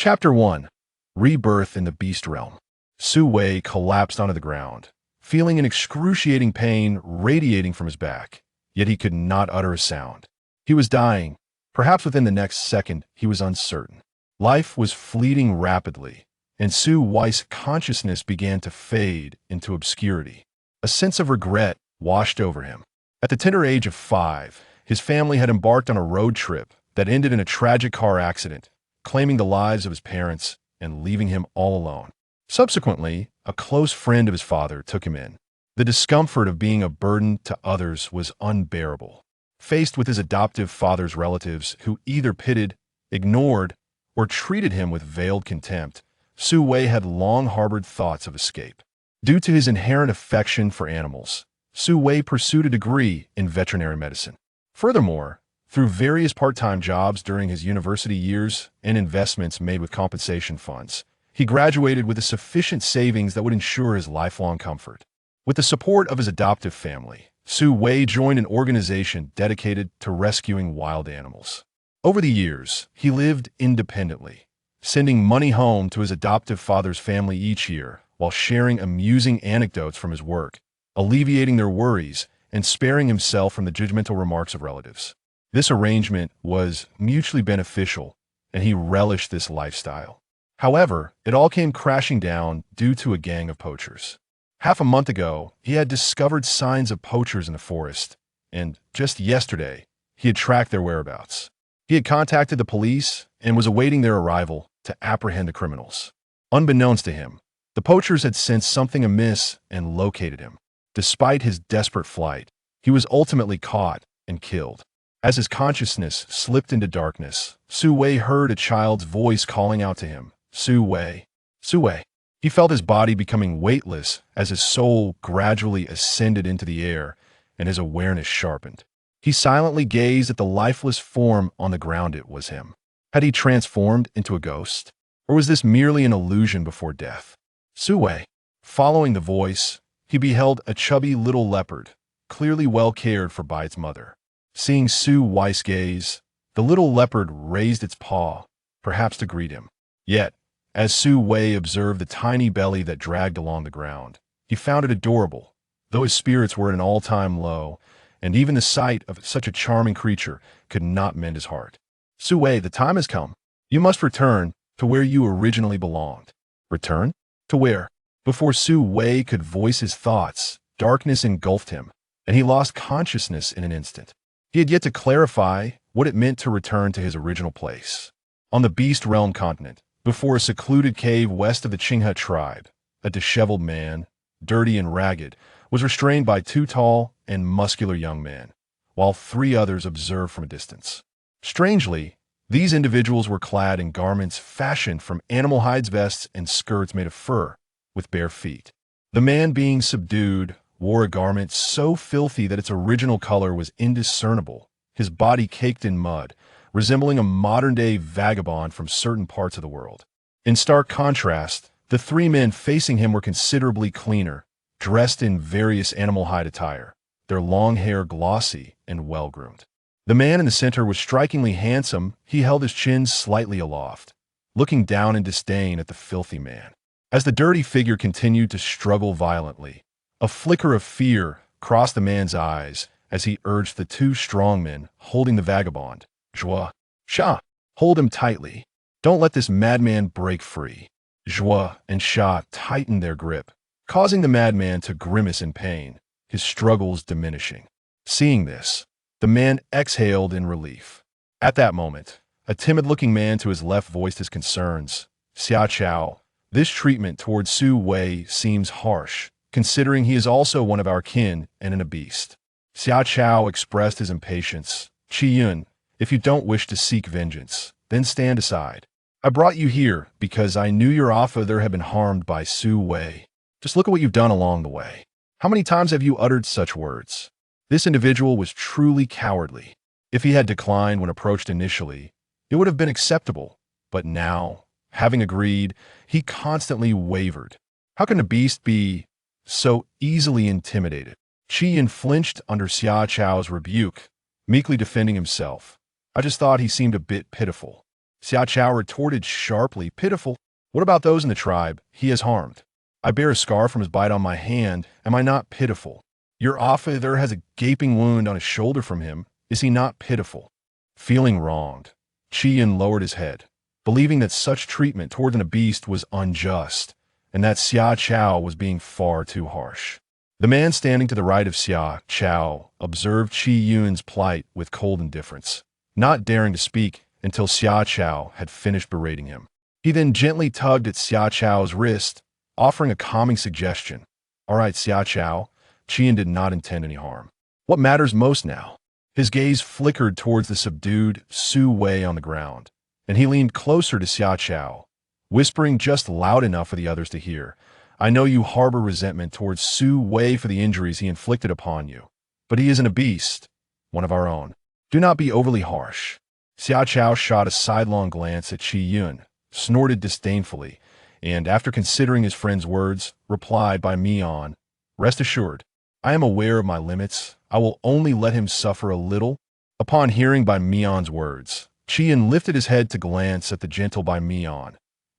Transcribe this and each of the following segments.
Chapter 1. Rebirth in the Beast Realm. Su Wei collapsed onto the ground, feeling an excruciating pain radiating from his back, yet he could not utter a sound. He was dying. Perhaps within the next second, he was uncertain. Life was fleeting rapidly, and Su Wei's consciousness began to fade into obscurity. A sense of regret washed over him. At the tender age of 5, his family had embarked on a road trip that ended in a tragic car accident, claiming the lives of his parents and leaving him all alone. Subsequently, a close friend of his father took him in. The discomfort of being a burden to others was unbearable. Faced with his adoptive father's relatives who either pitted, ignored, or treated him with veiled contempt, Su Wei had long harbored thoughts of escape. Due to his inherent affection for animals, Su Wei pursued a degree in veterinary medicine. Furthermore, through various part-time jobs during his university years and investments made with compensation funds, he graduated with a sufficient savings that would ensure his lifelong comfort. With the support of his adoptive family, Su Wei joined an organization dedicated to rescuing wild animals. Over the years, he lived independently, sending money home to his adoptive father's family each year while sharing amusing anecdotes from his work, alleviating their worries, and sparing himself from the judgmental remarks of relatives. This arrangement was mutually beneficial, and he relished this lifestyle. However, it all came crashing down due to a gang of poachers. Half a month ago, he had discovered signs of poachers in the forest, and just yesterday, he had tracked their whereabouts. He had contacted the police and was awaiting their arrival to apprehend the criminals. Unbeknownst to him, the poachers had sensed something amiss and located him. Despite his desperate flight, he was ultimately caught and killed. As his consciousness slipped into darkness, Su Wei heard a child's voice calling out to him, "Su Wei, Su Wei." He felt his body becoming weightless as his soul gradually ascended into the air and his awareness sharpened. He silently gazed at the lifeless form on the ground. It was him. Had he transformed into a ghost? Or was this merely an illusion before death? Su Wei. Following the voice, he beheld a chubby little leopard, clearly well cared for by its mother. Seeing Su Wei's gaze, the little leopard raised its paw, perhaps to greet him. Yet, as Su Wei observed the tiny belly that dragged along the ground, he found it adorable, though his spirits were at an all-time low, and even the sight of such a charming creature could not mend his heart. "Su Wei, the time has come. You must return to where you originally belonged." Return? To where? Before Su Wei could voice his thoughts, darkness engulfed him, and he lost consciousness in an instant. He had yet to clarify what it meant to return to his original place. On the Beast Realm continent, before a secluded cave west of the Qinghe tribe, a disheveled man, dirty and ragged, was restrained by 2 tall and muscular young men, while 3 others observed from a distance. Strangely, these individuals were clad in garments fashioned from animal hides, vests, and skirts made of fur, with bare feet. The man, being subdued, wore a garment so filthy that its original color was indiscernible, his body caked in mud, resembling a modern-day vagabond from certain parts of the world. In stark contrast, the 3 men facing him were considerably cleaner, dressed in various animal hide attire, their long hair glossy and well-groomed. The man in the center was strikingly handsome. He held his chin slightly aloft, looking down in disdain at the filthy man. As the dirty figure continued to struggle violently, a flicker of fear crossed the man's eyes as he urged the 2 strong men holding the vagabond, "Zhuo, Sha, hold him tightly. Don't let this madman break free." Zhuo and Sha tightened their grip, causing the madman to grimace in pain, his struggles diminishing. Seeing this, the man exhaled in relief. At that moment, a timid-looking man to his left voiced his concerns. "Xia Chao, this treatment towards Su Wei seems harsh, considering he is also one of our kin and a beast." Xia Chao expressed his impatience. "Qi Yun, if you don't wish to seek vengeance, then stand aside. I brought you here because I knew your father had been harmed by Su Wei. Just look at what you've done along the way. How many times have you uttered such words?" This individual was truly cowardly. If he had declined when approached initially, it would have been acceptable, but now, having agreed, he constantly wavered. How can a beast be so easily intimidated? Qi Yun flinched under Xia Chao's rebuke, meekly defending himself. "I just thought he seemed a bit pitiful." Xiao Chao retorted sharply, pitiful. What about those in the tribe he has harmed? I bear a scar from his bite on my hand. Am I not pitiful? Your officer has a gaping wound on his shoulder from him. Is he not pitiful? Feeling wronged, Qi Yun lowered his head, believing that such treatment toward a beast was unjust, and that Xiao Chao was being far too harsh. The man standing to the right of Xiao Chao observed Qi Yun's plight with cold indifference, not daring to speak until Xiao Chao had finished berating him. He then gently tugged at Xiao Chao's wrist, offering a calming suggestion. All right, Xiao Chao, Qi Yun did not intend any harm. What matters most now? His gaze flickered towards the subdued Su Wei on the ground, and he leaned closer to Xiao Chao, whispering just loud enough for the others to hear. I know you harbor resentment towards Su Wei for the injuries he inflicted upon you, but he isn't a beast, one of our own. Do not be overly harsh. Xiao Chao shot a sidelong glance at Qi Yun, snorted disdainfully, and after considering his friend's words, replied by Mian, rest assured, I am aware of my limits. I will only let him suffer a little. Upon hearing Bai Mian's words, Qi Yun lifted his head to glance at the gentle Bai Mian,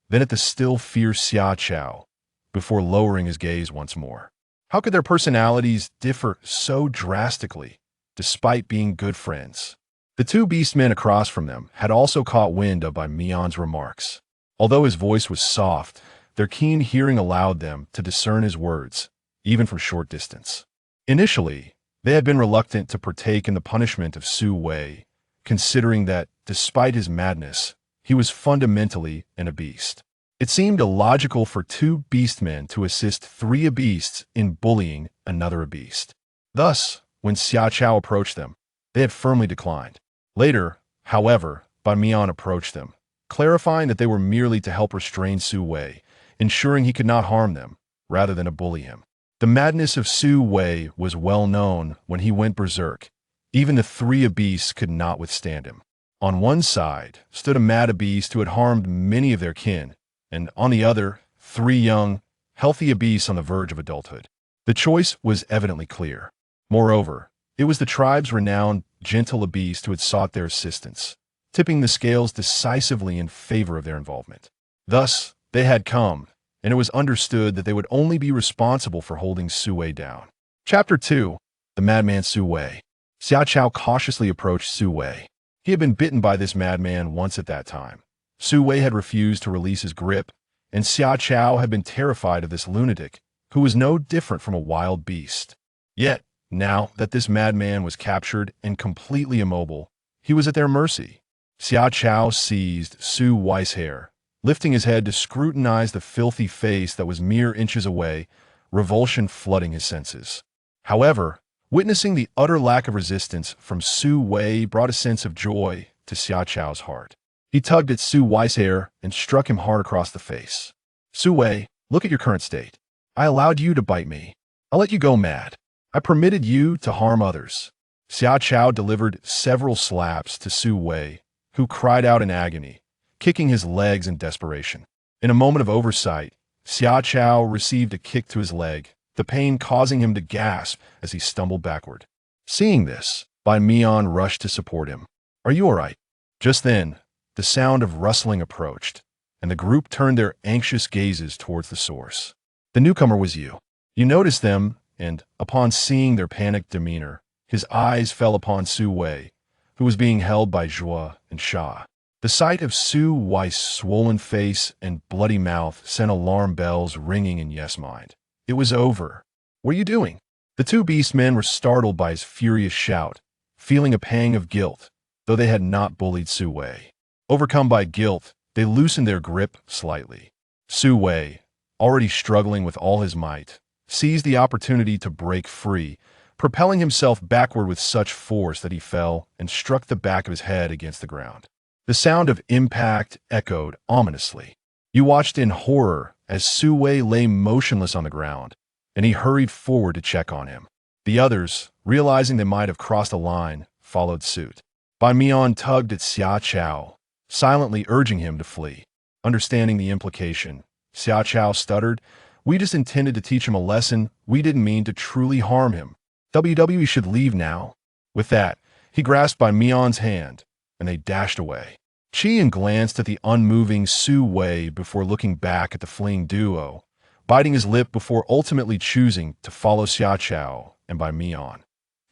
then at the still fierce Xiao Chao, before lowering his gaze once more. How could their personalities differ so drastically, despite being good friends? The two beastmen across from them had also caught wind of Bai Mian's remarks. Although his voice was soft, their keen hearing allowed them to discern his words, even from short distance. Initially, they had been reluctant to partake in the punishment of Su Wei, considering that, despite his madness, he was fundamentally a beast. It seemed illogical for two beastmen to assist three beasts in bullying another beast. Thus, when Xiao Chao approached them, they had firmly declined. Later, however, Bai Mian approached them, clarifying that they were merely to help restrain Su Wei, ensuring he could not harm them, rather than to bully him. The madness of Su Wei was well known when he went berserk. Even the three beasts could not withstand him. On one side stood a mad beast who had harmed many of their kin, and on the other, three young, healthy beasts on the verge of adulthood. The choice was evidently clear. Moreover, it was the tribe's renowned gentle beast who had sought their assistance, tipping the scales decisively in favor of their involvement. Thus, they had come, and it was understood that they would only be responsible for holding Su Wei down. Chapter 2. The Madman Su Wei. Xiao Chao cautiously approached Su Wei. He had been bitten by this madman once at that time. Su Wei had refused to release his grip, and Xiao Chao had been terrified of this lunatic, who was no different from a wild beast. Yet, now that this madman was captured and completely immobile, he was at their mercy. Xiao Chao seized Su Wei's hair, lifting his head to scrutinize the filthy face that was mere inches away, revulsion flooding his senses. However, witnessing the utter lack of resistance from Su Wei brought a sense of joy to Xiao Chao's heart. He tugged at Su Wei's hair and struck him hard across the face. Su Wei, look at your current state. I allowed you to bite me. I let you go mad. I permitted you to harm others. Xiao Chao delivered several slaps to Su Wei, who cried out in agony, kicking his legs in desperation. In a moment of oversight, Xiao Chao received a kick to his leg, the pain causing him to gasp as he stumbled backward. Seeing this, Bai Mian rushed to support him. Are you all right? Just then, the sound of rustling approached, and the group turned their anxious gazes towards the source. The newcomer was you. You noticed them, and, upon seeing their panicked demeanor, his eyes fell upon Su Wei, who was being held by Zhuo and Sha. The sight of Su Wei's swollen face and bloody mouth sent alarm bells ringing in Yes' mind. It was over. What are you doing? The two beastmen were startled by his furious shout, feeling a pang of guilt, though they had not bullied Su Wei. Overcome by guilt, they loosened their grip slightly. Su Wei, already struggling with all his might, seized the opportunity to break free, propelling himself backward with such force that he fell and struck the back of his head against the ground. The sound of impact echoed ominously. You watched in horror as Su Wei lay motionless on the ground, and he hurried forward to check on him. The others, realizing they might have crossed a line, followed suit. Bai Mian tugged at Xiao Chao, silently urging him to flee. Understanding the implication, Xiao Chao stuttered, "We just intended to teach him a lesson. We didn't mean to truly harm him. WWE should leave now." With that, he grasped Bai Mian's hand, and they dashed away. Qian glanced at the unmoving Su Wei before looking back at the fleeing duo, biting his lip before ultimately choosing to follow Xia Chao and by Mian.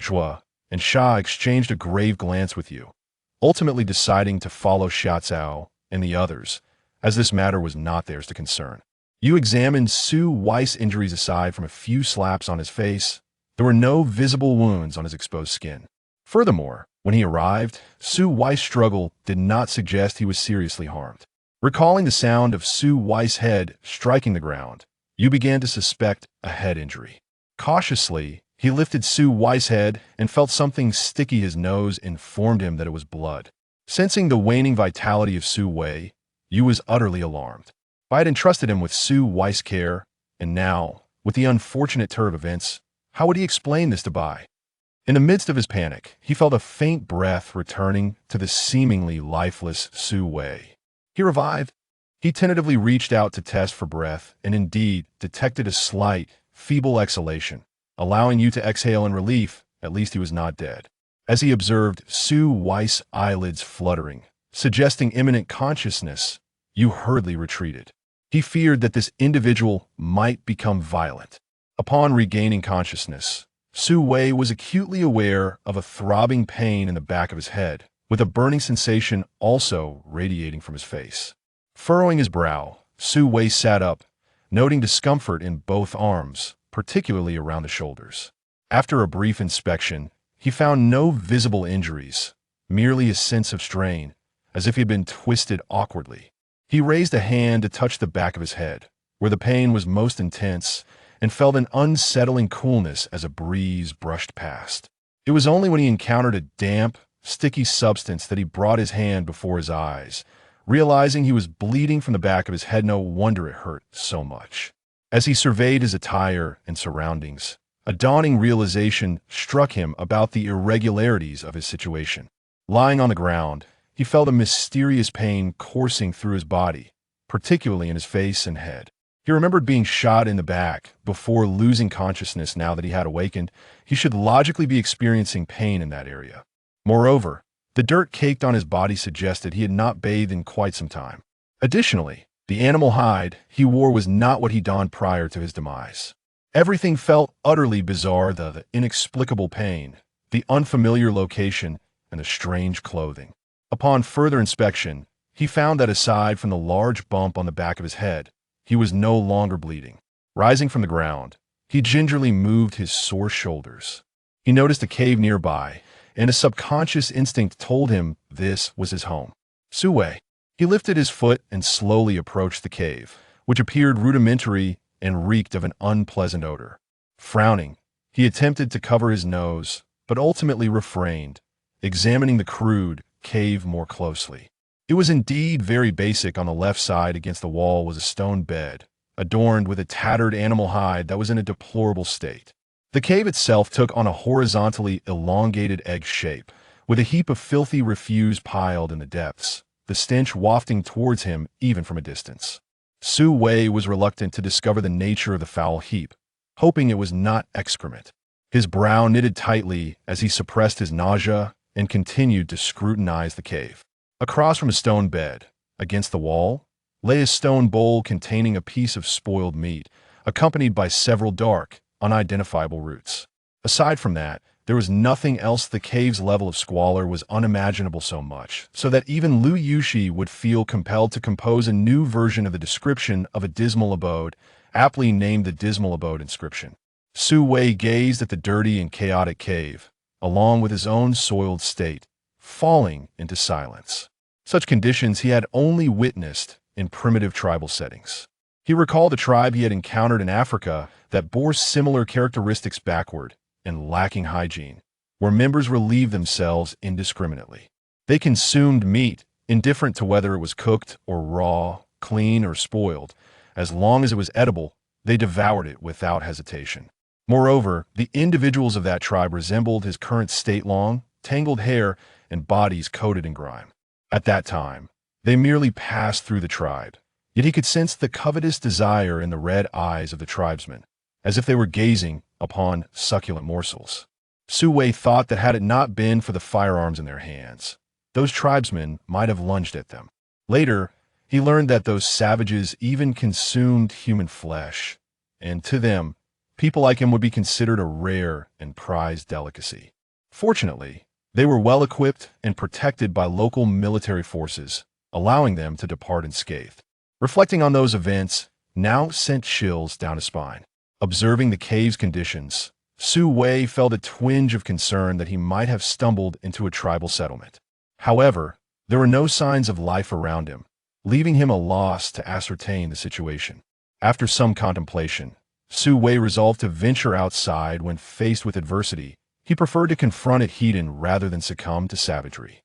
Zhua and Sha exchanged a grave glance with you, ultimately deciding to follow Xia Cao and the others, as this matter was not theirs to concern. You examined Su Wei's injuries aside from a few slaps on his face. There were no visible wounds on his exposed skin. Furthermore, when he arrived, Su Wei's struggle did not suggest he was seriously harmed. Recalling the sound of Su Wei's head striking the ground, you began to suspect a head injury. Cautiously, he lifted Su Wei's head and felt something sticky. His nose informed him that it was blood. Sensing the waning vitality of Su Wei, you was utterly alarmed. I had entrusted him with Su Wei's care, and now, with the unfortunate turn of events, how would he explain this to Bai? In the midst of his panic, he felt a faint breath returning to the seemingly lifeless Su Wei. He revived. He tentatively reached out to test for breath and indeed detected a slight, feeble exhalation, allowing you to exhale in relief. At least he was not dead. As he observed Su Wei's eyelids fluttering, suggesting imminent consciousness, you hurriedly retreated. He feared that this individual might become violent. Upon regaining consciousness, Su Wei was acutely aware of a throbbing pain in the back of his head, with a burning sensation also radiating from his face. Furrowing his brow, Su Wei sat up, noting discomfort in both arms, particularly around the shoulders. After a brief inspection, he found no visible injuries, merely a sense of strain, as if he had been twisted awkwardly. He raised a hand to touch the back of his head, where the pain was most intense, and felt an unsettling coolness as a breeze brushed past. It was only when he encountered a damp, sticky substance that he brought his hand before his eyes, realizing he was bleeding from the back of his head. No wonder it hurt so much. As he surveyed his attire and surroundings, a dawning realization struck him about the irregularities of his situation. Lying on the ground, he felt a mysterious pain coursing through his body, particularly in his face and head. He remembered being shot in the back before losing consciousness. Now that he had awakened, he should logically be experiencing pain in that area. Moreover, the dirt caked on his body suggested he had not bathed in quite some time. Additionally, the animal hide he wore was not what he donned prior to his demise. Everything felt utterly bizarre: the inexplicable pain, the unfamiliar location, and the strange clothing. Upon further inspection, he found that aside from the large bump on the back of his head, he was no longer bleeding. Rising from the ground, he gingerly moved his sore shoulders. He noticed a cave nearby, and a subconscious instinct told him this was his home. Su Wei. He lifted his foot and slowly approached the cave, which appeared rudimentary and reeked of an unpleasant odor. Frowning, he attempted to cover his nose, but ultimately refrained, examining the crude cave more closely. It was indeed very basic. On the left side against the wall was a stone bed, adorned with a tattered animal hide that was in a deplorable state. The cave itself took on a horizontally elongated egg shape, with a heap of filthy refuse piled in the depths, the stench wafting towards him even from a distance. Su Wei was reluctant to discover the nature of the foul heap, hoping it was not excrement. His brow knitted tightly as he suppressed his nausea and continued to scrutinize the cave. Across from a stone bed, against the wall, lay a stone bowl containing a piece of spoiled meat, accompanied by several dark, unidentifiable roots. Aside from that, there was nothing else. The cave's level of squalor was unimaginable, so much so that even Lu Yushi would feel compelled to compose a new version of the description of a dismal abode, aptly named the Dismal Abode Inscription. Su Wei gazed at the dirty and chaotic cave, along with his own soiled state, falling into silence. Such conditions he had only witnessed in primitive tribal settings. He recalled a tribe he had encountered in Africa that bore similar characteristics: backward and lacking hygiene, where members relieved themselves indiscriminately. They consumed meat, indifferent to whether it was cooked or raw, clean or spoiled. As long as it was edible, they devoured it without hesitation. Moreover, the individuals of that tribe resembled his current state: long, tangled hair and bodies coated in grime. At that time, they merely passed through the tribe, yet he could sense the covetous desire in the red eyes of the tribesmen, as if they were gazing upon succulent morsels. Su Wei thought that had it not been for the firearms in their hands, those tribesmen might have lunged at them. Later, he learned that those savages even consumed human flesh, and to them, people like him would be considered a rare and prized delicacy. Fortunately, they were well equipped and protected by local military forces, allowing them to depart unscathed. Reflecting on those events now sent chills down his spine. Observing the cave's conditions, Su Wei felt a twinge of concern that he might have stumbled into a tribal settlement. However, there were no signs of life around him, leaving him a loss to ascertain the situation. After some contemplation, Su Wei resolved to venture outside when faced with adversity. He preferred to confront it head-on rather than succumb to savagery.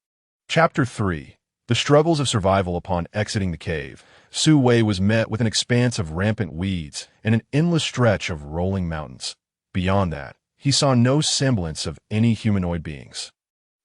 Chapter 3. The struggles of survival. Upon exiting the cave, Su Wei was met with an expanse of rampant weeds and an endless stretch of rolling mountains. Beyond that, he saw no semblance of any humanoid beings.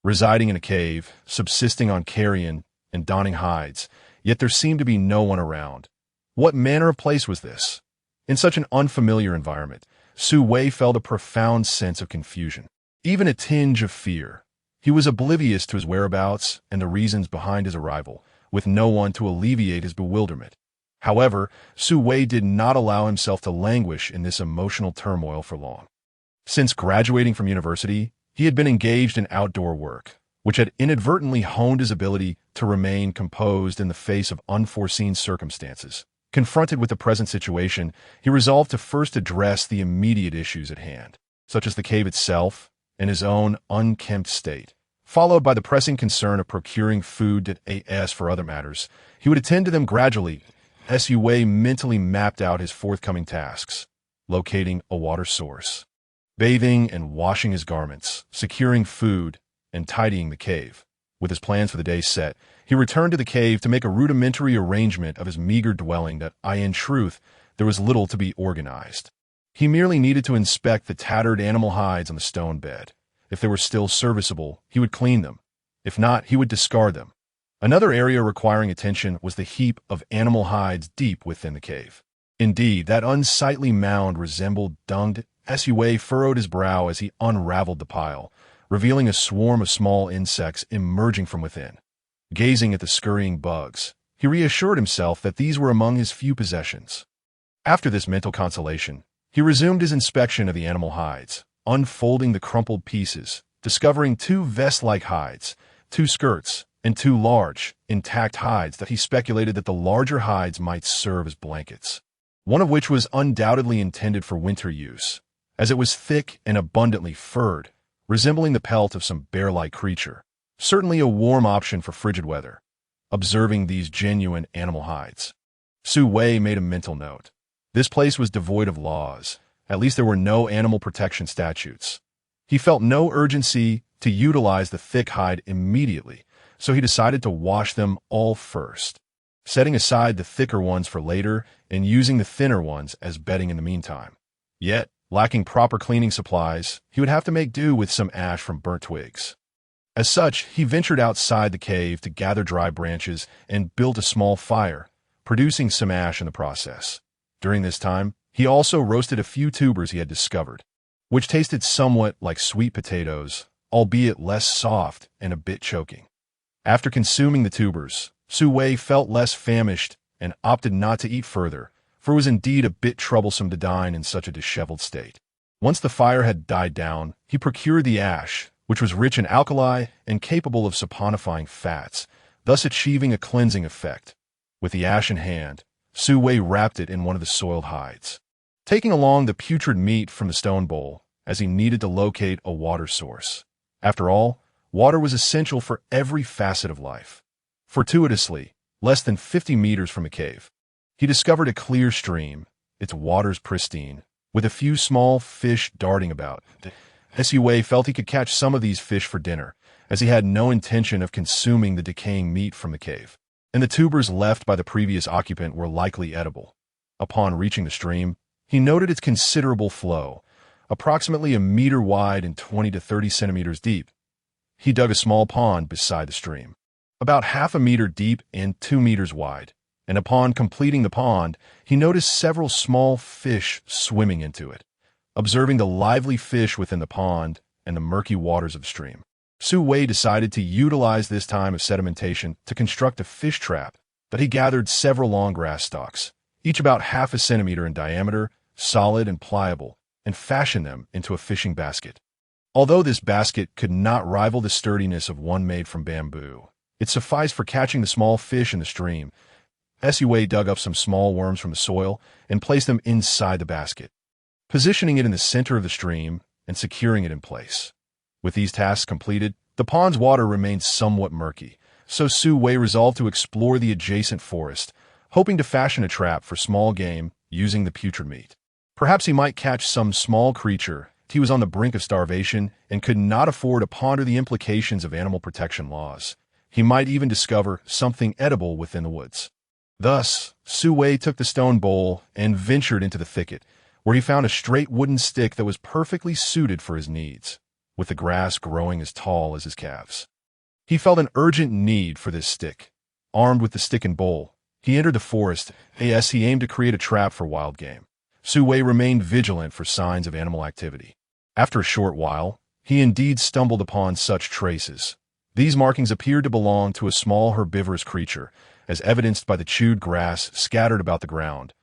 Residing in a cave, subsisting on carrion and donning hides, yet there seemed to be no one around. What manner of place was this? In such an unfamiliar environment, Su Wei felt a profound sense of confusion, even a tinge of fear. He was oblivious to his whereabouts and the reasons behind his arrival, with no one to alleviate his bewilderment. However, Su Wei did not allow himself to languish in this emotional turmoil for long. Since graduating from university, he had been engaged in outdoor work, which had inadvertently honed his ability to remain composed in the face of unforeseen circumstances. Confronted with the present situation, he resolved to first address the immediate issues at hand, such as the cave itself and his own unkempt state, followed by the pressing concern of procuring food as for other matters. He would attend to them gradually. Su Wei mentally mapped out his forthcoming tasks: locating a water source, bathing and washing his garments, securing food, and tidying the cave. With his plans for the day set, he returned to the cave to make a rudimentary arrangement of his meager dwelling that, in truth, there was little to be organized. He merely needed to inspect the tattered animal hides on the stone bed. If they were still serviceable, he would clean them. If not, he would discard them. Another area requiring attention was the heap of animal hides deep within the cave. Indeed, that unsightly mound resembled dung. Su Wei furrowed his brow as he unraveled the pile, revealing a swarm of small insects emerging from within. Gazing at the scurrying bugs, he reassured himself that these were among his few possessions. After this mental consolation, he resumed his inspection of the animal hides, unfolding the crumpled pieces, discovering 2 vest-like hides, 2 skirts, and 2 large, intact hides that he speculated that the larger hides might serve as blankets, one of which was undoubtedly intended for winter use, as it was thick and abundantly furred, resembling the pelt of some bear-like creature, certainly a warm option for frigid weather. Observing these genuine animal hides, Su Wei made a mental note. This place was devoid of laws. At least there were no animal protection statutes. He felt no urgency to utilize the thick hide immediately, so he decided to wash them all first, setting aside the thicker ones for later and using the thinner ones as bedding in the meantime. Yet, lacking proper cleaning supplies, he would have to make do with some ash from burnt twigs. As such, he ventured outside the cave to gather dry branches and build a small fire, producing some ash in the process. During this time, he also roasted a few tubers he had discovered, which tasted somewhat like sweet potatoes, albeit less soft and a bit choking. After consuming the tubers, Su Wei felt less famished and opted not to eat further, for it was indeed a bit troublesome to dine in such a disheveled state. Once the fire had died down, he procured the ash, which was rich in alkali and capable of saponifying fats, thus achieving a cleansing effect. With the ash in hand, Su Wei wrapped it in one of the soiled hides, taking along the putrid meat from the stone bowl, as he needed to locate a water source. After all, water was essential for every facet of life. Fortuitously, less than 50 meters from the cave, he discovered a clear stream, its waters pristine, with a few small fish darting about. Su Wei felt he could catch some of these fish for dinner, as he had no intention of consuming the decaying meat from the cave, and the tubers left by the previous occupant were likely edible. Upon reaching the stream, he noted its considerable flow, approximately a meter wide and 20 to 30 centimeters deep. He dug a small pond beside the stream, about half a meter deep and 2 meters wide, and upon completing the pond, he noticed several small fish swimming into it. Observing the lively fish within the pond and the murky waters of the stream, Su Wei decided to utilize this time of sedimentation to construct a fish trap that he gathered several long grass stalks, each about half a centimeter in diameter, solid and pliable, and fashioned them into a fishing basket. Although this basket could not rival the sturdiness of one made from bamboo, it sufficed for catching the small fish in the stream. Su Wei dug up some small worms from the soil and placed them inside the basket, positioning it in the center of the stream and securing it in place. With these tasks completed, the pond's water remained somewhat murky, so Su Wei resolved to explore the adjacent forest, hoping to fashion a trap for small game using the putrid meat. Perhaps he might catch some small creature. He was on the brink of starvation and could not afford to ponder the implications of animal protection laws. He might even discover something edible within the woods. Thus, Su Wei took the stone bowl and ventured into the thicket, where he found a straight wooden stick that was perfectly suited for his needs, with the grass growing as tall as his calves. He felt an urgent need for this stick. Armed with the stick and bowl, he entered the forest as he aimed to create a trap for wild game. Su Wei remained vigilant for signs of animal activity. After a short while, he indeed stumbled upon such traces. These markings appeared to belong to a small herbivorous creature, as evidenced by the chewed grass scattered about the ground.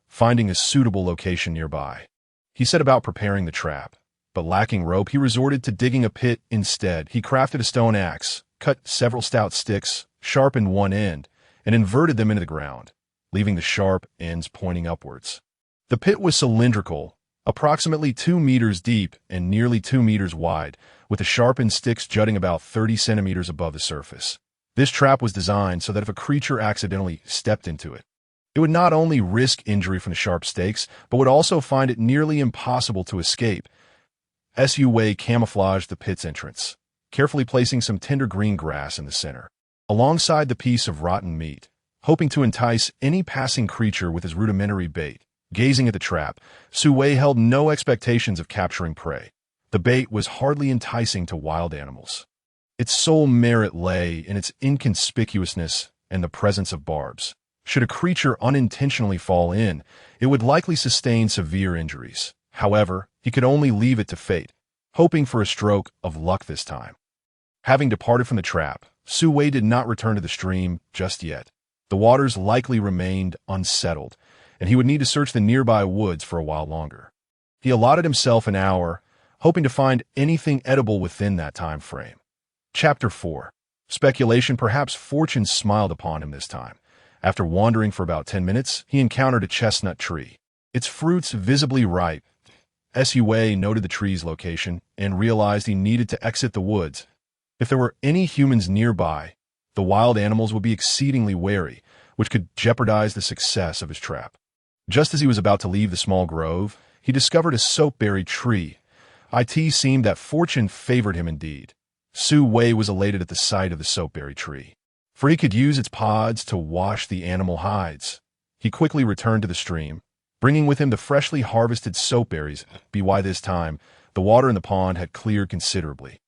Finding a suitable location nearby, he set about preparing the trap. But lacking rope, he resorted to digging a pit instead. He crafted a stone axe, cut several stout sticks, sharpened one end, and inverted them into the ground, leaving the sharp ends pointing upwards. The pit was cylindrical, approximately 2 meters deep and nearly 2 meters wide, with the sharpened sticks jutting about 30 centimeters above the surface. This trap was designed so that if a creature accidentally stepped into it, it would not only risk injury from the sharp stakes, but would also find it nearly impossible to escape. Su Wei camouflaged the pit's entrance, carefully placing some tender green grass in the center, alongside the piece of rotten meat, hoping to entice any passing creature with his rudimentary bait. Gazing at the trap, Su Wei held no expectations of capturing prey. The bait was hardly enticing to wild animals. Its sole merit lay in its inconspicuousness and the presence of barbs. Should a creature unintentionally fall in, it would likely sustain severe injuries. However, he could only leave it to fate, hoping for a stroke of luck this time. Having departed from the trap, Su Wei did not return to the stream just yet. The waters likely remained unsettled, and he would need to search the nearby woods for a while longer. He allotted himself an hour, hoping to find anything edible within that time frame. Chapter 4. Speculation. Perhaps fortune smiled upon him this time. After wandering for about 10 minutes, he encountered a chestnut tree, its fruits visibly ripe. Su Wei noted the tree's location and realized he needed to exit the woods. If there were any humans nearby, the wild animals would be exceedingly wary, which could jeopardize the success of his trap. Just as he was about to leave the small grove, he discovered a soapberry tree. It seemed that fortune favored him indeed. Su Wei was elated at the sight of the soapberry tree, for he could use its pods to wash the animal hides. He quickly returned to the stream, bringing with him the freshly harvested soapberries. By this time, the water in the pond had cleared considerably.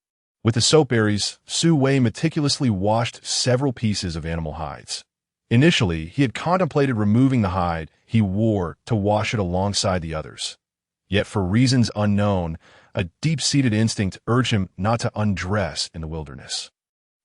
With the soapberries, Su Wei meticulously washed several pieces of animal hides. Initially, he had contemplated removing the hide he wore to wash it alongside the others. Yet for reasons unknown, a deep-seated instinct urged him not to undress in the wilderness.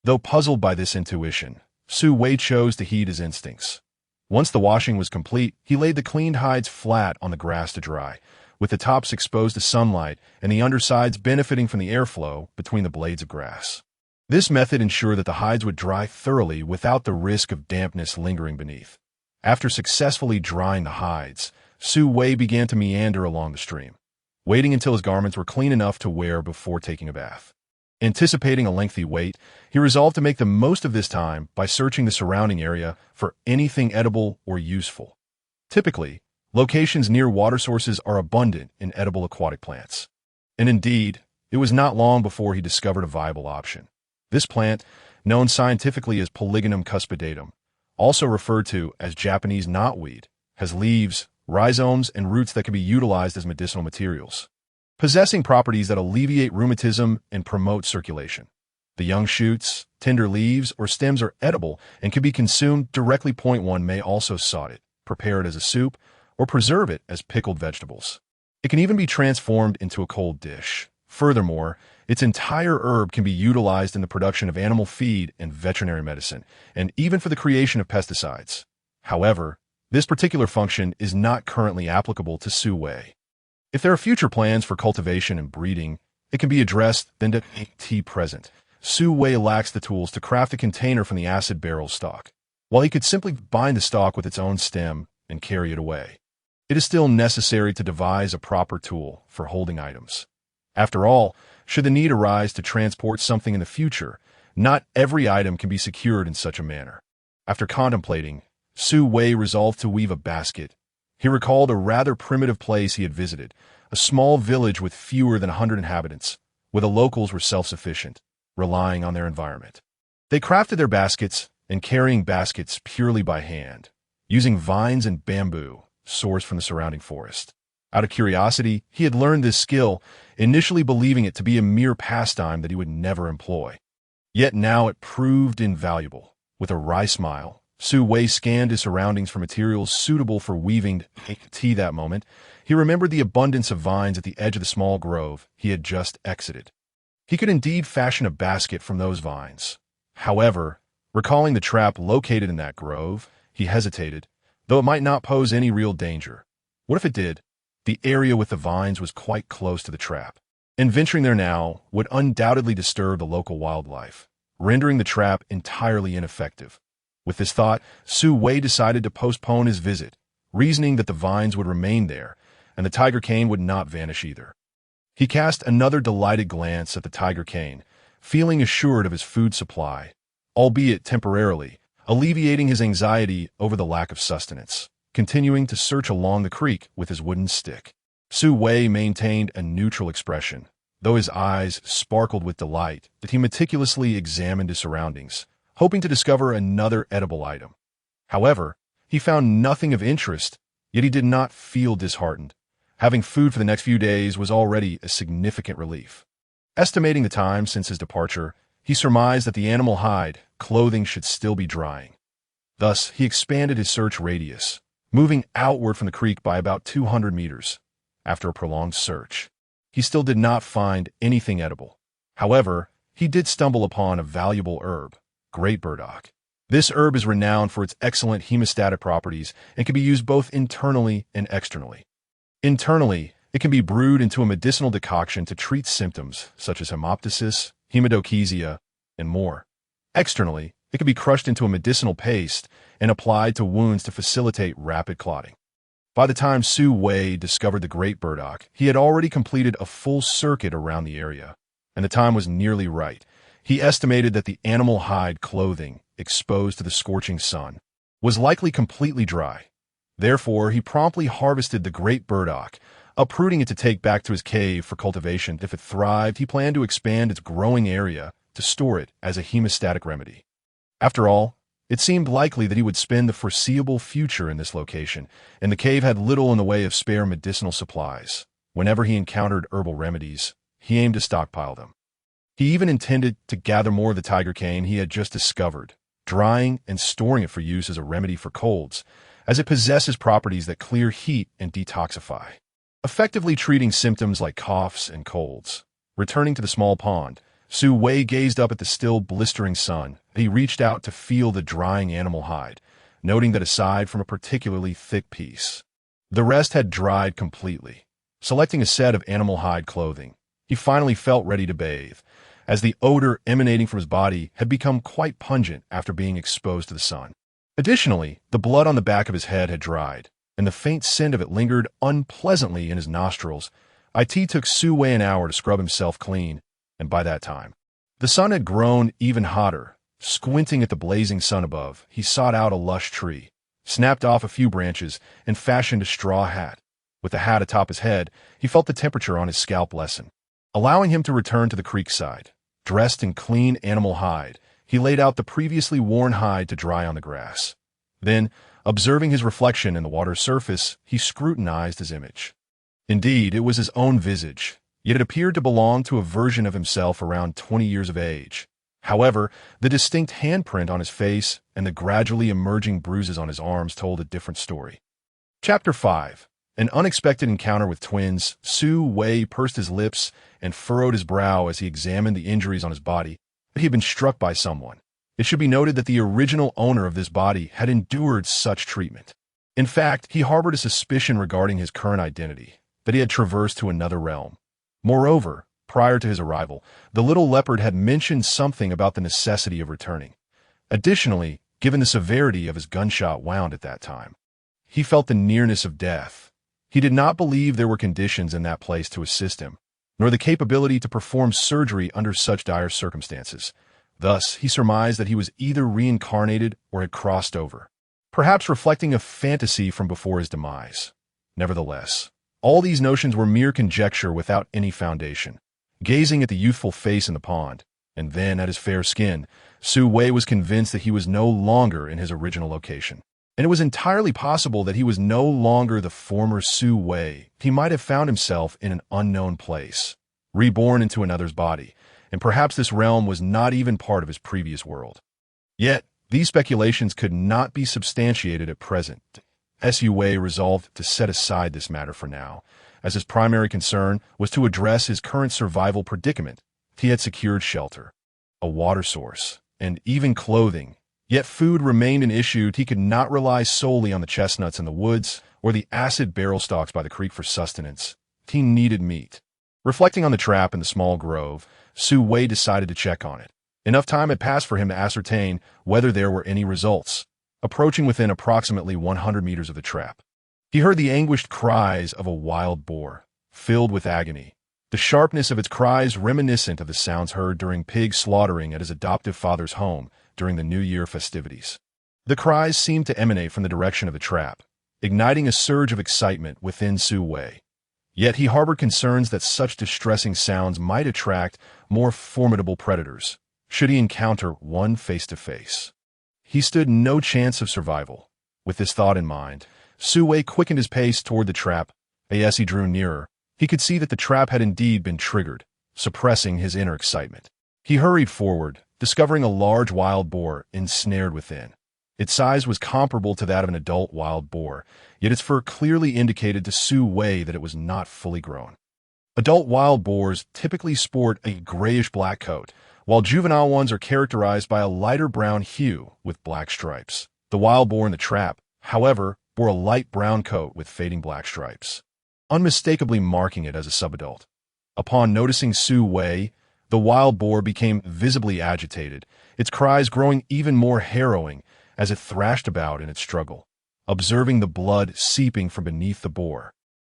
Though puzzled by this intuition, Su Wei chose to heed his instincts. Once the washing was complete, he laid the cleaned hides flat on the grass to dry, with the tops exposed to sunlight and the undersides benefiting from the airflow between the blades of grass. This method ensured that the hides would dry thoroughly without the risk of dampness lingering beneath. After successfully drying the hides, Su Wei began to meander along the stream, waiting until his garments were clean enough to wear before taking a bath. Anticipating a lengthy wait, he resolved to make the most of this time by searching the surrounding area for anything edible or useful. Typically, locations near water sources are abundant in edible aquatic plants. And indeed, it was not long before he discovered a viable option. This plant, known scientifically as Polygonum cuspidatum, also referred to as Japanese knotweed, has leaves, rhizomes, and roots that can be utilized as medicinal materials, possessing properties that alleviate rheumatism and promote circulation. The young shoots, tender leaves, or stems are edible and can be consumed directly. One may also saute it, prepare it as a soup, or preserve it as pickled vegetables. It can even be transformed into a cold dish. Furthermore, Its entire herb can be utilized in the production of animal feed and veterinary medicine, and even for the creation of pesticides. However, this particular function is not currently applicable to Su Wei. If there are future plans for cultivation and breeding, it can be addressed than at present. Su Wei lacks the tools to craft a container from the acid beryl stalk, while he could simply bind the stalk with its own stem and carry it away. It is still necessary to devise a proper tool for holding items. After all, should the need arise to transport something in the future, not every item can be secured in such a manner. After contemplating, Su Wei resolved to weave a basket. He recalled a rather primitive place he had visited, a small village with fewer than 100 inhabitants, where the locals were self-sufficient, relying on their environment. They crafted their baskets and carrying baskets purely by hand, using vines and bamboo sourced from the surrounding forest. Out of curiosity, he had learned this skill, initially believing it to be a mere pastime that he would never employ. Yet now it proved invaluable. With a wry smile, Su Wei scanned his surroundings for materials suitable for weaving tea. That moment, he remembered the abundance of vines at the edge of the small grove he had just exited. He could indeed fashion a basket from those vines. However, recalling the trap located in that grove, he hesitated, though it might not pose any real danger. What if it did? The area with the vines was quite close to the trap, and venturing there now would undoubtedly disturb the local wildlife, rendering the trap entirely ineffective. With this thought, Su Wei decided to postpone his visit, reasoning that the vines would remain there, and the tiger cane would not vanish either. He cast another delighted glance at the tiger cane, feeling assured of his food supply, albeit temporarily, alleviating his anxiety over the lack of sustenance. Continuing to search along the creek with his wooden stick, Su Wei maintained a neutral expression, though his eyes sparkled with delight that he meticulously examined his surroundings, hoping to discover another edible item. However, he found nothing of interest, yet he did not feel disheartened. Having food for the next few days was already a significant relief. Estimating the time since his departure, he surmised that the animal hide clothing should still be drying. Thus, he expanded his search radius, moving outward from the creek by about 200 meters. After a prolonged search, he still did not find anything edible. However, he did stumble upon a valuable herb, great burdock. This herb is renowned for its excellent hemostatic properties and can be used both internally and externally. Internally, it can be brewed into a medicinal decoction to treat symptoms such as hemoptysis, hematochezia, and more. Externally, it can be crushed into a medicinal paste and applied to wounds to facilitate rapid clotting. By the time Su Wei discovered the great burdock, he had already completed a full circuit around the area, and the time was nearly right. He estimated that the animal hide clothing, exposed to the scorching sun, was likely completely dry. Therefore, he promptly harvested the great burdock, uprooting it to take back to his cave for cultivation. If it thrived, he planned to expand its growing area to store it as a hemostatic remedy. After all, it seemed likely that he would spend the foreseeable future in this location, and the cave had little in the way of spare medicinal supplies. Whenever he encountered herbal remedies, he aimed to stockpile them. He even intended to gather more of the tiger cane he had just discovered, drying and storing it for use as a remedy for colds, as it possesses properties that clear heat and detoxify, effectively treating symptoms like coughs and colds. Returning to the small pond, Su Wei gazed up at the still blistering sun. He reached out to feel the drying animal hide, noting that aside from a particularly thick piece, the rest had dried completely. Selecting a set of animal hide clothing, he finally felt ready to bathe, as the odor emanating from his body had become quite pungent after being exposed to the sun. Additionally, the blood on the back of his head had dried, and the faint scent of it lingered unpleasantly in his nostrils. It took Su Wei an hour to scrub himself clean, and by that time, the sun had grown even hotter. Squinting at the blazing sun above, he sought out a lush tree, snapped off a few branches, and fashioned a straw hat. With the hat atop his head, he felt the temperature on his scalp lessen, allowing him to return to the creek side. Dressed in clean animal hide, he laid out the previously worn hide to dry on the grass. Then, observing his reflection in the water's surface, he scrutinized his image. Indeed, it was his own visage, yet it appeared to belong to a version of himself around 20 years of age. However, the distinct handprint on his face and the gradually emerging bruises on his arms told a different story. Chapter 5. An unexpected encounter with twins, Su Wei pursed his lips and furrowed his brow as he examined the injuries on his body. He had been struck by someone. It should be noted that the original owner of this body had endured such treatment. In fact, he harbored a suspicion regarding his current identity, that he had traversed to another realm. Moreover, prior to his arrival, the little leopard had mentioned something about the necessity of returning. Additionally, given the severity of his gunshot wound at that time, he felt the nearness of death. He did not believe there were conditions in that place to assist him, nor the capability to perform surgery under such dire circumstances. Thus, he surmised that he was either reincarnated or had crossed over, perhaps reflecting a fantasy from before his demise. Nevertheless, all these notions were mere conjecture without any foundation. Gazing at the youthful face in the pond, and then at his fair skin, Su Wei was convinced that he was no longer in his original location. And it was entirely possible that he was no longer the former Su Wei. He might have found himself in an unknown place, reborn into another's body, and perhaps this realm was not even part of his previous world. Yet, these speculations could not be substantiated at present. Su Wei resolved to set aside this matter for now, as his primary concern was to address his current survival predicament. He had secured shelter, a water source, and even clothing. Yet food remained an issue. He could not rely solely on the chestnuts in the woods or the acid barrel stalks by the creek for sustenance. He needed meat. Reflecting on the trap in the small grove, Su Wei decided to check on it. Enough time had passed for him to ascertain whether there were any results. Approaching within approximately 100 meters of the trap, he heard the anguished cries of a wild boar, filled with agony. The sharpness of its cries reminiscent of the sounds heard during pig slaughtering at his adoptive father's home during the New Year festivities. The cries seemed to emanate from the direction of the trap, igniting a surge of excitement within Su Wei. Yet he harbored concerns that such distressing sounds might attract more formidable predators, should he encounter one face-to-face. He stood no chance of survival. With this thought in mind, Su Wei quickened his pace toward the trap. As he drew nearer, he could see that the trap had indeed been triggered, suppressing his inner excitement. He hurried forward, discovering a large wild boar ensnared within. Its size was comparable to that of an adult wild boar, yet its fur clearly indicated to Su Wei that it was not fully grown. Adult wild boars typically sport a grayish-black coat, while juvenile ones are characterized by a lighter brown hue with black stripes. The wild boar in the trap, however, bore a light brown coat with fading black stripes, unmistakably marking it as a subadult. Upon noticing Su Wei, the wild boar became visibly agitated, its cries growing even more harrowing as it thrashed about in its struggle. Observing the blood seeping from beneath the boar,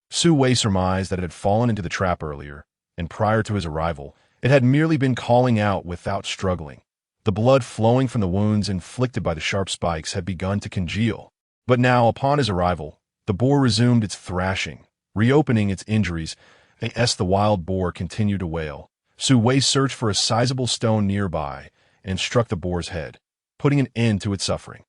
Su Wei surmised that it had fallen into the trap earlier, and prior to his arrival, it had merely been calling out without struggling. The blood flowing from the wounds inflicted by the sharp spikes had begun to congeal. But now, upon his arrival, the boar resumed its thrashing, reopening its injuries. As the wild boar continued to wail, Su Wei searched for a sizable stone nearby and struck the boar's head, putting an end to its suffering.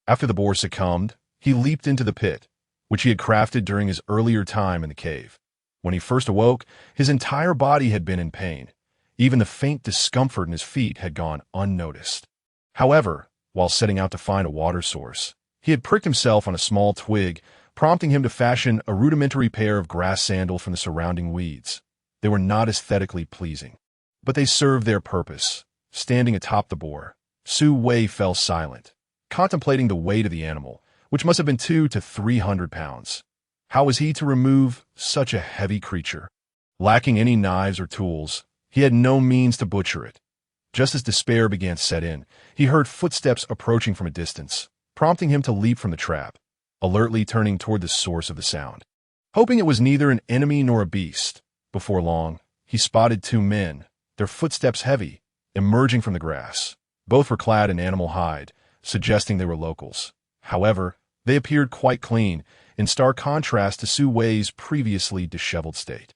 After the boar succumbed, he leaped into the pit, which he had crafted during his earlier time in the cave. When he first awoke, his entire body had been in pain. Even the faint discomfort in his feet had gone unnoticed. However, while setting out to find a water source, he had pricked himself on a small twig, prompting him to fashion a rudimentary pair of grass sandals from the surrounding weeds. They were not aesthetically pleasing, but they served their purpose. Standing atop the boar, Su Wei fell silent, contemplating the weight of the animal, which must have been 200 to 300 pounds. How was he to remove such a heavy creature? Lacking any knives or tools, he had no means to butcher it. Just as despair began to set in, he heard footsteps approaching from a distance, prompting him to leap from the trap, alertly turning toward the source of the sound. Hoping it was neither an enemy nor a beast, before long, he spotted two men, their footsteps heavy, emerging from the grass. Both were clad in animal hide, suggesting they were locals. However, they appeared quite clean, in stark contrast to Su Wei's previously disheveled state.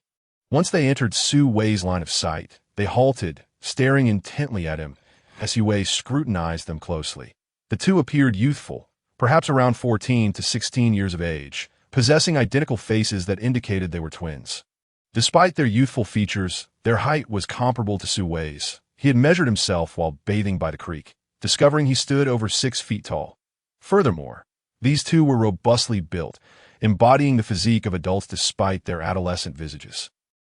Once they entered Su Wei's line of sight, they halted, staring intently at him. Su Wei scrutinized them closely. The two appeared youthful, perhaps around 14 to 16 years of age, possessing identical faces that indicated they were twins. Despite their youthful features, their height was comparable to Su Wei's. He had measured himself while bathing by the creek, discovering he stood over 6 feet tall. Furthermore, these two were robustly built, embodying the physique of adults despite their adolescent visages.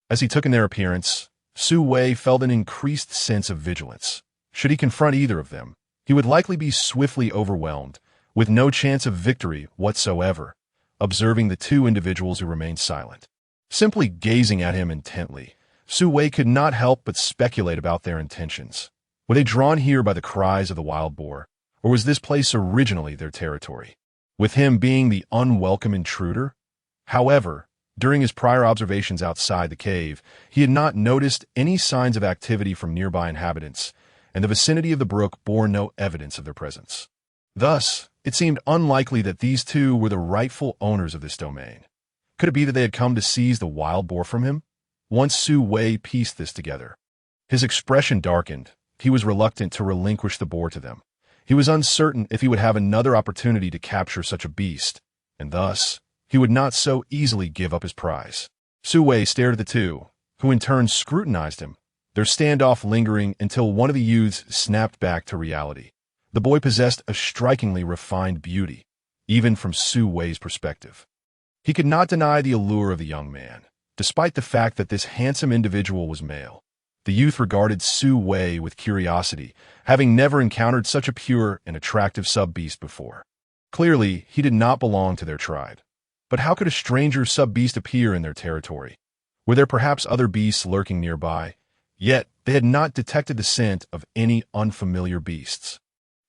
As he took in their appearance, Su Wei felt an increased sense of vigilance. Should he confront either of them, he would likely be swiftly overwhelmed, with no chance of victory whatsoever, observing the two individuals who remained silent. Simply gazing at him intently, Su Wei could not help but speculate about their intentions. Were they drawn here by the cries of the wild boar, or was this place originally their territory, with him being the unwelcome intruder? However, during his prior observations outside the cave, he had not noticed any signs of activity from nearby inhabitants, and the vicinity of the brook bore no evidence of their presence. Thus, it seemed unlikely that these two were the rightful owners of this domain. Could it be that they had come to seize the wild boar from him? Once Su Wei pieced this together, his expression darkened. He was reluctant to relinquish the boar to them. He was uncertain if he would have another opportunity to capture such a beast, and thus, he would not so easily give up his prize. Su Wei stared at the two, who in turn scrutinized him, their standoff lingering until one of the youths snapped back to reality. The boy possessed a strikingly refined beauty, even from Su Wei's perspective. He could not deny the allure of the young man, despite the fact that this handsome individual was male. The youth regarded Su Wei with curiosity, having never encountered such a pure and attractive sub-beast before. Clearly, he did not belong to their tribe. But how could a stranger sub-beast appear in their territory? Were there perhaps other beasts lurking nearby? Yet, they had not detected the scent of any unfamiliar beasts.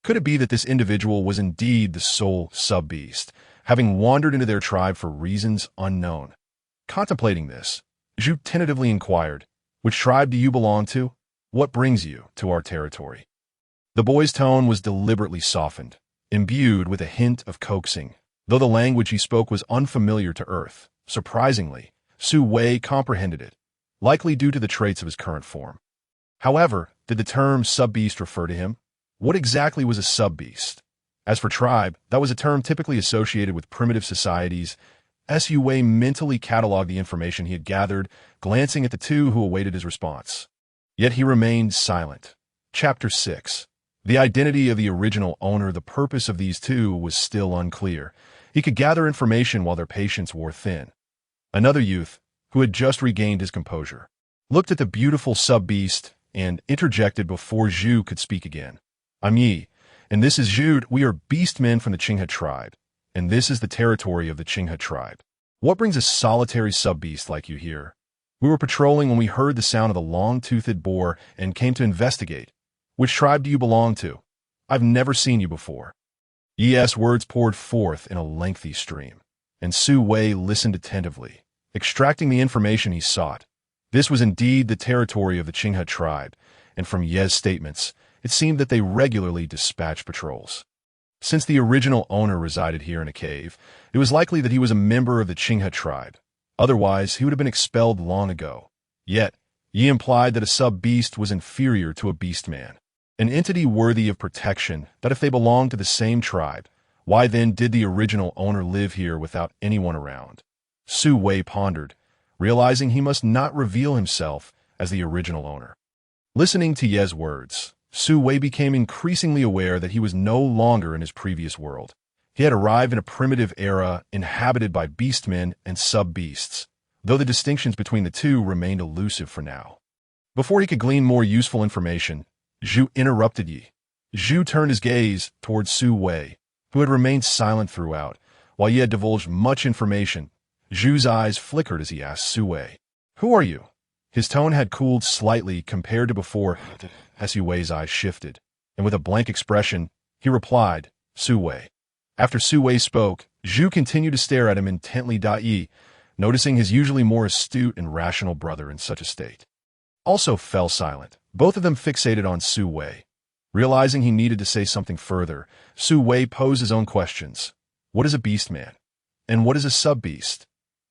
Could it be that this individual was indeed the sole sub-beast, having wandered into their tribe for reasons unknown? Contemplating this, Zhu tentatively inquired, "Which tribe do you belong to? What brings you to our territory?" The boy's tone was deliberately softened, imbued with a hint of coaxing. Though the language he spoke was unfamiliar to Earth, surprisingly, Su Wei comprehended it, likely due to the traits of his current form. However, did the term sub-beast refer to him? What exactly was a sub-beast? As for tribe, that was a term typically associated with primitive societies. Su Wei mentally cataloged the information he had gathered, glancing at the two who awaited his response. Yet he remained silent. Chapter 6. The identity of the original owner, the purpose of these two, was still unclear. He could gather information while their patience wore thin. Another youth, who had just regained his composure, looked at the beautiful sub-beast and interjected before Zhu could speak again. "I'm Yi, and this is Zhu. We are beastmen from the Qinghe tribe, and this is the territory of the Qinghe tribe. What brings a solitary sub-beast like you here? We were patrolling when we heard the sound of the long-toothed boar and came to investigate. Which tribe do you belong to? I've never seen you before." Yi's words poured forth in a lengthy stream, and Su Wei listened attentively, extracting the information he sought. This was indeed the territory of the Qinghe tribe, and from Ye's statements, it seemed that they regularly dispatched patrols. Since the original owner resided here in a cave, it was likely that he was a member of the Qinghe tribe. Otherwise, he would have been expelled long ago. Yet, Yi implied that a sub-beast was inferior to a beastman, an entity worthy of protection, that if they belonged to the same tribe, why then did the original owner live here without anyone around? Su Wei pondered, realizing he must not reveal himself as the original owner. Listening to Ye's words, Su Wei became increasingly aware that he was no longer in his previous world. He had arrived in a primitive era inhabited by beastmen and sub-beasts, though the distinctions between the two remained elusive for now. Before he could glean more useful information, Zhu interrupted Yi. Zhu turned his gaze towards Su Wei, who had remained silent throughout. While Yi had divulged much information, Zhu's eyes flickered as he asked Su Wei, "Who are you?" His tone had cooled slightly compared to before. Su Wei's eyes shifted, and with a blank expression, he replied, "Su Wei." After Su Wei spoke, Zhu continued to stare at him intently. Yi, noticing his usually more astute and rational brother in such a state, also fell silent, both of them fixated on Su Wei. Realizing he needed to say something further, Su Wei posed his own questions. What is a beastman? And what is a sub-beast?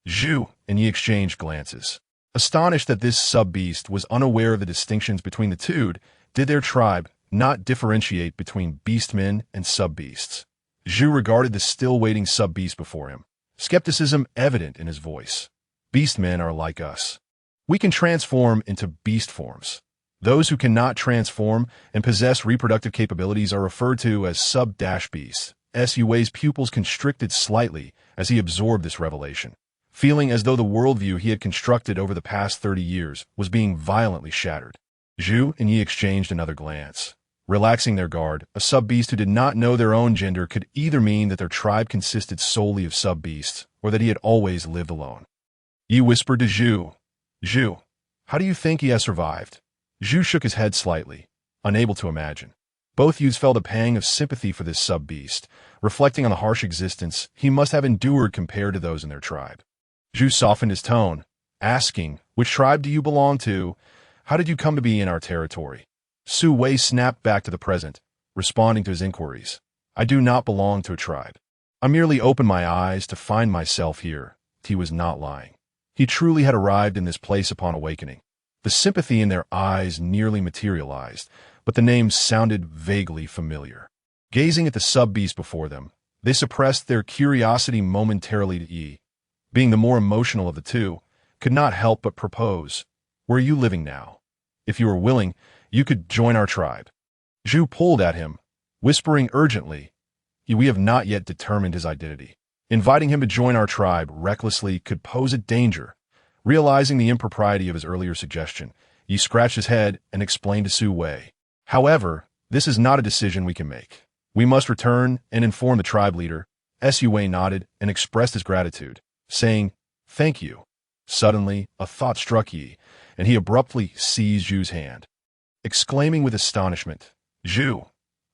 Zhu and Yi exchanged glances. Astonished that this sub-beast was unaware of the distinctions between the two, did their tribe not differentiate between beastmen and sub-beasts? Zhu regarded the still-waiting sub-beast before him, skepticism evident in his voice. Beastmen are like us. We can transform into beast forms. Those who cannot transform and possess reproductive capabilities are referred to as sub-beasts. Su Wei's pupils constricted slightly as he absorbed this revelation, feeling as though the worldview he had constructed over the past 30 years was being violently shattered. Zhu and Yi exchanged another glance. Relaxing their guard, a sub-beast who did not know their own gender could either mean that their tribe consisted solely of sub-beasts, or that he had always lived alone. Yi whispered to Zhu, "Zhu, how do you think he has survived?" Zhu shook his head slightly, unable to imagine. Both youths felt a pang of sympathy for this sub-beast, reflecting on the harsh existence he must have endured compared to those in their tribe. Zhu softened his tone, asking, "Which tribe do you belong to? How did you come to be in our territory?" Su Wei snapped back to the present, responding to his inquiries. "I do not belong to a tribe. I merely opened my eyes to find myself here." He was not lying. He truly had arrived in this place upon awakening. The sympathy in their eyes nearly materialized, but the names sounded vaguely familiar. Gazing at the sub-beast before them, they suppressed their curiosity momentarily. To Yi, being the more emotional of the two, could not help but propose, "Where are you living now? If you are willing, you could join our tribe." Zhu pulled at him, whispering urgently, "We have not yet determined his identity. Inviting him to join our tribe recklessly could pose a danger." Realizing the impropriety of his earlier suggestion, Yi scratched his head and explained to Su Wei, "However, this is not a decision we can make. We must return and inform the tribe leader." Su Wei nodded and expressed his gratitude, saying, "Thank you." Suddenly, a thought struck Yi, and he abruptly seized Zhu's hand, exclaiming with astonishment, "Zhu,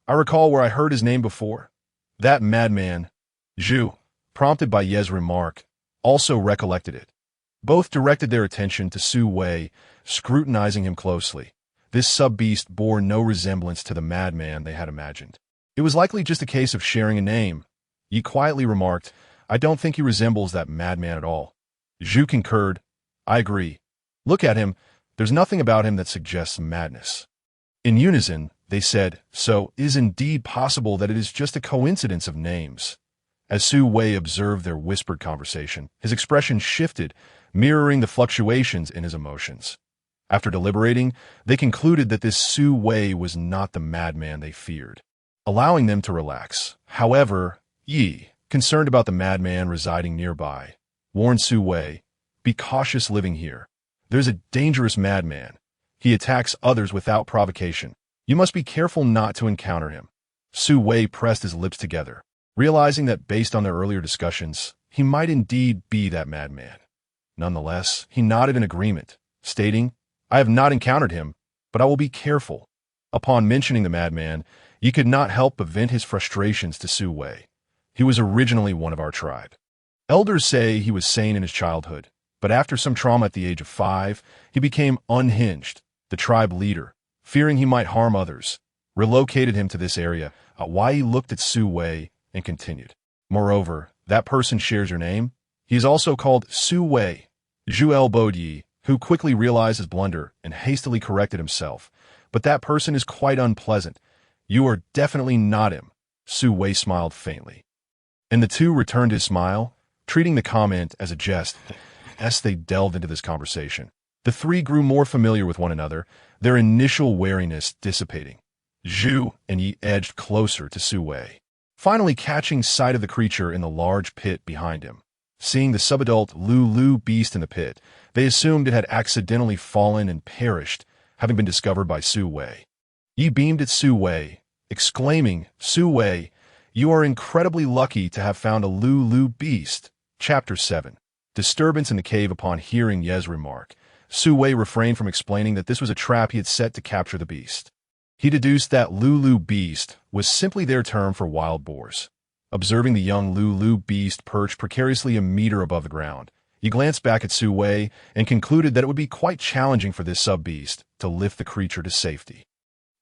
I recall where I heard his name before. That madman." Zhu, prompted by Ye's remark, also recollected it. Both directed their attention to Su Wei, scrutinizing him closely. This sub-beast bore no resemblance to the madman they had imagined. It was likely just a case of sharing a name. Yi quietly remarked, "I don't think he resembles that madman at all." Zhu concurred, "I agree. Look at him. There's nothing about him that suggests madness." In unison, they said, "So it is indeed possible that it is just a coincidence of names." As Su Wei observed their whispered conversation, his expression shifted, mirroring the fluctuations in his emotions. After deliberating, they concluded that this Su Wei was not the madman they feared, allowing them to relax. However, Yi, concerned about the madman residing nearby, warned Su Wei, "Be cautious living here. There's a dangerous madman. He attacks others without provocation. You must be careful not to encounter him." Su Wei pressed his lips together, realizing that based on their earlier discussions, he might indeed be that madman. Nonetheless, he nodded in agreement, stating, "I have not encountered him, but I will be careful." Upon mentioning the madman, Yi could not help but vent his frustrations to Su Wei. "He was originally one of our tribe. Elders say he was sane in his childhood, but after some trauma at the age of 5, he became unhinged. The tribe leader, fearing he might harm others, relocated him to this area." Yi looked at Su Wei and continued, "Moreover, that person shares your name. He is also called Su Wei." Zhu elbowed Yi, who quickly realized his blunder and hastily corrected himself. "But that person is quite unpleasant. You are definitely not him." Su Wei smiled faintly, and the two returned his smile, treating the comment as a jest. As they delved into this conversation, the three grew more familiar with one another, their initial wariness dissipating. Zhu and Yi edged closer to Su Wei, finally catching sight of the creature in the large pit behind him. Seeing the subadult Lu beast in the pit, they assumed it had accidentally fallen and perished, having been discovered by Su Wei. Yi beamed at Su Wei, exclaiming, "Su Wei, you are incredibly lucky to have found a Lu beast." Chapter 7. Disturbance in the cave. Upon hearing Ye's remark, Su Wei refrained from explaining that this was a trap he had set to capture the beast. He deduced that Lu beast was simply their term for wild boars. Observing the young Lu beast perched precariously a meter above the ground, he glanced back at Su Wei and concluded that it would be quite challenging for this sub-beast to lift the creature to safety.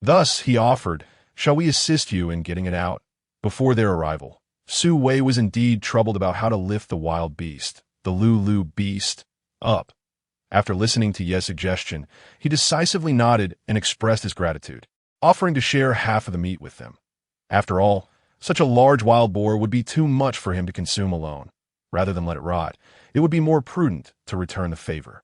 Thus, he offered, "Shall we assist you in getting it out?" Before their arrival, Su Wei was indeed troubled about how to lift the wild beast, the Lu beast, up. After listening to Ye's suggestion, he decisively nodded and expressed his gratitude, offering to share half of the meat with them. After all, such a large wild boar would be too much for him to consume alone. Rather than let it rot, it would be more prudent to return the favor.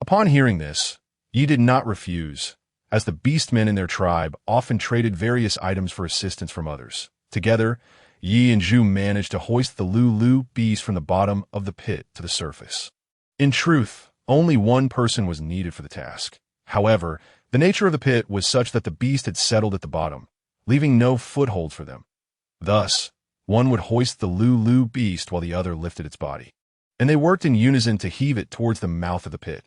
Upon hearing this, Yi did not refuse, as the beastmen in their tribe often traded various items for assistance from others. Together, Yi and Zhu managed to hoist the Lulu beast from the bottom of the pit to the surface. In truth, only one person was needed for the task. However, the nature of the pit was such that the beast had settled at the bottom, leaving no foothold for them. Thus, one would hoist the Lulu beast while the other lifted its body. And they worked in unison to heave it towards the mouth of the pit.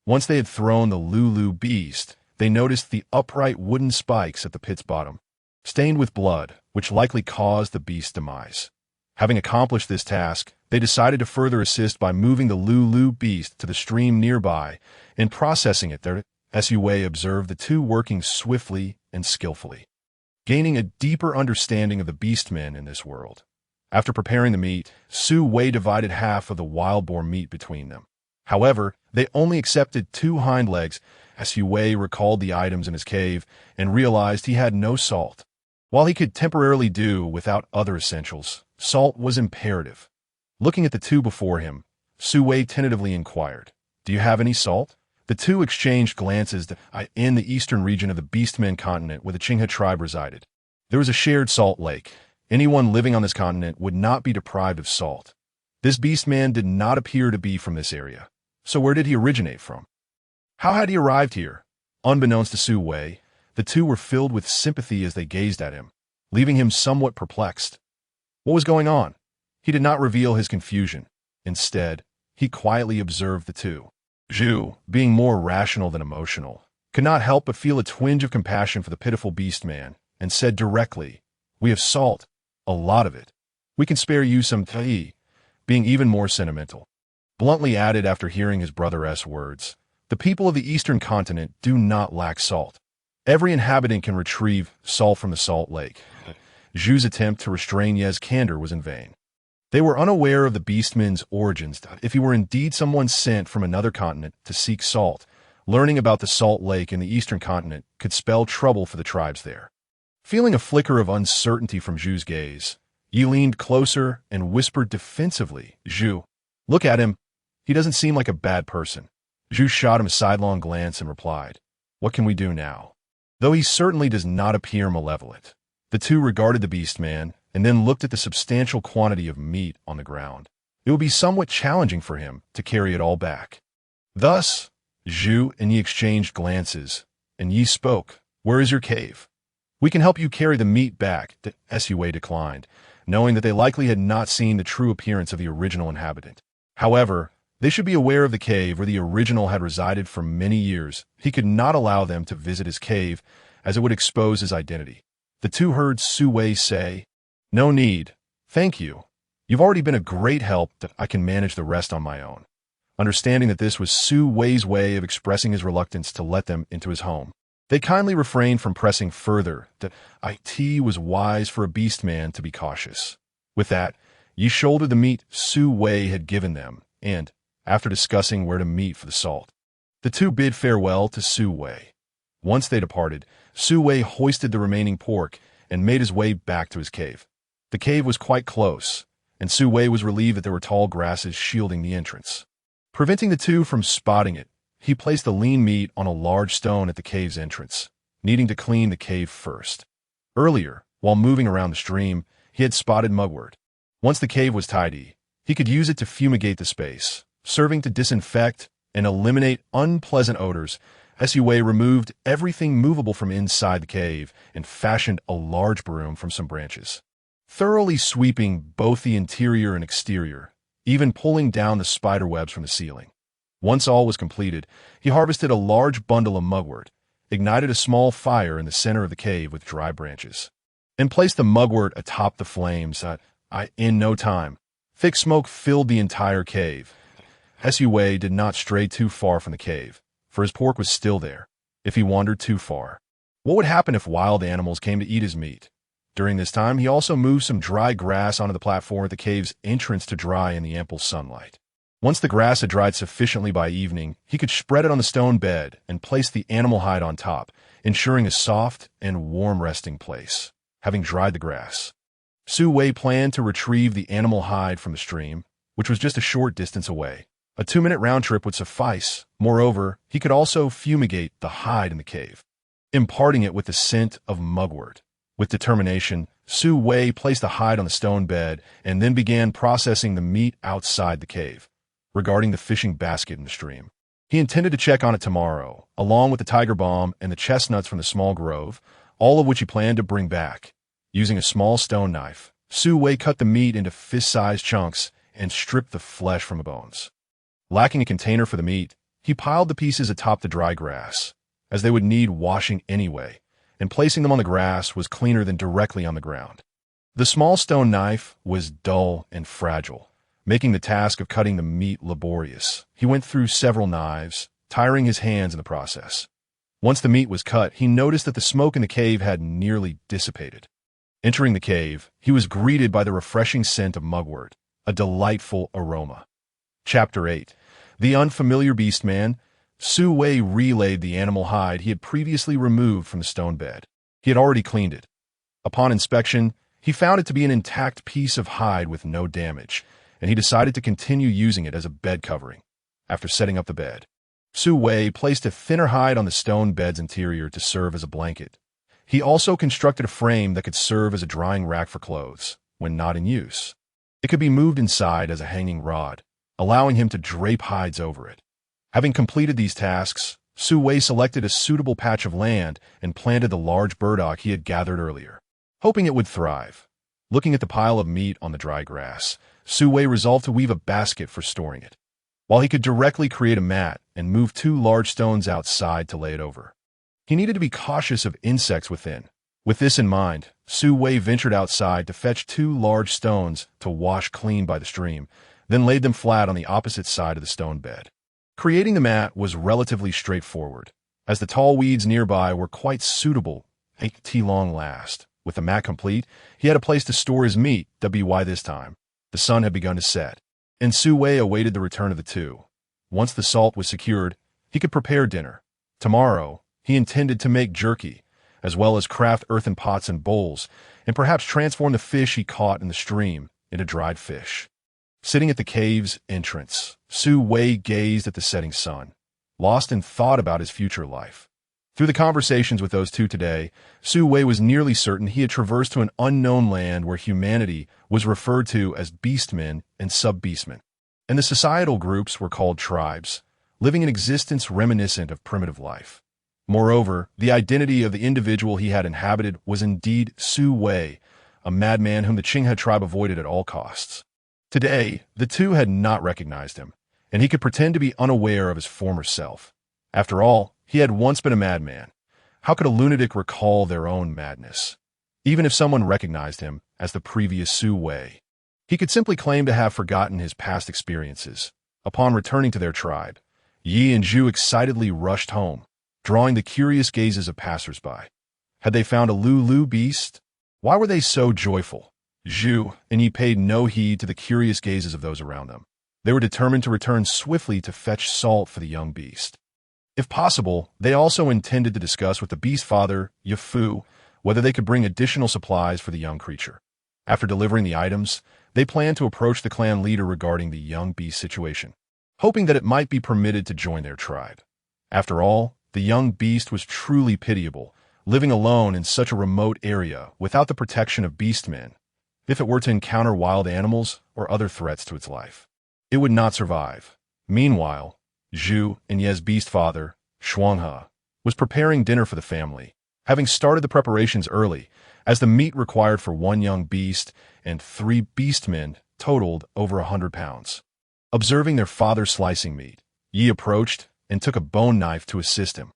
Once they had thrown the Lulu beast, they noticed the upright wooden spikes at the pit's bottom, stained with blood, which likely caused the beast's demise. Having accomplished this task, they decided to further assist by moving the Lulu beast to the stream nearby and processing it there. Su Wei observed the two working swiftly and skillfully, gaining a deeper understanding of the beastmen in this world. After preparing the meat, Su Wei divided half of the wild boar meat between them. However, they only accepted 2 hind legs. Su Wei recalled the items in his cave and realized he had no salt. While he could temporarily do without other essentials, salt was imperative. Looking at the two before him, Su Wei tentatively inquired, "Do you have any salt?" The two exchanged glances. In the eastern region of the Beastmen continent where the Qinghe tribe resided, there was a shared salt lake. Anyone living on this continent would not be deprived of salt. This Beastman did not appear to be from this area. So where did he originate from? How had he arrived here? Unbeknownst to Su Wei, the two were filled with sympathy as they gazed at him, leaving him somewhat perplexed. What was going on? He did not reveal his confusion. Instead, he quietly observed the two. Zhu, being more rational than emotional, could not help but feel a twinge of compassion for the pitiful Beastman, and said directly, "We have salt, a lot of it. We can spare you some tea," being even more sentimental. Bluntly added after hearing his brother's words, "The people of the eastern continent do not lack salt. Every inhabitant can retrieve salt from the salt lake." Zhu's attempt to restrain Ye's candor was in vain. They were unaware of the Beastman's origins. If he were indeed someone sent from another continent to seek salt, learning about the salt lake in the eastern continent could spell trouble for the tribes there. Feeling a flicker of uncertainty from Zhu's gaze, Yi leaned closer and whispered defensively, "Zhu, look at him. He doesn't seem like a bad person." Zhu shot him a sidelong glance and replied, "What can we do now?" Though he certainly does not appear malevolent. The two regarded the Beastman and then looked at the substantial quantity of meat on the ground. It would be somewhat challenging for him to carry it all back. Thus, Zhu and Yi exchanged glances, and Yi spoke, "Where is your cave? We can help you carry the meat back." Su Wei declined, knowing that they likely had not seen the true appearance of the original inhabitant. However, they should be aware of the cave where the original had resided for many years. He could not allow them to visit his cave, as it would expose his identity. The two heard Su Wei say, "No need. Thank you. You've already been a great help. That I can manage the rest on my own." Understanding that this was Su Wei's way of expressing his reluctance to let them into his home, they kindly refrained from pressing further. That it was wise for a Beastman to be cautious. With that, Yi shouldered the meat Su Wei had given them, and, after discussing where to meet for the salt, the two bid farewell to Su Wei. Once they departed, Su Wei hoisted the remaining pork and made his way back to his cave. The cave was quite close, and Su Wei was relieved that there were tall grasses shielding the entrance. Preventing the two from spotting it, he placed the lean meat on a large stone at the cave's entrance, needing to clean the cave first. Earlier, while moving around the stream, he had spotted mugwort. Once the cave was tidy, he could use it to fumigate the space, serving to disinfect and eliminate unpleasant odors. Su Wei removed everything movable from inside the cave and fashioned a large broom from some branches, thoroughly sweeping both the interior and exterior, even pulling down the spider webs from the ceiling. Once all was completed, he harvested a large bundle of mugwort, ignited a small fire in the center of the cave with dry branches, and placed the mugwort atop the flames. In no time, thick smoke filled the entire cave. Su Wei did not stray too far from the cave, for his pork was still there. If he wandered too far, what would happen if wild animals came to eat his meat? During this time, he also moved some dry grass onto the platform at the cave's entrance to dry in the ample sunlight. Once the grass had dried sufficiently by evening, he could spread it on the stone bed and place the animal hide on top, ensuring a soft and warm resting place. Having dried the grass, Su Wei planned to retrieve the animal hide from the stream, which was just a short distance away. A 2-minute round trip would suffice. Moreover, he could also fumigate the hide in the cave, imparting it with the scent of mugwort. With determination, Su Wei placed the hide on the stone bed and then began processing the meat outside the cave. Regarding the fishing basket in the stream, he intended to check on it tomorrow, along with the tiger balm and the chestnuts from the small grove, all of which he planned to bring back. Using a small stone knife, Su Wei cut the meat into fist-sized chunks and stripped the flesh from the bones. Lacking a container for the meat, he piled the pieces atop the dry grass, as they would need washing anyway, and placing them on the grass was cleaner than directly on the ground. The small stone knife was dull and fragile, making the task of cutting the meat laborious. He went through several knives, tiring his hands in the process. Once the meat was cut, he noticed that the smoke in the cave had nearly dissipated. Entering the cave, he was greeted by the refreshing scent of mugwort, a delightful aroma. Chapter 8. The Unfamiliar Beastman. Su Wei relayed the animal hide he had previously removed from the stone bed. He had already cleaned it. Upon inspection, he found it to be an intact piece of hide with no damage, and he decided to continue using it as a bed covering. After setting up the bed, Su Wei placed a thinner hide on the stone bed's interior to serve as a blanket. He also constructed a frame that could serve as a drying rack for clothes, when not in use. It could be moved inside as a hanging rod, allowing him to drape hides over it. Having completed these tasks, Su Wei selected a suitable patch of land and planted the large burdock he had gathered earlier, hoping it would thrive. Looking at the pile of meat on the dry grass, Su Wei resolved to weave a basket for storing it. While he could directly create a mat and move 2 large stones outside to lay it over, he needed to be cautious of insects within. With this in mind, Su Wei ventured outside to fetch 2 large stones to wash clean by the stream, then laid them flat on the opposite side of the stone bed. Creating the mat was relatively straightforward, as the tall weeds nearby were quite suitable at long last. With the mat complete, he had a place to store his meat. This time, the sun had begun to set, and Su Wei awaited the return of the two. Once the salt was secured, he could prepare dinner. Tomorrow, he intended to make jerky, as well as craft earthen pots and bowls, and perhaps transform the fish he caught in the stream into dried fish. Sitting at the cave's entrance, Su Wei gazed at the setting sun, lost in thought about his future life. Through the conversations with those two today, Su Wei was nearly certain he had traversed to an unknown land where humanity was referred to as beastmen and sub-beastmen, and the societal groups were called tribes, living an existence reminiscent of primitive life. Moreover, the identity of the individual he had inhabited was indeed Su Wei, a madman whom the Qinghe tribe avoided at all costs. Today, the two had not recognized him, and he could pretend to be unaware of his former self. After all, he had once been a madman. How could a lunatic recall their own madness? Even if someone recognized him as the previous Su Wei, he could simply claim to have forgotten his past experiences. Upon returning to their tribe, Yi and Zhu excitedly rushed home, drawing the curious gazes of passers-by. Had they found a Lulu beast? Why were they so joyful? Zhu and Yi paid no heed to the curious gazes of those around them. They were determined to return swiftly to fetch salt for the young beast. If possible, they also intended to discuss with the beast father, Yafu, whether they could bring additional supplies for the young creature. After delivering the items, they planned to approach the clan leader regarding the young beast situation, hoping that it might be permitted to join their tribe. After all, the young beast was truly pitiable, living alone in such a remote area without the protection of beastmen. If it were to encounter wild animals or other threats to its life, it would not survive. Meanwhile, Zhu and Ye's beast father, Shuanghe, was preparing dinner for the family, having started the preparations early, as the meat required for 1 young beast and 3 beastmen totaled over 100 pounds. Observing their father slicing meat, Yi approached and took a bone knife to assist him.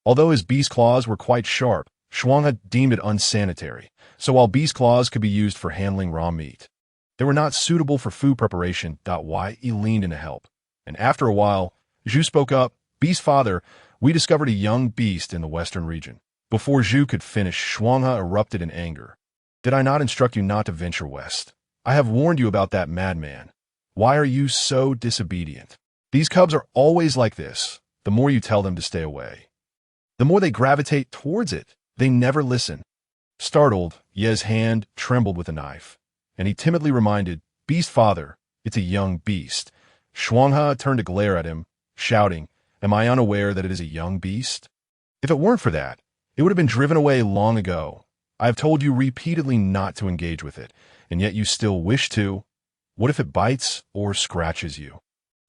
Although his beast claws were quite sharp, Shuanghe deemed it unsanitary, so while beast claws could be used for handling raw meat, they were not suitable for food preparation. Yi leaned in to help, and after a while, Zhu spoke up. "Beast father, we discovered a young beast in the western region." Before Zhu could finish, Shuanghe erupted in anger. "Did I not instruct you not to venture west? I have warned you about that madman. Why are you so disobedient? These cubs are always like this. The more you tell them to stay away, the more they gravitate towards it. They never listen." Startled, Ye's hand trembled with a knife, and he timidly reminded, "Beast father, it's a young beast." Shuanghe turned to glare at him, shouting, "Am I unaware that it is a young beast? If it weren't for that, it would have been driven away long ago. I have told you repeatedly not to engage with it, and yet you still wish to. What if it bites or scratches you?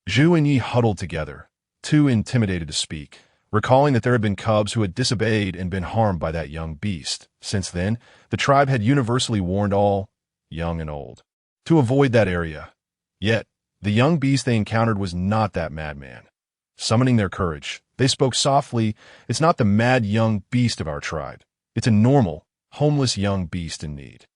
Zhu and Yi huddled together, too intimidated to speak, recalling that there had been cubs who had disobeyed and been harmed by that young beast. Since then, the tribe had universally warned all, young and old, to avoid that area. Yet, the young beast they encountered was not that madman. Summoning their courage, they spoke softly, "It's not the mad young beast of our tribe. It's a normal, homeless young beast in need."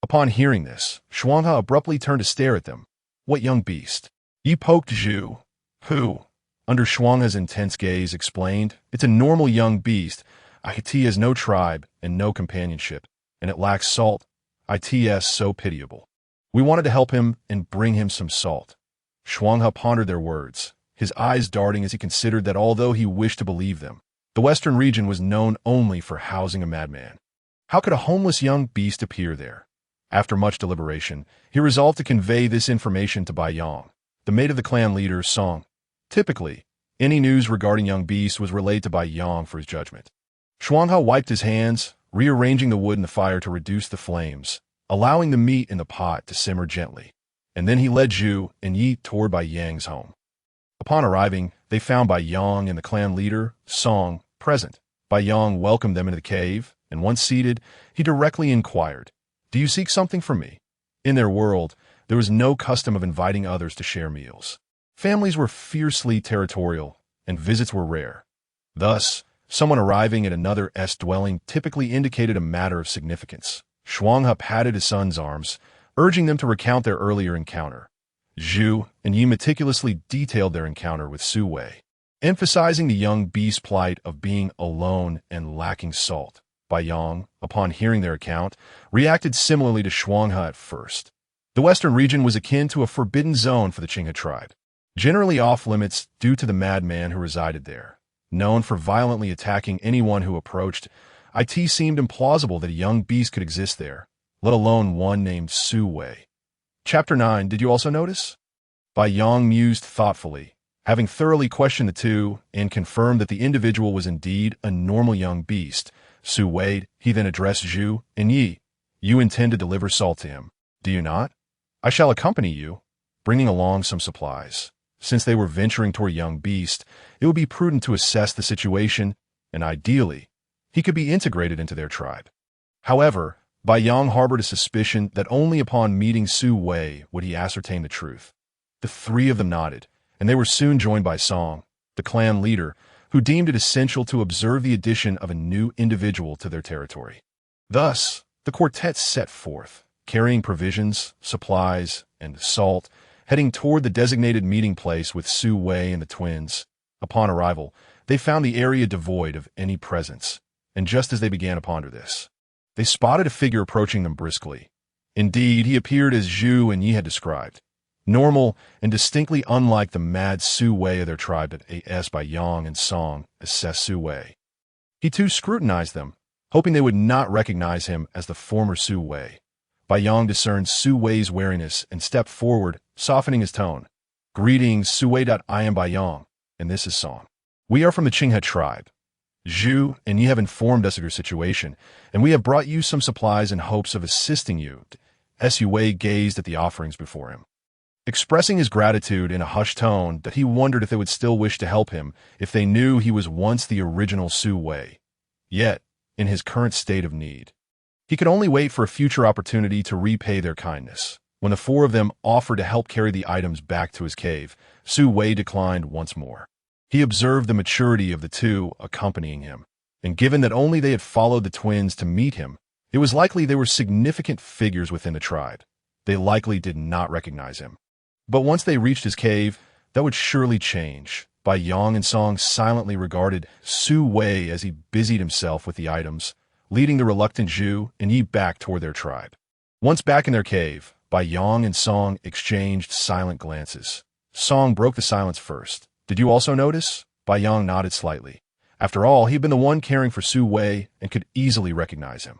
Upon hearing this, Shuanghe abruptly turned to stare at them. "What young beast?" Yi poked Zhu, who, under Shuanghe's intense gaze, explained, "It's a normal young beast. IT has no tribe and no companionship, and it lacks salt. IT's so pitiable. We wanted to help him and bring him some salt." Shuanghe pondered their words, his eyes darting as he considered that although he wished to believe them, the western region was known only for housing a madman. How could a homeless young beast appear there? After much deliberation, he resolved to convey this information to Bai Yong, the mate of the clan leader, Song. Typically, any news regarding young beasts was relayed to Bai Yong for his judgment. Shuanghe wiped his hands, rearranging the wood in the fire to reduce the flames, allowing the meat in the pot to simmer gently, and then he led Zhu and Yi toward Bai Yang's home. Upon arriving, they found Bai Yong and the clan leader, Song, present. Bai Yong welcomed them into the cave, and once seated, he directly inquired, "Do you seek something from me?" In their world, there was no custom of inviting others to share meals. Families were fiercely territorial, and visits were rare. Thus, someone arriving at another's dwelling typically indicated a matter of significance. Shuanghe patted his son's arms, urging them to recount their earlier encounter. Zhu and Yi meticulously detailed their encounter with Su Wei, emphasizing the young beast's plight of being alone and lacking salt. Bai Yong, upon hearing their account, reacted similarly to Shuanghe at first. The western region was akin to a forbidden zone for the Qinghe tribe, generally off-limits due to the madman who resided there. Known for violently attacking anyone who approached, it seemed implausible that a young beast could exist there, let alone one named Su Wei. Chapter 9. Did you also notice? Bai Yong mused thoughtfully, having thoroughly questioned the two and confirmed that the individual was indeed a normal young beast. Su Wei, he then addressed Zhu and Yi. "You intend to deliver salt to him, do you not? I shall accompany you, bringing along some supplies. Since they were venturing toward a young beast, it would be prudent to assess the situation, and ideally, he could be integrated into their tribe." However, Bai Yong harbored a suspicion that only upon meeting Su Wei would he ascertain the truth. The three of them nodded, and they were soon joined by Song, the clan leader, who deemed it essential to observe the addition of a new individual to their territory. Thus, the quartet set forth, carrying provisions, supplies, and salt, heading toward the designated meeting place with Su Wei and the twins. Upon arrival, they found the area devoid of any presence, and just as they began to ponder this, they spotted a figure approaching them briskly. Indeed, he appeared as Zhu and Yi had described, normal and distinctly unlike the mad Su Wei of their tribe that A.S. Bai Yong and Song assessed Su Wei. He too scrutinized them, hoping they would not recognize him as the former Su Wei. Bai Yong discerned Su Wei's wariness and stepped forward, softening his tone. "Greetings, Su Wei. I am Bai Yong, and this is Song. We are from the Qinghe tribe. Zhu and Yi have informed us of your situation, and we have brought you some supplies in hopes of assisting you." Su Wei gazed at the offerings before him, expressing his gratitude in a hushed tone that he wondered if they would still wish to help him if they knew he was once the original Su Wei. Yet, in his current state of need, he could only wait for a future opportunity to repay their kindness. When the four of them offered to help carry the items back to his cave, Su Wei declined once more. He observed the maturity of the two accompanying him, and given that only they had followed the twins to meet him, it was likely they were significant figures within the tribe. They likely did not recognize him. But once they reached his cave, that would surely change. Bai Yong and Song silently regarded Su Wei as he busied himself with the items, leading the reluctant Zhu and Yi back toward their tribe. Once back in their cave, Bai Yong and Song exchanged silent glances. Song broke the silence first. "Did you also notice?" Bai Yong nodded slightly. After all, he had been the one caring for Su Wei and could easily recognize him.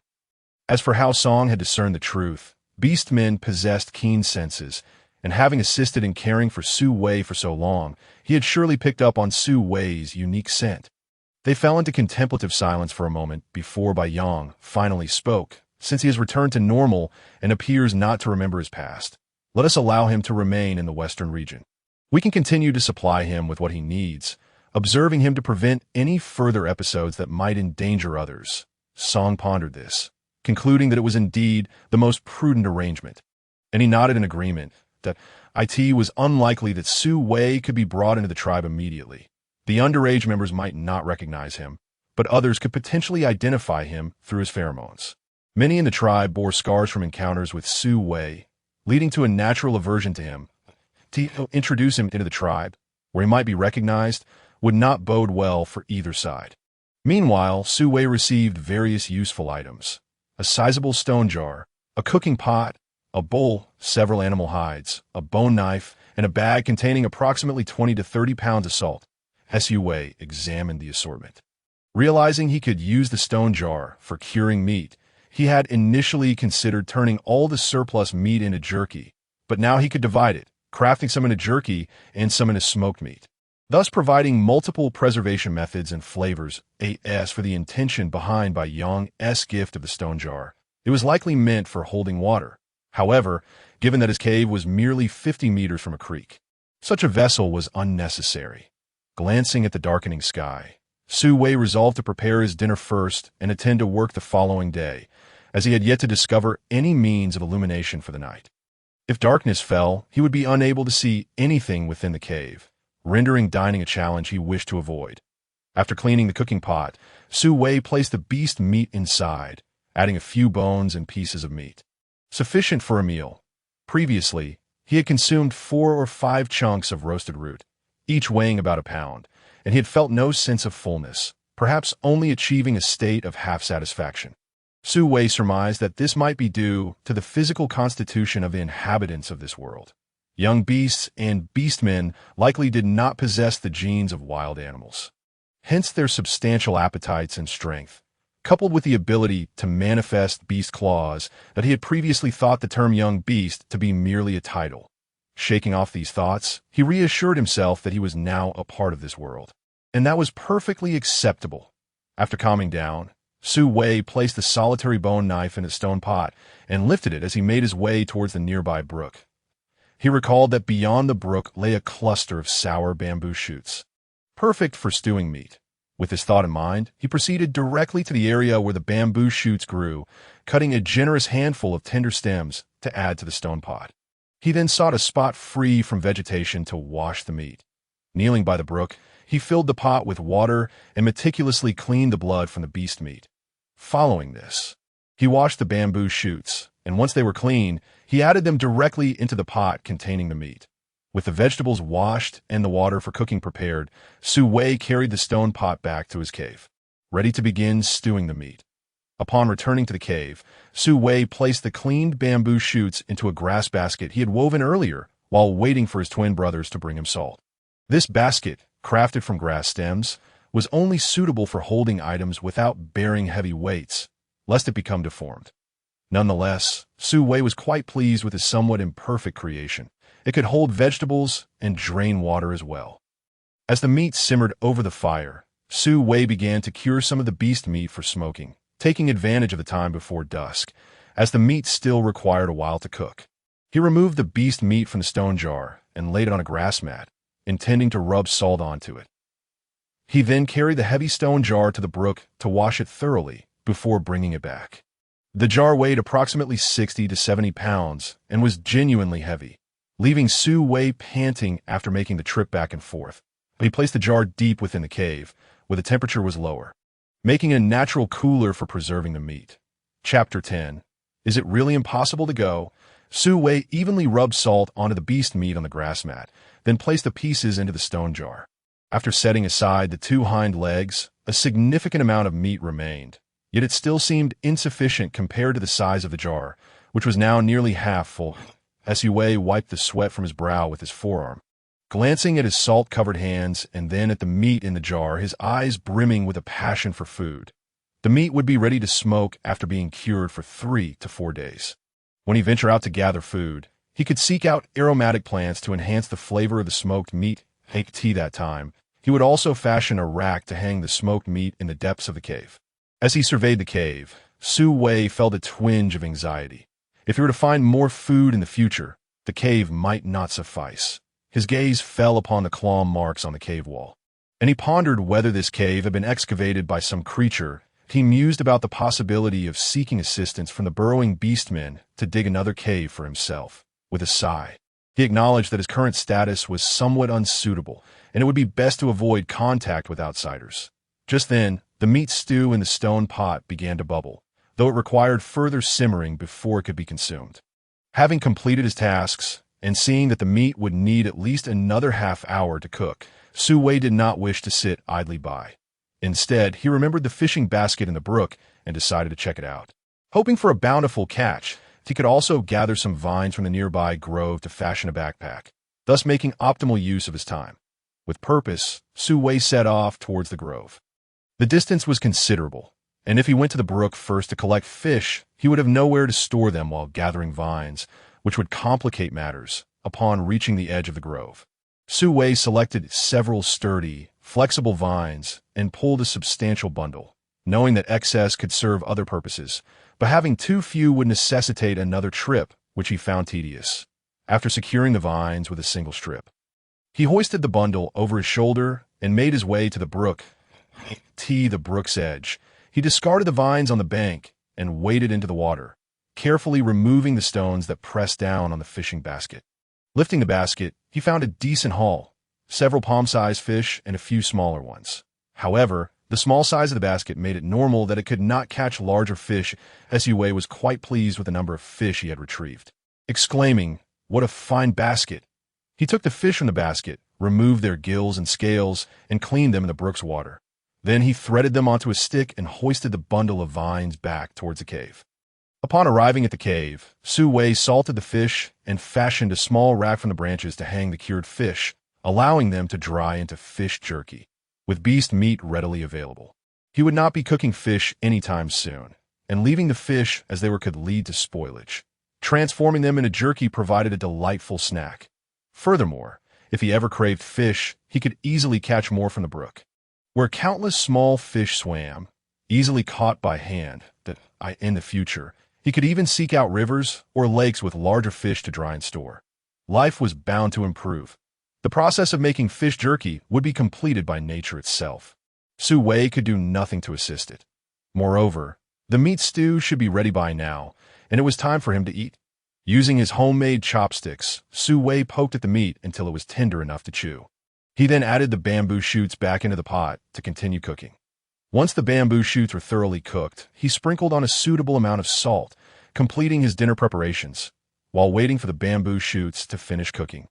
As for how Song had discerned the truth, beast men possessed keen senses, and having assisted in caring for Su Wei for so long, he had surely picked up on Su Wei's unique scent. They fell into contemplative silence for a moment before Bai Yong finally spoke. Since he has returned to normal and appears not to remember his past, let us allow him to remain in the western region. We can continue to supply him with what he needs, observing him to prevent any further episodes that might endanger others. Song pondered this, concluding that it was indeed the most prudent arrangement, and he nodded in agreement that it was unlikely that Su Wei could be brought into the tribe immediately. The underage members might not recognize him, but others could potentially identify him through his pheromones. Many in the tribe bore scars from encounters with Su Wei, leading to a natural aversion to him. To introduce him into the tribe, where he might be recognized, would not bode well for either side. Meanwhile, Su Wei received various useful items: a sizable stone jar, a cooking pot, a bowl, several animal hides, a bone knife, and a bag containing approximately 20 to 30 pounds of salt. Su Wei examined the assortment. Realizing he could use the stone jar for curing meat, he had initially considered turning all the surplus meat into jerky, but now he could divide it, crafting some into jerky and some into smoked meat, thus providing multiple preservation methods and flavors. As for the intention behind Bai Yong's gift of the stone jar, it was likely meant for holding water. However, given that his cave was merely 50 meters from a creek, such a vessel was unnecessary. Glancing at the darkening sky, Su Wei resolved to prepare his dinner first and attend to work the following day, as he had yet to discover any means of illumination for the night. If darkness fell, he would be unable to see anything within the cave, rendering dining a challenge he wished to avoid. After cleaning the cooking pot, Su Wei placed the beast meat inside, adding a few bones and pieces of meat, sufficient for a meal. Previously, he had consumed 4 or 5 chunks of roasted root, each weighing about a pound, and he had felt no sense of fullness, perhaps only achieving a state of half-satisfaction. Su Wei surmised that this might be due to the physical constitution of the inhabitants of this world. Young beasts and beastmen likely did not possess the genes of wild animals. Hence their substantial appetites and strength, coupled with the ability to manifest beast claws, that he had previously thought the term young beast to be merely a title. Shaking off these thoughts, he reassured himself that he was now a part of this world, and that was perfectly acceptable. After calming down, Su Wei placed the solitary bone knife in a stone pot and lifted it as he made his way towards the nearby brook. He recalled that beyond the brook lay a cluster of sour bamboo shoots, perfect for stewing meat. With this thought in mind, he proceeded directly to the area where the bamboo shoots grew, cutting a generous handful of tender stems to add to the stone pot. He then sought a spot free from vegetation to wash the meat. Kneeling by the brook, he filled the pot with water and meticulously cleaned the blood from the beast meat. Following this, he washed the bamboo shoots, and once they were clean, he added them directly into the pot containing the meat. With the vegetables washed and the water for cooking prepared, Su Wei carried the stone pot back to his cave, ready to begin stewing the meat. Upon returning to the cave, Su Wei placed the cleaned bamboo shoots into a grass basket he had woven earlier while waiting for his twin brothers to bring him salt. This basket, crafted from grass stems, was only suitable for holding items without bearing heavy weights, lest it become deformed. Nonetheless, Su Wei was quite pleased with his somewhat imperfect creation. It could hold vegetables and drain water as well. As the meat simmered over the fire, Su Wei began to cure some of the beast meat for smoking, taking advantage of the time before dusk, as the meat still required a while to cook. He removed the beast meat from the stone jar and laid it on a grass mat, intending to rub salt onto it. He then carried the heavy stone jar to the brook to wash it thoroughly before bringing it back. The jar weighed approximately 60 to 70 pounds and was genuinely heavy, leaving Su Wei panting after making the trip back and forth. He placed the jar deep within the cave, where the temperature was lower, making it a natural cooler for preserving the meat. Chapter 10. Is it really impossible to go? Su Wei evenly rubbed salt onto the beast meat on the grass mat, then placed the pieces into the stone jar. After setting aside the 2 hind legs, a significant amount of meat remained, yet it still seemed insufficient compared to the size of the jar, which was now nearly half full. Su Wei wiped the sweat from his brow with his forearm. Glancing at his salt-covered hands and then at the meat in the jar, his eyes brimming with a passion for food. The meat would be ready to smoke after being cured for 3 to 4 days. When he ventured out to gather food, he could seek out aromatic plants to enhance the flavor of the smoked meat. That time, He would also fashion a rack to hang the smoked meat in the depths of the cave. As he surveyed the cave, Su Wei felt a twinge of anxiety. If he were to find more food in the future, the cave might not suffice. His gaze fell upon the claw marks on the cave wall, and he pondered whether this cave had been excavated by some creature. He mused about the possibility of seeking assistance from the burrowing beastmen to dig another cave for himself. With a sigh, he acknowledged that his current status was somewhat unsuitable, and it would be best to avoid contact with outsiders. Just then, the meat stew in the stone pot began to bubble, though it required further simmering before it could be consumed. Having completed his tasks, and seeing that the meat would need at least another half-hour to cook, Su Wei did not wish to sit idly by. Instead, he remembered the fishing basket in the brook and decided to check it out. Hoping for a bountiful catch, he could also gather some vines from the nearby grove to fashion a backpack, thus making optimal use of his time. With purpose, Su Wei set off towards the grove. The distance was considerable, and if he went to the brook first to collect fish, he would have nowhere to store them while gathering vines, which would complicate matters upon reaching the edge of the grove. Su Wei selected several sturdy, flexible vines and pulled a substantial bundle, knowing that excess could serve other purposes, but having too few would necessitate another trip, which he found tedious. After securing the vines with a single strip, he hoisted the bundle over his shoulder and made his way to the brook. The brook's edge. He discarded the vines on the bank and waded into the water, carefully removing the stones that pressed down on the fishing basket. Lifting the basket, he found a decent haul, several palm-sized fish and a few smaller ones. However, the small size of the basket made it normal that it could not catch larger fish, as Su Wei was quite pleased with the number of fish he had retrieved. Exclaiming, "What a fine basket!" He took the fish from the basket, removed their gills and scales, and cleaned them in the brook's water. Then he threaded them onto a stick and hoisted the bundle of vines back towards the cave. Upon arriving at the cave, Su Wei salted the fish and fashioned a small rack from the branches to hang the cured fish, allowing them to dry into fish jerky, with beast meat readily available. He would not be cooking fish anytime soon, and leaving the fish as they were could lead to spoilage. Transforming them into jerky provided a delightful snack. Furthermore, if he ever craved fish, he could easily catch more from the brook, where countless small fish swam, easily caught by hand. In the future, he could even seek out rivers or lakes with larger fish to dry and store. Life was bound to improve. The process of making fish jerky would be completed by nature itself. Su Wei could do nothing to assist it. Moreover, the meat stew should be ready by now, and it was time for him to eat. Using his homemade chopsticks, Su Wei poked at the meat until it was tender enough to chew. He then added the bamboo shoots back into the pot to continue cooking. Once the bamboo shoots were thoroughly cooked, he sprinkled on a suitable amount of salt, completing his dinner preparations, while waiting for the bamboo shoots to finish cooking.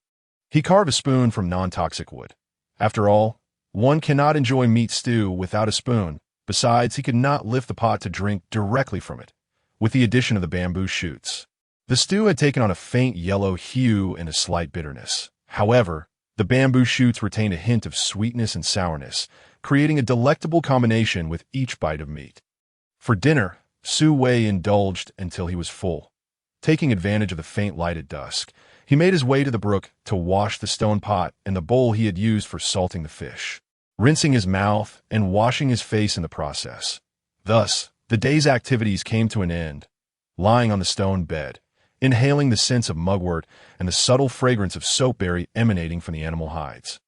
He carved a spoon from non-toxic wood. After all, one cannot enjoy meat stew without a spoon. Besides, he could not lift the pot to drink directly from it, with the addition of the bamboo shoots. The stew had taken on a faint yellow hue and a slight bitterness. However, the bamboo shoots retained a hint of sweetness and sourness, creating a delectable combination with each bite of meat. For dinner, Su Wei indulged until he was full. Taking advantage of the faint light at dusk, he made his way to the brook to wash the stone pot and the bowl he had used for salting the fish, rinsing his mouth and washing his face in the process. Thus, the day's activities came to an end. Lying on the stone bed, inhaling the scents of mugwort and the subtle fragrance of soapberry emanating from the animal hides,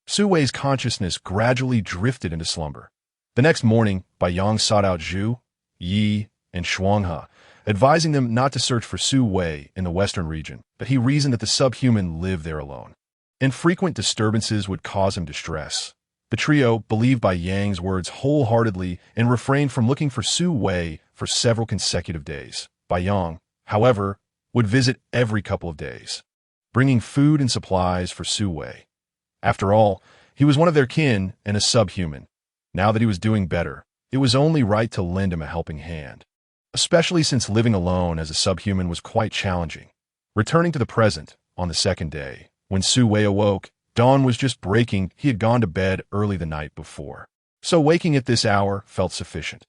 Su Wei's consciousness gradually drifted into slumber. The next morning, Bai Yong sought out Zhu, Yi, and Shuanghe, advising them not to search for Su Wei in the western region, but he reasoned that the subhuman lived there alone. Infrequent disturbances would cause him distress. The trio believed Bai Yang's words wholeheartedly and refrained from looking for Su Wei for several consecutive days. Bai Yong, however, would visit every couple of days, bringing food and supplies for Su Wei. After all, he was one of their kin and a subhuman. Now that he was doing better, it was only right to lend him a helping hand, especially since living alone as a subhuman was quite challenging. Returning to the present, on the second day, when Su Wei awoke, dawn was just breaking. He had gone to bed early the night before, so waking at this hour felt sufficient.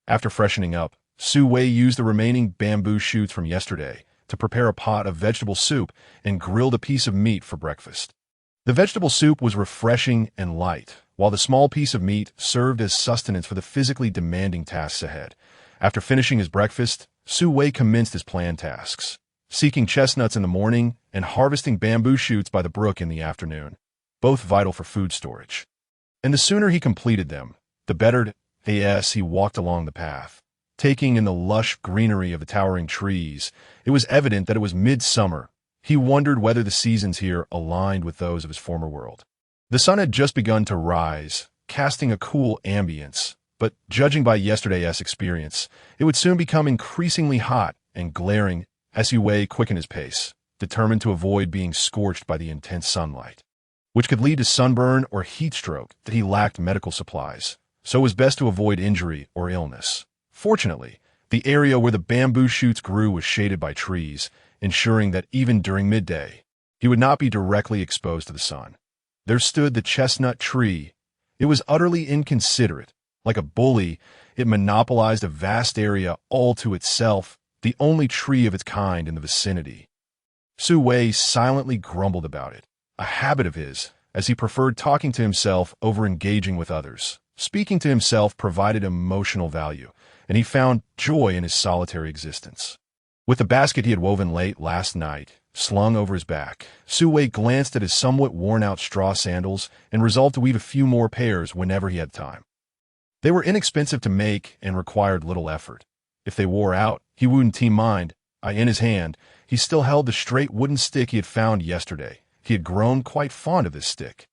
After freshening up, Su Wei used the remaining bamboo shoots from yesterday to prepare a pot of vegetable soup and grilled a piece of meat for breakfast. The vegetable soup was refreshing and light, while the small piece of meat served as sustenance for the physically demanding tasks ahead. After finishing his breakfast, Su Wei commenced his planned tasks, seeking chestnuts in the morning and harvesting bamboo shoots by the brook in the afternoon, both vital for food storage. And the sooner he completed them, the better. As he walked along the path, taking in the lush greenery of the towering trees, it was evident that it was midsummer. He wondered whether the seasons here aligned with those of his former world. The sun had just begun to rise, casting a cool ambience, but judging by yesterday's experience, it would soon become increasingly hot and glaring as Su Wei quickened his pace, determined to avoid being scorched by the intense sunlight, which could lead to sunburn or heat stroke. That he lacked medical supplies, so it was best to avoid injury or illness. Fortunately, the area where the bamboo shoots grew was shaded by trees, ensuring that even during midday, he would not be directly exposed to the sun. There stood the chestnut tree. It was utterly inconsiderate. Like a bully, it monopolized a vast area all to itself, the only tree of its kind in the vicinity. Su Wei silently grumbled about it, a habit of his, as he preferred talking to himself over engaging with others. Speaking to himself provided emotional value, and he found joy in his solitary existence. With the basket he had woven late last night slung over his back, Su Wei glanced at his somewhat worn-out straw sandals and resolved to weave a few more pairs whenever he had time. They were inexpensive to make and required little effort. If they wore out, he wouldn't mind. In his hand, he still held the straight wooden stick he had found yesterday. He had grown quite fond of this stick,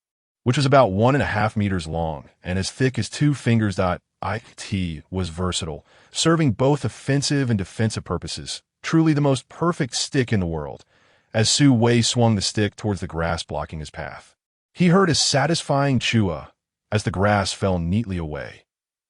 which was about 1.5 meters long and as thick as 2 fingers. It was versatile, serving both offensive and defensive purposes. Truly the most perfect stick in the world. As Su Wei swung the stick towards the grass blocking his path, he heard a satisfying chua as the grass fell neatly away.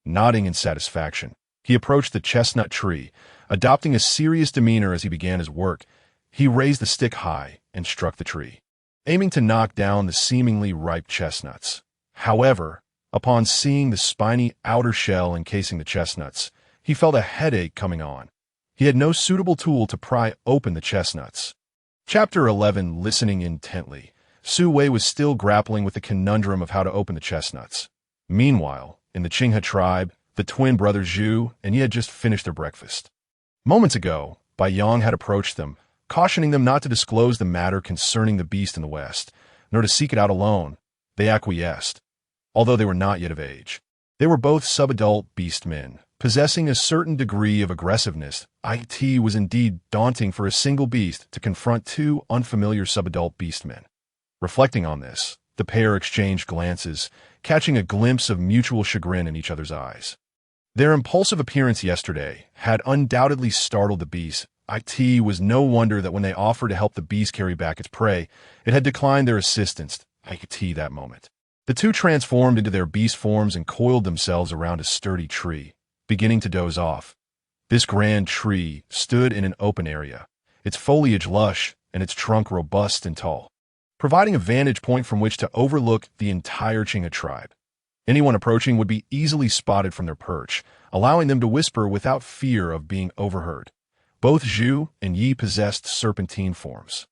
Nodding in satisfaction, he approached the chestnut tree, adopting a serious demeanor as he began his work. He raised the stick high and struck the tree, aiming to knock down the seemingly ripe chestnuts. However, upon seeing the spiny outer shell encasing the chestnuts, he felt a headache coming on. He had no suitable tool to pry open the chestnuts. Chapter 11. Listening intently. Su Wei was still grappling with the conundrum of how to open the chestnuts. Meanwhile, in the Qinghe tribe, the twin brothers Zhu and Yi had just finished their breakfast. Moments ago, Bai Yang had approached them, cautioning them not to disclose the matter concerning the beast in the west, nor to seek it out alone. They acquiesced, although they were not yet of age. They were both subadult beast men, possessing a certain degree of aggressiveness. It was indeed daunting for a single beast to confront 2 unfamiliar subadult beast men. Reflecting on this, the pair exchanged glances, catching a glimpse of mutual chagrin in each other's eyes. Their impulsive appearance yesterday had undoubtedly startled the beast. It was no wonder that when they offered to help the beast carry back its prey, it had declined their assistance. That moment, the 2 transformed into their beast forms and coiled themselves around a sturdy tree, beginning to doze off. This grand tree stood in an open area, its foliage lush and its trunk robust and tall, providing a vantage point from which to overlook the entire Qinghe tribe. Anyone approaching would be easily spotted from their perch, allowing them to whisper without fear of being overheard. Both Zhu and Yi possessed serpentine forms.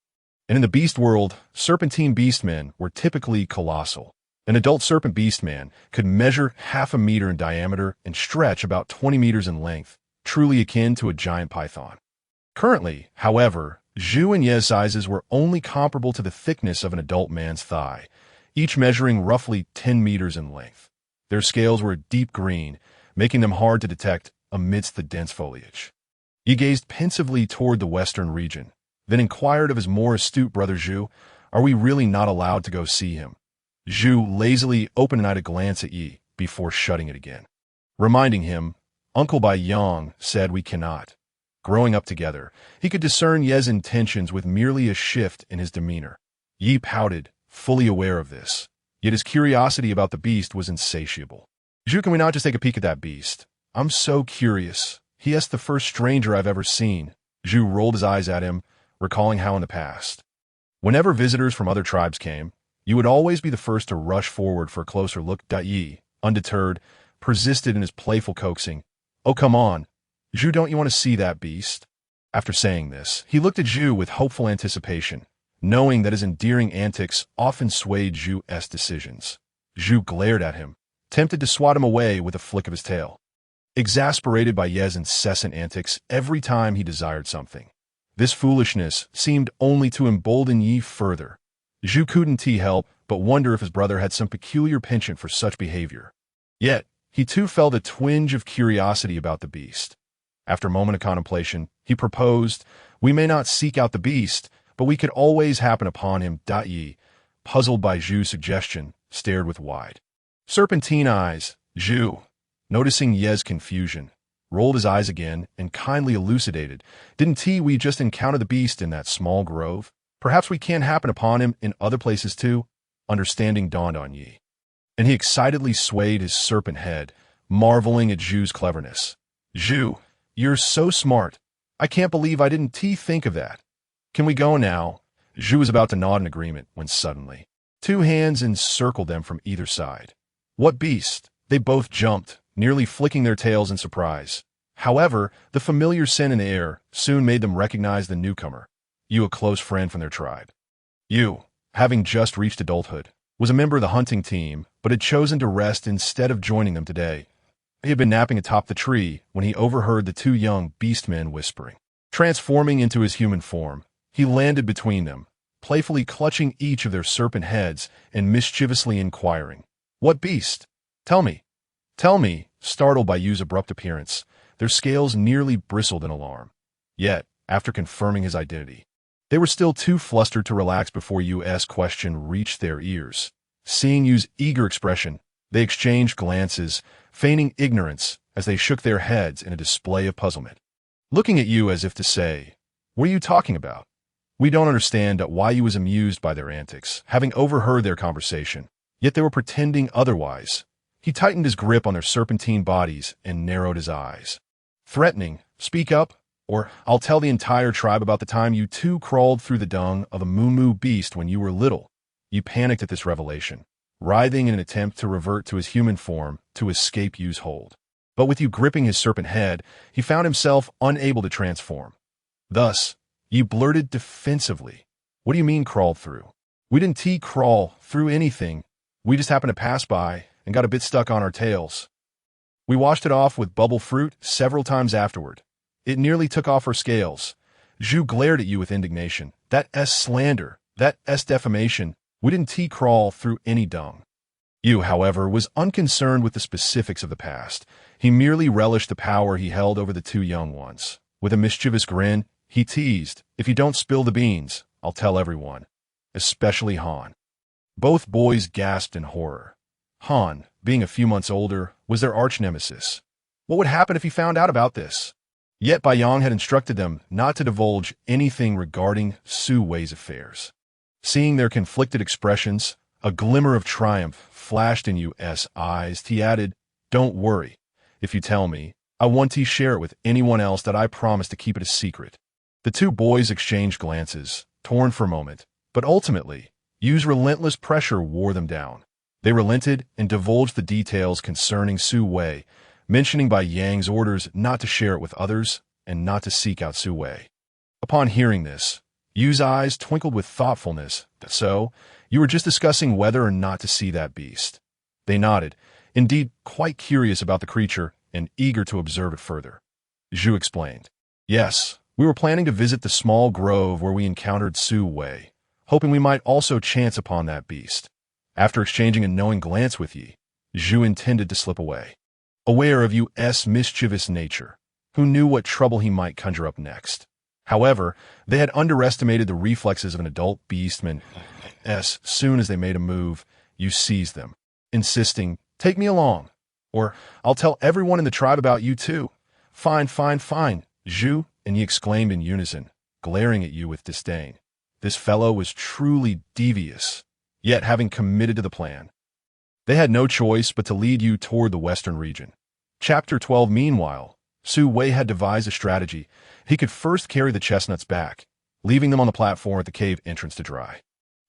And in the beast world, serpentine beastmen were typically colossal. An adult serpent beastman could measure 0.5 meter in diameter and stretch about 20 meters in length, truly akin to a giant python. Currently, however, Zhu and Ye's sizes were only comparable to the thickness of an adult man's thigh, each measuring roughly 10 meters in length. Their scales were deep green, making them hard to detect amidst the dense foliage. He gazed pensively toward the western region, then inquired of his more astute brother Zhu, "Are we really not allowed to go see him?" Zhu lazily open-eyed a glance at Yi before shutting it again. Reminding him, Uncle Bai Yang said we cannot. Growing up together, he could discern Ye's intentions with merely a shift in his demeanor. Yi pouted, fully aware of this, yet his curiosity about the beast was insatiable. "Zhu, can we not just take a peek at that beast? I'm so curious. He is the first stranger I've ever seen." Zhu rolled his eyes at him, recalling how in the past, whenever visitors from other tribes came, you would always be the first to rush forward for a closer look. Yi, undeterred, persisted in his playful coaxing. "Oh, come on. Zhu, don't you want to see that beast?" After saying this, he looked at Zhu with hopeful anticipation, knowing that his endearing antics often swayed Zhu's decisions. Zhu glared at him, tempted to swat him away with a flick of his tail. Exasperated by Ye's incessant antics every time he desired something. This foolishness seemed only to embolden Yi further. Zhu couldn't help but wonder if his brother had some peculiar penchant for such behavior. Yet, he too felt a twinge of curiosity about the beast. After a moment of contemplation, he proposed, "We may not seek out the beast, but we could always happen upon him." Yi, puzzled by Zhu's suggestion, stared with wide, serpentine eyes. Zhu, noticing Ye's confusion, rolled his eyes again and kindly elucidated, "Didn't we just encounter the beast in that small grove? Perhaps we can happen upon him in other places too?" Understanding dawned on Yi, and he excitedly swayed his serpent head, marveling at Zhu's cleverness. "Zhu, you're so smart. I can't believe I didn't think of that. Can we go now?" Zhu was about to nod in agreement when suddenly, two hands encircled them from either side. "What beast?" They both jumped, nearly flicking their tails in surprise. However, the familiar scent in the air soon made them recognize the newcomer, Yu, a close friend from their tribe. Yu, having just reached adulthood, was a member of the hunting team, but had chosen to rest instead of joining them today. He had been napping atop the tree when he overheard the two young beastmen whispering. Transforming into his human form, he landed between them, playfully clutching each of their serpent heads and mischievously inquiring, "What beast? Tell me. Tell me." Startled by Yu's abrupt appearance, their scales nearly bristled in alarm. Yet, after confirming his identity, they were still too flustered to relax before Yu's question reached their ears. Seeing Yu's eager expression, they exchanged glances, feigning ignorance as they shook their heads in a display of puzzlement. Looking at Yu as if to say, "What are you talking about?" We don't understand why Yu was amused by their antics, having overheard their conversation, yet they were pretending otherwise. He tightened his grip on their serpentine bodies and narrowed his eyes. Threatening, "Speak up, or I'll tell the entire tribe about the time you two crawled through the dung of a moo beast when you were little." Yu panicked at this revelation, writhing in an attempt to revert to his human form to escape Yu's hold. But with Yu gripping his serpent head, he found himself unable to transform. Thus, Yu blurted defensively, "What do you mean crawled through? We didn't crawl through anything. We just happened to pass by and got a bit stuck on our tails. We washed it off with bubble fruit several times afterward. It nearly took off our scales." Zhu glared at Yu with indignation. "That's slander. That's defamation. We didn't crawl through any dung." Yu, however, was unconcerned with the specifics of the past. He merely relished the power he held over the two young ones. With a mischievous grin, he teased, "If you don't spill the beans, I'll tell everyone, especially Han." Both boys gasped in horror. Han, being a few months older, was their arch-nemesis. What would happen if he found out about this? Yet Bai Yong had instructed them not to divulge anything regarding Su Wei's affairs. Seeing their conflicted expressions, a glimmer of triumph flashed in Yu's eyes. He added, "Don't worry. If you tell me, I want to share it with anyone else that I promise to keep it a secret." The two boys exchanged glances, torn for a moment, but ultimately, Yu's relentless pressure wore them down. They relented and divulged the details concerning Su Wei, mentioning Bai Yang's orders not to share it with others and not to seek out Su Wei. Upon hearing this, Yu's eyes twinkled with thoughtfulness. "So, you were just discussing whether or not to see that beast." They nodded, indeed quite curious about the creature and eager to observe it further. Zhu explained, "Yes, we were planning to visit the small grove where we encountered Su Wei, hoping we might also chance upon that beast." After exchanging a knowing glance with Yi, Zhu intended to slip away. Aware of Yu's mischievous nature, who knew what trouble he might conjure up next. However, they had underestimated the reflexes of an adult beastman. As soon as they made a move, Yu seized them, insisting, "Take me along, or I'll tell everyone in the tribe about you too." "Fine, fine, fine, Zhu," and Yi exclaimed in unison, glaring at Yu with disdain. This fellow was truly devious, yet having committed to the plan. They had no choice but to lead Yu toward the western region. Chapter 12. Meanwhile, Su Wei had devised a strategy. He could first carry the chestnuts back, leaving them on the platform at the cave entrance to dry.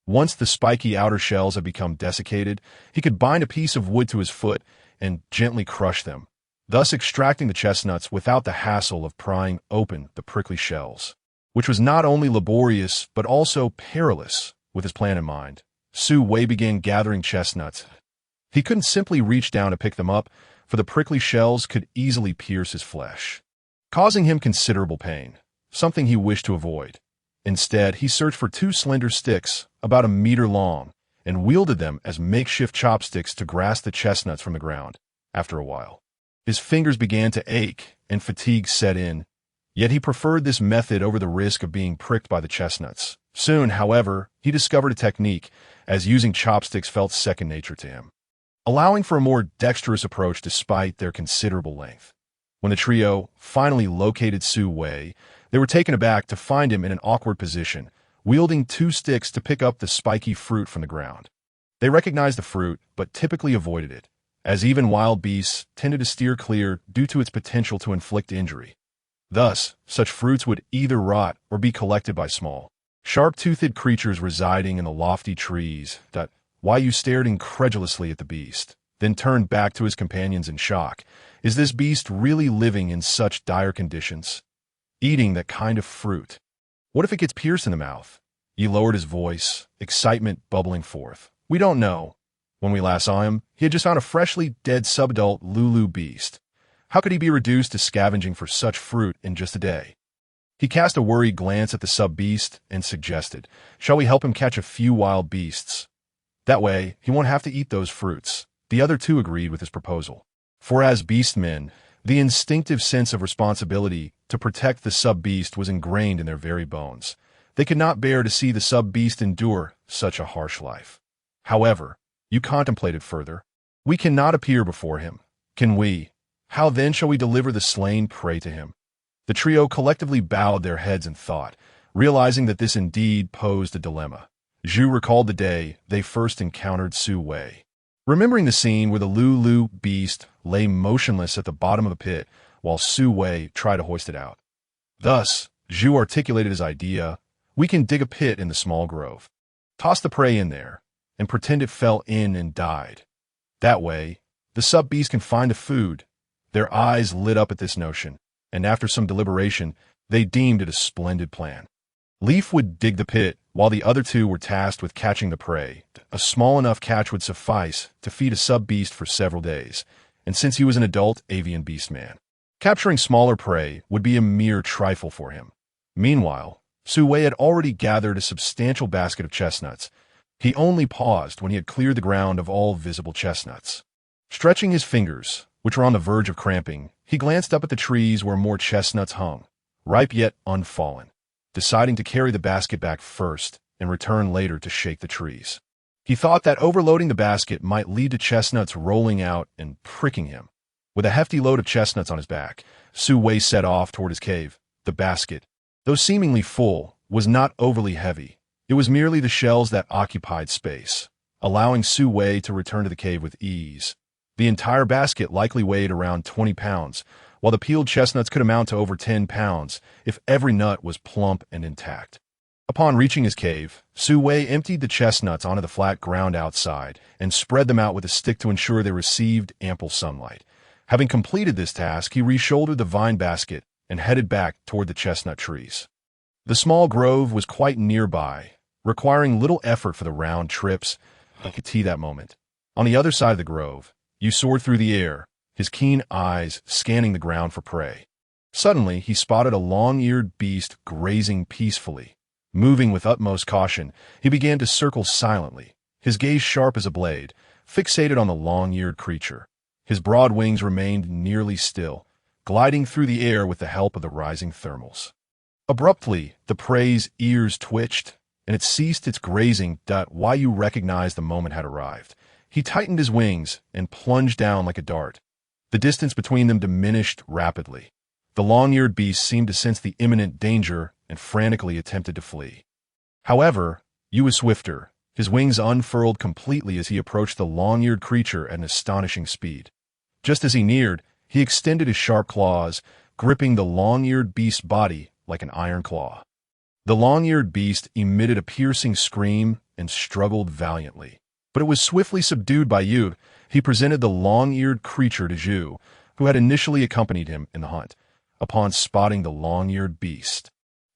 Once the spiky outer shells had become desiccated, he could bind a piece of wood to his foot and gently crush them, thus extracting the chestnuts without the hassle of prying open the prickly shells, which was not only laborious but also perilous. With his plan in mind, Su Wei began gathering chestnuts He couldn't simply reach down to pick them up, for the prickly shells could easily pierce his flesh, causing him considerable pain, something he wished to avoid. Instead, he searched for two slender sticks, about a meter long, and wielded them as makeshift chopsticks to grasp the chestnuts from the ground. After a while, his fingers began to ache, and fatigue set in, yet he preferred this method over the risk of being pricked by the chestnuts. Soon, however, he discovered a technique, as using chopsticks felt second nature to him, allowing for a more dexterous approach despite their considerable length. When the trio finally located Su Wei, they were taken aback to find him in an awkward position, wielding two sticks to pick up the spiky fruit from the ground. They recognized the fruit, but typically avoided it, as even wild beasts tended to steer clear due to its potential to inflict injury. Thus, such fruits would either rot or be collected by small, sharp-toothed creatures residing in the lofty trees. Why you stared incredulously at the beast, then turned back to his companions in shock. Is this beast really living in such dire conditions? Eating that kind of fruit? What if it gets pierced in the mouth? He lowered his voice, excitement bubbling forth. We don't know. When we last saw him, he had just found a freshly dead subadult Lulu beast. How could he be reduced to scavenging for such fruit in just a day? He cast a worried glance at the sub-beast and suggested, shall we help him catch a few wild beasts? That way, he won't have to eat those fruits. The other two agreed with his proposal. For as beastmen, the instinctive sense of responsibility to protect the sub-beast was ingrained in their very bones. They could not bear to see the sub-beast endure such a harsh life. However, you contemplated further. We cannot appear before him. Can we? How then shall we deliver the slain prey to him? The trio collectively bowed their heads in thought, realizing that this indeed posed a dilemma. Zhu recalled the day they first encountered Su Wei, remembering the scene where the Lulu beast lay motionless at the bottom of a pit while Su Wei tried to hoist it out. Thus, Zhu articulated his idea: we can dig a pit in the small grove, toss the prey in there, and pretend it fell in and died. That way, the sub-beast can find the food. Their eyes lit up at this notion, and after some deliberation, they deemed it a splendid plan. Leaf would dig the pit, while the other two were tasked with catching the prey. A small enough catch would suffice to feed a sub-beast for several days, and since he was an adult avian beastman, capturing smaller prey would be a mere trifle for him. Meanwhile, Su Wei had already gathered a substantial basket of chestnuts. He only paused when he had cleared the ground of all visible chestnuts. Stretching his fingers, which were on the verge of cramping, he glanced up at the trees where more chestnuts hung, ripe yet unfallen, deciding to carry the basket back first and return later to shake the trees. He thought that overloading the basket might lead to chestnuts rolling out and pricking him. With a hefty load of chestnuts on his back, Su Wei set off toward his cave. The basket, though seemingly full, was not overly heavy. It was merely the shells that occupied space, allowing Su Wei to return to the cave with ease. The entire basket likely weighed around 20 pounds, while the peeled chestnuts could amount to over 10 pounds if every nut was plump and intact. Upon reaching his cave, Su Wei emptied the chestnuts onto the flat ground outside and spread them out with a stick to ensure they received ample sunlight. Having completed this task, he reshouldered the vine basket and headed back toward the chestnut trees. The small grove was quite nearby, requiring little effort for the round trips. He could see that moment. On the other side of the grove, Yu soared through the air, his keen eyes scanning the ground for prey. Suddenly, he spotted a long-eared beast grazing peacefully. Moving with utmost caution, he began to circle silently, his gaze sharp as a blade, fixated on the long-eared creature. His broad wings remained nearly still, gliding through the air with the help of the rising thermals. Abruptly, the prey's ears twitched, and it ceased its grazing. Why you recognized the moment had arrived. He tightened his wings and plunged down like a dart. The distance between them diminished rapidly. The long-eared beast seemed to sense the imminent danger and frantically attempted to flee. However, Yu was swifter. His wings unfurled completely as he approached the long-eared creature at an astonishing speed. Just as he neared, he extended his sharp claws, gripping the long-eared beast's body like an iron claw. The long-eared beast emitted a piercing scream and struggled valiantly. But it was swiftly subdued by Yu. He presented the long-eared creature to Zhu, who had initially accompanied him in the hunt. Upon spotting the long-eared beast,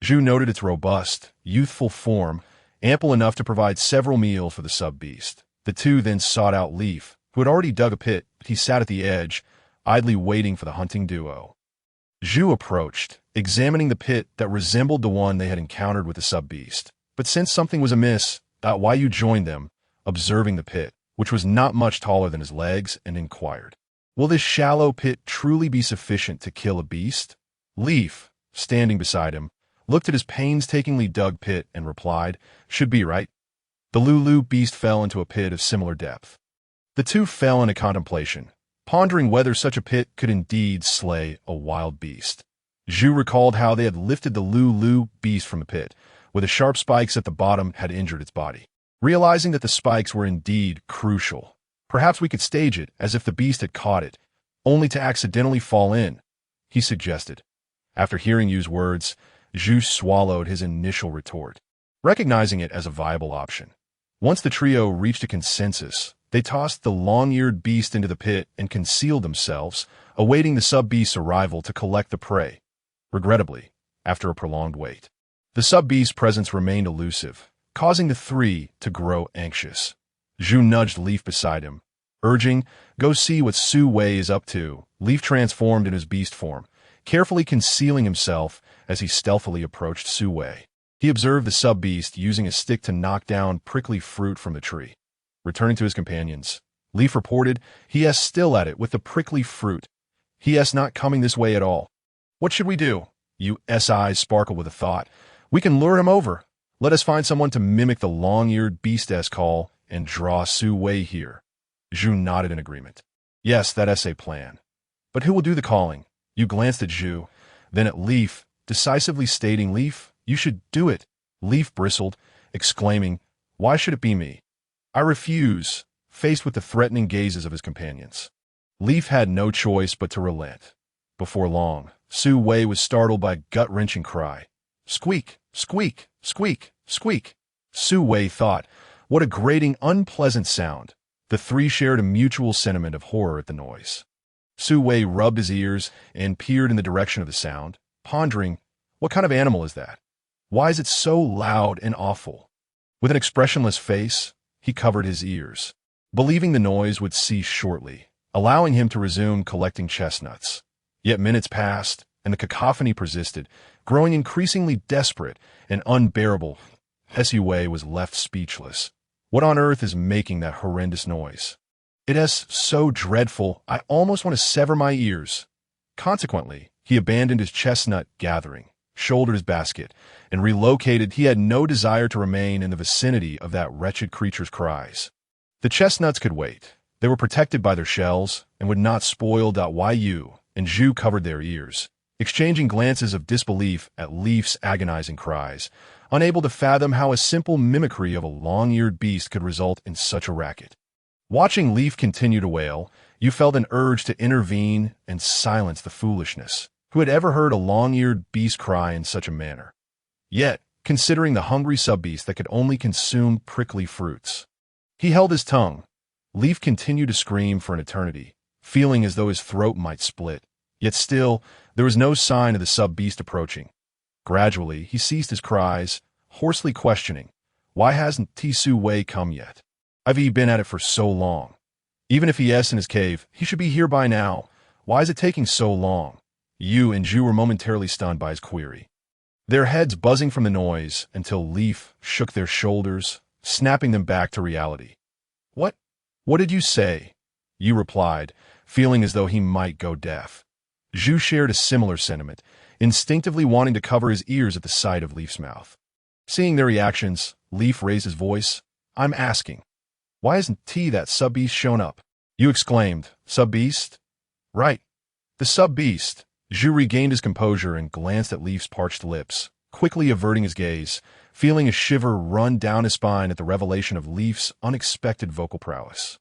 Zhu noted its robust, youthful form, ample enough to provide several meals for the sub-beast. The two then sought out Leaf, who had already dug a pit, but he sat at the edge, idly waiting for the hunting duo. Zhu approached, examining the pit that resembled the one they had encountered with the sub-beast. But since something was amiss, Wai Yu joined them, observing the pit, which was not much taller than his legs, and inquired, "Will this shallow pit truly be sufficient to kill a beast?" Leaf, standing beside him, looked at his painstakingly dug pit and replied, "Should be right." The Lulu beast fell into a pit of similar depth. The two fell into contemplation, pondering whether such a pit could indeed slay a wild beast. Zhu recalled how they had lifted the Lulu beast from the pit, where the sharp spikes at the bottom had injured its body. Realizing that the spikes were indeed crucial, perhaps we could stage it as if the beast had caught it, only to accidentally fall in, he suggested. After hearing Yu's words, Zhu swallowed his initial retort, recognizing it as a viable option. Once the trio reached a consensus, they tossed the long-eared beast into the pit and concealed themselves, awaiting the sub-beast's arrival to collect the prey. Regrettably, after a prolonged wait, the sub-beast's presence remained elusive, causing the three to grow anxious. Zhu nudged Leaf beside him, urging, "Go see what Su Wei is up to." Leaf transformed in his beast form, carefully concealing himself as he stealthily approached Su Wei. He observed the sub-beast using a stick to knock down prickly fruit from the tree. Returning to his companions, Leaf reported, "He is still at it with the prickly fruit. He is not coming this way at all." "What should we do?" Yu's eyes sparkled with a thought. "We can lure him over. Let us find someone to mimic the long-eared beast's call and draw Su Wei here." Zhu nodded in agreement. "Yes, that is a plan. But who will do the calling?" Yu glanced at Zhu, then at Leaf, decisively stating, "Leaf, you should do it." Leaf bristled, exclaiming, "Why should it be me?" "I refuse," faced with the threatening gazes of his companions. Leaf had no choice but to relent. Before long, Su Wei was startled by a gut-wrenching cry. Squeak, squeak, squeak, squeak. Su Wei thought, "What a grating, unpleasant sound." The three shared a mutual sentiment of horror at the noise. Su Wei rubbed his ears and peered in the direction of the sound, pondering, what kind of animal is that? Why is it so loud and awful? With an expressionless face, he covered his ears, believing the noise would cease shortly, allowing him to resume collecting chestnuts. Yet minutes passed, and the cacophony persisted, growing increasingly desperate and unbearable. Su Wei was left speechless. What on earth is making that horrendous noise? It is so dreadful, I almost want to sever my ears. Consequently, he abandoned his chestnut gathering, shouldered his basket, and relocated. He had no desire to remain in the vicinity of that wretched creature's cries. The chestnuts could wait. They were protected by their shells and would not spoil. Yu and Zhu covered their ears, exchanging glances of disbelief at Leaf's agonizing cries, unable to fathom how a simple mimicry of a long-eared beast could result in such a racket. Watching Leaf continue to wail, you felt an urge to intervene and silence the foolishness. Who had ever heard a long-eared beast cry in such a manner? Yet, considering the hungry sub-beast that could only consume prickly fruits, he held his tongue. Leaf continued to scream for an eternity, feeling as though his throat might split. Yet still, there was no sign of the sub-beast approaching. Gradually, he ceased his cries, hoarsely questioning, "Why hasn't Su Wei come yet? I've been at it for so long. Even if he is in his cave, he should be here by now. Why is it taking so long?" Yu and Zhu were momentarily stunned by his query, their heads buzzing from the noise until Leaf shook their shoulders, snapping them back to reality. What did you say?" Yu replied, feeling as though he might go deaf. Zhu shared a similar sentiment, instinctively wanting to cover his ears at the sight of Leaf's mouth. Seeing their reactions, Leaf raised his voice. "I'm asking, why hasn't that sub-beast shown up?" Yu exclaimed, "Sub-beast?" "Right, the sub-beast." Zhu regained his composure and glanced at Leaf's parched lips, quickly averting his gaze, feeling a shiver run down his spine at the revelation of Leaf's unexpected vocal prowess.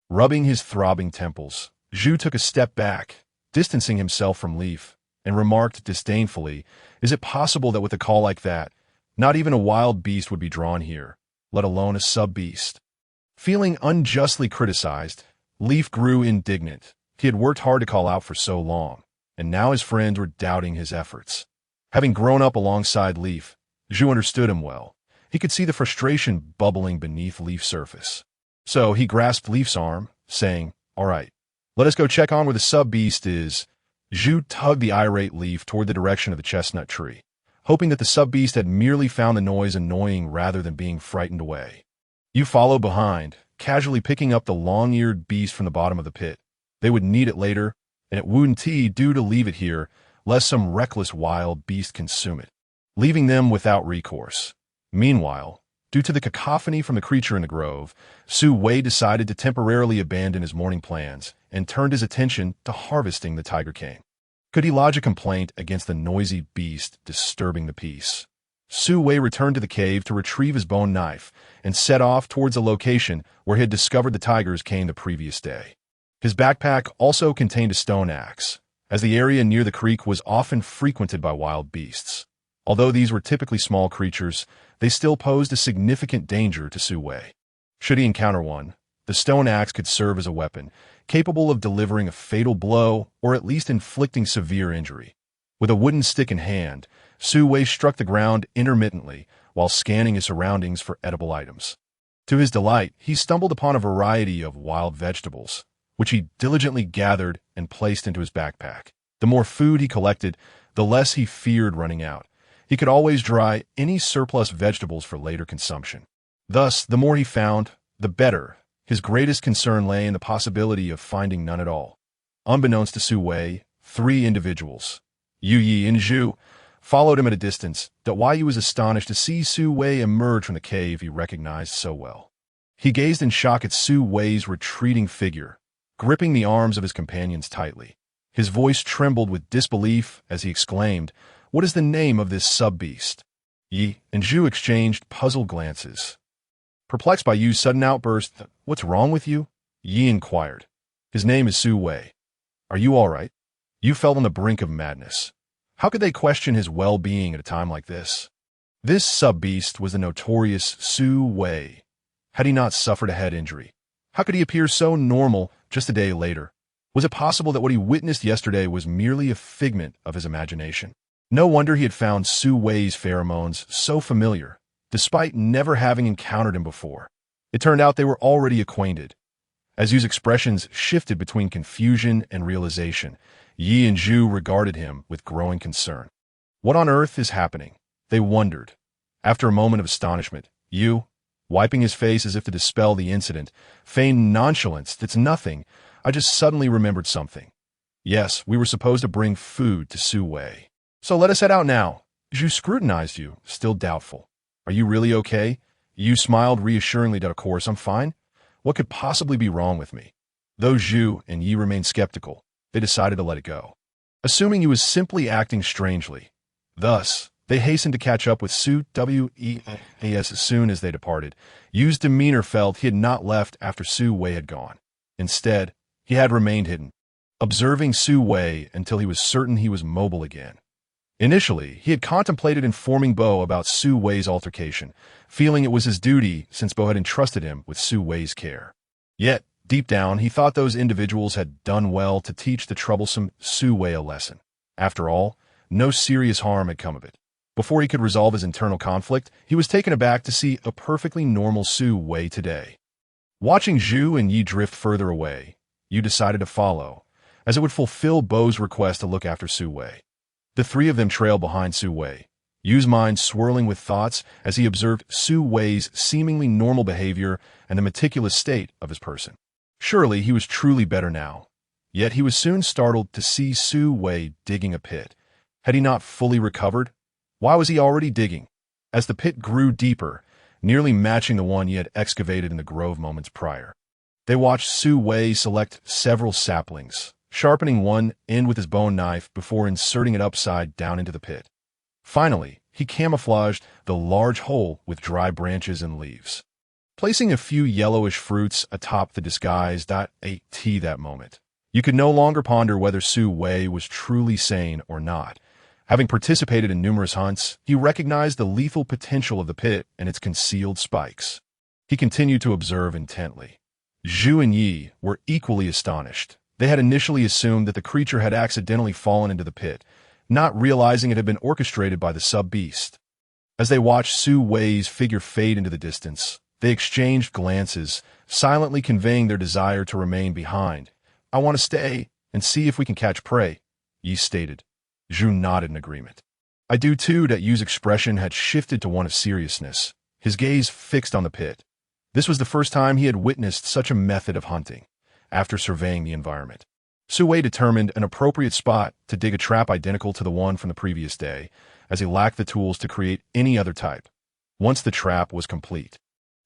Rubbing his throbbing temples, Zhu took a step back, distancing himself from Leaf, and remarked disdainfully, "Is it possible that with a call like that, not even a wild beast would be drawn here, let alone a sub-beast?" Feeling unjustly criticized, Leaf grew indignant. He had worked hard to call out for so long, and now his friends were doubting his efforts. Having grown up alongside Leaf, Zhu understood him well. He could see the frustration bubbling beneath Leaf's surface. So he grasped Leaf's arm, saying, "All right, let us go check on where the sub-beast is." Zhu tugged the irate Leaf toward the direction of the chestnut tree, hoping that the sub-beast had merely found the noise annoying rather than being frightened away. You followed behind, casually picking up the long-eared beast from the bottom of the pit. They would need it later, and it wouldn't do to leave it here, lest some reckless wild beast consume it, leaving them without recourse. Meanwhile, due to the cacophony from the creature in the grove, Su Wei decided to temporarily abandon his morning plans and turned his attention to harvesting the tiger cane. Could he lodge a complaint against the noisy beast disturbing the peace? Su Wei returned to the cave to retrieve his bone knife and set off towards a location where he had discovered the tiger's cane the previous day. His backpack also contained a stone axe, as the area near the creek was often frequented by wild beasts. Although these were typically small creatures, they still posed a significant danger to Su Wei. Should he encounter one, the stone axe could serve as a weapon, capable of delivering a fatal blow or at least inflicting severe injury. With a wooden stick in hand, Su Wei struck the ground intermittently while scanning his surroundings for edible items. To his delight, he stumbled upon a variety of wild vegetables, which he diligently gathered and placed into his backpack. The more food he collected, the less he feared running out. He could always dry any surplus vegetables for later consumption. Thus, the more he found, the better. His greatest concern lay in the possibility of finding none at all. Unbeknownst to Su Wei, 3 individuals, Yu Yi and Zhu, followed him at a distance. Wei was astonished to see Su Wei emerge from the cave he recognized so well. He gazed in shock at Su Wei's retreating figure, gripping the arms of his companions tightly. His voice trembled with disbelief as he exclaimed, "What is the name of this sub-beast?" Yi and Zhu exchanged puzzled glances. Perplexed by Yu's sudden outburst, "What's wrong with you?" Yi inquired. "His name is Su Wei. Are you all right?" Yu felt on the brink of madness. How could they question his well-being at a time like this? This sub-beast was the notorious Su Wei. Had he not suffered a head injury? How could he appear so normal just a day later? Was it possible that what he witnessed yesterday was merely a figment of his imagination? No wonder he had found Su Wei's pheromones so familiar, despite never having encountered him before. It turned out they were already acquainted. As Yu's expressions shifted between confusion and realization, Yi and Zhu regarded him with growing concern. What on earth is happening? They wondered. After a moment of astonishment, Yu, wiping his face as if to dispel the incident, feigned nonchalance. "It's nothing. I just suddenly remembered something. Yes, we were supposed to bring food to Su Wei. So let us head out now." Zhu scrutinized Yu, still doubtful. "Are you really okay?" Yu smiled reassuringly. "Of course, I'm fine. What could possibly be wrong with me?" Though Zhu and Yi remained skeptical, they decided to let it go, assuming he was simply acting strangely. Thus, they hastened to catch up with Su Wei as soon as they departed. Yu's demeanor felt he had not left after Su Wei had gone. Instead, he had remained hidden, observing Su Wei until he was certain he was mobile again. Initially, he had contemplated informing Bo about Su Wei's altercation, feeling it was his duty since Bo had entrusted him with Su Wei's care. Yet, deep down, he thought those individuals had done well to teach the troublesome Su Wei a lesson. After all, no serious harm had come of it. Before he could resolve his internal conflict, he was taken aback to see a perfectly normal Su Wei today. Watching Zhu and Yi drift further away, Yu decided to follow, as it would fulfill Bo's request to look after Su Wei. The 3 of them trailed behind Su Wei, Yu's mind swirling with thoughts as he observed Su Wei's seemingly normal behavior and the meticulous state of his person. Surely he was truly better now. Yet he was soon startled to see Su Wei digging a pit. Had he not fully recovered? Why was he already digging? As the pit grew deeper, nearly matching the one he had excavated in the grove moments prior, they watched Su Wei select several saplings, sharpening one end with his bone knife before inserting it upside down into the pit. Finally, he camouflaged the large hole with dry branches and leaves, placing a few yellowish fruits atop the disguise. That moment, you could no longer ponder whether Su Wei was truly sane or not. Having participated in numerous hunts, he recognized the lethal potential of the pit and its concealed spikes. He continued to observe intently. Zhu and Yi were equally astonished. They had initially assumed that the creature had accidentally fallen into the pit, not realizing it had been orchestrated by the sub-beast. As they watched Su Wei's figure fade into the distance, They exchanged glances, silently conveying their desire to remain behind. "I want to stay and see if we can catch prey," Yi stated. Zhu nodded in agreement. "I do too." That Yu's expression had shifted to one of seriousness, his gaze fixed on the pit. This was the first time he had witnessed such a method of hunting. After surveying the environment, Su Wei determined an appropriate spot to dig a trap identical to the one from the previous day, as he lacked the tools to create any other type. Once the trap was complete,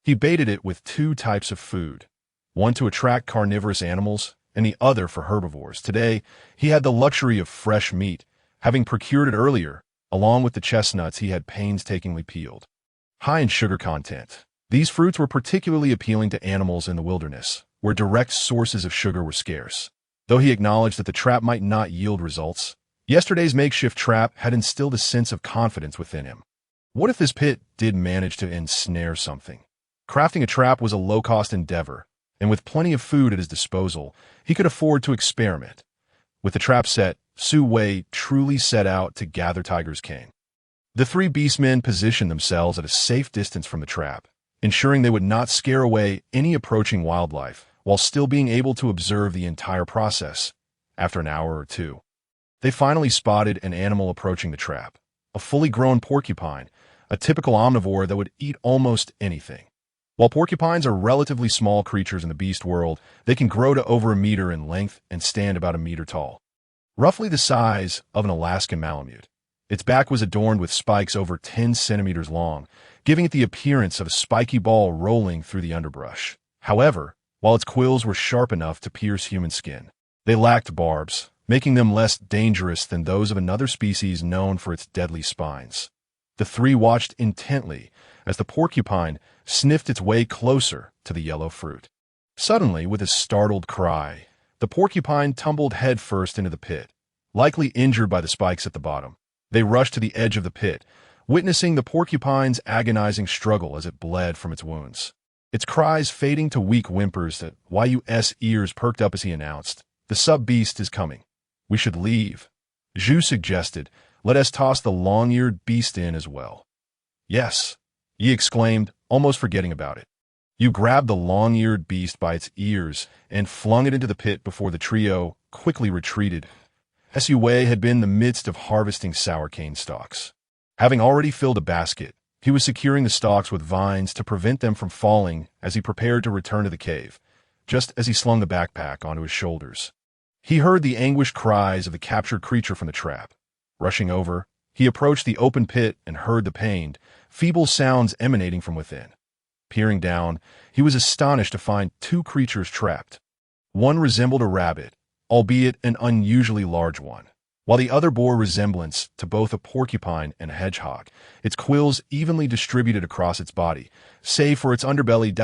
he baited it with 2 types of food, one to attract carnivorous animals and the other for herbivores. Today, he had the luxury of fresh meat, having procured it earlier, along with the chestnuts he had painstakingly peeled. High in sugar content, these fruits were particularly appealing to animals in the wilderness, where direct sources of sugar were scarce. Though he acknowledged that the trap might not yield results, yesterday's makeshift trap had instilled a sense of confidence within him. What if this pit did manage to ensnare something? Crafting a trap was a low-cost endeavor, and with plenty of food at his disposal, he could afford to experiment. With the trap set, Su Wei truly set out to gather Tiger's cane. The 3 beastmen positioned themselves at a safe distance from the trap, ensuring they would not scare away any approaching wildlife, while still being able to observe the entire process. After an hour or 2, they finally spotted an animal approaching the trap, a fully grown porcupine, a typical omnivore that would eat almost anything. While porcupines are relatively small creatures in the beast world, they can grow to over a meter in length and stand about a meter tall. Roughly the size of an Alaskan Malamute. Its back was adorned with spikes over 10 centimeters long, giving it the appearance of a spiky ball rolling through the underbrush. However, while its quills were sharp enough to pierce human skin, they lacked barbs, making them less dangerous than those of another species known for its deadly spines. The 3 watched intently as the porcupine sniffed its way closer to the yellow fruit. Suddenly, with a startled cry, the porcupine tumbled headfirst into the pit, likely injured by the spikes at the bottom. They rushed to the edge of the pit, witnessing the porcupine's agonizing struggle as it bled from its wounds. Its cries fading to weak whimpers that Yu's ears perked up as he announced, "The sub-beast is coming. We should leave." Zhu suggested, "Let us toss the long-eared beast in as well." "Yes," Yi exclaimed, almost forgetting about it. Yu grabbed the long-eared beast by its ears and flung it into the pit before the trio quickly retreated. Su Wei had been in the midst of harvesting sour cane stalks. Having already filled a basket, he was securing the stalks with vines to prevent them from falling as he prepared to return to the cave, just as he slung the backpack onto his shoulders. He heard the anguished cries of the captured creature from the trap. Rushing over, he approached the open pit and heard the pained, feeble sounds emanating from within. Peering down, he was astonished to find 2 creatures trapped. One resembled a rabbit, albeit an unusually large one, while the other bore resemblance to both a porcupine and a hedgehog, its quills evenly distributed across its body, save for its underbelly.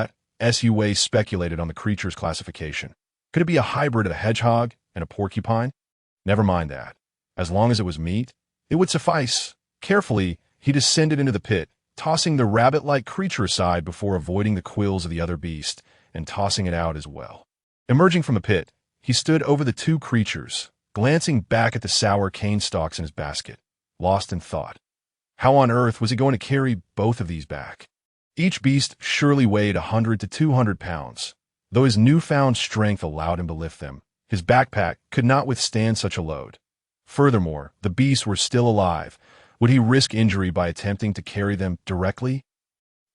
Su Wei speculated on the creature's classification. Could it be a hybrid of a hedgehog and a porcupine? Never mind that. As long as it was meat, it would suffice. Carefully, he descended into the pit, tossing the rabbit-like creature aside before avoiding the quills of the other beast and tossing it out as well. Emerging from the pit, he stood over the 2 creatures, glancing back at the sour cane stalks in his basket, lost in thought. How on earth was he going to carry both of these back? Each beast surely weighed 100 to 200 pounds. Though his newfound strength allowed him to lift them, his backpack could not withstand such a load. Furthermore, the beasts were still alive. Would he risk injury by attempting to carry them directly?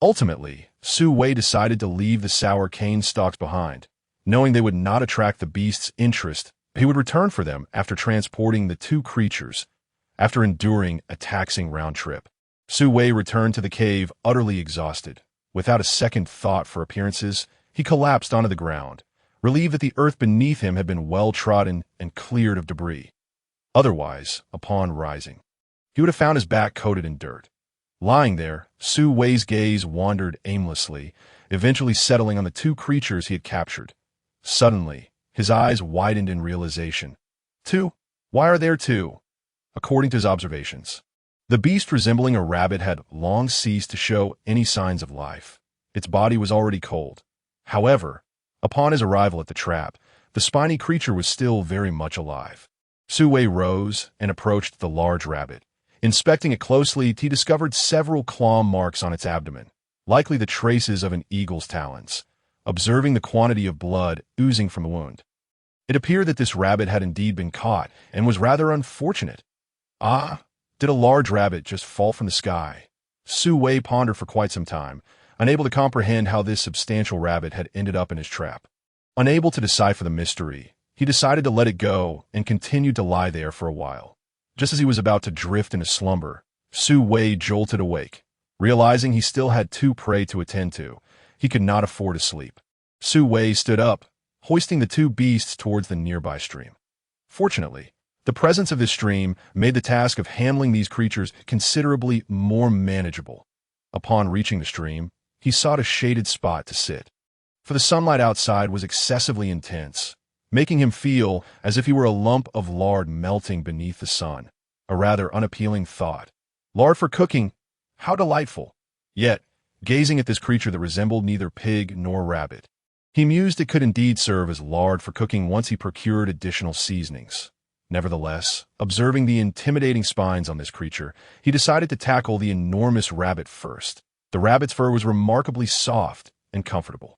Ultimately, Su Wei decided to leave the sour cane stalks behind. Knowing they would not attract the beast's interest, he would return for them after transporting the 2 creatures. After enduring a taxing round trip, Su Wei returned to the cave utterly exhausted. Without a second thought for appearances, he collapsed onto the ground, relieved that the earth beneath him had been well trodden and cleared of debris. Otherwise, upon rising, he would have found his back coated in dirt. Lying there, Su Wei's gaze wandered aimlessly, eventually settling on the 2 creatures he had captured. Suddenly, his eyes widened in realization. 2? Why are there 2? According to his observations, the beast resembling a rabbit had long ceased to show any signs of life. Its body was already cold. However, upon his arrival at the trap, the spiny creature was still very much alive. Su Wei rose and approached the large rabbit. Inspecting it closely, he discovered several claw marks on its abdomen. likely the traces of an eagle's talons, observing the quantity of blood oozing from the wound. It appeared that this rabbit had indeed been caught and was rather unfortunate. Ah, did a large rabbit just fall from the sky? Su Wei pondered for quite some time, unable to comprehend how this substantial rabbit had ended up in his trap. Unable to decipher the mystery, he decided to let it go and continued to lie there for a while. Just as he was about to drift into slumber, Su Wei jolted awake. Realizing he still had two prey to attend to, he could not afford to sleep. Su Wei stood up, hoisting the two beasts towards the nearby stream. Fortunately, the presence of this stream made the task of handling these creatures considerably more manageable. Upon reaching the stream, he sought a shaded spot to sit, for the sunlight outside was excessively intense, making him feel as if he were a lump of lard melting beneath the sun, a rather unappealing thought. Lard for cooking? How delightful! Yet, gazing at this creature that resembled neither pig nor rabbit, he mused it could indeed serve as lard for cooking once he procured additional seasonings. Nevertheless, observing the intimidating spines on this creature, he decided to tackle the enormous rabbit first. The rabbit's fur was remarkably soft and comfortable.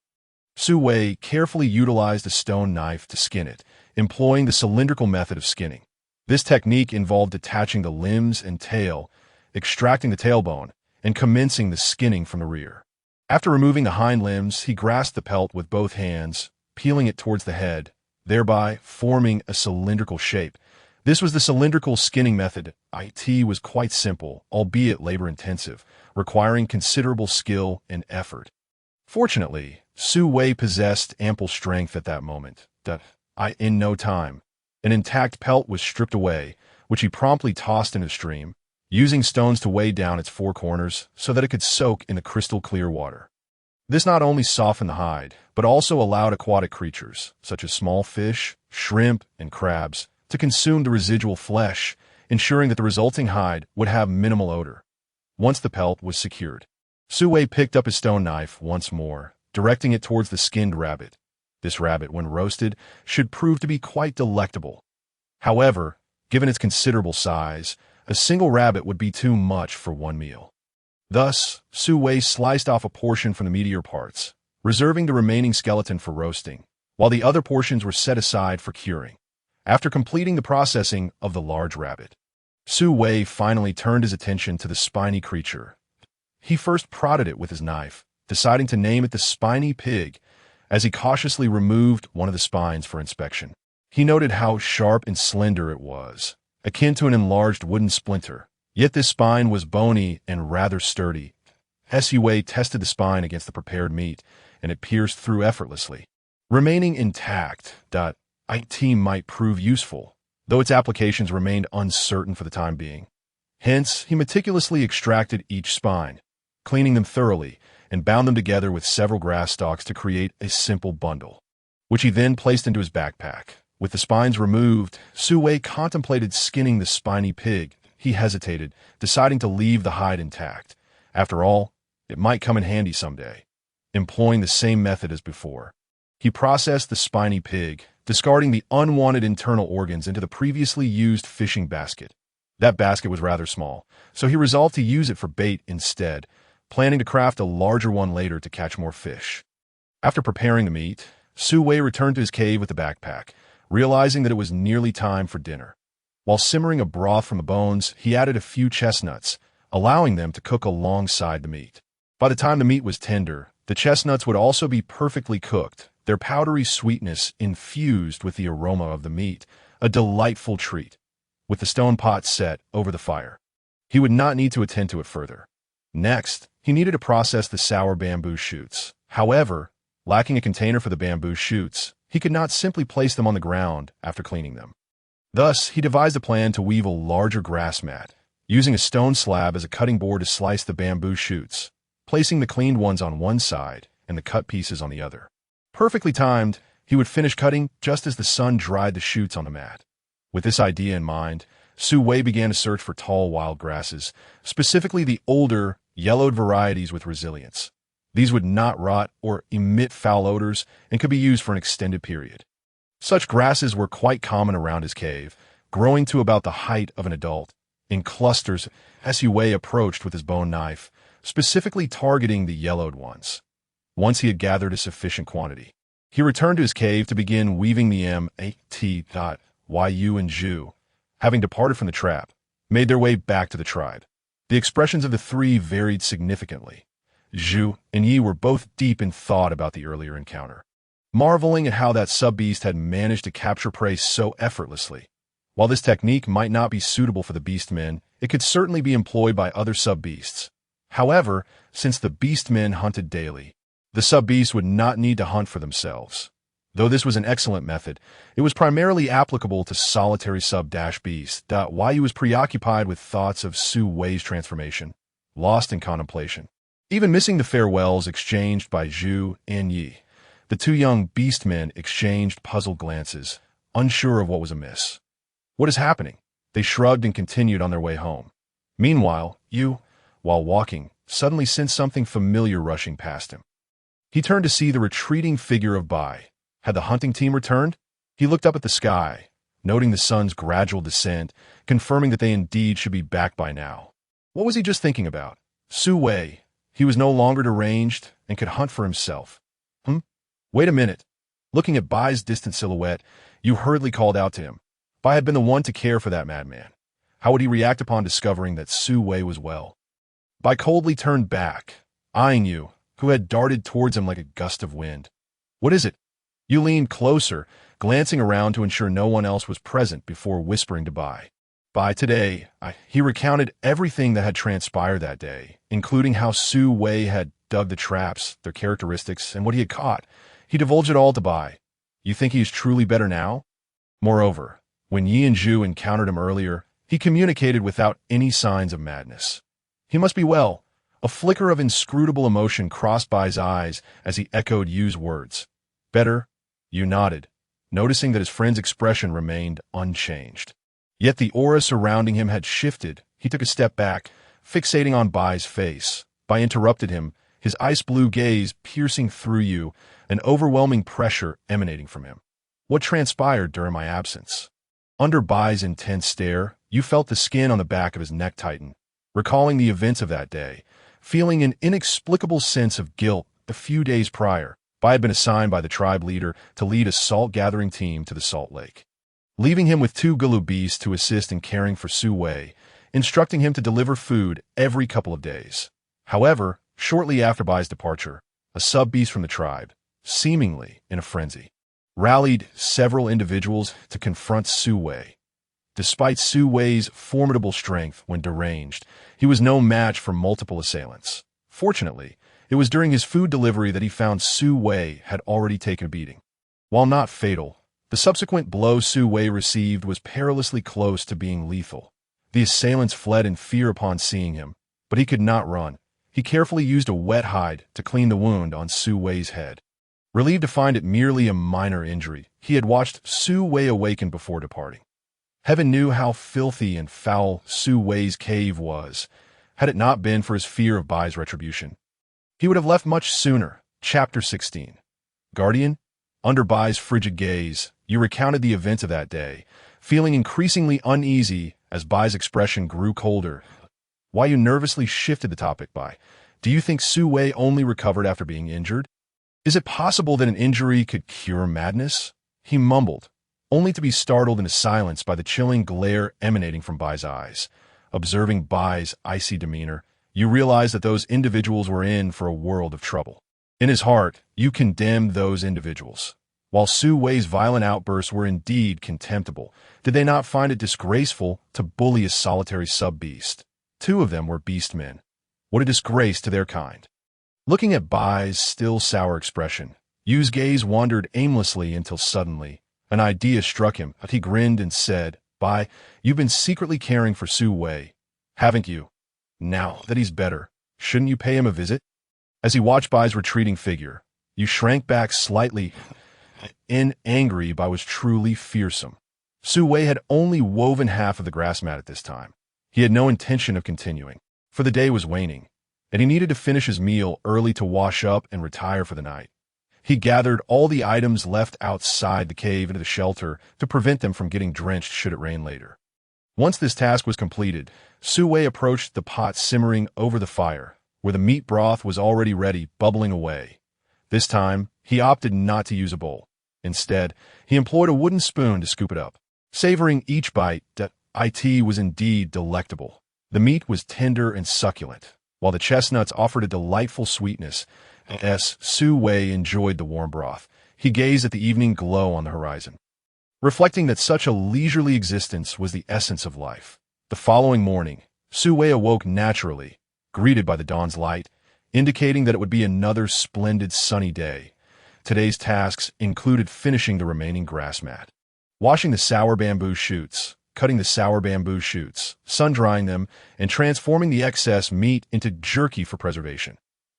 Su Wei carefully utilized a stone knife to skin it, employing the cylindrical method of skinning. This technique involved detaching the limbs and tail, extracting the tailbone, and commencing the skinning from the rear. After removing the hind limbs, he grasped the pelt with both hands, peeling it towards the head, thereby forming a cylindrical shape. This was the cylindrical skinning method. It was quite simple, albeit labor-intensive, requiring considerable skill and effort. Fortunately, Su Wei possessed ample strength at that moment. In no time, an intact pelt was stripped away, which he promptly tossed into the stream, using stones to weigh down its four corners so that it could soak in the crystal-clear water. This not only softened the hide, but also allowed aquatic creatures, such as small fish, shrimp, and crabs, to consume the residual flesh, ensuring that the resulting hide would have minimal odor. Once the pelt was secured, Su Wei picked up his stone knife once more, directing it towards the skinned rabbit. This rabbit, when roasted, should prove to be quite delectable. However, given its considerable size, a single rabbit would be too much for one meal. Thus, Su Wei sliced off a portion from the meatier parts, reserving the remaining skeleton for roasting, while the other portions were set aside for curing. After completing the processing of the large rabbit, Su Wei finally turned his attention to the spiny creature. He first prodded it with his knife, deciding to name it the spiny pig, as he cautiously removed one of the spines for inspection. He noted how sharp and slender it was, akin to an enlarged wooden splinter, yet this spine was bony and rather sturdy. Su Wei tested the spine against the prepared meat, and it pierced through effortlessly. Remaining intact, it might prove useful, though its applications remained uncertain for the time being. Hence, he meticulously extracted each spine, cleaning them thoroughly, and bound them together with several grass stalks to create a simple bundle, which he then placed into his backpack. With the spines removed, Su Wei contemplated skinning the spiny pig. He hesitated, deciding to leave the hide intact. After all, it might come in handy someday. Employing the same method as before, he processed the spiny pig, discarding the unwanted internal organs into the previously used fishing basket. That basket was rather small, so he resolved to use it for bait instead, planning to craft a larger one later to catch more fish. After preparing the meat, Su Wei returned to his cave with the backpack, realizing that it was nearly time for dinner. While simmering a broth from the bones, he added a few chestnuts, allowing them to cook alongside the meat. By the time the meat was tender, the chestnuts would also be perfectly cooked, their powdery sweetness infused with the aroma of the meat, a delightful treat. With the stone pot set over the fire, he would not need to attend to it further. Next, he needed to process the sour bamboo shoots. However, lacking a container for the bamboo shoots, he could not simply place them on the ground after cleaning them. Thus, he devised a plan to weave a larger grass mat, using a stone slab as a cutting board to slice the bamboo shoots, placing the cleaned ones on one side and the cut pieces on the other. Perfectly timed, he would finish cutting just as the sun dried the shoots on the mat. With this idea in mind, Su Wei began to search for tall wild grasses, specifically the older, yellowed varieties with resilience. These would not rot or emit foul odors and could be used for an extended period. Such grasses were quite common around his cave, growing to about the height of an adult. In clusters, Su Wei approached with his bone knife, specifically targeting the yellowed ones. Once he had gathered a sufficient quantity, he returned to his cave to begin weaving the Yu and Zhu, having departed from the trap, made their way back to the tribe. The expressions of the three varied significantly. Zhu and Yi were both deep in thought about the earlier encounter, marveling at how that sub-beast had managed to capture prey so effortlessly. While this technique might not be suitable for the beastmen, it could certainly be employed by other sub-beasts. However, since the beastmen hunted daily, the sub-beasts would not need to hunt for themselves. Though this was an excellent method, it was primarily applicable to solitary sub-beasts. Yu was preoccupied with thoughts of Su Wei's transformation, lost in contemplation. Even missing the farewells exchanged by Zhu and Yi, the two young beastmen exchanged puzzled glances, unsure of what was amiss. What is happening? They shrugged and continued on their way home. Meanwhile, Yu, while walking, suddenly sensed something familiar rushing past him. He turned to see the retreating figure of Bai. Had the hunting team returned? He looked up at the sky, noting the sun's gradual descent, confirming that they indeed should be back by now. What was he just thinking about? Su Wei. He was no longer deranged and could hunt for himself. Wait a minute. Looking at Bai's distant silhouette, Yu hurriedly called out to him. Bai had been the one to care for that madman. How would he react upon discovering that Su Wei was well? Bai coldly turned back, eyeing Yu, who had darted towards him like a gust of wind. What is it? Yu leaned closer, glancing around to ensure no one else was present before whispering to Bai. Bai, today, he recounted everything that had transpired that day, including how Su Wei had dug the traps, their characteristics, and what he had caught. He divulged it all to Bai. You think he is truly better now? Moreover, when Yi and Zhu encountered him earlier, he communicated without any signs of madness. He must be well. A flicker of inscrutable emotion crossed Bai's eyes as he echoed Yu's words. Better? Yu nodded, noticing that his friend's expression remained unchanged. Yet the aura surrounding him had shifted. He took a step back, fixating on Bai's face. Bai interrupted him, his ice-blue gaze piercing through Yu, an overwhelming pressure emanating from him. What transpired during my absence? Under Bai's intense stare, Yu felt the skin on the back of his neck tighten, recalling the events of that day, feeling an inexplicable sense of guilt. A few days prior, Bai had been assigned by the tribe leader to lead a salt-gathering team to the Salt Lake, leaving him with two Gulu beasts to assist in caring for Su Wei, instructing him to deliver food every couple of days. However, shortly after Bai's departure, a sub-beast from the tribe, seemingly in a frenzy, rallied several individuals to confront Su Wei. Despite Su Wei's formidable strength when deranged, he was no match for multiple assailants. Fortunately, it was during his food delivery that he found Su Wei had already taken a beating. While not fatal, the subsequent blow Su Wei received was perilously close to being lethal. The assailants fled in fear upon seeing him, but he could not run. He carefully used a wet hide to clean the wound on Su Wei's head. Relieved to find it merely a minor injury, he had watched Su Wei awaken before departing. Heaven knew how filthy and foul Su Wei's cave was, had it not been for his fear of Bai's retribution. He would have left much sooner. Chapter 16. Guardian, under Bai's frigid gaze, Yu recounted the events of that day, feeling increasingly uneasy as Bai's expression grew colder. Yu nervously shifted the topic. Bai, do you think Su Wei only recovered after being injured? Is it possible that an injury could cure madness? He mumbled, only to be startled into silence by the chilling glare emanating from Bai's eyes. Observing Bai's icy demeanor, Yu realized that those individuals were in for a world of trouble. In his heart, Yu condemned those individuals. While Su Wei's violent outbursts were indeed contemptible, did they not find it disgraceful to bully a solitary sub-beast? Two of them were beastmen. What a disgrace to their kind. Looking at Bai's still sour expression, Yu's gaze wandered aimlessly until suddenly an idea struck him. He grinned and said, Bai, you've been secretly caring for Su Wei, haven't you? Now that he's better, shouldn't you pay him a visit? As he watched Bai's retreating figure, Yu shrank back slightly. Angry, Bai was truly fearsome. Su Wei had only woven half of the grass mat at this time. He had no intention of continuing, for the day was waning, and he needed to finish his meal early to wash up and retire for the night. He gathered all the items left outside the cave into the shelter to prevent them from getting drenched should it rain later. Once this task was completed, Su Wei approached the pot simmering over the fire, where the meat broth was already ready, bubbling away. This time, he opted not to use a bowl. Instead, he employed a wooden spoon to scoop it up. Savoring each bite, it was indeed delectable. The meat was tender and succulent, while the chestnuts offered a delightful sweetness. As Su Wei enjoyed the warm broth, he gazed at the evening glow on the horizon, reflecting that such a leisurely existence was the essence of life. The following morning, Su Wei awoke naturally, greeted by the dawn's light, indicating that it would be another splendid sunny day. Today's tasks included finishing the remaining grass mat, washing the sour bamboo shoots, cutting the sour bamboo shoots, sun-drying them, and transforming the excess meat into jerky for preservation.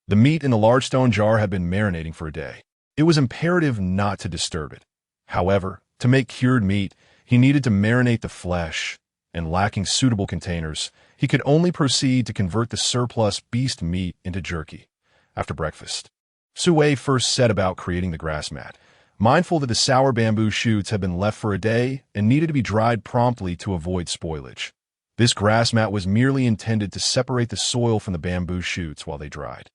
The meat in the large stone jar had been marinating for a day. It was imperative not to disturb it. However, to make cured meat, he needed to marinate the flesh, and lacking suitable containers, he could only proceed to convert the surplus beast meat into jerky. After breakfast, Su Wei first set about creating the grass mat, mindful that the sour bamboo shoots had been left for a day and needed to be dried promptly to avoid spoilage. This grass mat was merely intended to separate the soil from the bamboo shoots while they dried.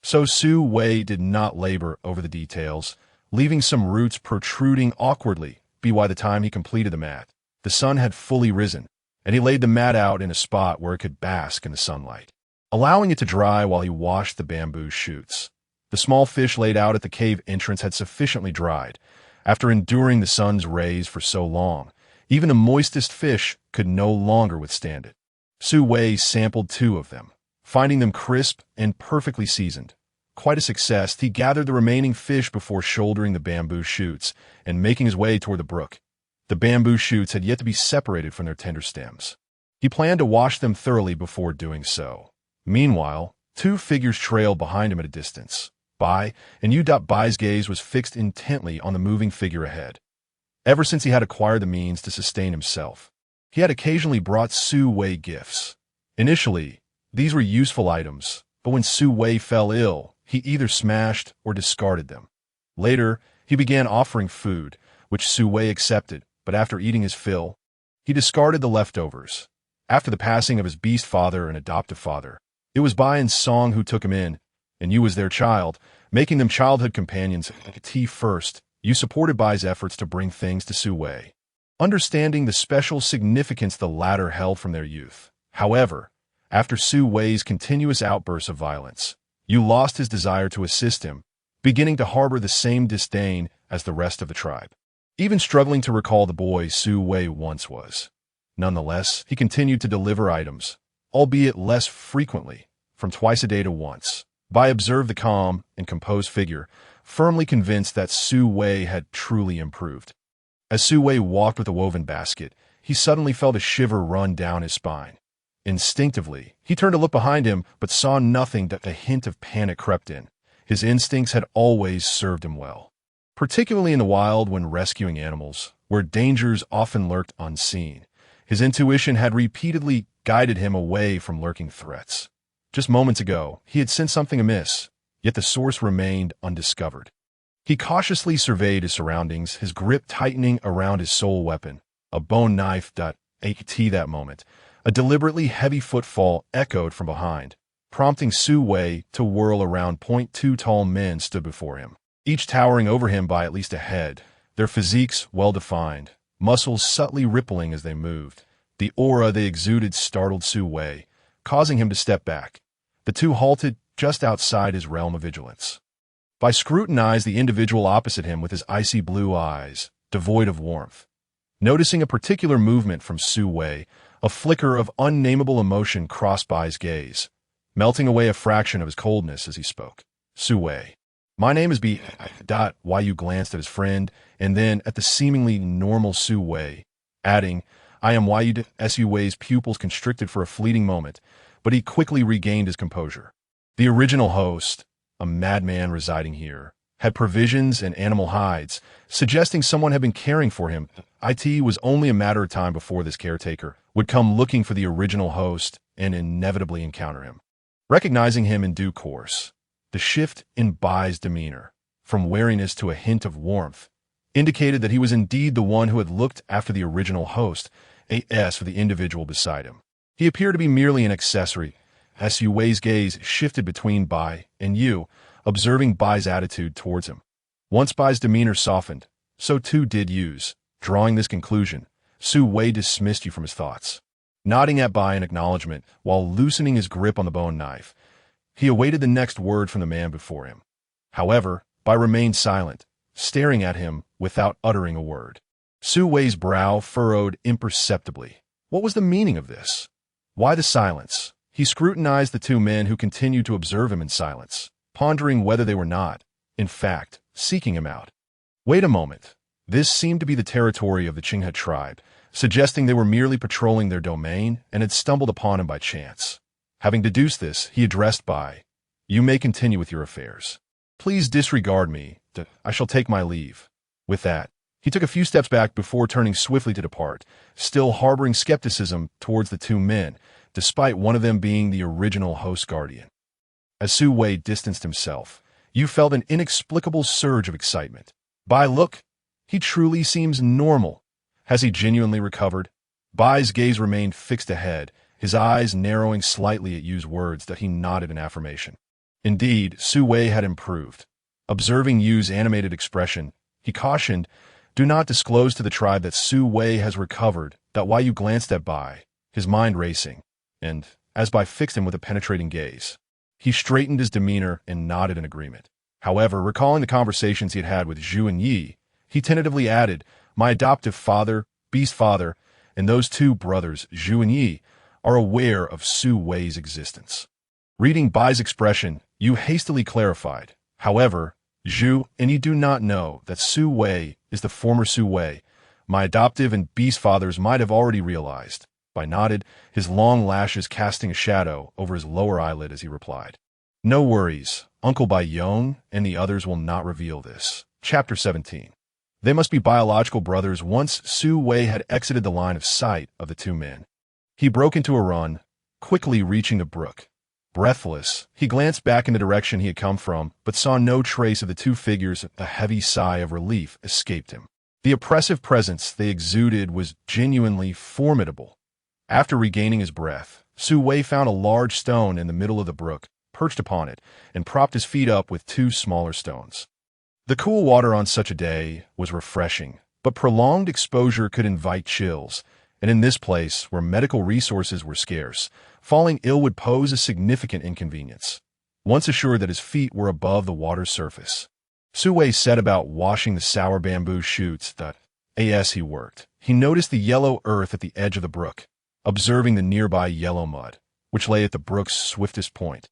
So Su Wei did not labor over the details, leaving some roots protruding awkwardly by the time he completed the mat. The sun had fully risen, and he laid the mat out in a spot where it could bask in the sunlight, allowing it to dry while he washed the bamboo shoots. The small fish laid out at the cave entrance had sufficiently dried. After enduring the sun's rays for so long, even the moistest fish could no longer withstand it. Su Wei sampled 2 of them, finding them crisp and perfectly seasoned. Quite a success, he gathered the remaining fish before shouldering the bamboo shoots and making his way toward the brook. The bamboo shoots had yet to be separated from their tender stems. He planned to wash them thoroughly before doing so. Meanwhile, 2 figures trailed behind him at a distance. Bai and Yu Bai's gaze was fixed intently on the moving figure ahead. Ever since he had acquired the means to sustain himself, he had occasionally brought Su Wei gifts. Initially, these were useful items, but when Su Wei fell ill, he either smashed or discarded them. Later, he began offering food, which Su Wei accepted, but after eating his fill, he discarded the leftovers. After the passing of his beast father and adoptive father, it was Bai and Song who took him in, and Yu was their child, making them childhood companions. First, Yu supported Bai's efforts to bring things to Su Wei, understanding the special significance the latter held from their youth. However, after Su Wei's continuous outbursts of violence, Yu lost his desire to assist him, beginning to harbor the same disdain as the rest of the tribe, even struggling to recall the boy Su Wei once was. Nonetheless, he continued to deliver items, albeit less frequently, from twice a day to once. Bai observed the calm and composed figure, firmly convinced that Su Wei had truly improved. As Su Wei walked with the woven basket, he suddenly felt a shiver run down his spine. Instinctively, he turned to look behind him, but saw nothing that a hint of panic crept in. His instincts had always served him well, particularly in the wild when rescuing animals, where dangers often lurked unseen. His intuition had repeatedly guided him away from lurking threats. Just moments ago, he had sensed something amiss, yet the source remained undiscovered. He cautiously surveyed his surroundings, his grip tightening around his sole weapon, a bone knife. At that moment, a deliberately heavy footfall echoed from behind, prompting Su Wei to whirl around. 2 tall men stood before him, each towering over him by at least a head, their physiques well-defined, muscles subtly rippling as they moved. The aura they exuded startled Su Wei, causing him to step back. The 2 halted just outside his realm of vigilance. Bai scrutinized the individual opposite him with his icy blue eyes, devoid of warmth. Noticing a particular movement from Su Wei, a flicker of unnameable emotion crossed Bai's gaze, melting away a fraction of his coldness as he spoke. Su Wei. My name is B. Yu glanced at his friend, and then at the seemingly normal Su Wei, adding, I am Yu. Su Wei's pupils constricted for a fleeting moment, but he quickly regained his composure. The original host, a madman residing here, had provisions and animal hides, suggesting someone had been caring for him. It was only a matter of time before this caretaker would come looking for the original host and inevitably encounter him. Recognizing him in due course, the shift in Bai's demeanor, from wariness to a hint of warmth, indicated that he was indeed the one who had looked after the original host, for the individual beside him. He appeared to be merely an accessory. Su Wei's gaze shifted between Bai and Yu, observing Bai's attitude towards him. Once Bai's demeanor softened, so too did Yu's. Drawing this conclusion, Su Wei dismissed Yu from his thoughts. Nodding at Bai in acknowledgement while loosening his grip on the bone knife, he awaited the next word from the man before him. However, Bai remained silent, staring at him without uttering a word. Su Wei's brow furrowed imperceptibly. What was the meaning of this? Why the silence? He scrutinized the two men who continued to observe him in silence, pondering whether they were not, in fact, seeking him out. Wait a moment. This seemed to be the territory of the Qinghe tribe, suggesting they were merely patrolling their domain and had stumbled upon him by chance. Having deduced this, he addressed Bai. You may continue with your affairs. Please disregard me. I shall take my leave. With that, he took a few steps back before turning swiftly to depart, still harboring skepticism towards the two men, despite one of them being the original host guardian. As Su Wei distanced himself, Yu felt an inexplicable surge of excitement. Bai, look, he truly seems normal. Has he genuinely recovered? Bai's gaze remained fixed ahead, his eyes narrowing slightly at Yu's words that he nodded in affirmation. Indeed, Su Wei had improved. Observing Yu's animated expression, he cautioned, do not disclose to the tribe that Su Wei has recovered. That why you glanced at Bai, his mind racing, and, as Bai fixed him with a penetrating gaze, he straightened his demeanor and nodded in agreement. However, recalling the conversations he had had with Zhu and Yi, he tentatively added, my adoptive father, Beast Father, and those two brothers, Zhu and Yi, are aware of Su Wei's existence. Reading Bai's expression, Yu hastily clarified. However, Zhu and Yi do not know that Su Wei is the former Su Wei. My adoptive and Beast Fathers might have already realized. Bai nodded, his long lashes casting a shadow over his lower eyelid as he replied. No worries, Uncle Bai Yong and the others will not reveal this. Chapter 17. They must be biological brothers once Su Wei had exited the line of sight of the two men. He broke into a run, quickly reaching the brook. Breathless, he glanced back in the direction he had come from, but saw no trace of the two figures. A heavy sigh of relief escaped him. The oppressive presence they exuded was genuinely formidable. After regaining his breath, Su Wei found a large stone in the middle of the brook, perched upon it, and propped his feet up with two smaller stones. The cool water on such a day was refreshing, but prolonged exposure could invite chills, and in this place, where medical resources were scarce, falling ill would pose a significant inconvenience. Once assured that his feet were above the water's surface, Su Wei set about washing the sour bamboo shoots that, as he worked, he noticed the yellow earth at the edge of the brook, observing the nearby yellow mud, which lay at the brook's swiftest point.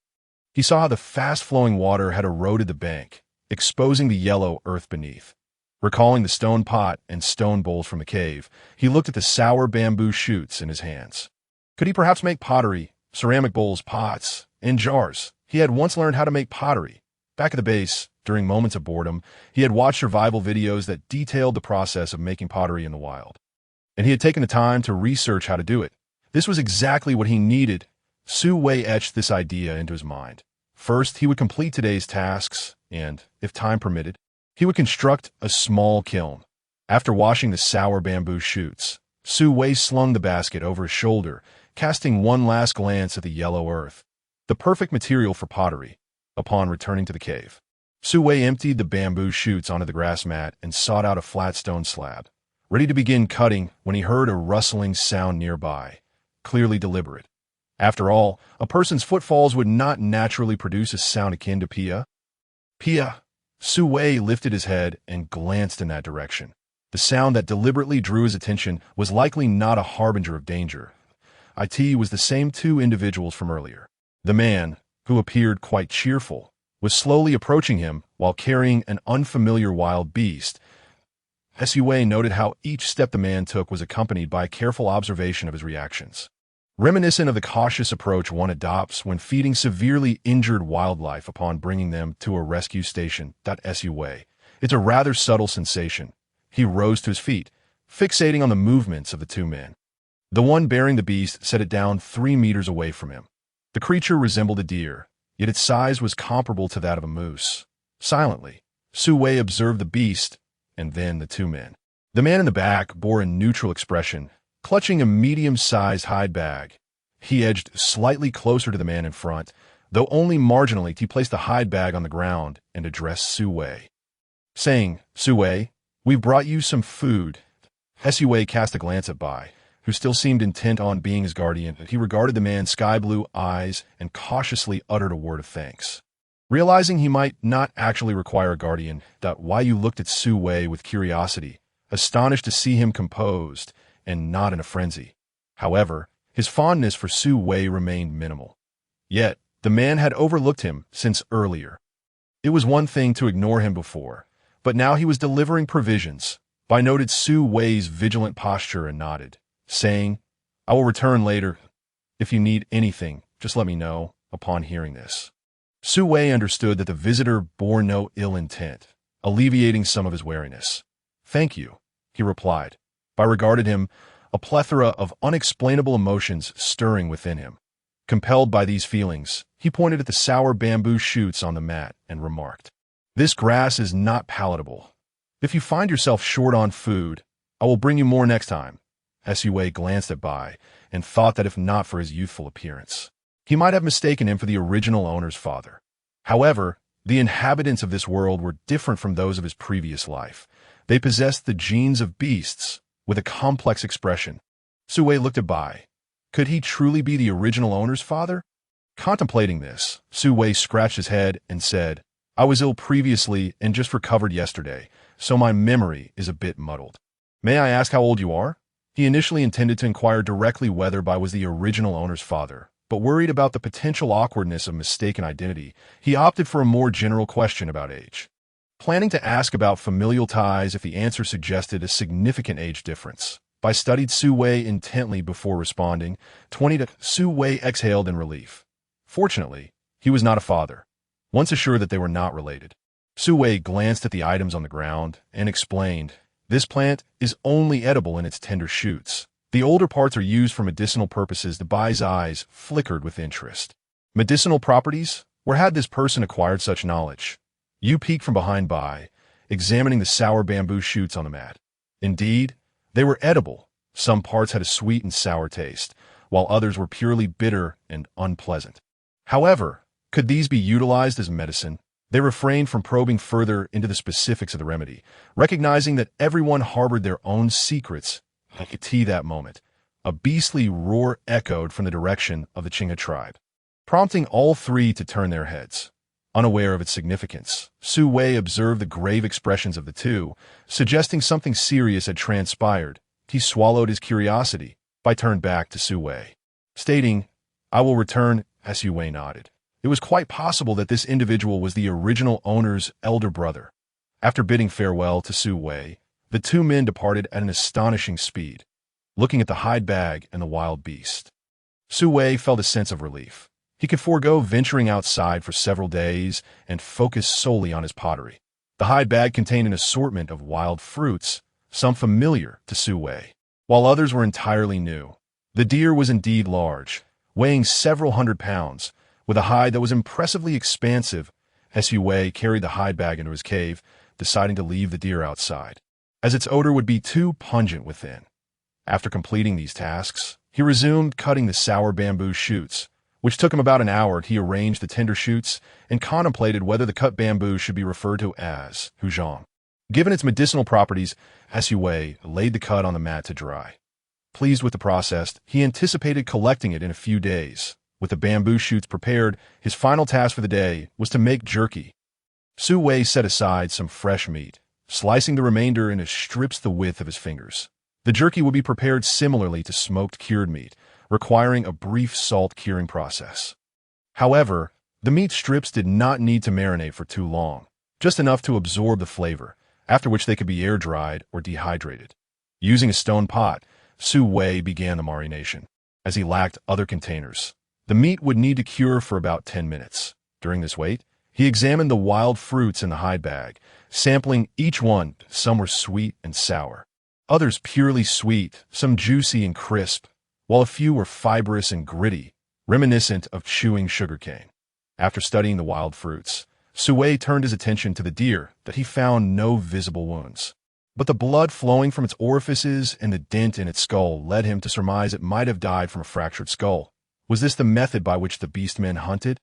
He saw how the fast-flowing water had eroded the bank, exposing the yellow earth beneath. Recalling the stone pot and stone bowls from the cave, he looked at the sour bamboo shoots in his hands. Could he perhaps make pottery, ceramic bowls, pots, and jars? He had once learned how to make pottery. Back at the base, during moments of boredom, he had watched survival videos that detailed the process of making pottery in the wild. And he had taken the time to research how to do it. This was exactly what he needed. Su Wei etched this idea into his mind. First, he would complete today's tasks, and, if time permitted, he would construct a small kiln. After washing the sour bamboo shoots, Su Wei slung the basket over his shoulder, casting one last glance at the yellow earth, the perfect material for pottery. Upon returning to the cave, Su Wei emptied the bamboo shoots onto the grass mat and sought out a flat stone slab, ready to begin cutting when he heard a rustling sound nearby, clearly deliberate. After all, a person's footfalls would not naturally produce a sound akin to Pia. Pia! Su Wei lifted his head and glanced in that direction. The sound that deliberately drew his attention was likely not a harbinger of danger. It was the same two individuals from earlier. The man, who appeared quite cheerful, was slowly approaching him while carrying an unfamiliar wild beast. Su Wei noted how each step the man took was accompanied by a careful observation of his reactions. Reminiscent of the cautious approach one adopts when feeding severely injured wildlife upon bringing them to a rescue station. Su Wei. It's a rather subtle sensation. He rose to his feet, fixating on the movements of the two men. The one bearing the beast set it down 3 meters away from him. The creature resembled a deer, yet its size was comparable to that of a moose. Silently, Su Wei observed the beast, and then the two men. The man in the back bore a neutral expression, clutching a medium-sized hide bag. He edged slightly closer to the man in front, though only marginally. He placed the hide bag on the ground and addressed Su Wei, saying, "Su Wei, we've brought you some food." Su Wei cast a glance at Bai, who still seemed intent on being his guardian. He regarded the man's sky-blue eyes and cautiously uttered a word of thanks. Realizing he might not actually require a guardian, Wei Yu looked at Su Wei with curiosity, astonished to see him composed and not in a frenzy. However, his fondness for Su Wei remained minimal. Yet, the man had overlooked him since earlier. It was one thing to ignore him before, but now he was delivering provisions. Bai noted Su Wei's vigilant posture and nodded, saying, "I will return later. If you need anything, just let me know." Upon hearing this, Su Wei understood that the visitor bore no ill intent, alleviating some of his wariness. "Thank you," he replied. Bai regarded him, a plethora of unexplainable emotions stirring within him. Compelled by these feelings, he pointed at the sour bamboo shoots on the mat and remarked, "This grass is not palatable. If you find yourself short on food, I will bring you more next time." Su Wei glanced at Bai and thought that if not for his youthful appearance, he might have mistaken him for the original owner's father. However, the inhabitants of this world were different from those of his previous life. They possessed the genes of beasts, with a complex expression. Su Wei looked at Bai. Could he truly be the original owner's father? Contemplating this, Su Wei scratched his head and said, "I was ill previously and just recovered yesterday, so my memory is a bit muddled. May I ask how old you are?" He initially intended to inquire directly whether Bai was the original owner's father, but worried about the potential awkwardness of mistaken identity, he opted for a more general question about age. Planning to ask about familial ties if the answer suggested a significant age difference, Bai studied Su Wei intently before responding. 20. Su Wei exhaled in relief. Fortunately, he was not a father. Once assured that they were not related, Su Wei glanced at the items on the ground and explained, "This plant is only edible in its tender shoots. The older parts are used for medicinal purposes." The Bai's eyes flickered with interest. Medicinal properties? Where had this person acquired such knowledge? Yu peeked from behind Bai, examining the sour bamboo shoots on the mat. Indeed, they were edible. Some parts had a sweet and sour taste, while others were purely bitter and unpleasant. However, could these be utilized as medicine? They refrained from probing further into the specifics of the remedy, recognizing that everyone harbored their own secrets. Like a tea that moment, a beastly roar echoed from the direction of the Qinghe tribe, prompting all three to turn their heads. Unaware of its significance, Su Wei observed the grave expressions of the two, suggesting something serious had transpired. He swallowed his curiosity. Bai turned back to Su Wei, stating, "I will return." Su Wei nodded. It was quite possible that this individual was the original owner's elder brother. After bidding farewell to Su Wei, the two men departed at an astonishing speed, looking at the hide bag and the wild beast. Su Wei felt a sense of relief. He could forego venturing outside for several days and focus solely on his pottery. The hide bag contained an assortment of wild fruits, some familiar to Su Wei, while others were entirely new. The deer was indeed large, weighing several hundred pounds, with a hide that was impressively expansive. Su Wei carried the hide bag into his cave, deciding to leave the deer outside, as its odor would be too pungent within. After completing these tasks, he resumed cutting the sour bamboo shoots, which took him about an hour. He arranged the tender shoots and contemplated whether the cut bamboo should be referred to as huzhong. Given its medicinal properties, Su Wei laid the cut on the mat to dry. Pleased with the process, he anticipated collecting it in a few days. With the bamboo shoots prepared, his final task for the day was to make jerky. Su Wei set aside some fresh meat, slicing the remainder into strips the width of his fingers. The jerky would be prepared similarly to smoked cured meat, requiring a brief salt curing process. However, the meat strips did not need to marinate for too long, just enough to absorb the flavor, after which they could be air-dried or dehydrated. Using a stone pot, Su Wei began the marination. As he lacked other containers, the meat would need to cure for about 10 minutes. During this wait, he examined the wild fruits in the hide bag, sampling each one. Some were sweet and sour, others purely sweet, some juicy and crisp, while a few were fibrous and gritty, reminiscent of chewing sugarcane. After studying the wild fruits, Su Wei turned his attention to the deer. That he found no visible wounds, but the blood flowing from its orifices and the dent in its skull led him to surmise it might have died from a fractured skull. Was this the method by which the beastmen hunted?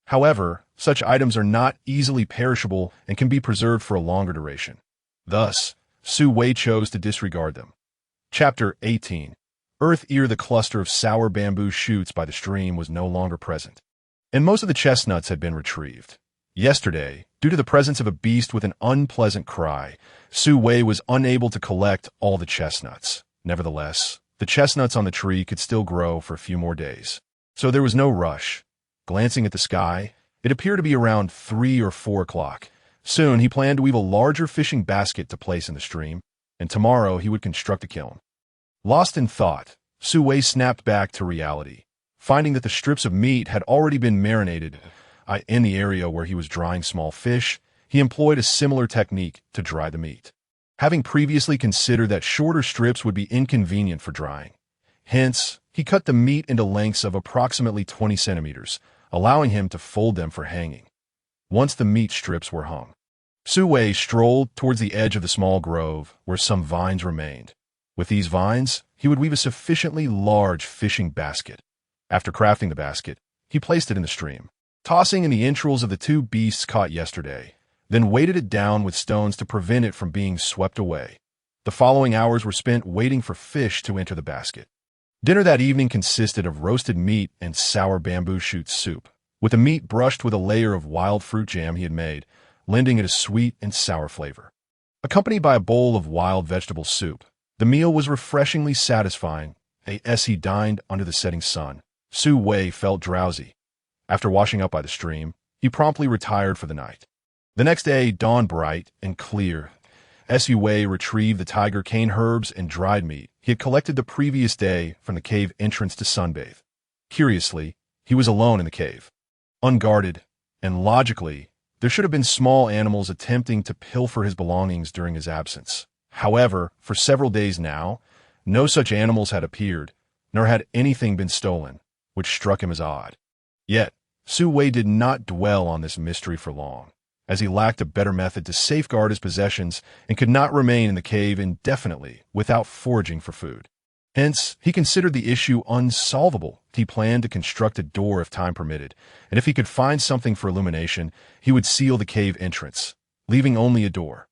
However, such items are not easily perishable and can be preserved for a longer duration. Thus, Su Wei chose to disregard them. Chapter 18. Earth Ear. The cluster of sour bamboo shoots by the stream was no longer present, and most of the chestnuts had been retrieved. Yesterday, due to the presence of a beast with an unpleasant cry, Su Wei was unable to collect all the chestnuts. Nevertheless, the chestnuts on the tree could still grow for a few more days, so there was no rush. Glancing at the sky, it appeared to be around 3 or 4 o'clock. Soon he planned to weave a larger fishing basket to place in the stream, and tomorrow he would construct a kiln. Lost in thought, Su Wei snapped back to reality. Finding that the strips of meat had already been marinated in the area where he was drying small fish, he employed a similar technique to dry the meat. Having previously considered that shorter strips would be inconvenient for drying. Hence, he cut the meat into lengths of approximately 20 centimeters, allowing him to fold them for hanging. Once the meat strips were hung, Su Wei strolled towards the edge of the small grove where some vines remained. With these vines, he would weave a sufficiently large fishing basket. After crafting the basket, he placed it in the stream, tossing in the entrails of the 2 beasts caught yesterday, then weighted it down with stones to prevent it from being swept away. The following hours were spent waiting for fish to enter the basket. Dinner that evening consisted of roasted meat and sour bamboo shoot soup, with the meat brushed with a layer of wild fruit jam he had made, lending it a sweet and sour flavor. Accompanied by a bowl of wild vegetable soup, the meal was refreshingly satisfying. As he dined under the setting sun, Su Wei felt drowsy. After washing up by the stream, he promptly retired for the night. The next day dawned bright and clear. Su Wei retrieved the tiger cane herbs and dried meat he had collected the previous day from the cave entrance to sunbathe. Curiously, he was alone in the cave. Unguarded, and logically, there should have been small animals attempting to pilfer his belongings during his absence. However, for several days now, no such animals had appeared, nor had anything been stolen, which struck him as odd. Yet, Su Wei did not dwell on this mystery for long, as he lacked a better method to safeguard his possessions and could not remain in the cave indefinitely without foraging for food. Hence, he considered the issue unsolvable. He planned to construct a door if time permitted, and if he could find something for illumination, he would seal the cave entrance, leaving only a door.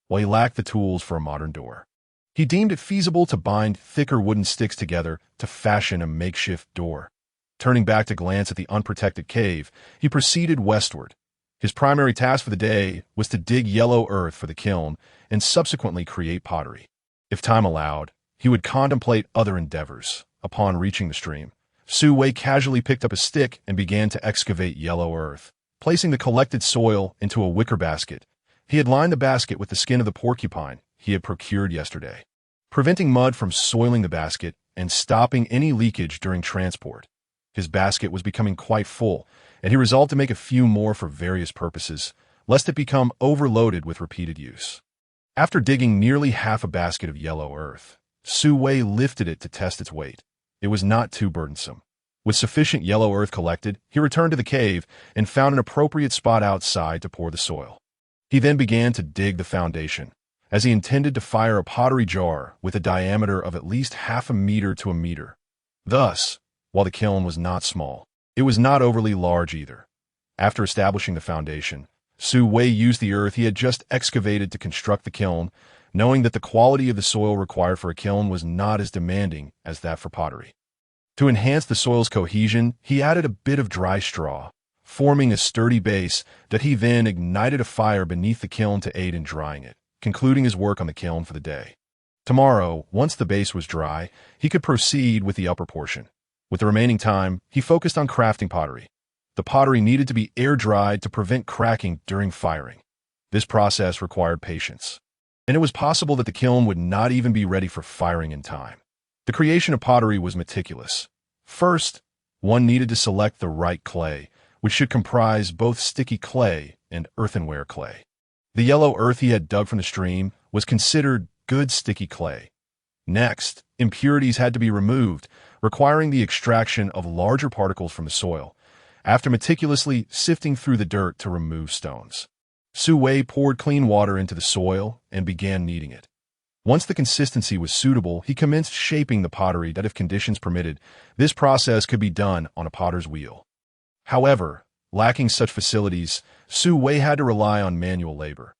While he lacked the tools for a modern door, he deemed it feasible to bind thicker wooden sticks together to fashion a makeshift door. Turning back to glance at the unprotected cave, he proceeded westward. His primary task for the day was to dig yellow earth for the kiln and subsequently create pottery. If time allowed, he would contemplate other endeavors. Upon reaching the stream, Su Wei casually picked up a stick and began to excavate yellow earth. Placing the collected soil into a wicker basket, he had lined the basket with the skin of the porcupine he had procured yesterday, preventing mud from soiling the basket and stopping any leakage during transport. His basket was becoming quite full, and he resolved to make a few more for various purposes, lest it become overloaded with repeated use. After digging nearly half a basket of yellow earth, Su Wei lifted it to test its weight. It was not too burdensome. With sufficient yellow earth collected, he returned to the cave and found an appropriate spot outside to pour the soil. He then began to dig the foundation, as he intended to fire a pottery jar with a diameter of at least half a meter to a meter. Thus, while the kiln was not small, it was not overly large either. After establishing the foundation, Su Wei used the earth he had just excavated to construct the kiln, knowing that the quality of the soil required for a kiln was not as demanding as that for pottery. To enhance the soil's cohesion, he added a bit of dry straw, forming a sturdy base that he then ignited a fire beneath the kiln to aid in drying it, concluding his work on the kiln for the day. Tomorrow, once the base was dry, he could proceed with the upper portion. With the remaining time, he focused on crafting pottery. The pottery needed to be air-dried to prevent cracking during firing. This process required patience, and it was possible that the kiln would not even be ready for firing in time. The creation of pottery was meticulous. First, one needed to select the right clay, which should comprise both sticky clay and earthenware clay. The yellow earth he had dug from the stream was considered good sticky clay. Next, impurities had to be removed, requiring the extraction of larger particles from the soil, after meticulously sifting through the dirt to remove stones. Su Wei poured clean water into the soil and began kneading it. Once the consistency was suitable, he commenced shaping the pottery that, if conditions permitted, this process could be done on a potter's wheel. However, lacking such facilities, Su Wei had to rely on manual labor.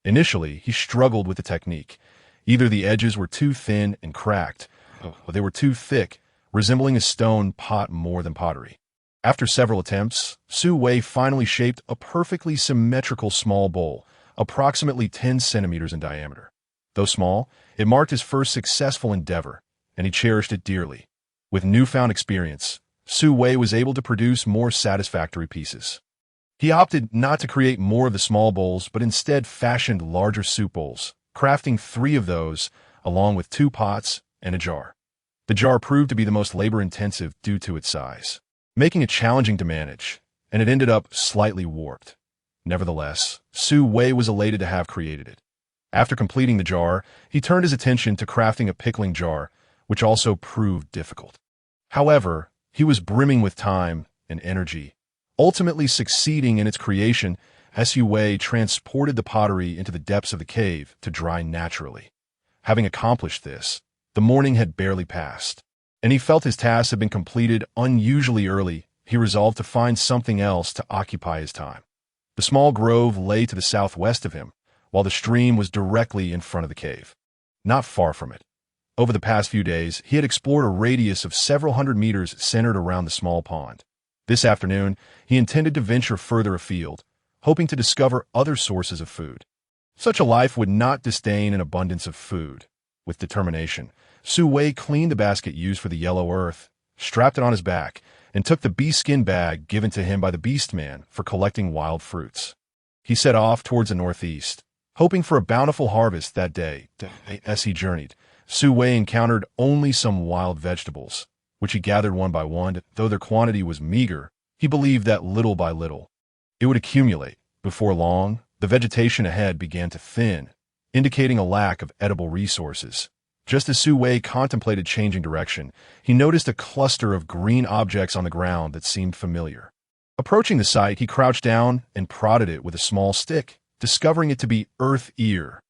Initially, he struggled with the technique. Either the edges were too thin and cracked, or they were too thick, resembling a stone pot more than pottery. After several attempts, Su Wei finally shaped a perfectly symmetrical small bowl, approximately 10 centimeters in diameter. Though small, it marked his first successful endeavor, and he cherished it dearly. With newfound experience, Su Wei was able to produce more satisfactory pieces. He opted not to create more of the small bowls, but instead fashioned larger soup bowls, crafting 3 of those, along with 2 pots and a jar. The jar proved to be the most labor-intensive due to its size, making it challenging to manage, and it ended up slightly warped. Nevertheless, Su Wei was elated to have created it. After completing the jar, he turned his attention to crafting a pickling jar, which also proved difficult. However, he was brimming with time and energy, ultimately succeeding in its creation as Su Wei transported the pottery into the depths of the cave to dry naturally. Having accomplished this, the morning had barely passed, and he felt his task had been completed unusually early. He resolved to find something else to occupy his time. The small grove lay to the southwest of him, while the stream was directly in front of the cave. Not far from it. Over the past few days, he had explored a radius of several hundred meters centered around the small pond. This afternoon, he intended to venture further afield, hoping to discover other sources of food. Such a life would not disdain an abundance of food. With determination, Su Wei cleaned the basket used for the yellow earth, strapped it on his back, and took the beast skin bag given to him by the beast man for collecting wild fruits. He set off towards the northeast, hoping for a bountiful harvest that day. As he journeyed, Su Wei encountered only some wild vegetables, which he gathered one by one. Though their quantity was meager, he believed that little by little, it would accumulate. Before long, the vegetation ahead began to thin, indicating a lack of edible resources. Just as Su Wei contemplated changing direction, he noticed a cluster of green objects on the ground that seemed familiar. Approaching the site, he crouched down and prodded it with a small stick, discovering it to be earth ear,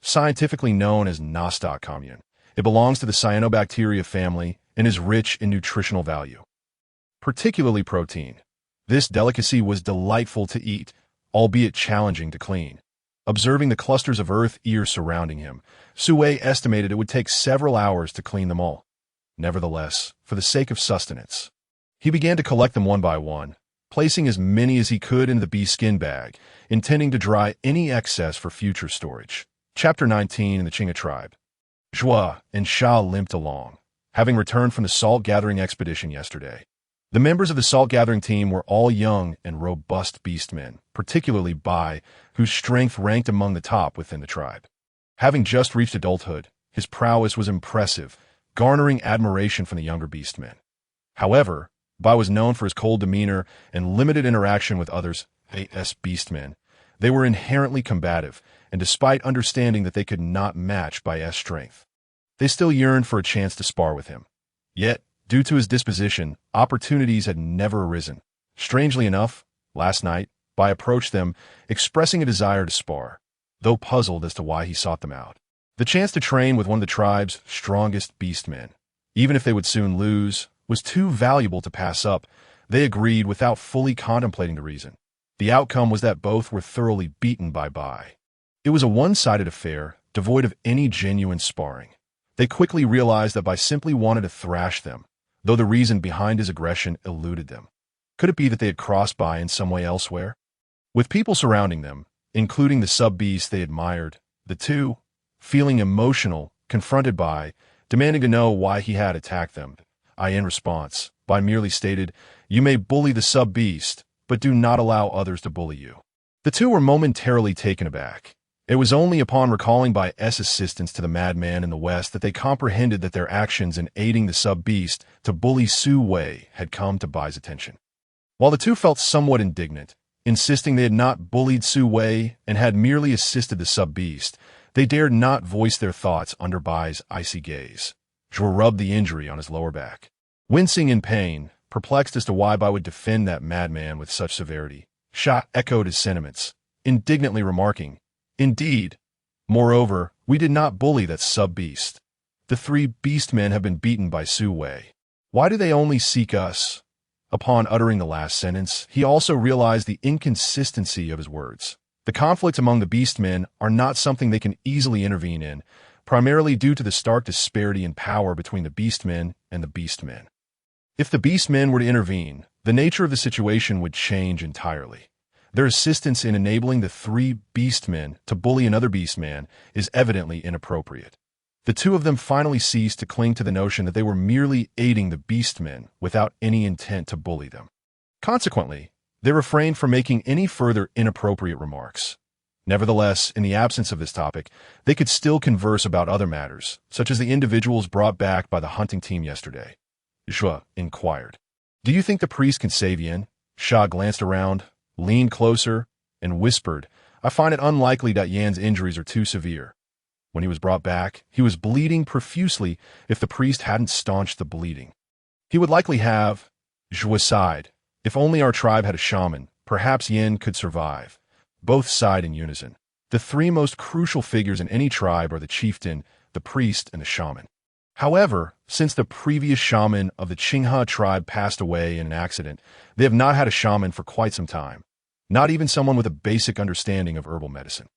scientifically known as Nostoc commune. It belongs to the cyanobacteria family and is rich in nutritional value, particularly protein. This delicacy was delightful to eat, albeit challenging to clean. Observing the clusters of earth ear surrounding him, Su Wei estimated it would take several hours to clean them all. Nevertheless, for the sake of sustenance, he began to collect them one by one, placing as many as he could into the beast skin bag, intending to dry any excess for future storage. Chapter 19 in the Chinga tribe. Zhua and Sha limped along, having returned from the salt-gathering expedition yesterday. The members of the salt-gathering team were all young and robust beastmen, particularly Bai, whose strength ranked among the top within the tribe. Having just reached adulthood, his prowess was impressive, garnering admiration from the younger beastmen. However, Bai was known for his cold demeanor and limited interaction with others, beastmen. They were inherently combative, and despite understanding that they could not match Bai's strength, they still yearned for a chance to spar with him. Yet, due to his disposition, opportunities had never arisen. Strangely enough, last night, Bai approached them, expressing a desire to spar, though puzzled as to why he sought them out. The chance to train with one of the tribe's strongest beastmen, even if they would soon lose, was too valuable to pass up. They agreed without fully contemplating the reason. The outcome was that both were thoroughly beaten by Bai. It was a one-sided affair, devoid of any genuine sparring. They quickly realized that Bai simply wanted to thrash them, though the reason behind his aggression eluded them. Could it be that they had crossed Bai in some way elsewhere? With people surrounding them, including the sub-beasts they admired, the two, feeling emotional, confronted Bai, demanding to know why he had attacked them. In response, Bai merely stated, "You may bully the sub-beast, but do not allow others to bully you." The two were momentarily taken aback. It was only upon recalling Bai's assistance to the madman in the west that they comprehended that their actions in aiding the sub-beast to bully Su Wei had come to Bai's attention. While the two felt somewhat indignant, insisting they had not bullied Su Wei and had merely assisted the sub-beast, they dared not voice their thoughts under Bai's icy gaze. Zhua rubbed the injury on his lower back. Wincing in pain, perplexed as to why Bai would defend that madman with such severity, Sha echoed his sentiments, indignantly remarking, "Indeed. Moreover, We did not bully that sub-beast. The three beastmen have been beaten by Su Wei. Why do they only seek us? Upon uttering the last sentence, he also realized the inconsistency of his words. The conflicts among the beastmen are not something they can easily intervene in, primarily due to the stark disparity in power between the beastmen and the beastmen. If the beastmen were to intervene, the nature of the situation would change entirely. Their assistance in enabling the three beastmen to bully another beastman is evidently inappropriate. The two of them finally ceased to cling to the notion that they were merely aiding the beastmen without any intent to bully them. Consequently, they refrained from making any further inappropriate remarks. Nevertheless, in the absence of this topic, they could still converse about other matters, such as the individuals brought back by the hunting team yesterday. Zhe inquired. Do you think the priest can save Yin? Sha glanced around, leaned closer, and whispered, I find it unlikely that Yan's injuries are too severe. When he was brought back, he was bleeding profusely if the priest hadn't staunched the bleeding. He would likely have. Zhe sighed. If only our tribe had a shaman, perhaps Yin could survive. Both sighed in unison. The three most crucial figures in any tribe are the chieftain, the priest, and the shaman. However, since the previous shaman of the Qinghe tribe passed away in an accident, they have not had a shaman for quite some time. Not even someone with a basic understanding of herbal medicine.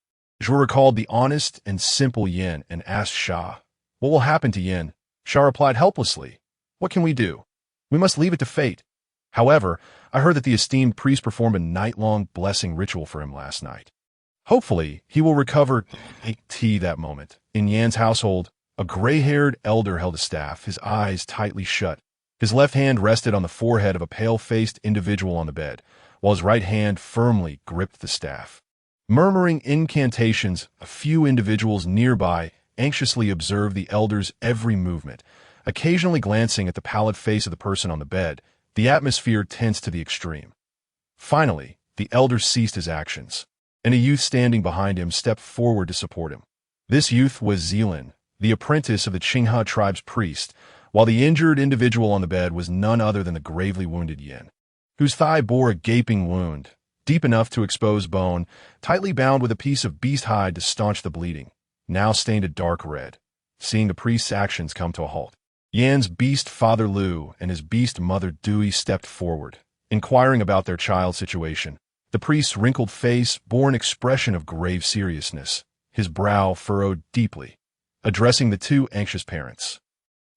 Zhe recalled the honest and simple Yin and asked Sha, what will happen to Yin? Sha replied helplessly, what can we do? We must leave it to fate. However, I heard that the esteemed priest performed a night-long blessing ritual for him last night. Hopefully, he will recover that moment. In Yan's household, a gray-haired elder held a staff, his eyes tightly shut. His left hand rested on the forehead of a pale-faced individual on the bed, while his right hand firmly gripped the staff. Murmuring incantations, a few individuals nearby anxiously observed the elder's every movement. Occasionally glancing at the pallid face of the person on the bed, the atmosphere tensed to the extreme. Finally, the elder ceased his actions, and a youth standing behind him stepped forward to support him. This youth was Zilin, the apprentice of the Qinghe tribe's priest, while the injured individual on the bed was none other than the gravely wounded Yin, whose thigh bore a gaping wound, deep enough to expose bone, tightly bound with a piece of beast hide to staunch the bleeding, now stained a dark red. Seeing the priest's actions come to a halt, Yan's beast father Lu and his beast mother Dewey stepped forward, inquiring about their child's situation. The priest's wrinkled face bore an expression of grave seriousness, his brow furrowed deeply. Addressing the two anxious parents,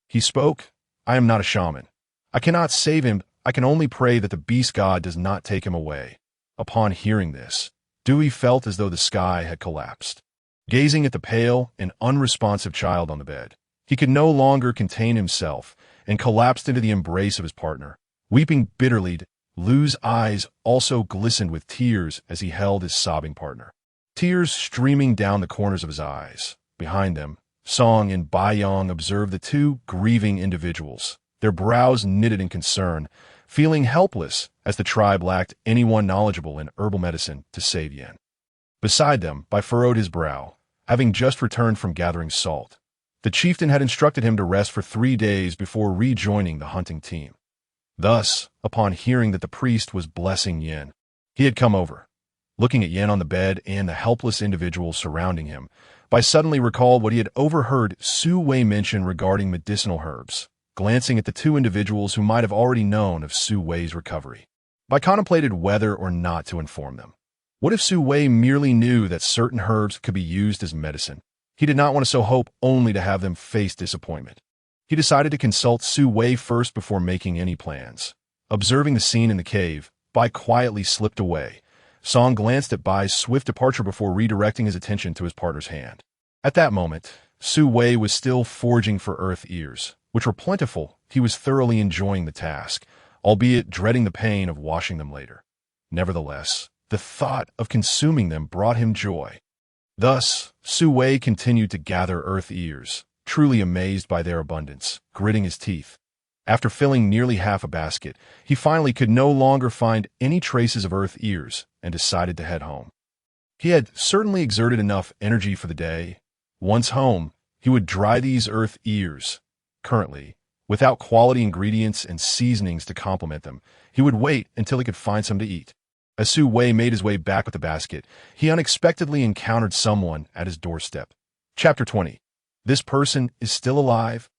he spoke, I am not a shaman. I cannot save him. I can only pray that the beast god does not take him away. Upon hearing this, Dewey felt as though the sky had collapsed. Gazing at the pale and unresponsive child on the bed, he could no longer contain himself and collapsed into the embrace of his partner. Weeping bitterly, Lu's eyes also glistened with tears as he held his sobbing partner. Tears streaming down the corners of his eyes. Behind them, Song and Baiyang observed the two grieving individuals, their brows knitted in concern, feeling helpless as the tribe lacked anyone knowledgeable in herbal medicine to save Yin. Beside them, Bai furrowed his brow, having just returned from gathering salt. The chieftain had instructed him to rest for 3 days before rejoining the hunting team. Thus, upon hearing that the priest was blessing Yin, he had come over. Looking at Yin on the bed and the helpless individuals surrounding him, Bai suddenly recalled what he had overheard Su Wei mention regarding medicinal herbs. Glancing at the two individuals who might have already known of Su Wei's recovery, Bai contemplated whether or not to inform them. What if Su Wei merely knew that certain herbs could be used as medicine? He did not want to sow hope only to have them face disappointment. He decided to consult Su Wei first before making any plans. Observing the scene in the cave, Bai quietly slipped away. Song glanced at Bai's swift departure before redirecting his attention to his partner's hand. At that moment, Su Wei was still foraging for earth ears, which were plentiful. He was thoroughly enjoying the task, albeit dreading the pain of washing them later. Nevertheless, the thought of consuming them brought him joy. Thus, Su Wei continued to gather earth ears, truly amazed by their abundance, gritting his teeth. After filling nearly half a basket, he finally could no longer find any traces of earth ears and decided to head home. He had certainly exerted enough energy for the day. Once home, he would dry these earth ears. Currently, without quality ingredients and seasonings to complement them, he would wait until he could find some to eat. As Su Wei made his way back with the basket, he unexpectedly encountered someone at his doorstep. Chapter 20. This person is still alive?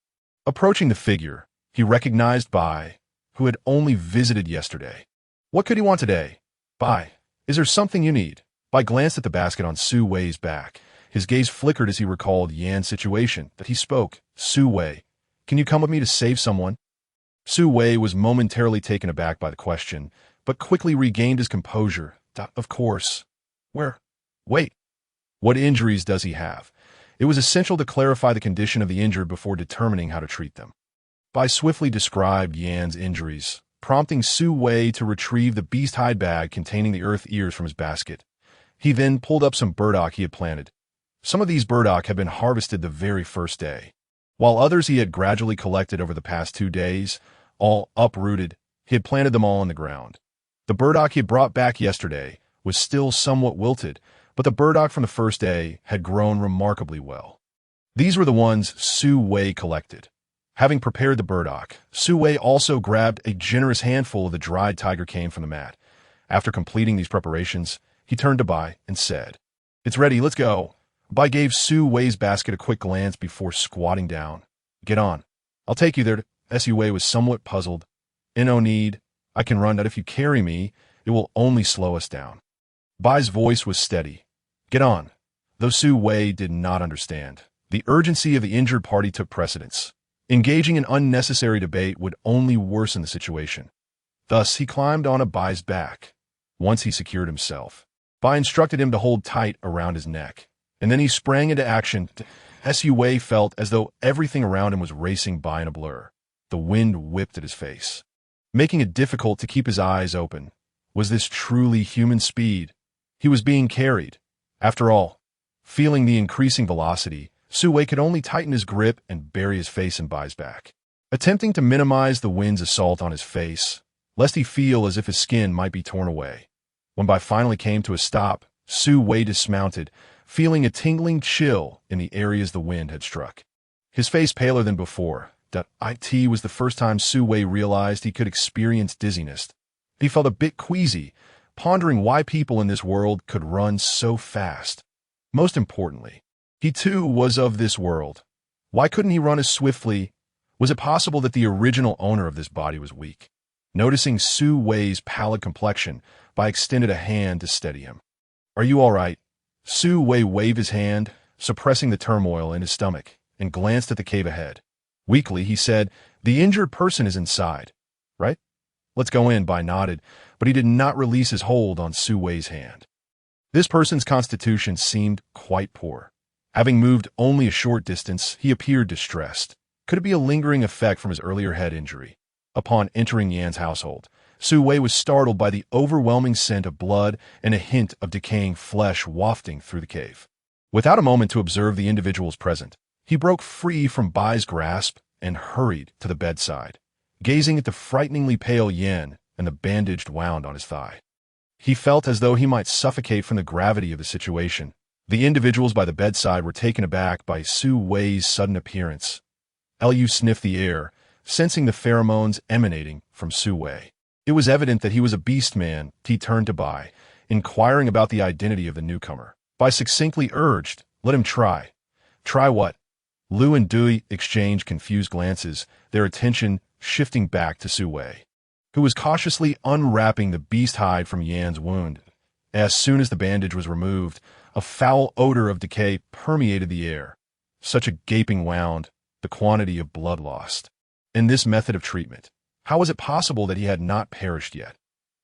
Approaching the figure, he recognized Bai, who had only visited yesterday. What could he want today? Bai, is there something you need? Bai glanced at the basket on Su Wei's back. His gaze flickered as he recalled Yan's situation, that he spoke. Su Wei, can you come with me to save someone? Su Wei was momentarily taken aback by the question, but quickly regained his composure. Of course. Where? Wait. What injuries does he have? It was essential to clarify the condition of the injured before determining how to treat them. Bai swiftly described Yan's injuries, prompting Su Wei to retrieve the beast hide bag containing the earth ears from his basket. He then pulled up some burdock he had planted. Some of these burdock had been harvested the very first day, while others he had gradually collected over the past 2 days, all uprooted. He had planted them all in the ground. The burdock he had brought back yesterday was still somewhat wilted, but the burdock from the first day had grown remarkably well. These were the ones Su Wei collected. Having prepared the burdock, Su Wei also grabbed a generous handful of the dried tiger cane from the mat. After completing these preparations, he turned to Bai and said, "It's ready, let's go." Bai gave Su Wei's basket a quick glance before squatting down. "Get on. I'll take you there." Su Wei was somewhat puzzled. "No need. I can run, but if you carry me, it will only slow us down." Bai's voice was steady. "Get on." Though Su Wei did not understand, the urgency of the injured party took precedence. Engaging in unnecessary debate would only worsen the situation. Thus, he climbed on Bai's back. Once he secured himself, Bai instructed him to hold tight around his neck, and then he sprang into action. Su Wei felt as though everything around him was racing by in a blur. The wind whipped at his face, making it difficult to keep his eyes open. Was this truly human speed? He was being carried. After all, feeling the increasing velocity, Su Wei could only tighten his grip and bury his face in Bai's back, attempting to minimize the wind's assault on his face, lest he feel as if his skin might be torn away. When Bai finally came to a stop, Su Wei dismounted, feeling a tingling chill in the areas the wind had struck. His face paler than before. It was the first time Su Wei realized he could experience dizziness. He felt a bit queasy, pondering why people in this world could run so fast. Most importantly, he too was of this world. Why couldn't he run as swiftly? Was it possible that the original owner of this body was weak? Noticing Su Wei's pallid complexion, Bai extended a hand to steady him. "Are you all right?" Su Wei waved his hand, suppressing the turmoil in his stomach, and glanced at the cave ahead. Weakly, he said, "The injured person is inside, right?" "Let's go in," Bai nodded, but he did not release his hold on Su Wei's hand. This person's constitution seemed quite poor. Having moved only a short distance, he appeared distressed. Could it be a lingering effect from his earlier head injury? Upon entering Yan's household, Su Wei was startled by the overwhelming scent of blood and a hint of decaying flesh wafting through the cave. Without a moment to observe the individuals present, he broke free from Bai's grasp and hurried to the bedside, gazing at the frighteningly pale Yan and the bandaged wound on his thigh. He felt as though he might suffocate from the gravity of the situation. The individuals by the bedside were taken aback by Su Wei's sudden appearance. Lu sniffed the air, sensing the pheromones emanating from Su Wei. It was evident that he was a beast man. He turned to Bai, inquiring about the identity of the newcomer. Bai succinctly urged, "Let him try." "Try what?" Lu and Dui exchanged confused glances, their attention shifting back to Su Wei, who was cautiously unwrapping the beast hide from Yan's wound. As soon as the bandage was removed, a foul odor of decay permeated the air. Such a gaping wound, the quantity of blood lost. In this method of treatment, how was it possible that he had not perished yet?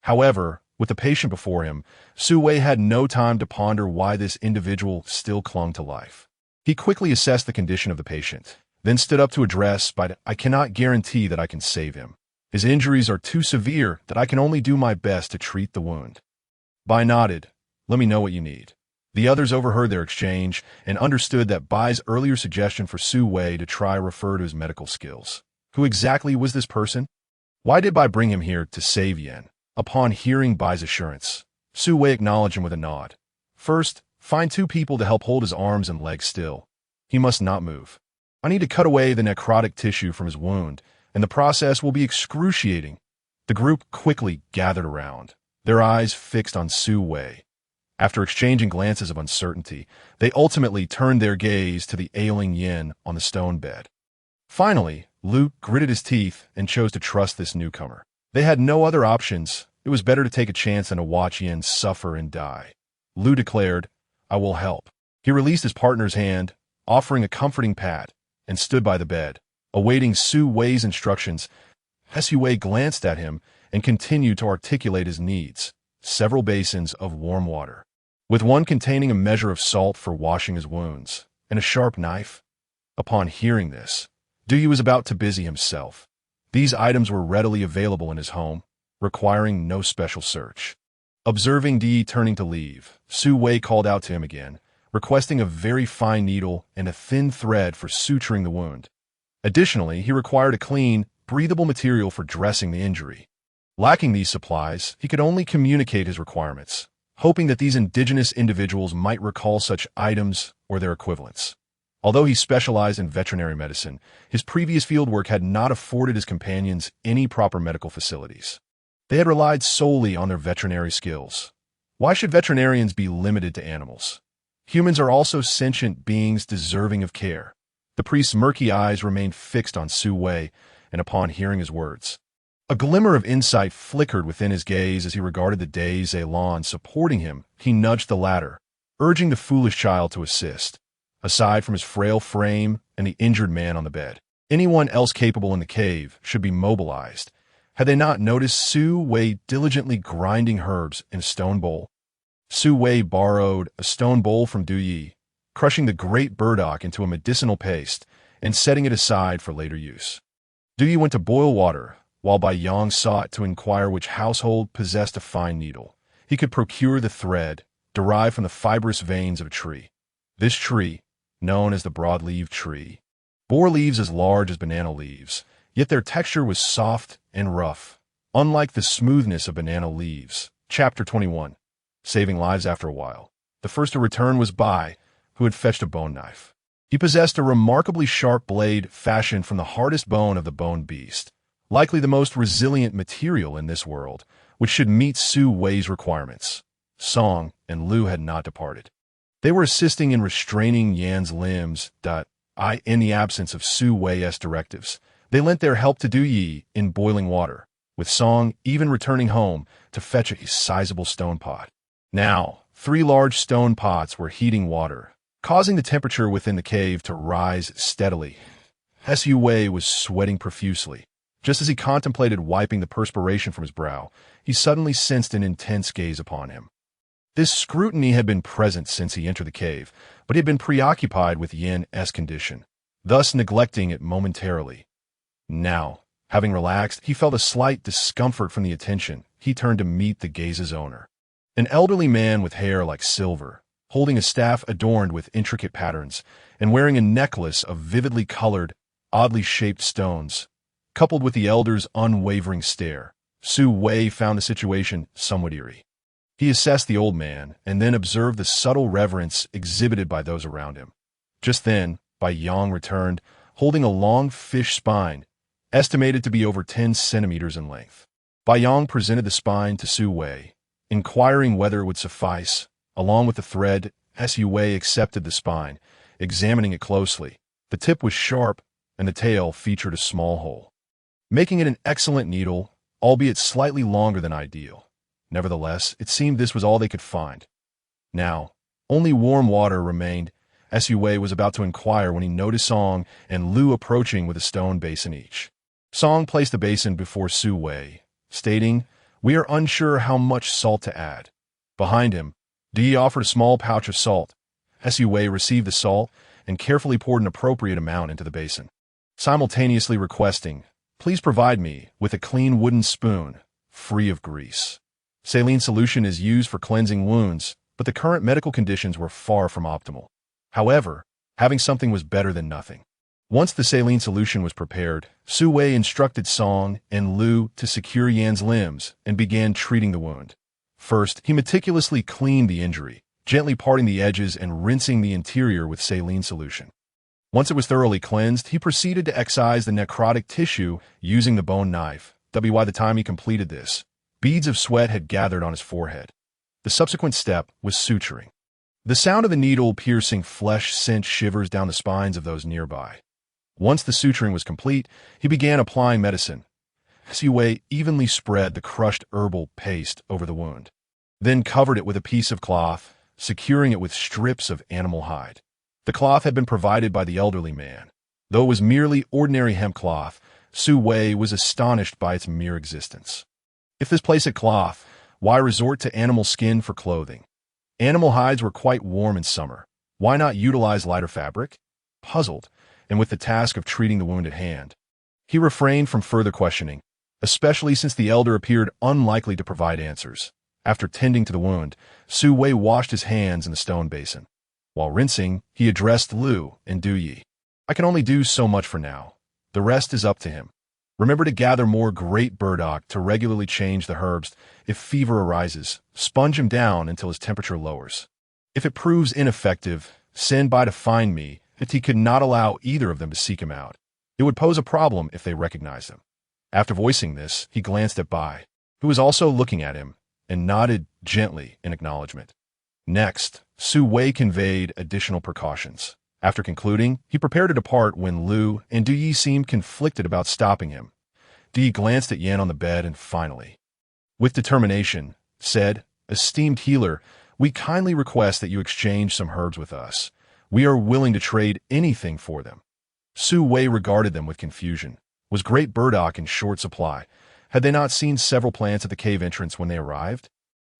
However, with the patient before him, Su Wei had no time to ponder why this individual still clung to life. He quickly assessed the condition of the patient, then stood up to address, "But I cannot guarantee that I can save him. His injuries are too severe that I can only do my best to treat the wound." Bai nodded. "Let me know what you need." The others overheard their exchange and understood that Bai's earlier suggestion for Su Wei to try refer to his medical skills. Who exactly was this person? Why did Bai bring him here to save Yan? Upon hearing Bai's assurance, Su Wei acknowledged him with a nod. "First, find 2 people to help hold his arms and legs still. He must not move. I need to cut away the necrotic tissue from his wound, and the process will be excruciating." The group quickly gathered around, their eyes fixed on Su Wei. After exchanging glances of uncertainty, they ultimately turned their gaze to the ailing Yin on the stone bed. Finally, Lu gritted his teeth and chose to trust this newcomer. They had no other options. It was better to take a chance than to watch Yin suffer and die. Lu declared, "I will help." He released his partner's hand, offering a comforting pat, and stood by the bed, awaiting Su Wei's instructions. Su Wei glanced at him and continued to articulate his needs: several basins of warm water, with one containing a measure of salt for washing his wounds, and a sharp knife. Upon hearing this, Duyi was about to busy himself. These items were readily available in his home, requiring no special search. Observing Di turning to leave, Su Wei called out to him again, requesting a very fine needle and a thin thread for suturing the wound. Additionally, he required a clean, breathable material for dressing the injury. Lacking these supplies, he could only communicate his requirements, hoping that these indigenous individuals might recall such items or their equivalents. Although he specialized in veterinary medicine, his previous fieldwork had not afforded his companions any proper medical facilities. They had relied solely on their veterinary skills. Why should veterinarians be limited to animals? Humans are also sentient beings deserving of care. The priest's murky eyes remained fixed on Su Wei, and upon hearing his words, a glimmer of insight flickered within his gaze as he regarded the dazed Elan supporting him. He nudged the latter, urging the foolish child to assist. Aside from his frail frame and the injured man on the bed, anyone else capable in the cave should be mobilized. Had they not noticed Su Wei diligently grinding herbs in a stone bowl? Su Wei borrowed a stone bowl from Duyi, crushing the great burdock into a medicinal paste and setting it aside for later use. Duyi went to boil water, while Bai Yong sought to inquire which household possessed a fine needle. He could procure the thread derived from the fibrous veins of a tree. This tree, known as the broad-leaved tree, bore leaves as large as banana leaves, yet their texture was soft and rough, unlike the smoothness of banana leaves. Chapter 21. Saving lives after a while. The first to return was Bai, who had fetched a bone knife. He possessed a remarkably sharp blade fashioned from the hardest bone of the bone beast, likely the most resilient material in this world, which should meet Su Wei's requirements. Song and Lu had not departed. They were assisting in restraining Yan's limbs. In the absence of Su Wei's directives, they lent their help to Duyi in boiling water, with Song even returning home to fetch a sizable stone pot. Now, 3 large stone pots were heating water, causing the temperature within the cave to rise steadily. Su Wei was sweating profusely. Just as he contemplated wiping the perspiration from his brow, he suddenly sensed an intense gaze upon him. This scrutiny had been present since he entered the cave, but he had been preoccupied with Yin-'s condition, thus neglecting it momentarily. Now, having relaxed, he felt a slight discomfort from the attention. He turned to meet the gaze's owner. An elderly man with hair like silver, holding a staff adorned with intricate patterns, and wearing a necklace of vividly colored, oddly shaped stones. Coupled with the elder's unwavering stare, Su Wei found the situation somewhat eerie. He assessed the old man and then observed the subtle reverence exhibited by those around him. Just then, Bai Yong returned, holding a long fish spine, estimated to be over 10 centimeters in length. Bai Yong presented the spine to Su Wei, inquiring whether it would suffice. Along with the thread, Su Wei accepted the spine, examining it closely. The tip was sharp, and the tail featured a small hole, making it an excellent needle, albeit slightly longer than ideal. Nevertheless, it seemed this was all they could find. Now, only warm water remained. Su Wei was about to inquire when he noticed Song and Lu approaching with a stone basin each. Song placed the basin before Su Wei, stating, "We are unsure how much salt to add." Behind him, Di offered a small pouch of salt. Su Wei received the salt and carefully poured an appropriate amount into the basin, simultaneously requesting, "Please provide me with a clean wooden spoon, free of grease." Saline solution is used for cleansing wounds, but the current medical conditions were far from optimal. However, having something was better than nothing. Once the saline solution was prepared, Su Wei instructed Song and Lu to secure Yan's limbs and began treating the wound. First, he meticulously cleaned the injury, gently parting the edges and rinsing the interior with saline solution. Once it was thoroughly cleansed, he proceeded to excise the necrotic tissue using the bone knife. By the time he completed this, beads of sweat had gathered on his forehead. The subsequent step was suturing. The sound of the needle piercing flesh sent shivers down the spines of those nearby. Once the suturing was complete, he began applying medicine. Hsu Wei evenly spread the crushed herbal paste over the wound, then covered it with a piece of cloth, securing it with strips of animal hide. The cloth had been provided by the elderly man. Though it was merely ordinary hemp cloth, Hsu Wei was astonished by its mere existence. If this place had cloth, why resort to animal skin for clothing? Animal hides were quite warm in summer. Why not utilize lighter fabric? Puzzled, and with the task of treating the wound at hand, he refrained from further questioning, especially since the elder appeared unlikely to provide answers. After tending to the wound, Hsu Wei washed his hands in the stone basin. While rinsing, he addressed Lu and Du Yi. I can only do so much for now. The rest is up to him. Remember to gather more great burdock to regularly change the herbs. If fever arises, sponge him down until his temperature lowers. If it proves ineffective, send Bai to find me, if he could not allow either of them to seek him out. It would pose a problem if they recognized him. After voicing this, he glanced at Bai, who was also looking at him, and nodded gently in acknowledgement. Next, Hsu Wei conveyed additional precautions. After concluding, he prepared to depart when Lu and Du Yi seemed conflicted about stopping him. Du Yi glanced at Yan on the bed and finally, with determination, said, "Esteemed healer, we kindly request that you exchange some herbs with us. We are willing to trade anything for them." Hsu Wei regarded them with confusion. Was great burdock in short supply? Had they not seen several plants at the cave entrance when they arrived?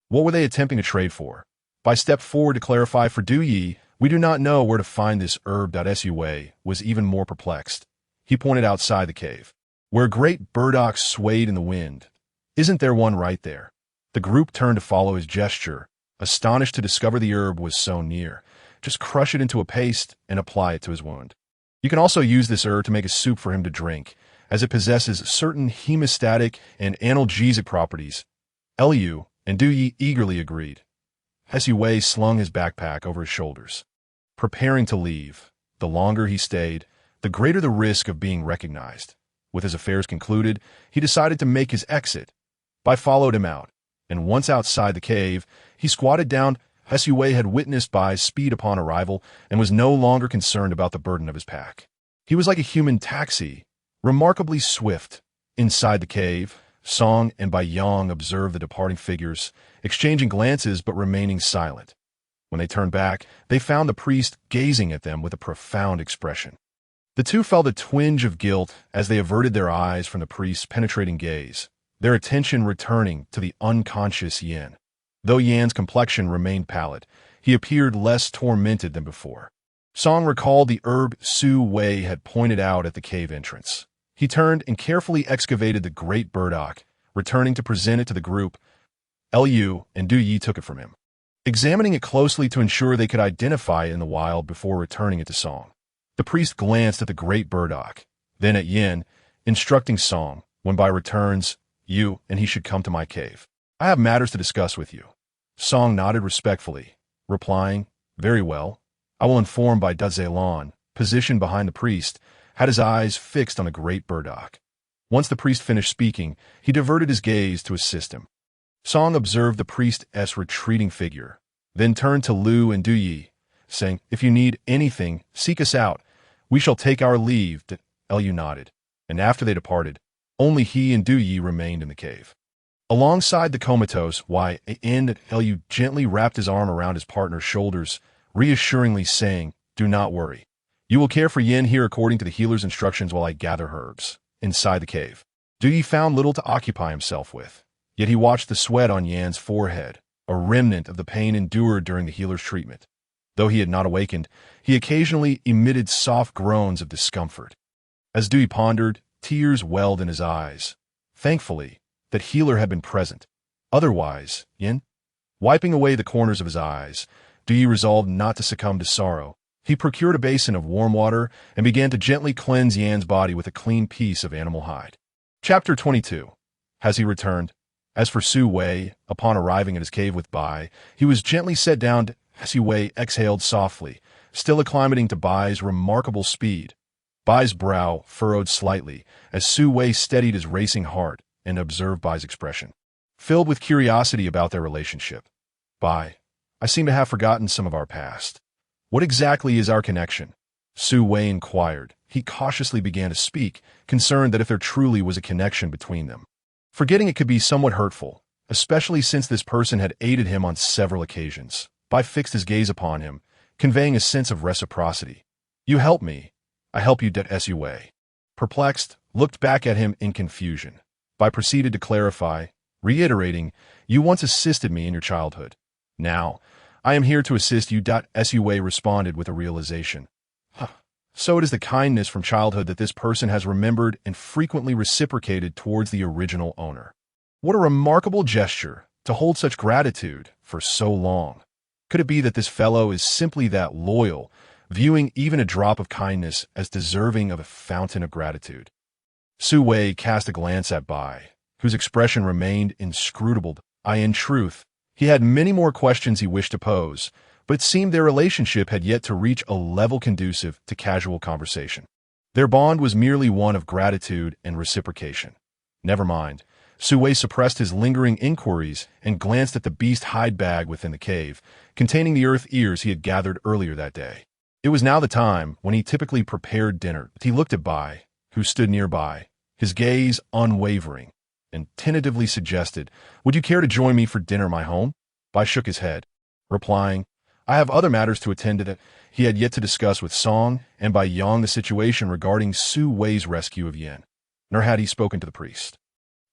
What were they attempting to trade for? Bai stepped forward to clarify for Du Yi, "We do not know where to find this herb." Hsu Wei was even more perplexed. He pointed outside the cave, where great burdock swayed in the wind. "Isn't there one right there?" The group turned to follow his gesture, astonished to discover the herb was so near. Just crush it into a paste and apply it to his wound. You can also use this herb to make a soup for him to drink, as it possesses certain hemostatic and analgesic properties. Lu and Du Yi eagerly agreed. Hsu Wei slung his backpack over his shoulders, preparing to leave. The longer he stayed, the greater the risk of being recognized. With his affairs concluded, he decided to make his exit. Bai followed him out, and once outside the cave, he squatted down. Hsu Wei had witnessed Bai's speed upon arrival and was no longer concerned about the burden of his pack. He was like a human taxi, remarkably swift. Inside the cave, Song and Bai Yong observed the departing figures, exchanging glances but remaining silent. When they turned back, they found the priest gazing at them with a profound expression. The two felt a twinge of guilt as they averted their eyes from the priest's penetrating gaze, their attention returning to the unconscious Yan. Though Yan's complexion remained pallid, he appeared less tormented than before. Song recalled the herb Hsu Wei had pointed out at the cave entrance. He turned and carefully excavated the great burdock, returning to present it to the group. Lu and Du Yi took it from him, examining it closely to ensure they could identify it in the wild before returning it to Song. The priest glanced at the great burdock, then at Yin, instructing Song, "When Bai returns, you and he should come to my cave. I have matters to discuss with you." Song nodded respectfully, replying, "Very well. I will inform Bai." Dazilon, positioned behind the priest, had his eyes fixed on the great burdock. Once the priest finished speaking, he diverted his gaze to assist him. Song observed the priest's retreating figure, then turned to Lu and Du Yi, saying, "If you need anything, seek us out. We shall take our leave." Lu nodded, and after they departed, only he and Du Yi remained in the cave. Alongside the comatose Lu gently wrapped his arm around his partner's shoulders, reassuringly saying, "Do not worry. You will care for Yin here according to the healer's instructions while I gather herbs." Inside the cave, Du Yi found little to occupy himself with, yet he watched the sweat on Yan's forehead, a remnant of the pain endured during the healer's treatment. Though he had not awakened, he occasionally emitted soft groans of discomfort. As Du Yi pondered, tears welled in his eyes. Thankfully, that healer had been present. Otherwise, Yin? Wiping away the corners of his eyes, Du Yi resolved not to succumb to sorrow. He procured a basin of warm water and began to gently cleanse Yan's body with a clean piece of animal hide. Chapter 22. Has he returned? As for Hsu Wei, upon arriving at his cave with Bai, he was gently set down. Hsu Wei exhaled softly, still acclimating to Bai's remarkable speed. Bai's brow furrowed slightly as Hsu Wei steadied his racing heart and observed Bai's expression, filled with curiosity about their relationship. Bai, I seem to have forgotten some of our past. What exactly is our connection? Su Wei inquired. He cautiously began to speak, concerned that if there truly was a connection between them. Forgetting it could be somewhat hurtful, especially since this person had aided him on several occasions. Bai fixed his gaze upon him, conveying a sense of reciprocity. You help me. I help you, Su Wei. Perplexed, looked back at him in confusion. Bai proceeded to clarify, reiterating, You once assisted me in your childhood. Now, I am here to assist you. Su Wei responded with a realization. So it is the kindness from childhood that this person has remembered and frequently reciprocated towards the original owner. What a remarkable gesture to hold such gratitude for so long. Could it be that this fellow is simply that loyal, viewing even a drop of kindness as deserving of a fountain of gratitude? Su Wei cast a glance at Bai, whose expression remained inscrutable. In truth, he had many more questions he wished to pose, but it seemed their relationship had yet to reach a level conducive to casual conversation. Their bond was merely one of gratitude and reciprocation. Never mind. Su Wei suppressed his lingering inquiries and glanced at the beast hide bag within the cave, containing the earth ears he had gathered earlier that day. It was now the time when he typically prepared dinner. He looked at Bai, who stood nearby, his gaze unwavering, and tentatively suggested, Would you care to join me for dinner, my home? Bai shook his head, replying, I have other matters to attend to that he had yet to discuss with Song and Bai Yang the situation regarding Su Wei's rescue of Yin, nor had he spoken to the priest.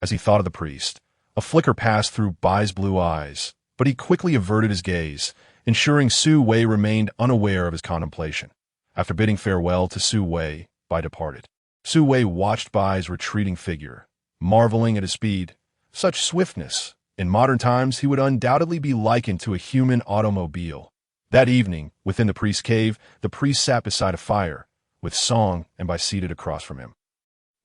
As he thought of the priest, a flicker passed through Bai's blue eyes, but he quickly averted his gaze, ensuring Su Wei remained unaware of his contemplation. After bidding farewell to Su Wei, Bai departed. Su Wei watched Bai's retreating figure, marveling at his speed. Such swiftness. In modern times, he would undoubtedly be likened to a human automobile. That evening, within the priest's cave, the priest sat beside a fire, with Song and Bai seated across from him.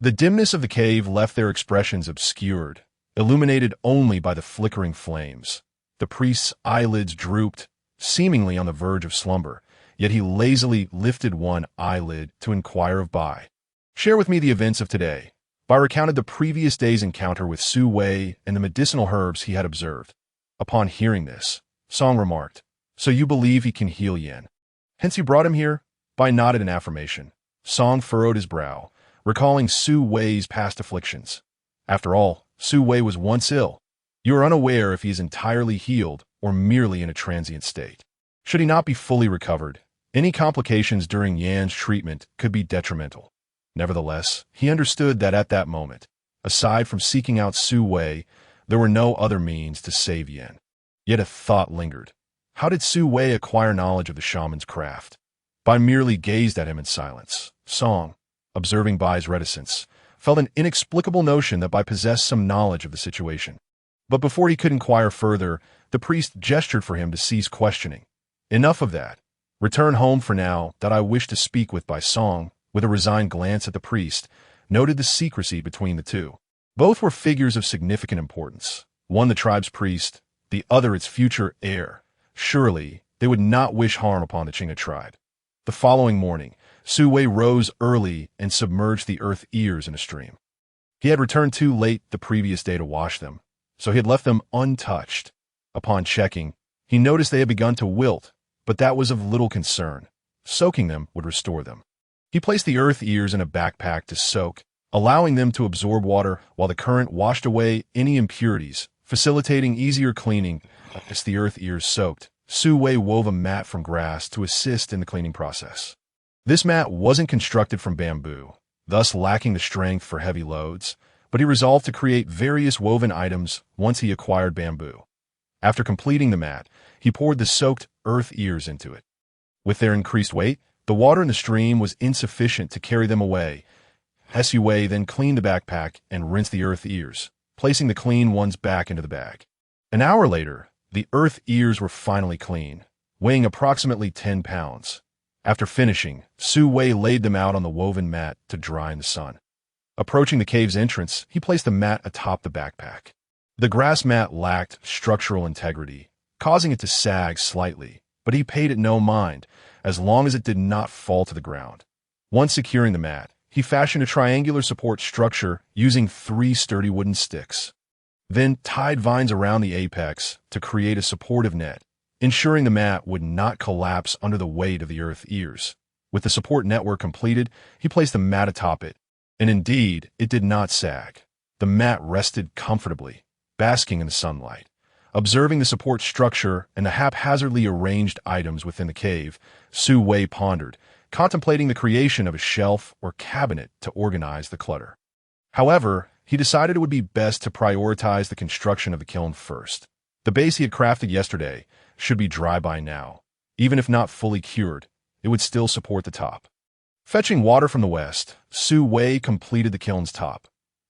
The dimness of the cave left their expressions obscured, illuminated only by the flickering flames. The priest's eyelids drooped, seemingly on the verge of slumber, yet he lazily lifted one eyelid to inquire of Bai. Share with me the events of today. Bai recounted the previous day's encounter with Su Wei and the medicinal herbs he had observed. Upon hearing this, Song remarked, So you believe he can heal Yin? Hence you brought him here? Bai nodded in affirmation. Song furrowed his brow, recalling Su Wei's past afflictions. After all, Su Wei was once ill. You are unaware if he is entirely healed or merely in a transient state. Should he not be fully recovered, any complications during Yan's treatment could be detrimental. Nevertheless, he understood that at that moment, aside from seeking out Su Wei, there were no other means to save Yan. Yet a thought lingered. How did Su Wei acquire knowledge of the shaman's craft? Bai merely gazed at him in silence. Song, observing Bai's reticence, felt an inexplicable notion that Bai possessed some knowledge of the situation. But before he could inquire further, the priest gestured for him to cease questioning. Enough of that. Return home for now. That I wish to speak with Bai. Song, with a resigned glance at the priest, noted the secrecy between the two. Both were figures of significant importance, one the tribe's priest, the other its future heir. Surely, they would not wish harm upon the Qinghe tribe. The following morning, Su Wei rose early and submerged the earth ears in a stream. He had returned too late the previous day to wash them, so he had left them untouched. Upon checking, he noticed they had begun to wilt, but that was of little concern. Soaking them would restore them. He placed the earth ears in a backpack to soak, allowing them to absorb water while the current washed away any impurities, facilitating easier cleaning. As the earth ears soaked, Su Wei wove a mat from grass to assist in the cleaning process. This mat wasn't constructed from bamboo, thus lacking the strength for heavy loads, but he resolved to create various woven items once he acquired bamboo. After completing the mat, he poured the soaked earth ears into it. With their increased weight, the water in the stream was insufficient to carry them away. Su Wei then cleaned the backpack and rinsed the earth ears, placing the clean ones back into the bag. An hour later, the earth ears were finally clean, weighing approximately 10 pounds. After finishing, Su Wei laid them out on the woven mat to dry in the sun. Approaching the cave's entrance, he placed the mat atop the backpack. The grass mat lacked structural integrity, causing it to sag slightly, but he paid it no mind, as long as it did not fall to the ground. Once securing the mat, he fashioned a triangular support structure using 3 sturdy wooden sticks. then tied vines around the apex to create a supportive net, ensuring the mat would not collapse under the weight of the earth ears. With the support network completed, he placed the mat atop it, and indeed, it did not sag. The mat rested comfortably, basking in the sunlight. Observing the support structure and the haphazardly arranged items within the cave, Su Wei pondered, contemplating the creation of a shelf or cabinet to organize the clutter. However, he decided it would be best to prioritize the construction of the kiln first. The base he had crafted yesterday should be dry by now. Even if not fully cured, it would still support the top. Fetching water from the west, Su Wei completed the kiln's top.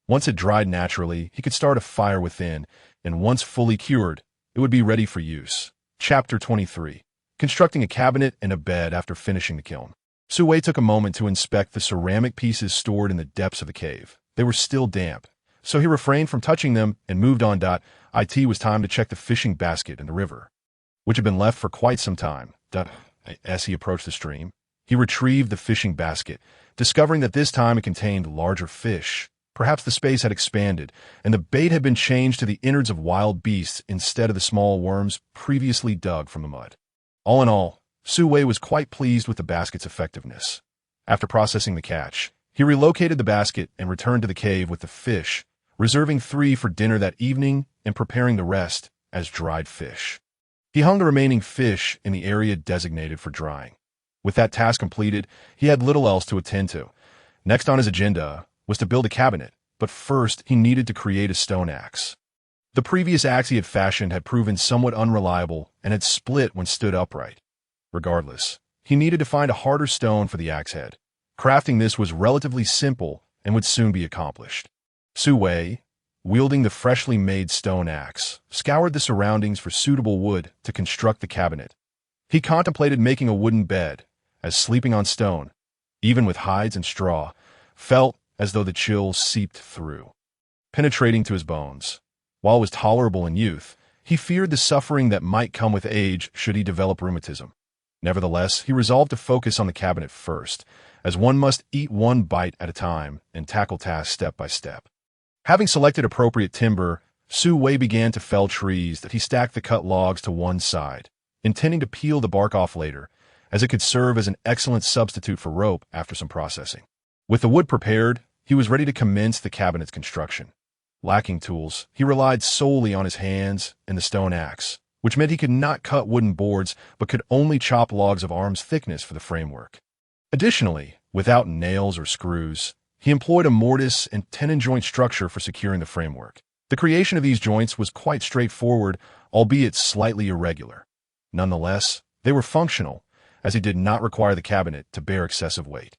Once it dried naturally, he could start a fire within, and once fully cured, it would be ready for use. Chapter 23. Constructing a cabinet and a bed after finishing the kiln. Su Wei took a moment to inspect the ceramic pieces stored in the depths of the cave. They were still damp, so he refrained from touching them and moved on. It was time to check the fishing basket in the river, which had been left for quite some time. As he approached the stream, he retrieved the fishing basket, discovering that this time it contained larger fish. Perhaps the space had expanded, and the bait had been changed to the innards of wild beasts instead of the small worms previously dug from the mud. All in all, Su Wei was quite pleased with the basket's effectiveness. After processing the catch, he relocated the basket and returned to the cave with the fish, reserving 3 for dinner that evening and preparing the rest as dried fish. He hung the remaining fish in the area designated for drying. With that task completed, he had little else to attend to. Next on his agenda was to build a cabinet, but first he needed to create a stone axe. The previous axe he had fashioned had proven somewhat unreliable and had split when stood upright. Regardless, he needed to find a harder stone for the axe head. Crafting this was relatively simple and would soon be accomplished. Su Wei, wielding the freshly made stone axe, scoured the surroundings for suitable wood to construct the cabinet. He contemplated making a wooden bed, as sleeping on stone, even with hides and straw, felt as though the chills seeped through, penetrating to his bones. While it was tolerable in youth, he feared the suffering that might come with age should he develop rheumatism. Nevertheless, he resolved to focus on the cabinet first, as one must eat one bite at a time and tackle tasks step by step. Having selected appropriate timber, Su Wei began to fell trees that he stacked the cut logs to one side, intending to peel the bark off later, as it could serve as an excellent substitute for rope after some processing. With the wood prepared, he was ready to commence the cabinet's construction. Lacking tools, he relied solely on his hands and the stone axe, which meant he could not cut wooden boards but could only chop logs of arm's thickness for the framework. Additionally, without nails or screws, he employed a mortise and tenon joint structure for securing the framework. The creation of these joints was quite straightforward, albeit slightly irregular. Nonetheless, they were functional, as he did not require the cabinet to bear excessive weight.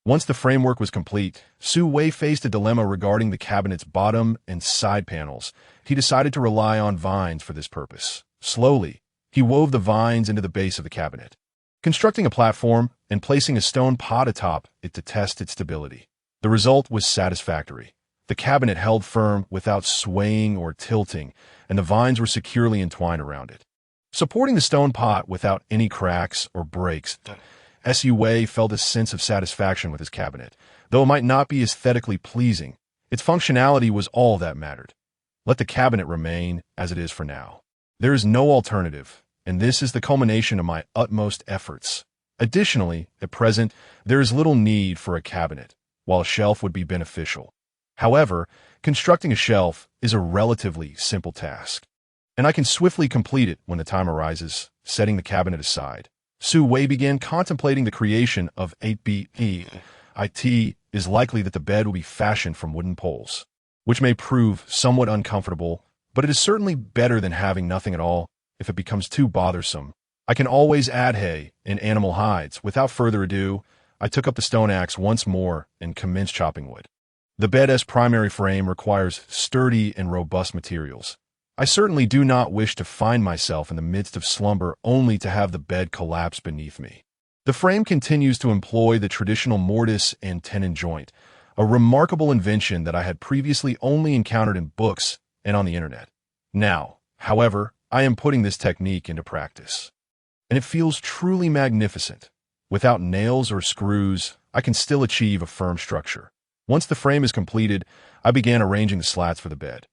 Once the framework was complete, Su Wei faced a dilemma regarding the cabinet's bottom and side panels. He decided to rely on vines for this purpose. Slowly, he wove the vines into the base of the cabinet, constructing a platform and placing a stone pot atop it to test its stability. The result was satisfactory. The cabinet held firm without swaying or tilting, and the vines were securely entwined around it. Supporting the stone pot without any cracks or breaks, Su Wei felt a sense of satisfaction with his cabinet. Though it might not be aesthetically pleasing, its functionality was all that mattered. Let the cabinet remain as it is for now. There is no alternative, and this is the culmination of my utmost efforts. Additionally, at present, there is little need for a cabinet, while a shelf would be beneficial. However, constructing a shelf is a relatively simple task, and I can swiftly complete it when the time arises. Setting the cabinet aside, Su Wei began contemplating the creation of 8BE. It is likely that the bed will be fashioned from wooden poles, which may prove somewhat uncomfortable, but it is certainly better than having nothing at all. If it becomes too bothersome, I can always add hay and animal hides. Without further ado, I took up the stone axe once more and commenced chopping wood. The bed's primary frame requires sturdy and robust materials. I certainly do not wish to find myself in the midst of slumber only to have the bed collapse beneath me. The frame continues to employ the traditional mortise and tenon joint, a remarkable invention that I had previously only encountered in books and on the internet. Now, however, I am putting this technique into practice, and it feels truly magnificent. Without nails or screws, I can still achieve a firm structure. Once the frame is completed, I began arranging the slats for the bed.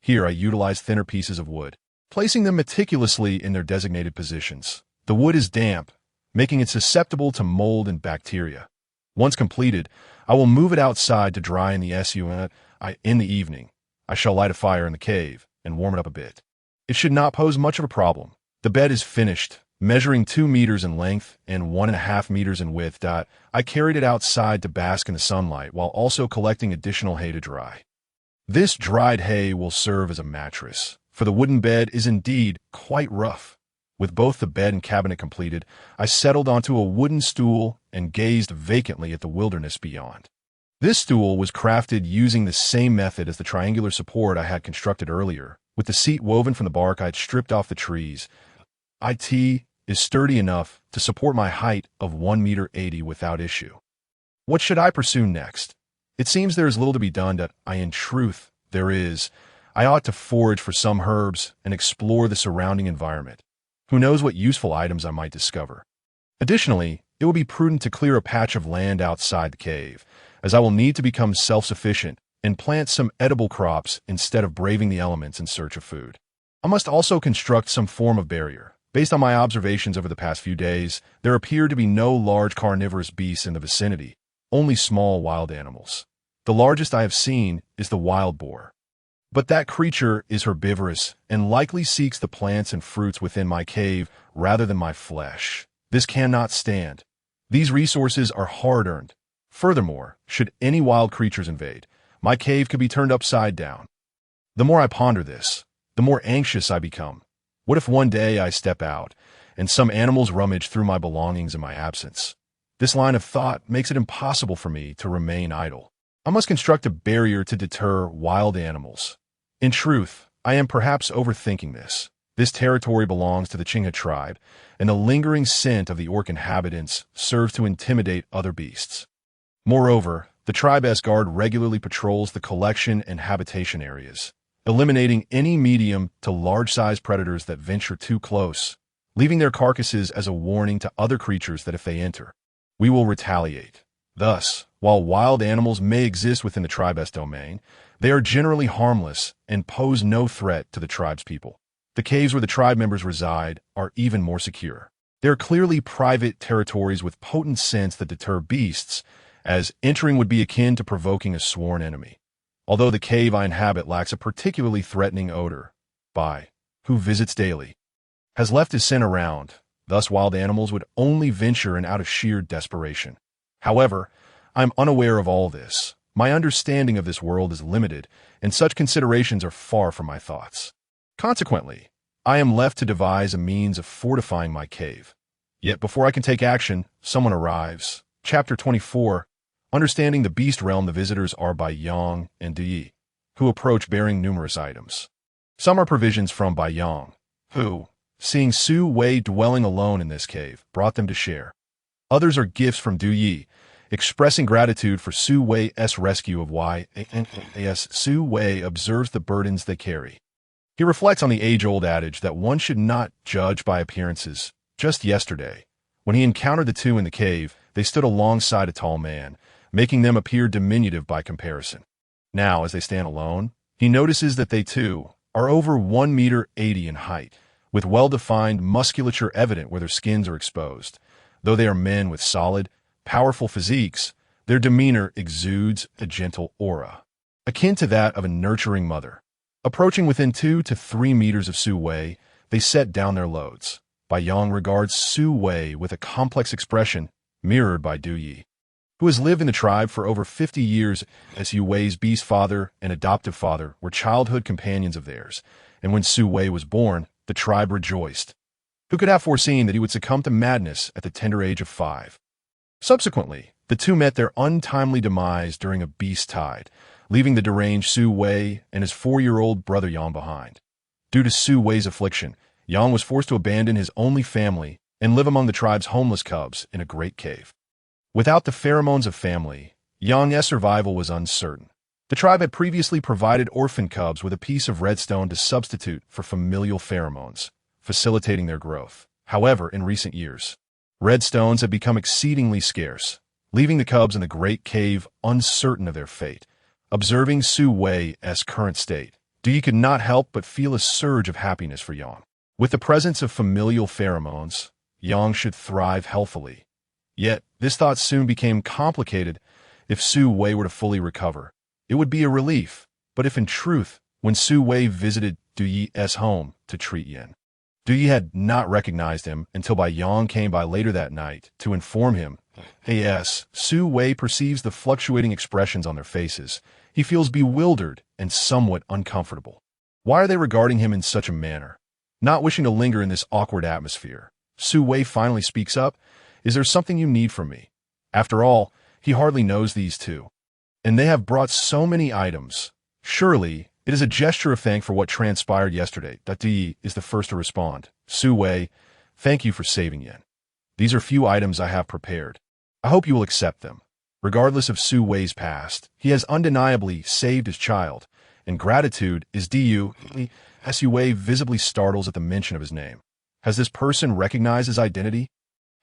Here I utilized thinner pieces of wood, placing them meticulously in their designated positions. The wood is damp, making it susceptible to mold and bacteria. Once completed, I will move it outside to dry in the sun. In the evening, I shall light a fire in the cave and warm it up a bit. It should not pose much of a problem. The bed is finished, measuring 2 meters in length and 1.5 meters in width. I carried it outside to bask in the sunlight while also collecting additional hay to dry. This dried hay will serve as a mattress, for the wooden bed is indeed quite rough. With both the bed and cabinet completed, I settled onto a wooden stool and gazed vacantly at the wilderness beyond. This stool was crafted using the same method as the triangular support I had constructed earlier, with the seat woven from the bark I had stripped off the trees. It is sturdy enough to support my height of 1.80 meters without issue. What should I pursue next? It seems there is little to be done. In truth, there is. I ought to forage for some herbs and explore the surrounding environment. Who knows what useful items I might discover. Additionally, it will be prudent to clear a patch of land outside the cave, as I will need to become self-sufficient and plant some edible crops instead of braving the elements in search of food. I must also construct some form of barrier. Based on my observations over the past few days, there appear to be no large carnivorous beasts in the vicinity, only small wild animals. The largest I have seen is the wild boar. But that creature is herbivorous and likely seeks the plants and fruits within my cave rather than my flesh. This cannot stand. These resources are hard-earned. Furthermore, should any wild creatures invade, my cave could be turned upside down. The more I ponder this, the more anxious I become. What if one day I step out, and some animals rummage through my belongings in my absence? This line of thought makes it impossible for me to remain idle. I must construct a barrier to deter wild animals. In truth, I am perhaps overthinking this. This territory belongs to the Chingha tribe, and the lingering scent of the orc inhabitants serves to intimidate other beasts. Moreover, the tribe's guard regularly patrols the collection and habitation areas, eliminating any medium to large-sized predators that venture too close, leaving their carcasses as a warning to other creatures that if they enter, we will retaliate. Thus, while wild animals may exist within the tribe's domain, they are generally harmless and pose no threat to the tribe's people. The caves where the tribe members reside are even more secure. They are clearly private territories with potent scents that deter beasts, as entering would be akin to provoking a sworn enemy. Although the cave I inhabit lacks a particularly threatening odor, who visits daily, has left his scent around, thus wild animals would only venture in out of sheer desperation. However, I am unaware of all this. My understanding of this world is limited, and such considerations are far from my thoughts. Consequently, I am left to devise a means of fortifying my cave. Yet before I can take action, someone arrives. Chapter 24. Understanding the beast realm. The visitors are Bai Yong and Du Yi, who approach bearing numerous items. Some are provisions from Bai Yong, who, seeing Su Wei dwelling alone in this cave, brought them to share. Others are gifts from Du Yi, expressing gratitude for Su Wei's rescue of Wei. As Su Wei observes the burdens they carry, he reflects on the age-old adage that one should not judge by appearances. Just yesterday, when he encountered the two in the cave, they stood alongside a tall man, making them appear diminutive by comparison. Now, as they stand alone, he notices that they too are over 1.80 meters in height, with well-defined musculature evident where their skins are exposed. Though they are men with solid, powerful physiques, their demeanor exudes a gentle aura, akin to that of a nurturing mother. Approaching within 2 to 3 meters of Su Wei, they set down their loads. Bai Yong regards Su Wei with a complex expression mirrored by Du Yi, who has lived in the tribe for over 50 years. As Su Wei's beast father and adoptive father were childhood companions of theirs, and when Su Wei was born, the tribe rejoiced. Who could have foreseen that he would succumb to madness at the tender age of 5? Subsequently, the two met their untimely demise during a beast tide, leaving the deranged Su Wei and his 4-year-old brother Yang behind. Due to Su Wei's affliction, Yang was forced to abandon his only family and live among the tribe's homeless cubs in a great cave. Without the pheromones of family, Yang's survival was uncertain. The tribe had previously provided orphan cubs with a piece of redstone to substitute for familial pheromones, facilitating their growth. However, in recent years, redstones have become exceedingly scarce, leaving the cubs in the great cave uncertain of their fate. Observing Su Wei's current state, Yi could not help but feel a surge of happiness for Yang. With the presence of familial pheromones, Yang should thrive healthily. Yet, this thought soon became complicated. If Su Wei were to fully recover, it would be a relief. But if in truth, when Su Wei visited Du Yi's home to treat Yin, Du Yi had not recognized him until Yang came by later that night to inform him. As Su Wei perceives the fluctuating expressions on their faces, he feels bewildered and somewhat uncomfortable. Why are they regarding him in such a manner? Not wishing to linger in this awkward atmosphere, Su Wei finally speaks up. Is there something you need from me? After all, he hardly knows these two. And they have brought so many items. Surely, it is a gesture of thanks for what transpired yesterday. Du Yi is the first to respond. Su Wei, thank you for saving Yin. These are few items I have prepared. I hope you will accept them. Regardless of Su Wei's past, he has undeniably saved his child, and gratitude is due. Su Wei visibly startles at the mention of his name. Has this person recognized his identity?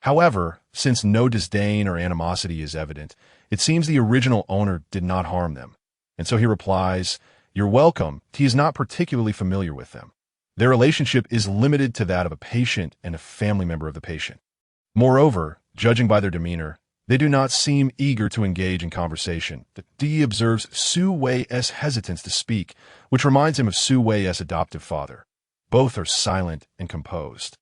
However, since no disdain or animosity is evident, it seems the original owner did not harm them. And so he replies, "You're welcome." He is not particularly familiar with them. Their relationship is limited to that of a patient and a family member of the patient. Moreover, judging by their demeanor, they do not seem eager to engage in conversation. Du Yi observes Su Wei's hesitance to speak, which reminds him of Su Wei's adoptive father. Both are silent and composed,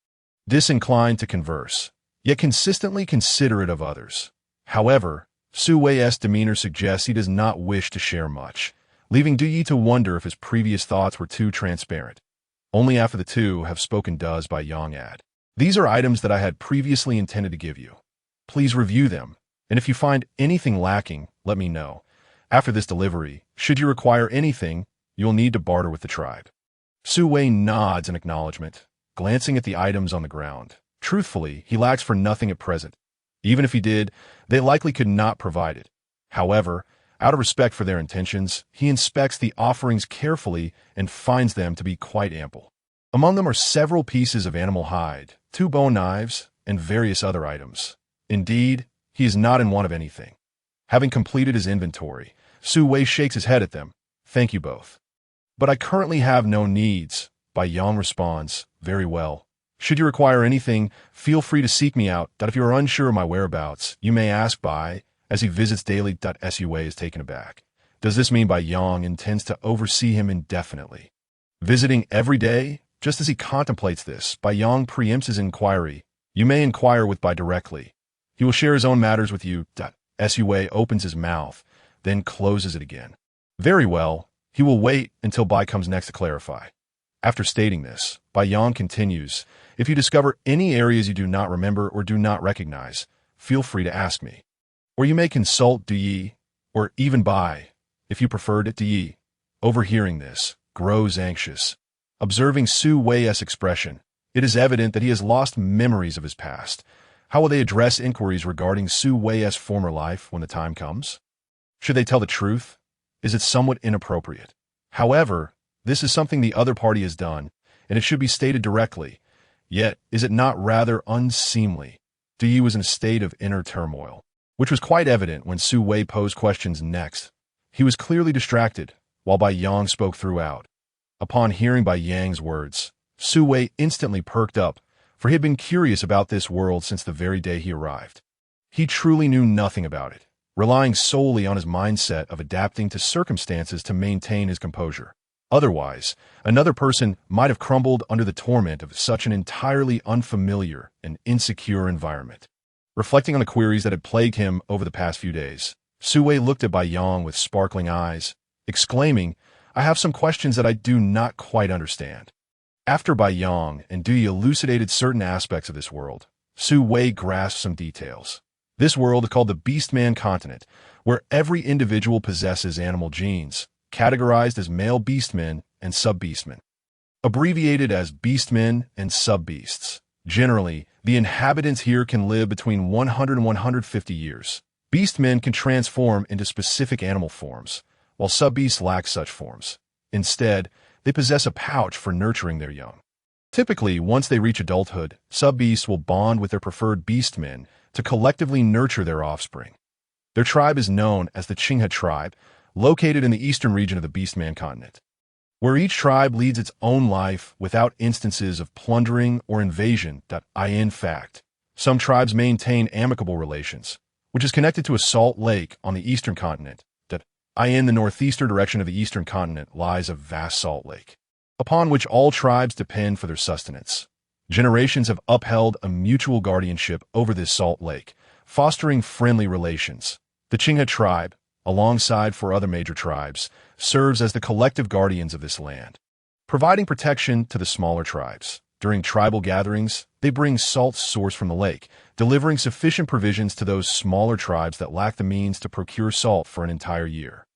disinclined to converse, yet consistently considerate of others. However, Su Wei's demeanor suggests he does not wish to share much, leaving Du Yi to wonder if his previous thoughts were too transparent. Only after the two have spoken does Yang add, "These are items that I had previously intended to give you. Please review them, and if you find anything lacking, let me know. After this delivery, should you require anything, you'll need to barter with the tribe." Su Wei nods in acknowledgement, glancing at the items on the ground. Truthfully, he lacks for nothing at present. Even if he did, they likely could not provide it. However, out of respect for their intentions, he inspects the offerings carefully and finds them to be quite ample. Among them are several pieces of animal hide, 2 bone knives, and various other items. Indeed, he is not in want of anything. Having completed his inventory, Su Wei shakes his head at them. "Thank you both. But I currently have no needs." Yang responds, "Very well. Should you require anything, feel free to seek me out. If you are unsure of my whereabouts, you may ask Bai, as he visits daily. Su Wei is taken aback. Does this mean Yang intends to oversee him indefinitely? Visiting every day? Just as he contemplates this, Yang preempts his inquiry. "You may inquire with Bai directly. He will share his own matters with you." Su Wei opens his mouth, then closes it again. "Very well. He will wait until Bai comes next to clarify." After stating this, Yang continues, "If you discover any areas you do not remember or do not recognize, feel free to ask me. Or you may consult Du Yi, or even Bai, if you prefer it." Du Yi, overhearing this, grows anxious. Observing Su Wei's expression, it is evident that he has lost memories of his past. How will they address inquiries regarding Su Wei's former life when the time comes? Should they tell the truth? Is it somewhat inappropriate? However, this is something the other party has done, and it should be stated directly. Yet, is it not rather unseemly? Du Yi was in a state of inner turmoil, which was quite evident when Su Wei posed questions next. He was clearly distracted, while Yang spoke throughout. Upon hearing Yang's words, Su Wei instantly perked up, for he had been curious about this world since the very day he arrived. He truly knew nothing about it, relying solely on his mindset of adapting to circumstances to maintain his composure. Otherwise, another person might have crumbled under the torment of such an entirely unfamiliar and insecure environment. Reflecting on the queries that had plagued him over the past few days, Su Wei looked at Yang with sparkling eyes, exclaiming, "I have some questions that I do not quite understand." After Yang and Du Yi elucidated certain aspects of this world, Su Wei grasped some details. This world is called the Beastman continent, where every individual possesses animal genes, categorized as male beastmen and sub-beastmen, abbreviated as beastmen and sub-beasts. Generally, the inhabitants here can live between 100 and 150 years. Beastmen can transform into specific animal forms, while sub-beasts lack such forms. Instead, they possess a pouch for nurturing their young. Typically, once they reach adulthood, sub-beasts will bond with their preferred beastmen to collectively nurture their offspring. Their tribe is known as the Qinghe tribe, located in the eastern region of the Beastman continent. where each tribe leads its own life without instances of plundering or invasion. In fact, some tribes maintain amicable relations, which is connected to a salt lake on the eastern continent. In the northeastern direction of the eastern continent lies a vast salt lake, upon which all tribes depend for their sustenance. Generations have upheld a mutual guardianship over this salt lake, fostering friendly relations. The Chingha tribe, alongside four other major tribes, serves as the collective guardians of this land, providing protection to the smaller tribes. During tribal gatherings, they bring salt sourced from the lake, delivering sufficient provisions to those smaller tribes that lack the means to procure salt for an entire year.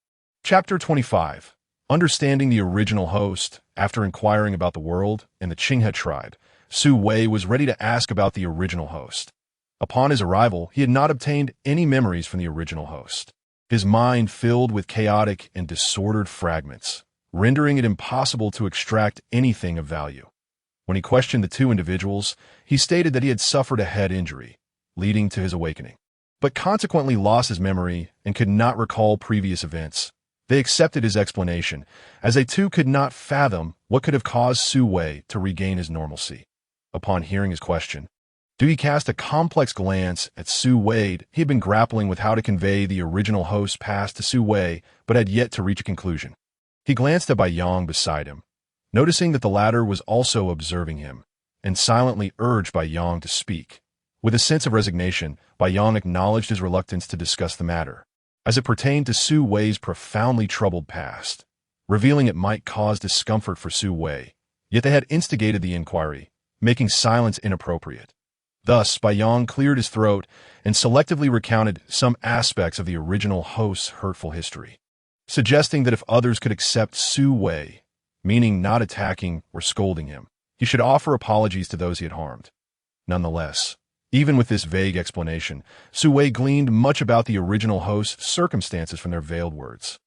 Chapter 25. Understanding the original host. After inquiring about the world and the Chingha tribe, Su Wei was ready to ask about the original host. Upon his arrival, he had not obtained any memories from the original host, his mind filled with chaotic and disordered fragments, rendering it impossible to extract anything of value. When he questioned the two individuals, he stated that he had suffered a head injury, leading to his awakening, but consequently lost his memory and could not recall previous events. They accepted his explanation, as they too could not fathom what could have caused Su Wei to regain his normalcy. Upon hearing his question, Dewey cast a complex glance at Su Wei. He had been grappling with how to convey the original host's past to Su Wei, but had yet to reach a conclusion. He glanced at Bai Yong beside him, noticing that the latter was also observing him, and silently urged Bai Yong to speak. With a sense of resignation, Bai Yong acknowledged his reluctance to discuss the matter, as it pertained to Su Wei's profoundly troubled past, revealing it might cause discomfort for Su Wei. Yet they had instigated the inquiry, making silence inappropriate. Thus, Bai Yong cleared his throat and selectively recounted some aspects of the original host's hurtful history, suggesting that if others could accept Su Wei, meaning not attacking or scolding him, he should offer apologies to those he had harmed. Nonetheless, even with this vague explanation, Su Wei gleaned much about the original host's circumstances from their veiled words.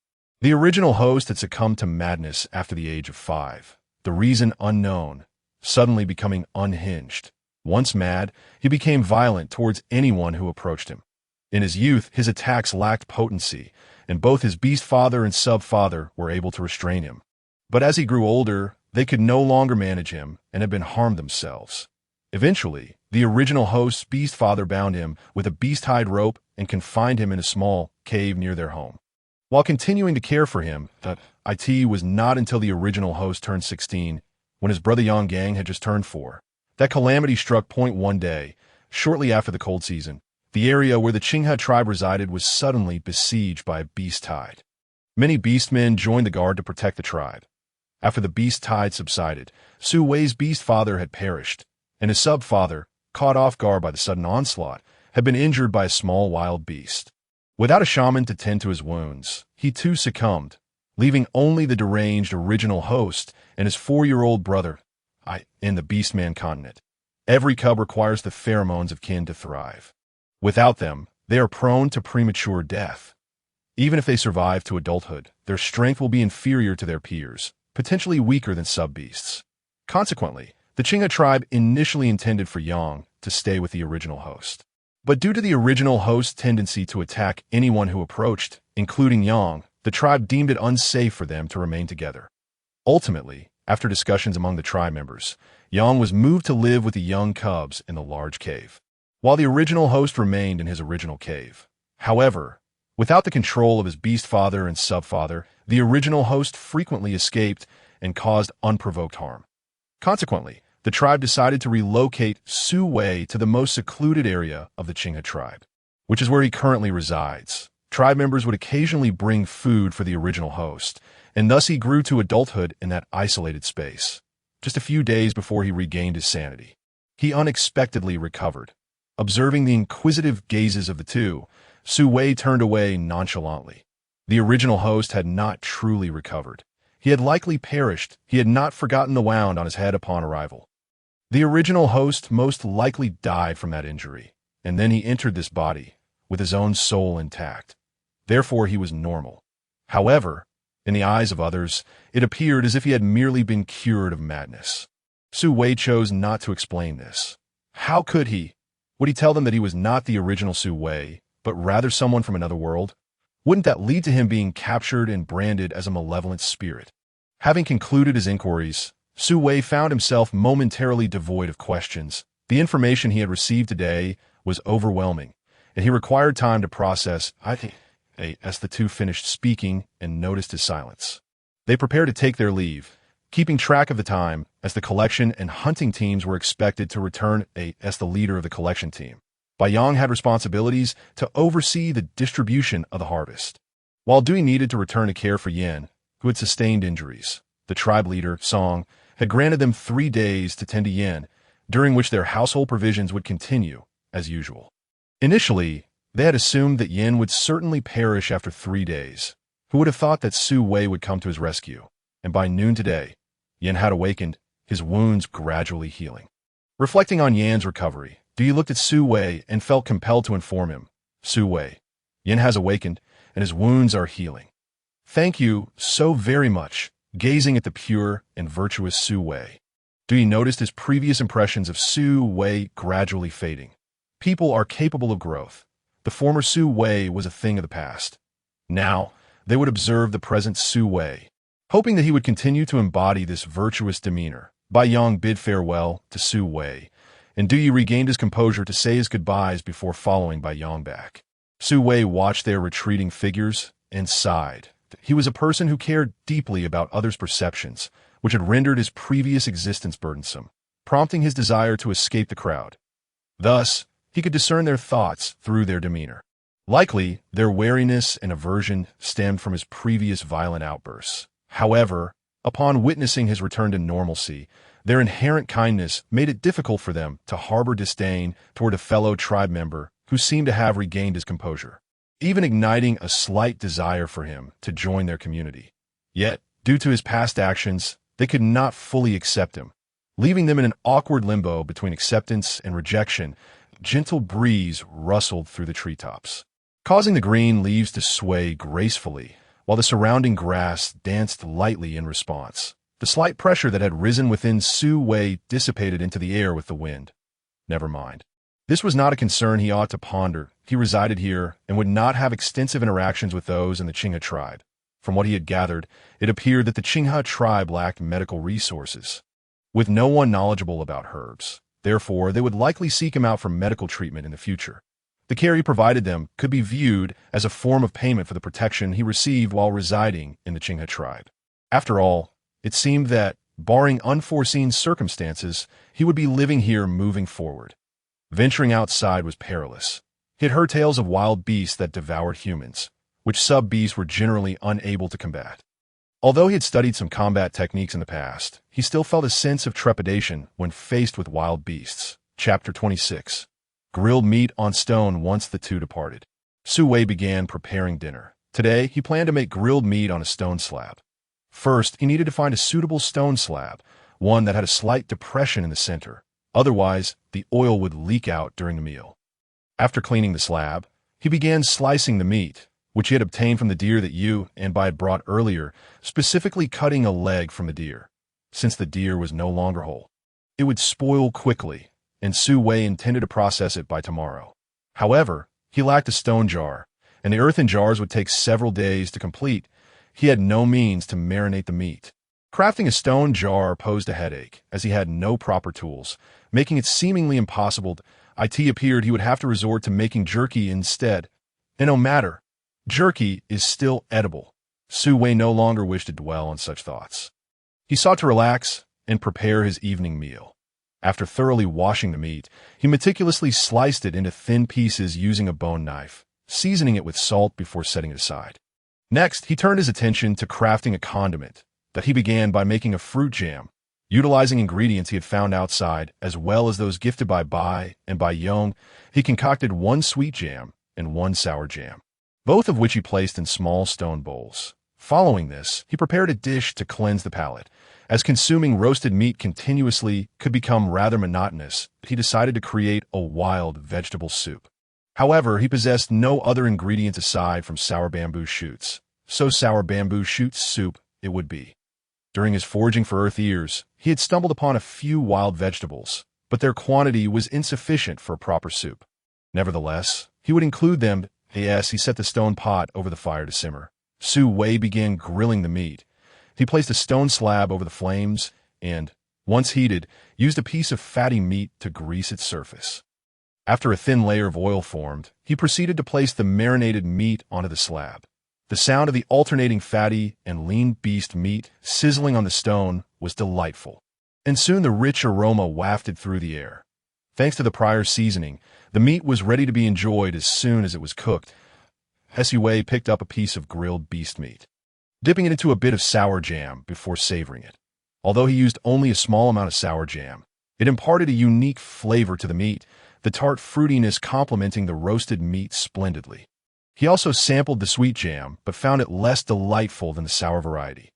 The original host had succumbed to madness after the age of 5, the reason unknown, suddenly becoming unhinged. Once mad, he became violent towards anyone who approached him. In his youth, his attacks lacked potency, and both his beast father and sub-father were able to restrain him. But as he grew older, they could no longer manage him and had been harmed themselves. Eventually, the original host's beast father bound him with a beast-hide rope and confined him in a small cave near their home. While continuing to care for him, it was not until the original host turned 16, when his brother Yang Gang had just turned 4, that calamity struck point one day, shortly after the cold season. The area where the Chingha tribe resided was suddenly besieged by a beast tide. Many beastmen joined the guard to protect the tribe. After the beast tide subsided, Su Wei's beast father had perished, and his sub-father, caught off guard by the sudden onslaught, had been injured by a small wild beast. Without a shaman to tend to his wounds, he too succumbed, leaving only the deranged original host and his 4-year-old brother in the beastman continent. Every cub requires the pheromones of kin to thrive. Without them, they are prone to premature death. Even if they survive to adulthood, their strength will be inferior to their peers, potentially weaker than sub-beasts. Consequently, the Chingha tribe initially intended for Yang to stay with the original host. But due to the original host's tendency to attack anyone who approached, including Yang, the tribe deemed it unsafe for them to remain together. Ultimately, after discussions among the tribe members, Yang was moved to live with the young cubs in the large cave, while the original host remained in his original cave. However, without the control of his beast father and sub-father, the original host frequently escaped and caused unprovoked harm. Consequently, the tribe decided to relocate Su Wei to the most secluded area of the Chingha tribe, which is where he currently resides. Tribe members would occasionally bring food for the original host, and thus he grew to adulthood in that isolated space. Just a few days before he regained his sanity, he unexpectedly recovered. Observing the inquisitive gazes of the two, Su Wei turned away nonchalantly. The original host had not truly recovered. He had likely perished. He had not forgotten the wound on his head upon arrival. The original host most likely died from that injury, and then he entered this body, with his own soul intact. Therefore he was normal. However, in the eyes of others, it appeared as if he had merely been cured of madness. Su Wei chose not to explain this. How could he? Would he tell them that he was not the original Su Wei, but rather someone from another world? Wouldn't that lead to him being captured and branded as a malevolent spirit? Having concluded his inquiries, Su Wei found himself momentarily devoid of questions. The information he had received today was overwhelming, and he required time to process. As the two finished speaking and noticed his silence, they prepared to take their leave, keeping track of the time as the collection and hunting teams were expected to return. As the leader of the collection team, Bai Yong had responsibilities to oversee the distribution of the harvest, while Dui needed to return to care for Yin, who had sustained injuries. The tribe leader, Song, had granted them 3 days to tend to Yin, during which their household provisions would continue as usual. Initially, they had assumed that Yin would certainly perish after 3 days. Who would have thought that Su Wei would come to his rescue? And by noon today, Yin had awakened, his wounds gradually healing. Reflecting on Yan's recovery, Dui looked at Su Wei and felt compelled to inform him. Su Wei, Yin has awakened, and his wounds are healing. Thank you so very much. Gazing at the pure and virtuous Su Wei, Dui noticed his previous impressions of Su Wei gradually fading. People are capable of growth. The former Su Wei was a thing of the past. Now, they would observe the present Su Wei. Hoping that he would continue to embody this virtuous demeanor, Bai Yong bid farewell to Su Wei, and Dui regained his composure to say his goodbyes before following Bai Yong back. Su Wei watched their retreating figures and sighed. He was a person who cared deeply about others' perceptions, which had rendered his previous existence burdensome, prompting his desire to escape the crowd. Thus, he could discern their thoughts through their demeanor. Likely, their wariness and aversion stemmed from his previous violent outbursts. However, upon witnessing his return to normalcy, their inherent kindness made it difficult for them to harbor disdain toward a fellow tribe member who seemed to have regained his composure, even igniting a slight desire for him to join their community. Yet, due to his past actions, they could not fully accept him, leaving them in an awkward limbo between acceptance and rejection. A gentle breeze rustled through the treetops, causing the green leaves to sway gracefully, while the surrounding grass danced lightly in response. The slight pressure that had risen within Su Wei dissipated into the air with the wind. Never mind. This was not a concern he ought to ponder. He resided here and would not have extensive interactions with those in the Qinghe tribe. From what he had gathered, it appeared that the Qinghe tribe lacked medical resources, with no one knowledgeable about herbs. Therefore, they would likely seek him out for medical treatment in the future. The care he provided them could be viewed as a form of payment for the protection he received while residing in the Qinghe tribe. After all, it seemed that, barring unforeseen circumstances, he would be living here moving forward. Venturing outside was perilous. He had heard tales of wild beasts that devoured humans, which sub-beasts were generally unable to combat. Although he had studied some combat techniques in the past, he still felt a sense of trepidation when faced with wild beasts. Chapter 26. Grilled meat on stone. Once the two departed, Su Wei began preparing dinner. Today, he planned to make grilled meat on a stone slab. First, he needed to find a suitable stone slab, one that had a slight depression in the center. Otherwise, the oil would leak out during the meal. After cleaning the slab, he began slicing the meat, which he had obtained from the deer that Yu and Bai had brought earlier, specifically cutting a leg from the deer. Since the deer was no longer whole, it would spoil quickly, and Su Wei intended to process it by tomorrow. However, he lacked a stone jar, and the earthen jars would take several days to complete. He had no means to marinate the meat. Crafting a stone jar posed a headache, as he had no proper tools, making it seemingly impossible. It appeared he would have to resort to making jerky instead. And no matter, jerky is still edible. Su Wei no longer wished to dwell on such thoughts. He sought to relax and prepare his evening meal. After thoroughly washing the meat, he meticulously sliced it into thin pieces using a bone knife, seasoning it with salt before setting it aside. Next, he turned his attention to crafting a condiment that he began by making a fruit jam, utilizing ingredients he had found outside as well as those gifted by Bai and Bai Yong. He concocted one sweet jam and one sour jam, both of which he placed in small stone bowls. Following this, he prepared a dish to cleanse the palate. As consuming roasted meat continuously could become rather monotonous, he decided to create a wild vegetable soup. However, he possessed no other ingredients aside from sour bamboo shoots, so sour bamboo shoots soup it would be. During his foraging for earth ears, he had stumbled upon a few wild vegetables, but their quantity was insufficient for a proper soup. Nevertheless, he would include them as he set the stone pot over the fire to simmer. Su Wei began grilling the meat. He placed a stone slab over the flames and, once heated, used a piece of fatty meat to grease its surface. After a thin layer of oil formed, he proceeded to place the marinated meat onto the slab. The sound of the alternating fatty and lean beast meat sizzling on the stone was delightful, and soon the rich aroma wafted through the air. Thanks to the prior seasoning, the meat was ready to be enjoyed as soon as it was cooked. Sue picked up a piece of grilled beast meat, dipping it into a bit of sour jam before savoring it. Although he used only a small amount of sour jam, it imparted a unique flavor to the meat, the tart fruitiness complementing the roasted meat splendidly. He also sampled the sweet jam, but found it less delightful than the sour variety.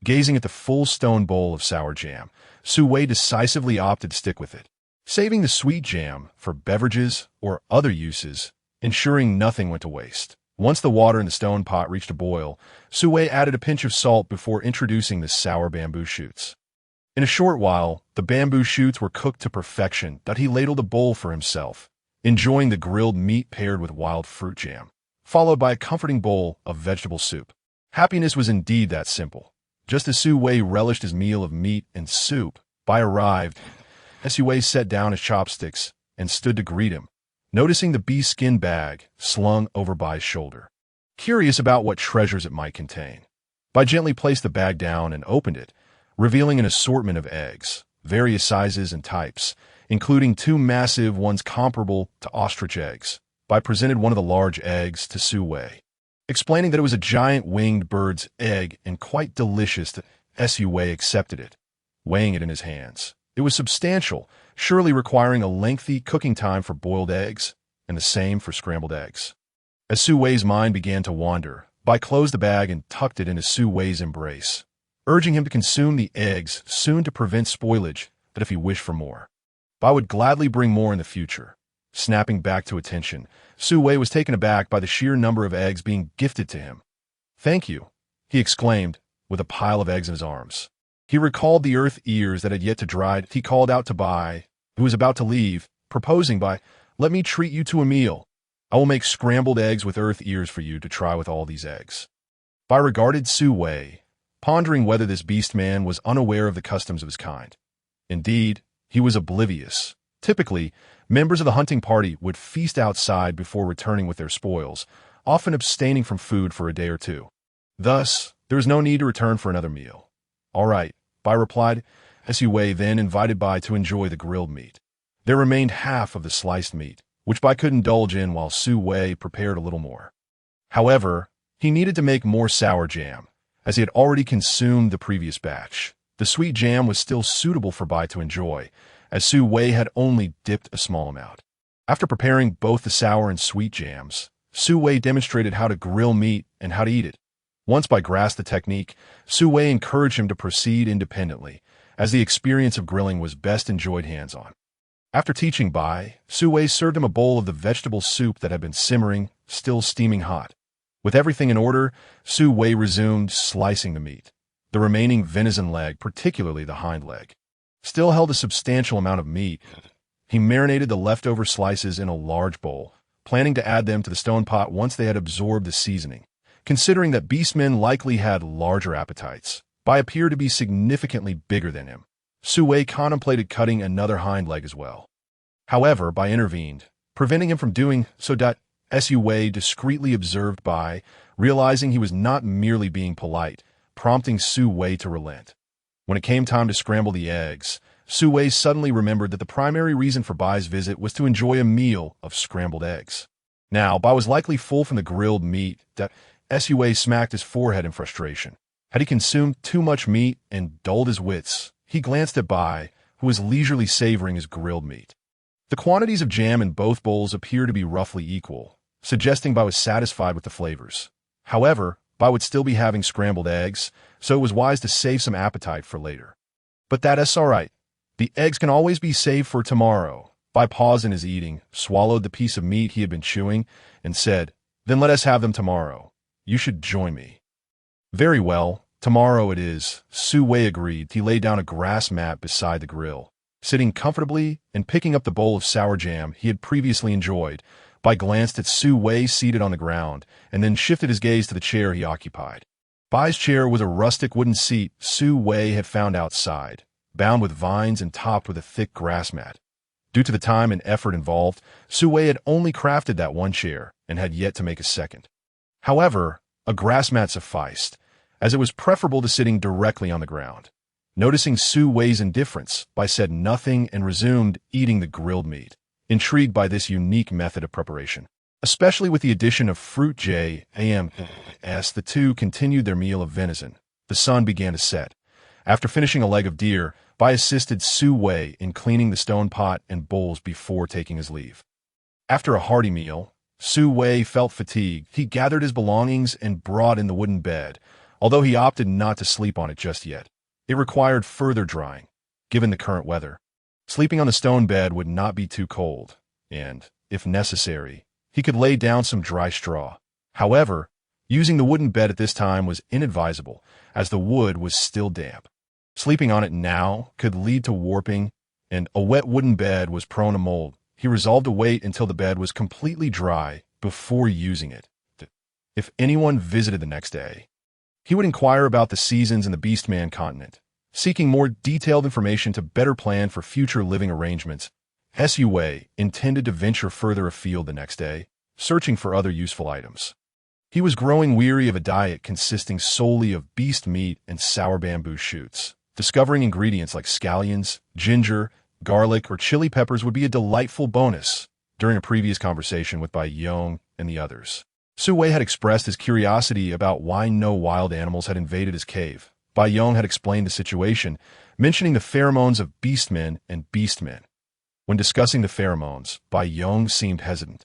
Gazing at the full stone bowl of sour jam, Sue decisively opted to stick with it, saving the sweet jam for beverages or other uses, ensuring nothing went to waste. Once the water in the stone pot reached a boil, Sue added a pinch of salt before introducing the sour bamboo shoots. In a short while, the bamboo shoots were cooked to perfection that he ladled a bowl for himself, enjoying the grilled meat paired with wild fruit jam, followed by a comforting bowl of vegetable soup. Happiness was indeed that simple. Just as Sue relished his meal of meat and soup, Bai arrived. Sue set down his chopsticks and stood to greet him, noticing the bee skin bag slung over Bai's shoulder. Curious about what treasures it might contain, Bai gently placed the bag down and opened it, revealing an assortment of eggs, various sizes and types, including two massive ones comparable to ostrich eggs. Bai presented one of the large eggs to Sue, explaining that it was a giant winged bird's egg and quite delicious. Sue accepted it, weighing it in his hands. It was substantial, surely requiring a lengthy cooking time for boiled eggs, and the same for scrambled eggs. As Sue's mind began to wander, Bai closed the bag and tucked it into Sue's embrace, urging him to consume the eggs soon to prevent spoilage, that if he wished for more, Bai would gladly bring more in the future. Snapping back to attention, Sue was taken aback by the sheer number of eggs being gifted to him. "Thank you," he exclaimed, with a pile of eggs in his arms. He recalled the earth ears that had yet to dry. He called out to Bai, who was about to leave, proposing by, "Let me treat you to a meal. I will make scrambled eggs with earth ears for you to try with all these eggs." Bai regarded Sue, pondering whether this beast man was unaware of the customs of his kind. Indeed, he was oblivious. Typically, members of the hunting party would feast outside before returning with their spoils, often abstaining from food for a day or two. Thus, there was no need to return for another meal. "All right," Bai replied. Sue then invited Bai to enjoy the grilled meat. There remained half of the sliced meat, which Bai could indulge in while Sue prepared a little more. However, he needed to make more sour jam, as he had already consumed the previous batch. The sweet jam was still suitable for Bai to enjoy, as Sue had only dipped a small amount. After preparing both the sour and sweet jams, Sue demonstrated how to grill meat and how to eat it. Once Bai grasped the technique, Sue encouraged him to proceed independently, as the experience of grilling was best enjoyed hands-on. After teaching Bai, Sue served him a bowl of the vegetable soup that had been simmering, still steaming hot. With everything in order, Sue resumed slicing the meat. The remaining venison leg, particularly the hind leg, still held a substantial amount of meat. He marinated the leftover slices in a large bowl, planning to add them to the stone pot once they had absorbed the seasoning. Considering that beastmen likely had larger appetites, Bai appeared to be significantly bigger than him. Sue contemplated cutting another hind leg as well. However, Bai intervened, preventing him from doing so. Sue discreetly observed Bai, realizing he was not merely being polite, prompting Sue to relent. When it came time to scramble the eggs, Sue suddenly remembered that the primary reason for Bai's visit was to enjoy a meal of scrambled eggs. Now, Bai was likely full from the grilled meat. Sue smacked his forehead in frustration. Had he consumed too much meat and dulled his wits? He glanced at Bai, who was leisurely savoring his grilled meat. The quantities of jam in both bowls appeared to be roughly equal, suggesting Bai was satisfied with the flavors. However, Bai would still be having scrambled eggs, so it was wise to save some appetite for later. "But that's all right. The eggs can always be saved for tomorrow." Bai paused in his eating, swallowed the piece of meat he had been chewing, and said, "Then let us have them tomorrow. You should join me." "Very well, tomorrow it is," Sue agreed. He laid down a grass mat beside the grill, sitting comfortably and picking up the bowl of sour jam he had previously enjoyed. Bai glanced at Sue seated on the ground, and then shifted his gaze to the chair he occupied. Bai's chair was a rustic wooden seat Su Wei had found outside, bound with vines and topped with a thick grass mat. Due to the time and effort involved, Su Wei had only crafted that one chair and had yet to make a second. However, a grass mat sufficed, as it was preferable to sitting directly on the ground. Noticing Su Wei's indifference, Bai said nothing and resumed eating the grilled meat, intrigued by this unique method of preparation. Especially with the addition of fruit as the two continued their meal of venison, the sun began to set. After finishing a leg of deer, Bai assisted Su Wei in cleaning the stone pot and bowls before taking his leave. After a hearty meal, Su Wei felt fatigued. He gathered his belongings and brought in the wooden bed, although he opted not to sleep on it just yet. It required further drying, given the current weather. Sleeping on the stone bed would not be too cold, and, if necessary, he could lay down some dry straw. However, using the wooden bed at this time was inadvisable, as the wood was still damp. Sleeping on it now could lead to warping, and a wet wooden bed was prone to mold. He resolved to wait until the bed was completely dry before using it. If anyone visited the next day, he would inquire about the seasons in the Beastman continent, seeking more detailed information to better plan for future living arrangements. Su Wei intended to venture further afield the next day, searching for other useful items. He was growing weary of a diet consisting solely of beast meat and sour bamboo shoots. Discovering ingredients like scallions, ginger, garlic, or chili peppers would be a delightful bonus. During a previous conversation with Bai Yong and the others, Su Wei had expressed his curiosity about why no wild animals had invaded his cave. Bai Yong had explained the situation, mentioning the pheromones of beastmen and beastmen. When discussing the pheromones, Bai Yong seemed hesitant,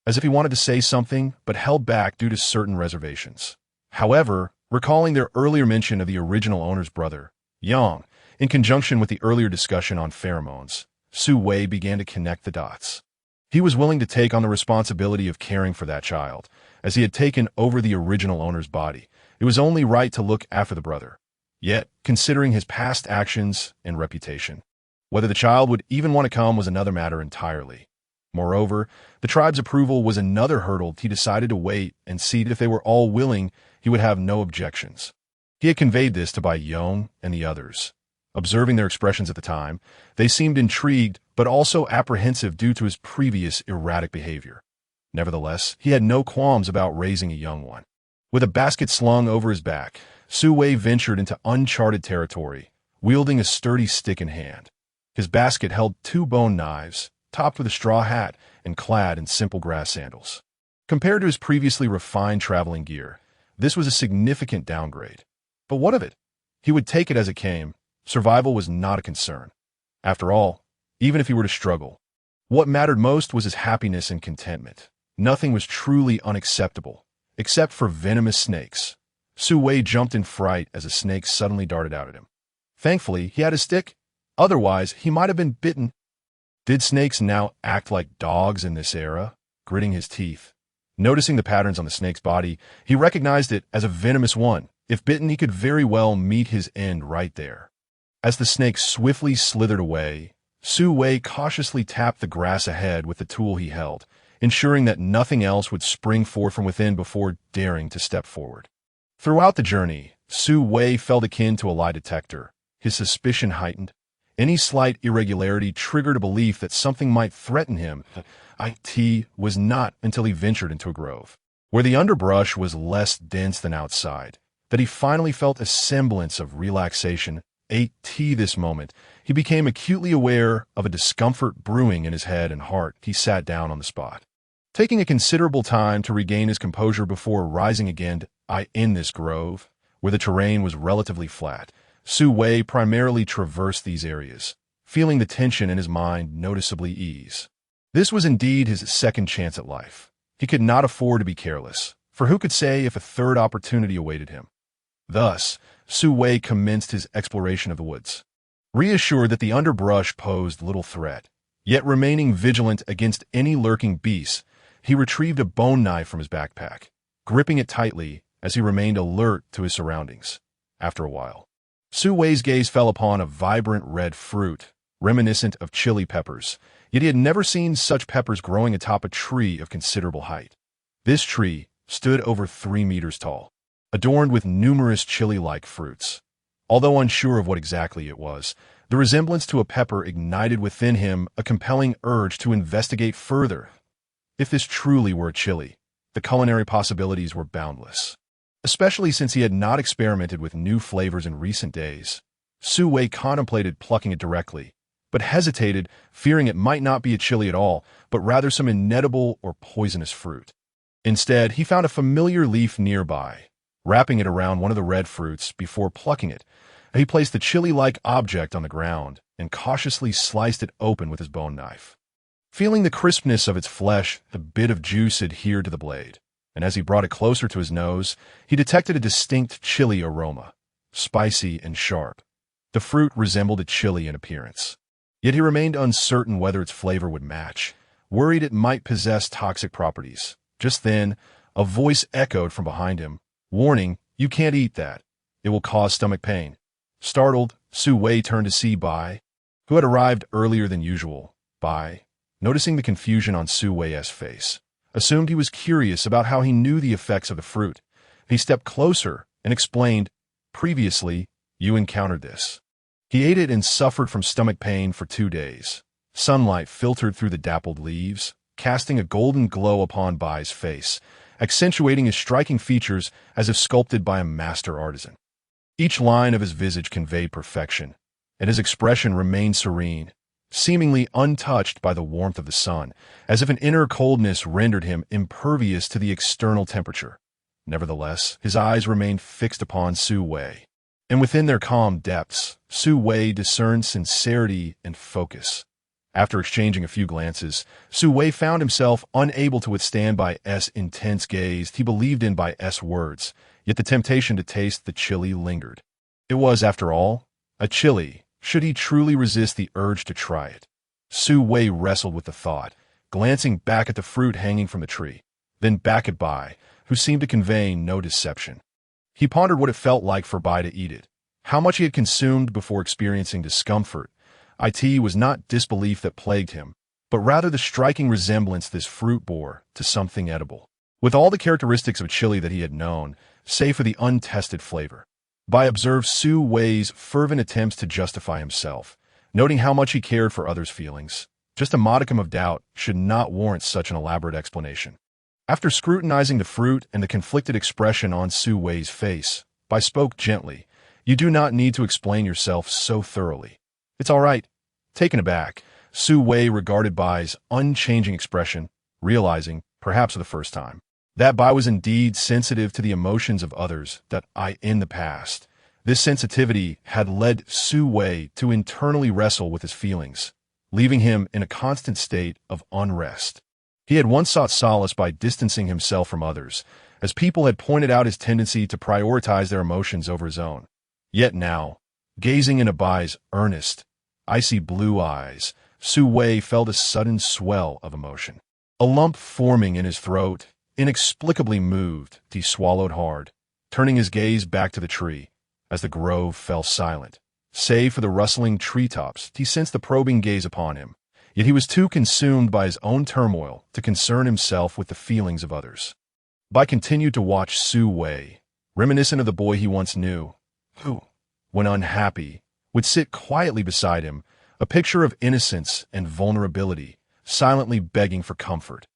as if he wanted to say something but held back due to certain reservations. However, recalling their earlier mention of the original owner's brother, Yang, in conjunction with the earlier discussion on pheromones, Su Wei began to connect the dots. He was willing to take on the responsibility of caring for that child, as he had taken over the original owner's body. It was only right to look after the brother. Yet, considering his past actions and reputation, whether the child would even want to come was another matter entirely. Moreover, the tribe's approval was another hurdle. He decided to wait and see if they were all willing. He would have no objections. He had conveyed this to Bai Yong and the others. Observing their expressions at the time, they seemed intrigued but also apprehensive due to his previous erratic behavior. Nevertheless, he had no qualms about raising a young one. With a basket slung over his back, Su Wei ventured into uncharted territory, wielding a sturdy stick in hand. His basket held 2 bone knives, topped with a straw hat and clad in simple grass sandals. Compared to his previously refined traveling gear, this was a significant downgrade. But what of it? He would take it as it came. Survival was not a concern. After all, even if he were to struggle, what mattered most was his happiness and contentment. Nothing was truly unacceptable, except for venomous snakes. Su Wei jumped in fright as a snake suddenly darted out at him. Thankfully, he had a stick. Otherwise, he might have been bitten. Did snakes now act like dogs in this era? Gritting his teeth. Noticing the patterns on the snake's body, he recognized it as a venomous one. If bitten, he could very well meet his end right there. As the snake swiftly slithered away, Su Wei cautiously tapped the grass ahead with the tool he held, ensuring that nothing else would spring forth from within before daring to step forward. Throughout the journey, Su Wei felt akin to a lie detector. His suspicion heightened. Any slight irregularity triggered a belief that something might threaten him. It was not until he ventured into a grove, where the underbrush was less dense than outside, that he finally felt a semblance of relaxation. This moment, he became acutely aware of a discomfort brewing in his head and heart. He sat down on the spot, taking a considerable time to regain his composure before rising again. In this grove, where the terrain was relatively flat, Su Wei primarily traversed these areas, feeling the tension in his mind noticeably ease. This was indeed his second chance at life. He could not afford to be careless, for who could say if a third opportunity awaited him? Thus, Su Wei commenced his exploration of the woods. Reassured that the underbrush posed little threat, yet remaining vigilant against any lurking beasts, he retrieved a bone knife from his backpack, gripping it tightly as he remained alert to his surroundings. After a while, Su Wei's gaze fell upon a vibrant red fruit, reminiscent of chili peppers, yet he had never seen such peppers growing atop a tree of considerable height. This tree stood over 3 meters tall. adorned with numerous chili-like fruits. Although unsure of what exactly it was, the resemblance to a pepper ignited within him a compelling urge to investigate further. If this truly were a chili, the culinary possibilities were boundless. Especially since he had not experimented with new flavors in recent days. Su Wei contemplated plucking it directly, but hesitated, fearing it might not be a chili at all, but rather some inedible or poisonous fruit. Instead, he found a familiar leaf nearby. Wrapping it around one of the red fruits before plucking it, he placed the chili-like object on the ground and cautiously sliced it open with his bone knife. Feeling the crispness of its flesh, a bit of juice adhered to the blade, and as he brought it closer to his nose, he detected a distinct chili aroma, spicy and sharp. The fruit resembled a chili in appearance. Yet he remained uncertain whether its flavor would match, worried it might possess toxic properties. Just then, a voice echoed from behind him. "Warning, you can't eat that. It will cause stomach pain." Startled, Su Wei turned to see Bai, who had arrived earlier than usual. Bai, noticing the confusion on Su Wei's face, assumed he was curious about how he knew the effects of the fruit. He stepped closer and explained, "Previously, you encountered this." He ate it and suffered from stomach pain for 2 days. Sunlight filtered through the dappled leaves, casting a golden glow upon Bai's face, accentuating his striking features as if sculpted by a master artisan. Each line of his visage conveyed perfection, and his expression remained serene, seemingly untouched by the warmth of the sun, as if an inner coldness rendered him impervious to the external temperature. Nevertheless, his eyes remained fixed upon Su Wei, and within their calm depths, Su Wei discerned sincerity and focus. After exchanging a few glances, Su Wei found himself unable to withstand Bai's intense gaze. He believed in Bai's words, yet the temptation to taste the chili lingered. It was, after all, a chili. Should he truly resist the urge to try it? Su Wei wrestled with the thought, glancing back at the fruit hanging from the tree, then back at Bai, who seemed to convey no deception. He pondered what it felt like for Bai to eat it, how much he had consumed before experiencing discomfort. It was not disbelief that plagued him, but rather the striking resemblance this fruit bore to something edible. With all the characteristics of chili that he had known, save for the untested flavor. Bai observed Su Wei's fervent attempts to justify himself, noting how much he cared for others' feelings. Just a modicum of doubt should not warrant such an elaborate explanation. After scrutinizing the fruit and the conflicted expression on Su Wei's face, Bai spoke gently, "You do not need to explain yourself so thoroughly. It's all right." Taken aback, Su Wei regarded Bai's unchanging expression, realizing, perhaps for the first time, that Bai was indeed sensitive to the emotions of others in the past. This sensitivity had led Su Wei to internally wrestle with his feelings, leaving him in a constant state of unrest. He had once sought solace by distancing himself from others, as people had pointed out his tendency to prioritize their emotions over his own. Yet now, gazing into Bai's earnest, icy blue eyes, Su Wei felt a sudden swell of emotion. A lump forming in his throat, inexplicably moved, he swallowed hard, turning his gaze back to the tree, as the grove fell silent. Save for the rustling treetops, he sensed the probing gaze upon him, yet he was too consumed by his own turmoil to concern himself with the feelings of others. Bai continued to watch Su Wei, reminiscent of the boy he once knew, who, when unhappy, would sit quietly beside him, a picture of innocence and vulnerability, silently begging for comfort.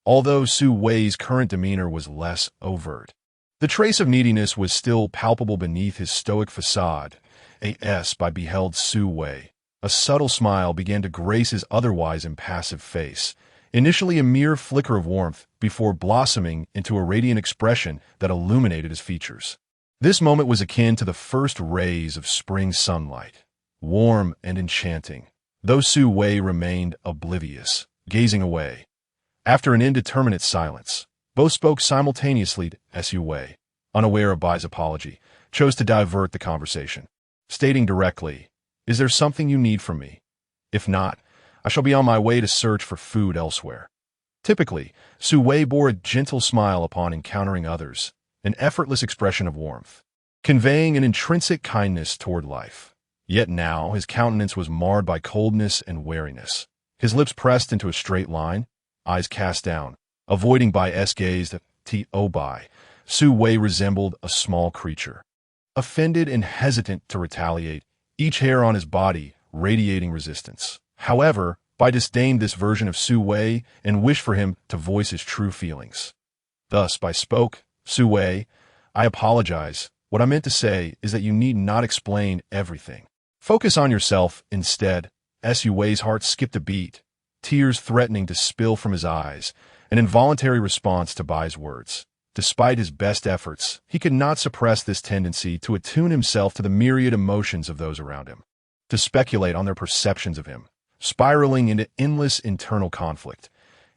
Although Su Wei's current demeanor was less overt, the trace of neediness was still palpable beneath his stoic facade. Bai beheld Su Wei. A subtle smile began to grace his otherwise impassive face, initially a mere flicker of warmth before blossoming into a radiant expression that illuminated his features. This moment was akin to the first rays of spring sunlight, warm and enchanting, though Su Wei remained oblivious, gazing away. After an indeterminate silence, both spoke simultaneously as Su Wei, unaware of Bai's apology, chose to divert the conversation, stating directly, "Is there something you need from me? If not, I shall be on my way to search for food elsewhere." Typically, Su Wei bore a gentle smile upon encountering others, an effortless expression of warmth, conveying an intrinsic kindness toward life. Yet now his countenance was marred by coldness and wariness. His lips pressed into a straight line, eyes cast down, avoiding Bai's gaze. Bai, Su Wei resembled a small creature. Offended and hesitant to retaliate, each hair on his body radiating resistance. However, Bai disdained this version of Su Wei and wished for him to voice his true feelings. Thus, Bai spoke, "Su Wei, I apologize. What I meant to say is that you need not explain everything. Focus on yourself instead." Su Wei's heart skipped a beat, tears threatening to spill from his eyes, an involuntary response to Bai's words. Despite his best efforts, he could not suppress this tendency to attune himself to the myriad emotions of those around him, to speculate on their perceptions of him, spiraling into endless internal conflict.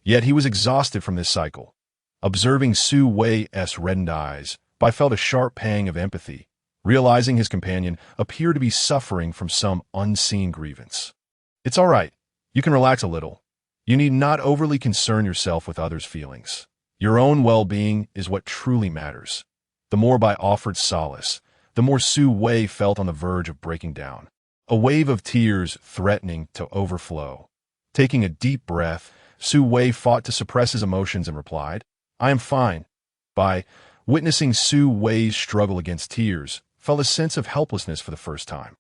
Yet he was exhausted from this cycle. Observing Su Wei's reddened eyes, Bai felt a sharp pang of empathy, realizing his companion appeared to be suffering from some unseen grievance. "It's all right. You can relax a little. You need not overly concern yourself with others' feelings. Your own well-being is what truly matters." The more Bai offered solace, the more Su Wei felt on the verge of breaking down, a wave of tears threatening to overflow. Taking a deep breath, Su Wei fought to suppress his emotions and replied, "I am fine." Bai, witnessing Su Wei's struggle against tears, felt a sense of helplessness for the first time.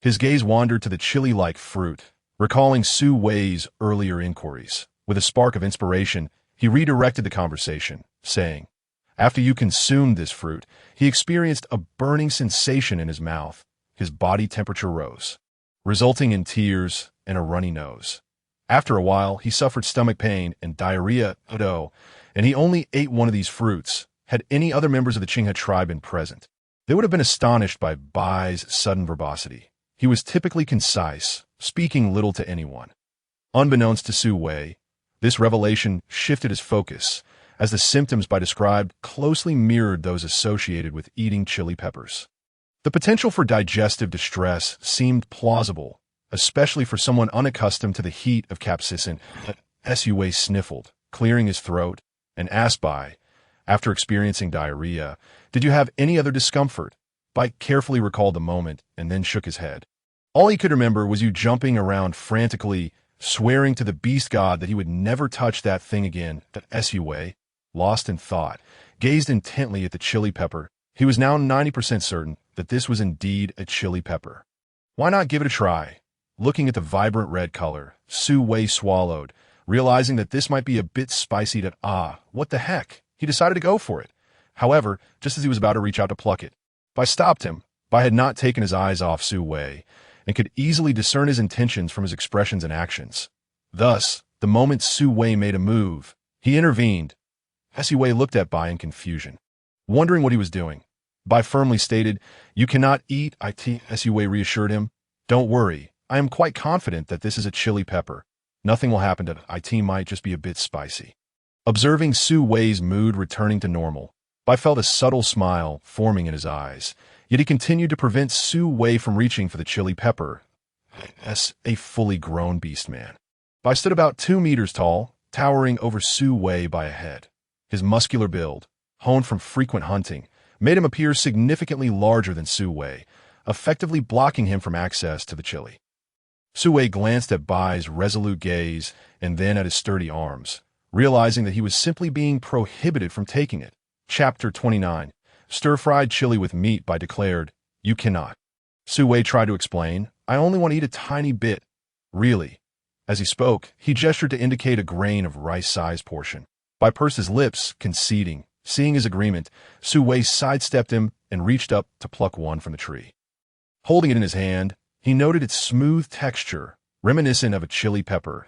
His gaze wandered to the chili-like fruit, recalling Su Wei's earlier inquiries. With a spark of inspiration, he redirected the conversation, saying, "After you consumed this fruit, he experienced a burning sensation in his mouth. His body temperature rose, resulting in tears and a runny nose. After a while, he suffered stomach pain and diarrhea, and he only ate one of these fruits. Had any other members of the Qinghe tribe been present, they would have been astonished by Bai's sudden verbosity. He was typically concise, speaking little to anyone. Unbeknownst to Su Wei, this revelation shifted his focus, as the symptoms Bai described closely mirrored those associated with eating chili peppers. The potential for digestive distress seemed plausible, especially for someone unaccustomed to the heat of capsaicin. Su Wei sniffled, clearing his throat, and asked Bai, after experiencing diarrhea, "Did you have any other discomfort?" Bai carefully recalled the moment and then shook his head. All he could remember was you jumping around frantically, swearing to the beast god that he would never touch that thing again. Su Wei, lost in thought, gazed intently at the chili pepper. He was now 90% certain that this was indeed a chili pepper. Why not give it a try? Looking at the vibrant red color, Su Wei swallowed, realizing that this might be a bit spicy. What the heck? He decided to go for it. However, just as he was about to reach out to pluck it, Bai stopped him. Bai had not taken his eyes off Su Wei, and could easily discern his intentions from his expressions and actions. Thus, the moment Su Wei made a move, he intervened. Su Wei looked at Bai in confusion, wondering what he was doing. Bai firmly stated, "You cannot eat it." Su Wei reassured him, "Don't worry, I am quite confident that this is a chili pepper. Nothing will happen to it, might just be a bit spicy." Observing Su Wei's mood returning to normal, Bai felt a subtle smile forming in his eyes, yet he continued to prevent Su Wei from reaching for the chili pepper. As a fully grown beast man, Bai stood about 2 meters tall, towering over Su Wei by a head. His muscular build, honed from frequent hunting, made him appear significantly larger than Su Wei, effectively blocking him from access to the chili. Su Wei glanced at Bai's resolute gaze and then at his sturdy arms, realizing that he was simply being prohibited from taking it. Chapter 29. Stir-fried chili with meat. Bai declared, "You cannot." Su Wei tried to explain, "I only want to eat a tiny bit." "Really?" As he spoke, he gestured to indicate a grain of rice-sized portion. Bai pursed his lips, conceding. Seeing his agreement, Su Wei sidestepped him and reached up to pluck one from the tree. Holding it in his hand, he noted its smooth texture, reminiscent of a chili pepper.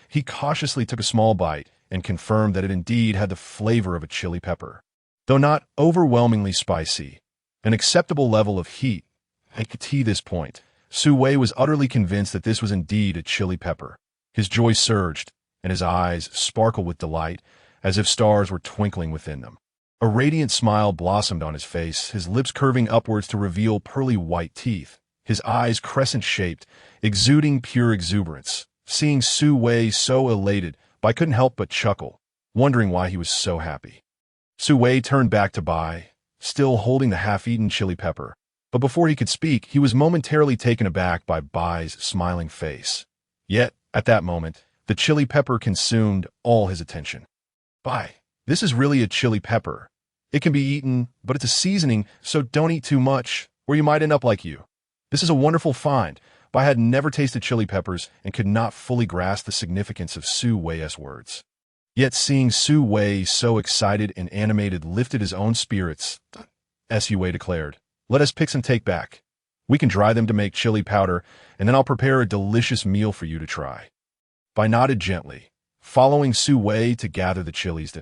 He cautiously took a small bite and confirmed that it indeed had the flavor of a chili pepper. Though not overwhelmingly spicy, an acceptable level of heat. At this point, Su Wei was utterly convinced that this was indeed a chili pepper. His joy surged, and his eyes sparkled with delight, as if stars were twinkling within them. A radiant smile blossomed on his face, his lips curving upwards to reveal pearly white teeth, his eyes crescent-shaped, exuding pure exuberance. Seeing Su Wei so elated, Bai couldn't help but chuckle, wondering why he was so happy. Su Wei turned back to Bai, still holding the half-eaten chili pepper. But before he could speak, he was momentarily taken aback by Bai's smiling face. Yet, at that moment, the chili pepper consumed all his attention. "Bai, this is really a chili pepper. It can be eaten, but it's a seasoning, so don't eat too much, or you might end up like you. This is a wonderful find, but I had never tasted chili peppers and could not fully grasp the significance of Su Wei's words. Yet seeing Su Wei so excited and animated lifted his own spirits. Su Wei declared, "Let us pick some take back. We can dry them to make chili powder, and then I'll prepare a delicious meal for you to try." Bai nodded gently, following Su Wei to gather the chilies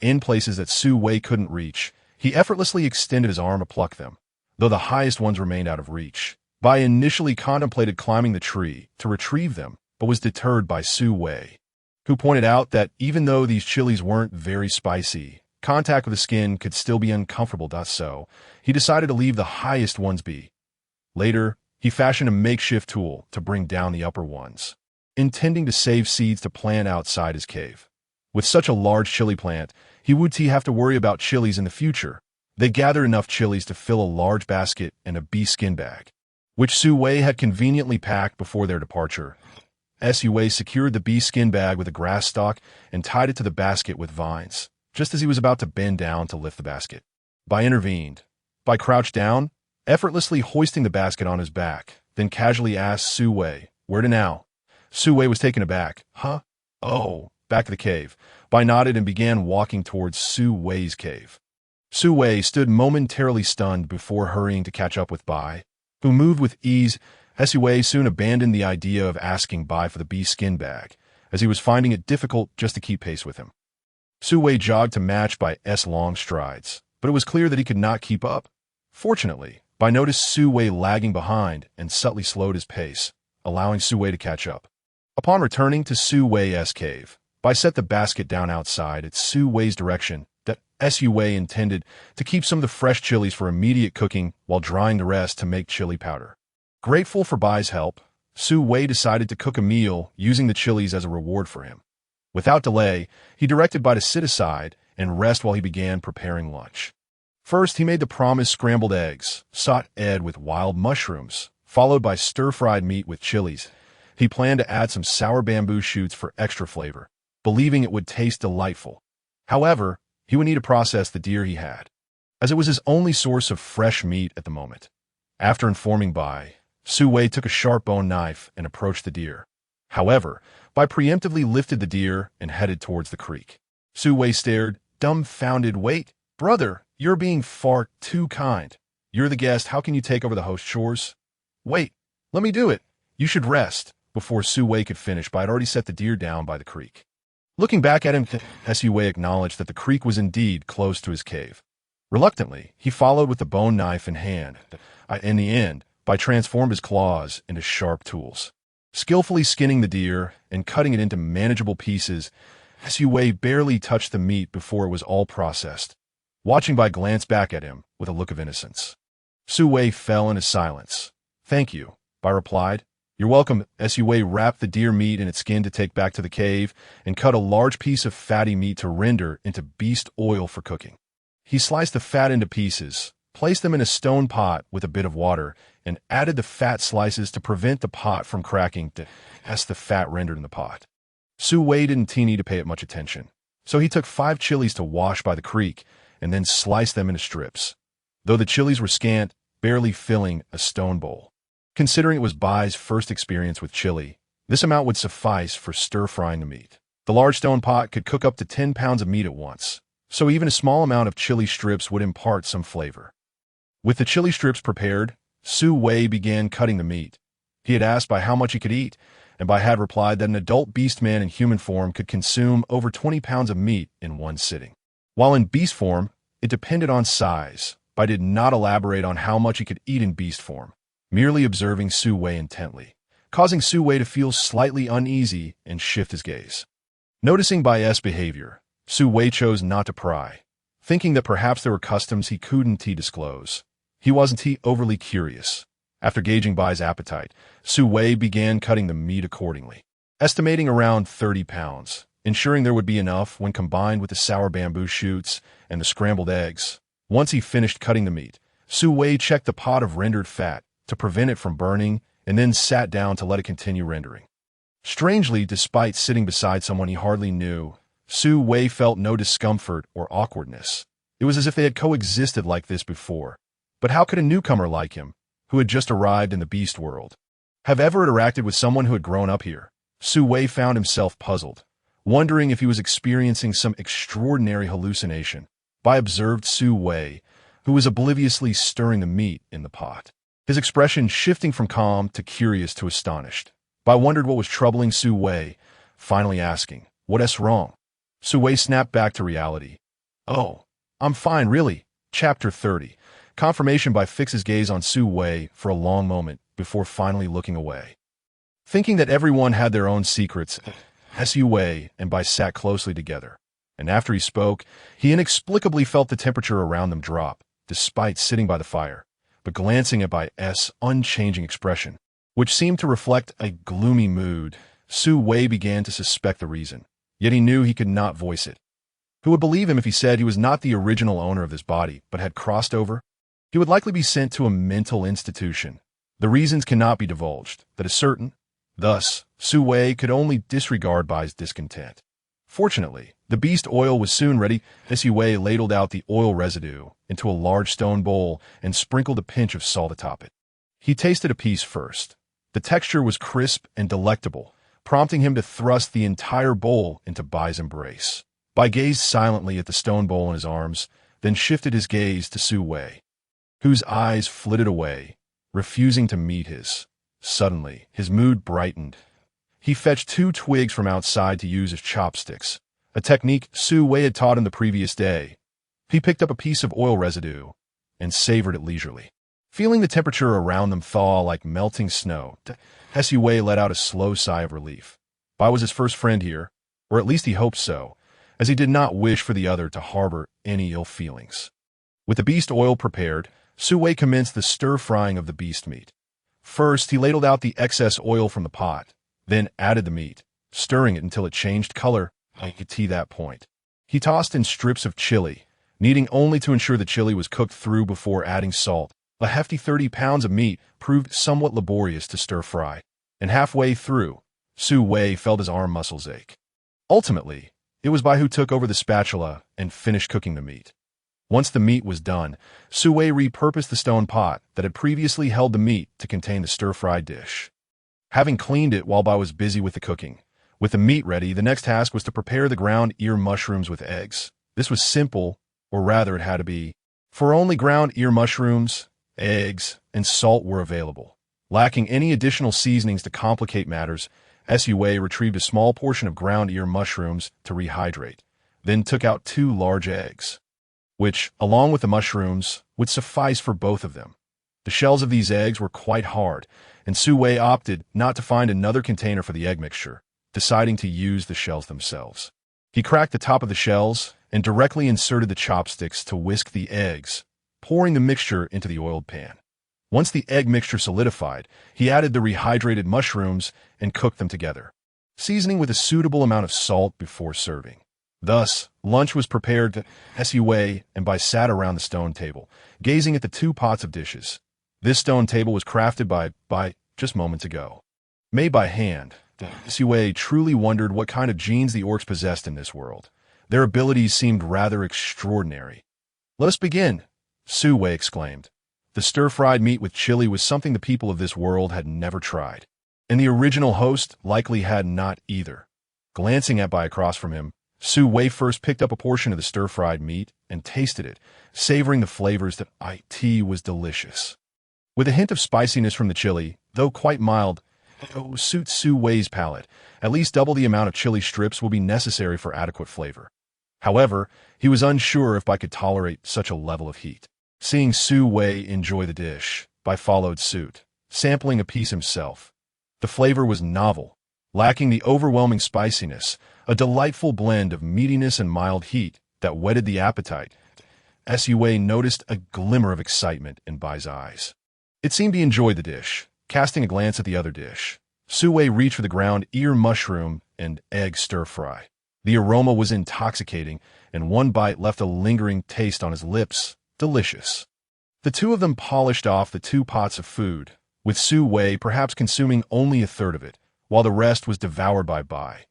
in places that Su Wei couldn't reach. He effortlessly extended his arm to pluck them, though the highest ones remained out of reach. Bai initially contemplated climbing the tree to retrieve them, but was deterred by Su Wei, who pointed out that even though these chilies weren't very spicy, contact with the skin could still be uncomfortable. So he decided to leave the highest ones be. Later, he fashioned a makeshift tool to bring down the upper ones, intending to save seeds to plant outside his cave. With such a large chili plant, he would have to worry about chilies in the future. They gathered enough chilies to fill a large basket and a bee skin bag, which Su Wei had conveniently packed before their departure. Su Wei secured the bee skin bag with a grass stalk and tied it to the basket with vines, just as he was about to bend down to lift the basket. Bai intervened. Bai crouched down, effortlessly hoisting the basket on his back, then casually asked Su Wei, "Where to now?" Su Wei was taken aback. "Huh? Oh, back to the cave." Bai nodded and began walking towards Su Wei's cave. Su Wei stood momentarily stunned before hurrying to catch up with Bai, who moved with ease. Su Wei soon abandoned the idea of asking Bai for the bee skin bag, as he was finding it difficult just to keep pace with him. Su Wei jogged to match Bai's long strides, but it was clear that he could not keep up. Fortunately, Bai noticed Su Wei lagging behind and subtly slowed his pace, allowing Su Wei to catch up. Upon returning to Su Wei's cave, Bai set the basket down outside at Su Wei's direction that Su Wei intended to keep some of the fresh chilies for immediate cooking while drying the rest to make chili powder. Grateful for Bai's help, Su Wei decided to cook a meal using the chilies as a reward for him. Without delay, he directed Bai to sit aside and rest while he began preparing lunch. First, he made the promised scrambled eggs, sautéed with wild mushrooms, followed by stir-fried meat with chilies. He planned to add some sour bamboo shoots for extra flavor, believing it would taste delightful. However, he would need to process the deer he had, as it was his only source of fresh meat at the moment. After informing Bai, Su Wei took a sharp bone knife and approached the deer. However, Bai preemptively lifted the deer and headed towards the creek. Su Wei stared, dumbfounded. "Wait, brother, you're being far too kind. You're the guest, how can you take over the host chores?" "Wait, let me do it. You should rest." Before Su Wei could finish, Bai had already set the deer down by the creek. Looking back at him, Su Wei acknowledged that the creek was indeed close to his cave. Reluctantly, he followed with the bone knife in hand. In the end, Bai transformed his claws into sharp tools. Skillfully skinning the deer and cutting it into manageable pieces, Su Wei barely touched the meat before it was all processed. Watching Bai glance back at him with a look of innocence, Su Wei fell into silence. "Thank you," Bai replied. "You're welcome." Su Wei wrapped the deer meat in its skin to take back to the cave and cut a large piece of fatty meat to render into beast oil for cooking. He sliced the fat into pieces, placed them in a stone pot with a bit of water, and added the fat slices to prevent the pot from cracking as the fat rendered in the pot. Su Wei didn't need to pay it much attention, so he took 5 chilies to wash by the creek and then sliced them into strips, though the chilies were scant, barely filling a stone bowl. Considering it was Bai's first experience with chili, this amount would suffice for stir-frying the meat. The large stone pot could cook up to 10 pounds of meat at once, so even a small amount of chili strips would impart some flavor. With the chili strips prepared, Su Wei began cutting the meat. He had asked Bai how much he could eat, and Bai had replied that an adult beast man in human form could consume over 20 pounds of meat in one sitting. While in beast form, it depended on size. Bai did not elaborate on how much he could eat in beast form, merely observing Su Wei intently, causing Su Wei to feel slightly uneasy and shift his gaze. Noticing Bai's behavior, Su Wei chose not to pry, thinking that perhaps there were customs he couldn't disclose. He wasn't overly curious. After gauging Bai's appetite, Su Wei began cutting the meat accordingly, estimating around 30 pounds, ensuring there would be enough when combined with the sour bamboo shoots and the scrambled eggs. Once he finished cutting the meat, Su Wei checked the pot of rendered fat to prevent it from burning and then sat down to let it continue rendering. Strangely, despite sitting beside someone he hardly knew, Su Wei felt no discomfort or awkwardness. It was as if they had coexisted like this before. But how could a newcomer like him, who had just arrived in the beast world, have ever interacted with someone who had grown up here? Su Wei found himself puzzled, wondering if he was experiencing some extraordinary hallucination. Bai observed Su Wei, who was obliviously stirring the meat in the pot, his expression shifting from calm to curious to astonished. Bai wondered what was troubling Su Wei, finally asking, "What's wrong?" Su Wei snapped back to reality. "Oh, I'm fine, really." Chapter 30. Confirmation. Bai fixed his gaze on Su Wei for a long moment before finally looking away. Thinking that everyone had their own secrets, Su Wei and Bai sat closely together, and after he spoke, he inexplicably felt the temperature around them drop, despite sitting by the fire. But glancing at Bai's unchanging expression, which seemed to reflect a gloomy mood, Su Wei began to suspect the reason, yet he knew he could not voice it. Who would believe him if he said he was not the original owner of this body, but had crossed over? He would likely be sent to a mental institution. The reasons cannot be divulged, that is certain. Thus, Su Wei could only disregard Bai's discontent. Fortunately, the beast oil was soon ready. Su Wei ladled out the oil residue into a large stone bowl and sprinkled a pinch of salt atop it. He tasted a piece first. The texture was crisp and delectable, prompting him to thrust the entire bowl into Bai's embrace. Bai gazed silently at the stone bowl in his arms, then shifted his gaze to Su Wei, whose eyes flitted away, refusing to meet his. Suddenly, his mood brightened. He fetched 2 twigs from outside to use as chopsticks, a technique Su Wei had taught him the previous day. He picked up a piece of oil residue and savored it leisurely. Feeling the temperature around them thaw like melting snow, Su Wei let out a slow sigh of relief. Bai was his first friend here, or at least he hoped so, as he did not wish for the other to harbor any ill feelings. With the beast oil prepared, Su Wei commenced the stir-frying of the beast meat. First, he ladled out the excess oil from the pot, then added the meat, stirring it until it changed color to that point. He tossed in strips of chili, needing only to ensure the chili was cooked through before adding salt. A hefty 30 pounds of meat proved somewhat laborious to stir-fry, and halfway through, Su Wei felt his arm muscles ache. Ultimately, it was Bai who took over the spatula and finished cooking the meat. Once the meat was done, Su Wei repurposed the stone pot that had previously held the meat to contain the stir-fried dish. Having cleaned it while Bai was busy with the cooking, with the meat ready, the next task was to prepare the ground ear mushrooms with eggs. This was simple, or rather it had to be, for only ground ear mushrooms, eggs, and salt were available. Lacking any additional seasonings to complicate matters, Su Wei retrieved a small portion of ground ear mushrooms to rehydrate, then took out 2 large eggs, which, along with the mushrooms, would suffice for both of them. The shells of these eggs were quite hard, and Su Wei opted not to find another container for the egg mixture, deciding to use the shells themselves. He cracked the top of the shells and directly inserted the chopsticks to whisk the eggs, pouring the mixture into the oiled pan. Once the egg mixture solidified, he added the rehydrated mushrooms and cooked them together, seasoning with a suitable amount of salt before serving. Thus, lunch was prepared. Su Wei and Bai sat around the stone table, gazing at the 2 pots of dishes. This stone table was crafted by Bai just moments ago. Made by hand, Su Wei truly wondered what kind of genes the orcs possessed in this world. Their abilities seemed rather extraordinary. "Let us begin," Su Wei exclaimed. The stir-fried meat with chili was something the people of this world had never tried, and the original host likely had not either. Glancing at Bai across from him, Su Wei first picked up a portion of the stir-fried meat and tasted it, savoring the flavors that it was delicious. With a hint of spiciness from the chili, though quite mild, suits Su Wei's palate. At least double the amount of chili strips will be necessary for adequate flavor. However, he was unsure if Bai could tolerate such a level of heat. Seeing Su Wei enjoy the dish, Bai followed suit, sampling a piece himself. The flavor was novel, lacking the overwhelming spiciness, a delightful blend of meatiness and mild heat that whetted the appetite. Su Wei noticed a glimmer of excitement in Bai's eyes. It seemed he enjoyed the dish. Casting a glance at the other dish, Su Wei reached for the ground ear mushroom and egg stir-fry. The aroma was intoxicating, and one bite left a lingering taste on his lips. Delicious. The 2 of them polished off the 2 pots of food, with Su Wei perhaps consuming only a third of it, while the rest was devoured by Bai.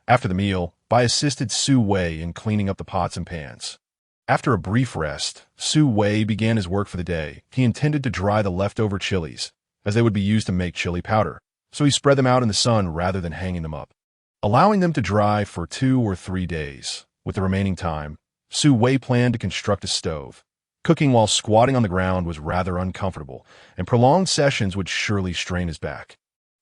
After the meal, Bai assisted Su Wei in cleaning up the pots and pans. After a brief rest, Su Wei began his work for the day. He intended to dry the leftover chilies, as they would be used to make chili powder, so he spread them out in the sun rather than hanging them up, allowing them to dry for 2 or 3 days. With the remaining time, Su Wei planned to construct a stove. Cooking while squatting on the ground was rather uncomfortable, and prolonged sessions would surely strain his back.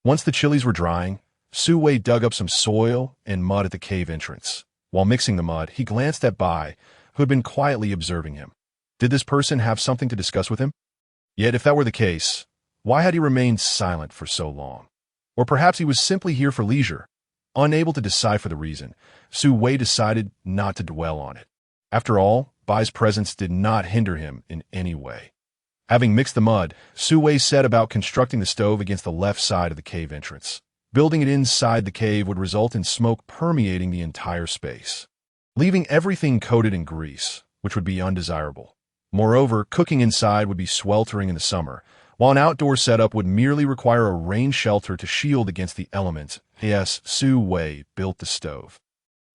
Once the chilies were drying, Su Wei dug up some soil and mud at the cave entrance. While mixing the mud, he glanced at Bai, who had been quietly observing him. Did this person have something to discuss with him? Yet if that were the case, why had he remained silent for so long? Or perhaps he was simply here for leisure. Unable to decipher the reason, Su Wei decided not to dwell on it. After all, Bai's presence did not hinder him in any way. Having mixed the mud, Su Wei set about constructing the stove against the left side of the cave entrance. Building it inside the cave would result in smoke permeating the entire space, leaving everything coated in grease, which would be undesirable. Moreover, cooking inside would be sweltering in the summer, while an outdoor setup would merely require a rain shelter to shield against the elements. Yes, Su Wei built the stove.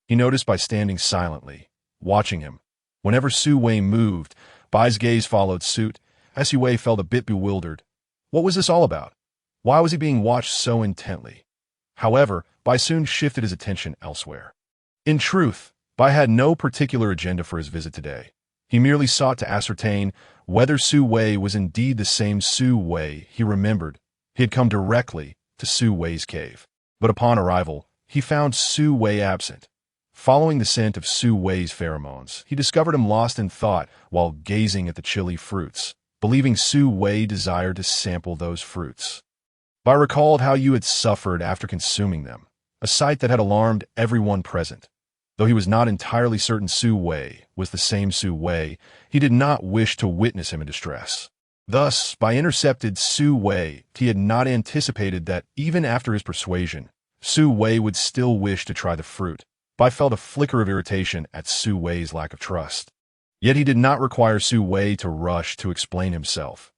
He noticed by standing silently, watching him. Whenever Su Wei moved, Bai's gaze followed suit. Su Wei felt a bit bewildered. What was this all about? Why was he being watched so intently? However, Bai soon shifted his attention elsewhere. In truth, Bai had no particular agenda for his visit today. He merely sought to ascertain whether Su Wei was indeed the same Su Wei he remembered. He had come directly to Su Wei's cave. But upon arrival, he found Su Wei absent. Following the scent of Su Wei's pheromones, he discovered him lost in thought while gazing at the chili fruits, believing Su Wei desired to sample those fruits. Bai recalled how you had suffered after consuming them, a sight that had alarmed everyone present. Though he was not entirely certain Su Wei was the same Su Wei, he did not wish to witness him in distress. Thus, Bai intercepted Su Wei. He had not anticipated that even after his persuasion, Su Wei would still wish to try the fruit. Bai felt a flicker of irritation at Su Wei's lack of trust. Yet he did not require Su Wei to rush to explain himself.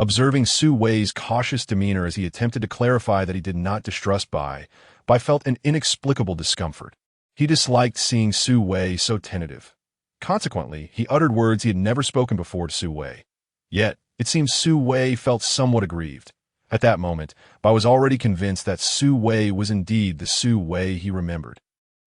Observing Su Wei's cautious demeanor as he attempted to clarify that he did not distrust Bai felt an inexplicable discomfort. He disliked seeing Su Wei so tentative. Consequently, he uttered words he had never spoken before to Su Wei. Yet, it seems Su Wei felt somewhat aggrieved. At that moment, Bai was already convinced that Su Wei was indeed the Su Wei he remembered.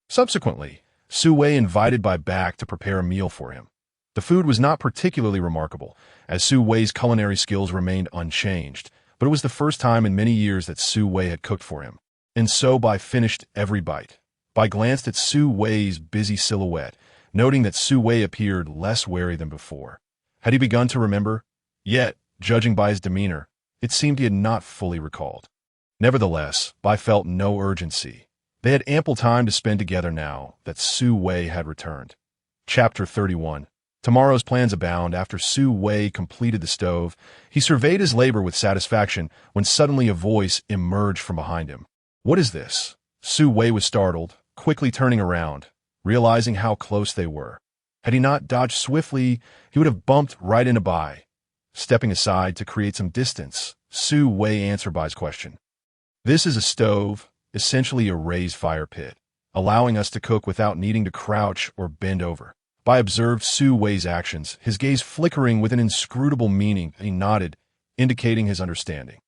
Subsequently, Su Wei invited Bai back to prepare a meal for him. The food was not particularly remarkable, as Su Wei's culinary skills remained unchanged, but it was the first time in many years that Su Wei had cooked for him. And so Bai finished every bite. Bai glanced at Su Wei's busy silhouette, noting that Su Wei appeared less wary than before. Had he begun to remember? Yet, judging by his demeanor, it seemed he had not fully recalled. Nevertheless, Bai felt no urgency. They had ample time to spend together now that Su Wei had returned. Chapter 31. Tomorrow's plans abound. After Su Wei completed the stove, he surveyed his labor with satisfaction when suddenly a voice emerged from behind him. What is this? Su Wei was startled, quickly turning around, realizing how close they were. Had he not dodged swiftly, he would have bumped right into Bai. Stepping aside to create some distance, Su Wei answered Bai's question. This is a stove, essentially a raised fire pit, allowing us to cook without needing to crouch or bend over. Bai observed Su Wei's actions, his gaze flickering with an inscrutable meaning. He nodded, indicating his understanding.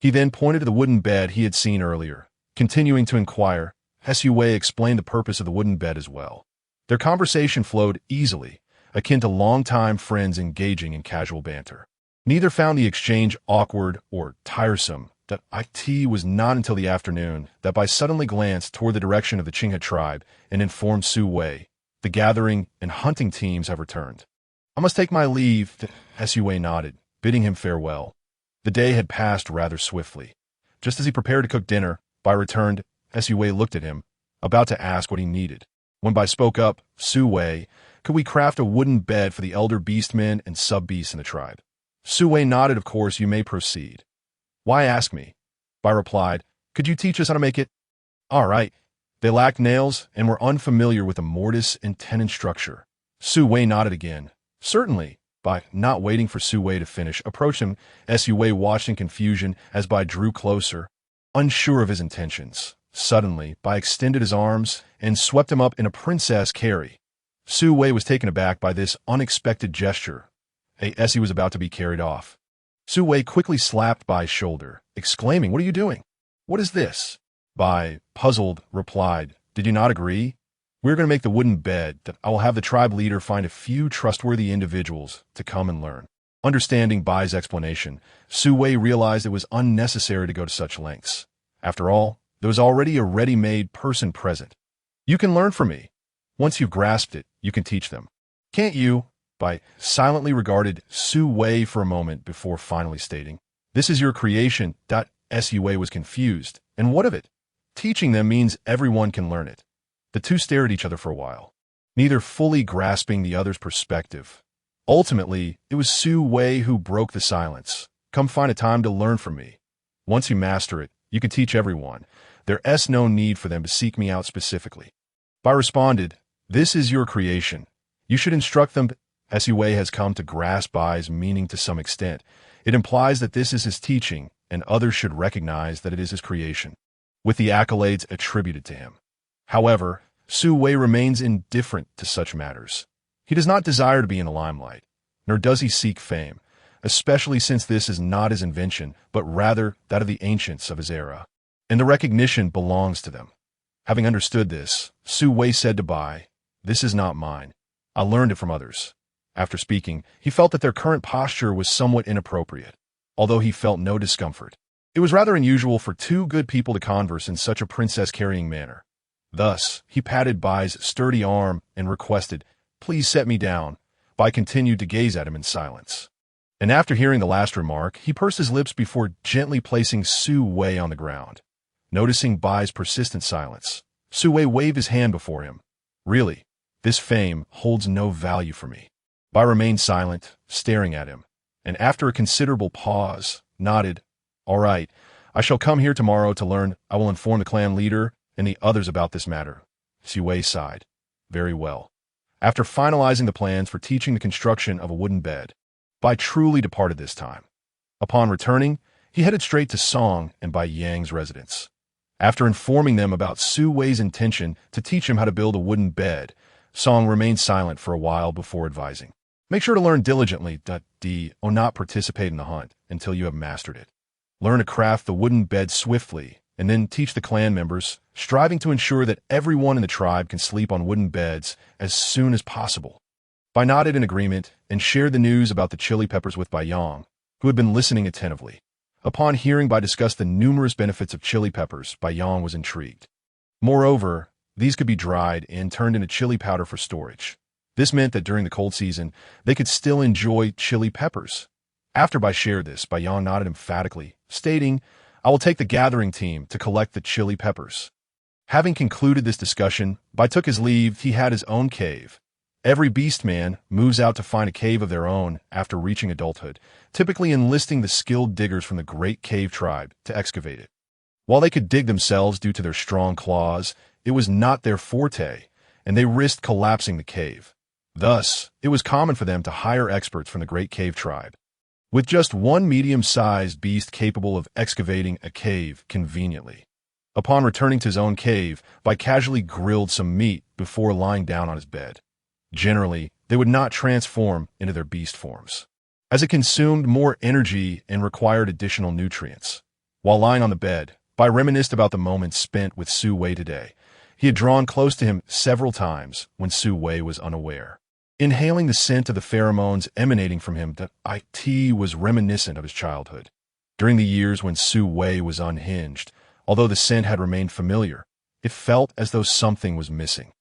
He then pointed to the wooden bed he had seen earlier. Continuing to inquire, Su Wei explained the purpose of the wooden bed as well. Their conversation flowed easily, akin to longtime friends engaging in casual banter. Neither found the exchange awkward or tiresome. That it was not until the afternoon that Bai suddenly glanced toward the direction of the Qinghe tribe and informed Su Wei, the gathering and hunting teams have returned. I must take my leave. Su Wei nodded, bidding him farewell. The day had passed rather swiftly. Just as he prepared to cook dinner, Bai returned. Su Wei looked at him, about to ask what he needed. When Bai spoke up, Su Wei, could we craft a wooden bed for the elder beastmen and sub-beasts in the tribe? Su Wei nodded. Of course, you may proceed. Why ask me? Bai replied, could you teach us how to make it? All right. They lacked nails and were unfamiliar with the mortise and tenon structure. Su Wei nodded again. Certainly. Bai, not waiting for Su Wei to finish, approached him. Su Wei watched in confusion as Bai drew closer, unsure of his intentions. Suddenly, Bai extended his arms and swept him up in a princess carry. Su Wei was taken aback by this unexpected gesture, as he was about to be carried off. Su Wei quickly slapped Bai's shoulder, exclaiming, "What are you doing? What is this?" Bai, puzzled, replied, "Did you not agree? We're going to make the wooden bed that I will have the tribe leader find a few trustworthy individuals to come and learn." Understanding Bai's explanation, Su Wei realized it was unnecessary to go to such lengths. After all, there was already a ready-made person present. "You can learn from me. Once you've grasped it, you can teach them. Can't you?" Bai silently regarded Su Wei for a moment before finally stating, "This is your creation." Su Wei was confused. "And what of it? Teaching them means everyone can learn it." The two stared at each other for a while, neither fully grasping the other's perspective. Ultimately, it was Su Wei who broke the silence. "Come find a time to learn from me. Once you master it, you can teach everyone. There's no need for them to seek me out specifically." Bai responded, "This is your creation. You should instruct them." Su Wei has come to grasp Bai's meaning to some extent. It implies that this is his teaching, and others should recognize that it is his creation, with the accolades attributed to him. However, Su Wei remains indifferent to such matters. He does not desire to be in the limelight, nor does he seek fame, especially since this is not his invention, but rather that of the ancients of his era, and the recognition belongs to them. Having understood this, Su Wei said to Bai, "This is not mine. I learned it from others." After speaking, he felt that their current posture was somewhat inappropriate, although he felt no discomfort. It was rather unusual for two good people to converse in such a princess-carrying manner. Thus, he patted Bai's sturdy arm and requested, "Please set me down." Bai continued to gaze at him in silence. And after hearing the last remark, he pursed his lips before gently placing Su Wei on the ground. Noticing Bai's persistent silence, Su Wei waved his hand before him. "Really, this fame holds no value for me." Bai remained silent, staring at him, and after a considerable pause, nodded, "All right, I shall come here tomorrow to learn. I will inform the clan leader and the others about this matter." Su Wei sighed. "Very well." After finalizing the plans for teaching the construction of a wooden bed, Bai truly departed this time. Upon returning, he headed straight to Song and Bai Yang's residence. After informing them about Su Wei's intention to teach him how to build a wooden bed, Song remained silent for a while before advising, "Make sure to learn diligently. Do not participate in the hunt until you have mastered it. Learn to craft the wooden bed swiftly, and then teach the clan members, striving to ensure that everyone in the tribe can sleep on wooden beds as soon as possible." Bai nodded in agreement and shared the news about the chili peppers with Bai Yang, who had been listening attentively. Upon hearing Bai discuss the numerous benefits of chili peppers, Bai Yang was intrigued. Moreover, these could be dried and turned into chili powder for storage. This meant that during the cold season, they could still enjoy chili peppers. After Bai shared this, Bai Yang nodded emphatically, stating, "I will take the gathering team to collect the chili peppers." Having concluded this discussion, Bai took his leave. He had his own cave. Every beast man moves out to find a cave of their own after reaching adulthood, typically enlisting the skilled diggers from the Great Cave Tribe to excavate it. While they could dig themselves due to their strong claws, it was not their forte, and they risked collapsing the cave. Thus, it was common for them to hire experts from the Great Cave Tribe. With just one medium-sized beast capable of excavating a cave conveniently. Upon returning to his own cave, Bai casually grilled some meat before lying down on his bed. Generally, they would not transform into their beast forms, as it consumed more energy and required additional nutrients. While lying on the bed, Bai reminisced about the moments spent with Su Wei today. He had drawn close to him several times when Su Wei was unaware. Inhaling the scent of the pheromones emanating from him, it was reminiscent of his childhood. During the years when Su Wei was unhinged, although the scent had remained familiar, it felt as though something was missing.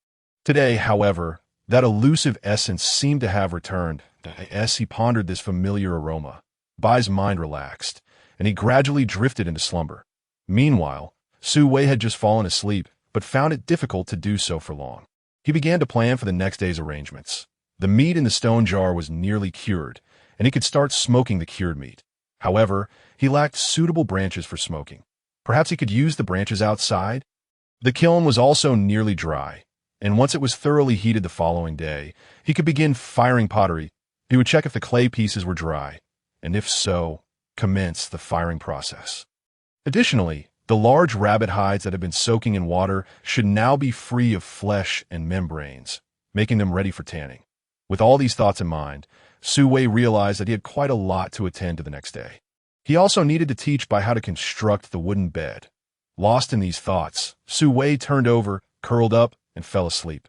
Today, however, that elusive essence seemed to have returned. As he pondered this familiar aroma, Bai's mind relaxed, and he gradually drifted into slumber. Meanwhile, Su Wei had just fallen asleep, but found it difficult to do so for long. He began to plan for the next day's arrangements. The meat in the stone jar was nearly cured, and he could start smoking the cured meat. However, he lacked suitable branches for smoking. Perhaps he could use the branches outside? The kiln was also nearly dry, and once it was thoroughly heated the following day, he could begin firing pottery. He would check if the clay pieces were dry, and if so, commence the firing process. Additionally, the large rabbit hides that had been soaking in water should now be free of flesh and membranes. making them ready for tanning. With all these thoughts in mind, Su Wei realized that he had quite a lot to attend to the next day. He also needed to teach Bai how to construct the wooden bed. Lost in these thoughts, Su Wei turned over, curled up, and fell asleep.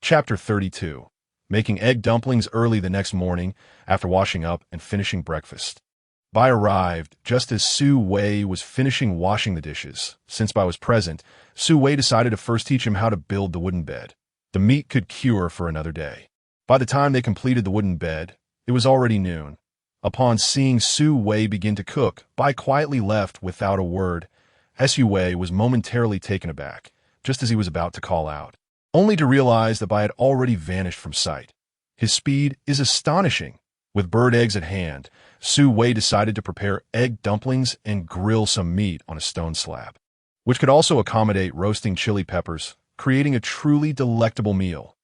Chapter 32. Making egg dumplings early the next morning after washing up and finishing breakfast. Bai arrived just as Su Wei was finishing washing the dishes. Since Bai was present, Su Wei decided to first teach him how to build the wooden bed. The meat could cure for another day. By the time they completed the wooden bed, it was already noon. Upon seeing Su Wei begin to cook, Bai quietly left without a word. Su Wei was momentarily taken aback, just as he was about to call out, only to realize that Bai had already vanished from sight. His speed is astonishing. With bird eggs at hand, Su Wei decided to prepare egg dumplings and grill some meat on a stone slab, which could also accommodate roasting chili peppers, creating a truly delectable meal.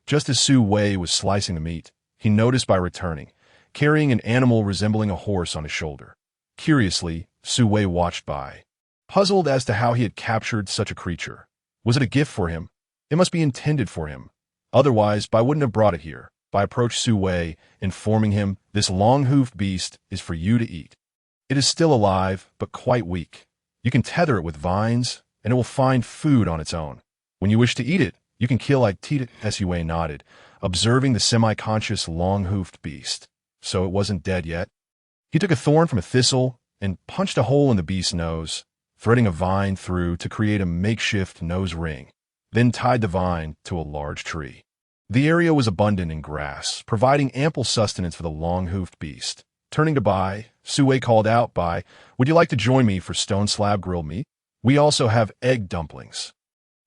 Just as Su Wei was slicing the meat, he noticed Bai returning, carrying an animal resembling a horse on his shoulder. Curiously, Su Wei watched Bai, puzzled as to how he had captured such a creature. Was it a gift for him? It must be intended for him. Otherwise, Bai wouldn't have brought it here. Bai approached Su Wei, informing him, "This long-hoofed beast is for you to eat. It is still alive, but quite weak. You can tether it with vines, and it will find food on its own. When you wish to eat it, you can kill it." Su Wei nodded, observing the semi-conscious long-hoofed beast. So it wasn't dead yet? He took a thorn from a thistle and punched a hole in the beast's nose, threading a vine through to create a makeshift nose ring, then tied the vine to a large tree. The area was abundant in grass, providing ample sustenance for the long-hoofed beast. Turning to Bai, Su Wei called out, "Bai, would you like to join me for stone slab grilled meat? We also have egg dumplings."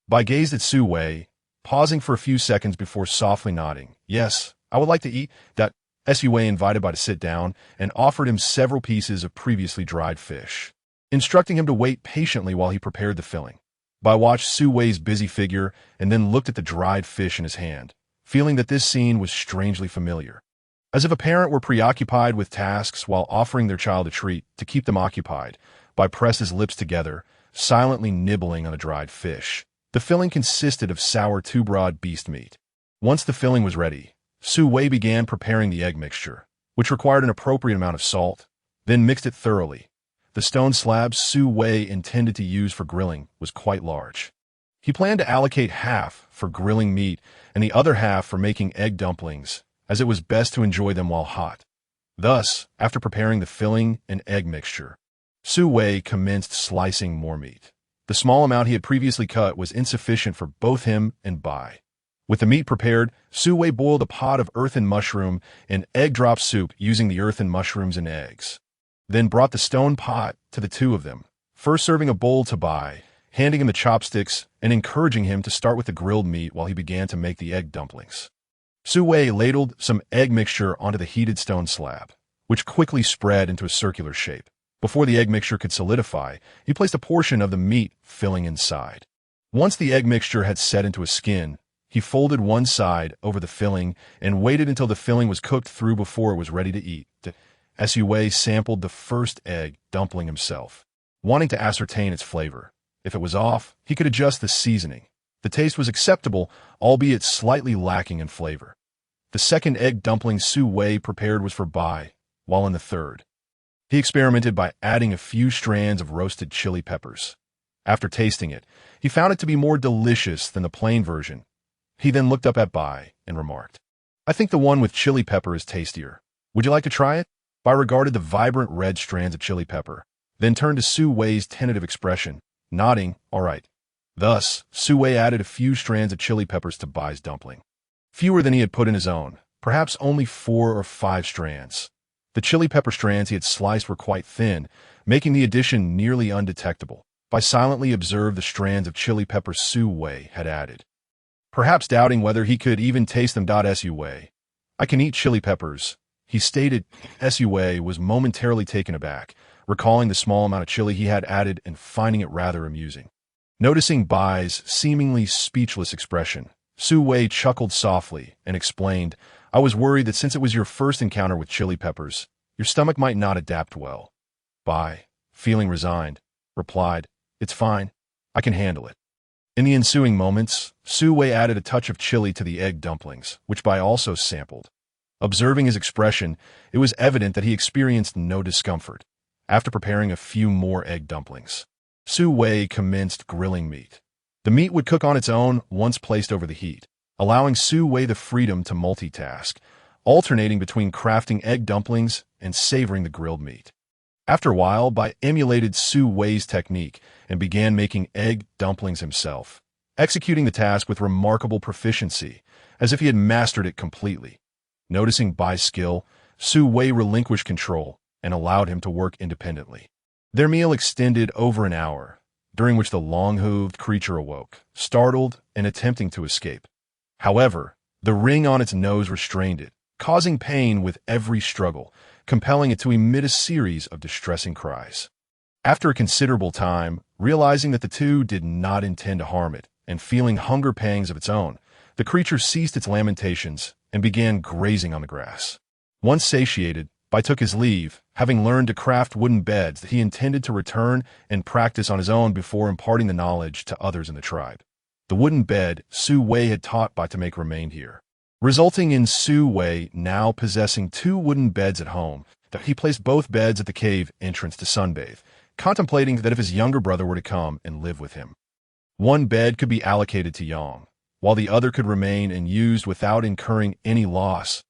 Bai gazed at Su Wei, pausing for a few seconds before softly nodding. "Yes, I would like to eat that." Su Wei invited Bai to sit down and offered him several pieces of previously dried fish, instructing him to wait patiently while he prepared the filling. Bai watched Su Wei's busy figure and then looked at the dried fish in his hand, feeling that this scene was strangely familiar. As if a parent were preoccupied with tasks while offering their child a treat to keep them occupied, Bai pressed his lips together, silently nibbling on a dried fish. The filling consisted of sour two-broad beast meat. Once the filling was ready, Su Wei began preparing the egg mixture, which required an appropriate amount of salt, then mixed it thoroughly. The stone slab Su Wei intended to use for grilling was quite large. He planned to allocate half for grilling meat and the other half for making egg dumplings, as it was best to enjoy them while hot. Thus, after preparing the filling and egg mixture, Su Wei commenced slicing more meat. The small amount he had previously cut was insufficient for both him and Bai. With the meat prepared, Su Wei boiled a pot of earthen mushroom and egg drop soup using the earthen mushrooms and eggs. Then brought the stone pot to the two of them, first serving a bowl to Bai, handing him the chopsticks and encouraging him to start with the grilled meat while he began to make the egg dumplings. Su Wei ladled some egg mixture onto the heated stone slab, which quickly spread into a circular shape. Before the egg mixture could solidify, he placed a portion of the meat filling inside. Once the egg mixture had set into a skin, he folded one side over the filling and waited until the filling was cooked through before it was ready to eat. Su Wei sampled the first egg dumpling himself, wanting to ascertain its flavor. If it was off, he could adjust the seasoning. The taste was acceptable, albeit slightly lacking in flavor. The second egg dumpling Su Wei prepared was for Bai, while in the third, he experimented by adding a few strands of roasted chili peppers. After tasting it, he found it to be more delicious than the plain version. He then looked up at Bai and remarked, "I think the one with chili pepper is tastier. Would you like to try it?" Bai regarded the vibrant red strands of chili pepper, then turned to Su Wei's tentative expression, nodding, "All right." Thus, Su Wei added a few strands of chili peppers to Bai's dumpling. Fewer than he had put in his own, perhaps only 4 or 5 strands. The chili pepper strands he had sliced were quite thin, making the addition nearly undetectable. Bai silently observed the strands of chili pepper Su Wei had added, perhaps doubting whether he could even taste them. Su Wei, "I can eat chili peppers," he stated. Su Wei was momentarily taken aback, recalling the small amount of chili he had added and finding it rather amusing. Noticing Bai's seemingly speechless expression, Su Wei chuckled softly and explained, "I was worried that since it was your first encounter with chili peppers, your stomach might not adapt well." Bai, feeling resigned, replied, "It's fine. I can handle it." In the ensuing moments, Su Wei added a touch of chili to the egg dumplings, which Bai also sampled. Observing his expression, it was evident that he experienced no discomfort. After preparing a few more egg dumplings, Su Wei commenced grilling meat. The meat would cook on its own once placed over the heat, allowing Su Wei the freedom to multitask, alternating between crafting egg dumplings and savoring the grilled meat. After a while, Bai emulated Su Wei's technique and began making egg dumplings himself, executing the task with remarkable proficiency, as if he had mastered it completely. Noticing Bai's skill, Su Wei relinquished control and allowed him to work independently. Their meal extended over an hour, during which the long-hooved creature awoke, startled and attempting to escape. However, the ring on its nose restrained it, causing pain with every struggle, compelling it to emit a series of distressing cries. After a considerable time, realizing that the two did not intend to harm it, and feeling hunger pangs of its own, the creature ceased its lamentations and began grazing on the grass. Once satiated, Bai took his leave, having learned to craft wooden beds that he intended to return and practice on his own before imparting the knowledge to others in the tribe. The wooden bed Su Wei had taught Bai to make remained here, resulting in Su Wei now possessing 2 wooden beds at home. That he placed both beds at the cave entrance to sunbathe, contemplating that if his younger brother were to come and live with him, one bed could be allocated to Yang, while the other could remain and used without incurring any loss.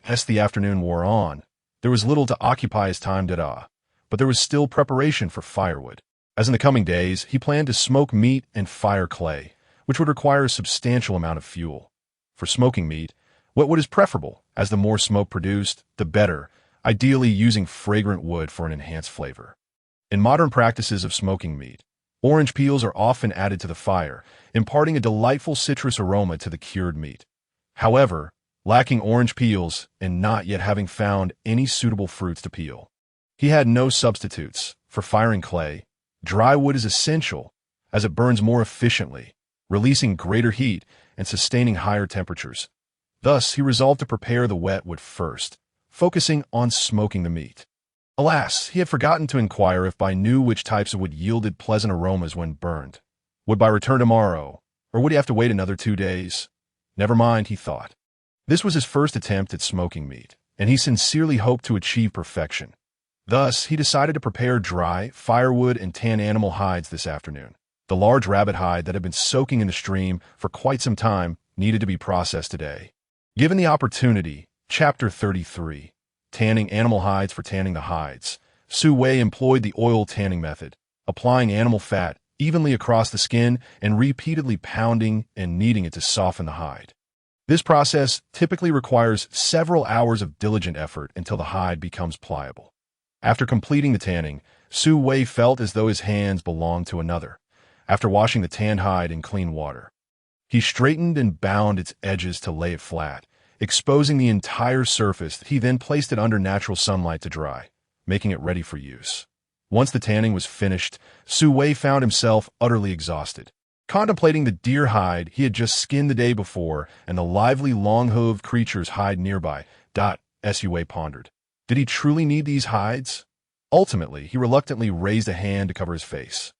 As the afternoon wore on, there was little to occupy his time but there was still preparation for firewood. As in the coming days, he planned to smoke meat and fire clay, which would require a substantial amount of fuel. For smoking meat, wet wood is preferable, as the more smoke produced, the better, ideally using fragrant wood for an enhanced flavor. In modern practices of smoking meat, orange peels are often added to the fire, imparting a delightful citrus aroma to the cured meat. However, lacking orange peels and not yet having found any suitable fruits to peel, he had no substitutes. For firing clay, dry wood is essential, as it burns more efficiently, releasing greater heat and sustaining higher temperatures. Thus, he resolved to prepare the wet wood first, focusing on smoking the meat. Alas, he had forgotten to inquire if Bai knew which types of wood yielded pleasant aromas when burned. Would Bai return tomorrow, or would he have to wait another 2 days? Never mind, he thought. This was his first attempt at smoking meat, and he sincerely hoped to achieve perfection. Thus, he decided to prepare dry, firewood and tan animal hides this afternoon. The large rabbit hide that had been soaking in the stream for quite some time needed to be processed today. Given the opportunity, Chapter 33, Tanning Animal Hides for Tanning the Hides, Su Wei employed the oil tanning method, applying animal fat evenly across the skin and repeatedly pounding and kneading it to soften the hide. This process typically requires several hours of diligent effort until the hide becomes pliable. After completing the tanning, Su Wei felt as though his hands belonged to another. After washing the tanned hide in clean water, he straightened and bound its edges to lay it flat, exposing the entire surface. He then placed it under natural sunlight to dry, making it ready for use. Once the tanning was finished, Su Wei found himself utterly exhausted. Contemplating the deer hide he had just skinned the day before and the lively long-hooved creature's hide nearby, Su Wei pondered. Did he truly need these hides? Ultimately, he reluctantly raised a hand to cover his face,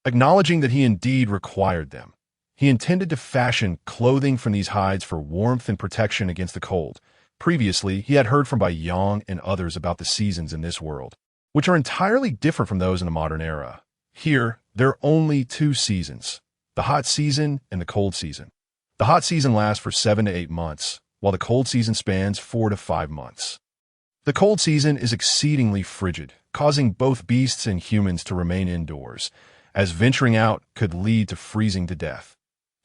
acknowledging that he indeed required them. He intended to fashion clothing from these hides for warmth and protection against the cold. Previously, he had heard from Bai Yang and others about the seasons in this world, which are entirely different from those in the modern era. Here, there are only 2 seasons, the hot season and the cold season. The hot season lasts for 7 to 8 months, while the cold season spans 4 to 5 months. The cold season is exceedingly frigid, causing both beasts and humans to remain indoors, as venturing out could lead to freezing to death.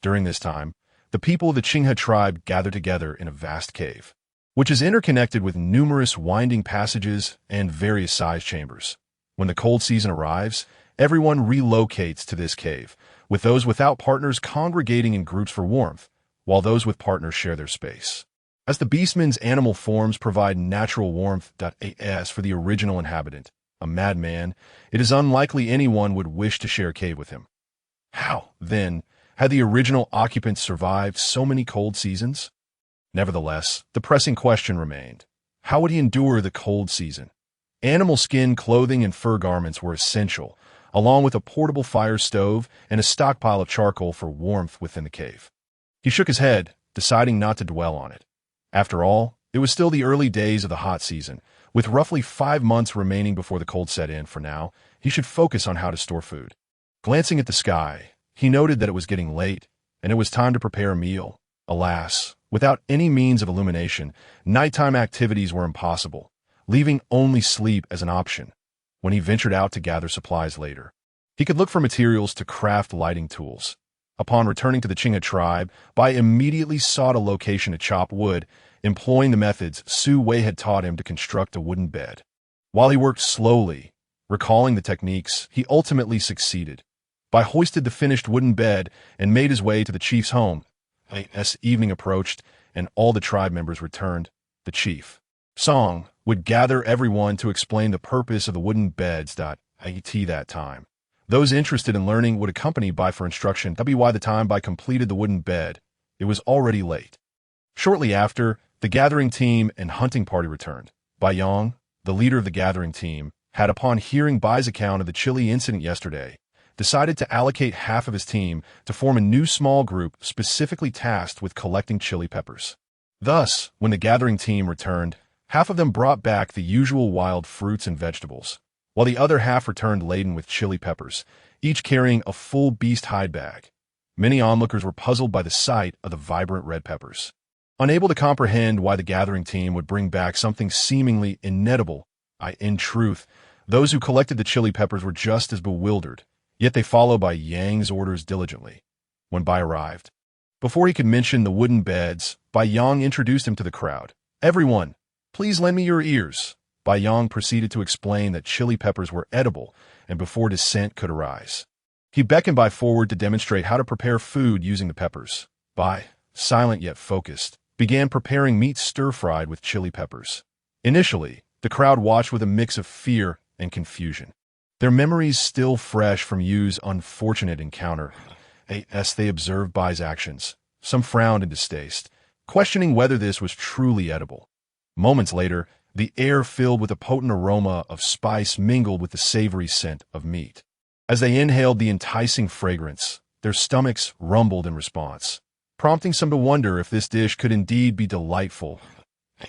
During this time, the people of the Qinghe tribe gather together in a vast cave, which is interconnected with numerous winding passages and various size chambers. When the cold season arrives, everyone relocates to this cave, with those without partners congregating in groups for warmth, while those with partners share their space. As the beastman's animal forms provide natural warmth as for the original inhabitant, a madman, it is unlikely anyone would wish to share a cave with him. How, then, had the original occupants survived so many cold seasons? Nevertheless, the pressing question remained. How would he endure the cold season? Animal skin clothing and fur garments were essential, along with a portable fire stove and a stockpile of charcoal for warmth within the cave. He shook his head, deciding not to dwell on it. After all, it was still the early days of the hot season. With roughly 5 months remaining before the cold set in, for now, he should focus on how to store food. Glancing at the sky, he noted that it was getting late, and it was time to prepare a meal. Alas, without any means of illumination, nighttime activities were impossible, leaving only sleep as an option. When he ventured out to gather supplies later, he could look for materials to craft lighting tools. Upon returning to the Chinga tribe, Bai immediately sought a location to chop wood, employing the methods Su Wei had taught him to construct a wooden bed. While he worked slowly, recalling the techniques, he ultimately succeeded. Bai hoisted the finished wooden bed and made his way to the chief's home. As evening approached and all the tribe members returned, the chief, Song, would gather everyone to explain the purpose of the wooden beds. At that time, those interested in learning would accompany Bai for instruction. By the time Bai completed the wooden bed, it was already late. Shortly after, the gathering team and hunting party returned. Bai Yong, the leader of the gathering team, had, upon hearing Bai's account of the chili incident yesterday, decided to allocate half of his team to form a new small group specifically tasked with collecting chili peppers. Thus, when the gathering team returned, half of them brought back the usual wild fruits and vegetables, while the other half returned laden with chili peppers, each carrying a full beast hide bag. Many onlookers were puzzled by the sight of the vibrant red peppers. Unable to comprehend why the gathering team would bring back something seemingly inedible, in truth, those who collected the chili peppers were just as bewildered, yet they followed Bai Yang's orders diligently. When Bai arrived, before he could mention the wooden beds, Bai Yang introduced him to the crowd. "Everyone, please lend me your ears." Bai Yang proceeded to explain that chili peppers were edible, and before dissent could arise, he beckoned Bai forward to demonstrate how to prepare food using the peppers. Bai, silent yet focused, began preparing meat stir-fried with chili peppers. Initially, the crowd watched with a mix of fear and confusion, their memories still fresh from Yu's unfortunate encounter. As they observed Bai's actions, some frowned in distaste, questioning whether this was truly edible. Moments later, the air filled with a potent aroma of spice mingled with the savory scent of meat. As they inhaled the enticing fragrance, their stomachs rumbled in response, prompting some to wonder if this dish could indeed be delightful.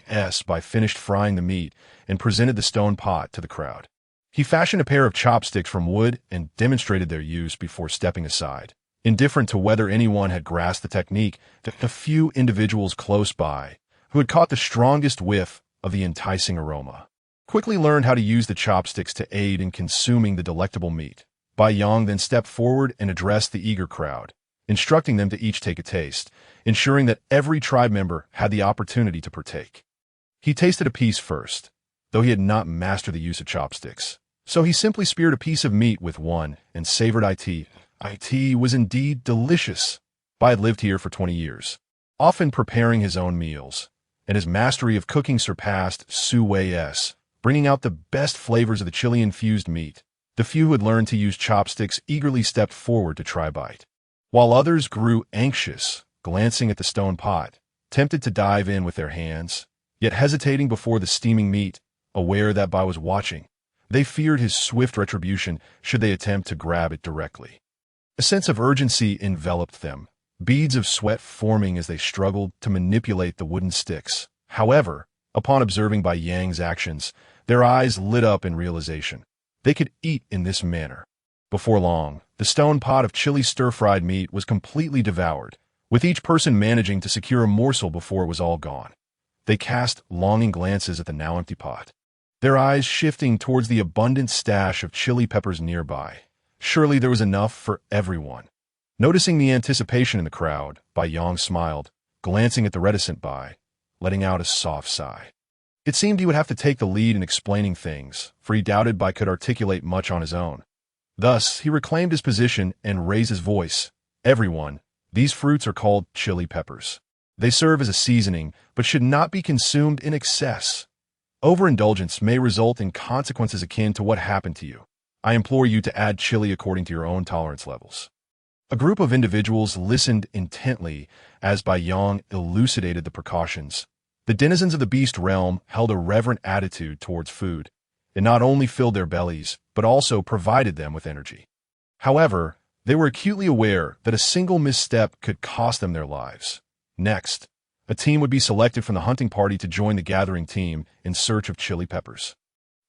Bai finished frying the meat and presented the stone pot to the crowd. He fashioned a pair of chopsticks from wood and demonstrated their use before stepping aside. Indifferent to whether anyone had grasped the technique, a few individuals close by, who had caught the strongest whiff of the enticing aroma, quickly learned how to use the chopsticks to aid in consuming the delectable meat. Bai Yang then stepped forward and addressed the eager crowd, instructing them to each take a taste, ensuring that every tribe member had the opportunity to partake. He tasted a piece first, though he had not mastered the use of chopsticks, so he simply speared a piece of meat with one and savored it. It was indeed delicious. Bai had lived here for 20 years, often preparing his own meals, and his mastery of cooking surpassed Su Wei's, bringing out the best flavors of the chili-infused meat. The few who had learned to use chopsticks eagerly stepped forward to try bite, while others grew anxious, glancing at the stone pot, tempted to dive in with their hands, yet hesitating before the steaming meat, aware that Bai was watching. They feared his swift retribution should they attempt to grab it directly. A sense of urgency enveloped them, beads of sweat forming as they struggled to manipulate the wooden sticks. However, upon observing Bai Yang's actions, their eyes lit up in realization. They could eat in this manner. Before long, the stone pot of chili stir-fried meat was completely devoured, with each person managing to secure a morsel before it was all gone. They cast longing glances at the now empty pot, their eyes shifting towards the abundant stash of chili peppers nearby. Surely there was enough for everyone. Noticing the anticipation in the crowd, Bai Yang smiled, glancing at the reticent Bai, letting out a soft sigh. It seemed he would have to take the lead in explaining things, for he doubted Bai could articulate much on his own. Thus, he reclaimed his position and raised his voice. "Everyone, these fruits are called chili peppers. They serve as a seasoning, but should not be consumed in excess. Overindulgence may result in consequences akin to what happened to you. I implore you to add chili according to your own tolerance levels." A group of individuals listened intently as Bai Yang elucidated the precautions. The denizens of the beast realm held a reverent attitude towards food. It not only filled their bellies, but also provided them with energy. However, they were acutely aware that a single misstep could cost them their lives. Next, a team would be selected from the hunting party to join the gathering team in search of chili peppers.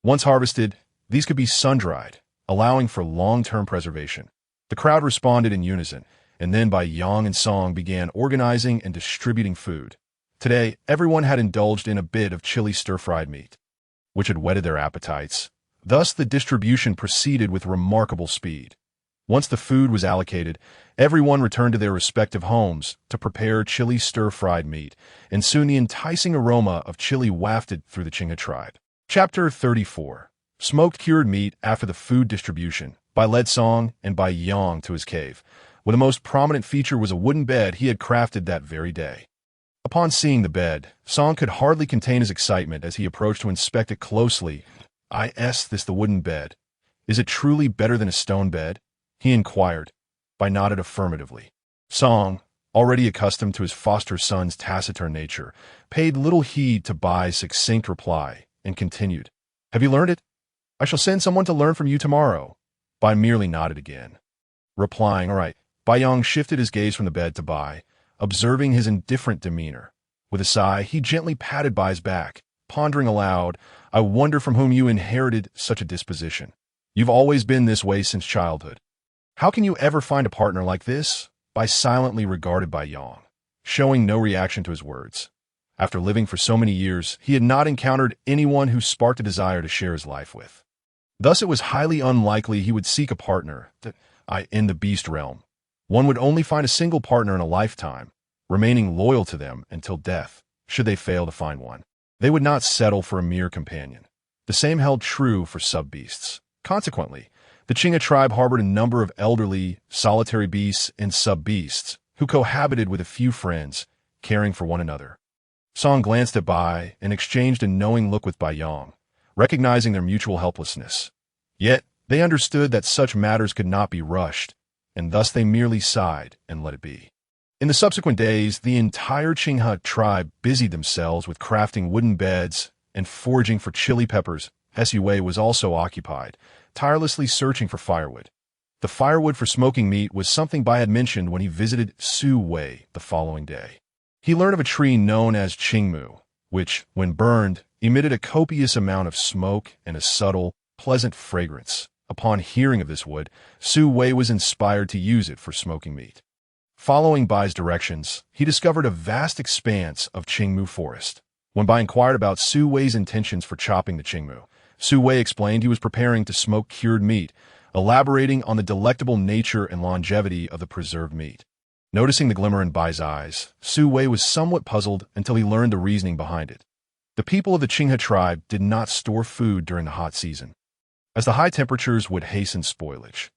Once harvested, these could be sun-dried, allowing for long-term preservation. The crowd responded in unison, and then Yang and Song began organizing and distributing food. Today, everyone had indulged in a bit of chili stir-fried meat, which had whetted their appetites. Thus, the distribution proceeded with remarkable speed. Once the food was allocated, everyone returned to their respective homes to prepare chili stir-fried meat, and soon the enticing aroma of chili wafted through the Chingha tribe. Chapter 34. Smoked cured meat after the food distribution, by led Song and by Yang to his cave, where the most prominent feature was a wooden bed he had crafted that very day. Upon seeing the bed, Song could hardly contain his excitement as he approached to inspect it closely. "Is this the wooden bed? Is it truly better than a stone bed?" he inquired. Bai nodded affirmatively. Song, already accustomed to his foster son's taciturn nature, paid little heed to Bai's succinct reply and continued. "Have you learned it? I shall send someone to learn from you tomorrow." Bai merely nodded again, replying, "All right." Yang shifted his gaze from the bed to Bai, observing his indifferent demeanor. With a sigh, he gently patted Bai's back, pondering aloud, "I wonder from whom you inherited such a disposition. You've always been this way since childhood. How can you ever find a partner like this?" Bai silently regarded Yang, showing no reaction to his words. After living for so many years, he had not encountered anyone who sparked a desire to share his life with. Thus it was highly unlikely he would seek a partner in the beast realm. One would only find a single partner in a lifetime, remaining loyal to them until death, should they fail to find one. They would not settle for a mere companion. The same held true for sub-beasts. Consequently, the Chingha tribe harbored a number of elderly, solitary beasts and sub-beasts who cohabited with a few friends, caring for one another. Song glanced at Bai and exchanged a knowing look with Yang, recognizing their mutual helplessness. Yet, they understood that such matters could not be rushed, and thus they merely sighed and let it be. In the subsequent days, the entire Chingha tribe busied themselves with crafting wooden beds and foraging for chili peppers. Sue was also occupied, tirelessly searching for firewood. The firewood for smoking meat was something Bai had mentioned when he visited Su Wei the following day. He learned of a tree known as Qingmu, which, when burned, emitted a copious amount of smoke and a subtle, pleasant fragrance. Upon hearing of this wood, Su Wei was inspired to use it for smoking meat. Following Bai's directions, he discovered a vast expanse of Qingmu forest. When Bai inquired about Su Wei's intentions for chopping the Qingmu, Su Wei explained he was preparing to smoke cured meat, elaborating on the delectable nature and longevity of the preserved meat. Noticing the glimmer in Bai's eyes, Su Wei was somewhat puzzled until he learned the reasoning behind it. The people of the Chingha tribe did not store food during the hot season, as the high temperatures would hasten spoilage.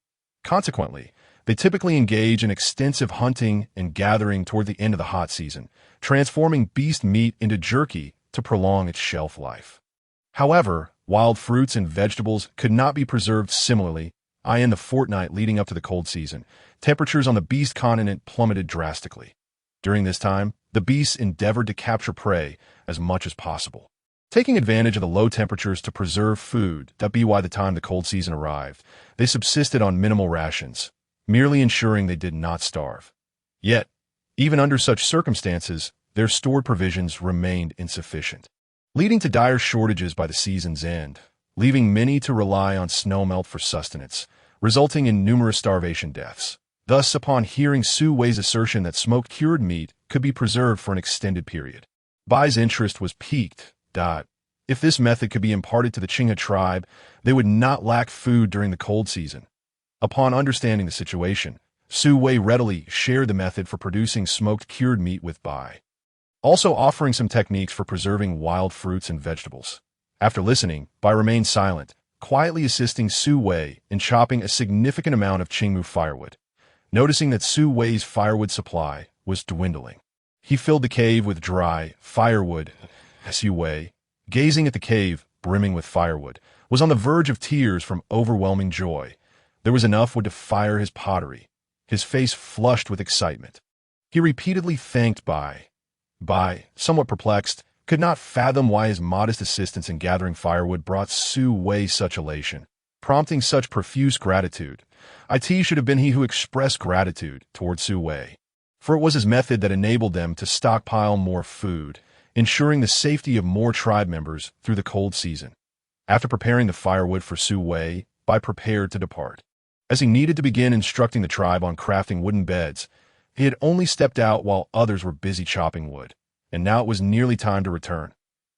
Consequently, they typically engage in extensive hunting and gathering toward the end of the hot season, transforming beast meat into jerky to prolong its shelf life. However, wild fruits and vegetables could not be preserved similarly. In the fortnight leading up to the cold season, temperatures on the beast continent plummeted drastically. During this time, the beasts endeavored to capture prey as much as possible, taking advantage of the low temperatures to preserve food. By the time the cold season arrived, they subsisted on minimal rations, merely ensuring they did not starve. Yet, even under such circumstances, their stored provisions remained insufficient, leading to dire shortages by the season's end, leaving many to rely on snowmelt for sustenance, resulting in numerous starvation deaths. Thus, upon hearing Su Wei's assertion that smoked cured meat could be preserved for an extended period, Bai's interest was piqued. If this method could be imparted to the Chingha tribe, they would not lack food during the cold season. Upon understanding the situation, Su Wei readily shared the method for producing smoked cured meat with Bai, also offering some techniques for preserving wild fruits and vegetables. After listening, Bai remained silent, quietly assisting Su Wei in chopping a significant amount of Qingmu firewood. Noticing that Su Wei's firewood supply was dwindling, he filled the cave with dry firewood. Su Wei, gazing at the cave brimming with firewood, was on the verge of tears from overwhelming joy. There was enough wood to fire his pottery. His face flushed with excitement. He repeatedly thanked Bai. Bai, somewhat perplexed, could not fathom why his modest assistance in gathering firewood brought Su Wei such elation. prompting such profuse gratitude. It should have been he who expressed gratitude toward Su Wei, for it was his method that enabled them to stockpile more food, ensuring the safety of more tribe members through the cold season. After preparing the firewood for Su Wei, Bai prepared to depart. As he needed to begin instructing the tribe on crafting wooden beds, he had only stepped out while others were busy chopping wood, and now it was nearly time to return.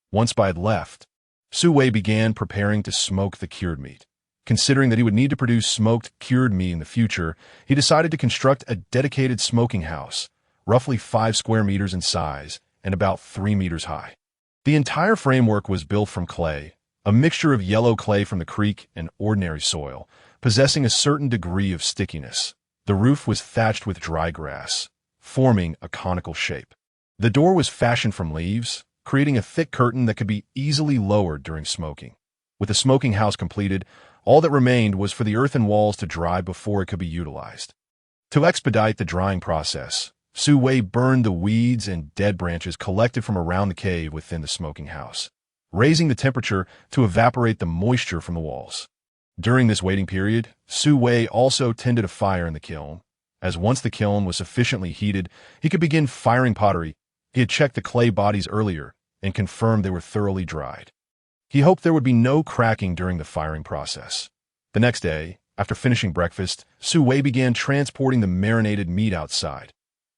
Once Bai had left, Su Wei began preparing to smoke the cured meat. Considering that he would need to produce smoked, cured meat in the future, he decided to construct a dedicated smoking house, roughly 5 square meters in size and about 3 meters high. The entire framework was built from clay, a mixture of yellow clay from the creek and ordinary soil, possessing a certain degree of stickiness. The roof was thatched with dry grass, forming a conical shape. The door was fashioned from leaves, creating a thick curtain that could be easily lowered during smoking. With the smoking house completed, all that remained was for the earthen walls to dry before it could be utilized. To expedite the drying process, Su Wei burned the weeds and dead branches collected from around the cave within the smoking house, raising the temperature to evaporate the moisture from the walls. During this waiting period, Su Wei also tended a fire in the kiln, as once the kiln was sufficiently heated, he could begin firing pottery. He had checked the clay bodies earlier and confirmed they were thoroughly dried. He hoped there would be no cracking during the firing process. The next day, after finishing breakfast, Su Wei began transporting the marinated meat outside.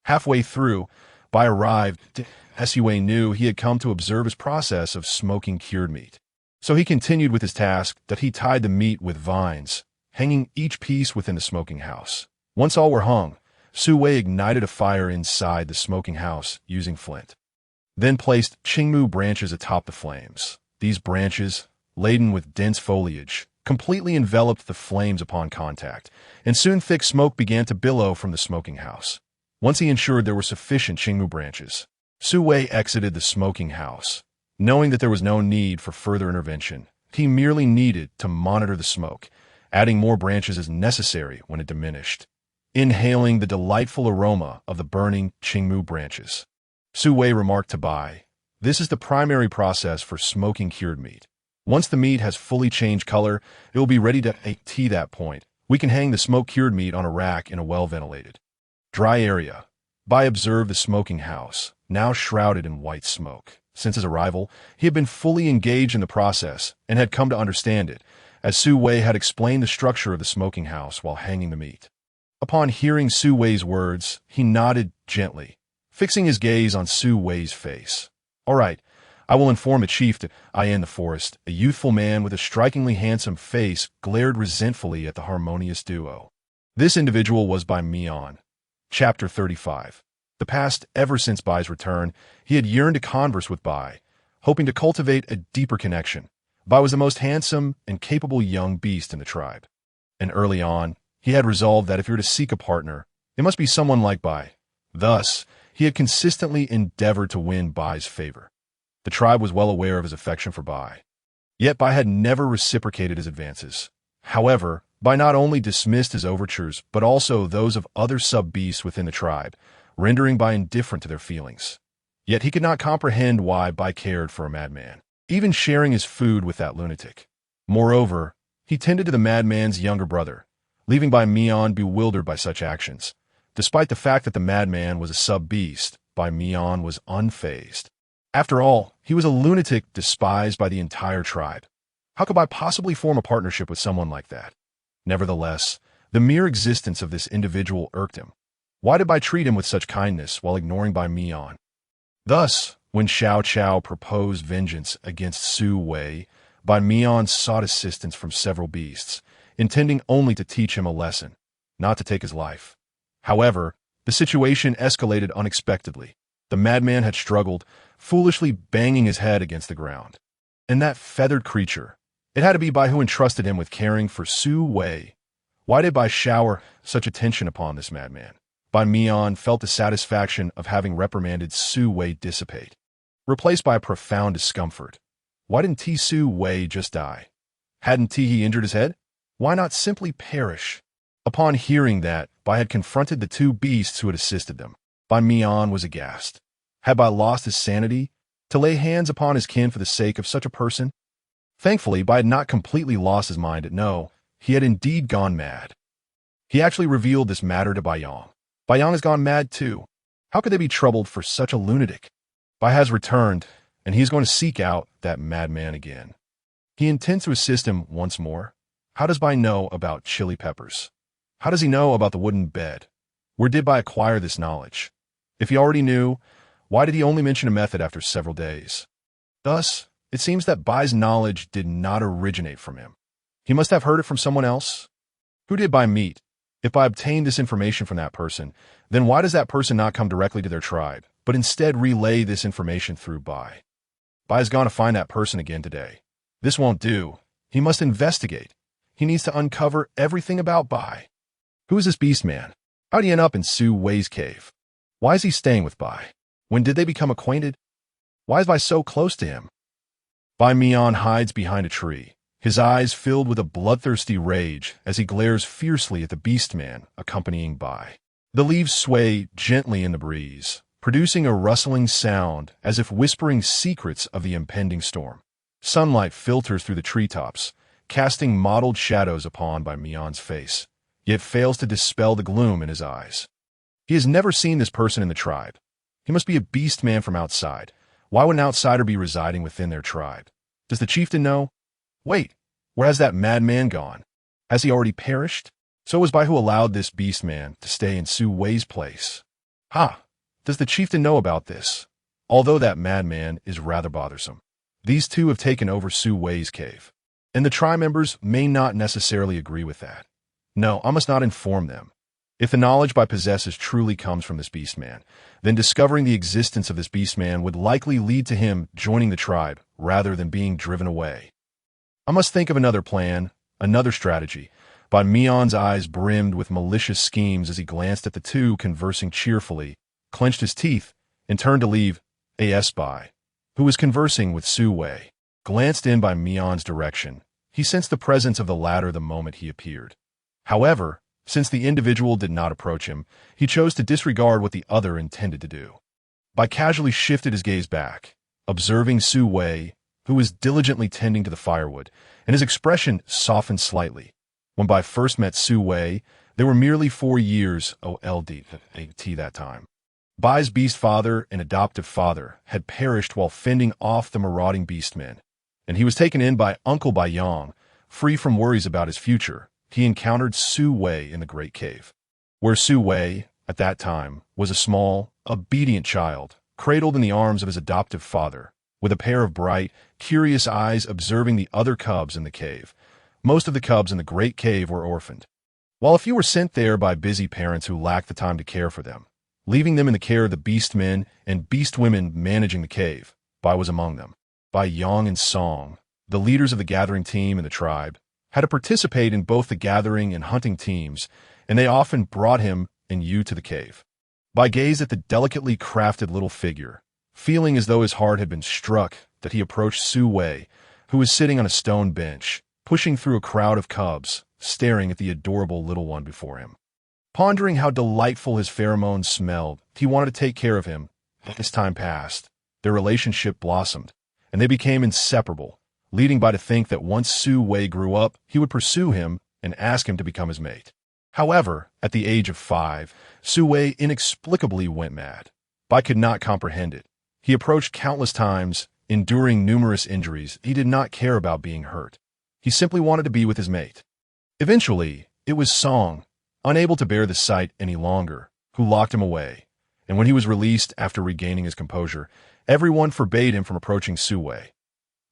Halfway through, Bai arrived. Su Wei knew he had come to observe his process of smoking cured meat. So he continued with his task that he tied the meat with vines, hanging each piece within the smoking house. Once all were hung, Su Wei ignited a fire inside the smoking house using flint, then placed Qingmu branches atop the flames. These branches, laden with dense foliage, completely enveloped the flames upon contact, and soon thick smoke began to billow from the smoking house. Once he ensured there were sufficient Qingmu branches, Su Wei exited the smoking house. Knowing that there was no need for further intervention, he merely needed to monitor the smoke, adding more branches as necessary when it diminished. Inhaling the delightful aroma of the burning Qingmu branches, Su Wei remarked to Bai, "This is the primary process for smoking cured meat. Once the meat has fully changed color, it will be ready to eat. At that point, we can hang the smoke-cured meat on a rack in a well-ventilated, dry area." Bai observed the smoking house, now shrouded in white smoke. Since his arrival, he had been fully engaged in the process and had come to understand it, as Su Wei had explained the structure of the smoking house while hanging the meat. Upon hearing Su Wei's words, he nodded gently, fixing his gaze on Su Wei's face. "All right, I will inform the chief that I am in the forest." A youthful man with a strikingly handsome face glared resentfully at the harmonious duo. This individual was Bai Mian. Chapter 35. The past, ever since Bai's return, he had yearned to converse with Bai, hoping to cultivate a deeper connection. Bai was the most handsome and capable young beast in the tribe, and early on, he had resolved that if he were to seek a partner, it must be someone like Bai. Thus, he had consistently endeavored to win Bai's favor. The tribe was well aware of his affection for Bai, yet Bai had never reciprocated his advances. However, Bai not only dismissed his overtures, but also those of other sub-beasts within the tribe, rendering Bai indifferent to their feelings. Yet he could not comprehend why Bai cared for a madman, even sharing his food with that lunatic. Moreover, he tended to the madman's younger brother, leaving Bai Mian bewildered by such actions. Despite the fact that the madman was a sub-beast, Bai Mian was unfazed. After all, he was a lunatic despised by the entire tribe. How could Bai possibly form a partnership with someone like that? Nevertheless, the mere existence of this individual irked him. Why did Bai treat him with such kindness while ignoring Bai Mian? Thus, when Xiao Chao proposed vengeance against Su Wei, Bai Mian sought assistance from several beasts, intending only to teach him a lesson, not to take his life. However, the situation escalated unexpectedly. The madman had struggled, foolishly banging his head against the ground. And that feathered creature, it had to be Bai who entrusted him with caring for Su Wei. Why did Bai shower such attention upon this madman? Bai Mian felt the satisfaction of having reprimanded Su Wei dissipate, replaced by a profound discomfort. Why didn't Su Wei just die? Hadn't he injured his head? Why not simply perish? Upon hearing that, Bai had confronted the two beasts who had assisted them. Bai Mian was aghast. Had Bai lost his sanity to lay hands upon his kin for the sake of such a person? Thankfully, Bai had not completely lost his mind. No, he had indeed gone mad. He actually revealed this matter to Bai Yong. Bai Yong has gone mad too. How could they be troubled for such a lunatic? Bai has returned, and he is going to seek out that madman again. He intends to assist him once more. How does Bai know about chili peppers? How does he know about the wooden bed? Where did Bai acquire this knowledge? If he already knew, why did he only mention a method after several days? Thus, it seems that Bai's knowledge did not originate from him. He must have heard it from someone else. Who did Bai meet? If Bai obtained this information from that person, then why does that person not come directly to their tribe, but instead relay this information through Bai? Bai is going to find that person again today. This won't do. He must investigate. He needs to uncover everything about Bai. Who is this beast man? How did he end up in Su Wei's cave? Why is he staying with Bai? When did they become acquainted? Why is Bai so close to him? Bai Mian hides behind a tree, his eyes filled with a bloodthirsty rage as he glares fiercely at the beast man accompanying Bai. The leaves sway gently in the breeze, producing a rustling sound as if whispering secrets of the impending storm. Sunlight filters through the treetops, casting mottled shadows upon Bai Mian's face, yet fails to dispel the gloom in his eyes. He has never seen this person in the tribe. He must be a beast man from outside. Why would an outsider be residing within their tribe? Does the chieftain know? Wait, where has that madman gone? Has he already perished? So it was Bai who allowed this beast man to stay in Su Wei's place. Ha! Does the chieftain know about this? Although that madman is rather bothersome. These two have taken over Su Wei's cave, and the tribe members may not necessarily agree with that. No, I must not inform them. If the knowledge Bai possesses truly comes from this beast man, then discovering the existence of this beast man would likely lead to him joining the tribe rather than being driven away. I must think of another plan, another strategy. Bai Mian's eyes brimmed with malicious schemes as he glanced at the two conversing cheerfully, clenched his teeth, and turned to leave A.S. Bai, who was conversing with Su Wei. Glanced in Bai Mian's direction. He sensed the presence of the latter the moment he appeared. However, since the individual did not approach him, he chose to disregard what the other intended to do. Bai casually shifted his gaze back, observing Su Wei, who was diligently tending to the firewood, and his expression softened slightly. When Bai first met Su Wei, they were merely 4 years old that time. Bai's beast father and adoptive father had perished while fending off the marauding beastmen, and he was taken in by Uncle Bai Yong, free from worries about his future. He encountered Su Wei in the Great Cave, where Su Wei, at that time, was a small, obedient child, cradled in the arms of his adoptive father, with a pair of bright, curious eyes observing the other cubs in the cave. Most of the cubs in the Great Cave were orphaned, while a few were sent there by busy parents who lacked the time to care for them, leaving them in the care of the beast men and beast women managing the cave. Bai was among them. Bai Yong and Song, the leaders of the gathering team and the tribe, had to participate in both the gathering and hunting teams, and they often brought him and Yu to the cave. Bai gazed at the delicately crafted little figure, feeling as though his heart had been struck that he approached Su Wei, who was sitting on a stone bench, pushing through a crowd of cubs, staring at the adorable little one before him. Pondering how delightful his pheromones smelled, he wanted to take care of him. As time passed, their relationship blossomed, and they became inseparable, leading Bai to think that once Su Wei grew up, he would pursue him and ask him to become his mate. However, at the age of 5, Su Wei inexplicably went mad. Bai could not comprehend it. He approached countless times, enduring numerous injuries. He did not care about being hurt. He simply wanted to be with his mate. Eventually, it was Song, unable to bear the sight any longer, who locked him away, and when he was released after regaining his composure, everyone forbade him from approaching Su Wei.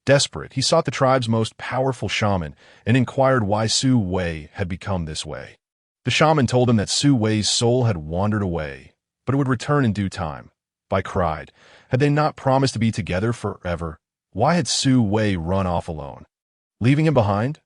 Desperate, he sought the tribe's most powerful shaman and inquired why Su Wei had become this way. The shaman told him that Su Wei's soul had wandered away, but it would return in due time. Bai cried. Had they not promised to be together forever? Why had Su Wei run off alone, leaving him behind?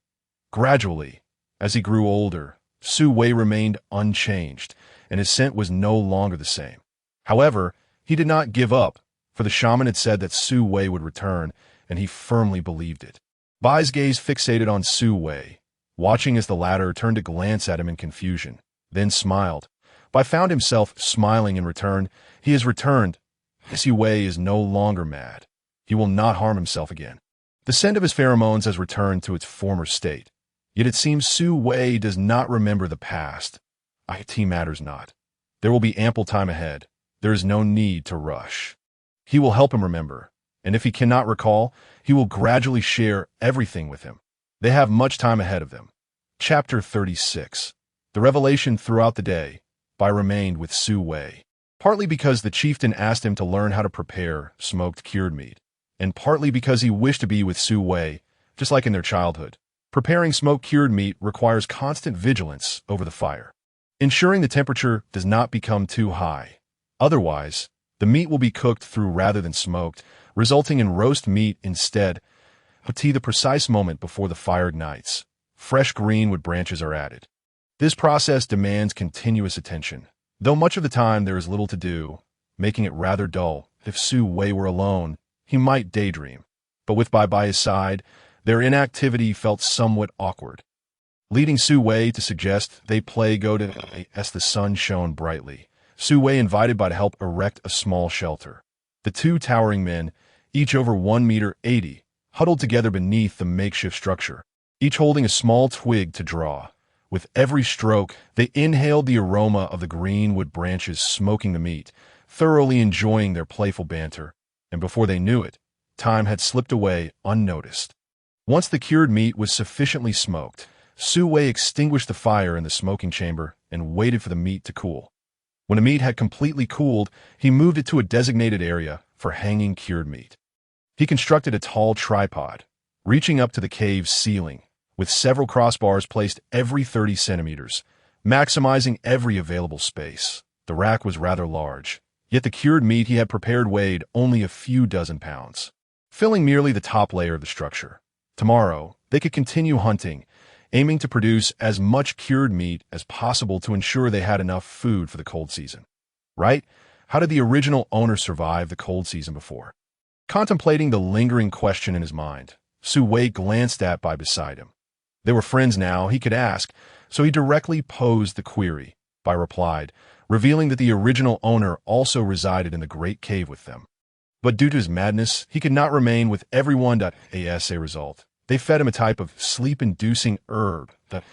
Gradually, as he grew older, Su Wei remained unchanged, and his scent was no longer the same. However, he did not give up, for the shaman had said that Su Wei would return, and he firmly believed it. Bai's gaze fixated on Su Wei, watching as the latter turned to glance at him in confusion, then smiled. Bai found himself smiling in return. He has returned. Su Wei is no longer mad. He will not harm himself again. The scent of his pheromones has returned to its former state. Yet it seems Su Wei does not remember the past. It matters not. There will be ample time ahead. There is no need to rush. He will help him remember, and if he cannot recall, he will gradually share everything with him. They have much time ahead of them. Chapter 36. The Revelation Throughout the Day by remained with Su Wei. Partly because the chieftain asked him to learn how to prepare smoked cured meat, and partly because he wished to be with Su Wei, just like in their childhood. Preparing smoked cured meat requires constant vigilance over the fire, ensuring the temperature does not become too high. Otherwise, the meat will be cooked through rather than smoked, resulting in roast meat instead. At the precise moment before the fire ignites, fresh greenwood branches are added. This process demands continuous attention, though much of the time there is little to do, making it rather dull. If Su Wei were alone, he might daydream, but with Bai by his side, their inactivity felt somewhat awkward, leading Su Wei to suggest they play go to as the sun shone brightly. Su Wei invited Bai to help erect a small shelter. The two towering men, each over 1.80 meters, huddled together beneath the makeshift structure, each holding a small twig to draw. With every stroke, they inhaled the aroma of the greenwood branches smoking the meat, thoroughly enjoying their playful banter, and before they knew it, time had slipped away unnoticed. Once the cured meat was sufficiently smoked, Su Wei extinguished the fire in the smoking chamber and waited for the meat to cool. When the meat had completely cooled, he moved it to a designated area for hanging cured meat. He constructed a tall tripod, reaching up to the cave's ceiling, with several crossbars placed every 30 centimeters, maximizing every available space. The rack was rather large, yet the cured meat he had prepared weighed only a few dozen pounds, filling merely the top layer of the structure. Tomorrow, they could continue hunting, aiming to produce as much cured meat as possible to ensure they had enough food for the cold season. Right? How did the original owner survive the cold season before? Contemplating the lingering question in his mind, Su Wei glanced at Bai beside him. They were friends now, he could ask, so he directly posed the query. Bai replied, revealing that the original owner also resided in the great cave with them. But due to his madness, he could not remain with everyone. As a result, they fed him a type of sleep-inducing herb that,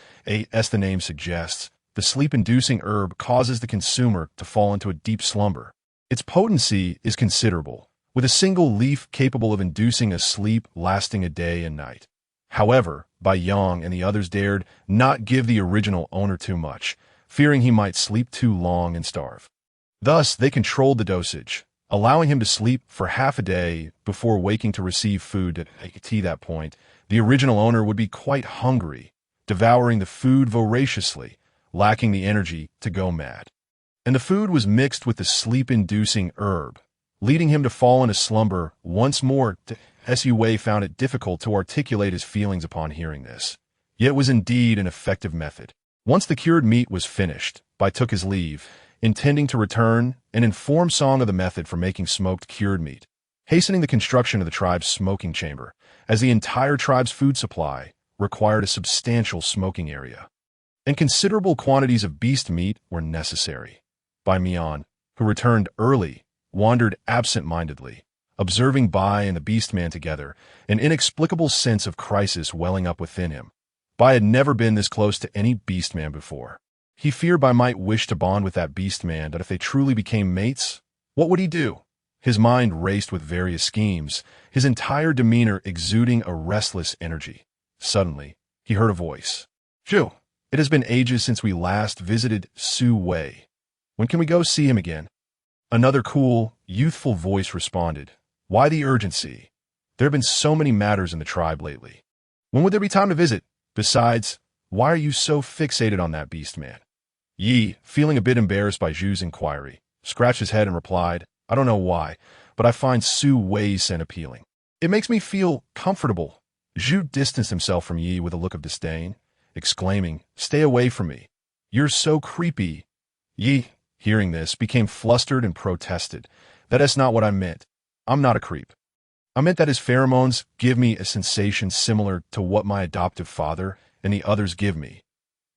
as the name suggests, the sleep-inducing herb causes the consumer to fall into a deep slumber. Its potency is considerable, with a single leaf capable of inducing a sleep lasting a day and night. However, Bai Yang and the others dared not give the original owner too much, fearing he might sleep too long and starve. Thus, they controlled the dosage, allowing him to sleep for half a day before waking to receive food. At that point, the original owner would be quite hungry, devouring the food voraciously, lacking the energy to go mad. And the food was mixed with the sleep-inducing herb, leading him to fall into slumber once more. Su Wei found it difficult to articulate his feelings upon hearing this, yet it was indeed an effective method. Once the cured meat was finished, Bai took his leave, intending to return and inform Song of the method for making smoked cured meat, hastening the construction of the tribe's smoking chamber, as the entire tribe's food supply required a substantial smoking area, and considerable quantities of beast meat were necessary. Bai Mian, who returned early, wandered absent-mindedly, observing Bai and the beastman together, an inexplicable sense of crisis welling up within him. Bai had never been this close to any beastman before. He feared Bai might wish to bond with that beastman, but if they truly became mates, what would he do? His mind raced with various schemes, his entire demeanor exuding a restless energy. Suddenly, he heard a voice. "Zhu, it has been ages since we last visited Su Wei. When can we go see him again?" Another cool, youthful voice responded. "Why the urgency? There have been so many matters in the tribe lately. When would there be time to visit? Besides, why are you so fixated on that beastman?" Yi, feeling a bit embarrassed by Zhu's inquiry, scratched his head and replied, "I don't know why, but I find Su Wei's scent appealing. It makes me feel comfortable." Zhu distanced himself from Yi with a look of disdain, exclaiming, "Stay away from me. You're so creepy." Yi, hearing this, became flustered and protested. "That's not what I meant. I'm not a creep. I meant that his pheromones give me a sensation similar to what my adoptive father and the others give me.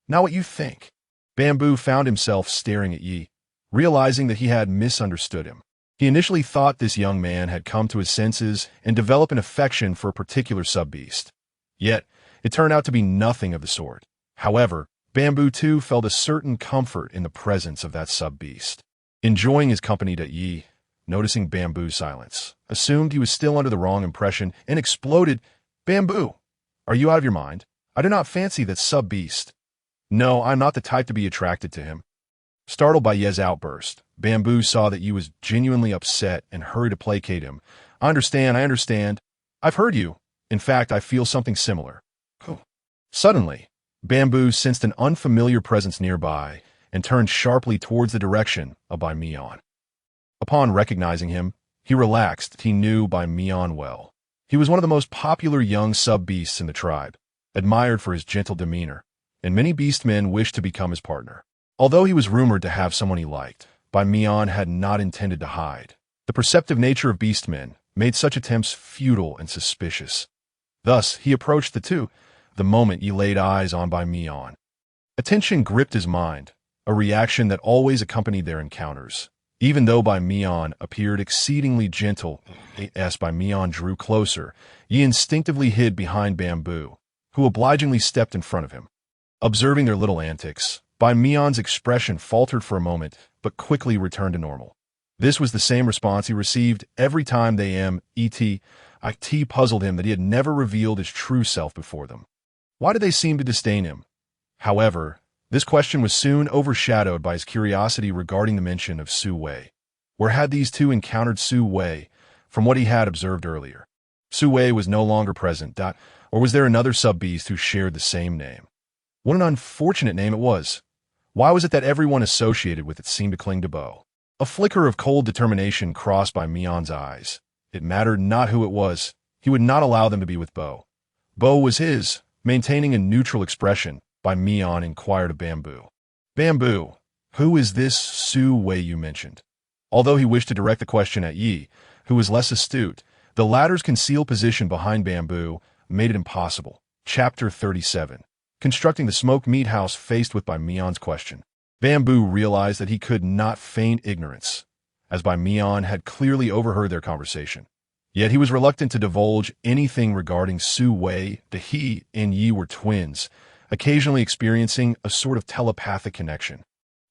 Now what you think?" Bamboo found himself staring at Yi, realizing that he had misunderstood him. He initially thought this young man had come to his senses and developed an affection for a particular sub-beast. Yet, It turned out to be nothing of the sort. However, Bamboo too felt a certain comfort in the presence of that sub-beast. Enjoying his company, Yi, noticing Bamboo's silence, assumed he was still under the wrong impression and exploded, "Bamboo, are you out of your mind? I do not fancy that sub-beast. No, I'm not the type to be attracted to him." Startled by Ye's outburst, Bamboo saw that Yi was genuinely upset and hurried to placate him. I understand. I've heard you. In fact, I feel something similar." Suddenly, Bamboo sensed an unfamiliar presence nearby and turned sharply towards the direction of Bai Mian. Upon recognizing him, he relaxed. He knew Bai Mian well. He was one of the most popular young sub-beasts in the tribe, admired for his gentle demeanor, and many beastmen wished to become his partner. Although he was rumored to have someone he liked, Bai Mian had not intended to hide. The perceptive nature of beastmen made such attempts futile and suspicious. Thus, he approached the two the moment he laid eyes on Bai Mian. Attention gripped his mind, a reaction that always accompanied their encounters. Even though Bai Mian appeared exceedingly gentle, as Bai Mian drew closer, Yi instinctively hid behind Bamboo, who obligingly stepped in front of him. Observing their little antics, Bai Mian's expression faltered for a moment, but quickly returned to normal. This was the same response he received every time they it puzzled him that he had never revealed his true self before them. Why did they seem to disdain him? However, this question was soon overshadowed by his curiosity regarding the mention of Su Wei. Where had these two encountered Su Wei from what he had observed earlier? Su Wei was no longer present, or was there another sub-beast who shared the same name? What an unfortunate name it was. Why was it that everyone associated with it seemed to cling to Bo? A flicker of cold determination crossed Bai Mian's eyes. It mattered not who it was. He would not allow them to be with Bo. Bo was his. Maintaining a neutral expression, Bai Mian inquired of Bamboo. "Bamboo, who is this Su Wei you mentioned?" Although he wished to direct the question at Yi, who was less astute, the latter's concealed position behind Bamboo made it impossible. Chapter 37. Constructing the smoked meat house faced with Bai Mian's question. Bamboo realized that he could not feign ignorance, as Bai Mian had clearly overheard their conversation. Yet he was reluctant to divulge anything regarding Su Wei. He and Yi were twins, occasionally experiencing a sort of telepathic connection.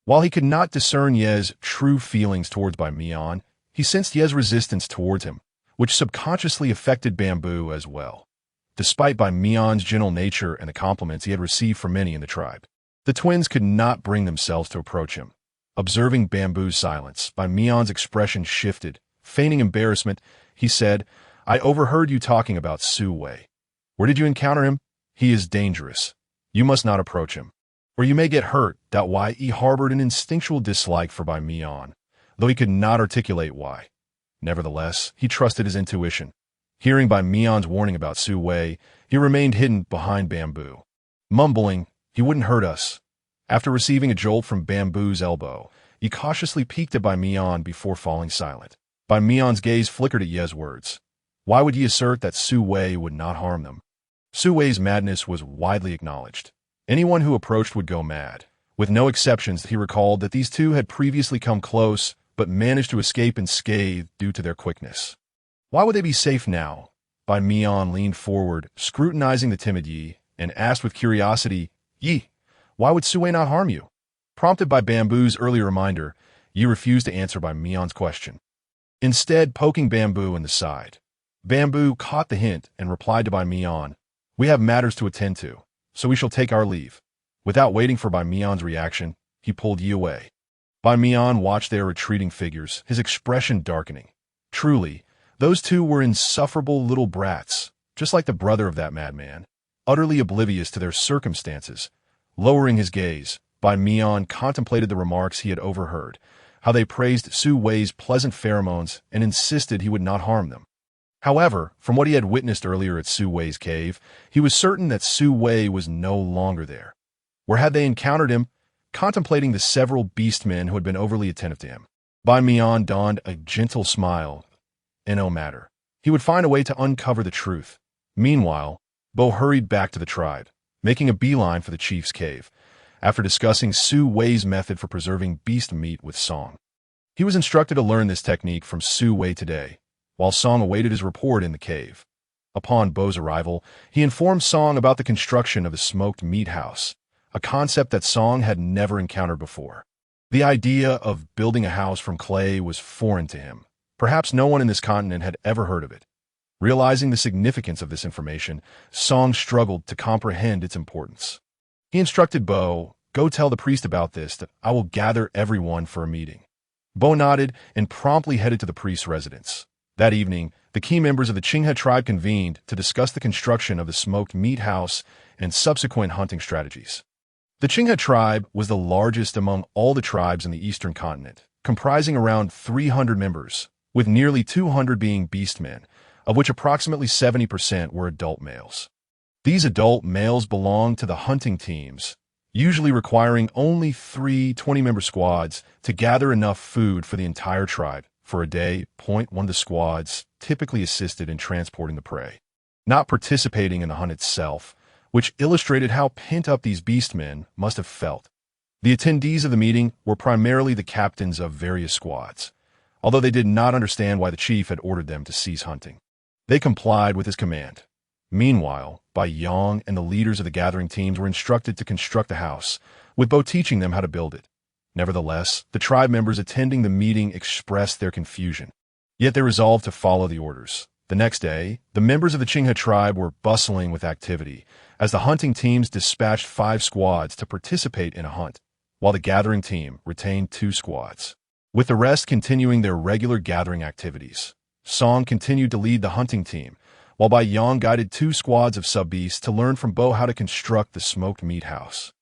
While he could not discern Ye's true feelings towards Bai Mian, he sensed Ye's resistance towards him, which subconsciously affected Bamboo as well. Despite Bai Mian's gentle nature and the compliments he had received from many in the tribe, the twins could not bring themselves to approach him. Observing Bamboo's silence, Bai Mian's expression shifted. Feigning embarrassment, he said, "I overheard you talking about Su Wei. Where did you encounter him? He is dangerous. You must not approach him, or you may get hurt." Why he harbored an instinctual dislike for Bai Mian, though he could not articulate why. Nevertheless, he trusted his intuition. Hearing Bai Mian's warning about Su Wei, he remained hidden behind Bamboo. Mumbling, "He wouldn't hurt us." After receiving a jolt from Bamboo's elbow, he cautiously peeked at Bai Mian before falling silent. Bai Mian's gaze flickered at Ye's words. Why would he assert that Su Wei would not harm them? Su Wei's madness was widely acknowledged. Anyone who approached would go mad. With no exceptions, he recalled that these two had previously come close, but managed to escape unscathed due to their quickness. Why would they be safe now? Bai Mian leaned forward, scrutinizing the timid Yi, and asked with curiosity, "Yi, why would Su Wei not harm you?" Prompted by Bamboo's earlier reminder, Yi refused to answer Bai Mian's question, instead poking Bamboo in the side. Bamboo caught the hint and replied to Bai Mian, "We have matters to attend to, so we shall take our leave." Without waiting for Bai Mian's reaction, he pulled Yi away. Bai Mian watched their retreating figures, his expression darkening. Truly, those two were insufferable little brats, just like the brother of that madman, utterly oblivious to their circumstances. Lowering his gaze, Bai Mian contemplated the remarks he had overheard, how they praised Su Wei's pleasant pheromones and insisted he would not harm them. However, from what he had witnessed earlier at Su Wei's cave, he was certain that Su Wei was no longer there. Where had they encountered him? Contemplating the several beastmen who had been overly attentive to him, Bai Mian donned a gentle smile. No matter. He would find a way to uncover the truth. Meanwhile, Bo hurried back to the tribe, making a beeline for the chief's cave, after discussing Su Wei's method for preserving beast meat with Song. He was instructed to learn this technique from Su Wei today, while Song awaited his report in the cave. Upon Bo's arrival, he informed Song about the construction of the smoked meat house, a concept that Song had never encountered before. The idea of building a house from clay was foreign to him. Perhaps no one in this continent had ever heard of it. Realizing the significance of this information, Song struggled to comprehend its importance. He instructed Bo, "Go tell the priest about this, that I will gather everyone for a meeting." Bo nodded and promptly headed to the priest's residence. That evening, the key members of the Qinghe tribe convened to discuss the construction of the smoked meat house and subsequent hunting strategies. The Qinghe tribe was the largest among all the tribes in the eastern continent, comprising around 300 members, with nearly 200 being beastmen, of which approximately 70% were adult males. These adult males belonged to the hunting teams, usually requiring only 3 20-member squads to gather enough food for the entire tribe for a day. One of the squads typically assisted in transporting the prey, not participating in the hunt itself, which illustrated how pent-up these beastmen must have felt. The attendees of the meeting were primarily the captains of various squads, although they did not understand why the chief had ordered them to cease hunting. They complied with his command. Meanwhile, Bai Yong and the leaders of the gathering teams were instructed to construct the house, with Bo teaching them how to build it. Nevertheless, the tribe members attending the meeting expressed their confusion. Yet they resolved to follow the orders. The next day, the members of the Qinghe tribe were bustling with activity, as the hunting teams dispatched 5 squads to participate in a hunt, while the gathering team retained 2 squads, with the rest continuing their regular gathering activities. Song continued to lead the hunting team, while Bai Yong guided 2 squads of sub-beasts to learn from Bo how to construct the smoked meat house.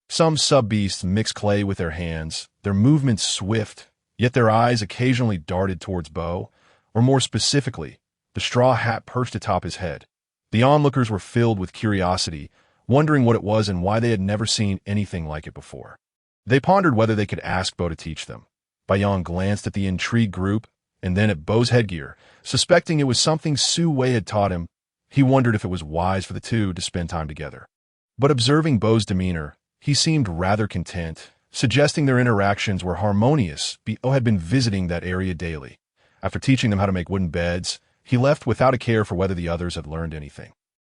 Some sub-beasts mixed clay with their hands, their movements swift, yet their eyes occasionally darted towards Bo, or more specifically, the straw hat perched atop his head. The onlookers were filled with curiosity, wondering what it was and why they had never seen anything like it before. They pondered whether they could ask Bo to teach them. Bai Yong glanced at the intrigued group, and then at Bo's headgear. Suspecting it was something Su Wei had taught him, he wondered if it was wise for the two to spend time together. But observing Bo's demeanor, he seemed rather content, suggesting their interactions were harmonious. Bo had been visiting that area daily. After teaching them how to make wooden beds, he left without a care for whether the others had learned anything.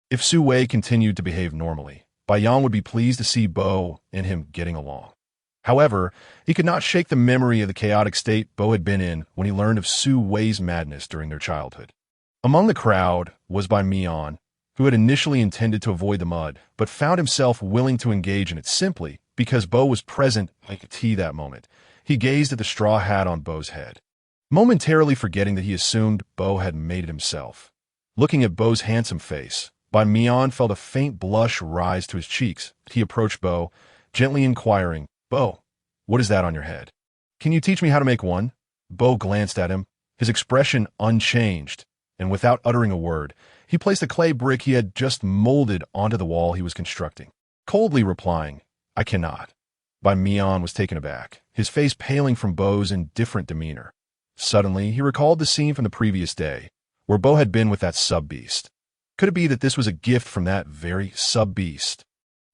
If Su Wei continued to behave normally, Bai Yong would be pleased to see Bo and him getting along. However, he could not shake the memory of the chaotic state Bo had been in when he learned of Su Wei's madness during their childhood. Among the crowd was Bai Mian, who had initially intended to avoid the mud, but found himself willing to engage in it simply because Bo was present like tea that moment. He gazed at the straw hat on Bo's head, momentarily forgetting that he assumed Bo had made it himself. Looking at Bo's handsome face, Bai Mian felt a faint blush rise to his cheeks. He approached Bo, gently inquiring, "Bo, what is that on your head? Can you teach me how to make one?" Bo glanced at him, his expression unchanged, and without uttering a word, he placed a clay brick he had just molded onto the wall he was constructing, coldly replying, "I cannot." Bai Mian was taken aback, his face paling from Bo's indifferent demeanor. Suddenly, he recalled the scene from the previous day, where Bo had been with that sub-beast. Could it be that this was a gift from that very sub-beast?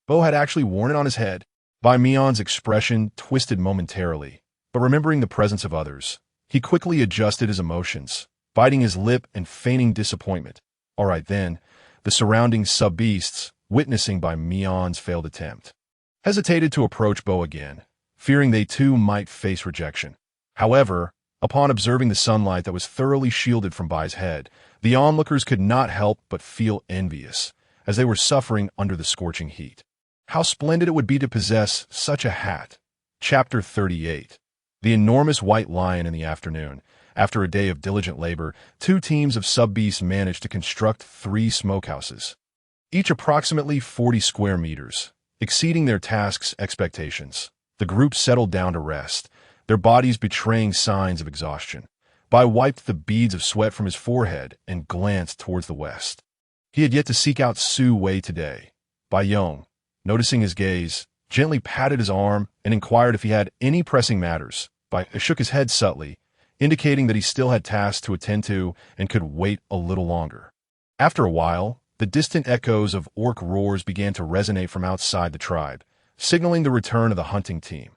Bo had actually worn it on his head. Bai Mian's expression twisted momentarily, but remembering the presence of others, he quickly adjusted his emotions, biting his lip and feigning disappointment. All right then, the surrounding sub-beasts, witnessing Bai Mian's failed attempt, hesitated to approach Bo again, fearing they too might face rejection. However, upon observing the sunlight that was thoroughly shielded from Bai's head, the onlookers could not help but feel envious, as they were suffering under the scorching heat. How splendid it would be to possess such a hat. Chapter 38. The enormous white lion in the afternoon. After a day of diligent labor, 2 teams of sub-beasts managed to construct 3 smokehouses, each approximately 40 square meters, exceeding their task's expectations. The group settled down to rest, their bodies betraying signs of exhaustion. Bai wiped the beads of sweat from his forehead and glanced towards the west. He had yet to seek out Su Wei today. Bai Yong, noticing his gaze, gently patted his arm and inquired if he had any pressing matters. Bai shook his head subtly, indicating that he still had tasks to attend to and could wait a little longer. After a while, the distant echoes of orc roars began to resonate from outside the tribe, signaling the return of the hunting team.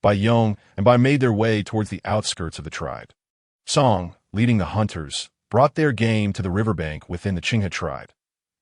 Bai Yong and Bai made their way towards the outskirts of the tribe. Song, leading the hunters, brought their game to the riverbank within the Qinghe tribe.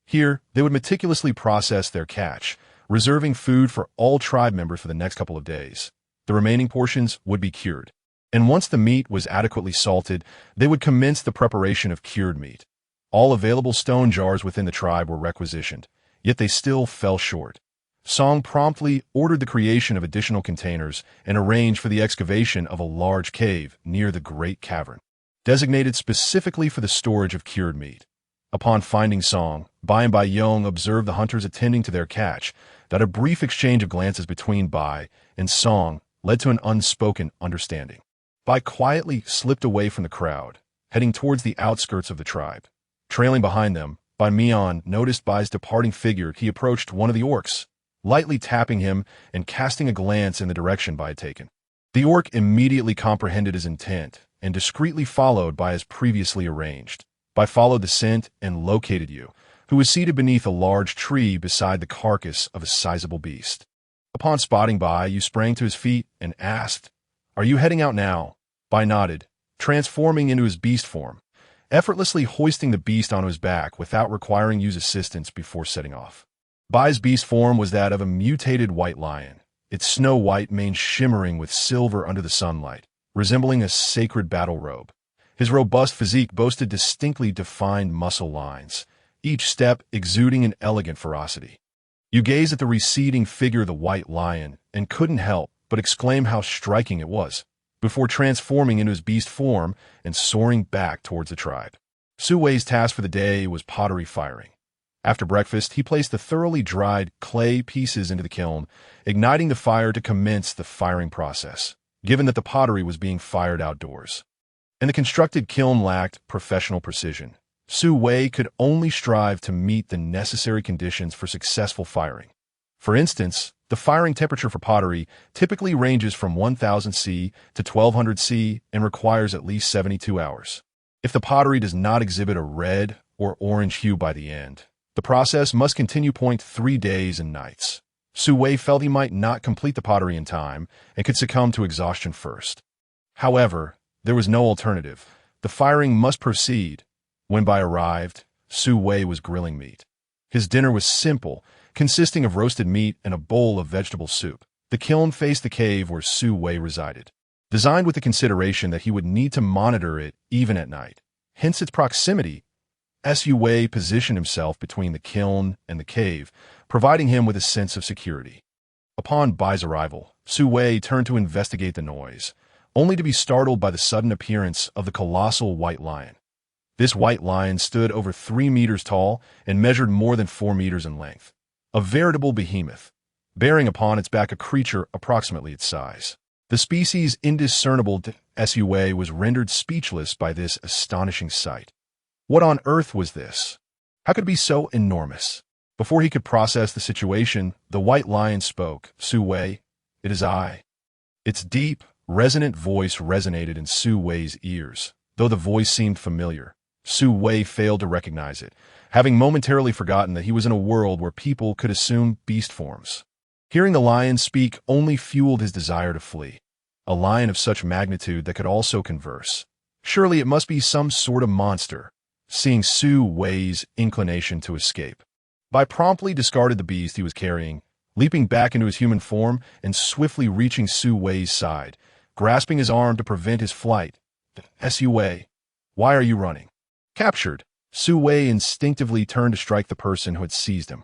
Here, they would meticulously process their catch, reserving food for all tribe members for the next couple of days. The remaining portions would be cured. And once the meat was adequately salted, they would commence the preparation of cured meat. All available stone jars within the tribe were requisitioned, yet they still fell short. Song promptly ordered the creation of additional containers and arranged for the excavation of a large cave near the Great Cavern, designated specifically for the storage of cured meat. Upon finding Song, Bai and Bai Yong observed the hunters attending to their catch, that a brief exchange of glances between Bai and Song led to an unspoken understanding. Bai quietly slipped away from the crowd, heading towards the outskirts of the tribe. Trailing behind them, Bai Mian noticed Bai's departing figure. He approached one of the orcs, lightly tapping him and casting a glance in the direction Bai had taken. The orc immediately comprehended his intent and discreetly followed Bai as previously arranged. Bai followed the scent and located Yu, who was seated beneath a large tree beside the carcass of a sizable beast. Upon spotting Bai, Yu sprang to his feet and asked, "Are you heading out now?" Bai nodded, transforming into his beast form, effortlessly hoisting the beast onto his back without requiring Yu's assistance before setting off. Bai's beast form was that of a mutated white lion, its snow-white mane shimmering with silver under the sunlight, resembling a sacred battle robe. His robust physique boasted distinctly defined muscle lines, each step exuding an elegant ferocity. You gazed at the receding figure of the white lion and couldn't help but exclaim how striking it was, before transforming into his beast form and soaring back towards the tribe. Su Wei's task for the day was pottery firing. After breakfast, he placed the thoroughly dried clay pieces into the kiln, igniting the fire to commence the firing process, given that the pottery was being fired outdoors. And the constructed kiln lacked professional precision. Su Wei could only strive to meet the necessary conditions for successful firing. For instance, the firing temperature for pottery typically ranges from 1000 C to 1200 C and requires at least 72 hours. If the pottery does not exhibit a red or orange hue by the end, the process must continue 3 days and nights. Su Wei felt he might not complete the pottery in time and could succumb to exhaustion first. However, there was no alternative. The firing must proceed. When Bai arrived, Su Wei was grilling meat. His dinner was simple, consisting of roasted meat and a bowl of vegetable soup. The kiln faced the cave where Su Wei resided, designed with the consideration that he would need to monitor it even at night. Hence its proximity. Su Wei positioned himself between the kiln and the cave, providing him with a sense of security. Upon Bai's arrival, Su Wei turned to investigate the noise, only to be startled by the sudden appearance of the colossal white lion. This white lion stood over 3 meters tall and measured more than 4 meters in length. A veritable behemoth, bearing upon its back a creature approximately its size. The species indiscernible to Su Wei was rendered speechless by this astonishing sight. What on earth was this? How could it be so enormous? Before he could process the situation, the white lion spoke. "Su Wei, it is I." Its deep, resonant voice resonated in Su Wei's ears. Though the voice seemed familiar, Su Wei failed to recognize it, having momentarily forgotten that he was in a world where people could assume beast forms. Hearing the lion speak only fueled his desire to flee. A lion of such magnitude that could also converse. Surely it must be some sort of monster. Seeing Su Wei's inclination to escape, Bai promptly discarded the beast he was carrying, leaping back into his human form and swiftly reaching Su Wei's side, grasping his arm to prevent his flight. "Su Wei, why are you running?" Captured, Su Wei instinctively turned to strike the person who had seized him.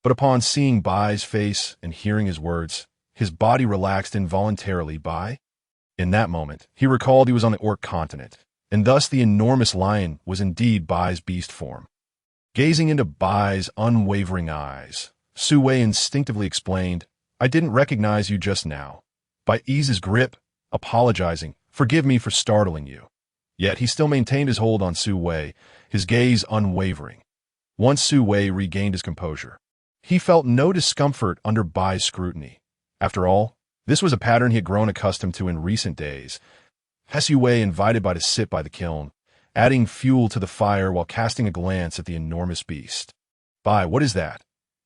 But upon seeing Bai's face and hearing his words, his body relaxed involuntarily. Bai? In that moment, he recalled he was on the Orc continent, and thus the enormous lion was indeed Bai's beast form. Gazing into Bai's unwavering eyes, Su Wei instinctively explained, "I didn't recognize you just now." Bai eased his grip, apologizing, "Forgive me for startling you." Yet he still maintained his hold on Su Wei, his gaze unwavering. Once Su Wei regained his composure, he felt no discomfort under Bai's scrutiny. After all, this was a pattern he had grown accustomed to in recent days. Su Wei invited Bai to sit by the kiln, adding fuel to the fire while casting a glance at the enormous beast. "Bai, what is that?"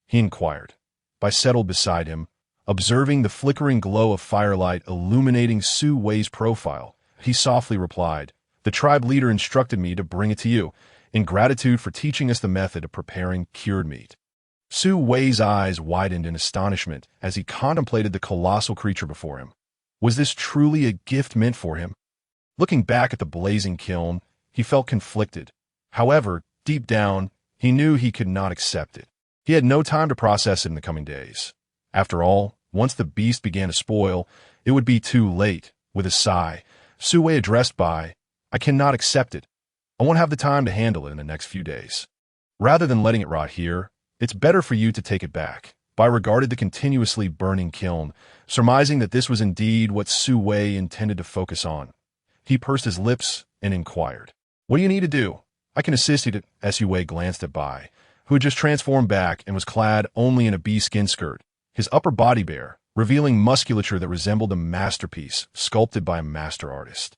he inquired. Bai settled beside him, observing the flickering glow of firelight illuminating Su Wei's profile. He softly replied, The tribe leader instructed me to bring it to you, in gratitude for teaching us the method of preparing cured meat. Su Wei's eyes widened in astonishment as he contemplated the colossal creature before him. Was this truly a gift meant for him? Looking back at the blazing kiln, he felt conflicted. However, deep down, he knew he could not accept it. He had no time to process it in the coming days. After all, once the beast began to spoil, it would be too late. With a sigh, Su Wei addressed Bai, "I cannot accept it. I won't have the time to handle it in the next few days. Rather than letting it rot here, it's better for you to take it back." Bai regarded the continuously burning kiln, surmising that this was indeed what Su Wei intended to focus on. He pursed his lips and inquired, "What do you need to do? I can assist you." Su Wei glanced at Bai, who had just transformed back and was clad only in a bee skin skirt, his upper body bare, revealing musculature that resembled a masterpiece sculpted by a master artist.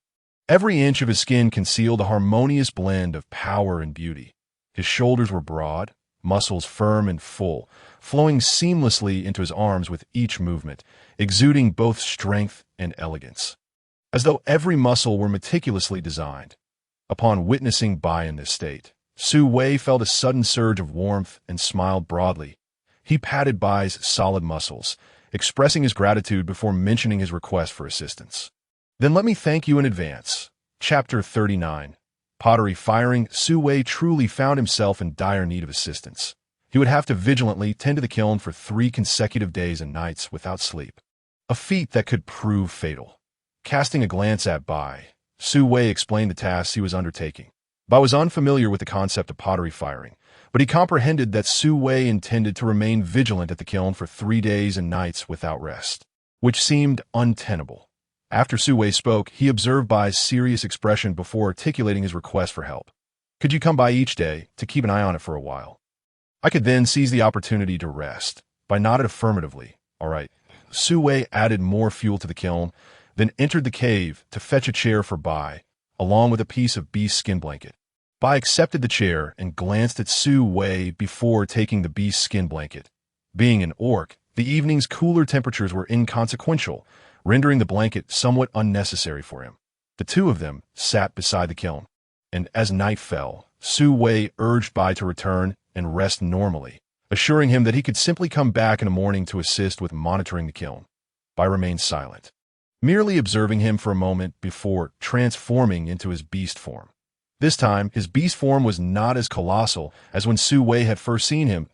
Every inch of his skin concealed a harmonious blend of power and beauty. His shoulders were broad, muscles firm and full, flowing seamlessly into his arms with each movement, exuding both strength and elegance, as though every muscle were meticulously designed. Upon witnessing Bai in this state, Su Wei felt a sudden surge of warmth and smiled broadly. He patted Bai's solid muscles, expressing his gratitude before mentioning his request for assistance. "Then let me thank you in advance." Chapter 39. Pottery firing. Su Wei truly found himself in dire need of assistance. He would have to vigilantly tend to the kiln for 3 consecutive days and nights without sleep, a feat that could prove fatal. Casting a glance at Bai, Su Wei explained the tasks he was undertaking. Bai was unfamiliar with the concept of pottery firing, but he comprehended that Su Wei intended to remain vigilant at the kiln for 3 days and nights without rest, which seemed untenable. After Su Wei spoke, he observed Bai's serious expression before articulating his request for help. "Could you come by each day to keep an eye on it for a while? I could then seize the opportunity to rest." Bai nodded affirmatively. "All right." Su Wei added more fuel to the kiln, then entered the cave to fetch a chair for Bai, along with a piece of beast skin blanket. Bai accepted the chair and glanced at Su Wei before taking the beast skin blanket. Being an orc, the evening's cooler temperatures were inconsequential, rendering the blanket somewhat unnecessary for him. The two of them sat beside the kiln, and as night fell, Su Wei urged Bai to return and rest normally, assuring him that he could simply come back in the morning to assist with monitoring the kiln. Bai remained silent, merely observing him for a moment before transforming into his beast form. This time, his beast form was not as colossal as when Su Wei had first seen him.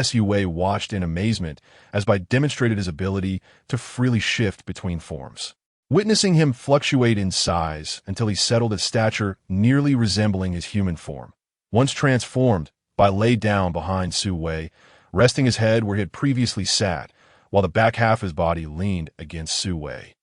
Su Wei watched in amazement as Bai demonstrated his ability to freely shift between forms, witnessing him fluctuate in size until he settled at stature nearly resembling his human form. Once transformed, Bai lay down behind Su Wei, resting his head where he had previously sat, while the back half of his body leaned against Su Wei.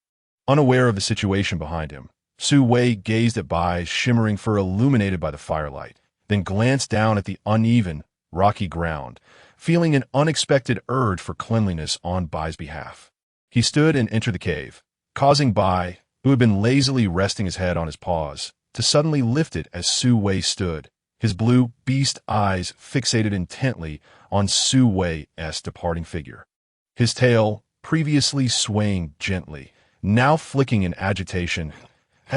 Unaware of the situation behind him, Su Wei gazed at Bai's shimmering fur illuminated by the firelight, then glanced down at the uneven, rocky ground, feeling an unexpected urge for cleanliness on Bai's behalf. He stood and entered the cave, causing Bai, who had been lazily resting his head on his paws, to suddenly lift it as Su Wei stood, his blue beast eyes fixated intently on Su Wei's departing figure. His tail, previously swaying gently, now flicking in agitation.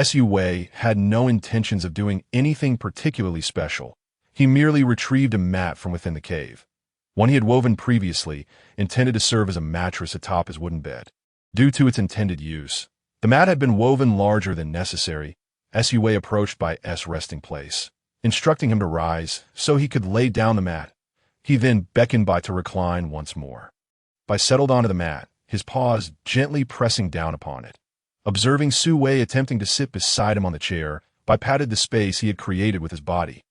Su Wei had no intentions of doing anything particularly special. He merely retrieved a mat from within the cave, one he had woven previously, intended to serve as a mattress atop his wooden bed. Due to its intended use, the mat had been woven larger than necessary. Su Wei approached Bai's resting place, instructing him to rise so he could lay down the mat. He then beckoned Bai to recline once more. Bai settled onto the mat, his paws gently pressing down upon it. Observing Su Wei attempting to sit beside him on the chair, Bai patted the space he had created with his body,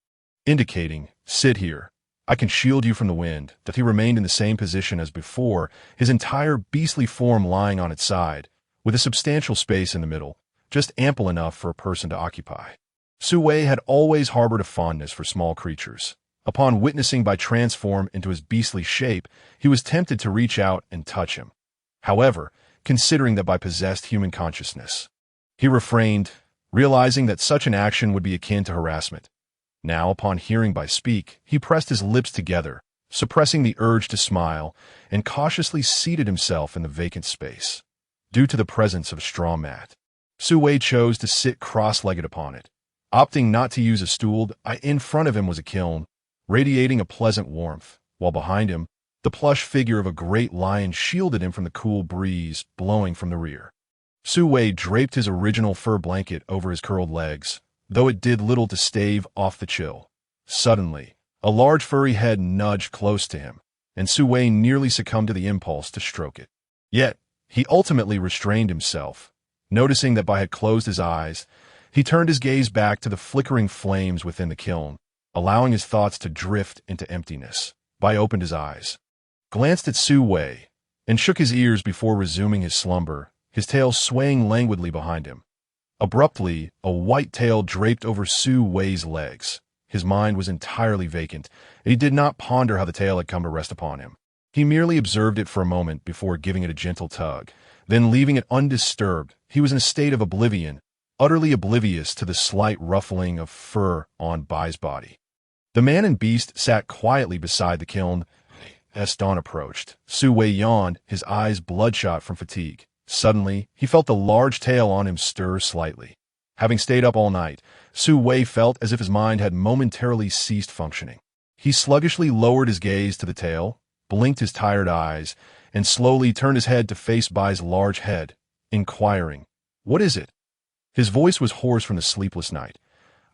indicating, "Sit here. I can shield you from the wind." That he remained in the same position as before, his entire beastly form lying on its side, with a substantial space in the middle, just ample enough for a person to occupy. Su Wei had always harbored a fondness for small creatures. Upon witnessing Bai transform into his beastly shape, he was tempted to reach out and touch him. However, considering that Bai possessed human consciousness, he refrained, realizing that such an action would be akin to harassment. Now, upon hearing Bai speak, he pressed his lips together, suppressing the urge to smile, and cautiously seated himself in the vacant space. Due to the presence of a straw mat, Su Wei chose to sit cross-legged upon it. Opting not to use a stool, in front of him was a kiln, radiating a pleasant warmth, while behind him, the plush figure of a great lion shielded him from the cool breeze blowing from the rear. Su Wei draped his original fur blanket over his curled legs, though it did little to stave off the chill. Suddenly, a large furry head nudged close to him, and Su Wei nearly succumbed to the impulse to stroke it. Yet, he ultimately restrained himself. Noticing that Bai had closed his eyes, he turned his gaze back to the flickering flames within the kiln, allowing his thoughts to drift into emptiness. Bai opened his eyes, glanced at Su Wei, and shook his ears before resuming his slumber, his tail swaying languidly behind him. Abruptly, a white tail draped over Su Wei's legs. His mind was entirely vacant, and he did not ponder how the tail had come to rest upon him. He merely observed it for a moment before giving it a gentle tug. Then, leaving it undisturbed, he was in a state of oblivion, utterly oblivious to the slight ruffling of fur on Bai's body. The man and beast sat quietly beside the kiln. As dawn approached, Su Wei yawned, his eyes bloodshot from fatigue. Suddenly, he felt the large tail on him stir slightly. Having stayed up all night, Su Wei felt as if his mind had momentarily ceased functioning. He sluggishly lowered his gaze to the tail, blinked his tired eyes, and slowly turned his head to face Bai's large head, inquiring, "What is it?" His voice was hoarse from the sleepless night.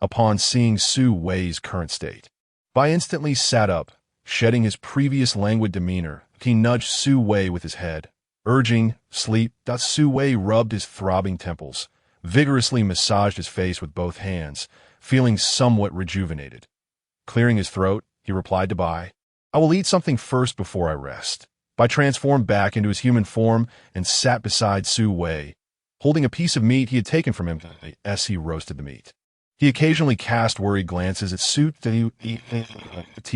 Upon seeing Su Wei's current state, Bai instantly sat up, shedding his previous languid demeanor. He nudged Su Wei with his head, urging, "Sleep." Su Wei rubbed his throbbing temples, vigorously massaged his face with both hands, feeling somewhat rejuvenated. Clearing his throat, he replied to Bai, "I will eat something first before I rest." Bai transformed back into his human form and sat beside Su Wei, holding a piece of meat he had taken from him as he roasted the meat. He occasionally cast worried glances at Su Wei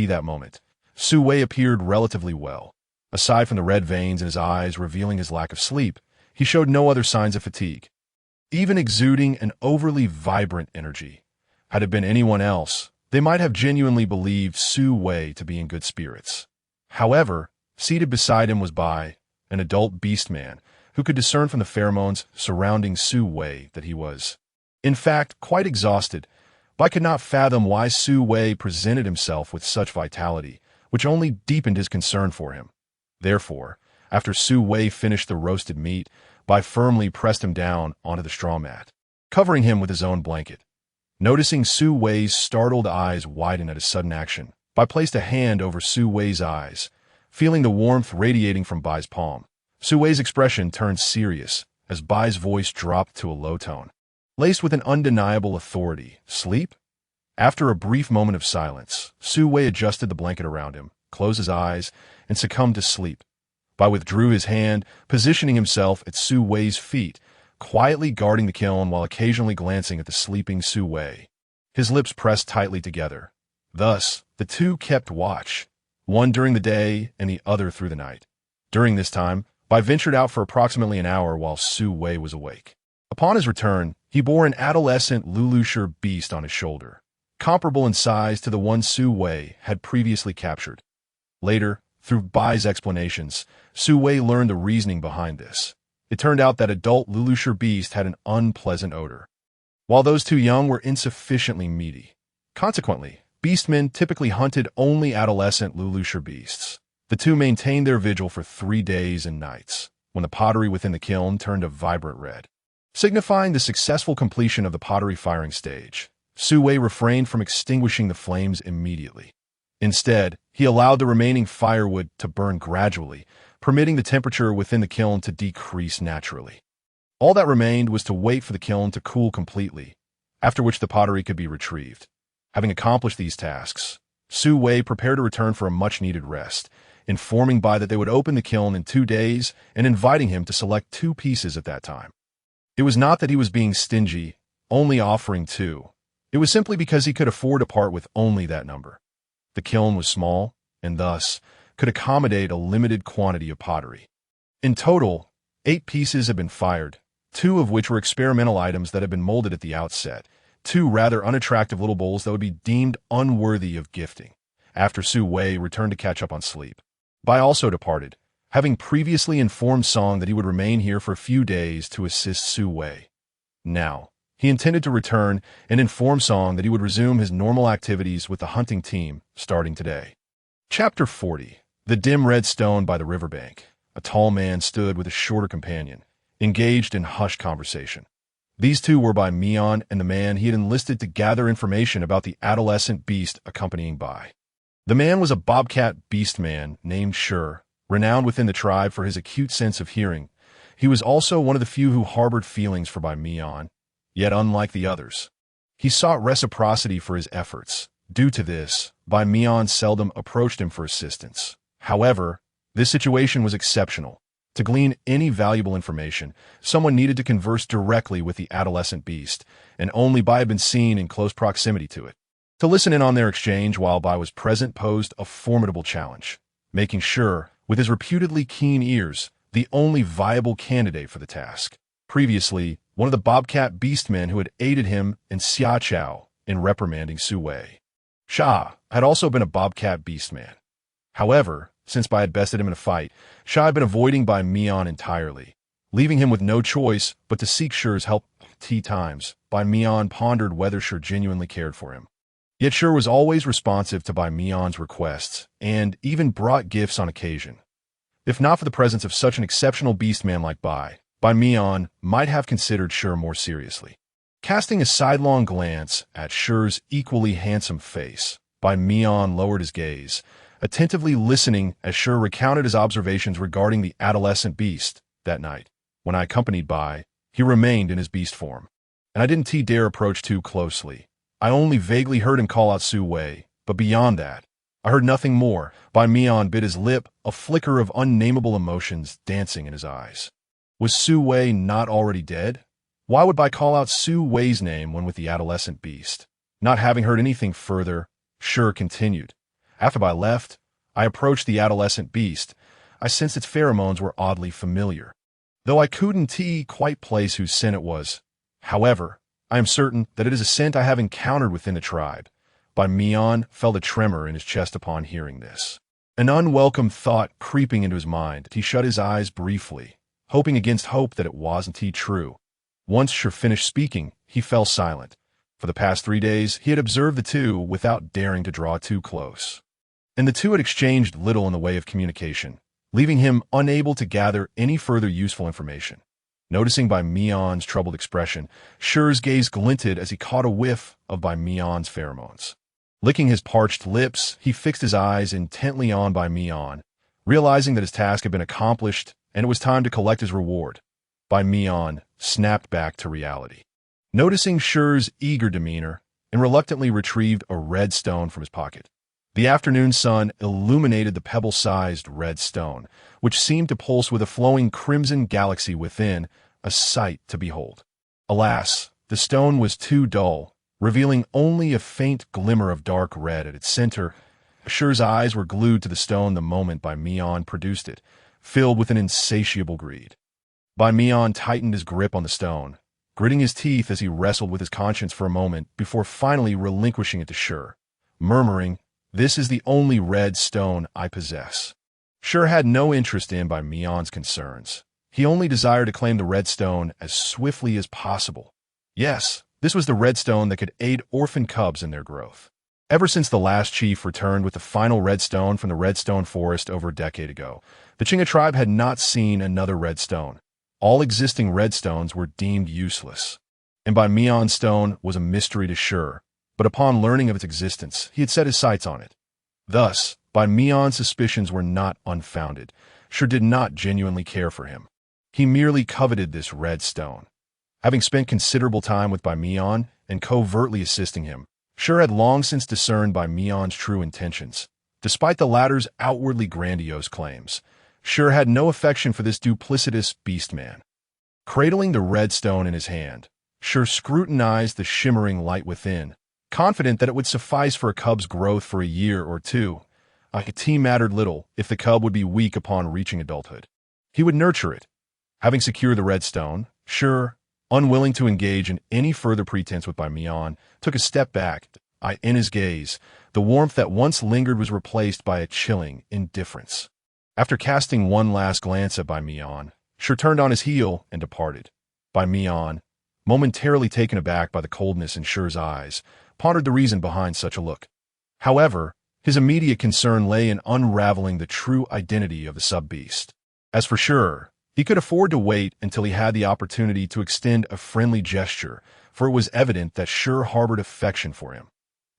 that moment. Su Wei appeared relatively well. Aside from the red veins in his eyes revealing his lack of sleep, he showed no other signs of fatigue, even exuding an overly vibrant energy. Had it been anyone else, they might have genuinely believed Su Wei to be in good spirits. However, seated beside him was Bai, an adult beast man, who could discern from the pheromones surrounding Su Wei that he was, in fact, quite exhausted. Bai could not fathom why Su Wei presented himself with such vitality, which only deepened his concern for him. Therefore, after Su Wei finished the roasted meat, Bai firmly pressed him down onto the straw mat, covering him with his own blanket. Noticing Su Wei's startled eyes widen at his sudden action, Bai placed a hand over Su Wei's eyes, feeling the warmth radiating from Bai's palm. Su Wei's expression turned serious as Bai's voice dropped to a low tone, laced with an undeniable authority. "Sleep?" After a brief moment of silence, Su Wei adjusted the blanket around him, closed his eyes, and succumbed to sleep. Bai withdrew his hand, positioning himself at Su Wei's feet, quietly guarding the kiln while occasionally glancing at the sleeping Su Wei. His lips pressed tightly together. Thus, the two kept watch, one during the day and the other through the night. During this time, Bai ventured out for approximately an hour while Su Wei was awake. Upon his return, he bore an adolescent Lulusher beast on his shoulder, comparable in size to the one Su Wei had previously captured. Later, through Bai's explanations, Su Wei learned the reasoning behind this. It turned out that adult Lulusher beast had an unpleasant odor, while those too young were insufficiently meaty. Consequently, beastmen typically hunted only adolescent Lulusher beasts. The two maintained their vigil for 3 days and nights, when the pottery within the kiln turned a vibrant red, signifying the successful completion of the pottery firing stage. Su Wei refrained from extinguishing the flames immediately. Instead, he allowed the remaining firewood to burn gradually, permitting the temperature within the kiln to decrease naturally. All that remained was to wait for the kiln to cool completely, after which the pottery could be retrieved. Having accomplished these tasks, Su Wei prepared to return for a much-needed rest, informing Bai that they would open the kiln in 2 days and inviting him to select 2 pieces at that time. It was not that he was being stingy, only offering 2. It was simply because he could afford to part with only that number. The kiln was small, and thus could accommodate a limited quantity of pottery. In total, 8 pieces had been fired, 2 of which were experimental items that had been molded at the outset, 2 rather unattractive little bowls that would be deemed unworthy of gifting. After Su Wei returned to catch up on sleep, Bai also departed, having previously informed Song that he would remain here for a few days to assist Su Wei. Now, He intended to return and inform Song that he would resume his normal activities with the hunting team starting today. Chapter 40. The dim red stone by the riverbank. A tall man stood with a shorter companion, engaged in hushed conversation. These two were Bai Mian and the man he had enlisted to gather information about the adolescent beast accompanying Bai. The man was a bobcat beast man named Shur, renowned within the tribe for his acute sense of hearing. He was also one of the few who harbored feelings for Bai Mian, yet unlike the others. He sought reciprocity for his efforts. Due to this, Bai Mian seldom approached him for assistance. However, this situation was exceptional. To glean any valuable information, someone needed to converse directly with the adolescent beast, and only Bai had been seen in close proximity to it. To listen in on their exchange while Bai was present posed a formidable challenge, making sure, with his reputedly keen ears, the only viable candidate for the task. Previously, one of the bobcat beastmen who had aided him and Xia Chao in reprimanding Su Wei. Sha had also been a bobcat beastman. However, since Bai had bested him in a fight, Sha had been avoiding Bai Mian entirely, leaving him with no choice but to seek Shur's help. Times, Bai Mian pondered whether Shur genuinely cared for him. Yet Shur was always responsive to Bai Mian's requests, and even brought gifts on occasion. If not for the presence of such an exceptional beastman like Bai Mian might have considered Shur more seriously. Casting a sidelong glance at Shur's equally handsome face, Bai Mian lowered his gaze, attentively listening as Shur recounted his observations regarding the adolescent beast. That night, when I accompanied Bai, he remained in his beast form, and I didn't dare approach too closely. I only vaguely heard him call out Su Wei, but beyond that, I heard nothing more. Bai Mian bit his lip, a flicker of unnamable emotions dancing in his eyes. Was Su Wei not already dead? Why would Bai call out Su Wei's name when with the adolescent beast? Not having heard anything further, Shur continued. After Bai left, I approached the adolescent beast. I sensed its pheromones were oddly familiar, though I couldn't quite place whose scent it was. However, I am certain that it is a scent I have encountered within the tribe. Bai Mian felt a tremor in his chest upon hearing this. An unwelcome thought creeping into his mind, he shut his eyes briefly, hoping against hope that it wasn't true. Once Shur finished speaking, he fell silent. For the past 3 days, he had observed the two without daring to draw too close. And the two had exchanged little in the way of communication, leaving him unable to gather any further useful information. Noticing Bai Mian's troubled expression, Shur's gaze glinted as he caught a whiff of Bai Mian's pheromones. Licking his parched lips, he fixed his eyes intently on Bai Mian, realizing that his task had been accomplished and it was time to collect his reward. Bai Mian snapped back to reality. Noticing Shur's eager demeanor, and reluctantly retrieved a red stone from his pocket. The afternoon sun illuminated the pebble-sized red stone, which seemed to pulse with a flowing crimson galaxy within, a sight to behold. Alas, the stone was too dull, revealing only a faint glimmer of dark red at its center. Shur's eyes were glued to the stone the moment Bai Mian produced it, filled with an insatiable greed. Bai Mian tightened his grip on the stone, gritting his teeth as he wrestled with his conscience for a moment before finally relinquishing it to Shur, murmuring, "This is the only red stone I possess." Shur had no interest in Bai Mian's concerns. He only desired to claim the red stone as swiftly as possible. Yes, this was the red stone that could aid orphan cubs in their growth. Ever since the last chief returned with the final red stone from the redstone forest over a decade ago, the Chinga tribe had not seen another red stone. All existing red stones were deemed useless, and Bai Mian's stone was a mystery to Shur, but upon learning of its existence, he had set his sights on it. Thus, Bai Mian's suspicions were not unfounded. Shur did not genuinely care for him. He merely coveted this red stone. Having spent considerable time with Bai Mian and covertly assisting him, Shur had long since discerned Bai Mian's true intentions. Despite the latter's outwardly grandiose claims, Shur had no affection for this duplicitous beastman. Cradling the red stone in his hand, Shur scrutinized the shimmering light within, confident that it would suffice for a cub's growth for a year or two. It mattered little if the cub would be weak upon reaching adulthood. He would nurture it. Having secured the red stone, Shur, unwilling to engage in any further pretense with Bai Mian, took a step back. In his gaze, the warmth that once lingered was replaced by a chilling indifference. After casting one last glance at Bai Mian, Shur turned on his heel and departed. Bai Mian, momentarily taken aback by the coldness in Shi's eyes, pondered the reason behind such a look. However, his immediate concern lay in unraveling the true identity of the sub-beast. As for Shi, he could afford to wait until he had the opportunity to extend a friendly gesture, for it was evident that Shi harbored affection for him.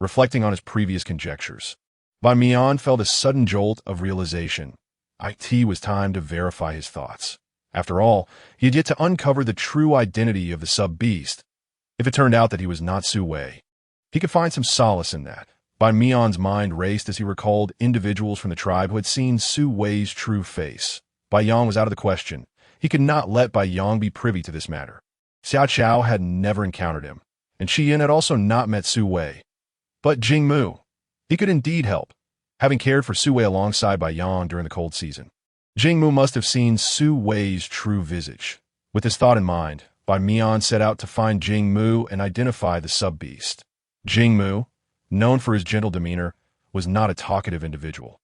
Reflecting on his previous conjectures, Ban Mian felt a sudden jolt of realization. It was time to verify his thoughts. After all, he had yet to uncover the true identity of the sub-beast. If it turned out that he was not Su Wei, he could find some solace in that. Ban Mian's mind raced as he recalled individuals from the tribe who had seen Su Wei's true face. Bai Yang was out of the question. He could not let Bai Yang be privy to this matter. Xiao Chao had never encountered him, and Shi Yin had also not met Su Wei. But Jing Mu, he could indeed help, having cared for Su Wei alongside Bai Yang during the cold season. Jing Mu must have seen Su Wei's true visage. With this thought in mind, Ban Mian set out to find Jing Mu and identify the sub-beast. Jing Mu, known for his gentle demeanor, was not a talkative individual,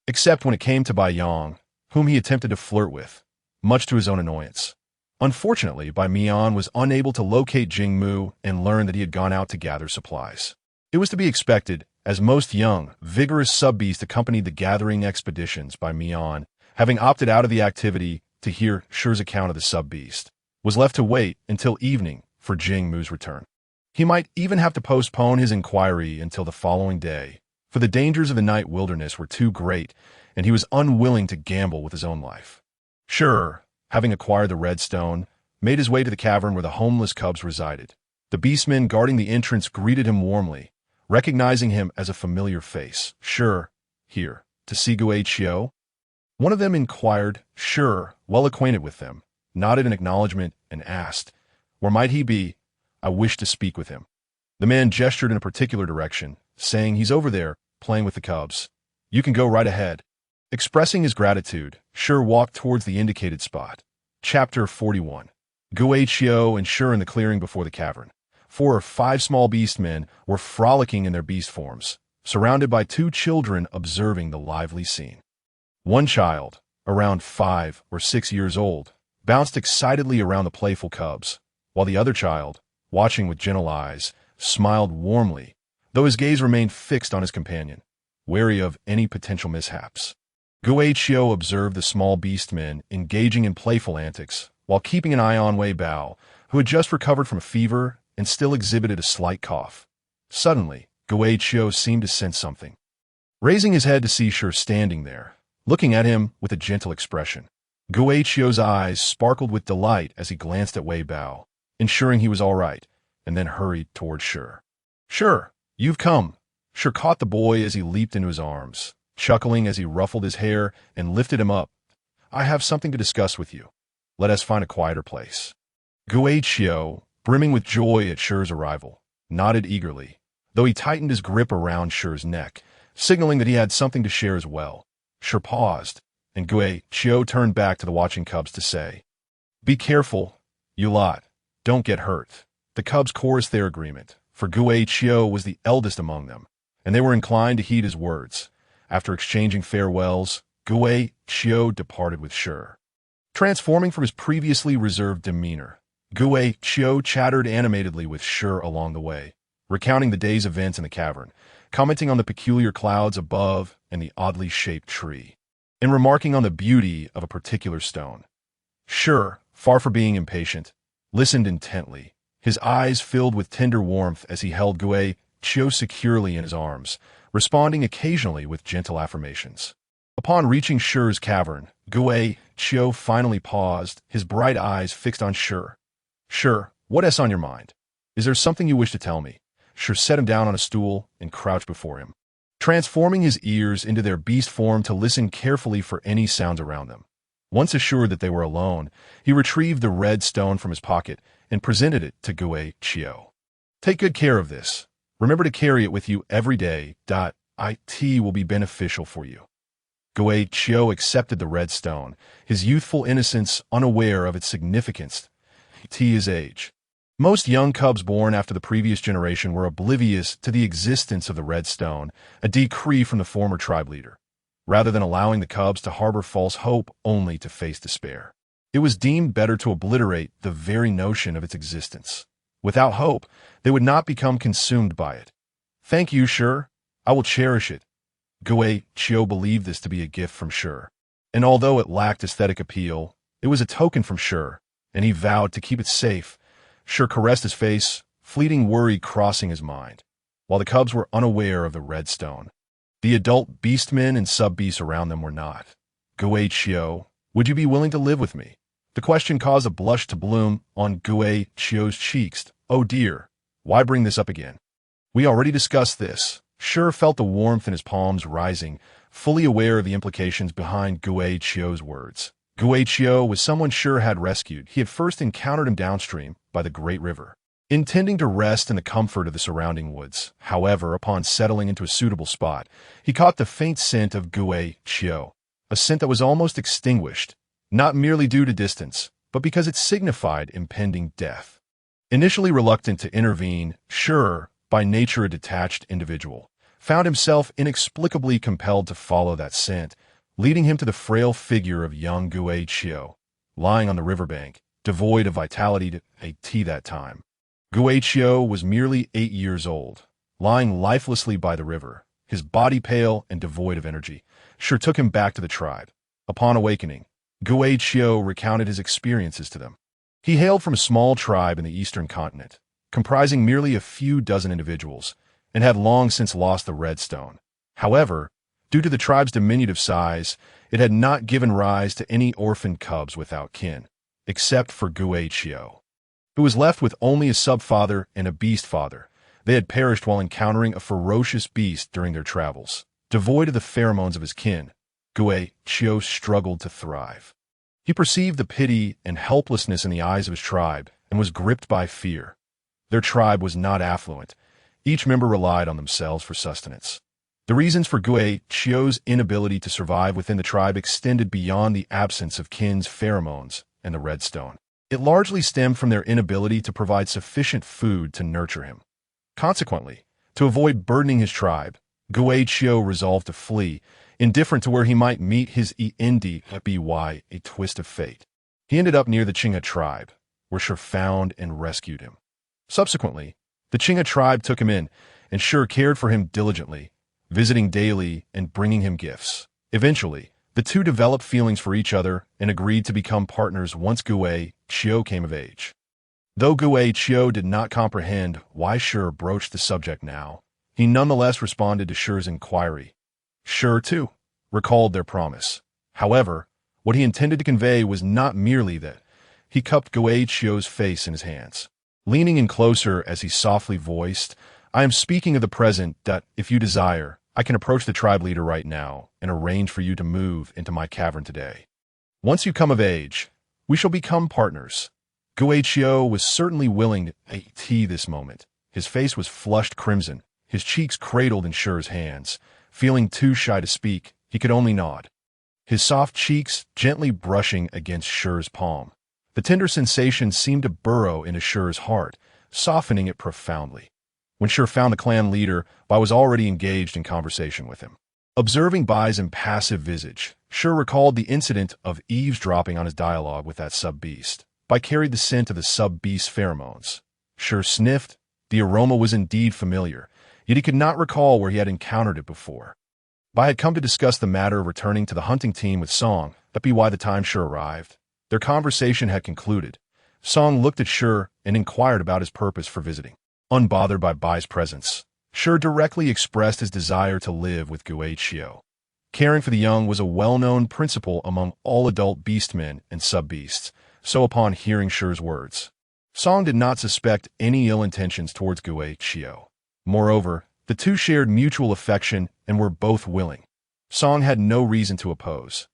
except when it came to Bai Yang, whom he attempted to flirt with, much to his own annoyance. Unfortunately, Ban Mian was unable to locate Jing Mu and learn that he had gone out to gather supplies. It was to be expected, as most young, vigorous sub-beasts accompanied the gathering expeditions. Ban Mian, having opted out of the activity to hear Shi's account of the sub-beast, was left to wait until evening for Jing Mu's return. He might even have to postpone his inquiry until the following day, for the dangers of the night wilderness were too great, and he was unwilling to gamble with his own life. Shi, having acquired the red stone, made his way to the cavern where the homeless cubs resided. The beastmen guarding the entrance greeted him warmly, recognizing him as a familiar face. Shi, here, to see Gui Qiu? One of them inquired. Shi, well acquainted with them, nodded in acknowledgement and asked, "Where might he be? I wish to speak with him." The man gestured in a particular direction, saying, "He's over there, playing with the cubs. You can go right ahead." Expressing his gratitude, Shi walked towards the indicated spot. Chapter 41. Gui Qiu and Shi in the clearing before the cavern. 4 or 5 small beastmen were frolicking in their beast forms, surrounded by 2 children observing the lively scene. One child, around 5 or 6 years old, bounced excitedly around the playful cubs, while the other child, watching with gentle eyes, smiled warmly, though his gaze remained fixed on his companion, wary of any potential mishaps. Gui Qiu observed the small beastmen engaging in playful antics, while keeping an eye on Wei Bao, who had just recovered from a fever and still exhibited a slight cough. Suddenly, Gui Qiu seemed to sense something. Raising his head to see Shi standing there, looking at him with a gentle expression, Gui Qiu's eyes sparkled with delight as he glanced at Wei Bao, ensuring he was all right, and then hurried towards Shi. "Shi, you've come." Shi caught the boy as he leaped into his arms, chuckling as he ruffled his hair and lifted him up. "I have something to discuss with you. Let us find a quieter place." Gui Qiu, brimming with joy at Shi's arrival, nodded eagerly, though he tightened his grip around Shi's neck, signaling that he had something to share as well. Shi paused, and Gui Qiu turned back to the watching cubs to say, "Be careful, you lot. Don't get hurt." The cubs chorused their agreement, for Gui Qiu was the eldest among them, and they were inclined to heed his words. After exchanging farewells, Gui Qiu departed with Shi. Transforming from his previously reserved demeanor, Gui Qiu chattered animatedly with Shi along the way, recounting the day's events in the cavern, commenting on the peculiar clouds above and the oddly shaped tree, and remarking on the beauty of a particular stone. Shi, far from being impatient, listened intently, his eyes filled with tender warmth as he held Gui Qiu securely in his arms, responding occasionally with gentle affirmations. Upon reaching Shi's cavern, Gui Qiu finally paused, his bright eyes fixed on Shi. "Shi, what's on your mind? Is there something you wish to tell me?" Shi set him down on a stool and crouched before him, transforming his ears into their beast form to listen carefully for any sounds around them. Once assured that they were alone, he retrieved the red stone from his pocket and presented it to Gui Qiu. "Take good care of this. Remember to carry it with you every day. It will be beneficial for you." Gui Qiu accepted the red stone, his youthful innocence unaware of its significance to his age. Most young cubs born after the previous generation were oblivious to the existence of the red stone, a decree from the former tribe leader. Rather than allowing the cubs to harbor false hope only to face despair, it was deemed better to obliterate the very notion of its existence. Without hope, they would not become consumed by it. Thank you, Shi. I will cherish it. Gui Qiu believed this to be a gift from Shi. And although it lacked aesthetic appeal, it was a token from Shi, and he vowed to keep it safe. Shi caressed his face, fleeting worry crossing his mind, while the cubs were unaware of the red stone. The adult beastmen and sub-beasts around them were not. Gui Qiu, would you be willing to live with me? The question caused a blush to bloom on Gui Qiu's cheeks. Oh dear, why bring this up again? We already discussed this. Shi felt the warmth in his palms rising, fully aware of the implications behind Gui Qiu's words. Gui Qiu was someone Shi had rescued. He had first encountered him downstream by the Great River, intending to rest in the comfort of the surrounding woods. However, upon settling into a suitable spot, he caught the faint scent of Gui Qiu, a scent that was almost extinguished, not merely due to distance, but because it signified impending death. Initially reluctant to intervene, Shi, by nature a detached individual, found himself inexplicably compelled to follow that scent, leading him to the frail figure of young Gui Qiu, lying on the riverbank, devoid of vitality to a tea that time. Gui Qiu was merely 8 years old, lying lifelessly by the river, his body pale and devoid of energy. Shi took him back to the tribe. Upon awakening, Gui Qiu recounted his experiences to them. He hailed from a small tribe in the eastern continent, comprising merely a few dozen individuals, and had long since lost the red stone. However, due to the tribe's diminutive size, it had not given rise to any orphaned cubs without kin, except for Gui Qiu, who was left with only a sub-father and a beast father. They had perished while encountering a ferocious beast during their travels. Devoid of the pheromones of his kin, Gui Qiu struggled to thrive. He perceived the pity and helplessness in the eyes of his tribe and was gripped by fear. Their tribe was not affluent. Each member relied on themselves for sustenance. The reasons for Gui Qiu's inability to survive within the tribe extended beyond the absence of kin's pheromones and the red stone. It largely stemmed from their inability to provide sufficient food to nurture him. Consequently, to avoid burdening his tribe, Gui Qiu resolved to flee, indifferent to where he might meet his end, by a twist of fate. He ended up near the Qinghe tribe, where Shi found and rescued him. Subsequently, the Qinghe tribe took him in, and Shi cared for him diligently, visiting daily and bringing him gifts. Eventually, the two developed feelings for each other and agreed to become partners once Gui Qiu came of age. Though Gui Qiu did not comprehend why Shi broached the subject now, he nonetheless responded to Shi's inquiry. Shi, too, recalled their promise. However, what he intended to convey was not merely that. He cupped Gui Qiu's face in his hands. Leaning in closer as he softly voiced, I am speaking of the present. If you desire, I can approach the tribe leader right now and arrange for you to move into my cavern today. Once you come of age, we shall become partners. Gui Qiu was certainly willing to tea this moment. His face was flushed crimson, his cheeks cradled in Shi's hands. Feeling too shy to speak, he could only nod, his soft cheeks gently brushing against Shi's palm. The tender sensation seemed to burrow into Shi's heart, softening it profoundly. When Shi found the clan leader, Bai was already engaged in conversation with him. Observing Bai's impassive visage, Shi recalled the incident of eavesdropping on his dialogue with that sub-beast. Bai carried the scent of the sub-beast's pheromones. Shi sniffed. The aroma was indeed familiar, yet he could not recall where he had encountered it before. Bai had come to discuss the matter of returning to the hunting team with Song. That be why the time Shi arrived. Their conversation had concluded. Song looked at Shi and inquired about his purpose for visiting. Unbothered by Bai's presence, Shi directly expressed his desire to live with Gui Qiu. Caring for the young was a well-known principle among all adult beastmen and sub-beasts, so upon hearing Shi's words, Song did not suspect any ill intentions towards Gui Qiu. Moreover, the two shared mutual affection and were both willing. Song had no reason to oppose.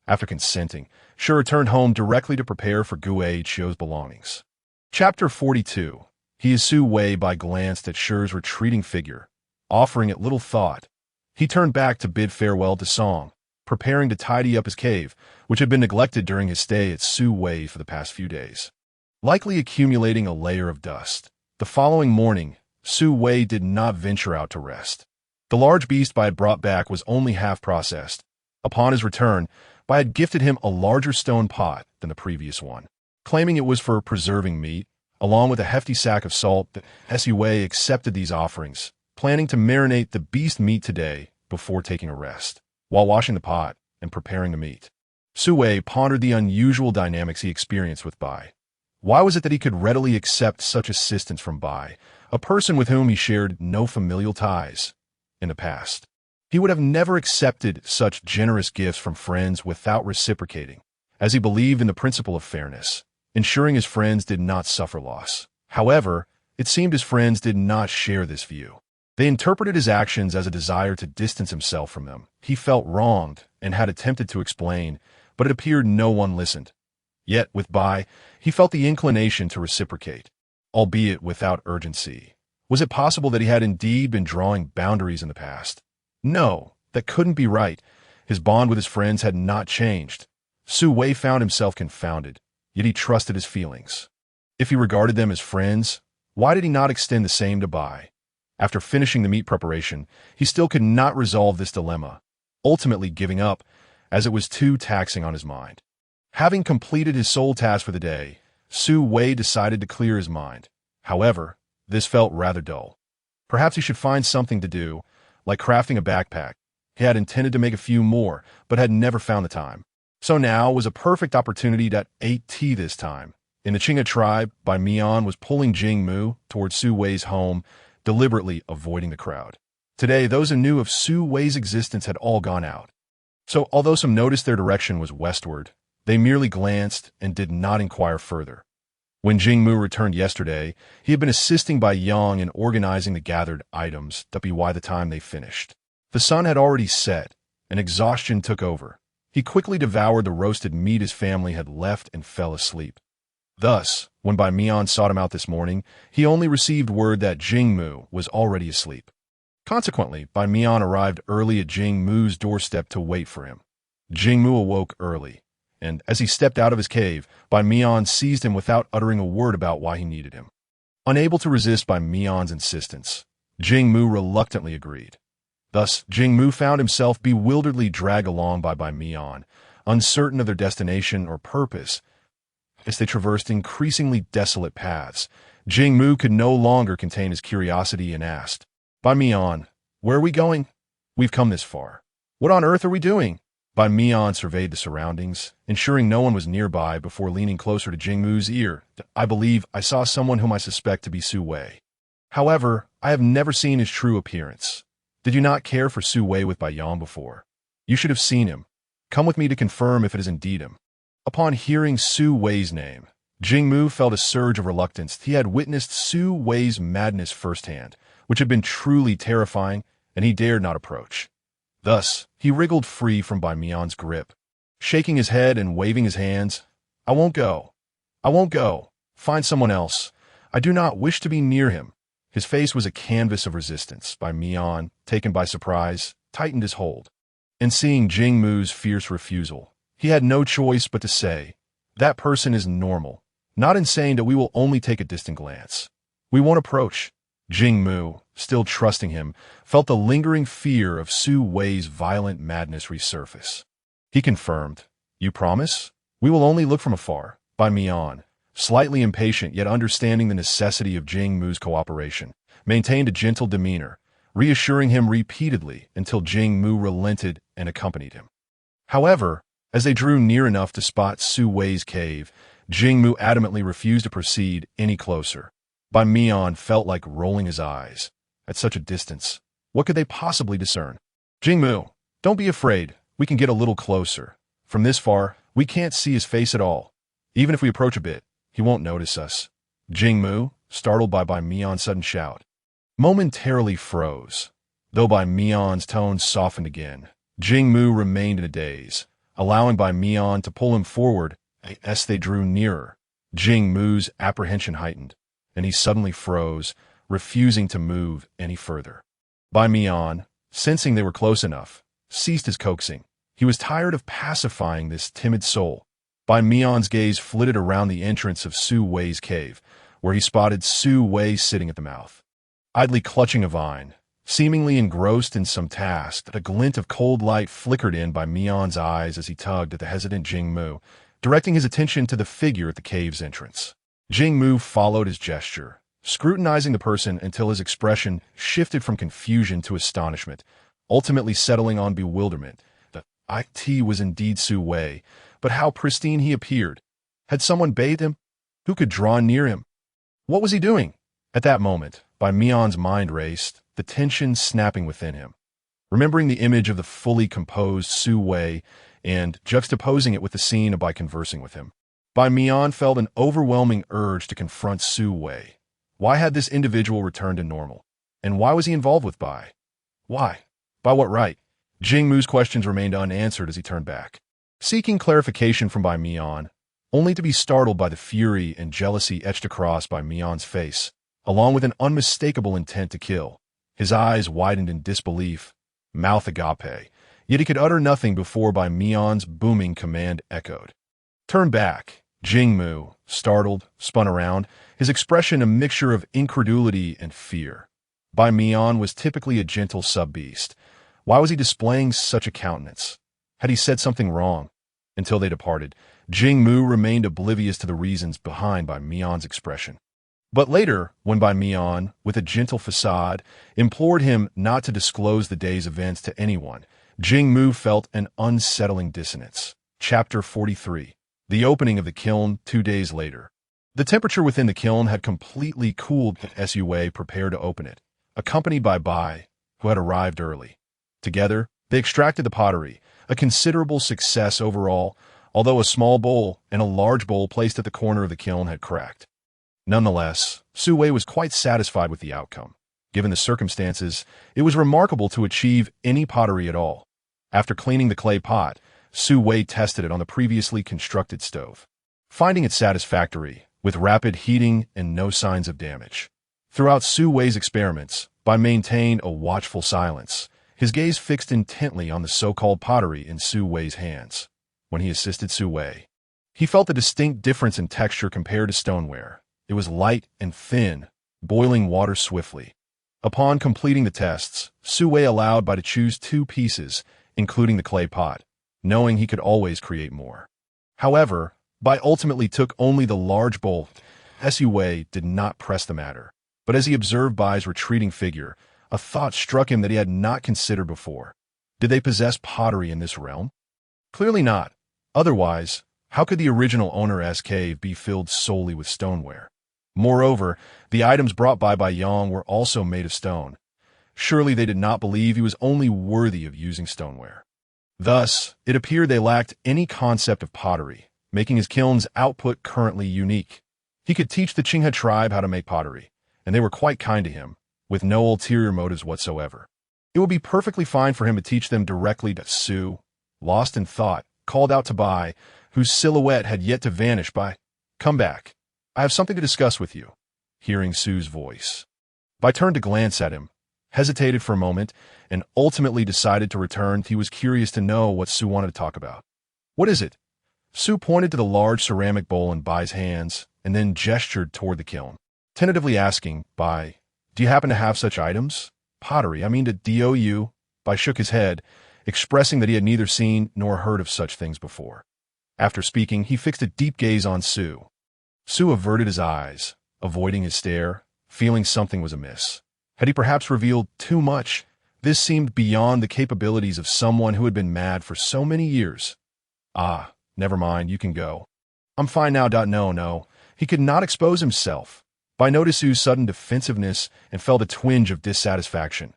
After consenting, Shi returned home directly to prepare for Gui Qiu's belongings. Chapter 42. He Su Wei Bai glanced at Shi's retreating figure, offering it little thought. He turned back to bid farewell to Song, preparing to tidy up his cave, which had been neglected during his stay at Su Wei for the past few days, likely accumulating a layer of dust. The following morning, Su Wei did not venture out to rest. The large beast Bai had brought back was only half processed. Upon his return, Bai had gifted him a larger stone pot than the previous one, claiming it was for preserving meat. Along with a hefty sack of salt, Su Wei accepted these offerings, planning to marinate the beast meat today before taking a rest. While washing the pot and preparing the meat, Su Wei pondered the unusual dynamics he experienced with Bai. Why was it that he could readily accept such assistance from Bai, a person with whom he shared no familial ties? In the past, he would have never accepted such generous gifts from friends without reciprocating, as he believed in the principle of fairness, ensuring his friends did not suffer loss. However, it seemed his friends did not share this view. They interpreted his actions as a desire to distance himself from them. He felt wronged and had attempted to explain, but it appeared no one listened. Yet, with Bai, he felt the inclination to reciprocate, albeit without urgency. Was it possible that he had indeed been drawing boundaries in the past? No, that couldn't be right. His bond with his friends had not changed. Su Wei found himself confounded, yet he trusted his feelings. If he regarded them as friends, why did he not extend the same to Bai? After finishing the meat preparation, he still could not resolve this dilemma, ultimately giving up, as it was too taxing on his mind. Having completed his sole task for the day, Su Wei decided to clear his mind. However, this felt rather dull. Perhaps he should find something to do, like crafting a backpack. He had intended to make a few more, but had never found the time. So now was a perfect opportunity to eat tea this time. In the Qinghe tribe, Bai Mian was pulling Jing Mu towards Su Wei's home, deliberately avoiding the crowd. Today, those who knew of Su Wei's existence had all gone out. So, although some noticed their direction was westward, they merely glanced and did not inquire further. When Jing Mu returned yesterday, he had been assisting Bai Yang in organizing the gathered items by the time they finished. The sun had already set, and exhaustion took over. He quickly devoured the roasted meat his family had left and fell asleep. Thus, when Bai Mian sought him out this morning, he only received word that Jing Mu was already asleep. Consequently, Bai Mian arrived early at Jing Mu's doorstep to wait for him. Jing Mu awoke early, and as he stepped out of his cave, Bai Mian seized him without uttering a word about why he needed him. Unable to resist Bai Mian's insistence, Jing Mu reluctantly agreed. Thus, Jing Mu found himself bewilderedly dragged along by Bai Mian, uncertain of their destination or purpose. As they traversed increasingly desolate paths, Jing Mu could no longer contain his curiosity and asked, "Bai Mian, where are we going? We've come this far. What on earth are we doing?" Bai Mian surveyed the surroundings, ensuring no one was nearby before leaning closer to Jing Mu's ear. "I believe I saw someone whom I suspect to be Su Wei. However, I have never seen his true appearance. Did you not care for Su Wei with Bai Yang before? You should have seen him. Come with me to confirm if it is indeed him." Upon hearing Su Wei's name, Jing Mu felt a surge of reluctance. He had witnessed Su Wei's madness firsthand, which had been truly terrifying, and he dared not approach. Thus, he wriggled free from Bai Mian's grip, shaking his head and waving his hands. "I won't go. I won't go. Find someone else. I do not wish to be near him." His face was a canvas of resistance. Bai Mian, taken by surprise, tightened his hold. And seeing Jing Mu's fierce refusal, he had no choice but to say, "That person is normal, not insane that we will only take a distant glance. We won't approach." Jing Mu, still trusting him, felt the lingering fear of Su Wei's violent madness resurface. He confirmed, "You promise? We will only look from afar." Bai Mian, slightly impatient yet understanding the necessity of Jing Mu's cooperation, maintained a gentle demeanor, reassuring him repeatedly until Jing Mu relented and accompanied him. However, as they drew near enough to spot Su Wei's cave, Jing Mu adamantly refused to proceed any closer. Bai Mian felt like rolling his eyes. At such a distance, what could they possibly discern? "Jing Mu, don't be afraid. We can get a little closer. From this far, we can't see his face at all. Even if we approach a bit, he won't notice us." Jing Mu, startled by Bai Mian's sudden shout, momentarily froze. Though Bai Mian's tone softened again, Jing Mu remained in a daze, allowing Bai Mian to pull him forward. As they drew nearer, Jing Mu's apprehension heightened, and he suddenly froze, refusing to move any further. Bai Mian, sensing they were close enough, ceased his coaxing. He was tired of pacifying this timid soul. Bai Mian's gaze flitted around the entrance of Su Wei's cave, where he spotted Su Wei sitting at the mouth, idly clutching a vine. Seemingly engrossed in some task, a glint of cold light flickered in Bai Mian's eyes as he tugged at the hesitant Jing Mu, directing his attention to the figure at the cave's entrance. Jing Mu followed his gesture, scrutinizing the person until his expression shifted from confusion to astonishment, ultimately settling on bewilderment. The IT was indeed Su Wei, but how pristine he appeared. Had someone bathed him? Who could draw near him? What was he doing? At that moment, Bai Mian's mind raced, the tension snapping within him. Remembering the image of the fully composed Su Wei and juxtaposing it with the scene of Bai conversing with him, Bai Mian felt an overwhelming urge to confront Su Wei. Why had this individual returned to normal? And why was he involved with Bai? Why? By what right? Jing Mu's questions remained unanswered as he turned back, seeking clarification from Bai Mian, only to be startled by the fury and jealousy etched across Bai Mian's face, along with an unmistakable intent to kill. His eyes widened in disbelief, mouth agape, yet he could utter nothing before Bai Mian's booming command echoed. Turn back. Jing Mu, startled, spun around, his expression a mixture of incredulity and fear. Bai Mian was typically a gentle sub-beast. Why was he displaying such a countenance? Had he said something wrong? Until they departed, Jing Mu remained oblivious to the reasons behind Bai Mian's expression. But later, when Bai Mian, with a gentle facade, implored him not to disclose the day's events to anyone, Jing Mu felt an unsettling dissonance. Chapter 43. The opening of the kiln 2 days later. The temperature within the kiln had completely cooled as Su Wei prepared to open it, accompanied by Bai, who had arrived early. Together, they extracted the pottery, a considerable success overall, although a small bowl and a large bowl placed at the corner of the kiln had cracked. Nonetheless, Su Wei was quite satisfied with the outcome. Given the circumstances, it was remarkable to achieve any pottery at all. After cleaning the clay pot, Su Wei tested it on the previously constructed stove, finding it satisfactory, with rapid heating and no signs of damage. Throughout Su Wei's experiments, Bai maintained a watchful silence, his gaze fixed intently on the so-called pottery in Su Wei's hands. When he assisted Su Wei, he felt a distinct difference in texture compared to stoneware. It was light and thin, boiling water swiftly. Upon completing the tests, Su Wei allowed Bai to choose 2 pieces, including the clay pot, knowing he could always create more. However, Bai ultimately took only the large bowl. Su Wei did not press the matter, but as he observed Bai's retreating figure, a thought struck him that he had not considered before. Did they possess pottery in this realm? Clearly not. Otherwise, how could the original owner's cave be filled solely with stoneware? Moreover, the items brought by Yang were also made of stone. Surely they did not believe he was only worthy of using stoneware. Thus, it appeared they lacked any concept of pottery, making his kiln's output currently unique. He could teach the Qinghe tribe how to make pottery, and they were quite kind to him, with no ulterior motives whatsoever. It would be perfectly fine for him to teach them directly. Su, lost in thought, called out to Bai, whose silhouette had yet to vanish. Bai, come back. I have something to discuss with you. Hearing Su's voice, Bai turned to glance at him, hesitated for a moment, and ultimately decided to return. He was curious to know what Su wanted to talk about. What is it? Su pointed to the large ceramic bowl in Bai's hands and then gestured toward the kiln, tentatively asking, Bai, do you happen to have such items? Pottery, I mean to DOU. Bai shook his head, expressing that he had neither seen nor heard of such things before. After speaking, he fixed a deep gaze on Su. Su averted his eyes, avoiding his stare, feeling something was amiss. Had he perhaps revealed too much? This seemed beyond the capabilities of someone who had been mad for so many years. Ah, never mind, you can go. I'm fine now. No. He could not expose himself. Bai noticed Su's sudden defensiveness and felt a twinge of dissatisfaction.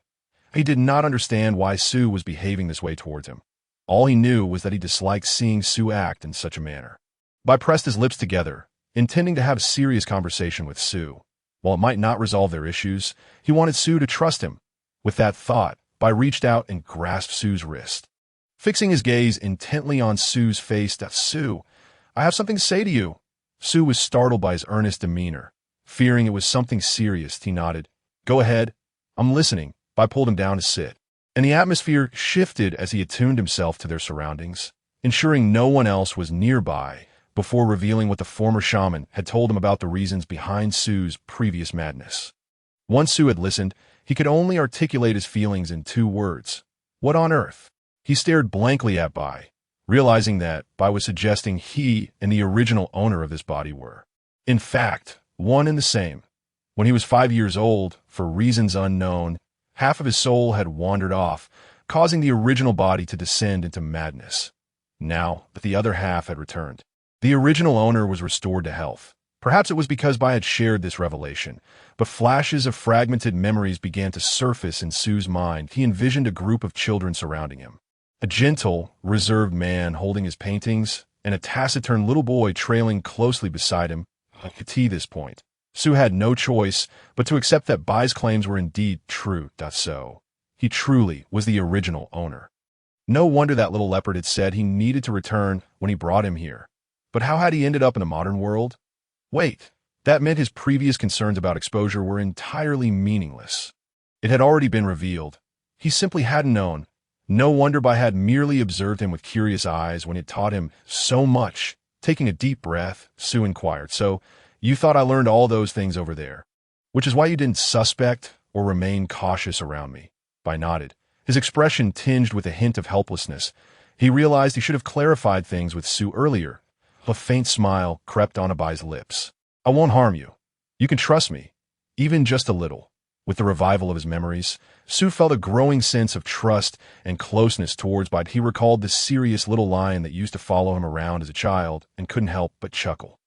He did not understand why Su was behaving this way towards him. All he knew was that he disliked seeing Su act in such a manner. Bai pressed his lips together, intending to have a serious conversation with Su. While it might not resolve their issues, he wanted Su to trust him. With that thought, Bai reached out and grasped Su's wrist. Fixing his gaze intently on Su's face, Su, I have something to say to you. Su was startled by his earnest demeanor. Fearing it was something serious, he nodded. Go ahead. I'm listening. Bai pulled him down to sit, and the atmosphere shifted as he attuned himself to their surroundings, ensuring no one else was nearby before revealing what the former shaman had told him about the reasons behind Su's previous madness. Once Su had listened, he could only articulate his feelings in 2 words. What on earth? He stared blankly at Bai, realizing that Bai was suggesting he and the original owner of this body were In fact, one and the same. When he was 5 years old, for reasons unknown, half of his soul had wandered off, causing the original body to descend into madness. Now that the other half had returned, the original owner was restored to health. Perhaps it was because Bai had shared this revelation, but flashes of fragmented memories began to surface in Su's mind. He envisioned a group of children surrounding him. A gentle, reserved man holding his paintings, and a taciturn little boy trailing closely beside him. At this point, Su had no choice but to accept that Bai's claims were indeed true. So, he truly was the original owner. No wonder that little leopard had said he needed to return when he brought him here. But how had he ended up in a modern world? Wait, that meant his previous concerns about exposure were entirely meaningless. It had already been revealed. He simply hadn't known. No wonder Bai had merely observed him with curious eyes when it taught him so much. Taking a deep breath, Su inquired, "So, you thought I learned all those things over there? Which is why you didn't suspect or remain cautious around me?" Bai nodded, his expression tinged with a hint of helplessness. He realized he should have clarified things with Su earlier. A faint smile crept onto Bai's lips. "I won't harm you. You can trust me, even just a little." With the revival of his memories, Su felt a growing sense of trust and closeness towards Bai. He recalled the serious little lion that used to follow him around as a child and couldn't help but chuckle.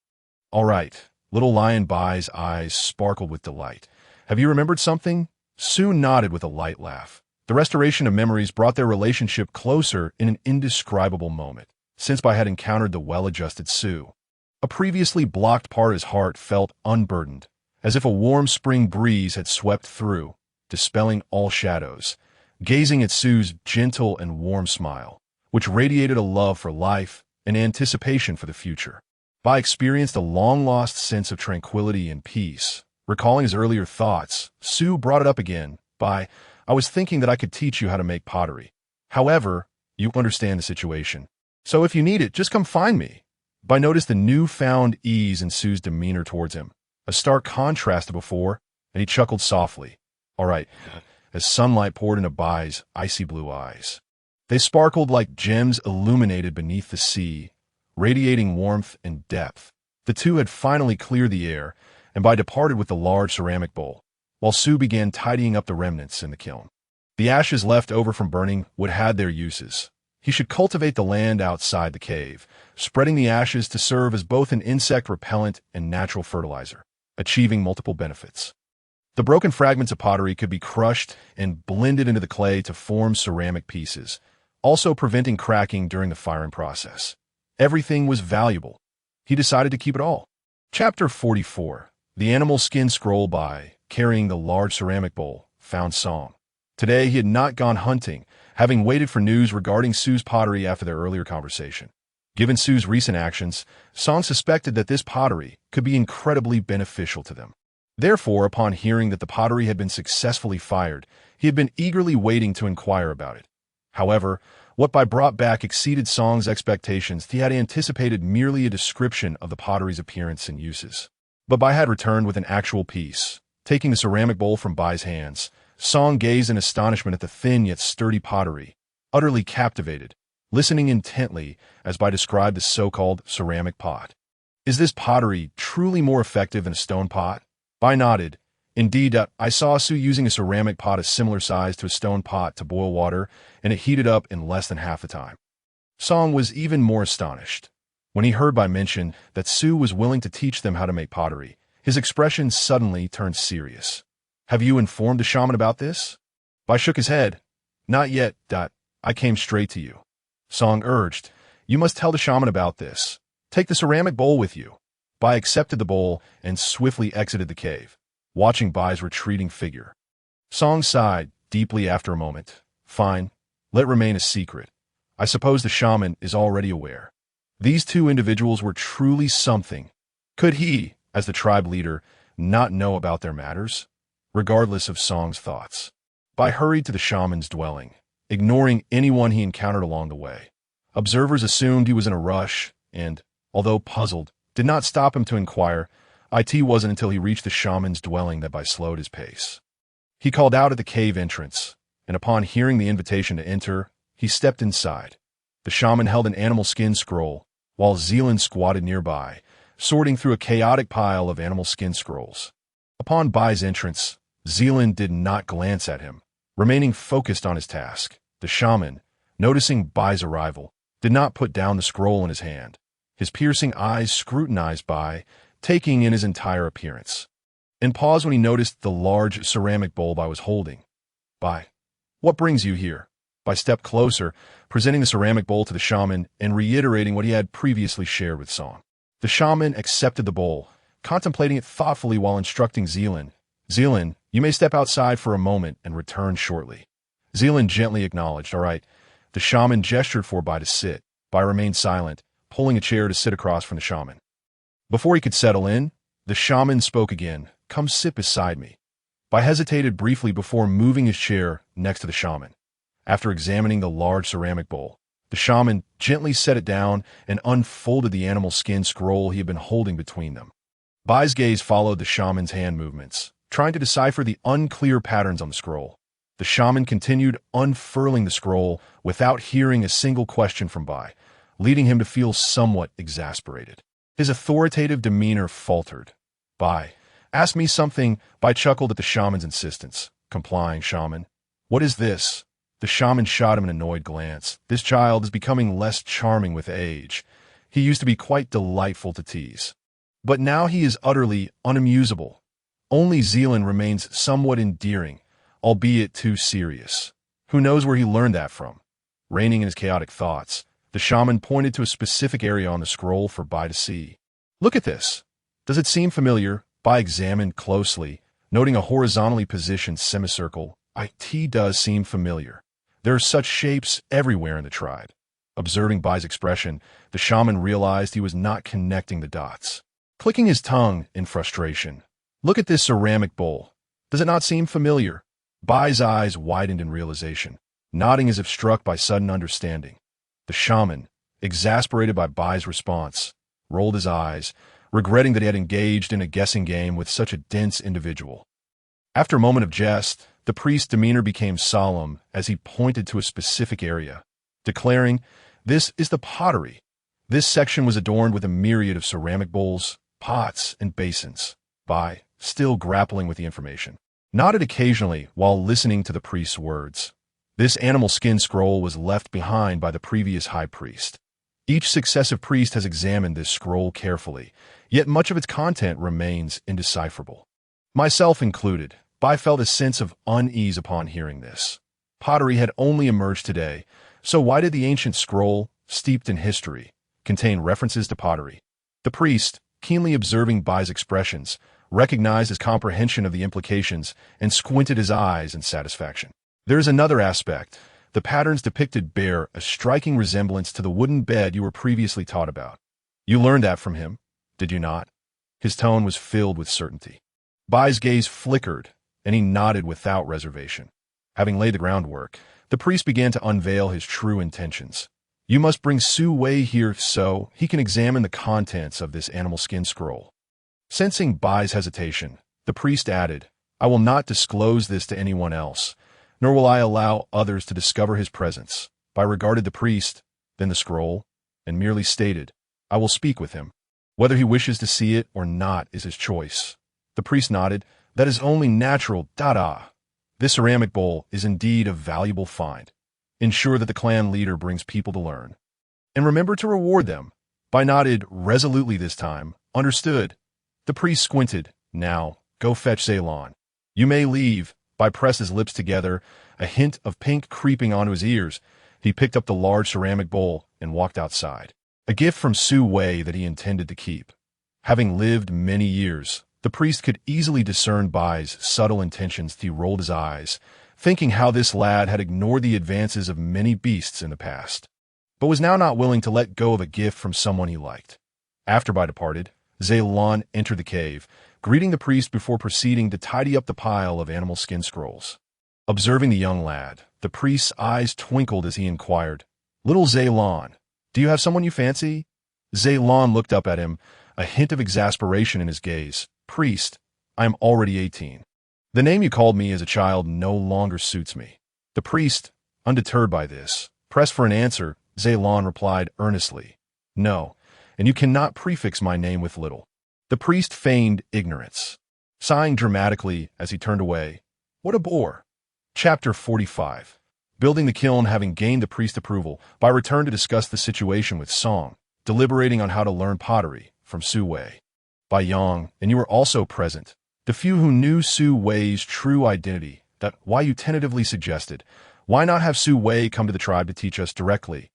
"All right." Little lion Bai's eyes sparkled with delight. "Have you remembered something?" Su nodded with a light laugh. The restoration of memories brought their relationship closer in an indescribable moment. Since Bai had encountered the well-adjusted Su, a previously blocked part of his heart felt unburdened, as if a warm spring breeze had swept through, dispelling all shadows. Gazing at Su's gentle and warm smile, which radiated a love for life and anticipation for the future, Bai experienced a long-lost sense of tranquility and peace. Recalling his earlier thoughts, Su brought it up again. "Bai, I was thinking that I could teach you how to make pottery. However, you understand the situation. So if you need it, just come find me." Bai noticed the newfound ease in Su's demeanor towards him, a stark contrast to before, and he chuckled softly. "All right," as sunlight poured into Bai's icy blue eyes. They sparkled like gems illuminated beneath the sea, radiating warmth and depth. The two had finally cleared the air, and Bai departed with the large ceramic bowl, while Su began tidying up the remnants in the kiln. The ashes left over from burning would have their uses. He should cultivate the land outside the cave, spreading the ashes to serve as both an insect repellent and natural fertilizer, achieving multiple benefits. The broken fragments of pottery could be crushed and blended into the clay to form ceramic pieces, also preventing cracking during the firing process. Everything was valuable. He decided to keep it all. Chapter 44. The Animal Skin Scroll. Bai, carrying the large ceramic bowl, found Song. Today he had not gone hunting, having waited for news regarding Su's pottery after their earlier conversation. Given Su's recent actions, Song suspected that this pottery could be incredibly beneficial to them. Therefore, upon hearing that the pottery had been successfully fired, he had been eagerly waiting to inquire about it. However, what Bai brought back exceeded Song's expectations. He had anticipated merely a description of the pottery's appearance and uses. But Bai had returned with an actual piece. Taking the ceramic bowl from Bai's hands, Song gazed in astonishment at the thin yet sturdy pottery, utterly captivated, listening intently as Bai described the so-called ceramic pot. "Is this pottery truly more effective than a stone pot?" Bai nodded. "Indeed, I saw Su using a ceramic pot a similar size to a stone pot to boil water, and it heated up in less than half the time." Song was even more astonished. When he heard Bai mention that Su was willing to teach them how to make pottery, his expression suddenly turned serious. "Have you informed the shaman about this?" Bai shook his head. "Not yet. I came straight to you." Song urged, "You must tell the shaman about this. Take the ceramic bowl with you." Bai accepted the bowl and swiftly exited the cave, watching Bai's retreating figure. Song sighed deeply after a moment. "Fine, let it remain a secret. I suppose the shaman is already aware." These two individuals were truly something. Could he, as the tribe leader, not know about their matters? Regardless of Song's thoughts, Bai hurried to the shaman's dwelling, ignoring anyone he encountered along the way. Observers assumed he was in a rush and, although puzzled, did not stop him to inquire. It wasn't until he reached the shaman's dwelling that Bai slowed his pace. He called out at the cave entrance, and upon hearing the invitation to enter, he stepped inside. The shaman held an animal skin scroll, while Zealand squatted nearby, sorting through a chaotic pile of animal skin scrolls. Upon Bai's entrance, Zealand did not glance at him, remaining focused on his task. The shaman, noticing Bai's arrival, did not put down the scroll in his hand. His piercing eyes scrutinized Bai, taking in his entire appearance, and paused when he noticed the large ceramic bowl Bai was holding. Bai, what brings you here? Bai stepped closer, presenting the ceramic bowl to the shaman and reiterating what he had previously shared with Song. The shaman accepted the bowl, contemplating it thoughtfully while instructing Zealand. Zealand, you may step outside for a moment and return shortly. Zealand gently acknowledged, all right. The shaman gestured for Bai to sit. Bai remained silent, pulling a chair to sit across from the shaman. Before he could settle in, the shaman spoke again. Come sit beside me. Bai hesitated briefly before moving his chair next to the shaman. After examining the large ceramic bowl, the shaman gently set it down and unfolded the animal skin scroll he had been holding between them. Bai's gaze followed the shaman's hand movements, trying to decipher the unclear patterns on the scroll. The shaman continued unfurling the scroll without hearing a single question from Bai, leading him to feel somewhat exasperated. His authoritative demeanor faltered. Bai, ask me something. Bai chuckled at the shaman's insistence. Complying, shaman. What is this? The shaman shot him an annoyed glance. This child is becoming less charming with age. He used to be quite delightful to tease, but now he is utterly unamusable. Only Zealand remains somewhat endearing, albeit too serious. Who knows where he learned that from? Reining in his chaotic thoughts, the shaman pointed to a specific area on the scroll for Bai to see. Look at this. Does it seem familiar? Bai examined closely, noting a horizontally positioned semicircle. It does seem familiar. There are such shapes everywhere in the tribe. Observing Bai's expression, the shaman realized he was not connecting the dots. Clicking his tongue in frustration. Look at this ceramic bowl. Does it not seem familiar? Bai's eyes widened in realization, nodding as if struck by sudden understanding. The shaman, exasperated by Bai's response, rolled his eyes, regretting that he had engaged in a guessing game with such a dense individual. After a moment of jest, the priest's demeanor became solemn as he pointed to a specific area, declaring, "This is the pottery." This section was adorned with a myriad of ceramic bowls, pots, and basins. Bai, still grappling with the information, nodded occasionally while listening to the priest's words. This animal skin scroll was left behind by the previous high priest. Each successive priest has examined this scroll carefully, yet much of its content remains indecipherable. Myself included, Bai felt a sense of unease upon hearing this. Pottery had only emerged today, so why did the ancient scroll, steeped in history, contain references to pottery? The priest, keenly observing Bai's expressions, recognized his comprehension of the implications and squinted his eyes in satisfaction. There is another aspect. The patterns depicted bear a striking resemblance to the wooden bed you were previously taught about. You learned that from him, did you not? His tone was filled with certainty. Bai's gaze flickered, and he nodded without reservation. Having laid the groundwork, the priest began to unveil his true intentions. You must bring Su Wei here so he can examine the contents of this animal skin scroll. Sensing Bai's hesitation, the priest added, I will not disclose this to anyone else, nor will I allow others to discover his presence. Bai regarded the priest, then the scroll, and merely stated, I will speak with him. Whether he wishes to see it or not is his choice. The priest nodded. That is only natural. This ceramic bowl is indeed a valuable find. Ensure that the clan leader brings people to learn. And remember to reward them. Bai nodded resolutely this time. Understood. The priest squinted. Now, go fetch Zeilon. You may leave. Bai pressed his lips together, a hint of pink creeping onto his ears. He picked up the large ceramic bowl and walked outside. A gift from Su Wei that he intended to keep. Having lived many years, the priest could easily discern Bai's subtle intentions as he rolled his eyes, thinking how this lad had ignored the advances of many beasts in the past, but was now not willing to let go of a gift from someone he liked. After Bai departed, Zeilon entered the cave, greeting the priest before proceeding to tidy up the pile of animal skin scrolls. Observing the young lad, the priest's eyes twinkled as he inquired, Little Zeilon, do you have someone you fancy? Zeilon looked up at him, a hint of exasperation in his gaze. Priest, I am already 18. The name you called me as a child no longer suits me. The priest, undeterred by this, pressed for an answer. Zeilon replied earnestly, No, and you cannot prefix my name with little." The priest feigned ignorance, sighing dramatically as he turned away. What a bore. Chapter 45. Building the kiln. Having gained the priest's approval, Bai returned to discuss the situation with Song, deliberating on how to learn pottery from Su Wei. Bai Yang, and you were also present. The few who knew Su Wei's true identity, that why you tentatively suggested, why not have Su Wei come to the tribe to teach us directly?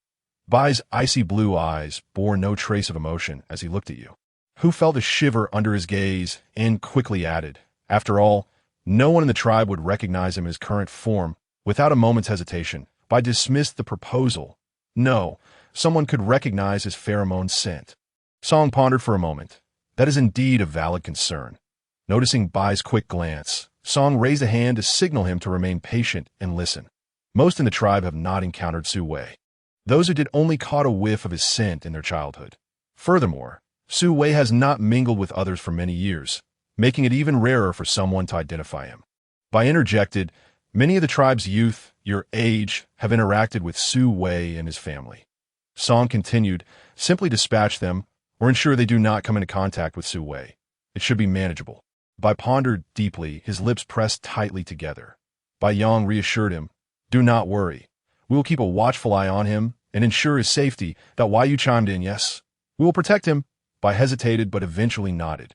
Bai's icy blue eyes bore no trace of emotion as he looked at you. Hu felt a shiver under his gaze and quickly added, after all, no one in the tribe would recognize him in his current form. Without a moment's hesitation, Bai dismissed the proposal. No, someone could recognize his pheromone scent. Song pondered for a moment. That is indeed a valid concern. Noticing Bai's quick glance, Song raised a hand to signal him to remain patient and listen. Most in the tribe have not encountered Su Wei. Those who did only caught a whiff of his scent in their childhood. Furthermore, Su Wei has not mingled with others for many years, making it even rarer for someone to identify him. Bai interjected, many of the tribe's youth, your age, have interacted with Su Wei and his family. Song continued, simply dispatch them or ensure they do not come into contact with Su Wei. It should be manageable. Bai pondered deeply, his lips pressed tightly together. Bai Yang reassured him, do not worry. We will keep a watchful eye on him and ensure his safety. That why you chimed in, yes? We will protect him. Bai hesitated but eventually nodded.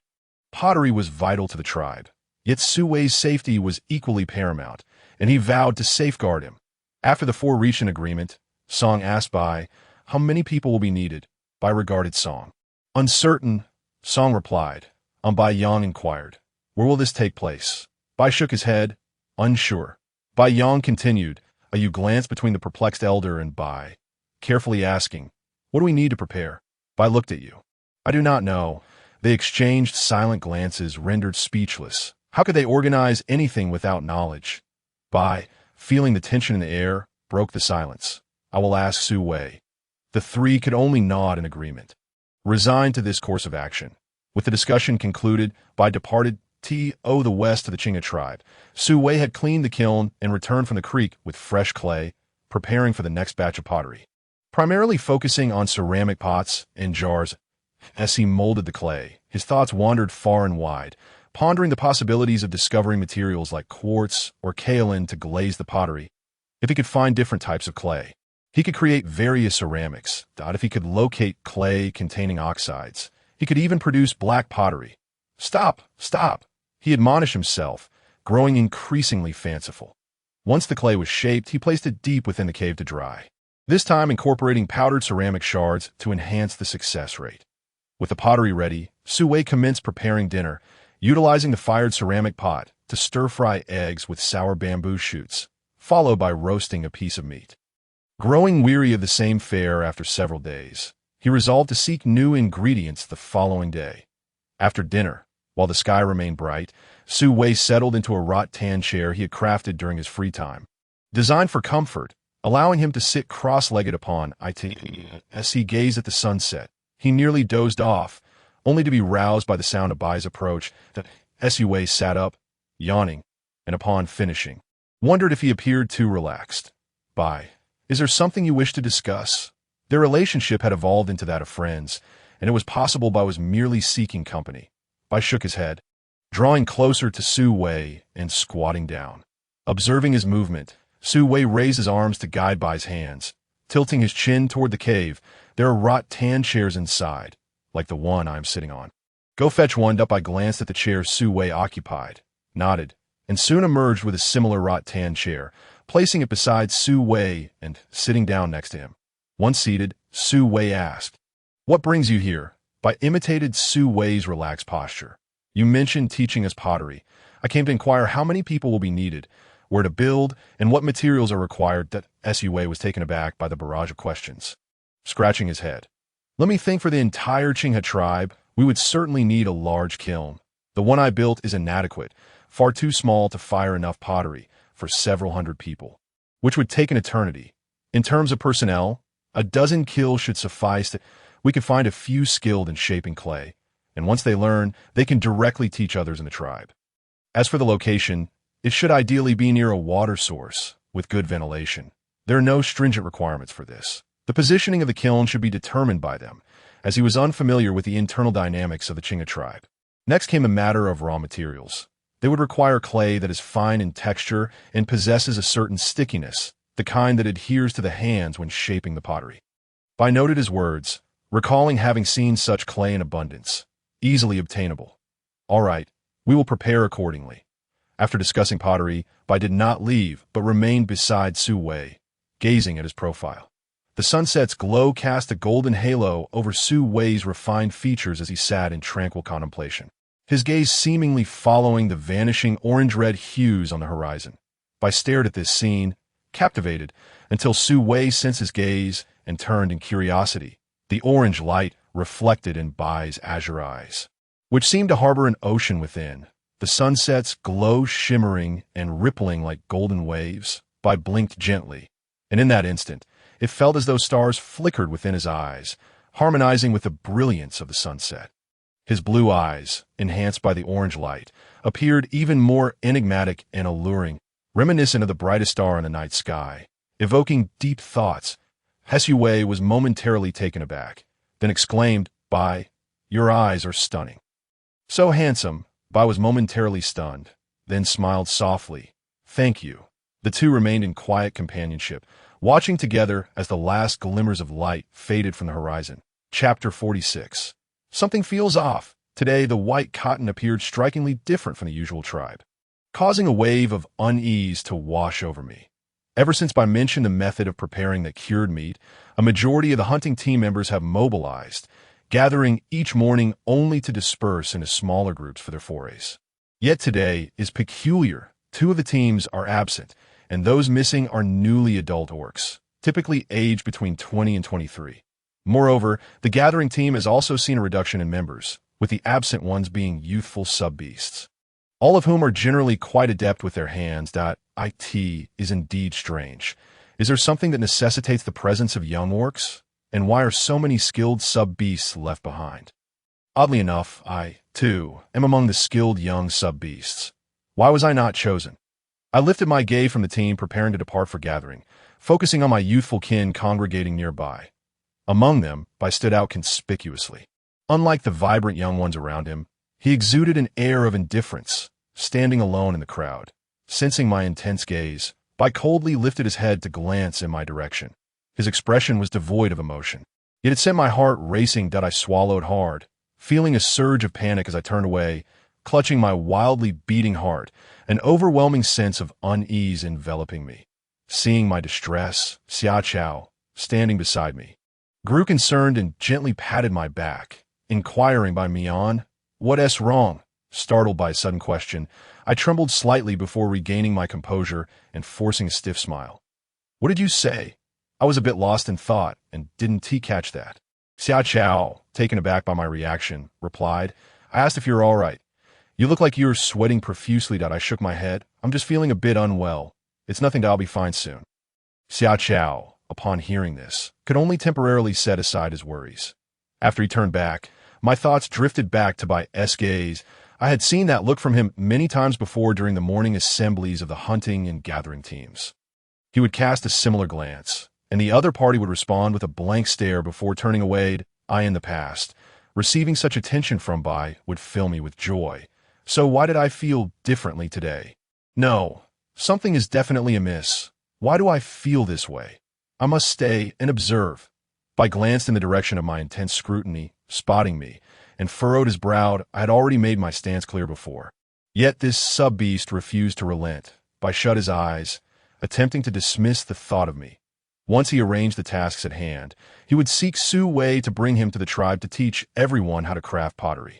Pottery was vital to the tribe, yet Su Wei's safety was equally paramount, and he vowed to safeguard him. After the four reached an agreement, Song asked Bai, how many people will be needed? Bai regarded Song. Uncertain, Song replied. Bai Yang inquired, where will this take place? Bai shook his head, unsure. Bai Yang continued, you glanced between the perplexed elder and Bai, carefully asking, what do we need to prepare? Bai looked at you. I do not know. They exchanged silent glances, rendered speechless. How could they organize anything without knowledge? Bai, feeling the tension in the air, broke the silence. I will ask Su Wei. The three could only nod in agreement. Resigned to this course of action. With the discussion concluded, Bai departed to the west of the Qinghe tribe. Su Wei had cleaned the kiln and returned from the creek with fresh clay, preparing for the next batch of pottery. Primarily focusing on ceramic pots and jars, as he molded the clay, his thoughts wandered far and wide, pondering the possibilities of discovering materials like quartz or kaolin to glaze the pottery. If he could find different types of clay, he could create various ceramics. If he could locate clay containing oxides, he could even produce black pottery. Stop, stop, he admonished himself, growing increasingly fanciful. Once the clay was shaped, he placed it deep within the cave to dry, this time incorporating powdered ceramic shards to enhance the success rate. With the pottery ready, Su Wei commenced preparing dinner, utilizing the fired ceramic pot to stir-fry eggs with sour bamboo shoots, followed by roasting a piece of meat. Growing weary of the same fare after several days, he resolved to seek new ingredients the following day. After dinner, while the sky remained bright, Su Wei settled into a wrought tan chair he had crafted during his free time. Designed for comfort, allowing him to sit cross-legged upon it as he gazed at the sunset. He nearly dozed off, only to be roused by the sound of Bai's approach. Su Wei sat up, yawning, and upon finishing, wondered if he appeared too relaxed. Bai, is there something you wish to discuss? Their relationship had evolved into that of friends, and it was possible Bai was merely seeking company. Bai shook his head, drawing closer to Su Wei and squatting down. Observing his movement, Su Wei raised his arms to guide Bai's hands. Tilting his chin toward the cave, there are wrought tan chairs inside, like the one I am sitting on. Go fetch one. Bai glanced at the chair Su Wei occupied, nodded, and soon emerged with a similar wrought tan chair, placing it beside Su Wei and sitting down next to him. Once seated, Su Wei asked, what brings you here? Bai imitated Su Wei's relaxed posture. You mentioned teaching us pottery. I came to inquire how many people will be needed, where to build, and what materials are required. Su Wei was taken aback by the barrage of questions. Scratching his head. Let me think. For the entire Qinghe tribe, we would certainly need a large kiln. The one I built is inadequate, far too small to fire enough pottery for several hundred people, which would take an eternity. In terms of personnel, a dozen kilns should suffice. We could find a few skilled in shaping clay, and once they learn, they can directly teach others in the tribe. As for the location, it should ideally be near a water source with good ventilation. There are no stringent requirements for this. The positioning of the kiln should be determined by them. as he was unfamiliar with the internal dynamics of the Chinga tribe. Next came a matter of raw materials. They would require clay that is fine in texture and possesses a certain stickiness, the kind that adheres to the hands when shaping the pottery. Bai noted his words, recalling having seen such clay in abundance, easily obtainable. All right, we will prepare accordingly. After discussing pottery, Bai did not leave, but remained beside Su Wei, gazing at his profile. The sunset's glow cast a golden halo over Su Wei's refined features as he sat in tranquil contemplation, his gaze seemingly following the vanishing orange-red hues on the horizon. Bai stared at this scene, captivated, until Su Wei sensed his gaze and turned in curiosity, the orange light reflected in Bai's azure eyes, which seemed to harbor an ocean within. The sunset's glow shimmering and rippling like golden waves. Bai blinked gently, and in that instant, it felt as though stars flickered within his eyes, harmonizing with the brilliance of the sunset. His blue eyes, enhanced by the orange light, appeared even more enigmatic and alluring, reminiscent of the brightest star in the night sky, evoking deep thoughts. Su Wei was momentarily taken aback, then exclaimed, "Bai, your eyes are stunning." So handsome, Bai was momentarily stunned, then smiled softly. "Thank you." The two remained in quiet companionship, watching together as the last glimmers of light faded from the horizon. Chapter 46. Something feels off. Today, the white cotton appeared strikingly different from the usual tribe, causing a wave of unease to wash over me. Ever since Bai mentioned the method of preparing the cured meat, a majority of the hunting team members have mobilized, gathering each morning only to disperse into smaller groups for their forays. Yet today is peculiar. Two of the teams are absent, and those missing are newly adult orcs, typically aged between 20 and 23. Moreover, the gathering team has also seen a reduction in members, with the absent ones being youthful sub-beasts, all of whom are generally quite adept with their hands. It is indeed strange. Is there something that necessitates the presence of young orcs? And why are so many skilled sub-beasts left behind? Oddly enough, I, too, am among the skilled young sub-beasts. Why was I not chosen? I lifted my gaze from the team preparing to depart for gathering, focusing on my youthful kin congregating nearby. Among them, Bai stood out conspicuously. Unlike the vibrant young ones around him, he exuded an air of indifference, standing alone in the crowd. Sensing my intense gaze, Bai coldly lifted his head to glance in my direction. His expression was devoid of emotion, yet it sent my heart racing. I swallowed hard, feeling a surge of panic as I turned away, clutching my wildly beating heart, an overwhelming sense of unease enveloping me. Seeing my distress, Xia Chao, standing beside me, grew concerned and gently patted my back, inquiring by Mian, "What's wrong?" Startled by a sudden question, I trembled slightly before regaining my composure and forcing a stiff smile. "What did you say?" I was a bit lost in thought and didn't catch that. Xia Chao, taken aback by my reaction, replied, "I asked if you're all right. You look like you're sweating profusely." I shook my head. "I'm just feeling a bit unwell. It's nothing. I'll be fine soon." Xia Chao, upon hearing this, could only temporarily set aside his worries. After he turned back, my thoughts drifted back to Bai's gaze. I had seen that look from him many times before during the morning assemblies of the hunting and gathering teams. He would cast a similar glance, and the other party would respond with a blank stare before turning away. In the past, receiving such attention from Bai would fill me with joy. So why did I feel differently today? No, something is definitely amiss. Why do I feel this way? I must stay and observe. Bai glanced in the direction of my intense scrutiny, spotting me, and furrowed his brow. I had already made my stance clear before. Yet this sub-beast refused to relent. Bai shut his eyes, attempting to dismiss the thought of me. Once he arranged the tasks at hand, he would seek Su Wei to bring him to the tribe to teach everyone how to craft pottery.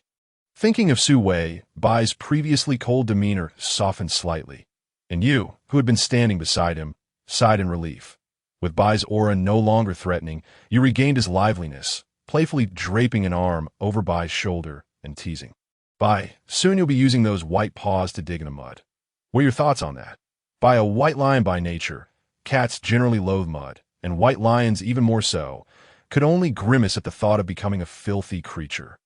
Thinking of Su Wei, Bai's previously cold demeanor softened slightly, and Yu, who had been standing beside him, sighed in relief. With Bai's aura no longer threatening, Yu regained his liveliness, playfully draping an arm over Bai's shoulder and teasing. "Bai, soon you'll be using those white paws to dig in the mud. What are your thoughts on that?" Bai, a white lion by nature, cats generally loathe mud, and white lions even more so, could only grimace at the thought of becoming a filthy creature.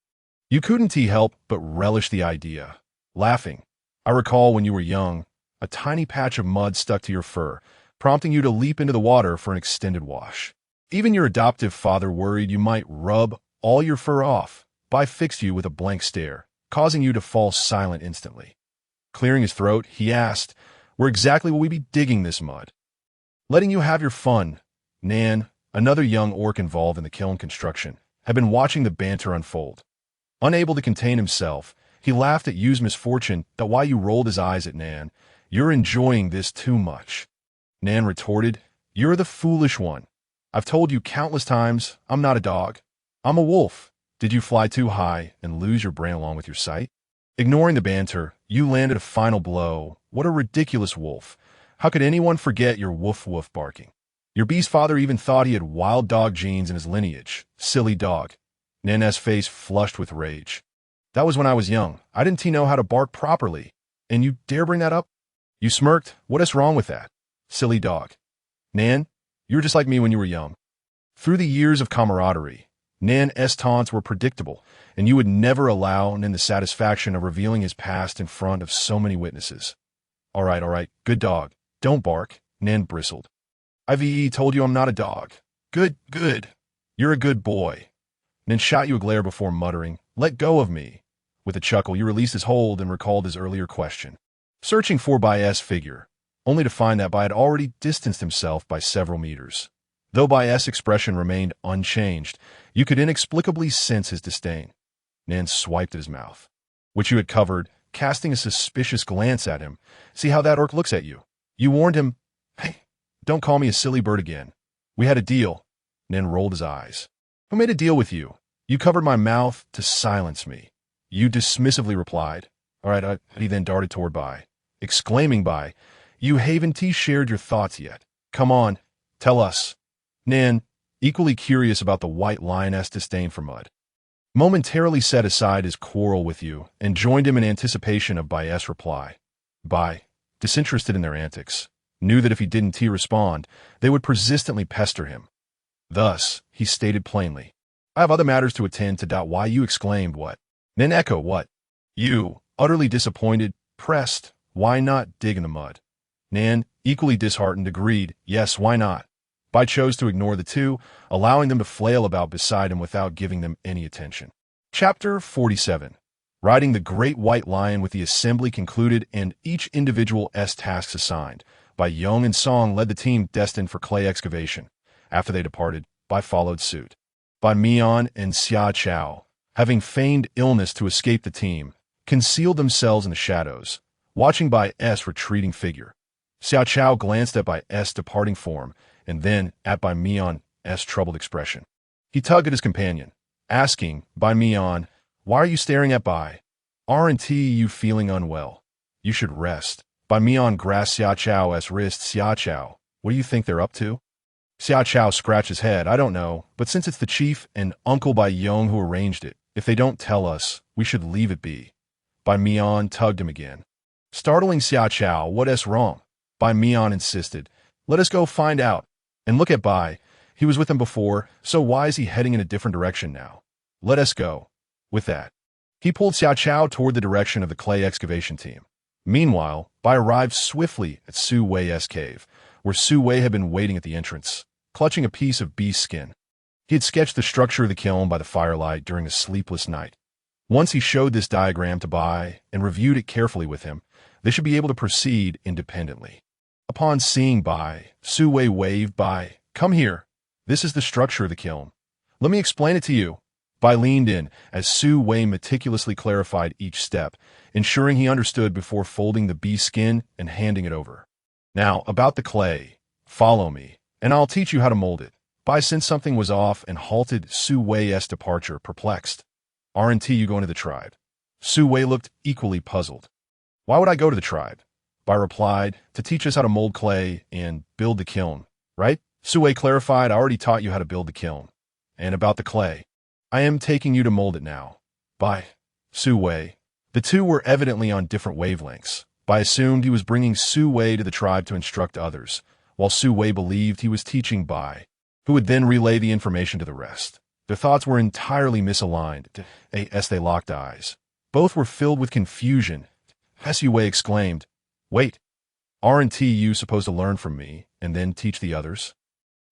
You couldn't help but relish the idea, laughing. I recall when you were young, a tiny patch of mud stuck to your fur, prompting you to leap into the water for an extended wash. Even your adoptive father worried you might rub all your fur off. Bai fixed you with a blank stare, causing you to fall silent instantly. Clearing his throat, he asked, "Where exactly will we be digging this mud?" "Letting you have your fun." Nan, another young orc involved in the kiln construction, had been watching the banter unfold. Unable to contain himself, he laughed at Yu's misfortune that while Yu rolled his eyes at Nan, "You're enjoying this too much." Nan retorted, "You're the foolish one. I've told you countless times, I'm not a dog. I'm a wolf. Did you fly too high and lose your brain along with your sight?" Ignoring the banter, Yu landed a final blow. "What a ridiculous wolf. How could anyone forget your woof-woof barking? Your beast father even thought he had wild dog genes in his lineage. Silly dog." Nan's face flushed with rage. "That was when I was young. I didn't know how to bark properly. And you dare bring that up?" Yu smirked. "What is wrong with that? Silly dog." "Nan, you were just like me when you were young." Through the years of camaraderie, Nan's taunts were predictable, and you would never allow Nan the satisfaction of revealing his past in front of so many witnesses. All right, good dog. Don't bark," Nan bristled. "Ive told you I'm not a dog." Good. You're a good boy." Nan shot you a glare before muttering, "Let go of me." With a chuckle, you released his hold and recalled his earlier question, searching for Bai's figure, only to find that Bai had already distanced himself by several meters. Though Bai's expression remained unchanged, you could inexplicably sense his disdain. Nan swiped at his mouth, which you had covered, casting a suspicious glance at him. "See how that orc looks at you." You warned him, "Hey, don't call me a silly bird again. We had a deal." Nan rolled his eyes. "Who made a deal with you?" "You covered my mouth to silence me." You dismissively replied. "All right," he then darted toward Bai, exclaiming, "Bai, you haven't shared your thoughts yet. Come on, tell us." Nan, equally curious about the white lioness disdain for mud, momentarily set aside his quarrel with you and joined him in anticipation of Bai's reply. Bai, disinterested in their antics, knew that if he didn't respond, they would persistently pester him. Thus, he stated plainly, "I have other matters to attend to." Why you exclaimed, "What?" Nan echoed, "What?" You, utterly disappointed, pressed, "Why not dig in the mud?" Nan, equally disheartened, agreed, "Yes, why not?" Bai chose to ignore the two, allowing them to flail about beside him without giving them any attention. Chapter 47. Riding the Great White Lion with the assembly concluded and each individual's tasks assigned. Bai Yong and Song led the team destined for clay excavation. After they departed, Bai followed suit. Bai Mian and Xia Chao, having feigned illness to escape the team, concealed themselves in the shadows, watching Bai's retreating figure. Xia Chao glanced at Bai's departing form, and then at Bai Mian's troubled expression. He tugged at his companion, asking, "Bai Mian, why are you staring at Bai? Aren't you feeling unwell? You should rest." Bai Mian grasped Xia Chao's wrist. "Xia Chao, what do you think they're up to?" Xia Chao scratched his head. "I don't know, but since it's the chief and Uncle Bai Yong who arranged it, if they don't tell us, we should leave it be." Bai Mian tugged him again. Startling Xia Chao, "What's wrong?" Bai Mian insisted, "Let us go find out." And look at Bai. He was with him before, so why is he heading in a different direction now? Let us go. With that, he pulled Xia Chao toward the direction of the clay excavation team. Meanwhile, Bai arrived swiftly at Su Wei's cave, where Su Wei had been waiting at the entrance, clutching a piece of beast skin. He had sketched the structure of the kiln by the firelight during a sleepless night. Once he showed this diagram to Bai and reviewed it carefully with him, they should be able to proceed independently. Upon seeing Bai, Su Wei waved. "Bai, come here. This is the structure of the kiln. Let me explain it to you." Bai leaned in as Su Wei meticulously clarified each step, ensuring he understood before folding the beast skin and handing it over. "Now, about the clay. Follow me, and I'll teach you how to mold it." Bai sensed something was off and halted Su Wei's departure, perplexed. "Aren't you going to the tribe?" Su Wei looked equally puzzled. "Why would I go to the tribe?" Bai replied, "To teach us how to mold clay and build the kiln, right?" Su Wei clarified, "I already taught you how to build the kiln. And about the clay, I am taking you to mold it now." Bai, Su Wei. The two were evidently on different wavelengths. Bai assumed he was bringing Su Wei to the tribe to instruct others, while Su Wei believed he was teaching Bai, who would then relay the information to the rest. Their thoughts were entirely misaligned as they locked eyes. Both were filled with confusion. Su Wei exclaimed, "Wait, aren't you supposed to learn from me and then teach the others?"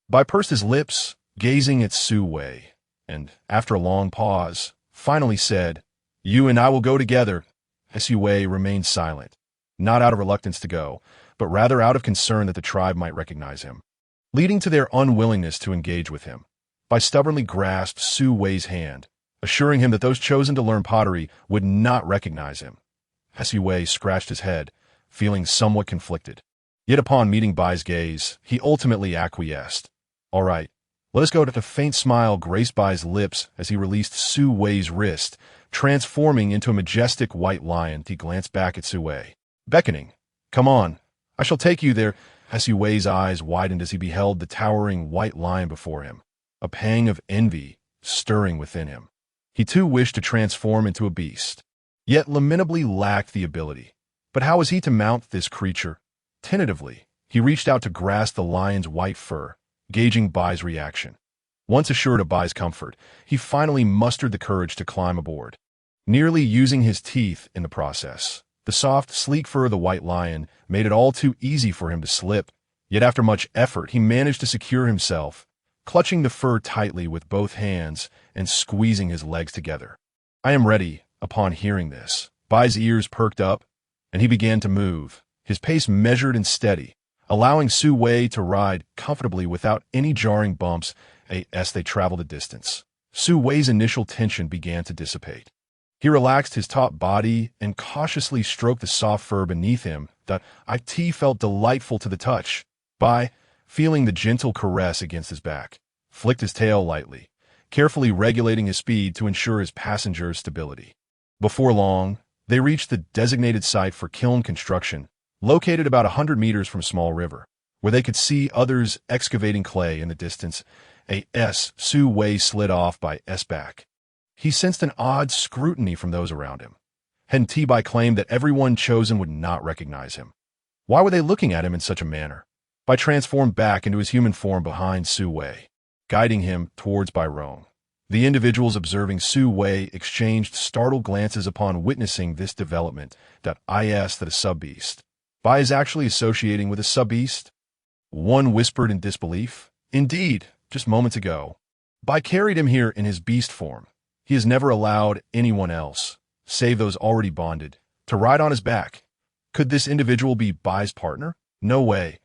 Bai pursed his lips, gazing at Su Wei, and, after a long pause, finally said, "You and I will go together." Su Wei remained silent, not out of reluctance to go, but rather out of concern that the tribe might recognize him, leading to their unwillingness to engage with him. Bai stubbornly grasped Su Wei's hand, assuring him that those chosen to learn pottery would not recognize him. Su Wei scratched his head, feeling somewhat conflicted. Yet upon meeting Bai's gaze, he ultimately acquiesced. "All right, let us go." A faint smile graced Bai's lips as he released Su Wei's wrist, transforming into a majestic white lion. He glanced back at Su Wei, beckoning. "Come on, I shall take you there." Su Wei's eyes widened as he beheld the towering white lion before him, a pang of envy stirring within him. He too wished to transform into a beast, yet lamentably lacked the ability. But how was he to mount this creature? Tentatively, he reached out to grasp the lion's white fur, gauging Bai's reaction. Once assured of Bai's comfort, he finally mustered the courage to climb aboard, nearly using his teeth in the process. The soft, sleek fur of the white lion made it all too easy for him to slip, yet after much effort he managed to secure himself, clutching the fur tightly with both hands and squeezing his legs together. "I am ready." Upon hearing this, Bai's ears perked up, and he began to move, his pace measured and steady, allowing Su Wei to ride comfortably without any jarring bumps as they traveled a distance. Su Wei's initial tension began to dissipate. He relaxed his taut body and cautiously stroked the soft fur beneath him. It felt delightful to the touch. Bai, feeling the gentle caress against his back, flicked his tail lightly, carefully regulating his speed to ensure his passenger's stability. Before long, they reached the designated site for kiln construction, located about 100 meters from Small River, where they could see others excavating clay in the distance. Su Wei slid off Bai's back. He sensed an odd scrutiny from those around him. Hadn't Bai claimed that everyone chosen would not recognize him? Why were they looking at him in such a manner? Bai transformed back into his human form behind Su Wei, guiding him towards Bai Rong. The individuals observing Su Wei exchanged startled glances upon witnessing this development. I asked that a sub-beast. Bai is actually associating with a sub-beast? One whispered in disbelief. Indeed, just moments ago, Bai carried him here in his beast form. He has never allowed anyone else, save those already bonded, to ride on his back. Could this individual be Bai's partner? No way.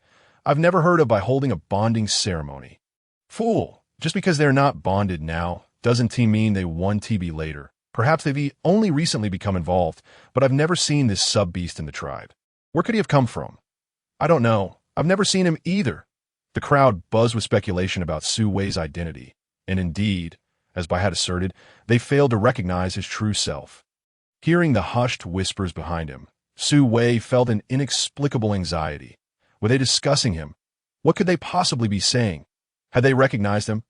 I've never heard of Bai holding a bonding ceremony. Fool! Just because they're not bonded now, doesn't mean they won't be later. Perhaps they've only recently become involved, but I've never seen this sub-beast in the tribe. Where could he have come from? I don't know. I've never seen him either. The crowd buzzed with speculation about Su Wei's identity, and indeed, as Bai had asserted, they failed to recognize his true self. Hearing the hushed whispers behind him, Su Wei felt an inexplicable anxiety. Were they discussing him? What could they possibly be saying? Had they recognized him?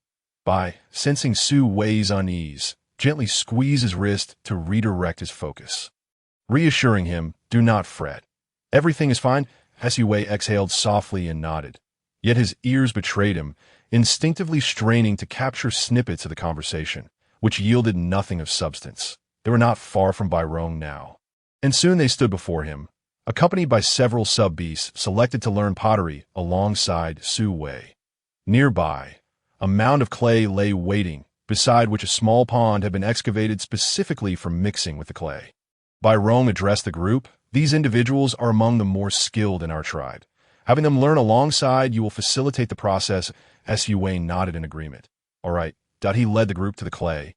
Bai, sensing Su Wei's unease, gently squeezed his wrist to redirect his focus, reassuring him, "Do not fret. Everything is fine." Su Wei exhaled softly and nodded. Yet his ears betrayed him, instinctively straining to capture snippets of the conversation, which yielded nothing of substance. They were not far from Bai Rong now, and soon they stood before him, accompanied by several sub-beasts selected to learn pottery alongside Su Wei. Nearby, a mound of clay lay waiting, beside which a small pond had been excavated specifically for mixing with the clay. Bai Rong addressed the group. "These individuals are among the more skilled in our tribe. Having them learn alongside you will facilitate the process." Su Wei nodded in agreement. "All right." He led the group to the clay,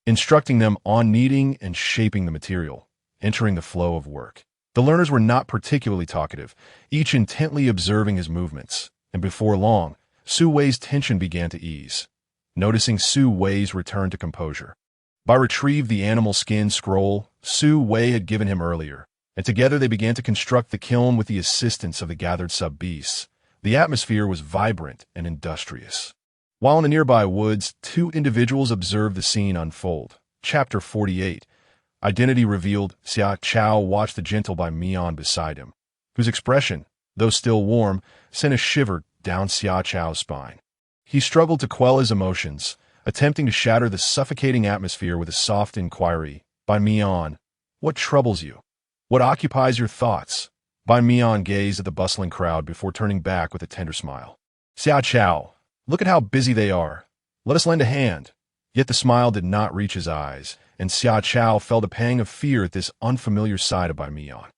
instructing them on kneading and shaping the material, entering the flow of work. The learners were not particularly talkative, each intently observing his movements, and before long, Su Wei's tension began to ease. Noticing Su Wei's return to composure, Bai retrieved the animal skin scroll Su Wei had given him earlier, and together they began to construct the kiln with the assistance of the gathered sub-beasts. The atmosphere was vibrant and industrious. While in the nearby woods, two individuals observed the scene unfold. Chapter 48. Identity revealed. Xia Chao watched the gentle Bai Mian beside him, whose expression, though still warm, sent a shiver down Xia Chao's spine. He struggled to quell his emotions, attempting to shatter the suffocating atmosphere with a soft inquiry. "Bai Mian, what troubles you? What occupies your thoughts?" Bai Mian gazed at the bustling crowd before turning back with a tender smile. "Xia Chao, look at how busy they are. Let us lend a hand." Yet the smile did not reach his eyes, and Xia Chao felt a pang of fear at this unfamiliar side of Bai Mian.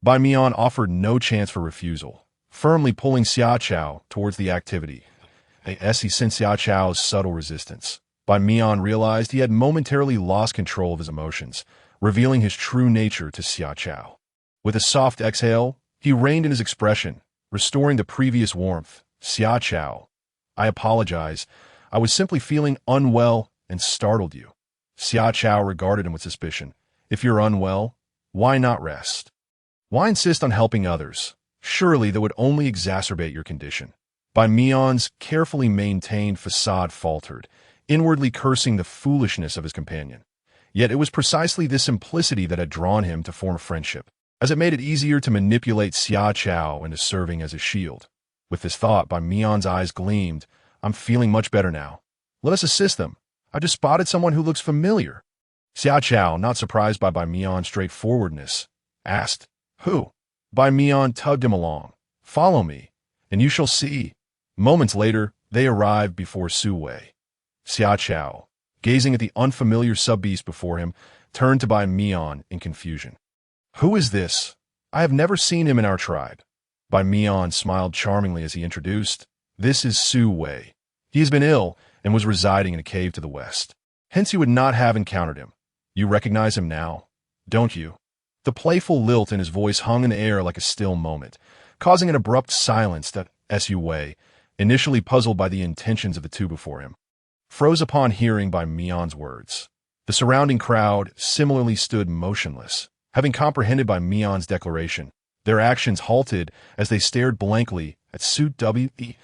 Bai Mian offered no chance for refusal, firmly pulling Xia Chao towards the activity. As he sensed Xia Chao's subtle resistance, Bai Mian realized he had momentarily lost control of his emotions, revealing his true nature to Xia Chao. With a soft exhale, he reined in his expression, restoring the previous warmth. Xia Chao, I apologize. I was simply feeling unwell and startled you. Xia Chao regarded him with suspicion. If you're unwell, why not rest? Why insist on helping others? Surely that would only exacerbate your condition. Bai Mian's carefully maintained facade faltered, inwardly cursing the foolishness of his companion. Yet it was precisely this simplicity that had drawn him to form a friendship, as it made it easier to manipulate Xia Chao into serving as a shield. With this thought, Bai Mian's eyes gleamed. I'm feeling much better now. Let us assist them. I just spotted someone who looks familiar. Xia Chao, not surprised by Bai Mian's straightforwardness, asked, Who? Bai Mian tugged him along. Follow me, and you shall see. Moments later, they arrived before Su Wei. Xia Chao, gazing at the unfamiliar sub-beast before him, turned to Bai Mian in confusion. Who is this? I have never seen him in our tribe. Bai Mian smiled charmingly as he introduced, This is Su Wei. He has been ill and was residing in a cave to the west. Hence you would not have encountered him. You recognize him now, don't you? The playful lilt in his voice hung in the air like a still moment, causing an abrupt silence that Su Wei, initially puzzled by the intentions of the two before him, froze upon hearing Bai Mian's words. The surrounding crowd similarly stood motionless, having comprehended Bai Mian's declaration. Their actions halted as they stared blankly at Su Wei.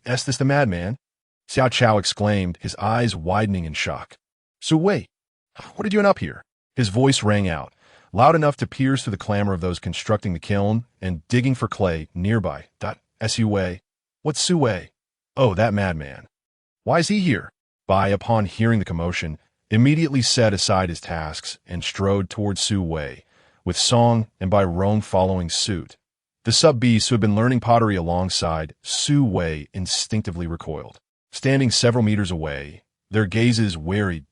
Is this the madman? Xia Chao exclaimed, his eyes widening in shock. Su Wei, what did you end up here? His voice rang out, loud enough to pierce through the clamor of those constructing the kiln and digging for clay nearby. Su Wei. What's Su Wei? Oh, that madman. Why is he here? Bai, upon hearing the commotion, immediately set aside his tasks and strode towards Su Wei, with Song and Bai Rong following suit. The sub-beasts who had been learning pottery alongside Su Wei instinctively recoiled. Standing several meters away, their gazes wary.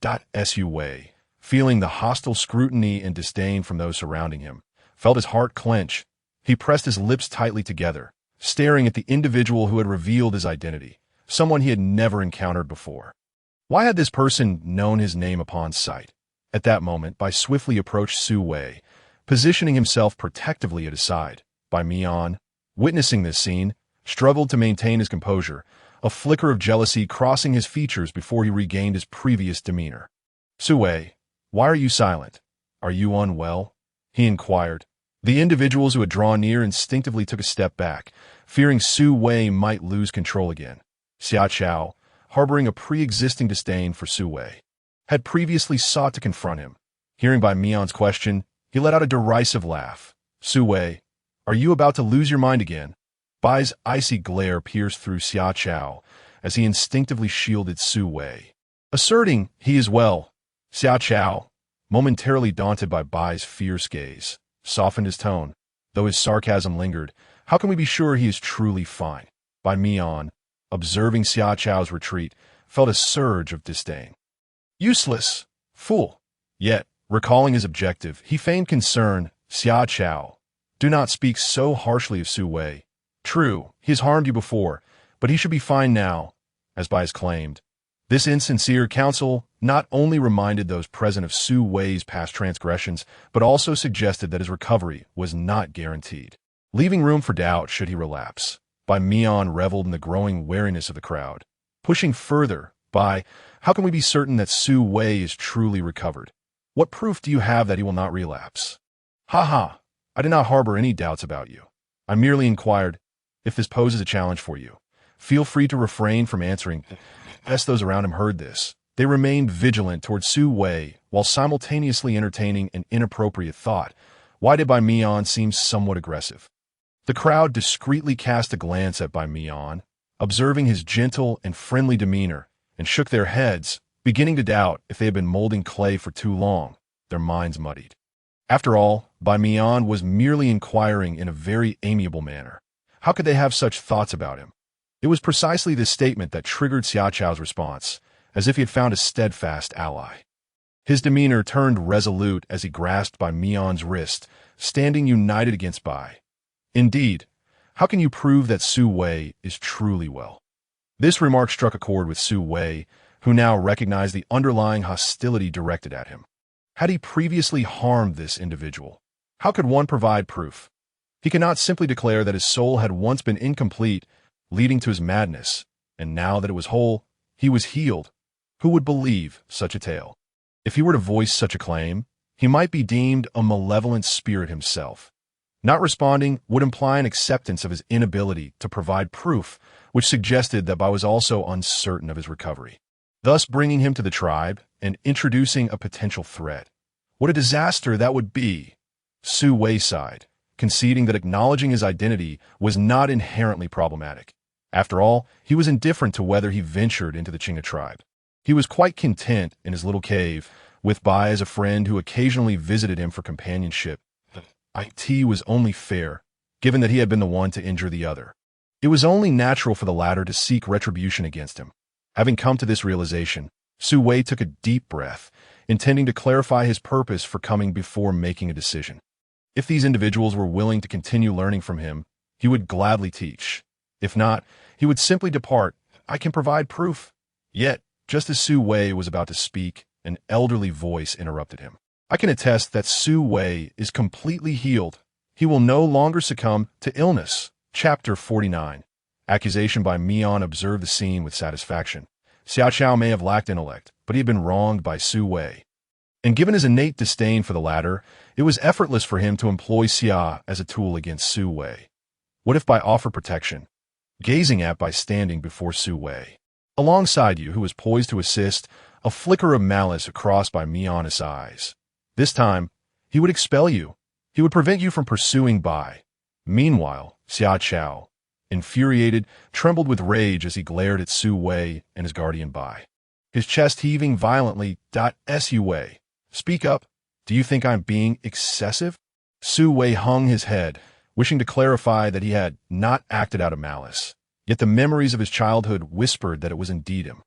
Su Wei, feeling the hostile scrutiny and disdain from those surrounding him, felt his heart clench. He pressed his lips tightly together, staring at the individual who had revealed his identity, someone he had never encountered before. Why had this person known his name upon sight? At that moment, Bai swiftly approached Su Wei, positioning himself protectively at his side. Bai Mian, witnessing this scene, struggled to maintain his composure, a flicker of jealousy crossing his features before he regained his previous demeanor. Su Wei, why are you silent? Are you unwell? He inquired. The individuals who had drawn near instinctively took a step back, fearing Su Wei might lose control again. Xia Chao, harboring a pre-existing disdain for Su Wei, had previously sought to confront him. Hearing Bai Mian's question, he let out a derisive laugh. Su Wei, are you about to lose your mind again? Bai's icy glare pierced through Xia Chao as he instinctively shielded Su Wei, asserting he is well. Xia Chao, momentarily daunted by Bai's fierce gaze, softened his tone, though his sarcasm lingered. How can we be sure he is truly fine? Bai Mian, observing Xia Chao's retreat, felt a surge of disdain. Useless! Fool! Yet, recalling his objective, he feigned concern. Xia Chao, do not speak so harshly of Su Wei. True, he has harmed you before, but he should be fine now, as Bai claimed. This insincere counsel not only reminded those present of Su Wei's past transgressions, but also suggested that his recovery was not guaranteed, leaving room for doubt should he relapse. Bai Mian reveled in the growing wariness of the crowd. Pushing further, Bai, how can we be certain that Su Wei is truly recovered? What proof do you have that he will not relapse? Ha! I did not harbor any doubts about you. I merely inquired, if this poses a challenge for you, feel free to refrain from answering. As those around him heard this, they remained vigilant towards Su Wei while simultaneously entertaining an inappropriate thought. Why did Bai Mian seem somewhat aggressive? The crowd discreetly cast a glance at Bai Mian, observing his gentle and friendly demeanor, and shook their heads, beginning to doubt if they had been molding clay for too long, their minds muddied. After all, Bai Mian was merely inquiring in a very amiable manner. How could they have such thoughts about him? It was precisely this statement that triggered Xia Chao's response, as if he had found a steadfast ally. His demeanor turned resolute as he grasped Bai Mian's wrist, standing united against Bai. Indeed, how can you prove that Su Wei is truly well? This remark struck a chord with Su Wei, who now recognized the underlying hostility directed at him. Had he previously harmed this individual? How could one provide proof? He could not simply declare that his soul had once been incomplete, leading to his madness, and now that it was whole, he was healed. Who would believe such a tale? If he were to voice such a claim, he might be deemed a malevolent spirit himself. Not responding would imply an acceptance of his inability to provide proof, which suggested that Bai was also uncertain of his recovery, thus bringing him to the tribe and introducing a potential threat. What a disaster that would be! Su Wei sighed, conceding that acknowledging his identity was not inherently problematic. After all, he was indifferent to whether he ventured into the Chinga tribe. He was quite content in his little cave, with Bai as a friend who occasionally visited him for companionship. It was only fair, given that he had been the one to injure the other. It was only natural for the latter to seek retribution against him. Having come to this realization, Su Wei took a deep breath, intending to clarify his purpose for coming before making a decision. If these individuals were willing to continue learning from him, he would gladly teach. If not, he would simply depart. I can provide proof. Yet, just as Su Wei was about to speak, an elderly voice interrupted him. I can attest that Su Wei is completely healed. He will no longer succumb to illness. Chapter 49. Accusation Bai Mian observed the scene with satisfaction. Xiao Chao may have lacked intellect, but he had been wronged by Su Wei. And given his innate disdain for the latter, it was effortless for him to employ Xia as a tool against Su Wei. What if Bai offered protection? Gazing at Bai standing before Su Wei, alongside you, who was poised to assist, a flicker of malice crossed Bai Mian's eyes. This time, he would expel you. He would prevent you from pursuing Bai. Meanwhile, Xiao Chao, infuriated, trembled with rage as he glared at Su Wei and his guardian Bai. His chest heaving violently. Su Wei, speak up. Do you think I'm being excessive? Su Wei hung his head, wishing to clarify that he had not acted out of malice. Yet the memories of his childhood whispered that it was indeed him.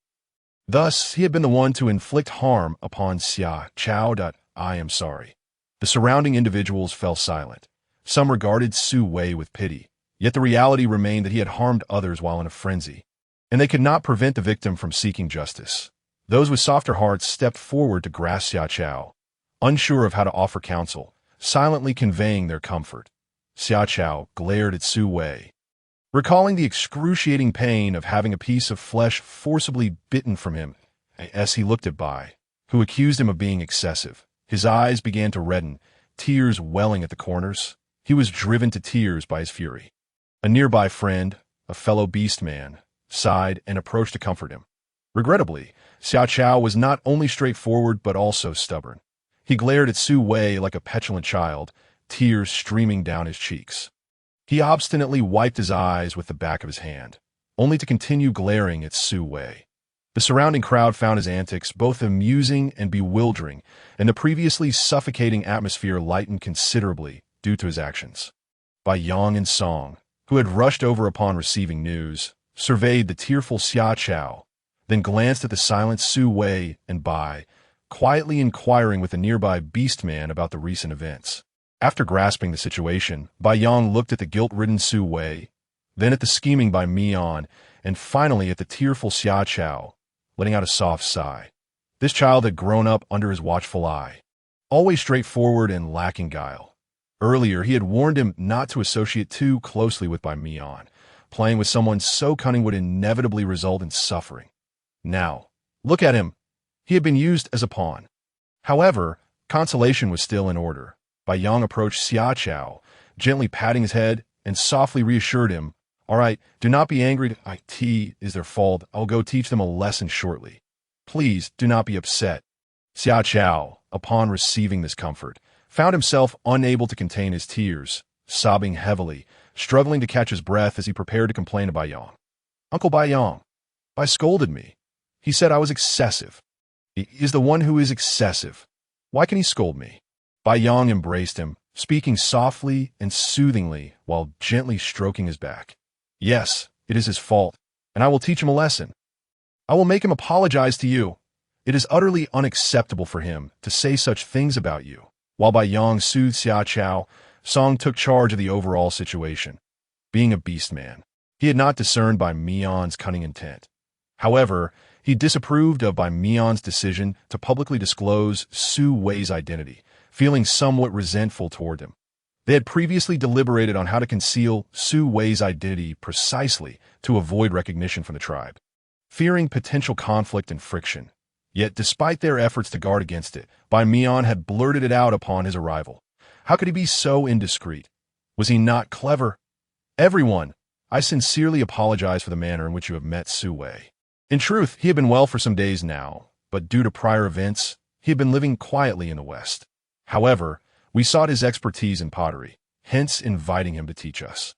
Thus, he had been the one to inflict harm upon Xiao Chao. I am sorry. The surrounding individuals fell silent. Some regarded Su Wei with pity, yet the reality remained that he had harmed others while in a frenzy, and they could not prevent the victim from seeking justice. Those with softer hearts stepped forward to grasp Xiao Chao, unsure of how to offer counsel, silently conveying their comfort. Xiao Chao glared at Su Wei, recalling the excruciating pain of having a piece of flesh forcibly bitten from him. As he looked at Bai, who accused him of being excessive, his eyes began to redden, tears welling at the corners. He was driven to tears by his fury. A nearby friend, a fellow beast man, sighed and approached to comfort him. Regrettably, Xiao Chao was not only straightforward but also stubborn. He glared at Su Wei like a petulant child, tears streaming down his cheeks. He obstinately wiped his eyes with the back of his hand, only to continue glaring at Su Wei. The surrounding crowd found his antics both amusing and bewildering, and the previously suffocating atmosphere lightened considerably due to his actions. Bai Yang and Song, who had rushed over upon receiving news, surveyed the tearful Xiao Chao, then glanced at the silent Su Wei and Bai, quietly inquiring with a nearby beast man about the recent events. After grasping the situation, Bai Yang looked at the guilt-ridden Su Wei, then at the scheming Bai Mian, and finally at the tearful Xiao Chao, letting out a soft sigh. This child had grown up under his watchful eye, always straightforward and lacking guile. Earlier, he had warned him not to associate too closely with Bai Mian. Playing with someone so cunning would inevitably result in suffering. Now, look at him. He had been used as a pawn. However, consolation was still in order. Bai Yang approached Xiao Chao, gently patting his head, and softly reassured him, "All right, do not be angry. It is their fault. I'll go teach them a lesson shortly. Please do not be upset." Xiao Chao, upon receiving this comfort, found himself unable to contain his tears, sobbing heavily, struggling to catch his breath as he prepared to complain to Bai Yang. "Uncle Bai Yang, Bai scolded me. He said I was excessive. He is the one who is excessive. Why can he scold me?" Bai Yang embraced him, speaking softly and soothingly while gently stroking his back. "Yes, it is his fault, and I will teach him a lesson." I will make him apologize to you. It is utterly unacceptable for him to say such things about you. While Bai Yong soothed Xia Chao, Song took charge of the overall situation. Being a beast man, he had not discerned Bai Mian's cunning intent. However, he disapproved of Bai Mian's decision to publicly disclose Su Wei's identity, feeling somewhat resentful toward him. They had previously deliberated on how to conceal Su Wei's identity precisely to avoid recognition from the tribe, fearing potential conflict and friction. Yet, despite their efforts to guard against it, Bai Mian had blurted it out upon his arrival. How could he be so indiscreet? Was he not clever? Everyone, I sincerely apologize for the manner in which you have met Su Wei. In truth, he had been well for some days now, but due to prior events, he had been living quietly in the West. However, we sought his expertise in pottery, hence inviting him to teach us.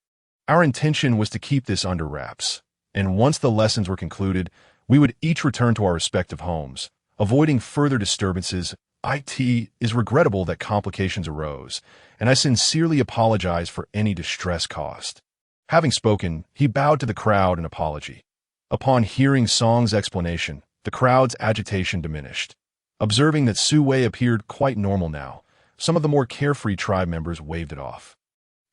Our intention was to keep this under wraps, and once the lessons were concluded, we would each return to our respective homes, avoiding further disturbances. It is regrettable that complications arose, and I sincerely apologize for any distress caused. Having spoken, he bowed to the crowd in apology. Upon hearing Song's explanation, the crowd's agitation diminished. Observing that Su Wei appeared quite normal now, some of the more carefree tribe members waved it off.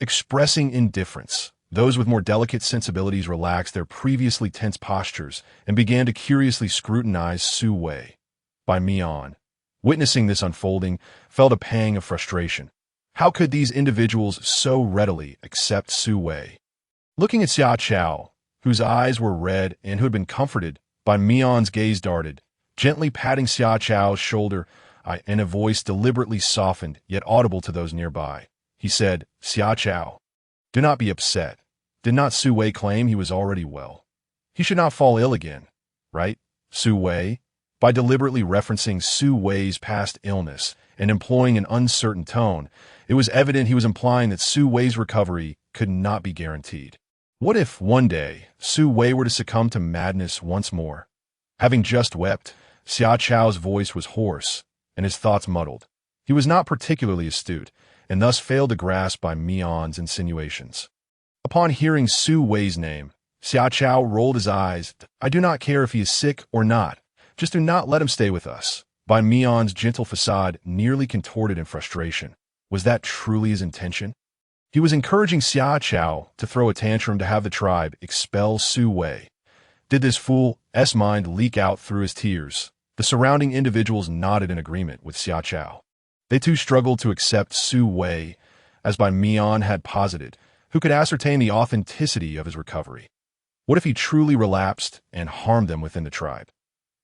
Expressing indifference, those with more delicate sensibilities relaxed their previously tense postures and began to curiously scrutinize Su Wei. Bai Mian, witnessing this unfolding, felt a pang of frustration. How could these individuals so readily accept Su Wei? Looking at Xia Chao, whose eyes were red and who had been comforted, Bai Mian's gaze darted, gently patting Xia Chao's shoulder, in a voice deliberately softened yet audible to those nearby. He said, "Xia Chao, do not be upset. Did not Su Wei claim he was already well? He should not fall ill again, right, Su Wei?" By deliberately referencing Su Wei's past illness and employing an uncertain tone, it was evident he was implying that Su Wei's recovery could not be guaranteed. What if, one day, Su Wei were to succumb to madness once more? Having just wept, Xia Chao's voice was hoarse, and his thoughts muddled. He was not particularly astute, and thus failed to grasp Bai Mian's insinuations. Upon hearing Su Wei's name, Xia Chao rolled his eyes. "I do not care if he is sick or not. Just do not let him stay with us." Bai Mian's gentle facade nearly contorted in frustration. Was that truly his intention? He was encouraging Xia Chao to throw a tantrum to have the tribe expel Su Wei. Did this fool's mind leak out through his tears? The surrounding individuals nodded in agreement with Xia Chao. They too struggled to accept Su Wei, as Bai Mian had posited, who could ascertain the authenticity of his recovery. What if he truly relapsed and harmed them within the tribe?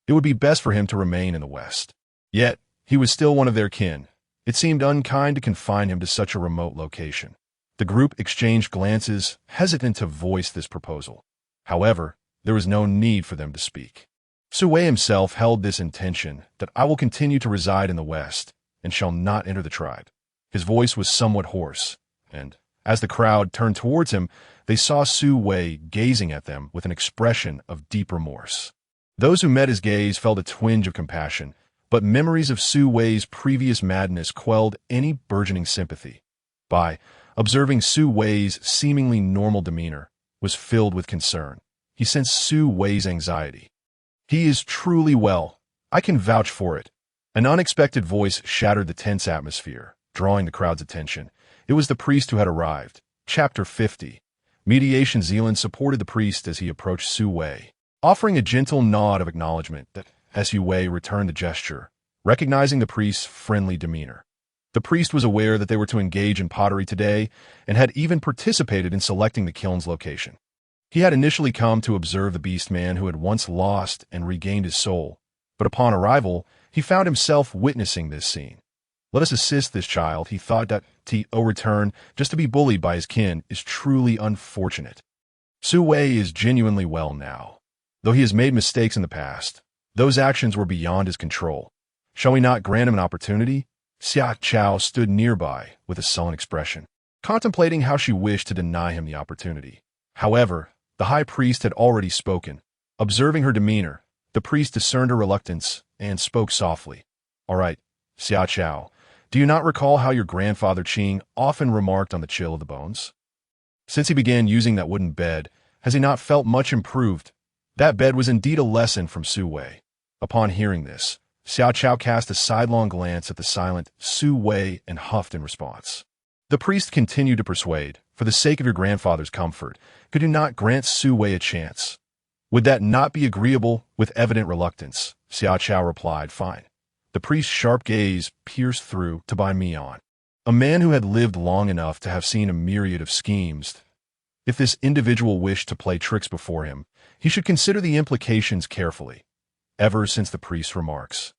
It would be best for him to remain in the West. Yet, he was still one of their kin. It seemed unkind to confine him to such a remote location. The group exchanged glances, hesitant to voice this proposal. However, there was no need for them to speak. Su Wei himself held this intention, that I will continue to reside in the West, and shall not enter the tribe. His voice was somewhat hoarse, and, as the crowd turned towards him, they saw Su Wei gazing at them with an expression of deep remorse. Those who met his gaze felt a twinge of compassion, but memories of Su Wei's previous madness quelled any burgeoning sympathy. Bai, observing Su Wei's seemingly normal demeanor, was filled with concern. He sensed Su Wei's anxiety. "He is truly well. I can vouch for it." An unexpected voice shattered the tense atmosphere, drawing the crowd's attention. It was the priest who had arrived. Chapter 50. Mediation Zealand supported the priest as he approached Su Wei, offering a gentle nod of acknowledgement that Su Wei returned the gesture, recognizing the priest's friendly demeanor. The priest was aware that they were to engage in pottery today and had even participated in selecting the kiln's location. He had initially come to observe the beast man who had once lost and regained his soul, but upon arrival, he found himself witnessing this scene. Let us assist this child, he thought. That to return just to be bullied by his kin is truly unfortunate. Su Wei is genuinely well now. Though he has made mistakes in the past, those actions were beyond his control. Shall we not grant him an opportunity? Xia Chao stood nearby with a sullen expression, contemplating how she wished to deny him the opportunity. However, the high priest had already spoken. Observing her demeanor, the priest discerned her reluctance and spoke softly. "All right, Xia Chao, do you not recall how your grandfather Qing often remarked on the chill of the bones? Since he began using that wooden bed, has he not felt much improved? That bed was indeed a lesson from Su Wei. Upon hearing this, Xiao Chao cast a sidelong glance at the silent Su Wei and huffed in response. The priest continued to persuade, for the sake of your grandfather's comfort, could you not grant Su Wei a chance? Would that not be agreeable? With evident reluctance, Xiao Chao replied, fine. The priest's sharp gaze pierced through to Bai Mian, a man who had lived long enough to have seen a myriad of schemes. If this individual wished to play tricks before him, he should consider the implications carefully. Ever since the priest's remarks,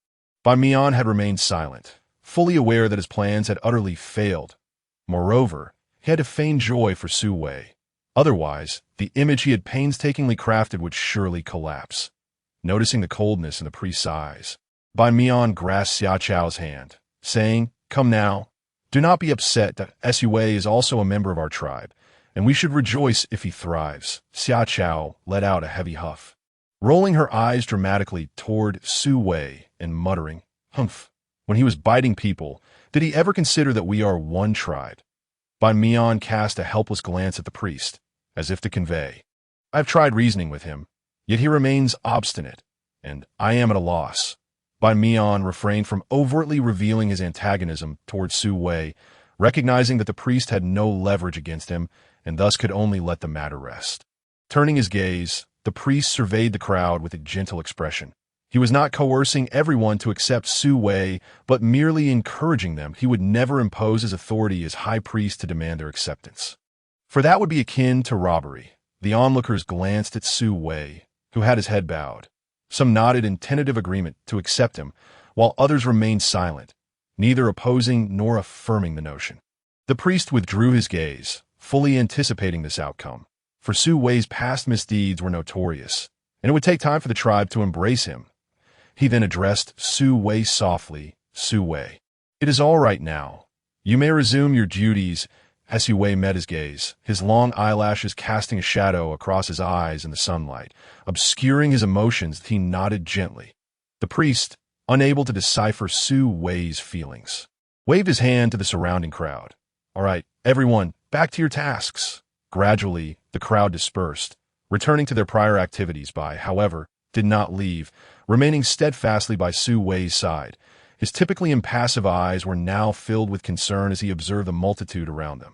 Bai Mian had remained silent, fully aware that his plans had utterly failed. Moreover, he had to feign joy for Su Wei. Otherwise, the image he had painstakingly crafted would surely collapse. Noticing the coldness in the priest's eyes, Bai Mian grasped Xiao Chao's hand, saying, come now. Do not be upset that Su Wei is also a member of our tribe, and we should rejoice if he thrives. Xiao Chao let out a heavy huff, rolling her eyes dramatically toward Su Wei and muttering, humph. When he was biting people, did he ever consider that we are one tribe? Bai Mian cast a helpless glance at the priest, as if to convey, I've tried reasoning with him, yet he remains obstinate, and I am at a loss. Bai Mian refrained from overtly revealing his antagonism towards Su Wei, recognizing that the priest had no leverage against him and thus could only let the matter rest. Turning his gaze, the priest surveyed the crowd with a gentle expression. He was not coercing everyone to accept Su Wei, but merely encouraging them. He would never impose his authority as high priest to demand their acceptance, for that would be akin to robbery. The onlookers glanced at Su Wei, who had his head bowed. Some nodded in tentative agreement to accept him, while others remained silent, neither opposing nor affirming the notion. The priest withdrew his gaze, fully anticipating this outcome, for Su Wei's past misdeeds were notorious, and it would take time for the tribe to embrace him. He then addressed Su Wei softly, Su Wei, it is all right now. You may resume your duties. As Su Wei met his gaze, his long eyelashes casting a shadow across his eyes in the sunlight, obscuring his emotions, he nodded gently. The priest, unable to decipher Su Wei's feelings, waved his hand to the surrounding crowd. All right, everyone, back to your tasks. Gradually, the crowd dispersed, returning to their prior activities. Bai, however, did not leave, remaining steadfastly by Su Wei's side. His typically impassive eyes were now filled with concern as he observed the multitude around them.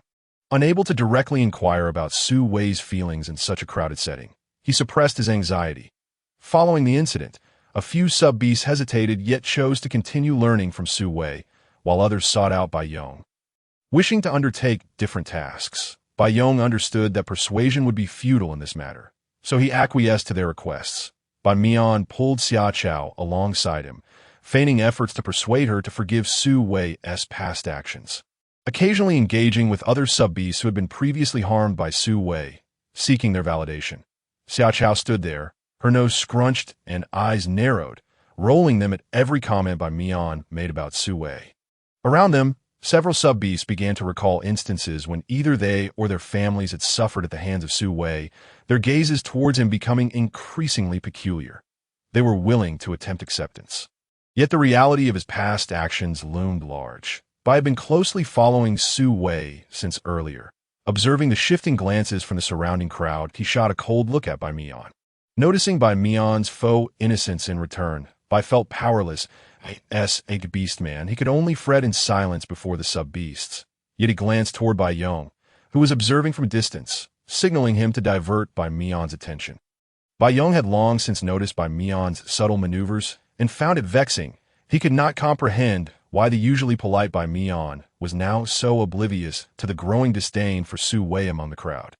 Unable to directly inquire about Su Wei's feelings in such a crowded setting, he suppressed his anxiety. Following the incident, a few sub-beasts hesitated yet chose to continue learning from Su Wei, while others sought out Bai Yong. Wishing to undertake different tasks, Bai Yong understood that persuasion would be futile in this matter, so he acquiesced to their requests. Bai Mian pulled Xiao Chao alongside him, feigning efforts to persuade her to forgive Su Wei's past actions, occasionally engaging with other sub-beasts who had been previously harmed by Su Wei, seeking their validation. Xiao Chao stood there, her nose scrunched and eyes narrowed, rolling them at every comment Bai Mian made about Su Wei. Around them, several sub-beasts began to recall instances when either they or their families had suffered at the hands of Su Wei, their gazes towards him becoming increasingly peculiar. They were willing to attempt acceptance. Yet the reality of his past actions loomed large. Bai had been closely following Su Wei since earlier. Observing the shifting glances from the surrounding crowd, he shot a cold look at Bai Mian. Noticing Bai Mian's faux innocence in return, Bai felt powerless. As a beast man, he could only fret in silence before the sub-beasts. Yet he glanced toward Bai Yong, who was observing from a distance, signaling him to divert Bai Mian's attention. Bai Yong had long since noticed Bai Mian's subtle maneuvers and found it vexing. He could not comprehend why the usually polite Bai Mian was now so oblivious to the growing disdain for Su Wei among the crowd.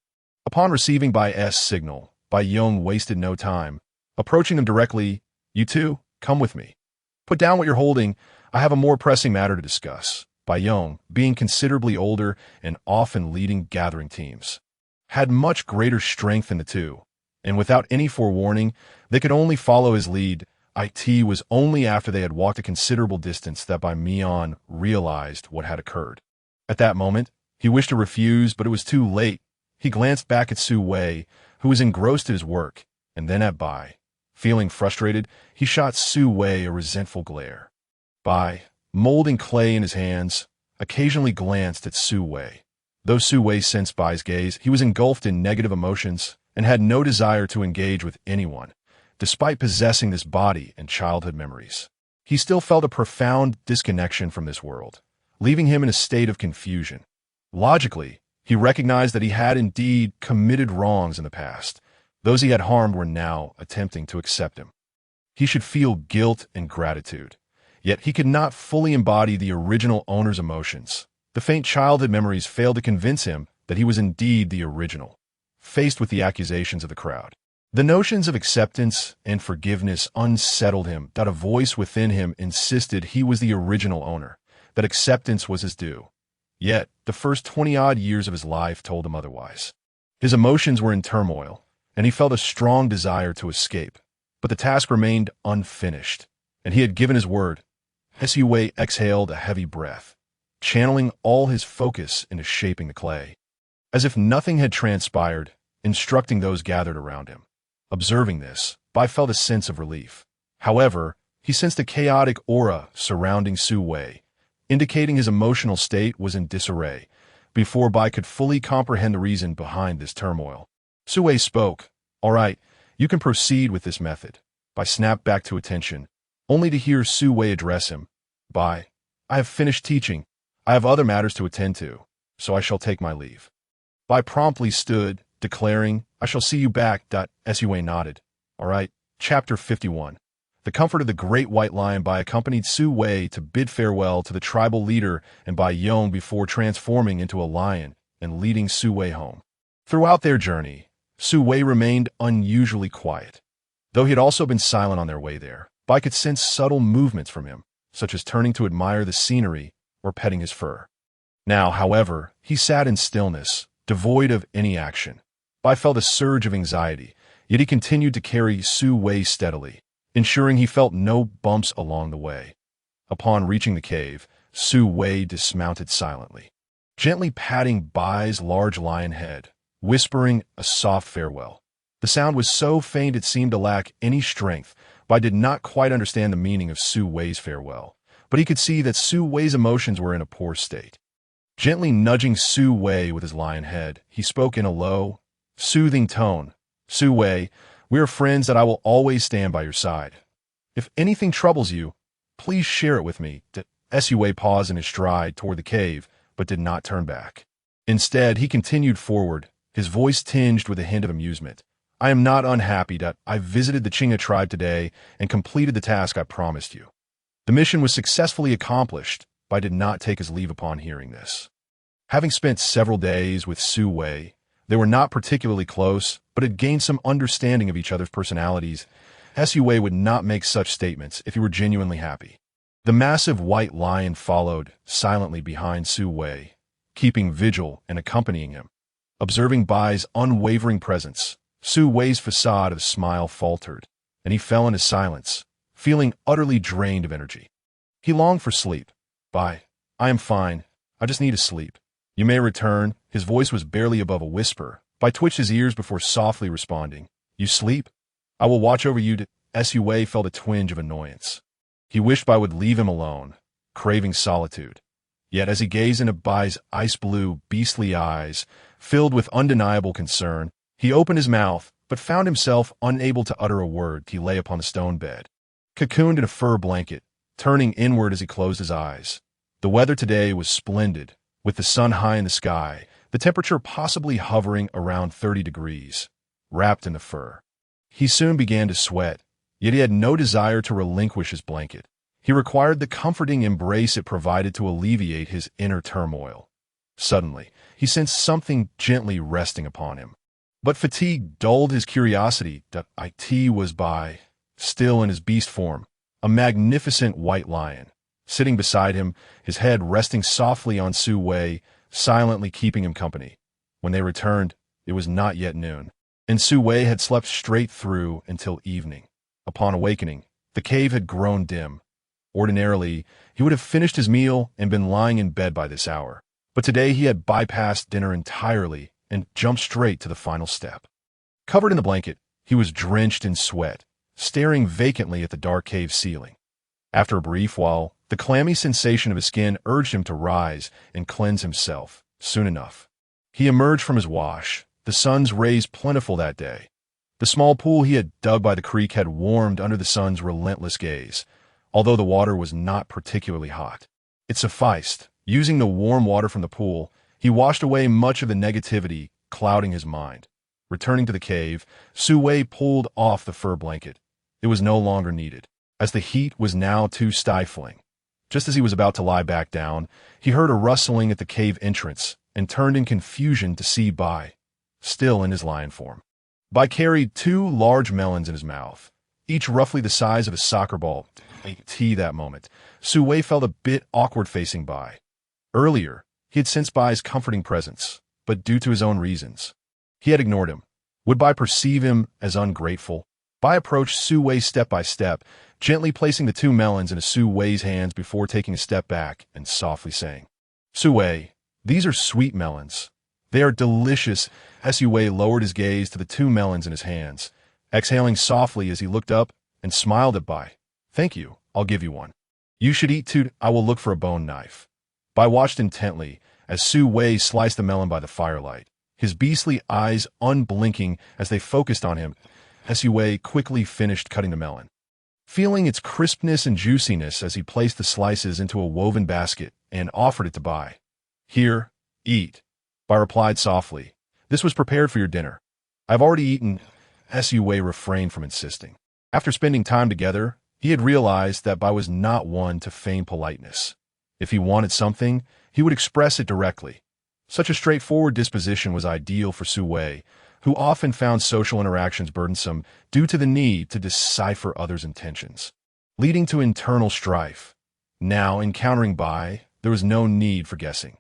Upon receiving Bai's signal, Bai Yong wasted no time. Approaching them directly, you two, come with me. Put down what you're holding. I have a more pressing matter to discuss. Bai Yong, being considerably older and often leading gathering teams, had much greater strength than the two, and without any forewarning, they could only follow his lead. It was only after they had walked a considerable distance that Bai Mian realized what had occurred. At that moment, he wished to refuse, but it was too late. He glanced back at Su Wei, who was engrossed in his work, and then at Bai. Feeling frustrated, he shot Su Wei a resentful glare. Bai, molding clay in his hands, occasionally glanced at Su Wei. Though Su Wei sensed Bai's gaze, he was engulfed in negative emotions, and had no desire to engage with anyone, despite possessing this body and childhood memories. He still felt a profound disconnection from this world, leaving him in a state of confusion. Logically, he recognized that he had indeed committed wrongs in the past. Those he had harmed were now attempting to accept him. He should feel guilt and gratitude, yet he could not fully embody the original owner's emotions. The faint childhood memories failed to convince him that he was indeed the original. Faced with the accusations of the crowd, the notions of acceptance and forgiveness unsettled him, that a voice within him insisted he was the original owner, that acceptance was his due. Yet, the first 20-odd years of his life told him otherwise. His emotions were in turmoil, and he felt a strong desire to escape. But the task remained unfinished, and he had given his word. Sue exhaled a heavy breath, channeling all his focus into shaping the clay. As if nothing had transpired, instructing those gathered around him. Observing this, Bai felt a sense of relief. However, he sensed a chaotic aura surrounding Su Wei, indicating his emotional state was in disarray, before Bai could fully comprehend the reason behind this turmoil. Su Wei spoke. "All right, you can proceed with this method." Bai snapped back to attention, only to hear Su Wei address him. "Bai, I have finished teaching. I have other matters to attend to, so I shall take my leave." Bai promptly stood, declaring, "I shall see you back." Sue nodded. "All right." Chapter 51. The comfort of the Great White Lion. Bai accompanied Su Wei to bid farewell to the tribal leader and Bai Yong before transforming into a lion and leading Su Wei home. Throughout their journey, Su Wei remained unusually quiet. Though he had also been silent on their way there, Bai could sense subtle movements from him, such as turning to admire the scenery or petting his fur. Now, however, he sat in stillness, devoid of any action. Bai felt a surge of anxiety, yet he continued to carry Su Wei steadily, ensuring he felt no bumps along the way. Upon reaching the cave, Su Wei dismounted silently, gently patting Bai's large lion head, whispering a soft farewell. The sound was so faint it seemed to lack any strength. Bai did not quite understand the meaning of Su Wei's farewell, but he could see that Su Wei's emotions were in a poor state. Gently nudging Su Wei with his lion head, he spoke in a low, soothing tone. "Su Wei, we are friends that I will always stand by your side. If anything troubles you, please share it with me." Sue paused in his stride toward the cave, but did not turn back. Instead, he continued forward, his voice tinged with a hint of amusement. "I am not unhappy that I visited the Chinga tribe today and completed the task I promised you." The mission was successfully accomplished. Bai did not take his leave upon hearing this. Having spent several days with Su Wei, they were not particularly close, but had gained some understanding of each other's personalities. Sue would not make such statements if he were genuinely happy. The massive white lion followed silently behind Su Wei, keeping vigil and accompanying him. Observing Bai's unwavering presence, Su Wei's facade of smile faltered, and he fell into silence, feeling utterly drained of energy. He longed for sleep. "Bai, I am fine. I just need to sleep. You may return." His voice was barely above a whisper. Bai twitched his ears before softly responding. "You sleep? I will watch over you." Sue felt a twinge of annoyance. He wished Bai would leave him alone, craving solitude. Yet as he gazed into Bai's ice-blue, beastly eyes, filled with undeniable concern, he opened his mouth, but found himself unable to utter a word. He lay upon the stone bed, cocooned in a fur blanket, turning inward as he closed his eyes. The weather today was splendid, with the sun high in the sky, the temperature possibly hovering around 30 degrees. Wrapped in the fur, he soon began to sweat, yet he had no desire to relinquish his blanket. He required the comforting embrace it provided to alleviate his inner turmoil. Suddenly, he sensed something gently resting upon him. But fatigue dulled his curiosity. It was Bai, still in his beast form, a magnificent white lion, sitting beside him, his head resting softly on Su Wei, silently keeping him company. When they returned, it was not yet noon, and Su Wei had slept straight through until evening. Upon awakening, the cave had grown dim. Ordinarily, he would have finished his meal and been lying in bed by this hour, but today he had bypassed dinner entirely and jumped straight to the final step. Covered in the blanket, he was drenched in sweat, staring vacantly at the dark cave ceiling. After a brief while, the clammy sensation of his skin urged him to rise and cleanse himself. Soon enough, he emerged from his wash, the sun's rays plentiful that day. The small pool he had dug by the creek had warmed under the sun's relentless gaze, although the water was not particularly hot. It sufficed. Using the warm water from the pool, he washed away much of the negativity clouding his mind. Returning to the cave, Su-wei pulled off the fur blanket. It was no longer needed, as the heat was now too stifling. Just as he was about to lie back down, he heard a rustling at the cave entrance and turned in confusion to see Bai, still in his lion form. Bai carried 2 large melons in his mouth, each roughly the size of a soccer ball. That moment, Su-wei felt a bit awkward facing Bai. Earlier, he had sensed Bai's comforting presence, but due to his own reasons, he had ignored him. Would Bai perceive him as ungrateful? Bai approached Su-wei step by step, gently placing the 2 melons into Su-wei's hands before taking a step back and softly saying, "Su-wei, these are sweet melons. They are delicious." Su-wei lowered his gaze to the 2 melons in his hands, exhaling softly as he looked up and smiled at Bai. "Thank you, I'll give you one. You should eat too. I will look for a bone knife." Bai watched intently as Su-wei sliced the melon by the firelight, his beastly eyes unblinking as they focused on him. Su-wei quickly finished cutting the melon, feeling its crispness and juiciness as he placed the slices into a woven basket and offered it to Bai. "Here, eat," Bai replied softly. "This was prepared for your dinner." "I've already eaten." Su-wei refrained from insisting. After spending time together, he had realized that Bai was not one to feign politeness. If he wanted something, he would express it directly. Such a straightforward disposition was ideal for Su-wei, who often found social interactions burdensome due to the need to decipher others' intentions, leading to internal strife. Now, encountering Bai, there was no need for guessing.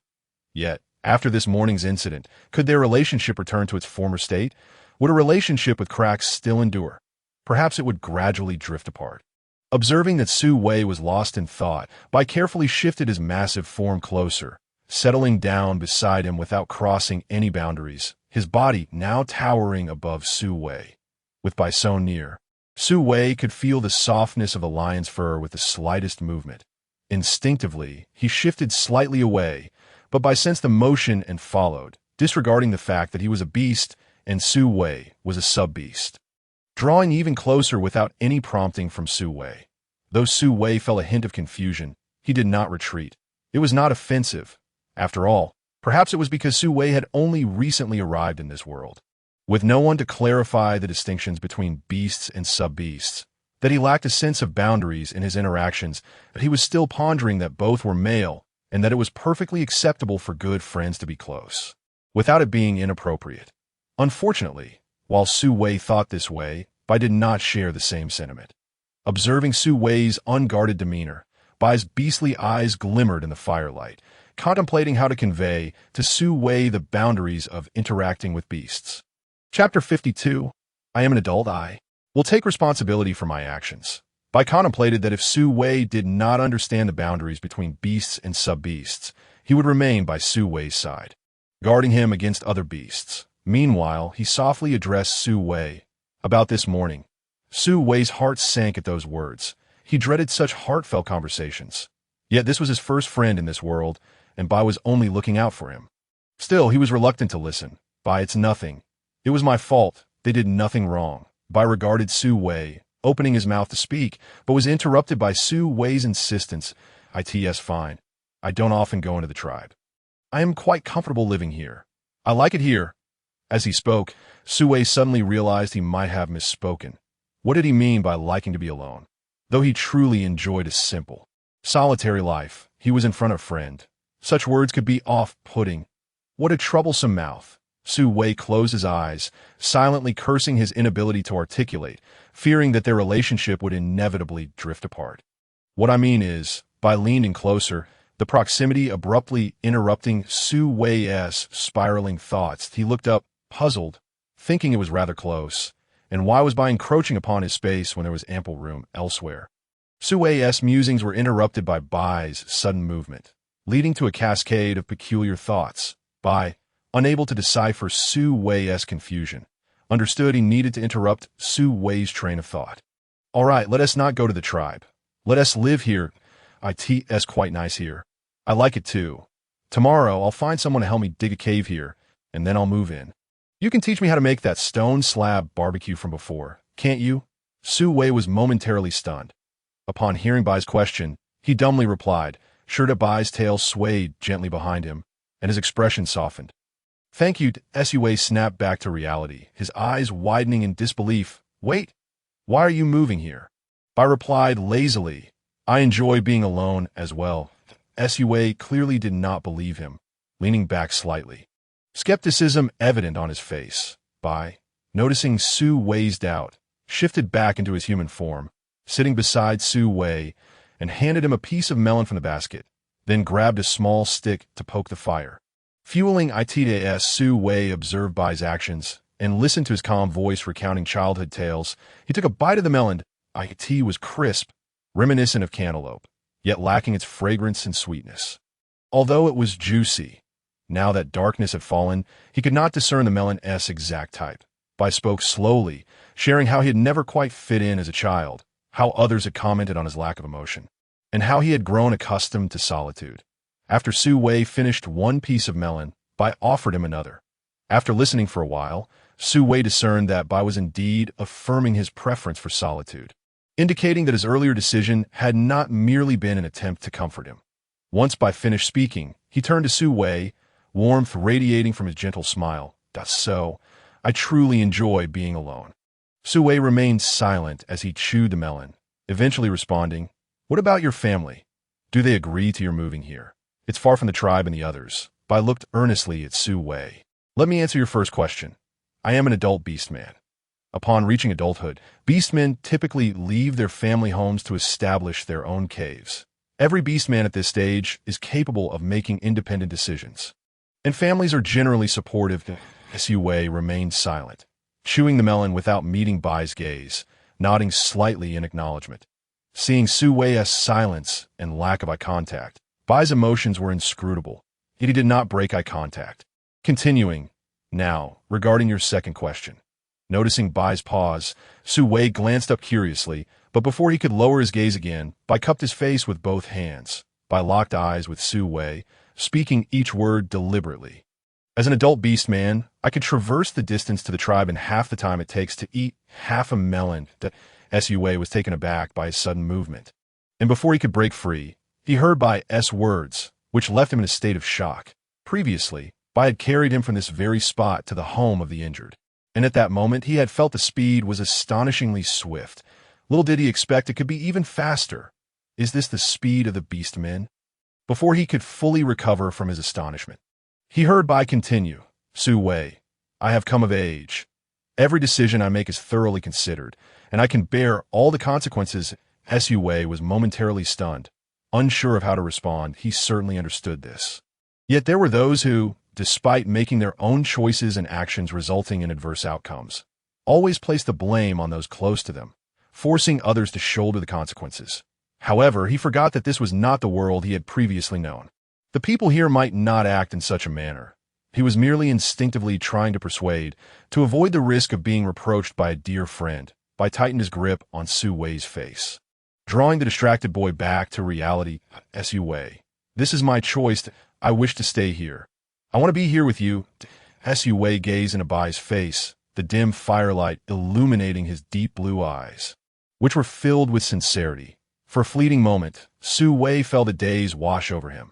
Yet, after this morning's incident, could their relationship return to its former state? Would a relationship with cracks still endure? Perhaps it would gradually drift apart. Observing that Su-wei was lost in thought, Bai carefully shifted his massive form closer, settling down beside him without crossing any boundaries, his body now towering above Su-wei. With Bai so near, Su-wei could feel the softness of a lion's fur with the slightest movement. Instinctively, he shifted slightly away, but Bai sensed the motion and followed, disregarding the fact that he was a beast and Su-wei was a sub-beast. Drawing even closer without any prompting from Su-wei. Though Su-wei felt a hint of confusion, he did not retreat. It was not offensive. After all, perhaps it was because Su-wei had only recently arrived in this world, with no one to clarify the distinctions between beasts and sub-beasts, that he lacked a sense of boundaries in his interactions, that he was still pondering that both were male, and that it was perfectly acceptable for good friends to be close, without it being inappropriate. Unfortunately, while Su-wei thought this way, Bai did not share the same sentiment. Observing Su-wei's unguarded demeanor, Bai's beastly eyes glimmered in the firelight, contemplating how to convey to Su-wei the boundaries of interacting with beasts. Chapter 52. I am an adult. I will take responsibility for my actions. Bai contemplated that if Su-wei did not understand the boundaries between beasts and sub-beasts, he would remain by Su-wei's side, guarding him against other beasts. Meanwhile, he softly addressed Su-wei. About this morning. Su-wei's heart sank at those words. He dreaded such heartfelt conversations. Yet this was his first friend in this world, and Bai was only looking out for him. Still, he was reluctant to listen. "Bai, it's nothing. It was my fault. They did nothing wrong." Bai regarded Su-wei, opening his mouth to speak, but was interrupted by Su-wei's insistence. "It's fine. I don't often go into the tribe. I am quite comfortable living here. I like it here." As he spoke, Su-wei suddenly realized he might have misspoken. What did he mean by liking to be alone? Though he truly enjoyed a simple, solitary life, he was in front of a friend. Such words could be off-putting. What a troublesome mouth. Su-wei closed his eyes, silently cursing his inability to articulate, fearing that their relationship would inevitably drift apart. "What I mean is," Bai leaned in closer, the proximity abruptly interrupting Su-wei's spiraling thoughts. He looked up, puzzled, thinking it was rather close, and why was Bai encroaching upon his space when there was ample room elsewhere? Su-wei's musings were interrupted by Bai's sudden movement, leading to a cascade of peculiar thoughts. Bai, unable to decipher Su-wei's confusion, understood he needed to interrupt Su-wei's train of thought. "All right, let us not go to the tribe. Let us live here. It's quite nice here. I like it too. Tomorrow I'll find someone to help me dig a cave here, and then I'll move in." You can teach me how to make that stone slab barbecue from before, can't you? Su Wei was momentarily stunned. Upon hearing Bai's question, he dumbly replied, sure that Bai's tail swayed gently behind him, and his expression softened. Thank you, Su Wei snapped back to reality, his eyes widening in disbelief. Wait, why are you moving here? Bai replied lazily, I enjoy being alone as well. Su Wei clearly did not believe him, leaning back slightly. Skepticism evident on his face. Bai, noticing Su Wei's doubt, shifted back into his human form, sitting beside Su Wei, and handed him a piece of melon from the basket, then grabbed a small stick to poke the fire. Fueling ITDS, Su Wei observed Bai's actions and listened to his calm voice recounting childhood tales. He took a bite of the melon. It was crisp, reminiscent of cantaloupe, yet lacking its fragrance and sweetness. Although it was juicy, now that darkness had fallen, he could not discern the melon's exact type. Bai spoke slowly, sharing how he had never quite fit in as a child, how others had commented on his lack of emotion, and how he had grown accustomed to solitude. After Su Wei finished one piece of melon, Bai offered him another. After listening for a while, Su Wei discerned that Bai was indeed affirming his preference for solitude, indicating that his earlier decision had not merely been an attempt to comfort him. Once Bai finished speaking, he turned to Su Wei, warmth radiating from his gentle smile. That's so. I truly enjoy being alone. Su Wei remained silent as he chewed the melon, eventually responding, What about your family? Do they agree to your moving here? It's far from the tribe and the others. Bai looked earnestly at Su Wei. Let me answer your first question. I am an adult beastman. Upon reaching adulthood, beastmen typically leave their family homes to establish their own caves. Every beastman at this stage is capable of making independent decisions, and families are generally supportive. Su Wei remained silent, chewing the melon without meeting Bai's gaze, nodding slightly in acknowledgement. Seeing Su Wei's silence and lack of eye contact, Bai's emotions were inscrutable, yet he did not break eye contact. Continuing, now, regarding your second question. Noticing Bai's pause, Su Wei glanced up curiously, but before he could lower his gaze again, Bai cupped his face with both hands. Bai locked eyes with Su Wei, speaking each word deliberately. As an adult beastman, I could traverse the distance to the tribe in half the time it takes to eat half a melon. Su Wei was taken aback by his sudden movement, and before he could break free, he heard Bai's words, which left him in a state of shock. Previously, Bai had carried him from this very spot to the home of the injured, and at that moment he had felt the speed was astonishingly swift. Little did he expect it could be even faster. Is this the speed of the beastmen? Before he could fully recover from his astonishment, he heard Bai continue, Su Wei, I have come of age. Every decision I make is thoroughly considered, and I can bear all the consequences. Su Wei was momentarily stunned. Unsure of how to respond, he certainly understood this. Yet there were those who, despite making their own choices and actions resulting in adverse outcomes, always placed the blame on those close to them, forcing others to shoulder the consequences. However, he forgot that this was not the world he had previously known. The people here might not act in such a manner. He was merely instinctively trying to persuade, to avoid the risk of being reproached by a dear friend. Bai tightened his grip on Su Wei's face, drawing the distracted boy back to reality. Su Wei, this is my choice. I wish to stay here. I want to be here with you. Su Wei gazed into Bai's face, the dim firelight illuminating his deep blue eyes, which were filled with sincerity. For a fleeting moment, Su Wei felt a daze wash over him.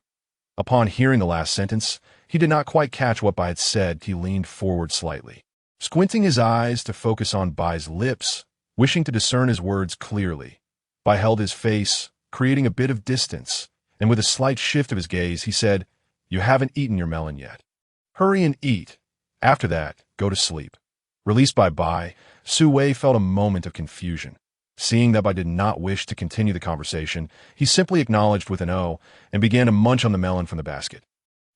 Upon hearing the last sentence, he did not quite catch what Bai had said. He leaned forward slightly, squinting his eyes to focus on Bai's lips, wishing to discern his words clearly. Bai held his face, creating a bit of distance, and with a slight shift of his gaze, he said, You haven't eaten your melon yet. Hurry and eat. After that, go to sleep. Released by Bai, Su Wei felt a moment of confusion. Seeing that Bai did not wish to continue the conversation, he simply acknowledged with an "oh" and began to munch on the melon from the basket.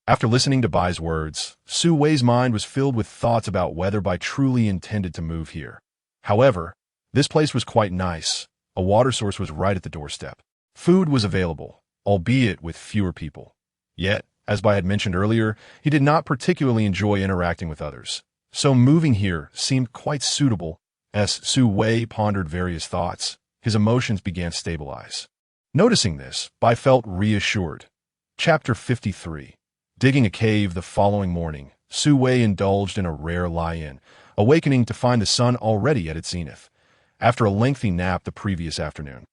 After listening to Bai's words, Su Wei's mind was filled with thoughts about whether Bai truly intended to move here. However, this place was quite nice. A water source was right at the doorstep. Food was available, albeit with fewer people. Yet, as Bai had mentioned earlier, he did not particularly enjoy interacting with others. So moving here seemed quite suitable. As Su Wei pondered various thoughts, his emotions began to stabilize. Noticing this, Bai felt reassured. Chapter 53. Digging a cave the following morning, Su Wei indulged in a rare lie-in, awakening to find the sun already at its zenith. After a lengthy nap the previous afternoon,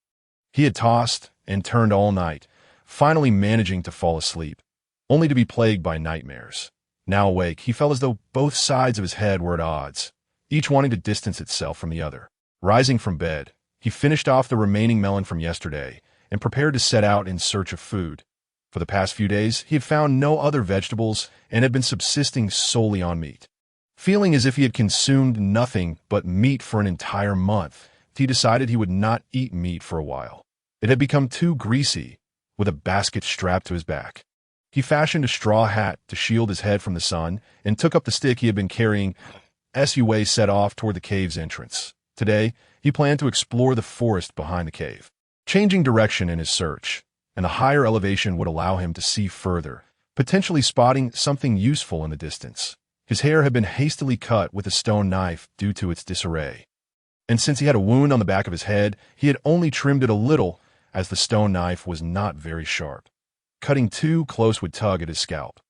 he had tossed and turned all night, finally managing to fall asleep, only to be plagued by nightmares. Now awake, he felt as though both sides of his head were at odds, each wanting to distance itself from the other. Rising from bed, he finished off the remaining melon from yesterday and prepared to set out in search of food. For the past few days, he had found no other vegetables and had been subsisting solely on meat. Feeling as if he had consumed nothing but meat for an entire month, he decided he would not eat meat for a while. It had become too greasy, with a basket strapped to his back. He fashioned a straw hat to shield his head from the sun and took up the stick he had been carrying. Su Wei set off toward the cave's entrance. Today, he planned to explore the forest behind the cave, changing direction in his search, and the higher elevation would allow him to see further, potentially spotting something useful in the distance. His hair had been hastily cut with a stone knife due to its disarray, and since he had a wound on the back of his head, he had only trimmed it a little, as the stone knife was not very sharp. Cutting too close would tug at his scalp,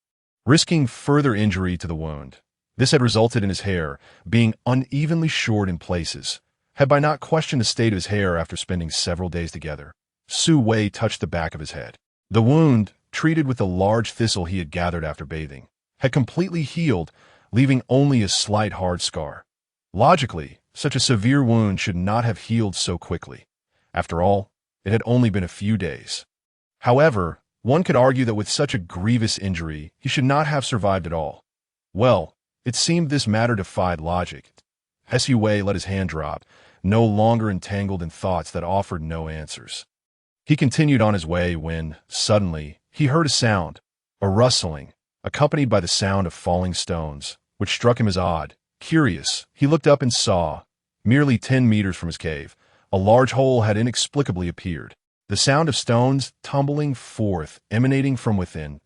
risking further injury to the wound. This had resulted in his hair being unevenly short in places. Had by not questioned the state of his hair after spending several days together, Su Wei touched the back of his head. The wound, treated with the large thistle he had gathered after bathing, had completely healed, leaving only a slight hard scar. Logically, such a severe wound should not have healed so quickly. After all, it had only been a few days. However, one could argue that with such a grievous injury, he should not have survived at all. Well, it seemed this matter defied logic. Su Wei let his hand drop, no longer entangled in thoughts that offered no answers. He continued on his way when, suddenly, he heard a sound, a rustling, accompanied by the sound of falling stones, which struck him as odd. Curious, he looked up and saw, merely 10 meters from his cave, a large hole had inexplicably appeared. The sound of stones tumbling forth, emanating from within.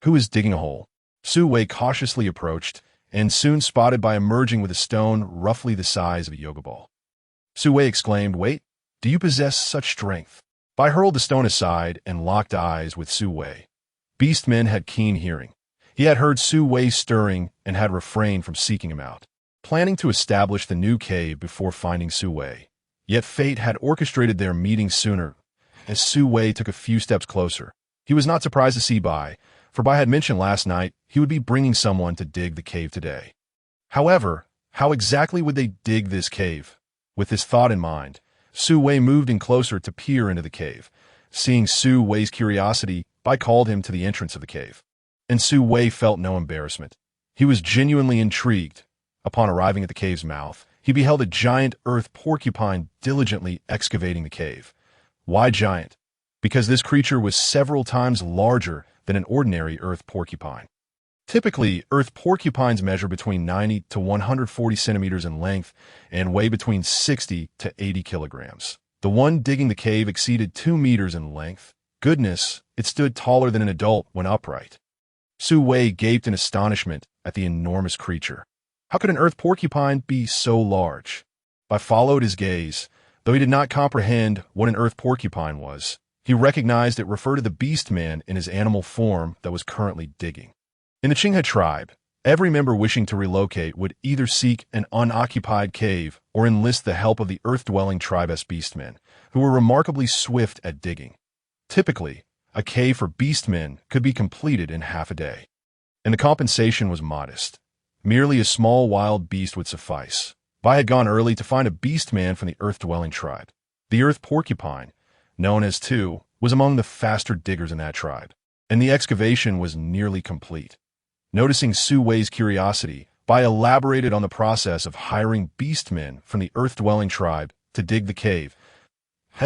Who is digging a hole? Su Wei cautiously approached, and soon spotted by emerging with a stone roughly the size of a yoga ball. Su Wei exclaimed, "Wait, do you possess such strength?" Bai hurled the stone aside and locked eyes with Su Wei. Beastmen had keen hearing. He had heard Su Wei stirring and had refrained from seeking him out, planning to establish the new cave before finding Su Wei. Yet fate had orchestrated their meeting sooner. As Su Wei took a few steps closer, he was not surprised to see Bai, for Bai had mentioned last night he would be bringing someone to dig the cave today. However, how exactly would they dig this cave? With this thought in mind, Su Wei moved in closer to peer into the cave. Seeing Su Wei's curiosity, Bai called him to the entrance of the cave. And Su Wei felt no embarrassment. He was genuinely intrigued. Upon arriving at the cave's mouth, he beheld a giant earth porcupine diligently excavating the cave. Why giant? Because this creature was several times larger than an ordinary earth porcupine. Typically, earth porcupines measure between 90 to 140 centimeters in length and weigh between 60 to 80 kilograms. The one digging the cave exceeded 2 meters in length. Goodness, it stood taller than an adult when upright. Su Wei gaped in astonishment at the enormous creature. How could an earth porcupine be so large? Bai followed his gaze. Though he did not comprehend what an earth porcupine was, he recognized it referred to the beast man in his animal form that was currently digging. In the Qinghe tribe, every member wishing to relocate would either seek an unoccupied cave or enlist the help of the earth-dwelling tribe's beastmen, who were remarkably swift at digging. Typically, a cave for beastmen could be completed in half a day, and the compensation was modest. Merely a small wild beast would suffice. Bai had gone early to find a beastman from the earth-dwelling tribe. The earth porcupine, known as Tu, was among the faster diggers in that tribe, and the excavation was nearly complete. Noticing Su Wei's curiosity, Bai elaborated on the process of hiring beastmen from the earth-dwelling tribe to dig the cave.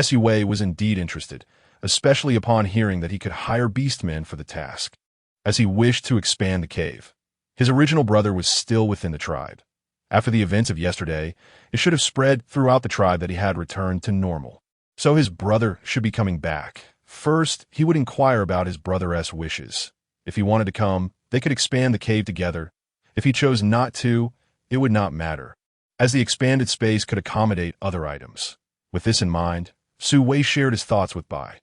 Su Wei was indeed interested, especially upon hearing that he could hire beastmen for the task, as he wished to expand the cave. His original brother was still within the tribe. After the events of yesterday, it should have spread throughout the tribe that he had returned to normal. So his brother should be coming back. First, he would inquire about his brother's wishes. If he wanted to come, they could expand the cave together. If he chose not to, it would not matter, as the expanded space could accommodate other items. With this in mind, Su Wei shared his thoughts with Bai.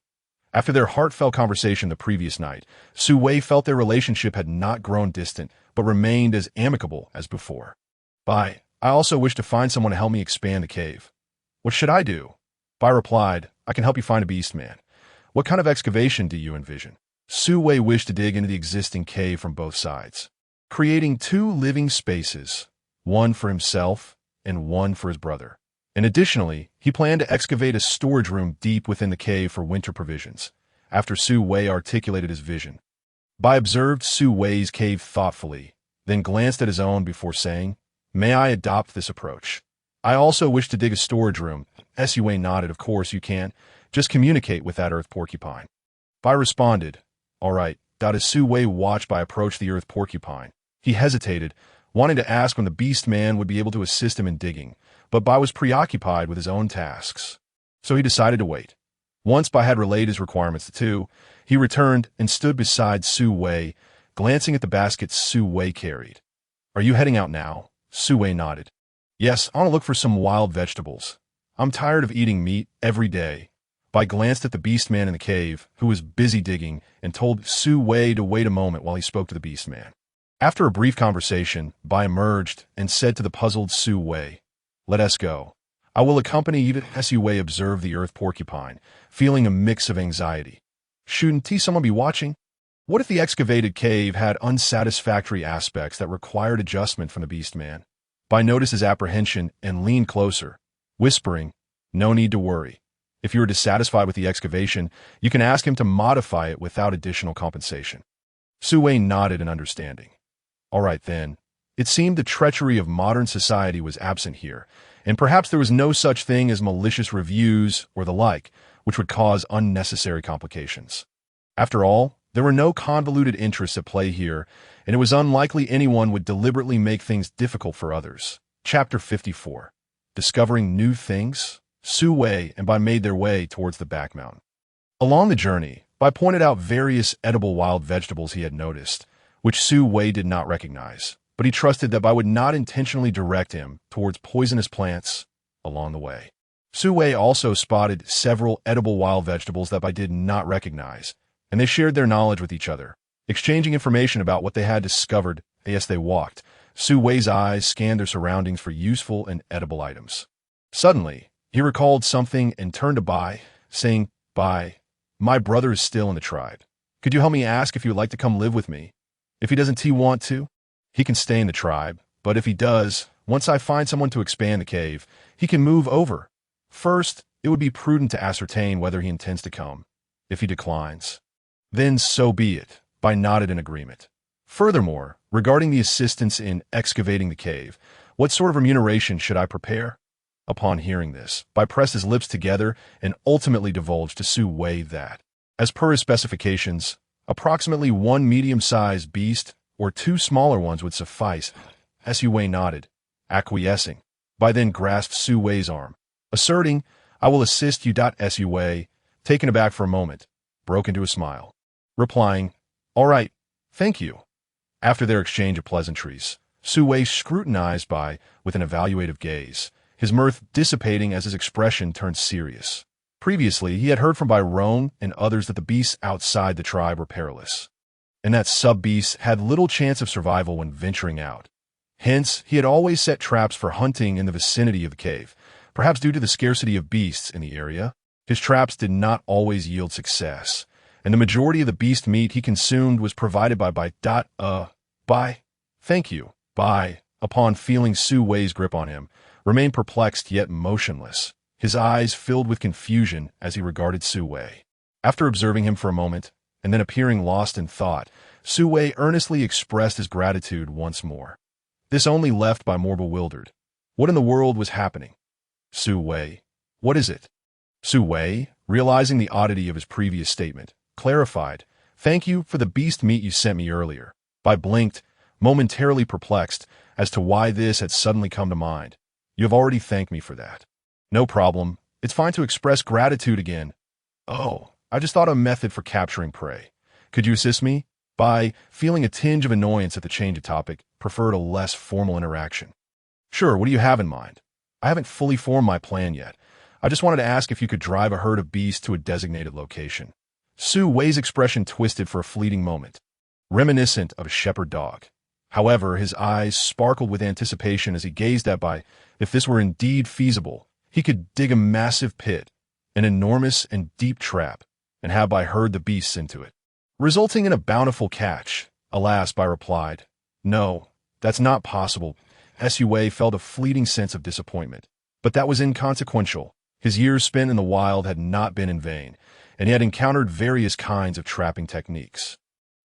After their heartfelt conversation the previous night, Su Wei felt their relationship had not grown distant, but remained as amicable as before. I also wish to find someone to help me expand the cave. What should I do? Bai replied, I can help you find a beast man. What kind of excavation do you envision? Su Wei wished to dig into the existing cave from both sides, creating 2 living spaces, one for himself and one for his brother. And additionally, he planned to excavate a storage room deep within the cave for winter provisions, after Su Wei articulated his vision. Bai observed Su Wei's cave thoughtfully, then glanced at his own before saying, May I adopt this approach? I also wish to dig a storage room. Su Wei nodded, of course you can. Just communicate with that earth porcupine. Bai responded, All right. As Su Wei watched Bai approach the earth porcupine, he hesitated, wanting to ask when the beast man would be able to assist him in digging, but Bai was preoccupied with his own tasks. So he decided to wait. Once Bai had relayed his requirements to two, he returned and stood beside Su Wei, glancing at the baskets Su Wei carried. Are you heading out now? Su Wei nodded. Yes, I want to look for some wild vegetables. I'm tired of eating meat every day. Bai glanced at the beast man in the cave, who was busy digging, and told Su Wei to wait a moment while he spoke to the beast man. After a brief conversation, Bai emerged and said to the puzzled Su Wei, Let us go. I will accompany you. Su Wei observed the earth porcupine, feeling a mix of anxiety. Shouldn't someone be watching? What if the excavated cave had unsatisfactory aspects that required adjustment from the beast man? Bai noticed his apprehension and leaned closer, whispering, No need to worry. If you are dissatisfied with the excavation, you can ask him to modify it without additional compensation. Su Wei nodded in understanding. All right then. It seemed the treachery of modern society was absent here, and perhaps there was no such thing as malicious reviews or the like, which would cause unnecessary complications. After all, there were no convoluted interests at play here, and it was unlikely anyone would deliberately make things difficult for others. Chapter 54. Discovering New Things? Su Wei and Bai made their way towards the back mountain. Along the journey, Bai pointed out various edible wild vegetables he had noticed, which Su Wei did not recognize, but he trusted that Bai would not intentionally direct him towards poisonous plants along the way. Su Wei also spotted several edible wild vegetables that Bai did not recognize, and they shared their knowledge with each other, exchanging information about what they had discovered as they walked. Su Wei's eyes scanned their surroundings for useful and edible items. Suddenly, he recalled something and turned to Bai, saying, Bai, my brother is still in the tribe. Could you help me ask if you would like to come live with me? If he doesn't want to, he can stay in the tribe, but if he does, once I find someone to expand the cave, he can move over. First, it would be prudent to ascertain whether he intends to come. If he declines, then so be it. Bai nodded in agreement. Furthermore, regarding the assistance in excavating the cave, what sort of remuneration should I prepare? Upon hearing this, Bai pressed his lips together and ultimately divulged to Su Wei that, as per his specifications, approximately 1 medium-sized beast or 2 smaller ones would suffice. Su Wei nodded, acquiescing. Bai then grasped Su Wei's arm, asserting, I will assist you. Su Wei, taken aback for a moment, broke into a smile, replying, All right, thank you. After their exchange of pleasantries, Su Wei scrutinized Bai with an evaluative gaze, his mirth dissipating as his expression turned serious. Previously, he had heard from Bai Rong and others that the beasts outside the tribe were perilous, and that sub-beasts had little chance of survival when venturing out. Hence, he had always set traps for hunting in the vicinity of the cave. Perhaps due to the scarcity of beasts in the area, his traps did not always yield success, and the majority of the beast meat he consumed was provided by Bai. Bai, thank you. Bai, upon feeling Su Wei's grip on him, remained perplexed yet motionless, his eyes filled with confusion as he regarded Su Wei. After observing him for a moment, and then appearing lost in thought, Su Wei earnestly expressed his gratitude once more. This only left Bai more bewildered. What in the world was happening? Su Wei, what is it? Su Wei, realizing the oddity of his previous statement, clarified, Thank you for the beast meat you sent me earlier. Bai blinked, momentarily perplexed as to why this had suddenly come to mind. You have already thanked me for that. No problem. It's fine to express gratitude again. Oh, I just thought of a method for capturing prey. Could you assist me? Bai, feeling a tinge of annoyance at the change of topic, preferred a less formal interaction. Sure, what do you have in mind? I haven't fully formed my plan yet. I just wanted to ask if you could drive a herd of beasts to a designated location. Su Wei's expression twisted for a fleeting moment, reminiscent of a shepherd dog. However, his eyes sparkled with anticipation as he gazed at Bai. If this were indeed feasible, he could dig a massive pit, an enormous and deep trap, and have Bai herd the beasts into it, resulting in a bountiful catch. Alas, Bai replied, "No, that's not possible." Sue felt a fleeting sense of disappointment. But that was inconsequential. His years spent in the wild had not been in vain, and he had encountered various kinds of trapping techniques.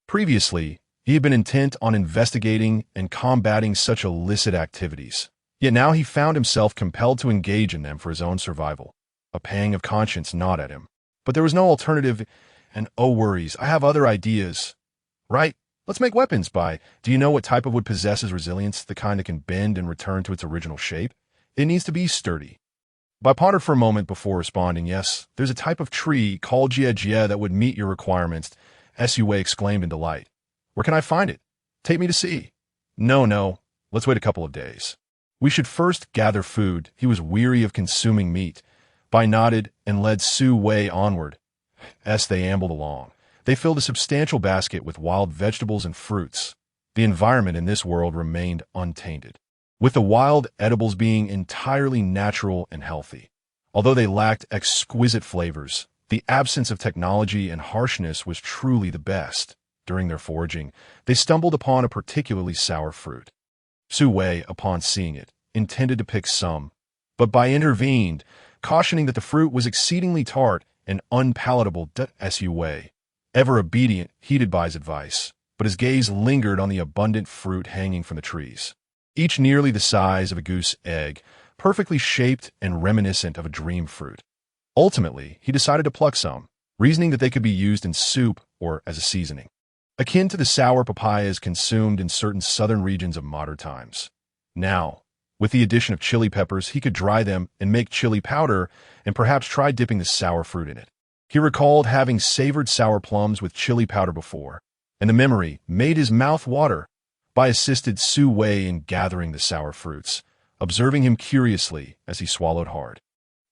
Previously, he had been intent on investigating and combating such illicit activities. Yet now he found himself compelled to engage in them for his own survival. A pang of conscience gnawed at him. But there was no alternative, and oh worries, I have other ideas. Right? Let's make weapons, Bai. Do you know what type of wood possesses resilience, the kind that can bend and return to its original shape? It needs to be sturdy. Bai pondered for a moment before responding, "Yes, there's a type of tree called Jia that would meet your requirements." Sue exclaimed in delight. "Where can I find it? Take me to see." No, let's wait a couple of days. We should first gather food." He was weary of consuming meat. Bai nodded and led Sue onward. As they ambled along, they filled a substantial basket with wild vegetables and fruits. The environment in this world remained untainted, with the wild edibles being entirely natural and healthy. Although they lacked exquisite flavors, the absence of technology and harshness was truly the best. During their foraging, they stumbled upon a particularly sour fruit. Sue, upon seeing it, intended to pick some, but Bai intervened, cautioning that the fruit was exceedingly tart and unpalatable. Sue, ever obedient, heeded Bai's advice, but his gaze lingered on the abundant fruit hanging from the trees, each nearly the size of a goose egg, perfectly shaped and reminiscent of a dream fruit. Ultimately, he decided to pluck some, reasoning that they could be used in soup or as a seasoning, akin to the sour papayas consumed in certain southern regions of modern times. Now, with the addition of chili peppers, he could dry them and make chili powder and perhaps try dipping the sour fruit in it. He recalled having savored sour plums with chili powder before, and the memory made his mouth water. Bai assisted Sue in gathering the sour fruits, observing him curiously as he swallowed hard,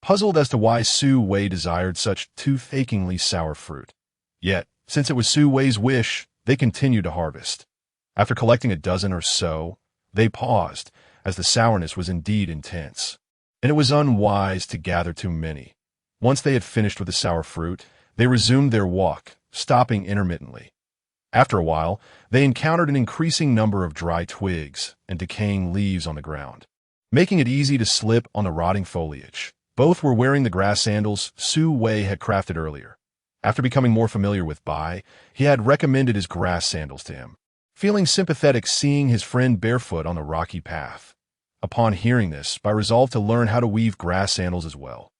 puzzled as to why Sue desired such tooth-achingly sour fruit. Yet, since it was Sue's wish, they continued to harvest. After collecting a dozen or so, they paused, as the sourness was indeed intense, and it was unwise to gather too many. Once they had finished with the sour fruit, they resumed their walk, stopping intermittently. After a while, they encountered an increasing number of dry twigs and decaying leaves on the ground, making it easy to slip on the rotting foliage. Both were wearing the grass sandals Sue had crafted earlier. After becoming more familiar with Bai, he had recommended his grass sandals to him, feeling sympathetic seeing his friend barefoot on the rocky path. Upon hearing this, Bai resolved to learn how to weave grass sandals as well.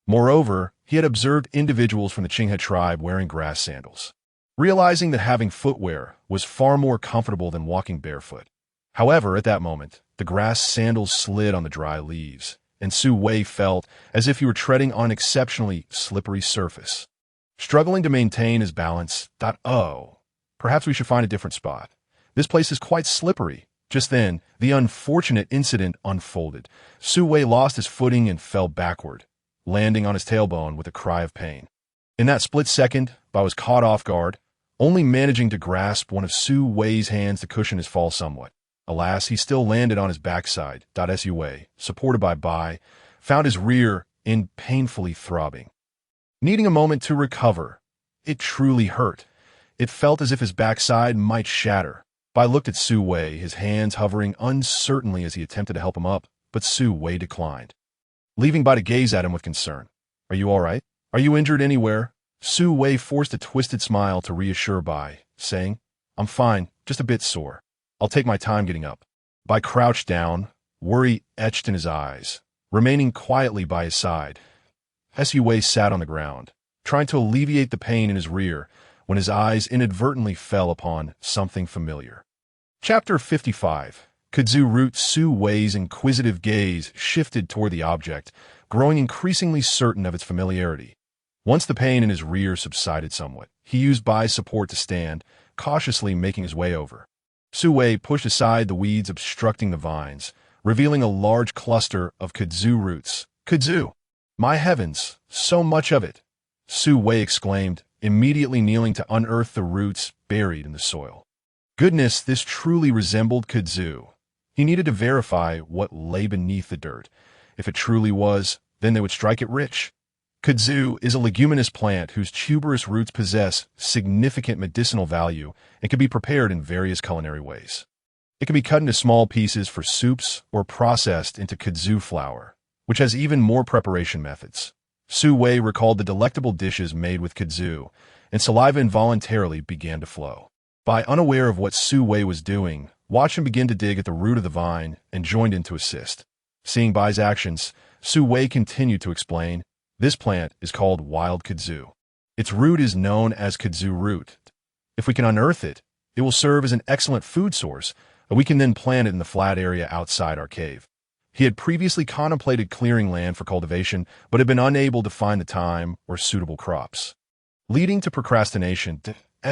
Moreover, he had observed individuals from the Qinghe tribe wearing grass sandals, realizing that having footwear was far more comfortable than walking barefoot. However, at that moment, the grass sandals slid on the dry leaves, and Sue felt as if he were treading on an exceptionally slippery surface. Struggling to maintain his balance, thought, "Oh, perhaps we should find a different spot. This place is quite slippery." Just then, the unfortunate incident unfolded. Sue lost his footing and fell backward, landing on his tailbone with a cry of pain. In that split second, Bai was caught off guard, only managing to grasp one of Sue's hands to cushion his fall somewhat. Alas, he still landed on his backside. Sue, supported by Bai, found his rear end painfully throbbing. Needing a moment to recover, it truly hurt. It felt as if his backside might shatter. Bai looked at Sue, his hands hovering uncertainly as he attempted to help him up, but Sue declined, leaving Bai to gaze at him with concern. "Are you all right? Are you injured anywhere?" Sue forced a twisted smile to reassure Bai, saying, "I'm fine, just a bit sore. I'll take my time getting up." Bai crouched down, worry etched in his eyes, remaining quietly by his side. Sue sat on the ground, trying to alleviate the pain in his rear, when his eyes inadvertently fell upon something familiar. Chapter 55. Kudzu Root. Sue's inquisitive gaze shifted toward the object, growing increasingly certain of its familiarity. Once the pain in his rear subsided somewhat, he used Bai's support to stand, cautiously making his way over. Sue pushed aside the weeds obstructing the vines, revealing a large cluster of kudzu roots. "Kudzu! My heavens, so much of it!" Sue exclaimed, immediately kneeling to unearth the roots buried in the soil. Goodness, this truly resembled kudzu. He needed to verify what lay beneath the dirt. If it truly was, then they would strike it rich. Kudzu is a leguminous plant whose tuberous roots possess significant medicinal value and can be prepared in various culinary ways. It can be cut into small pieces for soups or processed into kudzu flour, which has even more preparation methods. Su Wei recalled the delectable dishes made with kudzu, and saliva involuntarily began to flow. By unaware of what Su Wei was doing, watch him begin to dig at the root of the vine and joined in to assist. Seeing Bai's actions, Su Wei continued to explain, "This plant is called wild kudzu. Its root is known as kudzu root. If we can unearth it, it will serve as an excellent food source, and we can then plant it in the flat area outside our cave." He had previously contemplated clearing land for cultivation, but had been unable to find the time or suitable crops. Leading to procrastination,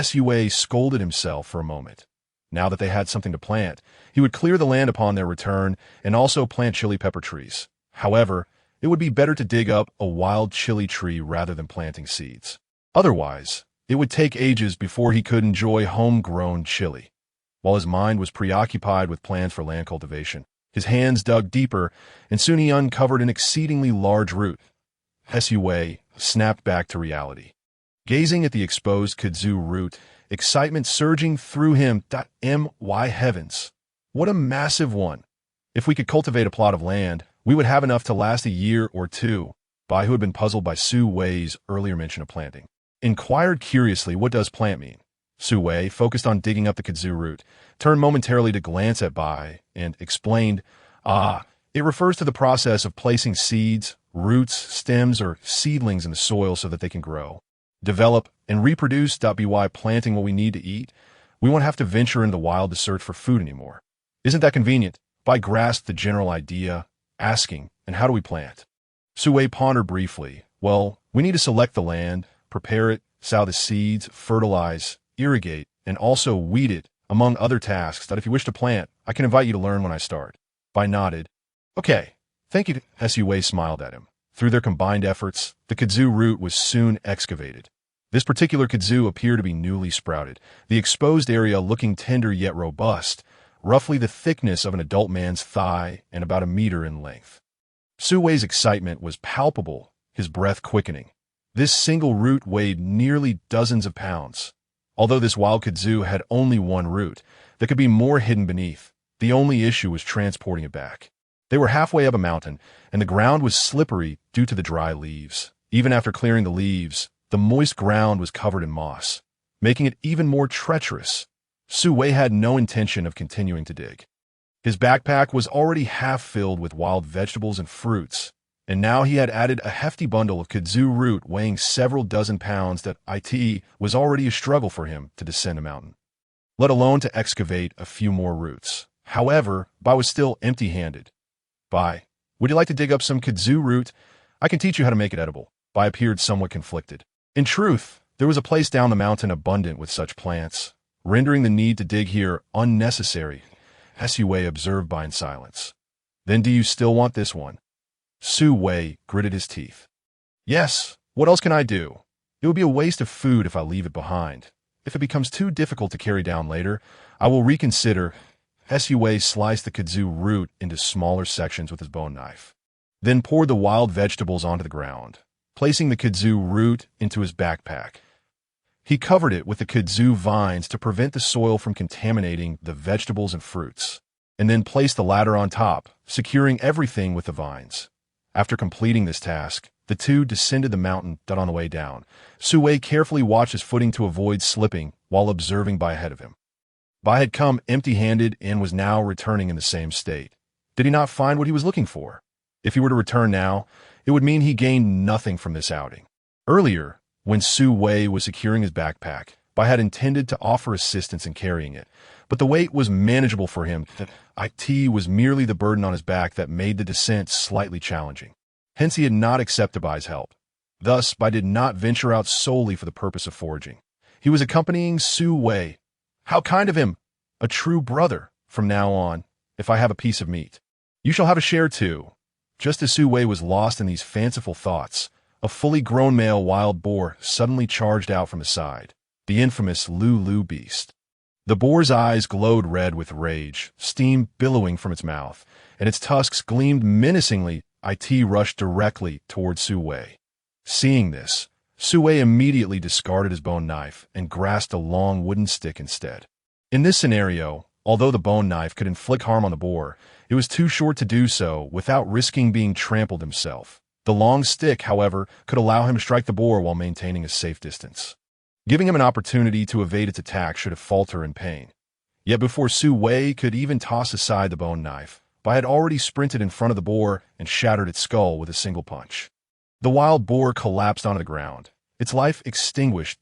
Sua scolded himself for a moment. Now that they had something to plant, he would clear the land upon their return and also plant chili pepper trees. However, it would be better to dig up a wild chili tree rather than planting seeds. Otherwise, it would take ages before he could enjoy homegrown chili. While his mind was preoccupied with plans for land cultivation, his hands dug deeper, and soon he uncovered an exceedingly large root. Sua snapped back to reality. Gazing at the exposed kudzu root, excitement surging through him. My heavens! What a massive one! If we could cultivate a plot of land, we would have enough to last a year or two. Bai, who had been puzzled by Su Wei's earlier mention of planting, inquired curiously, "What does plant mean?" Su Wei, focused on digging up the kudzu root, turned momentarily to glance at Bai and explained, it refers to the process of placing seeds, roots, stems, or seedlings in the soil so that they can grow, develop, and reproduce. By planting what we need to eat, we won't have to venture into the wild to search for food anymore. Isn't that convenient?" Bai grasped the general idea, asking, "And how do we plant?" Su Wei pondered briefly. "Well, we need to select the land, prepare it, sow the seeds, fertilize, irrigate, and also weed it, among other tasks that if you wish to plant, I can invite you to learn when I start." Bai nodded. "Okay, thank you." Sua smiled at him. Through their combined efforts, the kudzu root was soon excavated. This particular kudzu appeared to be newly sprouted, the exposed area looking tender yet robust, roughly the thickness of an adult man's thigh and about a meter in length. Su Wei's excitement was palpable, his breath quickening. This single root weighed nearly dozens of pounds. Although this wild kudzu had only one root, there could be more hidden beneath. The only issue was transporting it back. They were halfway up a mountain, and the ground was slippery due to the dry leaves. Even after clearing the leaves, the moist ground was covered in moss, making it even more treacherous. Su Wei had no intention of continuing to dig. His backpack was already half filled with wild vegetables and fruits, and now he had added a hefty bundle of kudzu root weighing several dozen pounds that was already a struggle for him to descend a mountain, let alone to excavate a few more roots. However, Bai was still empty-handed. "Bai, would you like to dig up some kudzu root? I can teach you how to make it edible." Bai appeared somewhat conflicted. In truth, there was a place down the mountain abundant with such plants, rendering the need to dig here unnecessary. Sua observed Bai in silence. "Then do you still want this one?" Su Wei gritted his teeth. "Yes, what else can I do? It would be a waste of food if I leave it behind. If it becomes too difficult to carry down later, I will reconsider." Sua sliced the kudzu root into smaller sections with his bone knife, then poured the wild vegetables onto the ground, placing the kudzu root into his backpack. He covered it with the kudzu vines to prevent the soil from contaminating the vegetables and fruits, and then placed the latter on top, securing everything with the vines. After completing this task, the two descended the mountain. On the way down, Su Wei carefully watched his footing to avoid slipping while observing Bai ahead of him. Bai had come empty-handed and was now returning in the same state. Did he not find what he was looking for? If he were to return now, it would mean he gained nothing from this outing. Earlier, when Su Wei was securing his backpack, Bai had intended to offer assistance in carrying it, but the weight was manageable for him. It was merely the burden on his back that made the descent slightly challenging. Hence he had not accepted Bai's help. Thus, Bai did not venture out solely for the purpose of foraging. He was accompanying Su Wei. How kind of him! A true brother. From now on, if I have a piece of meat, you shall have a share too. Just as Su Wei was lost in these fanciful thoughts, a fully grown male wild boar suddenly charged out from his side, the infamous Lulu beast. The boar's eyes glowed red with rage, steam billowing from its mouth, and its tusks gleamed menacingly. It rushed directly toward Su Wei. Seeing this, Su Wei immediately discarded his bone knife and grasped a long wooden stick instead. In this scenario, although the bone knife could inflict harm on the boar, it was too short to do so without risking being trampled himself. The long stick, however, could allow him to strike the boar while maintaining a safe distance, giving him an opportunity to evade its attack should it falter in pain. Yet before Su Wei could even toss aside the bone knife, Bai had already sprinted in front of the boar and shattered its skull with a single punch. The wild boar collapsed onto the ground, its life extinguished.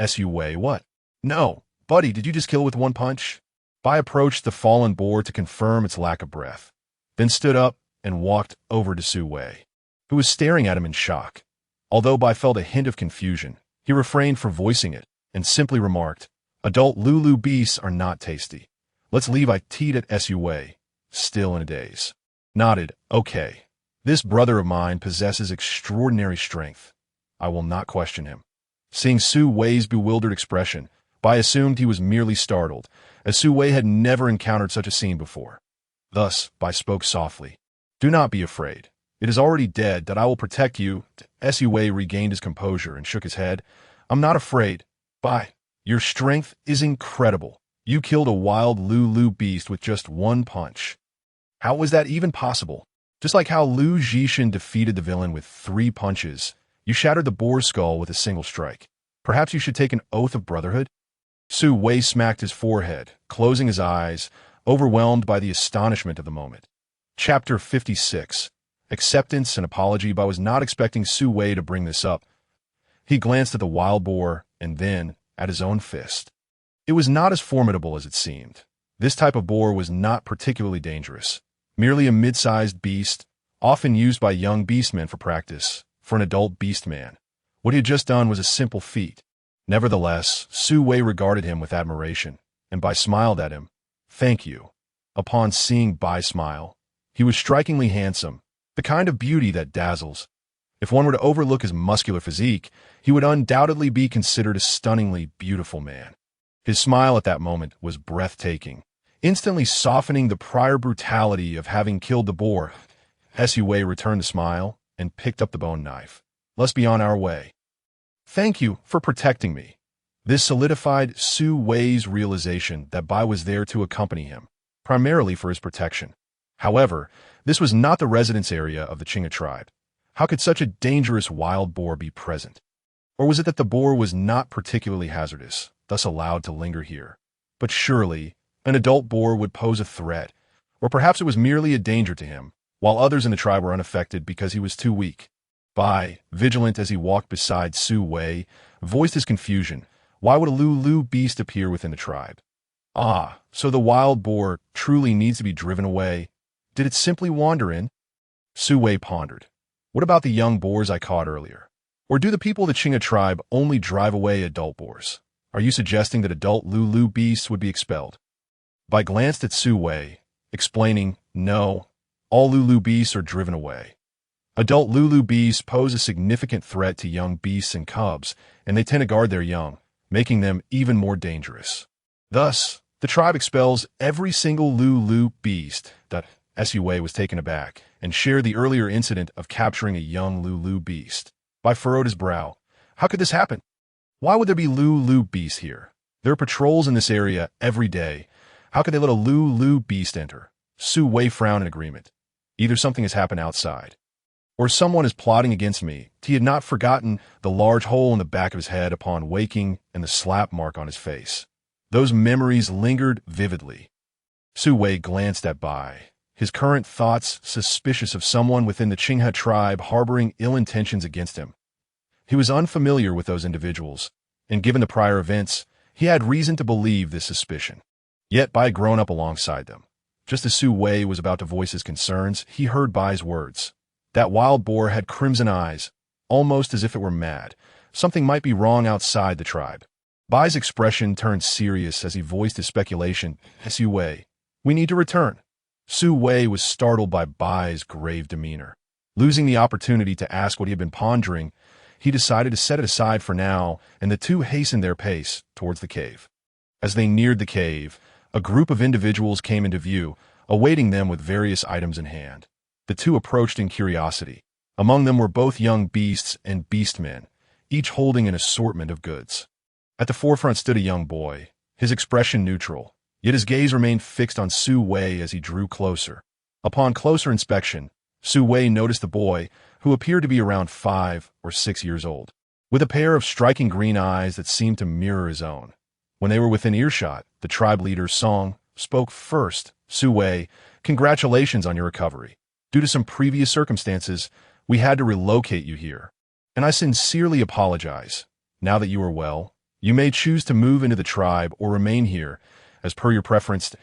Su Wei, what? No, buddy, did you just kill it with one punch? Bai approached the fallen boar to confirm its lack of breath, then stood up and walked over to Su Wei, who was staring at him in shock. Although Bai felt a hint of confusion, he refrained from voicing it and simply remarked, "Adult Lulu beasts are not tasty. Let's leave it at Su Wei, still in a daze." Nodded, "Okay. This brother of mine possesses extraordinary strength. I will not question him." Seeing Su Wei's bewildered expression, Bai assumed he was merely startled, as Su Wei had never encountered such a scene before. Thus, Bai spoke softly, "Do not be afraid. It is already dead. That I will protect you." Su Wei regained his composure and shook his head. "I'm not afraid. Bai, your strength is incredible. You killed a wild Lulu beast with just one punch. How was that even possible? Just like how Lu Zhishan defeated the villain with 3 punches, you shattered the boar's skull with a single strike. Perhaps you should take an oath of brotherhood?" Su Wei smacked his forehead, closing his eyes, overwhelmed by the astonishment of the moment. Chapter 56. Acceptance and Apology. Bai was not expecting Su Wei to bring this up. He glanced at the wild boar and then at his own fist. It was not as formidable as it seemed. This type of boar was not particularly dangerous, merely a mid-sized beast, often used by young beastmen for practice. For an adult beastman, what he had just done was a simple feat. Nevertheless, Su Wei regarded him with admiration, and Bai smiled at him. "Thank you." Upon seeing Bai smile, he was strikingly handsome, the kind of beauty that dazzles. If one were to overlook his muscular physique, he would undoubtedly be considered a stunningly beautiful man. His smile at that moment was breathtaking, instantly softening the prior brutality of having killed the boar. Su Wei returned the smile and picked up the bone knife. "Let's be on our way." "Thank you for protecting me." This solidified Su Wei's realization that Bai was there to accompany him, primarily for his protection. However, this was not the residence area of the Qinghe tribe. How could such a dangerous wild boar be present? Or was it that the boar was not particularly hazardous, thus allowed to linger here? But surely, an adult boar would pose a threat, or perhaps it was merely a danger to him, while others in the tribe were unaffected because he was too weak. Bai, vigilant as he walked beside Su Wei, voiced his confusion. Why would a Lulu beast appear within the tribe? Ah, so the wild boar truly needs to be driven away. Did it simply wander in? Su Wei pondered. What about the young boars I caught earlier? Or do the people of the Qinghe tribe only drive away adult boars? Are you suggesting that adult Lulu beasts would be expelled? Bai glanced at Su Wei, explaining, "No, all Lulu beasts are driven away. Adult Lulu beasts pose a significant threat to young beasts and cubs, and they tend to guard their young, making them even more dangerous. Thus, the tribe expels every single Lulu beast." Su Wei was taken aback and shared the earlier incident of capturing a young Lulu beast. Bai furrowed his brow. How could this happen? Why would there be Lulu beasts here? There are patrols in this area every day. How could they let a Lulu beast enter? Su Wei frowned in agreement. Either something has happened outside, or someone is plotting against me. He had not forgotten the large hole in the back of his head upon waking and the slap mark on his face. Those memories lingered vividly. Su Wei glanced at Bai, his current thoughts suspicious of someone within the Qinghe tribe harboring ill intentions against him. He was unfamiliar with those individuals, and given the prior events, he had reason to believe this suspicion. Yet Bai had grown up alongside them. Just as Su Wei was about to voice his concerns, he heard Bai's words. That wild boar had crimson eyes, almost as if it were mad. Something might be wrong outside the tribe. Bai's expression turned serious as he voiced his speculation. Su Wei, we need to return. Su Wei was startled by Bai's grave demeanor. Losing the opportunity to ask what he had been pondering, he decided to set it aside for now, and the two hastened their pace towards the cave. As they neared the cave, a group of individuals came into view, awaiting them with various items in hand. The two approached in curiosity. Among them were both young beasts and beastmen, each holding an assortment of goods. At the forefront stood a young boy, his expression neutral, yet his gaze remained fixed on Su Wei as he drew closer. Upon closer inspection, Su Wei noticed the boy, who appeared to be around 5 or 6 years old, with a pair of striking green eyes that seemed to mirror his own. When they were within earshot, the tribe leader, Song, spoke first. Su Wei, congratulations on your recovery. Due to some previous circumstances, we had to relocate you here. And I sincerely apologize. Now that you are well, you may choose to move into the tribe or remain here, as per your preference.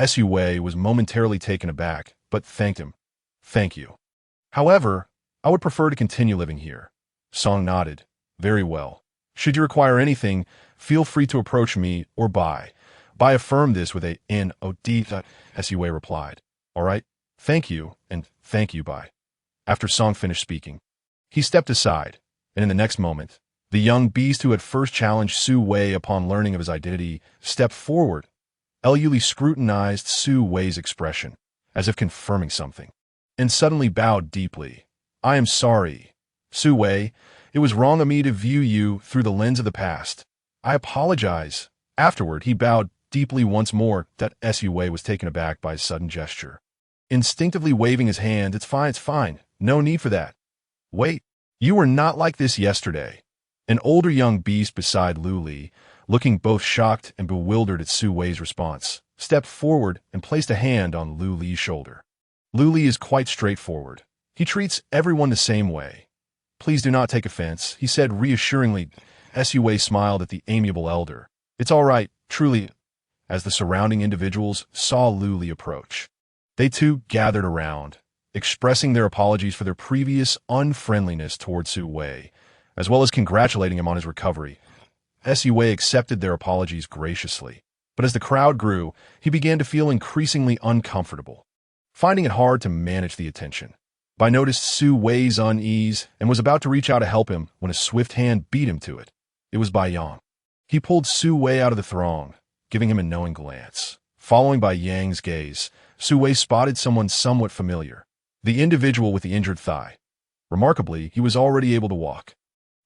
Su Wei was momentarily taken aback, but thanked him. Thank you. However, I would prefer to continue living here. Song nodded. Very well. Should you require anything, feel free to approach me or Bai. Bai affirmed this with a N-O-D. Su Wei replied. All right. Thank you, and thank you, Bai. After Song finished speaking, he stepped aside, and in the next moment, the young beast who had first challenged Su Wei upon learning of his identity stepped forward. Yuli scrutinized Su Wei's expression, as if confirming something, and suddenly bowed deeply. I am sorry, Su Wei. It was wrong of me to view you through the lens of the past. I apologize. Afterward, he bowed deeply once more. That Su Wei was taken aback by his sudden gesture. Instinctively waving his hand, it's fine. No need for that. Wait, you were not like this yesterday. An older young beast beside Lu Li, looking both shocked and bewildered at Su Wei's response, stepped forward and placed a hand on Lu Li's shoulder. Lu Li is quite straightforward. He treats everyone the same way. Please do not take offense, he said reassuringly. Su Wei smiled at the amiable elder. It's all right, truly. As the surrounding individuals saw Lu Li approach, they too gathered around, expressing their apologies for their previous unfriendliness toward Su Wei, as well as congratulating him on his recovery. Su Wei accepted their apologies graciously, but as the crowd grew, he began to feel increasingly uncomfortable, finding it hard to manage the attention. Bai noticed Su Wei's unease and was about to reach out to help him when a swift hand beat him to it. It was Bai Yang. He pulled Su Wei out of the throng, giving him a knowing glance. Following Bai Yang's gaze, Su Wei spotted someone somewhat familiar, the individual with the injured thigh. Remarkably, he was already able to walk.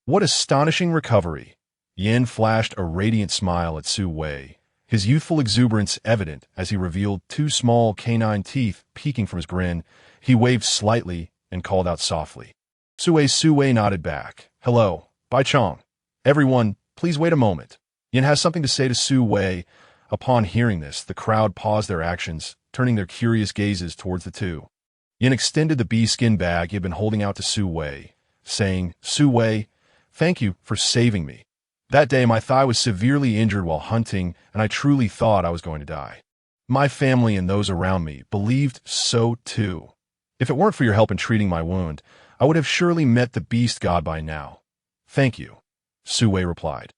What astonishing recovery! Yan flashed a radiant smile at Su Wei, his youthful exuberance evident as he revealed 2 small canine teeth peeking from his grin. He waved slightly and called out softly. Su Wei nodded back. Hello, Bai Chong. Everyone, please wait a moment. Yan has something to say to Su Wei. Upon hearing this, the crowd paused their actions, turning their curious gazes towards the two. Yan extended the bee skin bag he had been holding out to Su Wei, saying, Su Wei, thank you for saving me. That day my thigh was severely injured while hunting, and I truly thought I was going to die. My family and those around me believed so too. If it weren't for your help in treating my wound, I would have surely met the beast god by now. Thank you, Su Wei replied.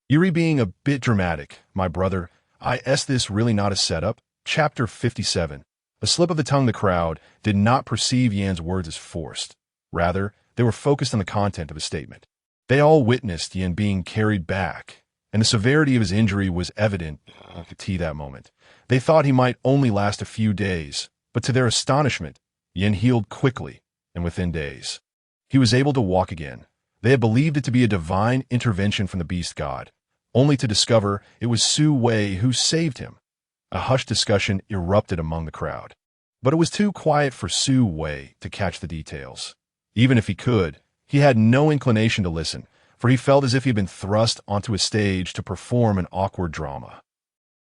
You're being a bit dramatic, my brother. Is this really not a setup? Chapter 57. A slip of the tongue. The crowd did not perceive Yan's words as forced. Rather, they were focused on the content of his statement. They all witnessed Yan being carried back, and the severity of his injury was evident at that moment. They thought he might only last a few days, but to their astonishment, Yan healed quickly, and within days, he was able to walk again. They had believed it to be a divine intervention from the beast god, only to discover it was Su Wei who saved him. A hushed discussion erupted among the crowd, but it was too quiet for Su Wei to catch the details. Even if he could, he had no inclination to listen, for he felt as if he had been thrust onto a stage to perform an awkward drama.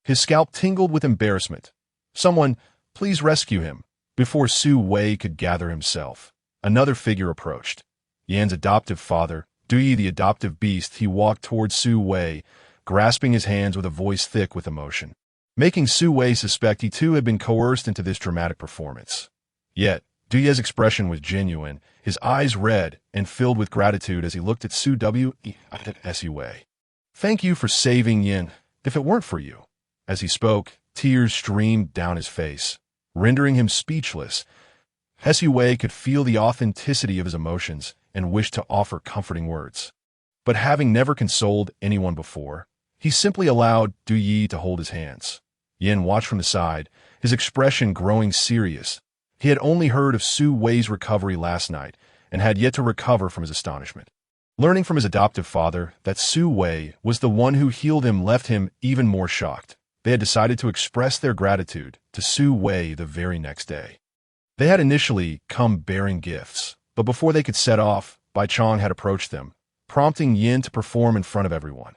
His scalp tingled with embarrassment. Someone, please rescue him. Before Su Wei could gather himself, another figure approached. Yan's adoptive father, Dui the adoptive beast. He walked towards Su Wei, grasping his hands with a voice thick with emotion, making Su Wei suspect he too had been coerced into this dramatic performance. Yet, Duye's expression was genuine, his eyes red and filled with gratitude as he looked at Su Wei. Thank you for saving Yin. If it weren't for you. As he spoke, tears streamed down his face, rendering him speechless. Su Wei could feel the authenticity of his emotions and wished to offer comforting words. But having never consoled anyone before, He simply allowed Du Yi to hold his hands. Yin watched from the side, his expression growing serious. He had only heard of Su Wei's recovery last night and had yet to recover from his astonishment. Learning from his adoptive father that Su Wei was the one who healed him left him even more shocked. They had decided to express their gratitude to Su Wei the very next day. They had initially come bearing gifts, but before they could set off, Bai Chong had approached them, prompting Yin to perform in front of everyone.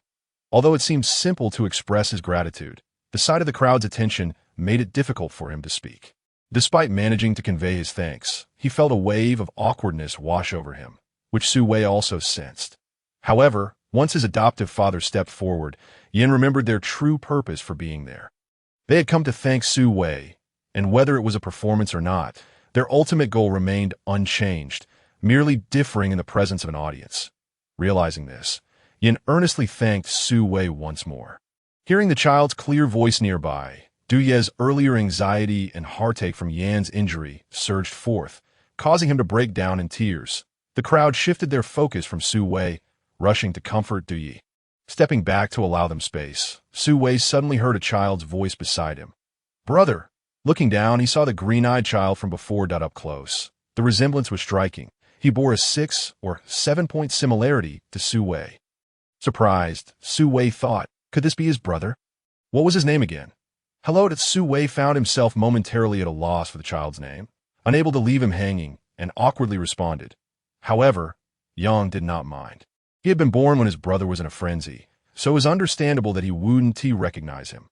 Although it seemed simple to express his gratitude, the sight of the crowd's attention made it difficult for him to speak. Despite managing to convey his thanks, he felt a wave of awkwardness wash over him, which Su Wei also sensed. However, once his adoptive father stepped forward, Yin remembered their true purpose for being there. They had come to thank Su Wei, and whether it was a performance or not, their ultimate goal remained unchanged, merely differing in the presence of an audience. Realizing this, Yin earnestly thanked Su Wei once more. Hearing the child's clear voice nearby, Du Ye's earlier anxiety and heartache from Yan's injury surged forth, causing him to break down in tears. The crowd shifted their focus from Su Wei, rushing to comfort Du Yi. Stepping back to allow them space, Su Wei suddenly heard a child's voice beside him. "Brother!" Looking down, he saw the green-eyed child from before up close. The resemblance was striking. He bore a 6 or 7-point similarity to Su Wei. Surprised, Su Wei thought, could this be his brother? What was his name again? Hello, Su Wei found himself momentarily at a loss for the child's name, unable to leave him hanging, and awkwardly responded. However, Yang did not mind. He had been born when his brother was in a frenzy, so it was understandable that he wouldn't recognize him.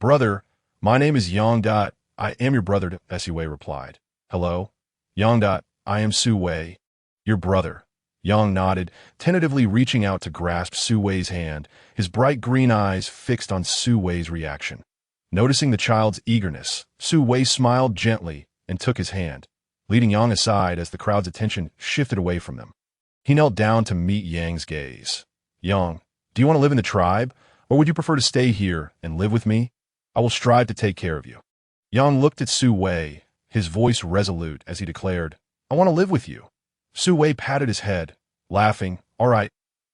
"Brother, my name is Yang. I am your brother," Su Wei replied. "Hello? Yang. I am Su Wei. Your brother." Yang nodded, tentatively reaching out to grasp Su Wei's hand, his bright green eyes fixed on Su Wei's reaction. Noticing the child's eagerness, Su Wei smiled gently and took his hand, leading Yang aside as the crowd's attention shifted away from them. He knelt down to meet Yang's gaze. "Yang, do you want to live in the tribe, or would you prefer to stay here and live with me? I will strive to take care of you." Yang looked at Su Wei, his voice resolute as he declared, "I want to live with you." Su Wei patted his head, laughing, "All right,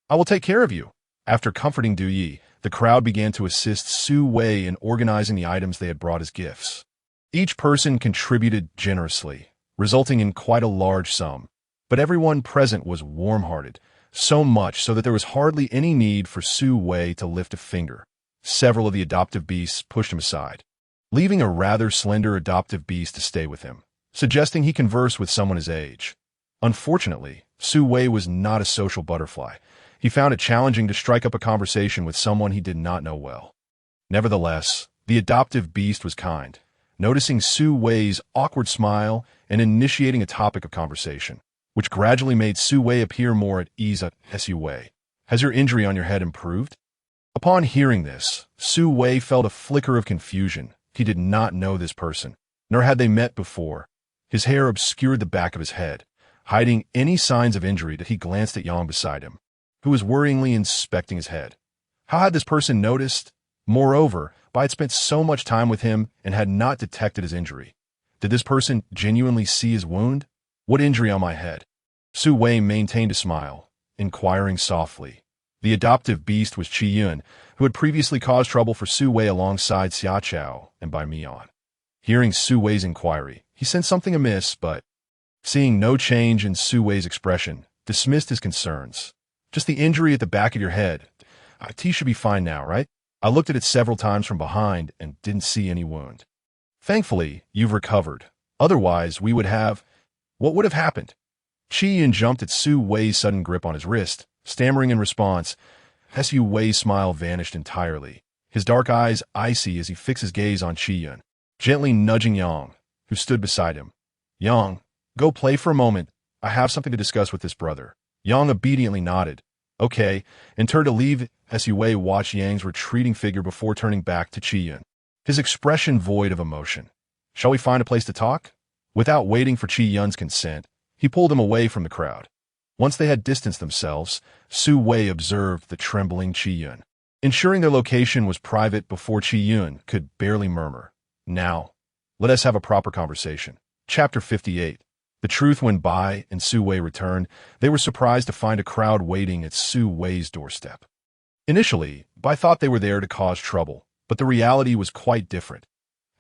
I will take care of you." After comforting Du Yi, the crowd began to assist Su Wei in organizing the items they had brought as gifts. Each person contributed generously, resulting in quite a large sum. But everyone present was warm-hearted, so much so that there was hardly any need for Su Wei to lift a finger. Several of the adoptive beasts pushed him aside, leaving a rather slender adoptive beast to stay with him, suggesting he converse with someone his age. Unfortunately, Su Wei was not a social butterfly. He found it challenging to strike up a conversation with someone he did not know well. Nevertheless, the adoptive beast was kind, noticing Su Wei's awkward smile and initiating a topic of conversation, which gradually made Su Wei appear more at ease. "Su Wei, has your injury on your head improved?" Upon hearing this, Su Wei felt a flicker of confusion. He did not know this person, nor had they met before. His hair obscured the back of his head, hiding any signs of injury that he glanced at Yang beside him, who was worryingly inspecting his head. How had this person noticed? Moreover, Bai had spent so much time with him and had not detected his injury. Did this person genuinely see his wound? "What injury on my head?" Su Wei maintained a smile, inquiring softly. The adoptive beast was Qi Yun, who had previously caused trouble for Su Wei alongside Xia Chao and Bai Mian. Hearing Su Wei's inquiry, he sensed something amiss, but, seeing no change in Su Wei's expression, dismissed his concerns. "Just the injury at the back of your head. T should be fine now, right? I looked at it several times from behind and didn't see any wound. Thankfully, you've recovered. Otherwise, we would have... What would have happened?" Qi Yun jumped at Su Wei's sudden grip on his wrist, stammering in response. Su Wei's smile vanished entirely, his dark eyes icy as he fixed his gaze on Qi Yun, gently nudging Yang, who stood beside him. "Yang, go play for a moment. I have something to discuss with this brother." Yang obediently nodded. "Okay," and turned to leave. Su Wei watched Yang's retreating figure before turning back to Qi Yun, his expression void of emotion. "Shall we find a place to talk?" Without waiting for Qi Yun's consent, he pulled him away from the crowd. Once they had distanced themselves, Su Wei observed the trembling Qi Yun, ensuring their location was private before Qi Yun could barely murmur, "Now, let us have a proper conversation." Chapter 58. The truth. When Bai and Su Wei returned, they were surprised to find a crowd waiting at Su Wei's doorstep. Initially, Bai thought they were there to cause trouble, but the reality was quite different.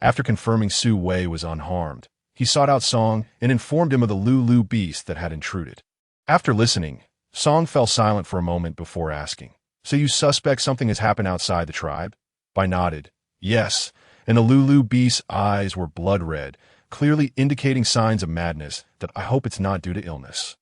After confirming Su Wei was unharmed, he sought out Song and informed him of the Lulu beast that had intruded. After listening, Song fell silent for a moment before asking, "So you suspect something has happened outside the tribe?" Bai nodded, "Yes," and the Lulu beast's eyes were blood red, clearly indicating signs of madness that I hope it's not due to illness.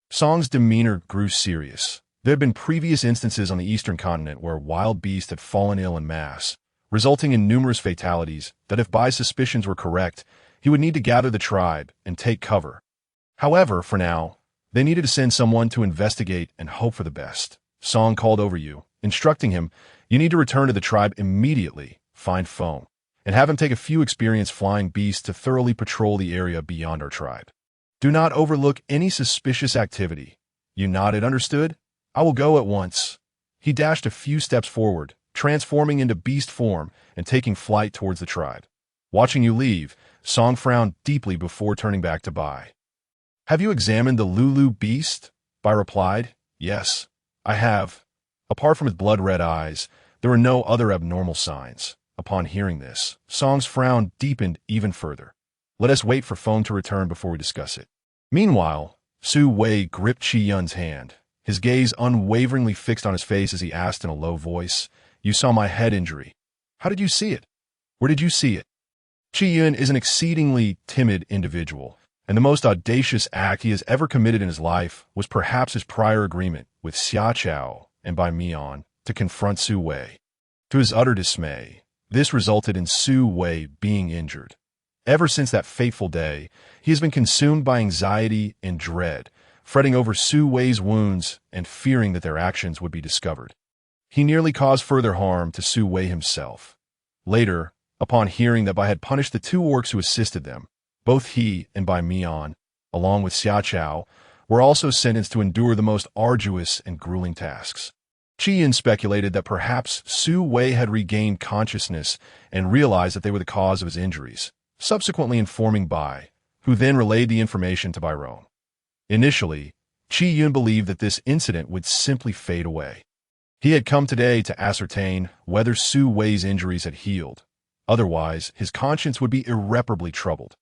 Song's demeanor grew serious. There had been previous instances on the eastern continent where wild beasts had fallen ill en masse, resulting in numerous fatalities that if Bai's suspicions were correct, he would need to gather the tribe and take cover. However, for now, they needed to send someone to investigate and hope for the best. Song called over you, instructing him, "You need to return to the tribe immediately, find Feng, and have him take a few experienced flying beasts to thoroughly patrol the area beyond our tribe. Do not overlook any suspicious activity." You nodded, "Understood? I will go at once." He dashed a few steps forward, transforming into beast form and taking flight towards the tribe. Watching you leave, Song frowned deeply before turning back to Bai. "Have you examined the Lulu beast?" Bai replied, "Yes, I have." Apart from his blood-red eyes, there were no other abnormal signs. Upon hearing this, Song's frown deepened even further. "Let us wait for Feng to return before we discuss it." Meanwhile, Su Wei gripped Qi Yun's hand, his gaze unwaveringly fixed on his face as he asked in a low voice, "You saw my head injury. How did you see it? Where did you see it?" Qi Yun is an exceedingly timid individual, and the most audacious act he has ever committed in his life was perhaps his prior agreement with Xia Chao and Bai Mian to confront Su Wei. To his utter dismay, this resulted in Su Wei being injured. Ever since that fateful day, he has been consumed by anxiety and dread, fretting over Su Wei's wounds and fearing that their actions would be discovered. He nearly caused further harm to Su Wei himself. Later, upon hearing that Bai had punished the two orcs who assisted them, both he and Bai Mian, along with Xia Chao, were also sentenced to endure the most arduous and grueling tasks. Qi Yun speculated that perhaps Su Wei had regained consciousness and realized that they were the cause of his injuries, subsequently informing Bai, who then relayed the information to Bai Rong. Initially, Qi Yun believed that this incident would simply fade away. He had come today to ascertain whether Su Wei's injuries had healed. Otherwise, his conscience would be irreparably troubled.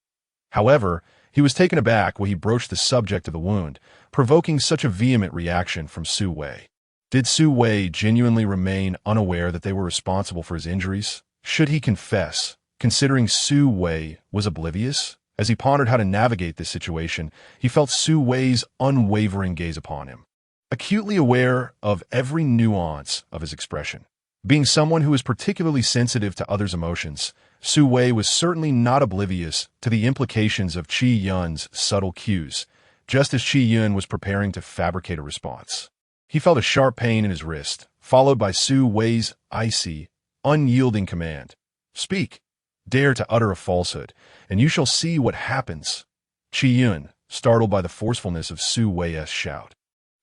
However, he was taken aback when he broached the subject of the wound, provoking such a vehement reaction from Su Wei. Did Su Wei genuinely remain unaware that they were responsible for his injuries? Should he confess, considering Su Wei was oblivious? As he pondered how to navigate this situation, he felt Su Wei's unwavering gaze upon him, acutely aware of every nuance of his expression. Being someone who is particularly sensitive to others' emotions, Su Wei was certainly not oblivious to the implications of Qi Yun's subtle cues, just as Qi Yun was preparing to fabricate a response. He felt a sharp pain in his wrist, followed by Su Wei's icy, unyielding command. "Speak. Dare to utter a falsehood, and you shall see what happens." Qi Yun, startled by the forcefulness of Su Wei's shout,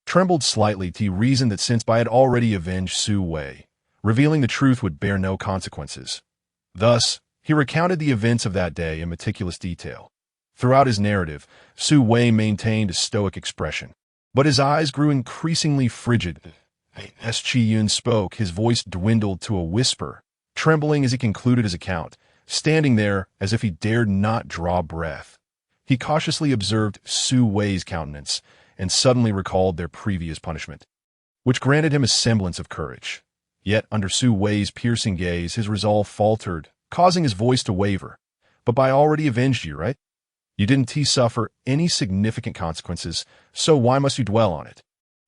trembled slightly. He reasoned that since Bai had already avenged Su Wei, revealing the truth would bear no consequences. Thus, he recounted the events of that day in meticulous detail. Throughout his narrative, Su Wei maintained a stoic expression, but his eyes grew increasingly frigid. As Qi Yun spoke, his voice dwindled to a whisper, trembling as he concluded his account, standing there as if he dared not draw breath. He cautiously observed Su Wei's countenance and suddenly recalled their previous punishment, which granted him a semblance of courage. Yet under Su Wei's piercing gaze, his resolve faltered, causing his voice to waver. "But Bai already avenged you, right? You didn't suffer any significant consequences, so why must you dwell on it?"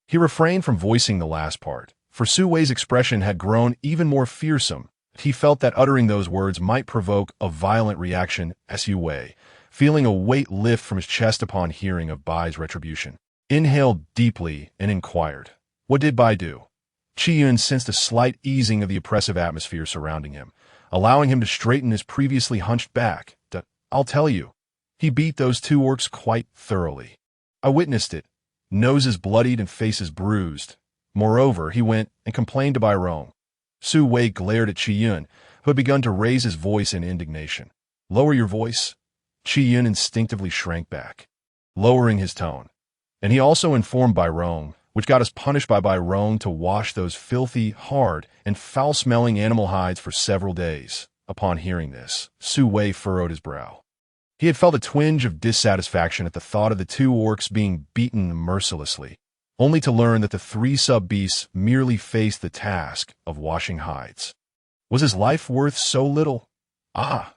He refrained from voicing the last part, for Su Wei's expression had grown even more fearsome. He felt that uttering those words might provoke a violent reaction as Su Wei, feeling a weight lift from his chest upon hearing of Bai's retribution, inhaled deeply and inquired, "What did Bai do?" Qi Yun sensed a slight easing of the oppressive atmosphere surrounding him, allowing him to straighten his previously hunched back. "I'll tell you. He beat those two orcs quite thoroughly. I witnessed it. Noses bloodied and faces bruised. Moreover, he went and complained to Bai Rong." Su Wei glared at Qi Yun, who had begun to raise his voice in indignation. "Lower your voice." Qi Yun instinctively shrank back, lowering his tone, and he also informed Bai Rong, which got us punished by Bai Rong to wash those filthy, hard, and foul-smelling animal hides for several days. Upon hearing this, Su Wei furrowed his brow. He had felt a twinge of dissatisfaction at the thought of the two orcs being beaten mercilessly, only to learn that the three sub-beasts merely faced the task of washing hides. Was his life worth so little? Ah!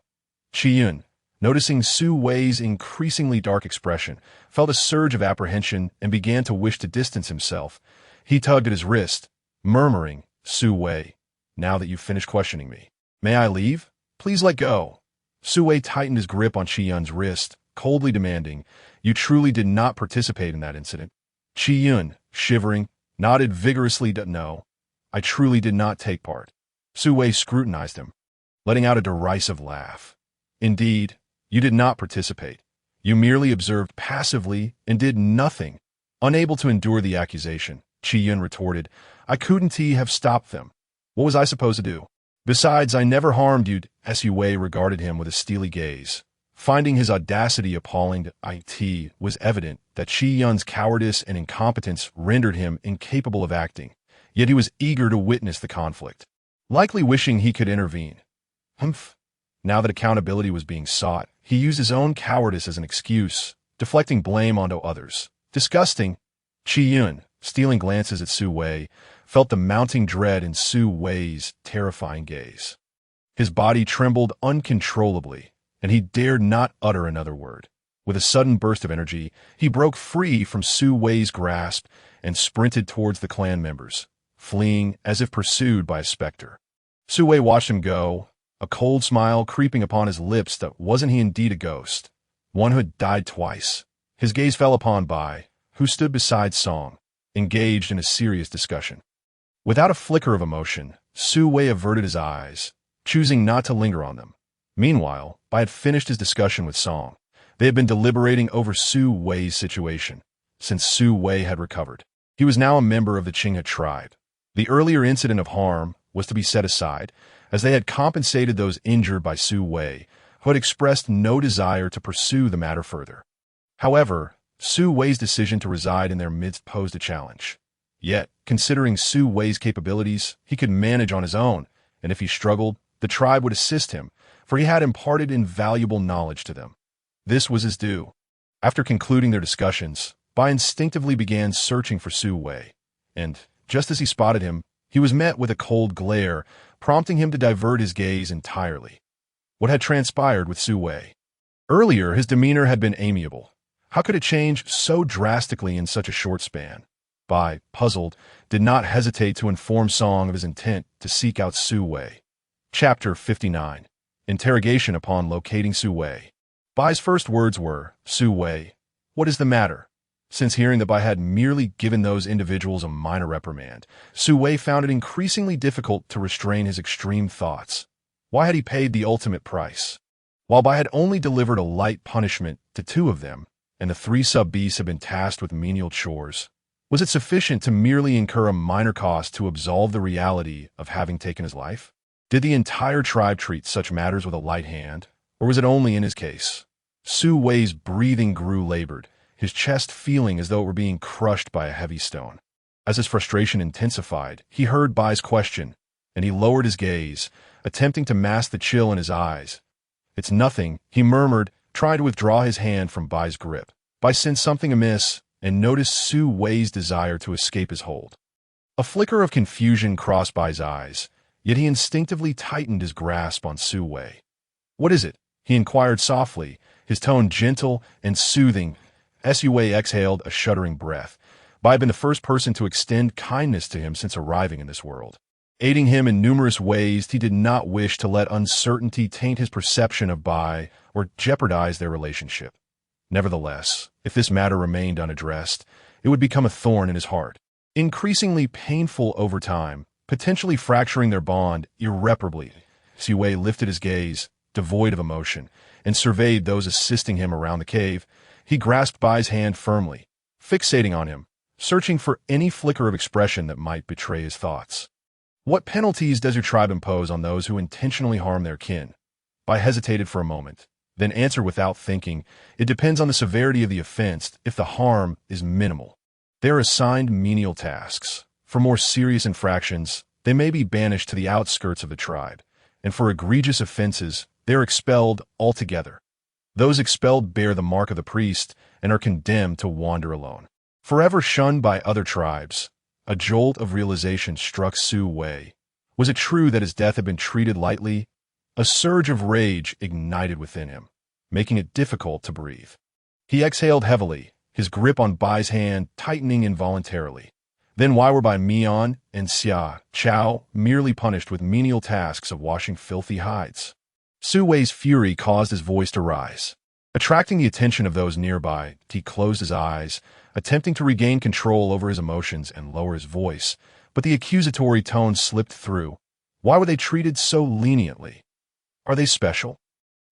Qi Yun, noticing Su Wei's increasingly dark expression, felt a surge of apprehension and began to wish to distance himself. He tugged at his wrist, murmuring, "Su Wei, now that you've finished questioning me, may I leave? Please let go." Su Wei tightened his grip on Qi Yun's wrist, coldly demanding, "You truly did not participate in that incident?" Qi Yun, shivering, nodded vigorously. "No, I truly did not take part." Su Wei scrutinized him, letting out a derisive laugh. "Indeed, you did not participate. You merely observed passively and did nothing." Unable to endure the accusation, Qi Yun retorted, "I couldn't have stopped them. What was I supposed to do? Besides, I never harmed you." Su Wei regarded him with a steely gaze. Finding his audacity appalling, it was evident that Qi Yun's cowardice and incompetence rendered him incapable of acting, yet he was eager to witness the conflict, likely wishing he could intervene. Humph. Now that accountability was being sought, he used his own cowardice as an excuse, deflecting blame onto others. Disgusting. Qi Yun, stealing glances at Su Wei, felt the mounting dread in Su Wei's terrifying gaze. His body trembled uncontrollably, and he dared not utter another word. With a sudden burst of energy, he broke free from Su Wei's grasp and sprinted towards the clan members, fleeing as if pursued by a specter. Su Wei watched him go, a cold smile creeping upon his lips. That wasn't he indeed a ghost, one who had died twice? His gaze fell upon Bai, who stood beside Song, engaged in a serious discussion. Without a flicker of emotion, Su Wei averted his eyes, choosing not to linger on them. Meanwhile, Bai had finished his discussion with Song. They had been deliberating over Su Wei's situation. Since Su Wei had recovered, he was now a member of the Qinghe tribe. The earlier incident of harm was to be set aside, as they had compensated those injured by Su Wei, who had expressed no desire to pursue the matter further. However, Su Wei's decision to reside in their midst posed a challenge. Yet, considering Su Wei's capabilities, he could manage on his own, and if he struggled, the tribe would assist him, for he had imparted invaluable knowledge to them. This was his due. After concluding their discussions, Bai instinctively began searching for Su Wei, and, just as he spotted him, he was met with a cold glare, prompting him to divert his gaze entirely. What had transpired with Su Wei? Earlier, his demeanor had been amiable. How could it change so drastically in such a short span? Bai, puzzled, did not hesitate to inform Song of his intent to seek out Su Wei. Chapter 59. Interrogation upon locating Su Wei. Bai's first words were, "Su Wei, what is the matter?" Since hearing that Bai had merely given those individuals a minor reprimand, Su Wei found it increasingly difficult to restrain his extreme thoughts. Why had he paid the ultimate price? While Bai had only delivered a light punishment to two of them, and the three sub-beasts had been tasked with menial chores, was it sufficient to merely incur a minor cost to absolve the reality of having taken his life? Did the entire tribe treat such matters with a light hand, or was it only in his case? Su Wei's breathing grew labored, his chest feeling as though it were being crushed by a heavy stone. As his frustration intensified, he heard Bai's question, and he lowered his gaze, attempting to mask the chill in his eyes. "It's nothing," he murmured, trying to withdraw his hand from Bai's grip. Bai sensed something amiss and noticed Su Wei's desire to escape his hold. A flicker of confusion crossed Bai's eyes, yet he instinctively tightened his grasp on Su Wei. "What is it?" he inquired softly, his tone gentle and soothing. Su Wei exhaled a shuddering breath. Bai had been the first person to extend kindness to him since arriving in this world. Aiding him in numerous ways, he did not wish to let uncertainty taint his perception of Bai or jeopardize their relationship. Nevertheless, if this matter remained unaddressed, it would become a thorn in his heart, increasingly painful over time, potentially fracturing their bond irreparably. Su Wei lifted his gaze, devoid of emotion, and surveyed those assisting him around the cave. He grasped Bai's hand firmly, fixating on him, searching for any flicker of expression that might betray his thoughts. "What penalties does your tribe impose on those who intentionally harm their kin?" Bai hesitated for a moment, then answered without thinking, "It depends on the severity of the offense. If the harm is minimal, They are assigned menial tasks. For more serious infractions, they may be banished to the outskirts of the tribe, and for egregious offenses, they are expelled altogether. Those expelled bear the mark of the priest and are condemned to wander alone. Forever shunned by other tribes, a jolt of realization struck Su Wei. Was it true that his death had been treated lightly? A surge of rage ignited within him, making it difficult to breathe. He exhaled heavily, his grip on Bai's hand tightening involuntarily. Then why were Bai Mian and Xia Chao merely punished with menial tasks of washing filthy hides? Su Wei's fury caused his voice to rise. Attracting the attention of those nearby, he closed his eyes, attempting to regain control over his emotions and lower his voice, but the accusatory tone slipped through. Why were they treated so leniently? Are they special?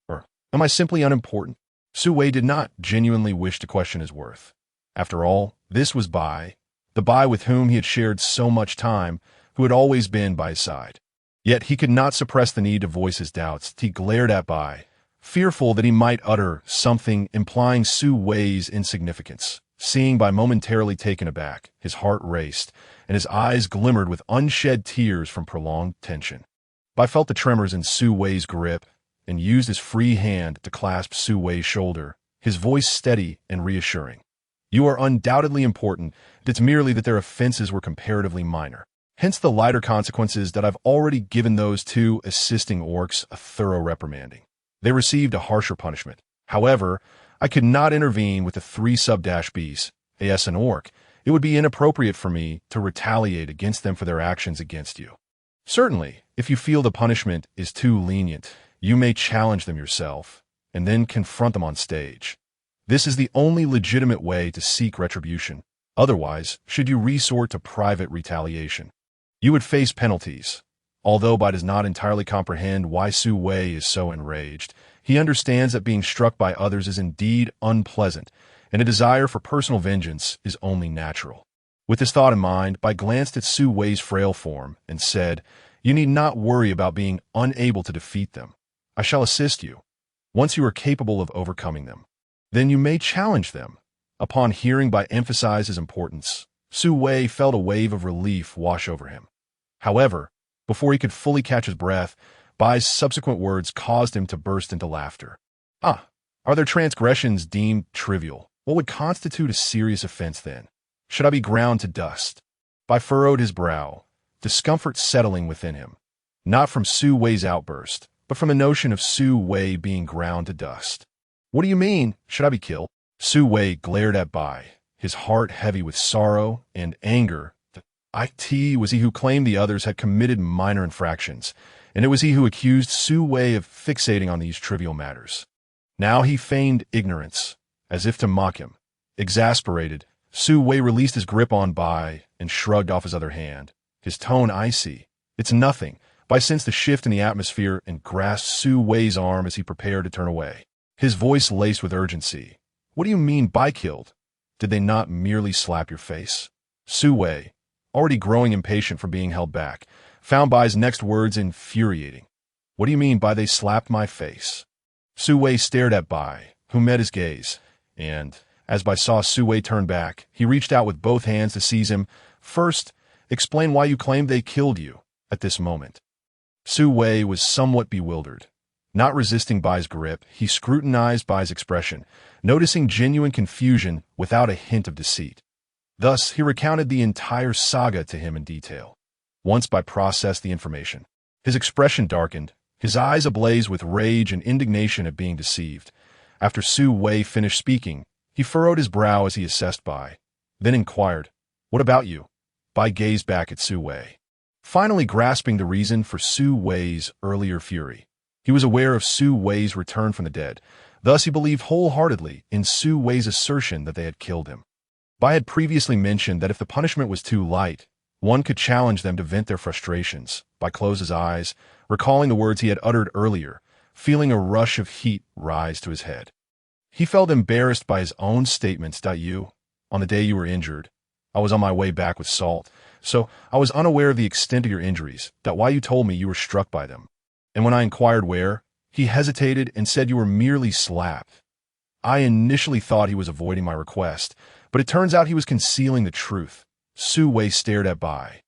Or am I simply unimportant? Su Wei did not genuinely wish to question his worth. After all, this was Bai, the Bai with whom he had shared so much time, who had always been by his side. Yet he could not suppress the need to voice his doubts. He glared at Bai, fearful that he might utter something implying Su Wei's insignificance. Seeing Bai momentarily taken aback, his heart raced, and his eyes glimmered with unshed tears from prolonged tension. Bai felt the tremors in Su Wei's grip and used his free hand to clasp Su Wei's shoulder, his voice steady and reassuring. You are undoubtedly important. It's merely that their offenses were comparatively minor. Hence the lighter consequences that I've already given those two assisting orcs a thorough reprimanding. They received a harsher punishment. However, I could not intervene with the 3 sub-Bs, as an orc. It would be inappropriate for me to retaliate against them for their actions against you. Certainly, if you feel the punishment is too lenient, you may challenge them yourself, and then confront them on stage. This is the only legitimate way to seek retribution. Otherwise, should you resort to private retaliation, you would face penalties. Although Bai does not entirely comprehend why Su Wei is so enraged, he understands that being struck by others is indeed unpleasant, and a desire for personal vengeance is only natural. With this thought in mind, Bai glanced at Su Wei's frail form and said, "You need not worry about being unable to defeat them. I shall assist you. Once you are capable of overcoming them, then you may challenge them." Upon hearing Bai emphasize his importance, Su Wei felt a wave of relief wash over him. However, before he could fully catch his breath, Bai's subsequent words caused him to burst into laughter. Are their transgressions deemed trivial? What would constitute a serious offense then? Should I be ground to dust? Bai furrowed his brow, discomfort settling within him, not from Su Wei's outburst, but from the notion of Su Wei being ground to dust. What do you mean? Should I be killed? Su Wei glared at Bai, his heart heavy with sorrow and anger. It was he who claimed the others had committed minor infractions, and it was he who accused Su Wei of fixating on these trivial matters. Now he feigned ignorance, as if to mock him. Exasperated, Su Wei released his grip on Bai and shrugged off his other hand, his tone icy. "It's nothing." Bai sensed the shift in the atmosphere and grasped Su Wei's arm as he prepared to turn away. His voice laced with urgency. "What do you mean Bai killed? Did they not merely slap your face?" Su Wei, already growing impatient from being held back, found Bai's next words infuriating. "What do you mean by they slapped my face?" Su Wei stared at Bai, who met his gaze, and, as Bai saw Su Wei turn back, he reached out with both hands to seize him. "First, explain why you claim they killed you at this moment." Su Wei was somewhat bewildered. Not resisting Bai's grip, he scrutinized Bai's expression, noticing genuine confusion without a hint of deceit. Thus, he recounted the entire saga to him in detail. Once Bai processed the information, his expression darkened, his eyes ablaze with rage and indignation at being deceived. After Su Wei finished speaking, he furrowed his brow as he assessed Bai, then inquired, "What about you?" Bai gazed back at Su Wei, finally grasping the reason for Su Wei's earlier fury. He was aware of Su Wei's return from the dead, thus he believed wholeheartedly in Su Wei's assertion that they had killed him. Bai had previously mentioned that if the punishment was too light, one could challenge them to vent their frustrations. Bai closed his eyes, recalling the words he had uttered earlier, feeling a rush of heat rise to his head. He felt embarrassed by his own statements. On the day you were injured, I was on my way back with salt, so I was unaware of the extent of your injuries, that why you told me you were struck by them. And when I inquired where, he hesitated and said you were merely slapped. I initially thought he was avoiding my request, but But it turns out he was concealing the truth. Su Wei stared at Bai,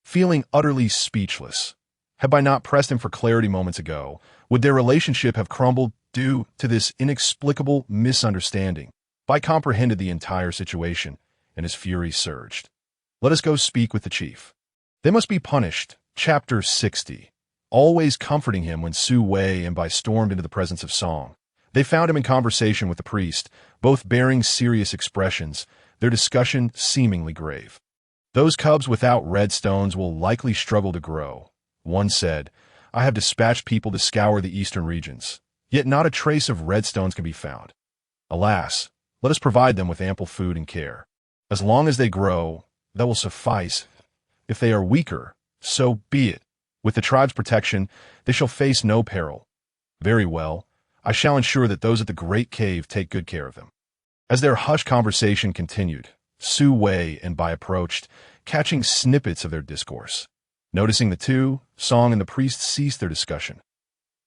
feeling utterly speechless. Had Bai not pressed him for clarity moments ago, would their relationship have crumbled due to this inexplicable misunderstanding? Bai comprehended the entire situation, and his fury surged. Let us go speak with the chief. They must be punished. Chapter 60. Always comforting him when Su Wei and Bai stormed into the presence of Song. They found him in conversation with the priest, both bearing serious expressions, their discussion seemingly grave. Those cubs without red stones will likely struggle to grow. One said, I have dispatched people to scour the eastern regions, yet not a trace of red stones can be found. Alas, let us provide them with ample food and care. As long as they grow, that will suffice. If they are weaker, so be it. With the tribe's protection, they shall face no peril. Very well, I shall ensure that those at the Great Cave take good care of them. As their hushed conversation continued, Su Wei and Bai approached, catching snippets of their discourse. Noticing the two, Song and the priest ceased their discussion.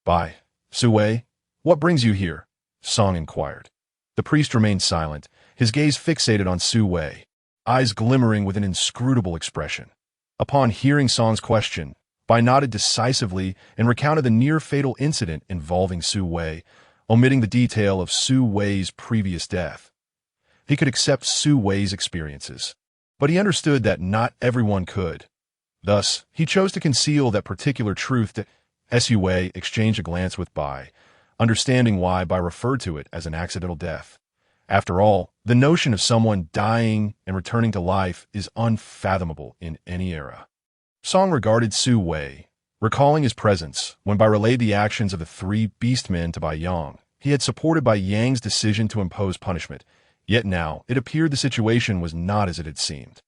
Bai, Su Wei, what brings you here? Song inquired. The priest remained silent, his gaze fixated on Su Wei, eyes glimmering with an inscrutable expression. Upon hearing Song's question, Bai nodded decisively and recounted the near-fatal incident involving Su Wei, omitting the detail of Su Wei's previous death. He could accept Su Wei's experiences, but he understood that not everyone could. Thus, he chose to conceal that particular truth. Su Wei exchanged a glance with Bai, understanding why Bai referred to it as an accidental death. After all, the notion of someone dying and returning to life is unfathomable in any era. Song regarded Su Wei, recalling his presence when Bai relayed the actions of the three beastmen to Bai Yang. He had supported Bai Yang's decision to impose punishment, yet now it appeared the situation was not as it had seemed.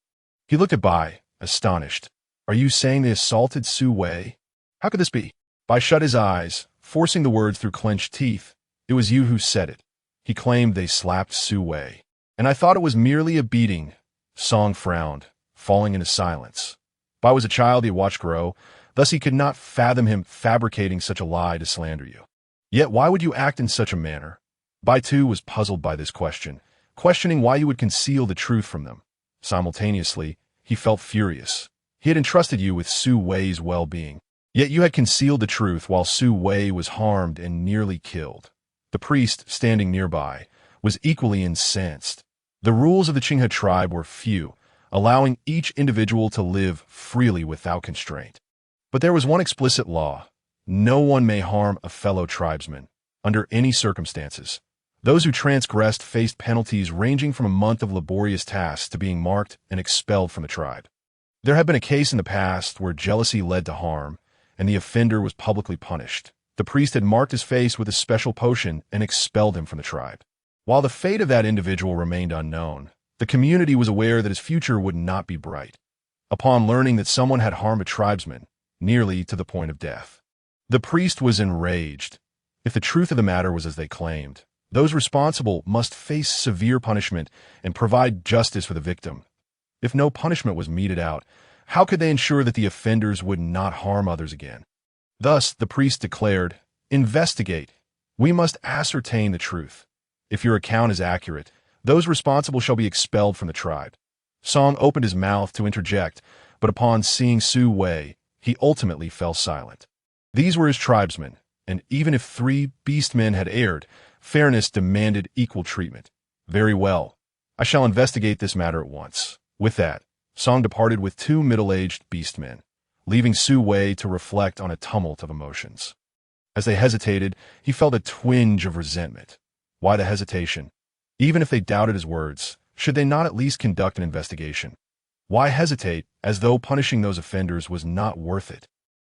He looked at Bai, astonished. Are you saying they assaulted Su Wei? How could this be? Bai shut his eyes, forcing the words through clenched teeth. It was you who said it. He claimed they slapped Su Wei. And I thought it was merely a beating. Song frowned, falling into silence. Bai was a child he watched grow, thus he could not fathom him fabricating such a lie to slander you. Yet why would you act in such a manner? Bai too was puzzled by this question, questioning why you would conceal the truth from them. Simultaneously, he felt furious. He had entrusted you with Su Wei's well-being, yet you had concealed the truth while Su Wei was harmed and nearly killed. The priest, standing nearby, was equally incensed. The rules of the Qinghe tribe were few, allowing each individual to live freely without constraint. But there was one explicit law. No one may harm a fellow tribesman, under any circumstances. Those who transgressed faced penalties ranging from a month of laborious tasks to being marked and expelled from the tribe. There had been a case in the past where jealousy led to harm, and the offender was publicly punished. The priest had marked his face with a special potion and expelled him from the tribe. While the fate of that individual remained unknown, the community was aware that his future would not be bright. Upon learning that someone had harmed a tribesman, nearly to the point of death, the priest was enraged. If the truth of the matter was as they claimed, those responsible must face severe punishment and provide justice for the victim. If no punishment was meted out, how could they ensure that the offenders would not harm others again? Thus, the priest declared, investigate. We must ascertain the truth. If your account is accurate, those responsible shall be expelled from the tribe. Song opened his mouth to interject, but upon seeing Su Wei, he ultimately fell silent. These were his tribesmen, and even if three beastmen had erred, fairness demanded equal treatment. Very well. I shall investigate this matter at once. With that, Song departed with two middle-aged beastmen, leaving Su Wei to reflect on a tumult of emotions. As they hesitated, he felt a twinge of resentment. Why the hesitation? Even if they doubted his words, should they not at least conduct an investigation? Why hesitate, as though punishing those offenders was not worth it?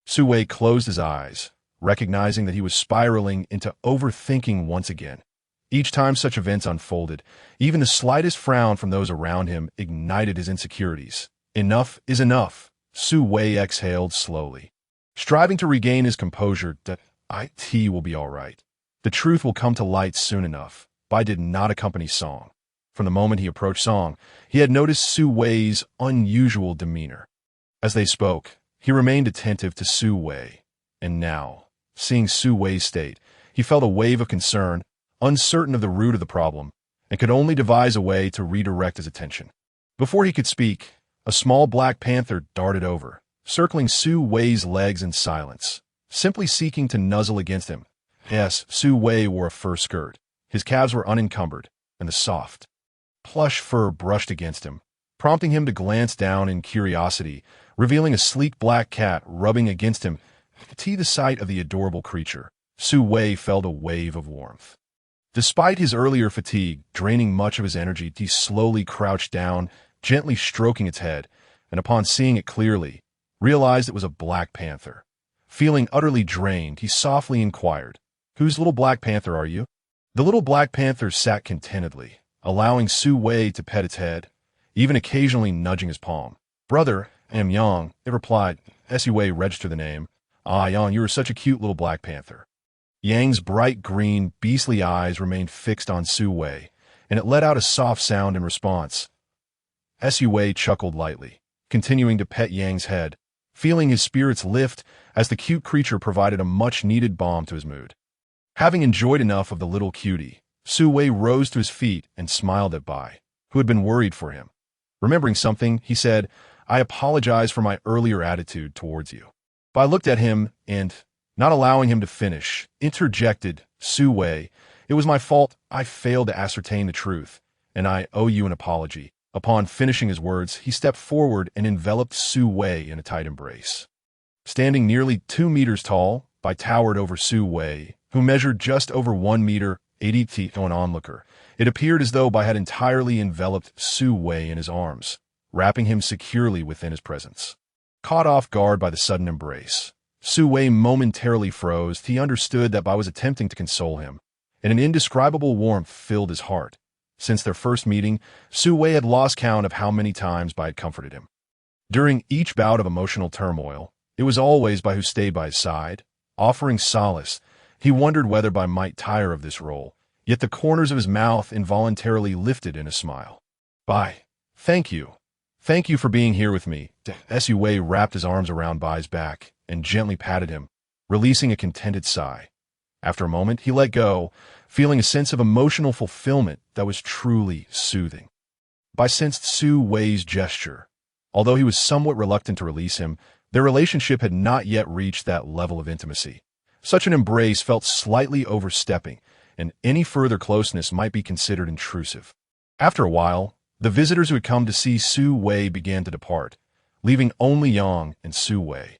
Su Wei closed his eyes, recognizing that he was spiraling into overthinking once again. Each time such events unfolded, even the slightest frown from those around him ignited his insecurities. Enough is enough, Su Wei exhaled slowly. Striving to regain his composure, it will be all right. The truth will come to light soon enough. Bai did not accompany Song. From the moment he approached Song, he had noticed Su Wei's unusual demeanor. As they spoke, he remained attentive to Su Wei. And now, seeing Su Wei's state, he felt a wave of concern, uncertain of the root of the problem, and could only devise a way to redirect his attention. Before he could speak, a small black panther darted over, circling Su Wei's legs in silence, simply seeking to nuzzle against him. Yes, Su Wei wore a fur skirt. His calves were unencumbered, and the soft, plush fur brushed against him, prompting him to glance down in curiosity, revealing a sleek black cat rubbing against him. To the sight of the adorable creature, Su Wei felt a wave of warmth. Despite his earlier fatigue draining much of his energy, he slowly crouched down, gently stroking its head, and upon seeing it clearly, realized it was a black panther. Feeling utterly drained, he softly inquired, "Whose little black panther are you?" The little black panther sat contentedly, allowing Su Wei to pet its head, even occasionally nudging his palm. "Brother, I am Yang," it replied. Su Wei registered the name. "Ah, Yang, you are such a cute little black panther." Yang's bright green, beastly eyes remained fixed on Su Wei, and it let out a soft sound in response. Su Wei chuckled lightly, continuing to pet Yang's head, feeling his spirits lift as the cute creature provided a much-needed balm to his mood. Having enjoyed enough of the little cutie, Su Wei rose to his feet and smiled at Bai, who had been worried for him. Remembering something, he said, "I apologize for my earlier attitude towards you." Bai looked at him and, not allowing him to finish, interjected, "Su Wei, it was my fault. I failed to ascertain the truth, and I owe you an apology." Upon finishing his words, he stepped forward and enveloped Su Wei in a tight embrace. Standing nearly 2 meters tall, Bai towered over Su Wei, who measured just over 1 meter, 80 feet to an onlooker. It appeared as though Bai had entirely enveloped Su Wei in his arms, wrapping him securely within his presence. Caught off guard by the sudden embrace, Su Wei momentarily froze. He understood that Bai was attempting to console him, and an indescribable warmth filled his heart. Since their first meeting, Su Wei had lost count of how many times Bai had comforted him. During each bout of emotional turmoil, it was always Bai who stayed by his side, offering solace. He wondered whether Bai might tire of this role, yet the corners of his mouth involuntarily lifted in a smile. "Bai, thank you. Thank you for being here with me." Su Wei wrapped his arms around Bai's back and gently patted him, releasing a contented sigh. After a moment, he let go, feeling a sense of emotional fulfillment that was truly soothing. Bai sensed Su Wei's gesture. Although he was somewhat reluctant to release him, their relationship had not yet reached that level of intimacy. Such an embrace felt slightly overstepping, and any further closeness might be considered intrusive. After a while, the visitors who had come to see Su Wei began to depart, leaving only Yang and Su Wei.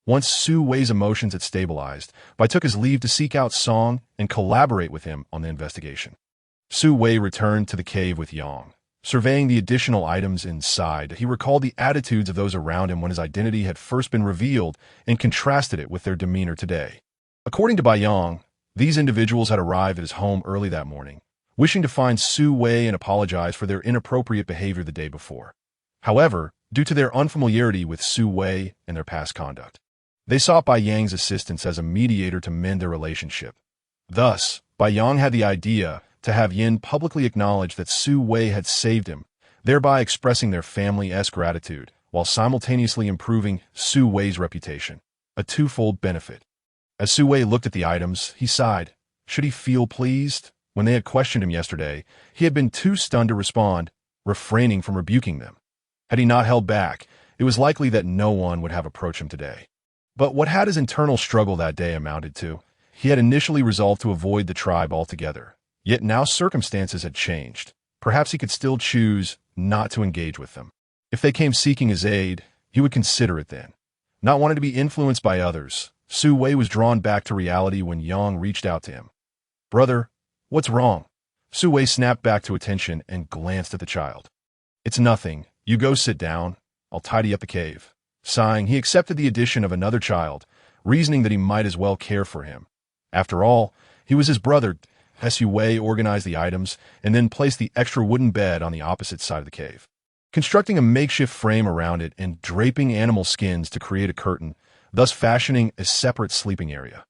Once Su Wei's emotions had stabilized, Bai took his leave to seek out Song and collaborate with him on the investigation. Su Wei returned to the cave with Yang. Surveying the additional items inside, he recalled the attitudes of those around him when his identity had first been revealed and contrasted it with their demeanor today. According to Bai Yang, these individuals had arrived at his home early that morning, wishing to find Su Wei and apologize for their inappropriate behavior the day before. However, due to their unfamiliarity with Su Wei and their past conduct, they sought Bai Yang's assistance as a mediator to mend their relationship. Thus, Bai Yang had the idea to have Yin publicly acknowledge that Su Wei had saved him, thereby expressing their family-esque gratitude, while simultaneously improving Su Wei's reputation. A twofold benefit. As Su Wei looked at the items, he sighed. Should he feel pleased? When they had questioned him yesterday, he had been too stunned to respond, refraining from rebuking them. Had he not held back, it was likely that no one would have approached him today. But what had his internal struggle that day amounted to? He had initially resolved to avoid the tribe altogether. Yet now circumstances had changed. Perhaps he could still choose not to engage with them. If they came seeking his aid, he would consider it then. Not wanting to be influenced by others, Su Wei was drawn back to reality when Yang reached out to him. "Brother, what's wrong?" Su Wei snapped back to attention and glanced at the child. "It's nothing. You go sit down. I'll tidy up the cave." Sighing, he accepted the addition of another child, reasoning that he might as well care for him. After all, he was his brother. Su Wei organized the items and then placed the extra wooden bed on the opposite side of the cave. Constructing a makeshift frame around it and draping animal skins to create a curtain, thus fashioning a separate sleeping area.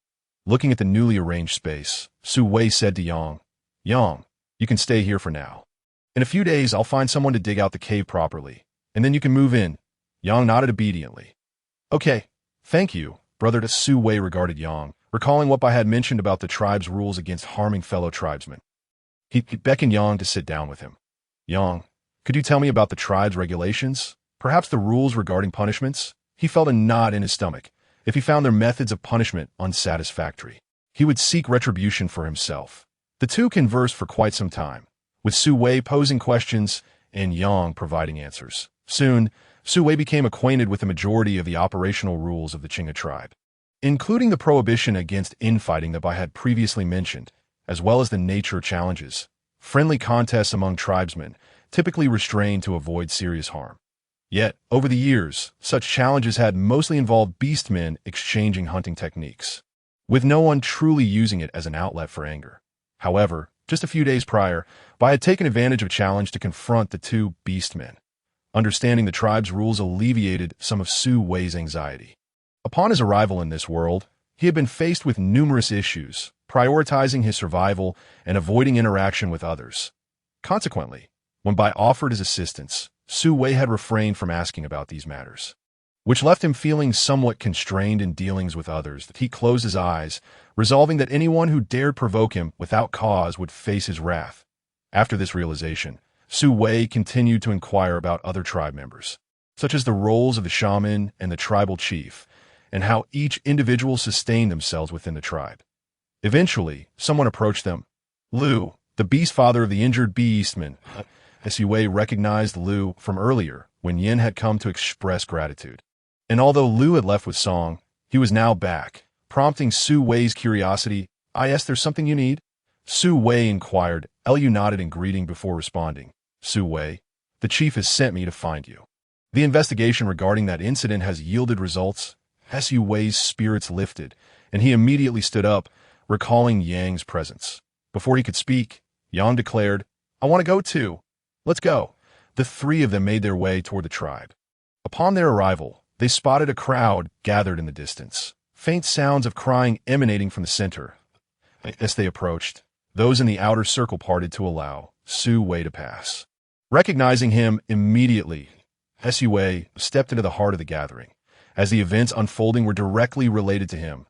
Looking at the newly arranged space, Su Wei said to Yang, "Yang, you can stay here for now. In a few days, I'll find someone to dig out the cave properly, and then you can move in." Yang nodded obediently. "Okay, thank you, brother." Su Wei regarded Yang, recalling what Bai had mentioned about the tribe's rules against harming fellow tribesmen. He beckoned Yang to sit down with him. Yang, could you tell me about the tribe's regulations? Perhaps the rules regarding punishments? He felt a knot in his stomach. If he found their methods of punishment unsatisfactory, he would seek retribution for himself. The two conversed for quite some time, with Su Wei posing questions and Yang providing answers. Soon, Su Wei became acquainted with the majority of the operational rules of the Qinghe tribe, including the prohibition against infighting that I had previously mentioned, as well as the nature challenges, friendly contests among tribesmen, typically restrained to avoid serious harm. Yet, over the years, such challenges had mostly involved beastmen exchanging hunting techniques, with no one truly using it as an outlet for anger. However, just a few days prior, Bai had taken advantage of a challenge to confront the two beastmen. Understanding the tribe's rules alleviated some of Su Wei's anxiety. Upon his arrival in this world, he had been faced with numerous issues, prioritizing his survival and avoiding interaction with others. Consequently, when Bai offered his assistance, Su Wei had refrained from asking about these matters, which left him feeling somewhat constrained in dealings with others. That he closed his eyes, resolving that anyone who dared provoke him without cause would face his wrath. After this realization, Su Wei continued to inquire about other tribe members, such as the roles of the shaman and the tribal chief, and how each individual sustained themselves within the tribe. Eventually, someone approached them. Lu, the beast father of the injured beastman. Su Wei recognized Lu from earlier, when Yin had come to express gratitude. And although Lu had left with Song, he was now back, prompting Su Wei's curiosity. Yes, there's something you need? Su Wei inquired. Lu nodded in greeting before responding. Su Wei, the chief has sent me to find you. The investigation regarding that incident has yielded results. Su Wei's spirits lifted, and he immediately stood up, recalling Yang's presence. Before he could speak, Yang declared, I want to go too. Let's go. The three of them made their way toward the tribe. Upon their arrival, they spotted a crowd gathered in the distance, faint sounds of crying emanating from the center. As they approached, those in the outer circle parted to allow Su Wei to pass. Recognizing him immediately, Su Wei stepped into the heart of the gathering. As the events unfolding were directly related to him,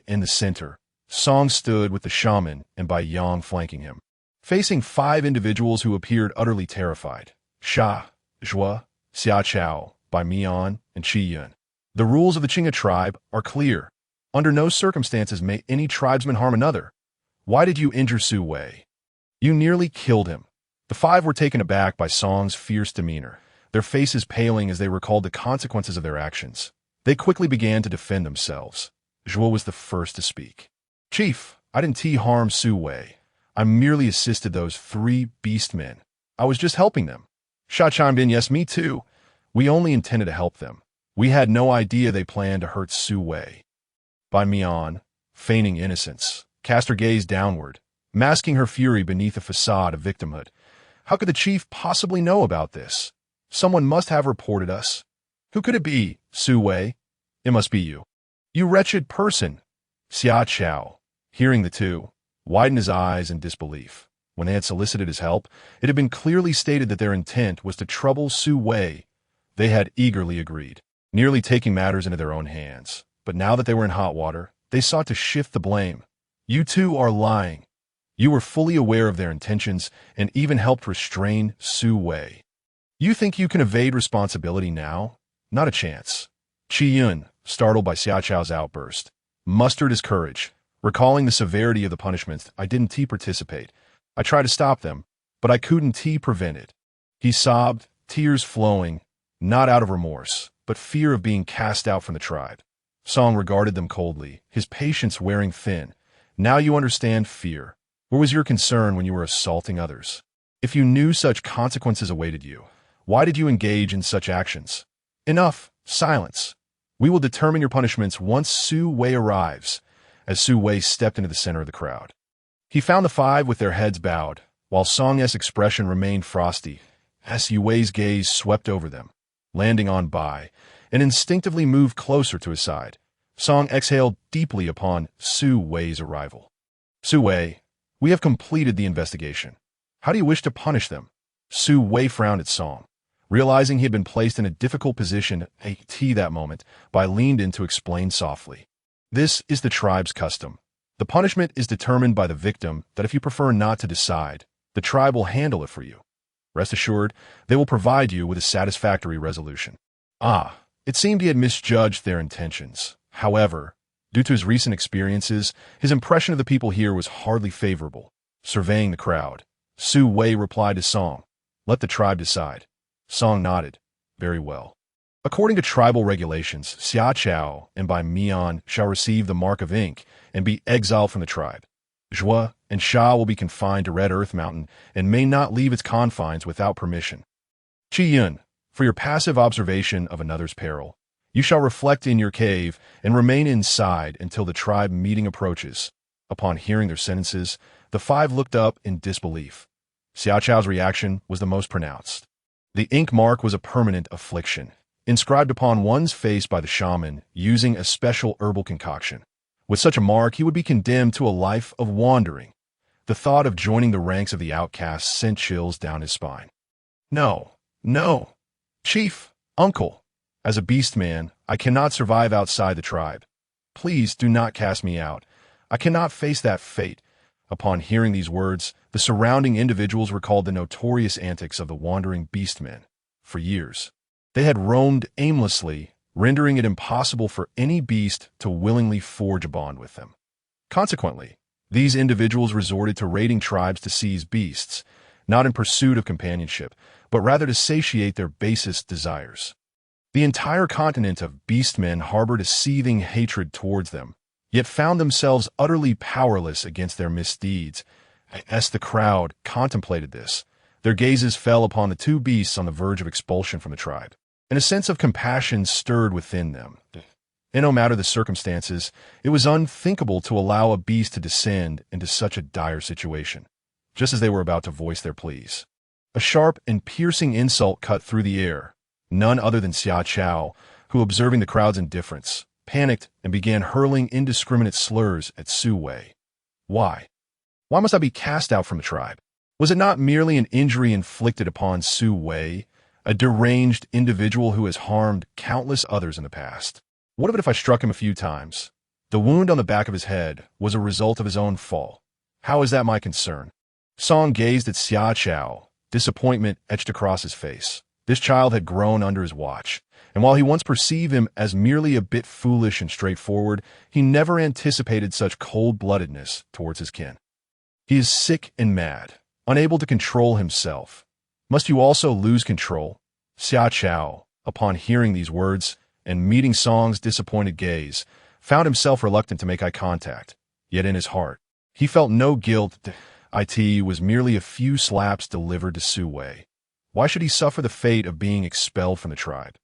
in the center, Song stood with the shaman and Bai Yang flanking him, facing 5 individuals who appeared utterly terrified. Sha, Zhua, Xia Chao, Bai Mian, and Qi Yun. The rules of the Qinghe tribe are clear. Under no circumstances may any tribesman harm another. Why did you injure Su Wei? You nearly killed him. The 5 were taken aback by Song's fierce demeanor, their faces paling as they recalled the consequences of their actions. They quickly began to defend themselves. Zhuo was the first to speak. Chief, I didn't harm Su Wei. I merely assisted those 3 beastmen. I was just helping them. Sha chimed in, yes, me too. We only intended to help them. We had no idea they planned to hurt Su Wei. Bai Mian, feigning innocence, cast her gaze downward, masking her fury beneath a facade of victimhood. How could the chief possibly know about this? Someone must have reported us. Who could it be, Su Wei? It must be you. You wretched person. Xia Chao, hearing the two, widened his eyes in disbelief. When they had solicited his help, it had been clearly stated that their intent was to trouble Su Wei. They had eagerly agreed, nearly taking matters into their own hands. But now that they were in hot water, they sought to shift the blame. You two are lying. You were fully aware of their intentions and even helped restrain Su Wei. You think you can evade responsibility now? Not a chance. Qi Yun, startled by Xia Chao's outburst, mustered his courage, recalling the severity of the punishments. I didn't participate. I tried to stop them, but I couldn't prevent it. He sobbed, tears flowing, not out of remorse, but fear of being cast out from the tribe. Song regarded them coldly, his patience wearing thin. Now you understand fear. Where was your concern when you were assaulting others? If you knew such consequences awaited you, why did you engage in such actions? Enough. Silence. We will determine your punishments once Su Wei arrives. As Su Wei stepped into the center of the crowd, he found the 5 with their heads bowed, while Song's expression remained frosty. Su Wei's gaze swept over them, landing on Bai, and instinctively moved closer to his side. Song exhaled deeply upon Su Wei's arrival. Su Wei, we have completed the investigation. How do you wish to punish them? Su Wei frowned at Song. Realizing he had been placed in a difficult position that moment, Bai leaned in to explain softly. This is the tribe's custom. The punishment is determined by the victim that if you prefer not to decide, the tribe will handle it for you. Rest assured, they will provide you with a satisfactory resolution. It seemed he had misjudged their intentions. However, due to his recent experiences, his impression of the people here was hardly favorable. Surveying the crowd, Su Wei replied to Song, "Let the tribe decide." Song nodded. "Very well. According to tribal regulations, Xia Chao and Bai Mian shall receive the mark of ink and be exiled from the tribe. Zhua and Sha will be confined to Red Earth Mountain and may not leave its confines without permission. Qi Yun, for your passive observation of another's peril, you shall reflect in your cave and remain inside until the tribe meeting approaches." Upon hearing their sentences, the five looked up in disbelief. Xia Chao's reaction was the most pronounced. The ink mark was a permanent affliction, inscribed upon one's face by the shaman using a special herbal concoction. With such a mark, he would be condemned to a life of wandering. The thought of joining the ranks of the outcasts sent chills down his spine. No, Chief, Uncle, as a beast man, I cannot survive outside the tribe. Please do not cast me out. I cannot face that fate. Upon hearing these words, the surrounding individuals recalled the notorious antics of the wandering beastmen. For years, they had roamed aimlessly, rendering it impossible for any beast to willingly forge a bond with them. Consequently, these individuals resorted to raiding tribes to seize beasts, not in pursuit of companionship, but rather to satiate their basest desires. The entire continent of beastmen harbored a seething hatred towards them, yet found themselves utterly powerless against their misdeeds. As the crowd contemplated this, their gazes fell upon the two beasts on the verge of expulsion from the tribe, and a sense of compassion stirred within them. And no matter the circumstances, it was unthinkable to allow a beast to descend into such a dire situation, just as they were about to voice their pleas. A sharp and piercing insult cut through the air. None other than Xia Chao, who, observing the crowd's indifference, panicked and began hurling indiscriminate slurs at Su Wei. Why? Why must I be cast out from the tribe? Was it not merely an injury inflicted upon Su Wei, a deranged individual who has harmed countless others in the past? What of it if I struck him a few times? The wound on the back of his head was a result of his own fall. How is that my concern? Song gazed at Xia Chao, disappointment etched across his face. This child had grown under his watch, and while he once perceived him as merely a bit foolish and straightforward, he never anticipated such cold-bloodedness towards his kin. He is sick and mad, unable to control himself. Must you also lose control? Xia Chao, upon hearing these words and meeting Song's disappointed gaze, found himself reluctant to make eye contact. Yet in his heart, he felt no guilt. It was merely a few slaps delivered to Su Wei. Why should he suffer the fate of being expelled from the tribe?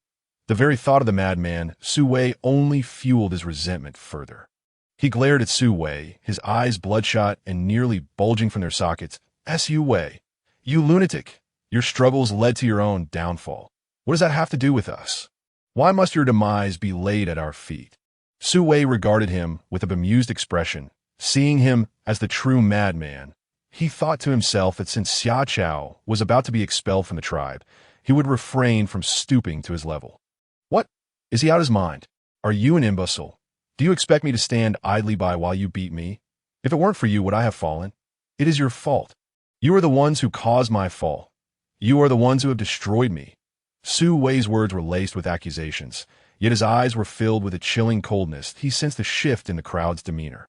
The very thought of the madman, Su Wei, only fueled his resentment further. He glared at Su Wei, his eyes bloodshot and nearly bulging from their sockets. Su Wei, you lunatic! Your struggles led to your own downfall. What does that have to do with us? Why must your demise be laid at our feet? Su Wei regarded him with a bemused expression. Seeing him as the true madman, he thought to himself that since Xia Chao was about to be expelled from the tribe, he would refrain from stooping to his level. What? Is he out of his mind? Are you an imbecile? Do you expect me to stand idly by while you beat me? If it weren't for you, would I have fallen? It is your fault. You are the ones who caused my fall. You are the ones who have destroyed me. Su Wei's words were laced with accusations, yet his eyes were filled with a chilling coldness. He sensed a shift in the crowd's demeanor.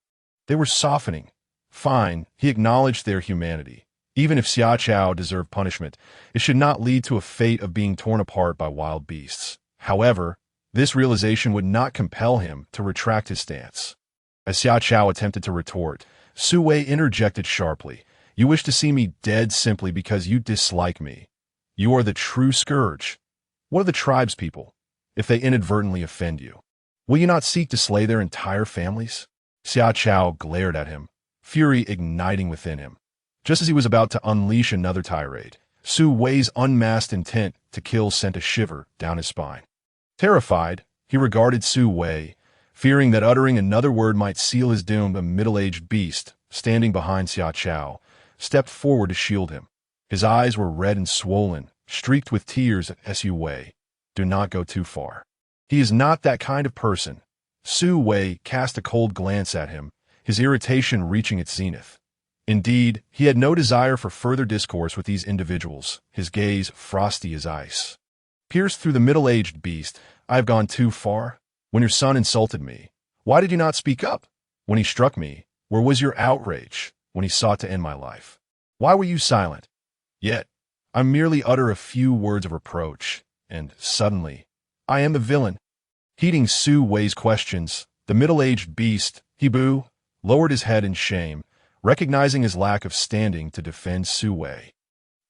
They were softening. Fine, he acknowledged their humanity. Even if Xia Chao deserved punishment, it should not lead to a fate of being torn apart by wild beasts. However, this realization would not compel him to retract his stance. As Xia Chao attempted to retort, Su Wei interjected sharply. You wish to see me dead simply because you dislike me. You are the true scourge. What of the tribe's people, if they inadvertently offend you? Will you not seek to slay their entire families? Xia Chao glared at him, fury igniting within him. Just as he was about to unleash another tirade, Su Wei's unmasked intent to kill sent a shiver down his spine. Terrified, he regarded Su Wei, fearing that uttering another word might seal his doom. A middle-aged beast, standing behind Xia Chao, stepped forward to shield him. His eyes were red and swollen, streaked with tears at Su Wei. Do not go too far. He is not that kind of person. Su Wei cast a cold glance at him, his irritation reaching its zenith. Indeed, he had no desire for further discourse with these individuals, his gaze frosty as ice. Pierced through the middle-aged beast, I have gone too far? When your son insulted me, why did you not speak up? When he struck me, where was your outrage? When he sought to end my life, why were you silent? Yet, I merely utter a few words of reproach, and suddenly, I am the villain. Heeding Su Wei's questions, the middle-aged beast, Hebu, lowered his head in shame, recognizing his lack of standing to defend Su Wei.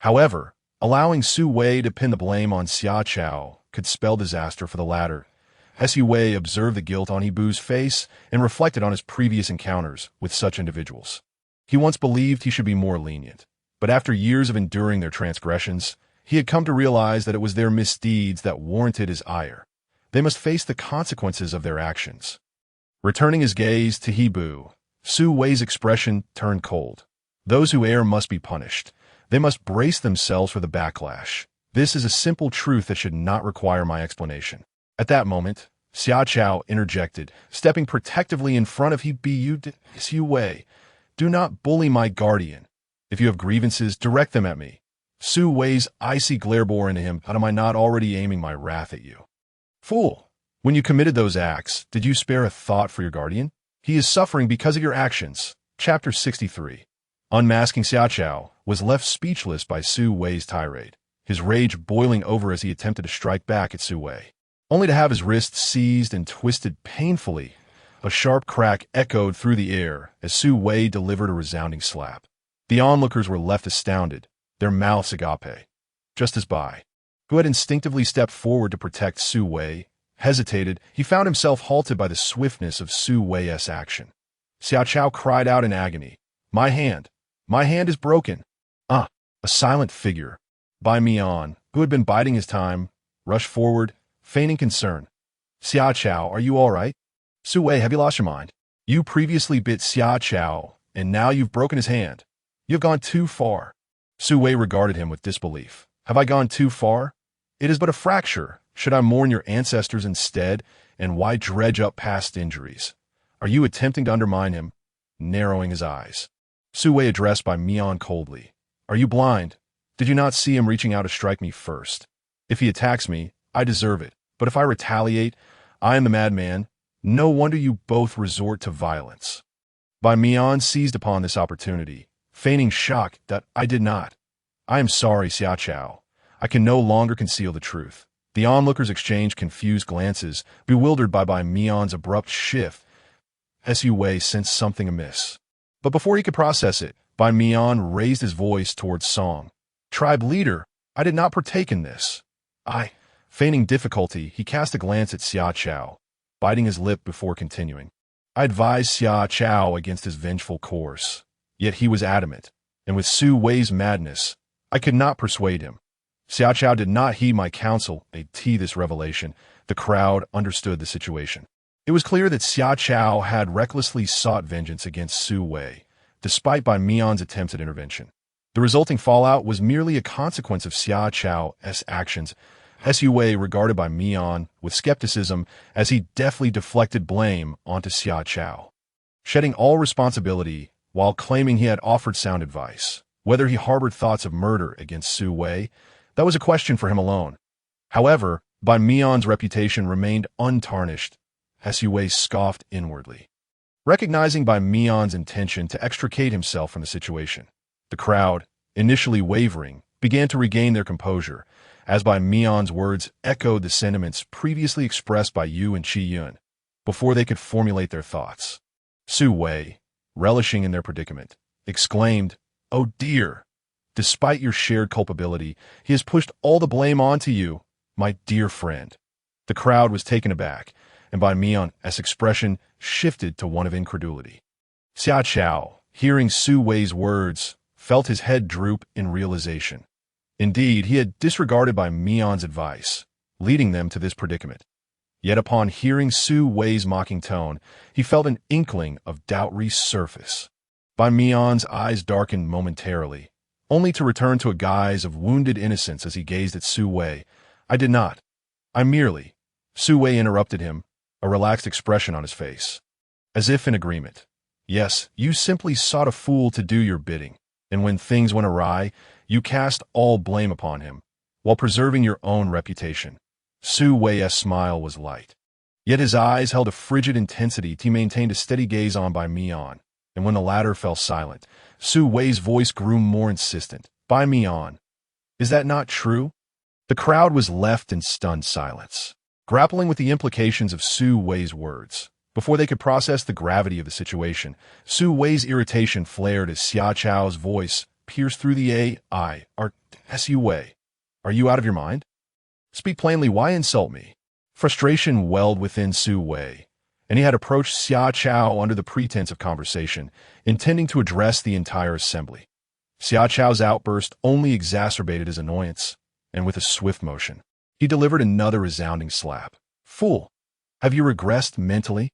However, allowing Su Wei to pin the blame on Xia Chao could spell disaster for the latter. Su Wei observed the guilt on Hebu's face and reflected on his previous encounters with such individuals. He once believed he should be more lenient, but after years of enduring their transgressions, he had come to realize that it was their misdeeds that warranted his ire. They must face the consequences of their actions. Returning his gaze to Hebu, Su Wei's expression turned cold. Those who err must be punished. They must brace themselves for the backlash. This is a simple truth that should not require my explanation. At that moment, Xia Chao interjected, stepping protectively in front of Hebu. Su Wei, do not bully my guardian. If you have grievances, direct them at me. Su Wei's icy glare bore into him. Am I not already aiming my wrath at you? Fool! When you committed those acts, did you spare a thought for your guardian? He is suffering because of your actions. Chapter 63. Unmasking Xia Chao was left speechless by Su Wei's tirade, his rage boiling over as he attempted to strike back at Su Wei, only to have his wrist seized and twisted painfully. A sharp crack echoed through the air as Su Wei delivered a resounding slap. The onlookers were left astounded, their mouths agape. Just as Bai, who had instinctively stepped forward to protect Su Wei, hesitated, he found himself halted by the swiftness of Su Wei's action. Xia Chao cried out in agony, my hand is broken. A silent figure, Bai Mian, who had been biding his time, rushed forward, feigning concern. Xia Chao, are you all right? Su Wei, have you lost your mind? You previously bit Xia Chao, and now you've broken his hand. You've gone too far. Su Wei regarded him with disbelief. Have I gone too far? It is but a fracture. Should I mourn your ancestors instead, and why dredge up past injuries? Are you attempting to undermine him? Narrowing his eyes, Su Wei addressed Bai Mian coldly. Are you blind? Did you not see him reaching out to strike me first? If he attacks me, I deserve it. But if I retaliate, I am the madman. No wonder you both resort to violence. Bai Mian seized upon this opportunity, feigning shock that I did not. I am sorry, Xia Chao. I can no longer conceal the truth. The onlookers exchanged confused glances, bewildered by Bai Mian's abrupt shift. Su Wei sensed something amiss. But before he could process it, Bai Mian raised his voice towards Song. Tribe leader, I did not partake in this. Feigning difficulty, he cast a glance at Xia Chao, biting his lip before continuing. I advised Xia Chao against his vengeful course. Yet he was adamant, and with Su Wei's madness, I could not persuade him. Xia Chao did not heed my counsel. This revelation, the crowd understood the situation. It was clear that Xia Chao had recklessly sought vengeance against Su Wei, despite Bai Mian's attempts at intervention. The resulting fallout was merely a consequence of Xia Chao's actions. Su Wei regarded Bai Mian with skepticism as he deftly deflected blame onto Xia Chao, shedding all responsibility while claiming he had offered sound advice. Whether he harbored thoughts of murder against Su Wei, that was a question for him alone. However, Bai Mian's reputation remained untarnished. Su Wei scoffed inwardly, recognizing Bai Mian's intention to extricate himself from the situation. The crowd, initially wavering, began to regain their composure, as Bai Mian's words echoed the sentiments previously expressed by Yu and Qi Yun, before they could formulate their thoughts. Su Wei, relishing in their predicament, exclaimed, "Oh dear! Despite your shared culpability, he has pushed all the blame onto you, my dear friend." The crowd was taken aback, and Bai Mian's expression shifted to one of incredulity. Xia Chao, hearing Su Wei's words, felt his head droop in realization. Indeed, he had disregarded Bai Mian's advice, leading them to this predicament. Yet upon hearing Su Wei's mocking tone, he felt an inkling of doubt resurface. Bai Mian's eyes darkened momentarily, only to return to a guise of wounded innocence as he gazed at Su Wei. I did not. I merely. Su Wei interrupted him, a relaxed expression on his face, as if in agreement. Yes, you simply sought a fool to do your bidding, and when things went awry, you cast all blame upon him, while preserving your own reputation. Su Wei's smile was light. Yet his eyes held a frigid intensity he maintained a steady gaze on Bai Mian, and when the latter fell silent, Su Wei's voice grew more insistent. Bai Mian, is that not true? The crowd was left in stunned silence, grappling with the implications of Su Wei's words. Before they could process the gravity of the situation, Su Wei's irritation flared as Xia Chao's voice pierced through the AI. Su Wei, are you out of your mind? Speak plainly, why insult me? Frustration welled within Su Wei, and he had approached Xia Chao under the pretense of conversation, intending to address the entire assembly. Xia Chao's outburst only exacerbated his annoyance, and with a swift motion, he delivered another resounding slap. Fool! Have you regressed mentally?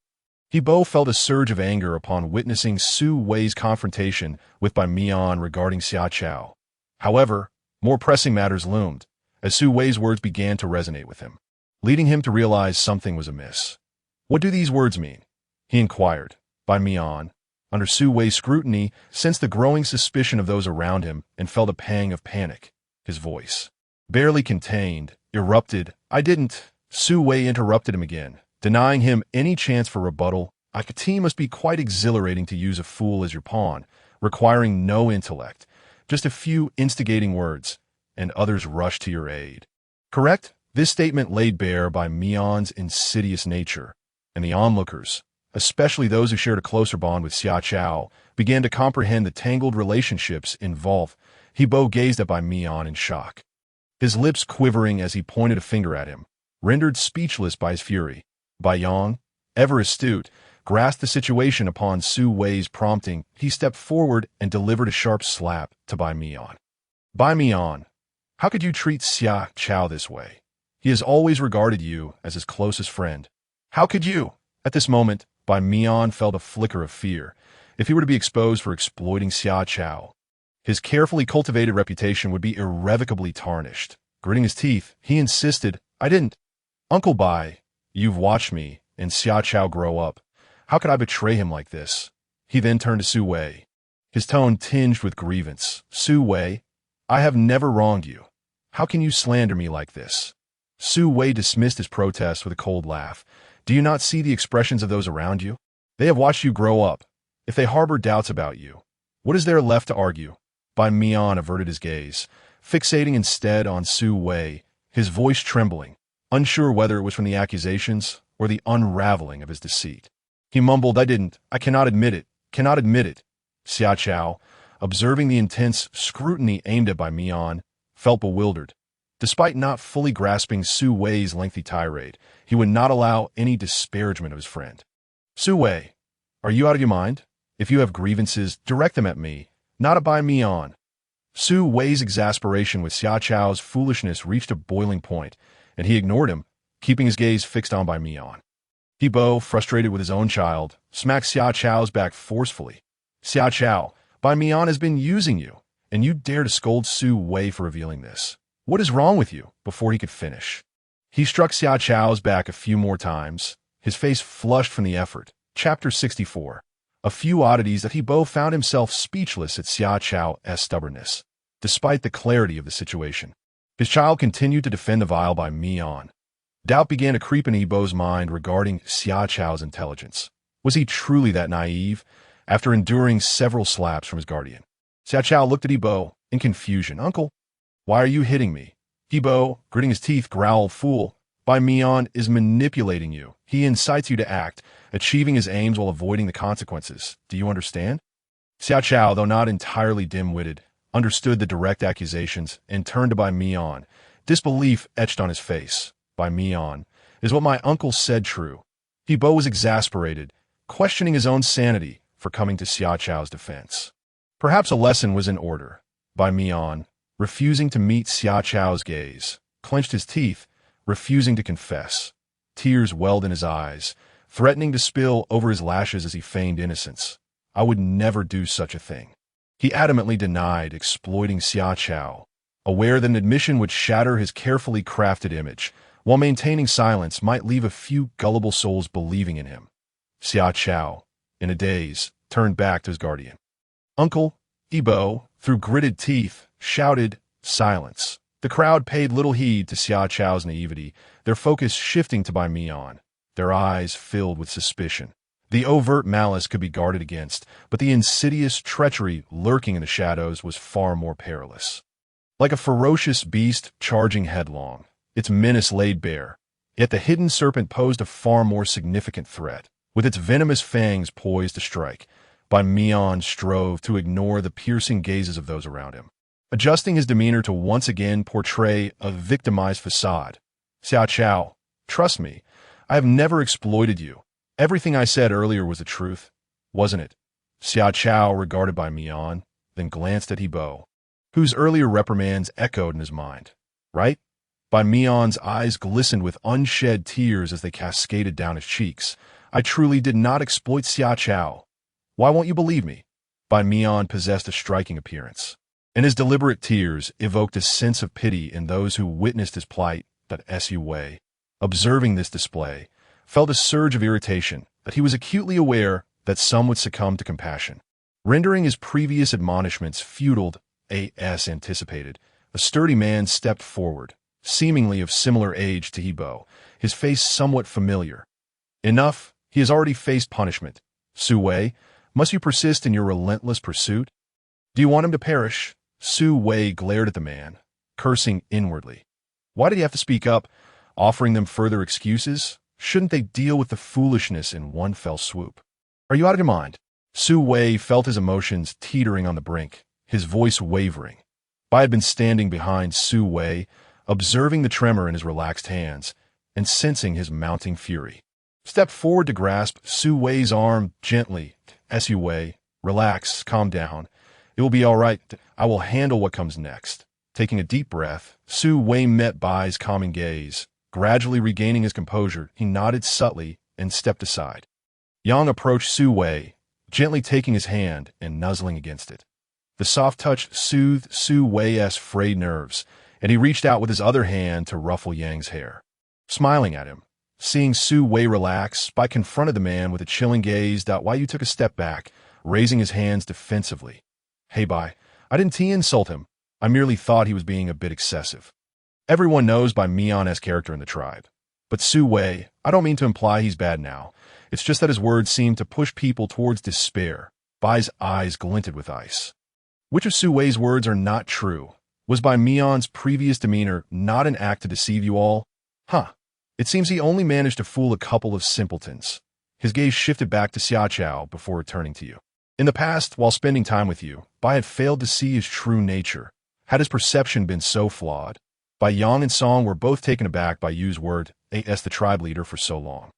He both felt a surge of anger upon witnessing Su Wei's confrontation with Bai Mian regarding Xia Chao. However, more pressing matters loomed, as Su Wei's words began to resonate with him, leading him to realize something was amiss. What do these words mean? He inquired. Bai Mian, under Su Wei's scrutiny, sensed the growing suspicion of those around him and felt a pang of panic. His voice, barely contained, erupted. I didn't. Su Wei interrupted him again, denying him any chance for rebuttal. A team must be quite exhilarating to use a fool as your pawn, requiring no intellect, just a few instigating words, and others rush to your aid. Correct? This statement laid bare Bai Mian's insidious nature, and the onlookers, especially those who shared a closer bond with Xia Chao, began to comprehend the tangled relationships involved. He both gazed at Bai Mian in shock, his lips quivering as he pointed a finger at him, rendered speechless by his fury. Bai Yang, ever astute, grasped the situation upon Su Wei's prompting. He stepped forward and delivered a sharp slap to Bai Mian. Bai Mian, how could you treat Xia Chao this way? He has always regarded you as his closest friend. How could you? At this moment, Bai Mian felt a flicker of fear. If he were to be exposed for exploiting Xia Chao, his carefully cultivated reputation would be irrevocably tarnished. Gritting his teeth, he insisted, I didn't. Uncle Bai, you've watched me and Xia Chao grow up. How could I betray him like this? He then turned to Su Wei, his tone tinged with grievance. Su Wei, I have never wronged you. How can you slander me like this? Su Wei dismissed his protest with a cold laugh. Do you not see the expressions of those around you? They have watched you grow up. If they harbor doubts about you, what is there left to argue? Bai Mian averted his gaze, fixating instead on Su Wei, his voice trembling, unsure whether it was from the accusations or the unraveling of his deceit. He mumbled, I cannot admit it, cannot admit it. Xia Chao, observing the intense scrutiny aimed at Bai Mian, felt bewildered. Despite not fully grasping Su Wei's lengthy tirade, he would not allow any disparagement of his friend. Su Wei, are you out of your mind? If you have grievances, direct them at me, not at Bai Mian. Su Wei's exasperation with Xia Chao's foolishness reached a boiling point, and he ignored him, keeping his gaze fixed on Bai Mian. He Bo, frustrated with his own child, smacked Xia Chao's back forcefully. Xia Chao, Bai Mian has been using you, and you dare to scold Su Wei for revealing this. What is wrong with you? Before he could finish, he struck Xia Chao's back a few more times, his face flushed from the effort. Chapter 64. A few oddities that he both found himself speechless at Xia Chao's stubbornness, despite the clarity of the situation. His child continued to defend the vile Bai Mian. Doubt began to creep in Yibo's mind regarding Xia Chao's intelligence. Was he truly that naive? After enduring several slaps from his guardian, Xia Chao looked at Yibo in confusion. Uncle, why are you hitting me? Yibo, gritting his teeth, growled, Fool, Bai Mian is manipulating you. He incites you to act, achieving his aims while avoiding the consequences. Do you understand? Xia Chao, though not entirely dim-witted, understood the direct accusations and turned to Bai Mian. Disbelief etched on his face. Bai Mian, is what my uncle said true? Yibo was exasperated, questioning his own sanity for coming to Xia Chao's defense. Perhaps a lesson was in order. Bai Mian, refusing to meet Xia Chao's gaze, clenched his teeth, refusing to confess. Tears welled in his eyes, threatening to spill over his lashes as he feigned innocence. I would never do such a thing. He adamantly denied exploiting Xia Chao, aware that an admission would shatter his carefully crafted image, while maintaining silence might leave a few gullible souls believing in him. Xia Chao, in a daze, turned back to his guardian. Uncle, Ibo, through gritted teeth, shouted, "Silence." The crowd paid little heed to Xia Chao's naivety, their focus shifting to Bai Mian, their eyes filled with suspicion. The overt malice could be guarded against, but the insidious treachery lurking in the shadows was far more perilous. Like a ferocious beast charging headlong, its menace laid bare, yet the hidden serpent posed a far more significant threat. With its venomous fangs poised to strike, Bai Mian strove to ignore the piercing gazes of those around him, adjusting his demeanor to once again portray a victimized facade. "Xia Chao, trust me, I have never exploited you. Everything I said earlier was the truth, wasn't it?" Xia Chao regarded Bai Mian, then glanced at Ibo, whose earlier reprimands echoed in his mind. "Right?" Bai Mian's eyes glistened with unshed tears as they cascaded down his cheeks. "I truly did not exploit Xia Chao. Why won't you believe me?" Bai Mian possessed a striking appearance, and his deliberate tears evoked a sense of pity in those who witnessed his plight. That Su Wei, observing this display, felt a surge of irritation that he was acutely aware that some would succumb to compassion. Rendering his previous admonishments futile as anticipated, a sturdy man stepped forward, seemingly of similar age to Ibo, his face somewhat familiar. "Enough, he has already faced punishment. Su Wei, must you persist in your relentless pursuit? Do you want him to perish?" Su Wei glared at the man, cursing inwardly. Why did he have to speak up, offering them further excuses? Shouldn't they deal with the foolishness in one fell swoop? "Are you out of your mind?" Su Wei felt his emotions teetering on the brink, his voice wavering. Bai had been standing behind Su Wei, observing the tremor in his relaxed hands, and sensing his mounting fury. Stepped forward to grasp Su Wei's arm gently. "Su Wei, relax, calm down. It will be all right. I will handle what comes next." Taking a deep breath, Su Wei met Bai's calming gaze. Gradually regaining his composure, he nodded subtly and stepped aside. Yang approached Su Wei, gently taking his hand and nuzzling against it. The soft touch soothed Su Wei's frayed nerves, and he reached out with his other hand to ruffle Yang's hair. Smiling at him, seeing Su Wei relax, Bai confronted the man with a chilling gaze. "Why you took a step back, raising his hands defensively." "Hey Bai, I didn't insult him. I merely thought he was being a bit excessive." Everyone knows Bai Mian's character in the tribe. But Su Wei, I don't mean to imply he's bad now. It's just that his words seemed to push people towards despair. Bai's eyes glinted with ice. Which of Su Wei's words are not true? Was Bai Mian's previous demeanor not an act to deceive you all? Huh. It seems he only managed to fool a couple of simpletons. His gaze shifted back to Xia Chao before returning to you. In the past, while spending time with you, Bai had failed to see his true nature. Had his perception been so flawed? Bai Yang and Song were both taken aback by Yu's word as the tribe leader for so long.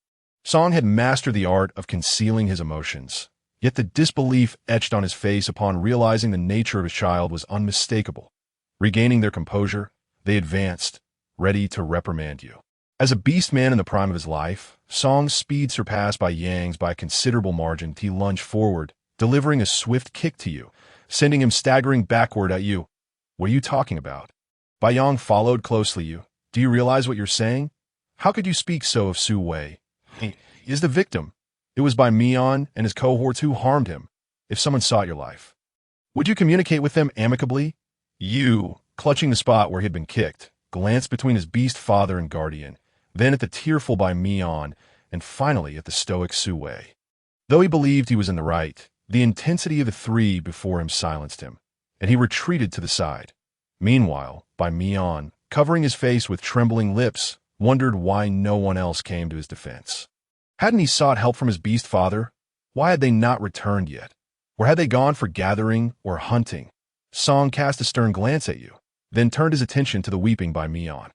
Song had mastered the art of concealing his emotions, yet the disbelief etched on his face upon realizing the nature of his child was unmistakable. Regaining their composure, they advanced, ready to reprimand you. As a beast man in the prime of his life, Song's speed surpassed Bai Yang's by a considerable margin. He lunged forward, delivering a swift kick to you, sending him staggering backward at you. "What are you talking about?" Bai Yang followed closely. "You. Do you realize what you're saying? How could you speak so of Su Wei? He is the victim. It was Bai Mian and his cohorts who harmed him. If someone sought your life, would you communicate with them amicably?" Yu, clutching the spot where he had been kicked, glanced between his beast father and guardian, then at the tearful Bai Mian, and finally at the stoic Su Wei. Though he believed he was in the right, the intensity of the three before him silenced him, and he retreated to the side. Meanwhile, Bai Mian, covering his face with trembling lips, wondered why no one else came to his defense. Hadn't he sought help from his beast father? Why had they not returned yet? Or had they gone for gathering or hunting? Song cast a stern glance at you, then turned his attention to the weeping Bai Mian.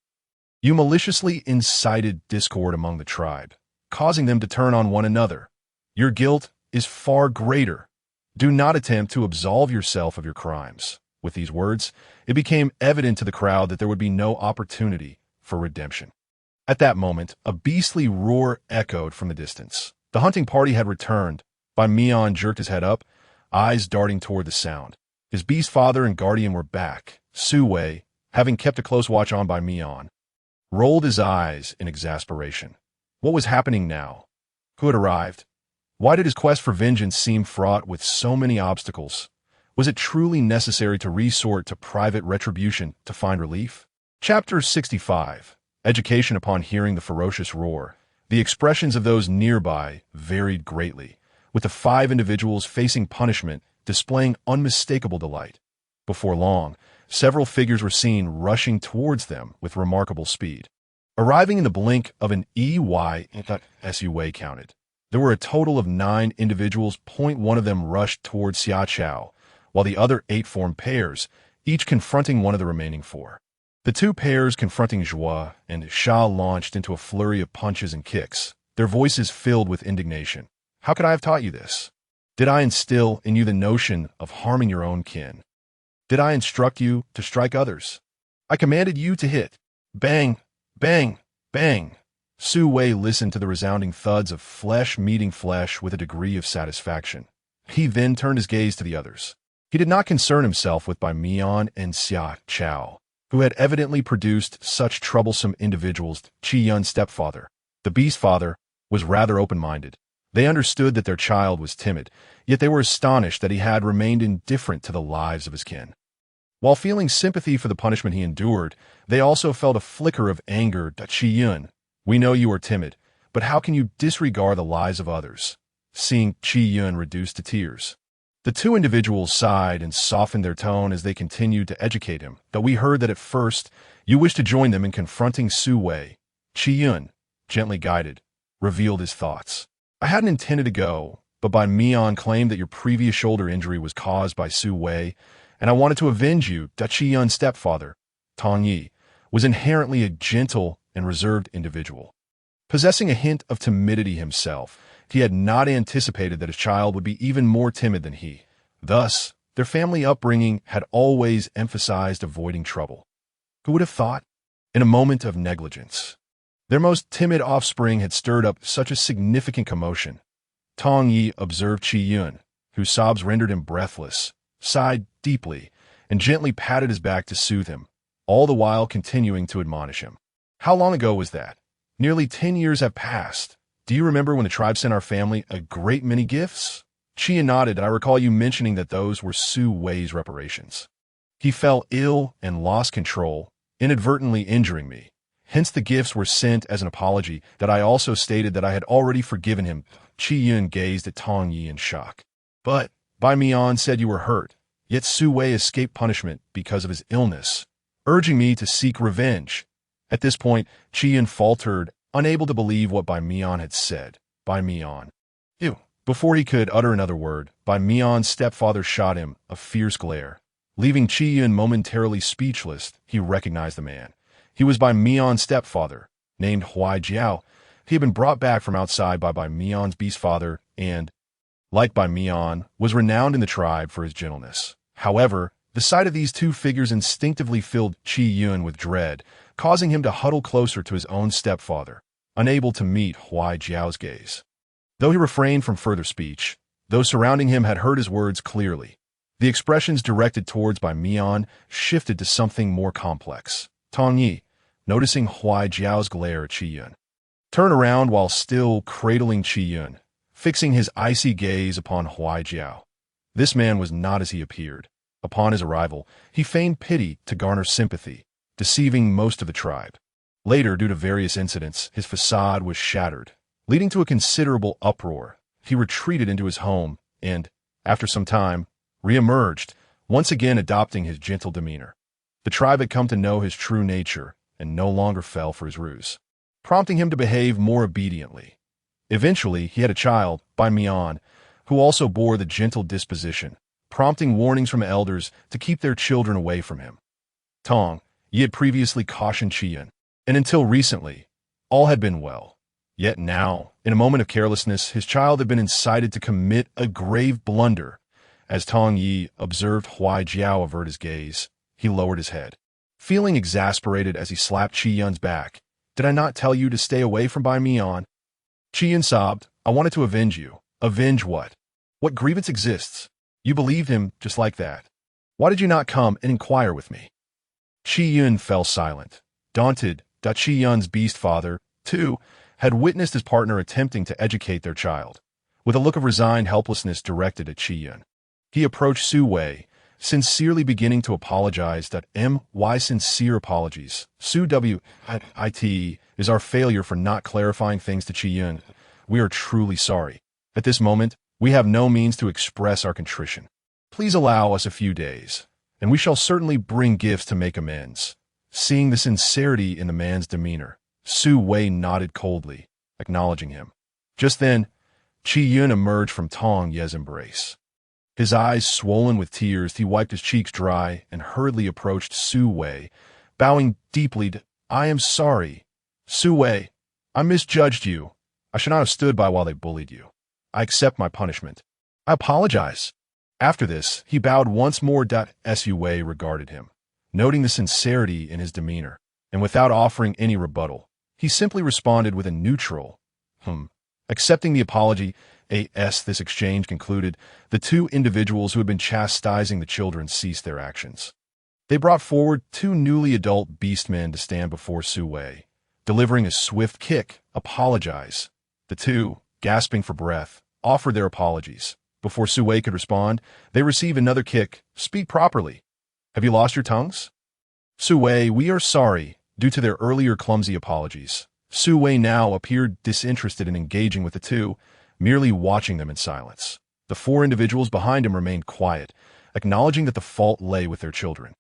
"You maliciously incited discord among the tribe, causing them to turn on one another. Your guilt is far greater. Do not attempt to absolve yourself of your crimes." With these words, it became evident to the crowd that there would be no opportunity for redemption. At that moment, a beastly roar echoed from the distance. The hunting party had returned. Bai Mian jerked his head up, eyes darting toward the sound. His beast father and guardian were back. Su Wei, having kept a close watch on Bai Mian, rolled his eyes in exasperation. What was happening now? Who had arrived? Why did his quest for vengeance seem fraught with so many obstacles? Was it truly necessary to resort to private retribution to find relief? Chapter 65. Education upon hearing the ferocious roar. The expressions of those nearby varied greatly, with the 5 individuals facing punishment displaying unmistakable delight. Before long, several figures were seen rushing towards them with remarkable speed. Arriving in the blink of an EY, Su Wei counted. There were a total of 9 individuals. One of them rushed towards Xia Chao, while the other 8 formed pairs, each confronting one of the remaining 4. The 2 pairs confronting Zhua and Sha launched into a flurry of punches and kicks, their voices filled with indignation. How could I have taught you this? Did I instill in you the notion of harming your own kin? Did I instruct you to strike others? I commanded you to hit. Bang, bang, bang. Su Wei listened to the resounding thuds of flesh meeting flesh with a degree of satisfaction. He then turned his gaze to the others. He did not concern himself with Bai Mian and Xia Chao, who had evidently produced such troublesome individuals. Qi Yun's stepfather, the Beast Father, was rather open-minded. They understood that their child was timid, yet they were astonished that he had remained indifferent to the lives of his kin. While feeling sympathy for the punishment he endured, they also felt a flicker of anger. Qi Yun, we know you are timid, but how can you disregard the lives of others? Seeing Qi Yun reduced to tears, the 2 individuals sighed and softened their tone as they continued to educate him, though we heard that at first you wished to join them in confronting Su Wei. Qi Yun, gently guided, revealed his thoughts. I hadn't intended to go, but Bai Mian claimed that your previous shoulder injury was caused by Su Wei, and I wanted to avenge you. Qi Yun's stepfather, Tong Yi, was inherently a gentle and reserved individual. Possessing a hint of timidity himself, he had not anticipated that his child would be even more timid than he. Thus, their family upbringing had always emphasized avoiding trouble. Who would have thought? In a moment of negligence, their most timid offspring had stirred up such a significant commotion. Tong Yi observed Qi Yun, whose sobs rendered him breathless, sighed deeply, and gently patted his back to soothe him, all the while continuing to admonish him. How long ago was that? Nearly 10 years have passed. Do you remember when the tribe sent our family a great many gifts? Qi Yun nodded, and I recall you mentioning that those were Su Wei's reparations. He fell ill and lost control, inadvertently injuring me. Hence the gifts were sent as an apology that I also stated that I had already forgiven him. Qi Yun gazed at Tong Yi in shock. But Bai Mian said you were hurt, yet Su Wei escaped punishment because of his illness, urging me to seek revenge. At this point, Qi Yun faltered, unable to believe what Bai Mian had said. Bai Mian. Ew. Before he could utter another word, Bai Mian's stepfather shot him a fierce glare. Leaving Qi Yun momentarily speechless, he recognized the man. He was Bai Mian's stepfather, named Huai Jiao. He had been brought back from outside by Bai Mian's beast father and, like Bai Mian, was renowned in the tribe for his gentleness. However, the sight of these 2 figures instinctively filled Qi Yun with dread, causing him to huddle closer to his own stepfather, unable to meet Huai Jiao's gaze. Though he refrained from further speech, those surrounding him had heard his words clearly. The expressions directed towards Bai Mian shifted to something more complex. Tong Yi, noticing Huai Jiao's glare at Qi Yun, turned around while still cradling Qi Yun, fixing his icy gaze upon Huai Jiao. This man was not as he appeared. Upon his arrival, he feigned pity to garner sympathy, deceiving most of the tribe. Later, due to various incidents, his facade was shattered, leading to a considerable uproar. He retreated into his home and, after some time, re-emerged, once again adopting his gentle demeanor. The tribe had come to know his true nature and no longer fell for his ruse, prompting him to behave more obediently. Eventually, he had a child, Bai Mian, who also bore the gentle disposition, prompting warnings from elders to keep their children away from him. Tong Yi had previously cautioned Qi Yun, and until recently, all had been well. Yet now, in a moment of carelessness, his child had been incited to commit a grave blunder. As Tong Yi observed Huai Jiao avert his gaze, he lowered his head, feeling exasperated as he slapped Qi Yun's back. Did I not tell you to stay away from Bai Mian? Qi Yun sobbed. I wanted to avenge you. Avenge what? What grievance exists? You believed him just like that. Why did you not come and inquire with me? Qi Yun fell silent, daunted. Qi Yun's beast father, too, had witnessed his partner attempting to educate their child. with a look of resigned helplessness directed at Qi Yun. He approached Su Wei, sincerely beginning to apologize. Why sincere apologies? Su Wit is our failure for not clarifying things to Qi Yun. We are truly sorry. At this moment, we have no means to express our contrition. Please allow us a few days, and we shall certainly bring gifts to make amends. Seeing the sincerity in the man's demeanor, Su Wei nodded coldly, acknowledging him. Just then, Qi Yun emerged from Tong Ye's embrace. His eyes swollen with tears, he wiped his cheeks dry and hurriedly approached Su Wei, bowing deeply. I am sorry. Su Wei, I misjudged you. I should not have stood by while they bullied you. I accept my punishment. I apologize. After this, he bowed once more. Su Wei regarded him, noting the sincerity in his demeanor, and without offering any rebuttal, he simply responded with a neutral, Accepting the apology, this exchange concluded, the two individuals who had been chastising the children ceased their actions. They brought forward two newly adult beastmen to stand before Su Wei, delivering a swift kick, apologize. The two, gasping for breath, offered their apologies. Before Su Wei could respond, they received another kick, speak properly. Have you lost your tongues? Su Wei, we are sorry, due to their earlier clumsy apologies. Su Wei now appeared disinterested in engaging with the two, merely watching them in silence. The four individuals behind him remained quiet, acknowledging that the fault lay with their children.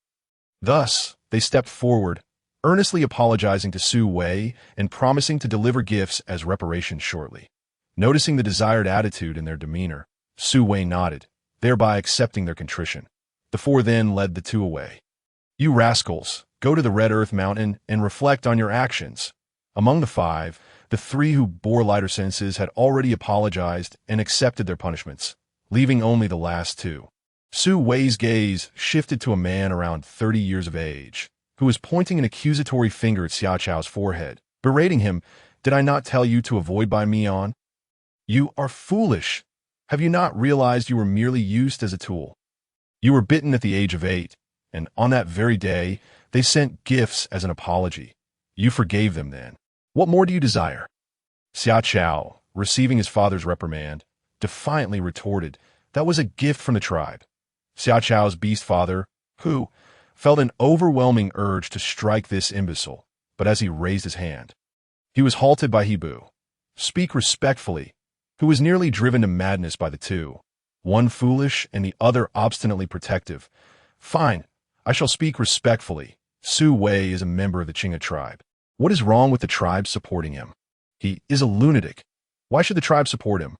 Thus, they stepped forward, earnestly apologizing to Su Wei and promising to deliver gifts as reparations shortly. Noticing the desired attitude in their demeanor, Su Wei nodded, thereby accepting their contrition. The four then led the two away. You rascals, go to the Red Earth Mountain and reflect on your actions. Among the five, the three who bore lighter sentences had already apologized and accepted their punishments, leaving only the last two. Su Wei's gaze shifted to a man around 30 years of age, who was pointing an accusatory finger at Xia Chao's forehead, berating him, Did I not tell you to avoid by me on? You are foolish. Have you not realized you were merely used as a tool? You were bitten at the age of 8, and on that very day, they sent gifts as an apology. You forgave them then. What more do you desire? Xia Chao, receiving his father's reprimand, defiantly retorted, That was a gift from the tribe. Xia Chao's beast father, who felt an overwhelming urge to strike this imbecile, but as he raised his hand, he was halted by He Bu. Speak respectfully, who was nearly driven to madness by the two, one foolish and the other obstinately protective. Fine, I shall speak respectfully. Su Wei is a member of the Qinghe tribe. What is wrong with the tribe supporting him? He is a lunatic. Why should the tribe support him?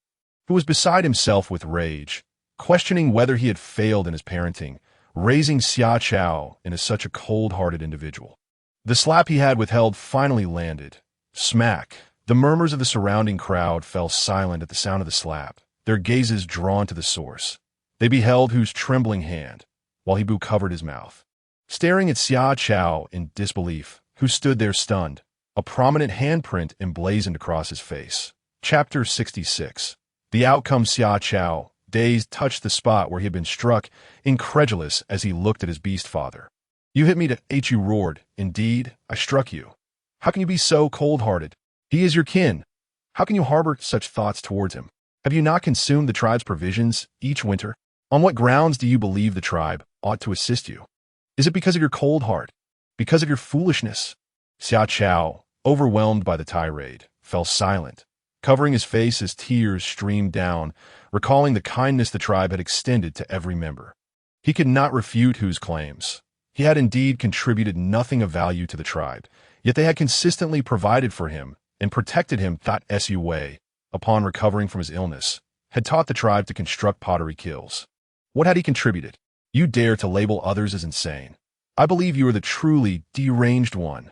Who was beside himself with rage, questioning whether he had failed in his parenting, raising Xia Chao into such a cold-hearted individual. The slap he had withheld finally landed. Smack. The murmurs of the surrounding crowd fell silent at the sound of the slap, their gazes drawn to the source. They beheld Hu's trembling hand, while He Bu covered his mouth. Staring at Xia Chao in disbelief, Hu stood there stunned, a prominent handprint emblazoned across his face. Chapter 66. The outcome. Xia Chao, dazed, touched the spot where he had been struck, incredulous as he looked at his beast father. You hit me to H. You roared. Indeed, I struck you. How can you be so cold-hearted? He is your kin. How can you harbor such thoughts towards him? Have you not consumed the tribe's provisions each winter? On what grounds do you believe the tribe ought to assist you? Is it because of your cold heart? Because of your foolishness? Xia Chao, overwhelmed by the tirade, fell silent, covering his face as tears streamed down, recalling the kindness the tribe had extended to every member. He could not refute Hu's claims. He had indeed contributed nothing of value to the tribe, yet they had consistently provided for him and protected him. Su Wei, upon recovering from his illness, had taught the tribe to construct pottery kilns. What had he contributed? You dare to label others as insane. I believe you are the truly deranged one.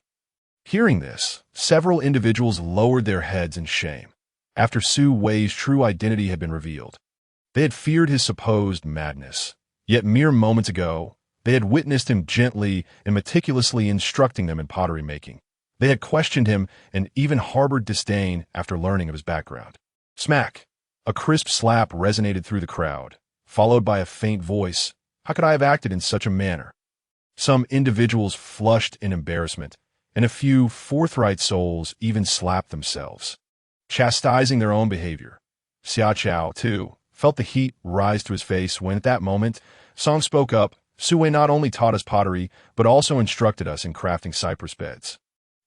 Hearing this, several individuals lowered their heads in shame. After Su Wei's true identity had been revealed, they had feared his supposed madness. Yet mere moments ago, they had witnessed him gently and meticulously instructing them in pottery making. They had questioned him and even harbored disdain after learning of his background. Smack! A crisp slap resonated through the crowd, followed by a faint voice. How could I have acted in such a manner? Some individuals flushed in embarrassment, and a few forthright souls even slapped themselves, chastising their own behavior. Xia Chao, too, felt the heat rise to his face when, at that moment, Song spoke up. Sui not only taught us pottery, but also instructed us in crafting cypress beds,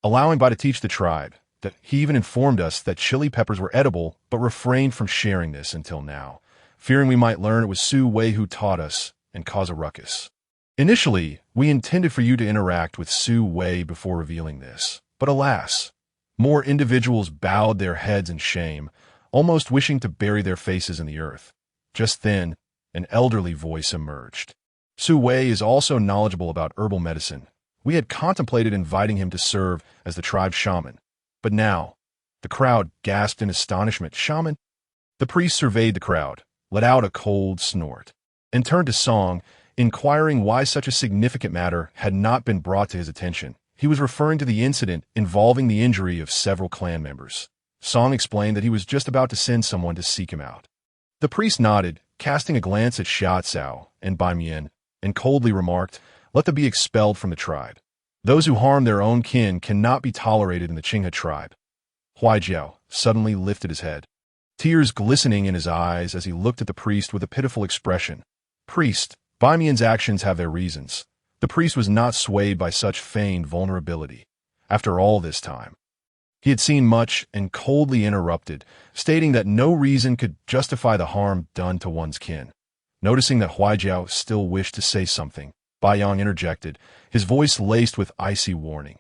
allowing Bai to teach the tribe. That he even informed us that chili peppers were edible, but refrained from sharing this until now, fearing we might learn it was Su Wei who taught us and cause a ruckus. Initially, we intended for you to interact with Su Wei before revealing this, but alas, more individuals bowed their heads in shame, almost wishing to bury their faces in the earth. Just then, an elderly voice emerged. Su Wei is also knowledgeable about herbal medicine. We had contemplated inviting him to serve as the tribe's shaman. But now, the crowd gasped in astonishment. Shaman? The priest surveyed the crowd, let out a cold snort, and turned to Song, inquiring why such a significant matter had not been brought to his attention. He was referring to the incident involving the injury of several clan members. Song explained that he was just about to send someone to seek him out. The priest nodded, casting a glance at Xia Cao and Bai Mian, and coldly remarked, "Let them be expelled from the tribe. Those who harm their own kin cannot be tolerated in the Qinghe tribe." Huaijiao suddenly lifted his head, tears glistening in his eyes as he looked at the priest with a pitiful expression. "Priest, Bai Mian's actions have their reasons." The priest was not swayed by such feigned vulnerability. After all this time, he had seen much and coldly interrupted, stating that no reason could justify the harm done to one's kin. Noticing that Huaijiao still wished to say something, Bai Yang interjected, his voice laced with icy warning.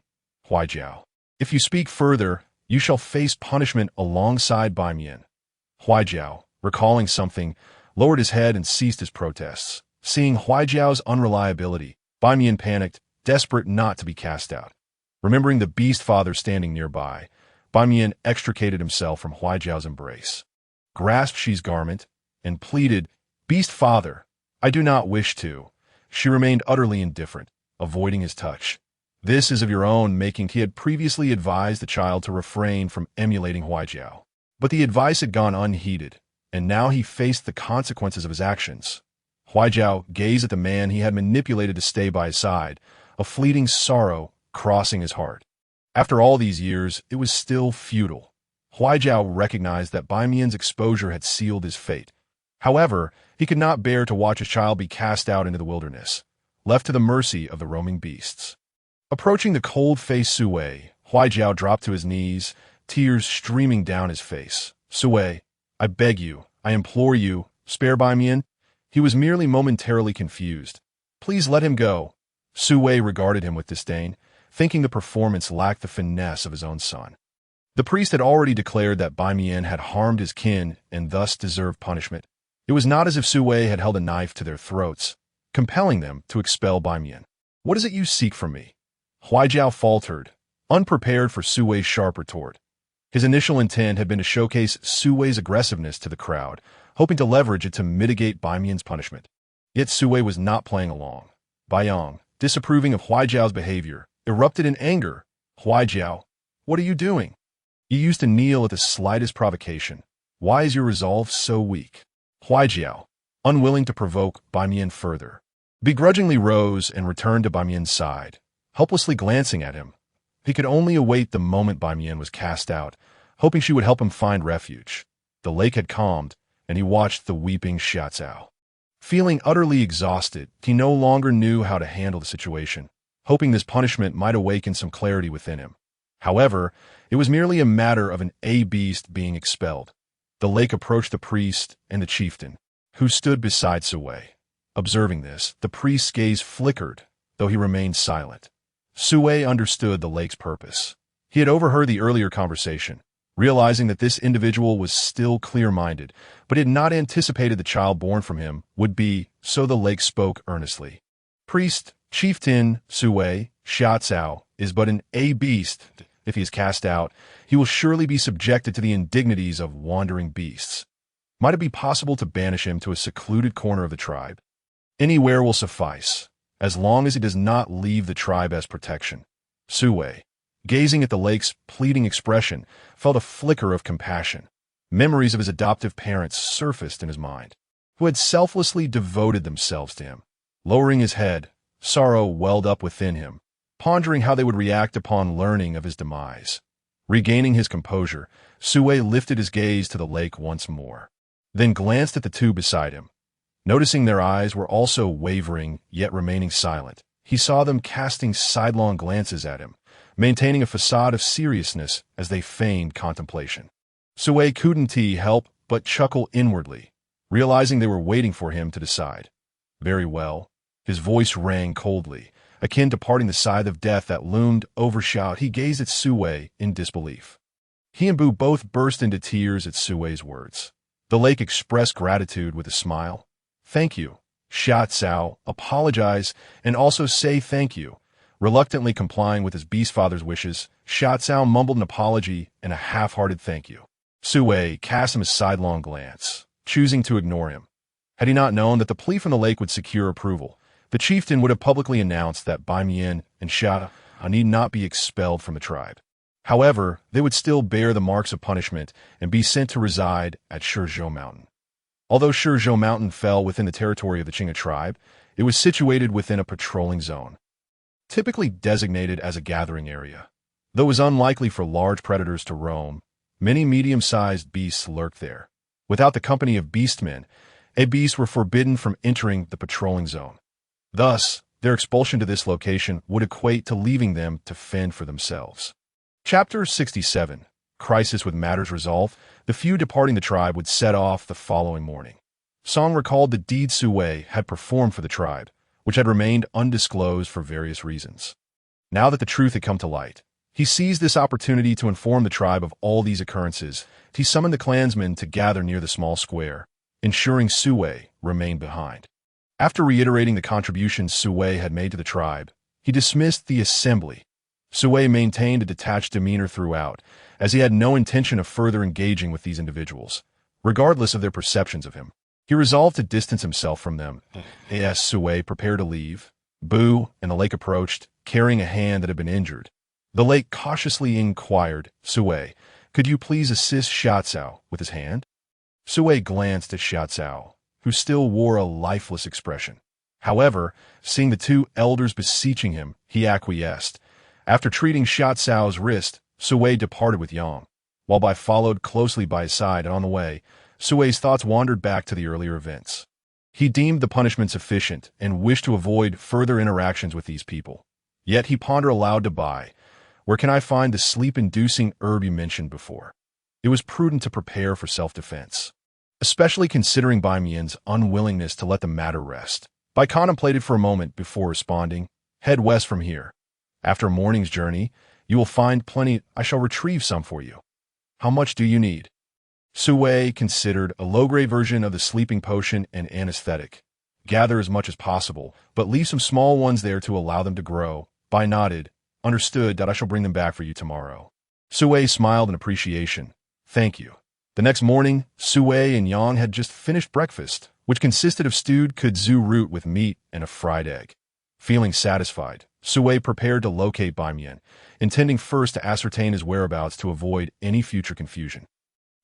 "Huaijiao, if you speak further, you shall face punishment alongside Bai Mian." Huaijiao, recalling something, lowered his head and ceased his protests. Seeing Huaijiao's unreliability, Bai Mian panicked, desperate not to be cast out. Remembering the beast father standing nearby, Bai Mian extricated himself from Huaijiao's embrace, grasped Shi's garment, and pleaded, "Beast father, I do not wish to." She remained utterly indifferent, avoiding his touch. "This is of your own making." He had previously advised the child to refrain from emulating Huaijiao. But the advice had gone unheeded, and now he faced the consequences of his actions. Huaijiao gazed at the man he had manipulated to stay by his side, a fleeting sorrow crossing his heart. After all these years, it was still futile. Huaijiao recognized that Bai Mian's exposure had sealed his fate. However, he could not bear to watch his child be cast out into the wilderness, left to the mercy of the roaming beasts. Approaching the cold-faced Su Wei, Huaijiao dropped to his knees, tears streaming down his face. "Su Wei, I beg you, I implore you, spare Bai Mian." He was merely momentarily confused. "Please let him go." Su Wei regarded him with disdain, thinking the performance lacked the finesse of his own son. The priest had already declared that Bai Mian had harmed his kin and thus deserved punishment. It was not as if Su Wei had held a knife to their throats, compelling them to expel Bai Mian. "What is it you seek from me?" Huaijiao faltered, unprepared for Su Wei's sharp retort. His initial intent had been to showcase Su Wei's aggressiveness to the crowd, hoping to leverage it to mitigate Bai Mian's punishment. Yet Su Wei was not playing along. Bai Yang, disapproving of Huaijiao's behavior, erupted in anger. "Huaijiao, what are you doing? You used to kneel at the slightest provocation. Why is your resolve so weak?" Huaijiao, unwilling to provoke Bai Mian further, begrudgingly rose and returned to Bai Mian's side, helplessly glancing at him. He could only await the moment Bai Mian was cast out, hoping she would help him find refuge. The lake had calmed, and he watched the weeping Xia Cao. Feeling utterly exhausted, he no longer knew how to handle the situation, hoping this punishment might awaken some clarity within him. However, it was merely a matter of an A-beast being expelled. The lake approached the priest and the chieftain, who stood beside Su Wei. Observing this, the priest's gaze flickered, though he remained silent. Su Wei understood the lake's purpose. He had overheard the earlier conversation, realizing that this individual was still clear-minded, but had not anticipated the child born from him would be, so the lake spoke earnestly. "Priest, chieftain, Su Wei, Xia Cao, is but an A-beast. If he is cast out, he will surely be subjected to the indignities of wandering beasts. Might it be possible to banish him to a secluded corner of the tribe? Anywhere will suffice, as long as he does not leave the tribe as protection." Su Wei, gazing at the lake's pleading expression, felt a flicker of compassion. Memories of his adoptive parents surfaced in his mind, who had selflessly devoted themselves to him. Lowering his head, sorrow welled up within him, pondering how they would react upon learning of his demise. Regaining his composure, Sue lifted his gaze to the lake once more, then glanced at the two beside him. Noticing their eyes were also wavering, yet remaining silent, he saw them casting sidelong glances at him, maintaining a facade of seriousness as they feigned contemplation. Sue couldn't help but chuckle inwardly, realizing they were waiting for him to decide. Very well. His voice rang coldly, akin to parting the scythe of death that loomed overshot. He gazed at Sue in disbelief. He and Boo both burst into tears at Sue's words. The lake expressed gratitude with a smile. Thank you. Sha Cao, apologize, and also say thank you. Reluctantly complying with his beast father's wishes, Sha Cao mumbled an apology and a half-hearted thank you. Sue cast him a sidelong glance, choosing to ignore him. Had he not known that the plea from the lake would secure approval, the chieftain would have publicly announced that Bai Mian and Sha need not be expelled from the tribe. However, they would still bear the marks of punishment and be sent to reside at Shizhou Mountain. Although Shizhou Mountain fell within the territory of the Qinga tribe, it was situated within a patrolling zone, typically designated as a gathering area. Though it was unlikely for large predators to roam, many medium-sized beasts lurked there. Without the company of beastmen, beasts were forbidden from entering the patrolling zone. Thus, their expulsion to this location would equate to leaving them to fend for themselves. Chapter 67. Crisis with matters resolved. The few departing the tribe would set off the following morning. Song recalled the deed Sue had performed for the tribe, which had remained undisclosed for various reasons. Now that the truth had come to light, he seized this opportunity to inform the tribe of all these occurrences. He summoned the clansmen to gather near the small square, ensuring Sue remained behind. After reiterating the contributions Sue had made to the tribe, he dismissed the assembly. Sue maintained a detached demeanor throughout, as he had no intention of further engaging with these individuals, regardless of their perceptions of him. He resolved to distance himself from them. As Sue prepared to leave, Boo and the lake approached, carrying a hand that had been injured. The lake cautiously inquired, Sue, could you please assist Sha Cao with his hand? Sue glanced at Sha Cao, who still wore a lifeless expression. However, seeing the two elders beseeching him, he acquiesced. After treating Sha Cao's wrist, Sue departed with Yang, while Bai followed closely by his side, and on the way, Sue's thoughts wandered back to the earlier events. He deemed the punishment sufficient and wished to avoid further interactions with these people. Yet he pondered aloud to Bai, where can I find the sleep-inducing herb you mentioned before? It was prudent to prepare for self-defense, especially considering Bai Mian's unwillingness to let the matter rest. Bai contemplated for a moment before responding, head west from here. After a morning's journey, you will find plenty. I shall retrieve some for you. How much do you need? Sue considered a low-grade version of the sleeping potion and anesthetic. Gather as much as possible, but leave some small ones there to allow them to grow. Bai nodded. Understood that I shall bring them back for you tomorrow. Sue smiled in appreciation. Thank you. The next morning, Sue and Yang had just finished breakfast, which consisted of stewed kudzu root with meat and a fried egg. Feeling satisfied, Sue prepared to locate Bai Mian, intending first to ascertain his whereabouts to avoid any future confusion.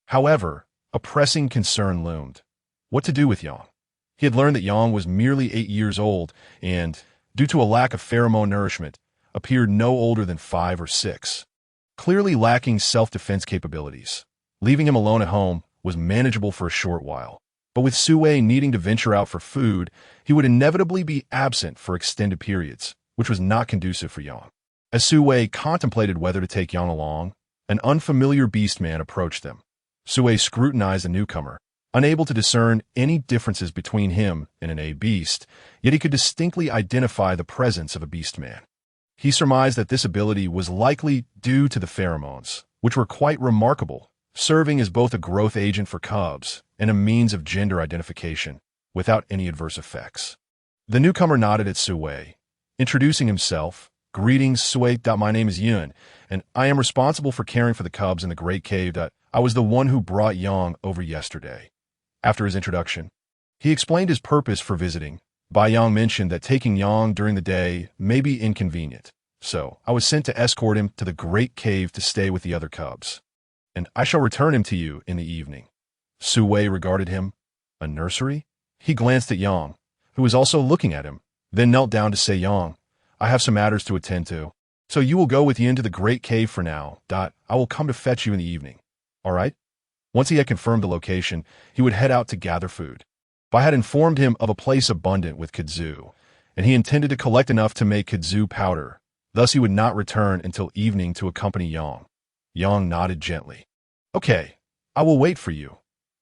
However, a pressing concern loomed. What to do with Yang? He had learned that Yang was merely 8 years old and, due to a lack of pheromone nourishment, appeared no older than 5 or 6. Clearly lacking self-defense capabilities, leaving him alone at home was manageable for a short while. But with Sue needing to venture out for food, he would inevitably be absent for extended periods, which was not conducive for Yang. As Sue contemplated whether to take Yang along, an unfamiliar beastman approached them. Sue scrutinized the newcomer, unable to discern any differences between him and an beast, yet he could distinctly identify the presence of a beastman. He surmised that this ability was likely due to the pheromones, which were quite remarkable, serving as both a growth agent for cubs and a means of gender identification, without any adverse effects. The newcomer nodded at Sue, introducing himself. Greetings, Sue. My name is Yun, and I am responsible for caring for the cubs in the Great Cave. I was the one who brought Yang over yesterday. After his introduction, he explained his purpose for visiting. Bai Yang mentioned that taking Yang during the day may be inconvenient, so I was sent to escort him to the Great Cave to stay with the other cubs, and I shall return him to you in the evening. Sue regarded him. A nursery? He glanced at Yang, who was also looking at him, then knelt down to say, Yang, I have some matters to attend to. So you will go with Yin to the Great Cave for now. I will come to fetch you in the evening. All right? Once he had confirmed the location, he would head out to gather food. Bai had informed him of a place abundant with kudzu, and he intended to collect enough to make kudzu powder. Thus he would not return until evening to accompany Yang. Yang nodded gently. Okay, I will wait for you,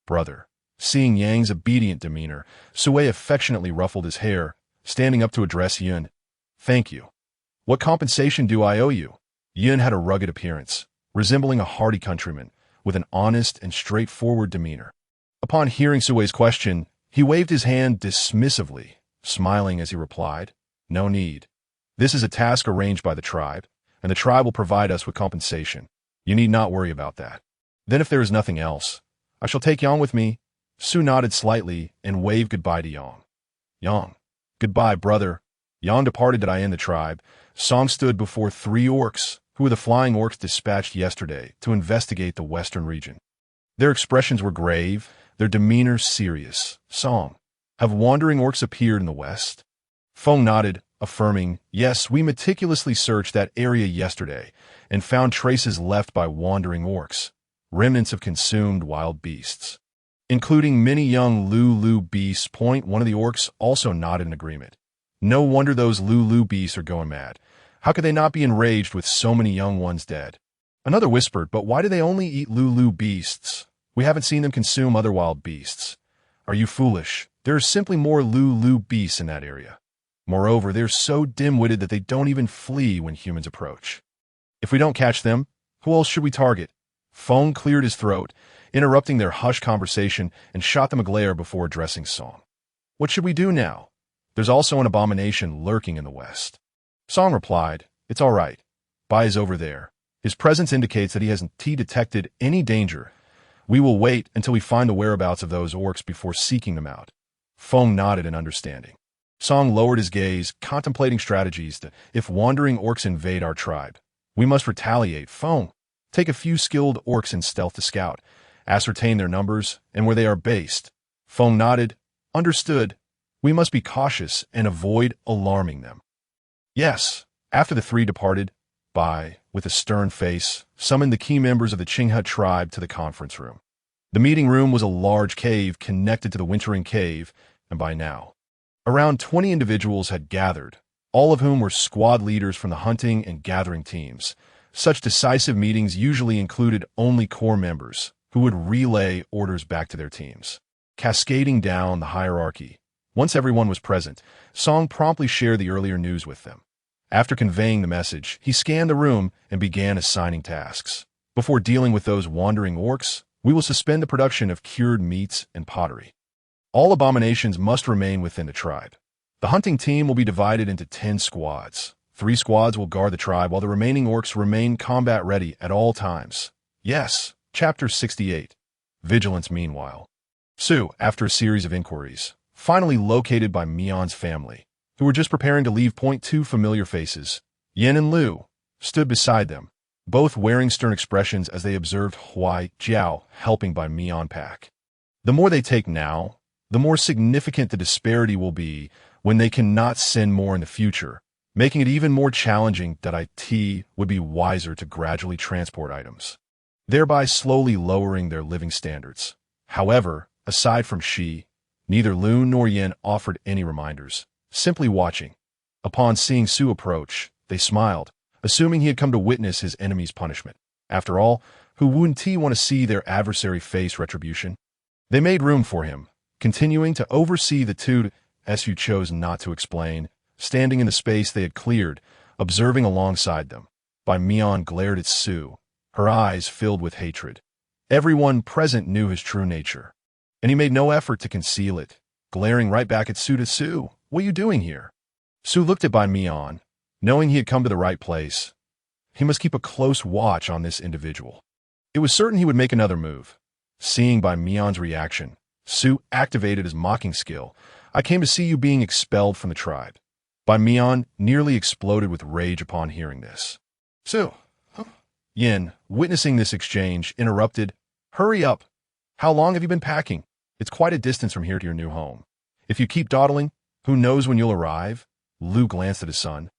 brother. Seeing Yang's obedient demeanor, Sui affectionately ruffled his hair, standing up to address Yun. Thank you. What compensation do I owe you? Yun had a rugged appearance, resembling a hardy countryman, with an honest and straightforward demeanor. Upon hearing Sui's question, he waved his hand dismissively, smiling as he replied, No need. This is a task arranged by the tribe, and the tribe will provide us with compensation. You need not worry about that. Then if there is nothing else, I shall take Yang with me. Su nodded slightly and waved goodbye to Yang. Yang. Goodbye, brother. Yang departed to end the tribe. Song stood before 3 orcs, who were the flying orcs dispatched yesterday to investigate the western region. Their expressions were grave, their demeanor serious. Song. Have wandering orcs appeared in the west? Feng nodded, affirming, Yes, we meticulously searched that area yesterday and found traces left by wandering orcs, remnants of consumed wild beasts, including many young Lulu beasts. One of the orcs also nodded in agreement. No wonder those Lulu beasts are going mad. How could they not be enraged with so many young ones dead? Another whispered, But why do they only eat Lulu beasts? We haven't seen them consume other wild beasts. Are you foolish? There are simply more Lulu beasts in that area. Moreover, they're so dim-witted that they don't even flee when humans approach. If we don't catch them, who else should we target? Feng cleared his throat, interrupting their hushed conversation, and shot them a glare before addressing Song. What should we do now? There's also an abomination lurking in the west. Song replied, It's all right. Bai is over there. His presence indicates that he hasn't detected any danger. We will wait until we find the whereabouts of those orcs before seeking them out. Feng nodded in understanding. Song lowered his gaze, contemplating strategies that, if wandering orcs invade our tribe, we must retaliate. Feng, take a few skilled orcs in stealth to scout, ascertain their numbers and where they are based. Feng nodded. Understood. We must be cautious and avoid alarming them. Yes. After the 3 departed, Bai, with a stern face, summoned the key members of the Qinghe tribe to the conference room. The meeting room was a large cave connected to the Wintering Cave, and by now, around 20 individuals had gathered, all of whom were squad leaders from the hunting and gathering teams. Such decisive meetings usually included only core members, who would relay orders back to their teams. Cascading down the hierarchy, once everyone was present, Song promptly shared the earlier news with them. After conveying the message, he scanned the room and began assigning tasks. Before dealing with those wandering orcs, we will suspend the production of cured meats and pottery. All abominations must remain within the tribe. The hunting team will be divided into 10 squads. 3 squads will guard the tribe while the remaining orcs remain combat ready at all times. Yes, Chapter 68. Vigilance. Meanwhile, Su, after a series of inquiries, finally located by Mion's family, who were just preparing to leave. 2 familiar faces, Yin and Liu, stood beside them, both wearing stern expressions as they observed Huai Jiao helping by Mion pack. The more they take now, the more significant the disparity will be when they cannot send more in the future, making it even more challenging that it would be wiser to gradually transport items, thereby slowly lowering their living standards. However, aside from Shi, neither Liu nor Yin offered any reminders, simply watching. Upon seeing Su approach, they smiled, assuming he had come to witness his enemy's punishment. After all, who wouldn't want to see their adversary face retribution? They made room for him, continuing to oversee the 2 Su chose not to explain, standing in the space they had cleared, observing alongside them. Bai Mion glared at Su, her eyes filled with hatred. Everyone present knew his true nature, and he made no effort to conceal it, glaring right back at Su. Su, what are you doing here? Su looked at Bai Mion, knowing he had come to the right place. He must keep a close watch on this individual. It was certain he would make another move. Seeing Bai Mion's reaction, Su activated his mocking skill. I came to see you being expelled from the tribe. Bai Mion nearly exploded with rage upon hearing this. Su. Yin, witnessing this exchange, interrupted. Hurry up. How long have you been packing? It's quite a distance from here to your new home. If you keep dawdling, who knows when you'll arrive? Liu glanced at his son,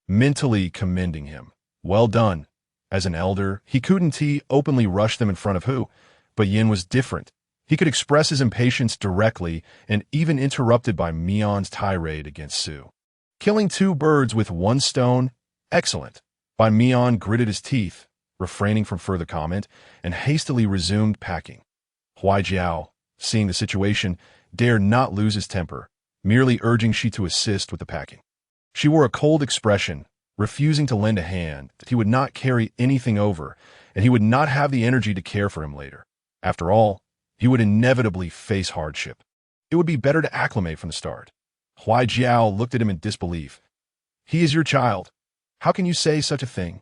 mentally commending him. Well done. As an elder, he couldn't openly rush them in front of Hu, but Yin was different. He could express his impatience directly and even interrupted by Mion's tirade against Su. Killing two birds with one stone? Excellent. Bai Mian gritted his teeth, refraining from further comment, and hastily resumed packing. Huai Jiao, seeing the situation, dared not lose his temper, merely urging she to assist with the packing. She wore a cold expression, refusing to lend a hand, that he would not carry anything over, and he would not have the energy to care for him later. After all, he would inevitably face hardship. It would be better to acclimate from the start. Huai Jiao looked at him in disbelief. He is your child. How can you say such a thing?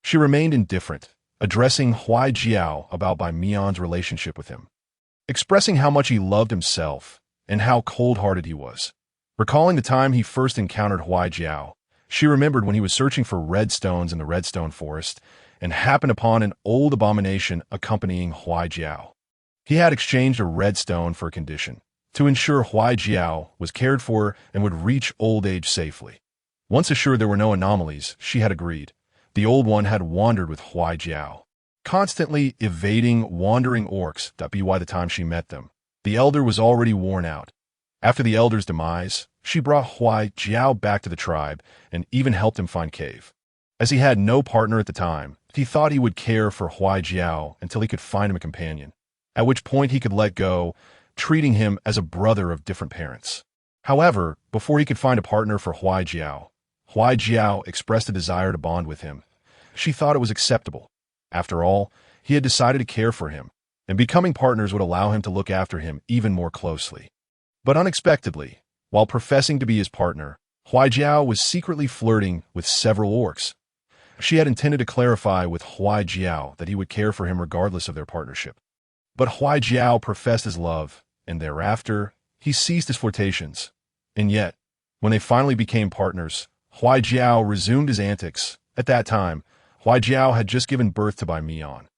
She remained indifferent, addressing Huai Jiao about Bai Mian's relationship with him, expressing how much he loved himself and how cold-hearted he was. Recalling the time he first encountered Huai Jiao, she remembered when he was searching for red stones in the redstone forest and happened upon an old abomination accompanying Huai Jiao. He had exchanged a red stone for a condition, to ensure Huai Jiao was cared for and would reach old age safely. Once assured there were no anomalies, she had agreed. The old one had wandered with Huai Jiao, constantly evading wandering orcs. By the time she met them, the elder was already worn out. After the elder's demise, she brought Huai Jiao back to the tribe and even helped him find cave. As he had no partner at the time, he thought he would care for Huai Jiao until he could find him a companion, at which point he could let go, treating him as a brother of different parents. However, before he could find a partner for Huai Jiao expressed a desire to bond with him. She thought it was acceptable. After all, he had decided to care for him, and becoming partners would allow him to look after him even more closely. But unexpectedly, while professing to be his partner, Huai Jiao was secretly flirting with several orcs. She had intended to clarify with Huai Jiao that he would care for him regardless of their partnership. But Huai Jiao professed his love, and thereafter, he ceased his flirtations. And yet, when they finally became partners, Huai Jiao resumed his antics. At that time, Huai Jiao had just given birth to Bai Mian.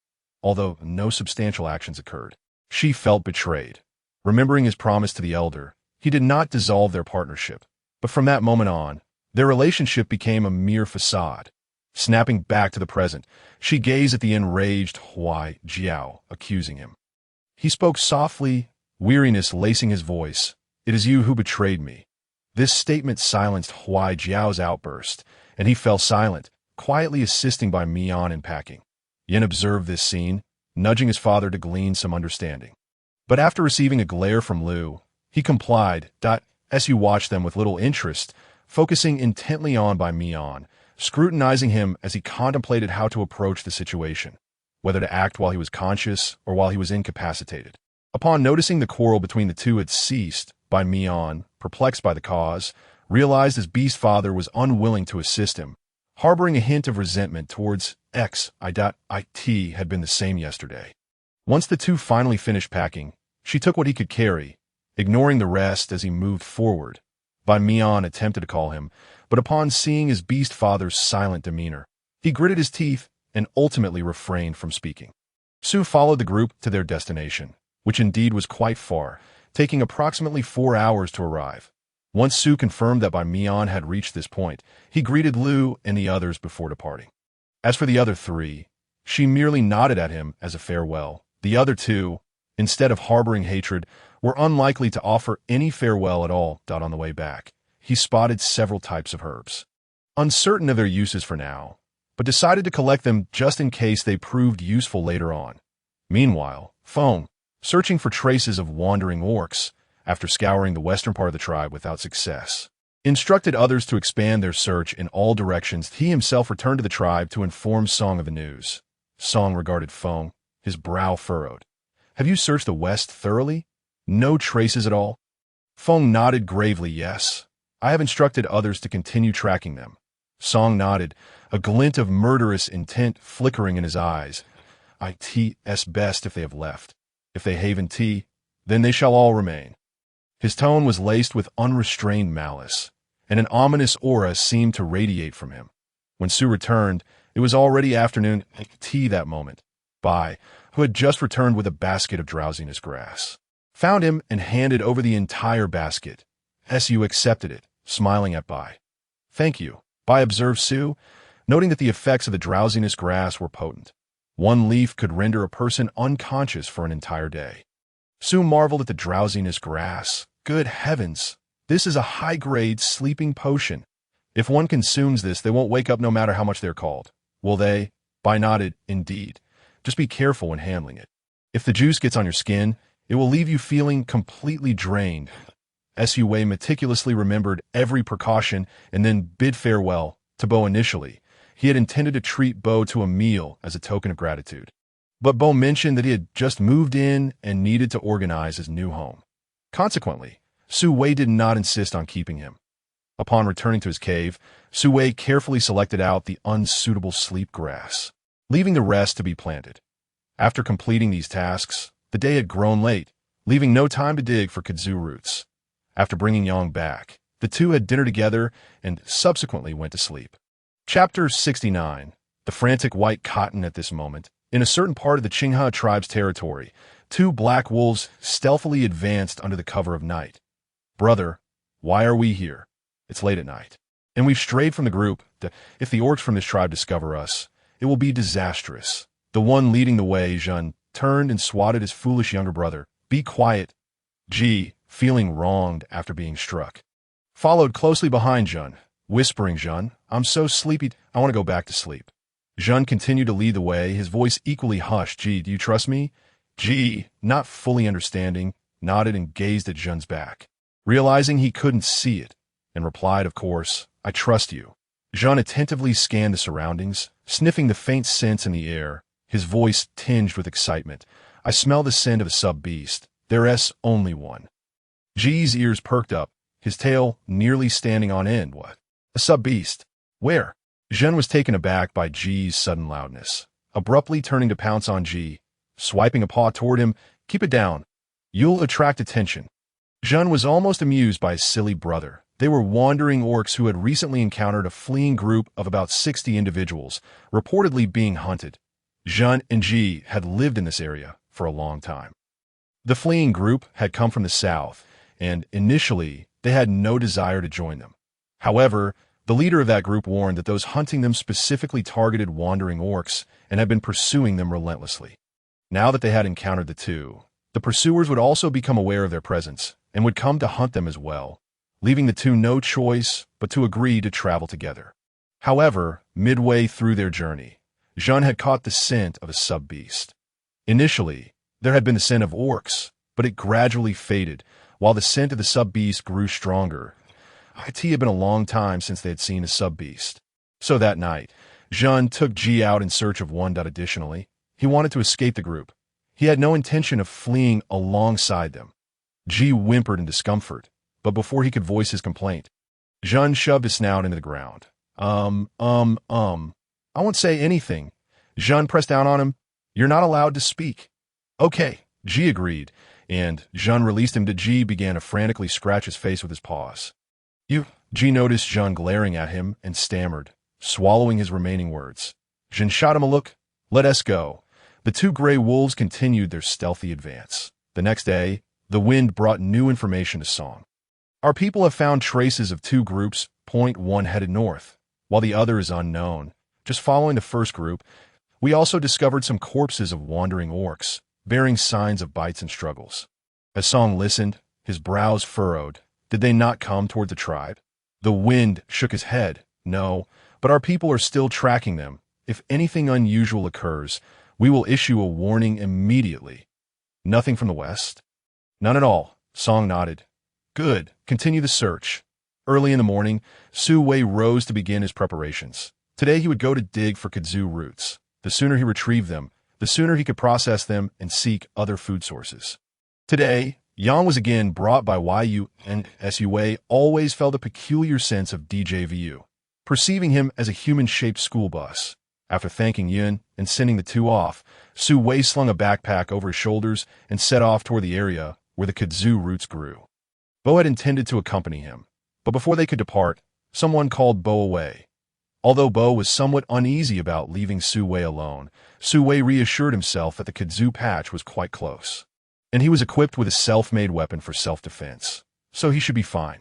Although no substantial actions occurred, she felt betrayed. Remembering his promise to the elder, he did not dissolve their partnership. But from that moment on, their relationship became a mere facade. Snapping back to the present, she gazed at the enraged Huai Jiao, accusing him. He spoke softly, weariness lacing his voice. It is you who betrayed me. This statement silenced Huai Jiao's outburst, and he fell silent, quietly assisting Bai Mian in packing. Yin observed this scene, nudging his father to glean some understanding. But after receiving a glare from Lu, he complied. Su watched them with little interest, focusing intently on Bai Mian, scrutinizing him as he contemplated how to approach the situation, whether to act while he was conscious or while he was incapacitated. Upon noticing the quarrel between the two had ceased, Bai Mian, perplexed by the cause, realized his beast father was unwilling to assist him, harboring a hint of resentment towards It had been the same yesterday. Once the two finally finished packing, she took what he could carry, ignoring the rest as he moved forward. Bai Mian attempted to call him, but upon seeing his beast father's silent demeanor, he gritted his teeth and ultimately refrained from speaking. Su followed the group to their destination, which indeed was quite far, taking approximately 4 hours to arrive. Once Su confirmed that Bai Mian had reached this point, he greeted Lu and the others before departing. As for the other three, she merely nodded at him as a farewell. The other two, instead of harboring hatred, were unlikely to offer any farewell at all. On the way back, he spotted several types of herbs, uncertain of their uses for now, but decided to collect them just in case they proved useful later on. Meanwhile, Feng, searching for traces of wandering orcs, after scouring the western part of the tribe without success, instructed others to expand their search in all directions. He himself returned to the tribe to inform Song of the news. Song regarded Feng, his brow furrowed. Have you searched the west thoroughly? No traces at all? Feng nodded gravely, yes. I have instructed others to continue tracking them. Song nodded, a glint of murderous intent flickering in his eyes. It's best if they have left. If they haven't, then they shall all remain. His tone was laced with unrestrained malice, and an ominous aura seemed to radiate from him. When Su returned, it was already afternoon that moment. Bai, who had just returned with a basket of drowsiness grass, found him and handed over the entire basket. Su accepted it, smiling at Bai. Thank you, Bai observed Su. noting that the effects of the drowsiness grass were potent. One leaf could render a person unconscious for an entire day. Su marveled at the drowsiness grass. Good heavens, this is a high-grade sleeping potion. If one consumes this, they won't wake up no matter how much they're called. Will they? Bai nodded, indeed. Just be careful when handling it. If the juice gets on your skin, it will leave you feeling completely drained. Su Wei meticulously remembered every precaution and then bid farewell to Bo initially. He had intended to treat Bo to a meal as a token of gratitude. But Bo mentioned that he had just moved in and needed to organize his new home. Consequently, Su Wei did not insist on keeping him. Upon returning to his cave, Su Wei carefully selected out the unsuitable sleep grass, leaving the rest to be planted. After completing these tasks, the day had grown late, leaving no time to dig for kudzu roots. After bringing Yang back, the two had dinner together and subsequently went to sleep. Chapter 69. The frantic white cotton. At this moment, in a certain part of the Qinghe tribe's territory, two black wolves stealthily advanced under the cover of night. Brother, why are we here? It's late at night, and we've strayed from the group. If the orcs from this tribe discover us, it will be disastrous. The one leading the way, Zhen, turned and swatted his foolish younger brother. Be quiet. Ji, feeling wronged after being struck, followed closely behind Zhen, whispering, Zhen, I'm so sleepy, I want to go back to sleep. Zhen continued to lead the way, his voice equally hushed. Ji, do you trust me? Ji, not fully understanding, nodded and gazed at Zhen's back, realizing he couldn't see it, and replied, of course, I trust you. Zhen attentively scanned the surroundings, sniffing the faint scents in the air, his voice tinged with excitement. I smell the scent of a sub-beast. There's only one. Ji's ears perked up, his tail nearly standing on end. What? A sub-beast? Where? Zhen was taken aback by Ji's sudden loudness, abruptly turning to pounce on Ji, swiping a paw toward him. Keep it down. You'll attract attention. Zhen was almost amused by his silly brother. They were wandering orcs who had recently encountered a fleeing group of about 60 individuals, reportedly being hunted. Zhen and Ji had lived in this area for a long time. The fleeing group had come from the south, and initially they had no desire to join them. However, the leader of that group warned that those hunting them specifically targeted wandering orcs and had been pursuing them relentlessly. Now that they had encountered the two, the pursuers would also become aware of their presence and would come to hunt them as well, leaving the two no choice but to agree to travel together. However, midway through their journey, Zhen had caught the scent of a sub-beast. Initially, there had been the scent of orcs, but it gradually faded, while the scent of the sub-beast grew stronger. It had been a long time since they had seen a sub-beast. So that night, Zhen took Ji out in search of one. Additionally, he wanted to escape the group. He had no intention of fleeing alongside them. Ji whimpered in discomfort, but before he could voice his complaint, Zhen shoved his snout into the ground. I won't say anything. Zhen pressed down on him. You're not allowed to speak. Okay, Ji agreed, and Zhen released him. Ji began to frantically scratch his face with his paws. Ji noticed Zhen glaring at him and stammered, swallowing his remaining words. Zhen shot him a look. Let us go. The two gray wolves continued their stealthy advance. The next day, the wind brought new information to Song. Our people have found traces of two groups. One headed north, while the other is unknown. Just following the first group, we also discovered some corpses of wandering orcs, bearing signs of bites and struggles. As Song listened, his brows furrowed. Did they not come toward the tribe? The wind shook his head. No, but our people are still tracking them. If anything unusual occurs, we will issue a warning immediately. Nothing from the west? None at all. Song nodded. Good. Continue the search. Early in the morning, Su Wei rose to begin his preparations. Today he would go to dig for kudzu roots. The sooner he retrieved them, the sooner he could process them and seek other food sources. Today, Yang was again brought by Yu, and Su Wei always felt a peculiar sense of DJVU, perceiving him as a human-shaped school bus. After thanking Yun and sending the two off, Su Wei slung a backpack over his shoulders and set off toward the area where the kudzu roots grew. Bo had intended to accompany him, but before they could depart, someone called Bo away. Although Bo was somewhat uneasy about leaving Su Wei alone, Su Wei reassured himself that the kudzu patch was quite close, and he was equipped with a self-made weapon for self-defense, so he should be fine.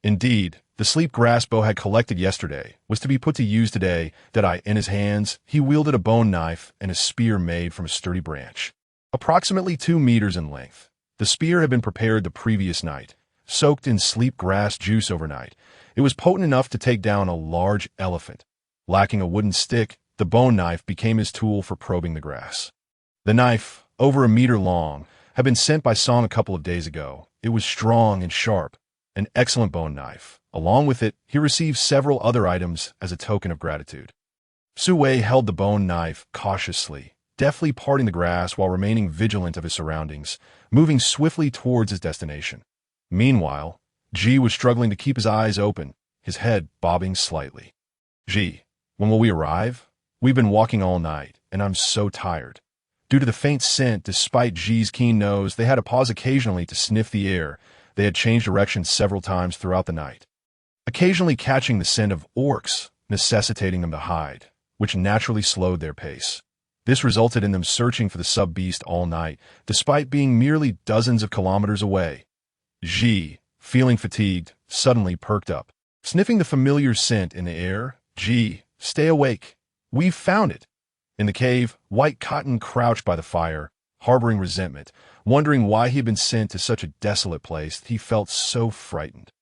Indeed, the sleep grass Bo had collected yesterday was to be put to use today. In his hands, he wielded a bone knife and a spear made from a sturdy branch, approximately 2 meters in length. The spear had been prepared the previous night, soaked in sleep grass juice overnight. It was potent enough to take down a large elephant. Lacking a wooden stick, the bone knife became his tool for probing the grass. The knife, over a meter long, had been sent by Song a couple of days ago. It was strong and sharp, an excellent bone knife. Along with it, he received several other items as a token of gratitude. Su Wei held the bone knife cautiously, deftly parting the grass while remaining vigilant of his surroundings, moving swiftly towards his destination. Meanwhile, Ji was struggling to keep his eyes open, his head bobbing slightly. Ji, when will we arrive? We've been walking all night, and I'm so tired. Due to the faint scent, despite Ji's keen nose, they had to pause occasionally to sniff the air. They had changed directions several times throughout the night, occasionally catching the scent of orcs, necessitating them to hide, which naturally slowed their pace. This resulted in them searching for the sub-beast all night, despite being merely dozens of kilometers away. Ji, feeling fatigued, suddenly perked up. Sniffing the familiar scent in the air, Ji, stay awake. We've found it. In the cave, White Cotton crouched by the fire, harboring resentment, wondering why he had been sent to such a desolate place. He felt so frightened.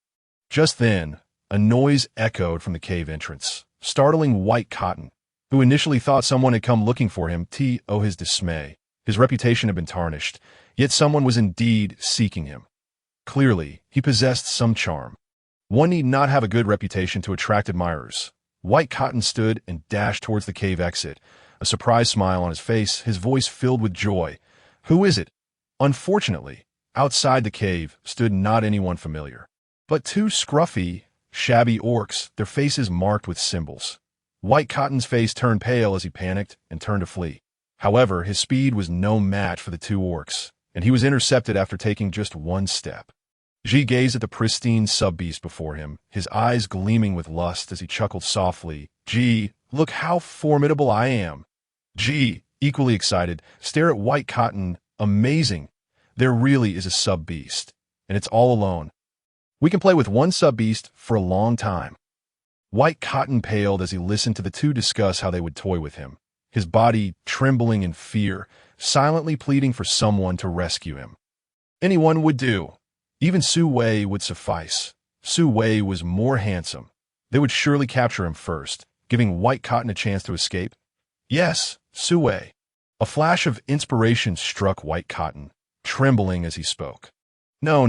Just then, a noise echoed from the cave entrance, startling White Cotton, who initially thought someone had come looking for him. His dismay. His reputation had been tarnished, yet someone was indeed seeking him. Clearly, he possessed some charm. One need not have a good reputation to attract admirers. White Cotton stood and dashed towards the cave exit, a surprised smile on his face, his voice filled with joy. Who is it? Unfortunately, outside the cave stood not anyone familiar, but 2 scruffy, shabby orcs, their faces marked with symbols. White Cotton's face turned pale as he panicked and turned to flee. However, his speed was no match for the 2 orcs, and he was intercepted after taking just 1 step. Ji gazed at the pristine sub-beast before him, his eyes gleaming with lust as he chuckled softly. Ji, look how formidable I am. Ji, equally excited, stared at White Cotton. Amazing. There really is a sub-beast, and it's all alone. We can play with 1 sub-beast for a long time. White Cotton paled as he listened to the 2 discuss how they would toy with him, his body trembling in fear, silently pleading for someone to rescue him. Anyone would do. Even Su Wei would suffice. Su Wei was more handsome. They would surely capture him first, giving White Cotton a chance to escape. Yes, Su Wei. A flash of inspiration struck White Cotton, trembling as he spoke. No.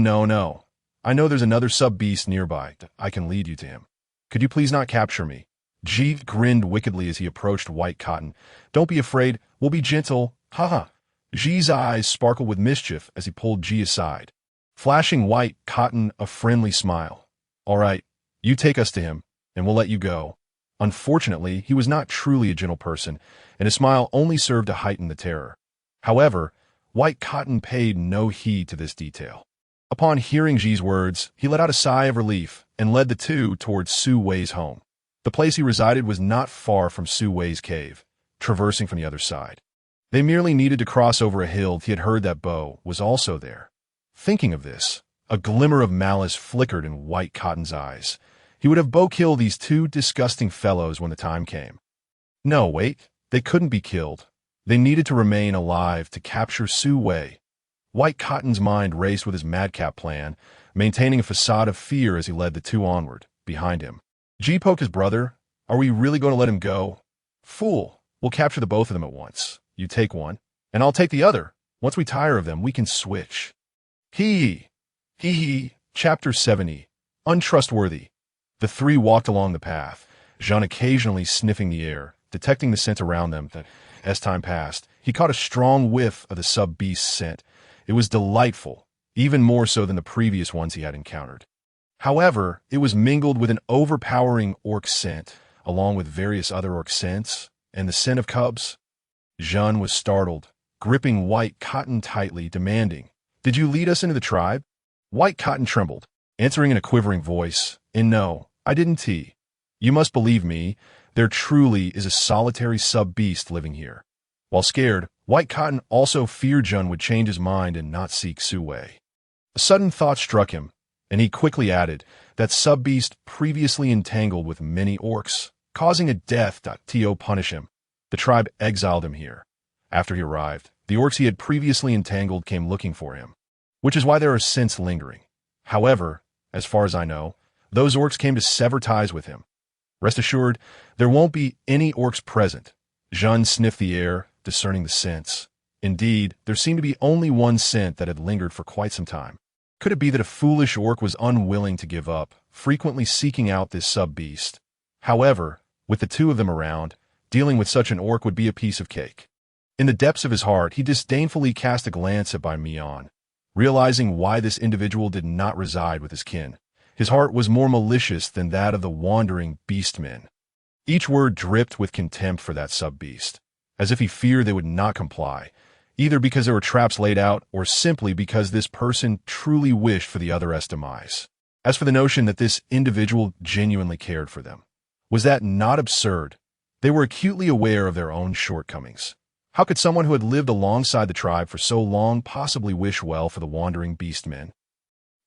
I know there's another sub-beast nearby. I can lead you to him. Could you please not capture me? Ji grinned wickedly as he approached White Cotton. Don't be afraid. We'll be gentle. Haha. Ji's eyes sparkled with mischief as he pulled Ji aside, flashing White Cotton a friendly smile. All right, you take us to him, and we'll let you go. Unfortunately, he was not truly a gentle person, and his smile only served to heighten the terror. However, White Cotton paid no heed to this detail. Upon hearing Ji's words, he let out a sigh of relief and led the 2 towards Su Wei's home. The place he resided was not far from Su Wei's cave, traversing from the other side. They merely needed to cross over a hill. He had heard that Bo was also there. Thinking of this, a glimmer of malice flickered in White Cotton's eyes. He would have Bo kill these 2 disgusting fellows when the time came. No, wait, they couldn't be killed. They needed to remain alive to capture Su Wei. White Cotton's mind raced with his madcap plan, maintaining a facade of fear as he led the 2 onward, behind him. Ji poked his brother. Are we really going to let him go? Fool, we'll capture the both of them at once. You take one, and I'll take the other. Once we tire of them, we can switch. Hee. Chapter 70. Untrustworthy. The 3 walked along the path, Jean occasionally sniffing the air, detecting the scent around them. As time passed, he caught a strong whiff of the sub-beast's scent. It was delightful, even more so than the previous ones he had encountered. However, it was mingled with an overpowering orc scent, along with various other orc scents, and the scent of cubs. Jean was startled, gripping White Cotton tightly, demanding, Did you lead us into the tribe? White Cotton trembled, answering in a quivering voice, And no, I didn't. You must believe me, there truly is a solitary sub-beast living here. While scared, White Cotton also feared Jun would change his mind and not seek Su Wei. A sudden thought struck him, And he quickly added, that sub-beast previously entangled with many orcs, causing a death. To punish him, the tribe exiled him here. After he arrived, the orcs he had previously entangled came looking for him, which is why there are since lingering. However, as far as I know, those orcs came to sever ties with him. Rest assured, there won't be any orcs present. Jean sniffed the air, discerning the scents. Indeed, there seemed to be only one scent that had lingered for quite some time. Could it be that a foolish orc was unwilling to give up, frequently seeking out this sub-beast? However, with the two of them around, dealing with such an orc would be a piece of cake. In the depths of his heart, he disdainfully cast a glance at Bai Mian, realizing why this individual did not reside with his kin. His heart was more malicious than that of the wandering beastmen. Each word dripped with contempt for that sub-beast, as if he feared they would not comply, either because there were traps laid out or simply because this person truly wished for the other's demise. As for the notion that this individual genuinely cared for them, was that not absurd? They were acutely aware of their own shortcomings. How could someone who had lived alongside the tribe for so long possibly wish well for the wandering beastmen?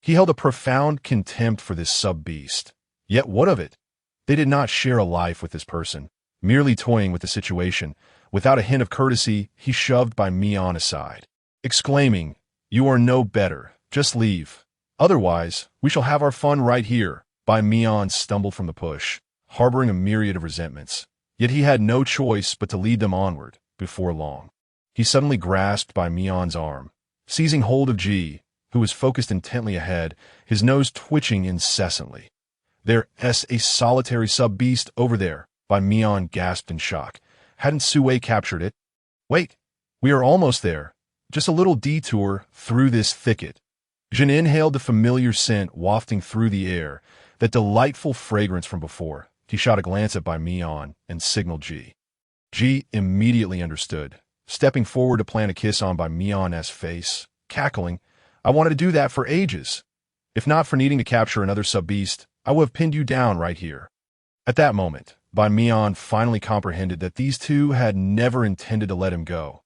He held a profound contempt for this sub-beast. Yet what of it? They did not share a life with this person, merely toying with the situation. Without a hint of courtesy, he shoved Bai Mian aside, exclaiming, "You are no better. Just leave. Otherwise, we shall have our fun right here." Bai Mian stumbled from the push, harboring a myriad of resentments. Yet he had no choice but to lead them onward. Before long, he suddenly grasped Bai Mian's arm, seizing hold of Ji, who was focused intently ahead, his nose twitching incessantly. "There's a solitary sub-beast over there," Bai Mian gasped in shock. "Hadn't Sue captured it?" "Wait, we are almost there. Just a little detour through this thicket." Jin inhaled the familiar scent wafting through the air, that delightful fragrance from before. He shot a glance at Bai Mian and signaled Ji. Ji immediately understood, stepping forward to plant a kiss on Bai Mian's face, cackling, "I wanted to do that for ages. If not for needing to capture another sub-beast, I would have pinned you down right here." At that moment, Bai Mian finally comprehended that these two had never intended to let him go.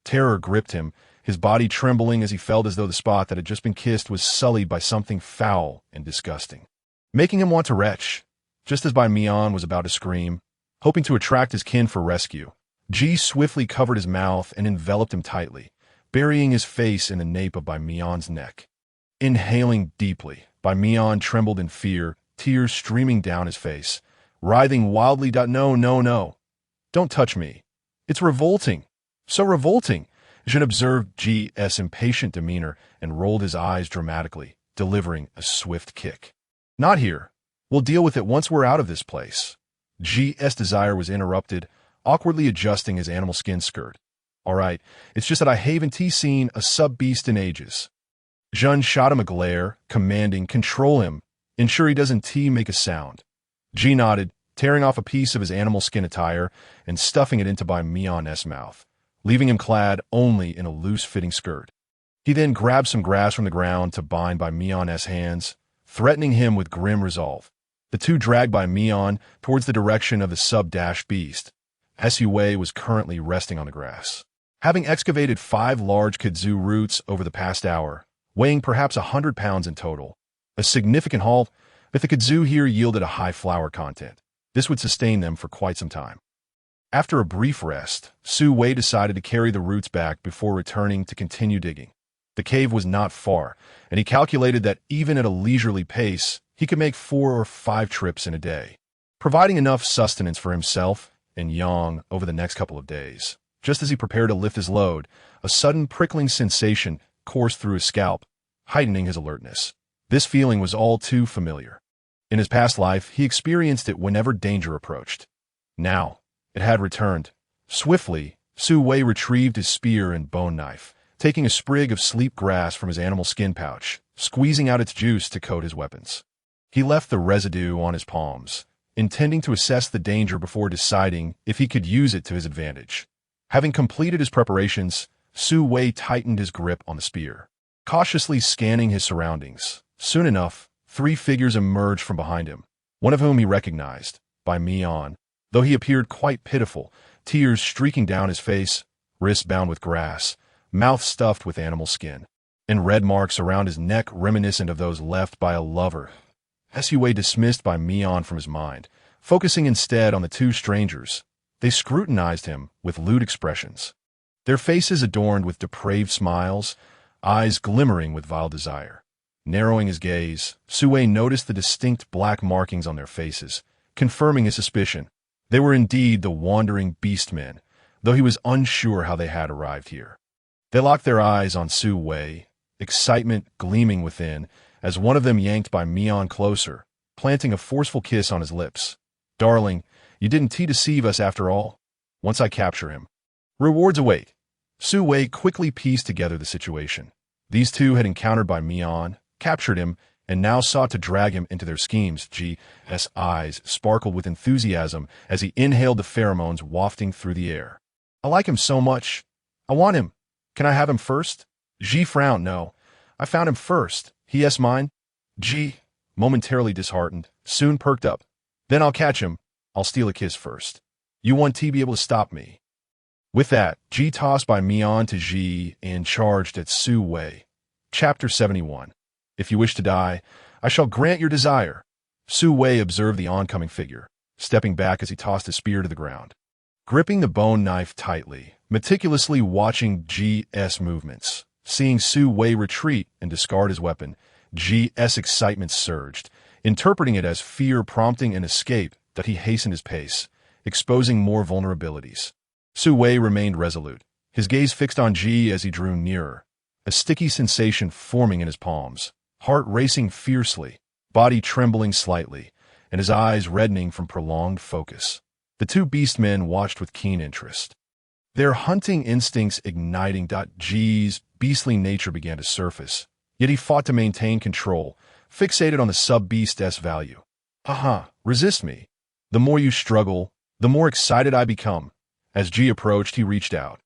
Terror gripped him, his body trembling as he felt as though the spot that had just been kissed was sullied by something foul and disgusting, making him want to retch. Just as Bai Mian was about to scream, hoping to attract his kin for rescue, Ji swiftly covered his mouth and enveloped him tightly, burying his face in the nape of Bai Mian's neck. Inhaling deeply, Bai Mian trembled in fear, tears streaming down his face, writhing wildly. "No, no, no. Don't touch me. It's revolting. So revolting." Jin observed Ji's impatient demeanor and rolled his eyes dramatically, delivering a swift kick. "Not here. We'll deal with it once we're out of this place." Ji's desire was interrupted, awkwardly adjusting his animal skin skirt. "All right, it's just that I haven't seen a sub-beast in ages." Jun shot him a glare, commanding, "Control him. Ensure he doesn't make a sound." Ji nodded, tearing off a piece of his animal skin attire and stuffing it into Bai Mian's mouth, leaving him clad only in a loose-fitting skirt. He then grabbed some grass from the ground to bind Bai Mian's hands, threatening him with grim resolve. The two dragged Bai Mian towards the direction of the sub-beast. Sue was currently resting on the grass, having excavated 5 large kudzu roots over the past hour, weighing perhaps 100 pounds in total. A significant haul, but the kudzu here yielded a high flour content. This would sustain them for quite some time. After a brief rest, Sue decided to carry the roots back before returning to continue digging. The cave was not far, and he calculated that even at a leisurely pace, he could make 4 or 5 trips in a day, providing enough sustenance for himself and Yang over the next couple of days. Just as he prepared to lift his load, a sudden prickling sensation coursed through his scalp, heightening his alertness. This feeling was all too familiar. In his past life, he experienced it whenever danger approached. Now, it had returned. Swiftly, Sue retrieved his spear and bone knife, taking a sprig of sleep grass from his animal skin pouch, squeezing out its juice to coat his weapons. He left the residue on his palms, intending to assess the danger before deciding if he could use it to his advantage. Having completed his preparations, Sue tightened his grip on the spear, cautiously scanning his surroundings. Soon enough, 3 figures emerged from behind him, one of whom he recognized, Bai Mian, though he appeared quite pitiful, tears streaking down his face, wrists bound with grass, mouth stuffed with animal skin. and red marks around his neck reminiscent of those left by a lover. Sue dismissed by Mion from his mind, focusing instead on the two strangers. They scrutinized him with lewd expressions, their faces adorned with depraved smiles, eyes glimmering with vile desire. Narrowing his gaze, Sue noticed the distinct black markings on their faces, confirming his suspicion. They were indeed the wandering beastmen, though he was unsure how they had arrived here. They locked their eyes on Sue, excitement gleaming within, as one of them yanked by Mion closer, planting a forceful kiss on his lips. "Darling, you didn't deceive us after all. Once I capture him, rewards await." Sue quickly pieced together the situation. These two had encountered by Mion, captured him, and now sought to drag him into their schemes. G's eyes sparkled with enthusiasm as he inhaled the pheromones wafting through the air. "I like him so much. I want him. Can I have him first?" G frowned. "No, I found him first. He mine." G, momentarily disheartened, soon perked up. "Then I'll catch him. I'll steal a kiss first. You want to be able to stop me." With that, G tossed by Mion to G and charged at Sue. Chapter 71. If you wish to die, I shall grant your desire. Sue observed the oncoming figure, stepping back as he tossed his spear to the ground. Gripping the bone knife tightly, meticulously watching G's movements, seeing Sue retreat and discard his weapon, G's excitement surged, interpreting it as fear prompting an escape that he hastened his pace, exposing more vulnerabilities. Sue remained resolute, his gaze fixed on G as he drew nearer, a sticky sensation forming in his palms, heart racing fiercely, body trembling slightly, and his eyes reddening from prolonged focus. The two beastmen watched with keen interest, their hunting instincts igniting. G's beastly nature began to surface, yet he fought to maintain control, fixated on the sub-beast's value. Resist me. The more you struggle, the more excited I become." As G approached, he reached out,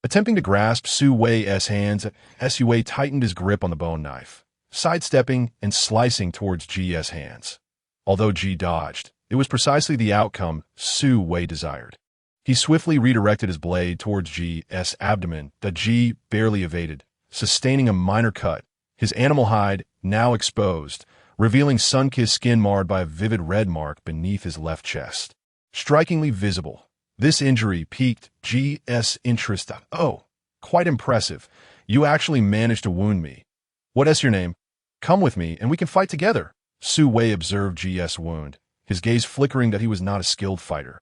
attempting to grasp Sue's hands. Sue tightened his grip on the bone knife, sidestepping and slicing towards G's hands. Although G dodged, it was precisely the outcome Sue desired. He swiftly redirected his blade towards G's abdomen that G barely evaded, sustaining a minor cut, his animal hide now exposed, revealing sun-kissed skin marred by a vivid red mark beneath his left chest. Strikingly visible, this injury piqued G's interest. "Oh, quite impressive. You actually managed to wound me. What's your name? Come with me and we can fight together." Sue observed G's wound, his gaze flickering that he was not a skilled fighter.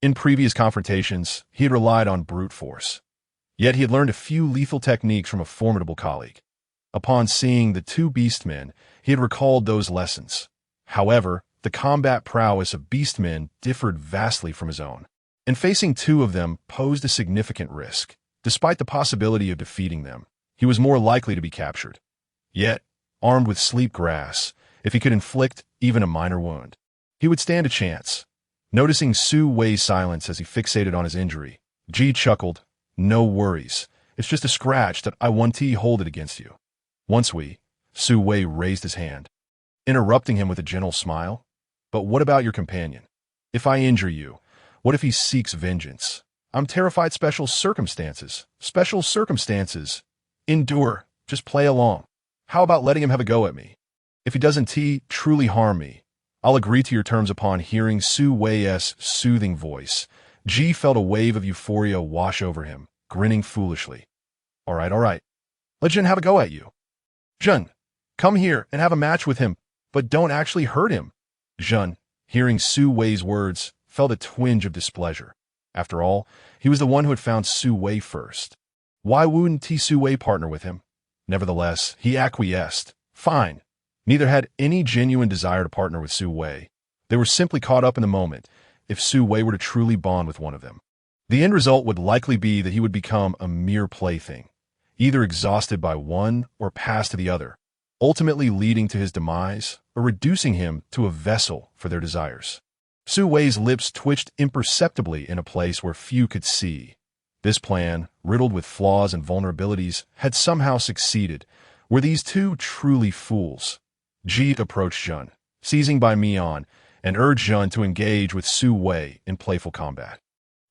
In previous confrontations, he had relied on brute force. Yet he had learned a few lethal techniques from a formidable colleague. Upon seeing the two beastmen, he had recalled those lessons. However, the combat prowess of beastmen differed vastly from his own, and facing two of them posed a significant risk. Despite the possibility of defeating them, he was more likely to be captured. Yet, armed with sleep grass, if he could inflict even a minor wound, he would stand a chance. Noticing Sue's silence as he fixated on his injury, G chuckled. "No worries. It's just a scratch that I want to hold it against you." Sue raised his hand, interrupting him with a gentle smile. "But what about your companion? If I injure you, what if he seeks vengeance? I'm terrified. Special circumstances. Special circumstances. Endure. Just play along. How about letting him have a go at me? If he doesn't truly harm me, I'll agree to your terms." Upon hearing Sue's soothing voice, G felt a wave of euphoria wash over him, grinning foolishly. All right. Let Jun have a go at you. Jun, come here and have a match with him, but don't actually hurt him." Jun, hearing Sue's words, felt a twinge of displeasure. After all, he was the one who had found Sue first. Why wouldn't Sue partner with him? Nevertheless, he acquiesced. Fine. Neither had any genuine desire to partner with Sue. They were simply caught up in the moment, if Sue were to truly bond with one of them. The end result would likely be that he would become a mere plaything, either exhausted by one or passed to the other, ultimately leading to his demise or reducing him to a vessel for their desires. Sue's lips twitched imperceptibly in a place where few could see. This plan, riddled with flaws and vulnerabilities, had somehow succeeded. Were these two truly fools? Ji approached Jun, seizing by Mion, and urged Jun to engage with Sue in playful combat.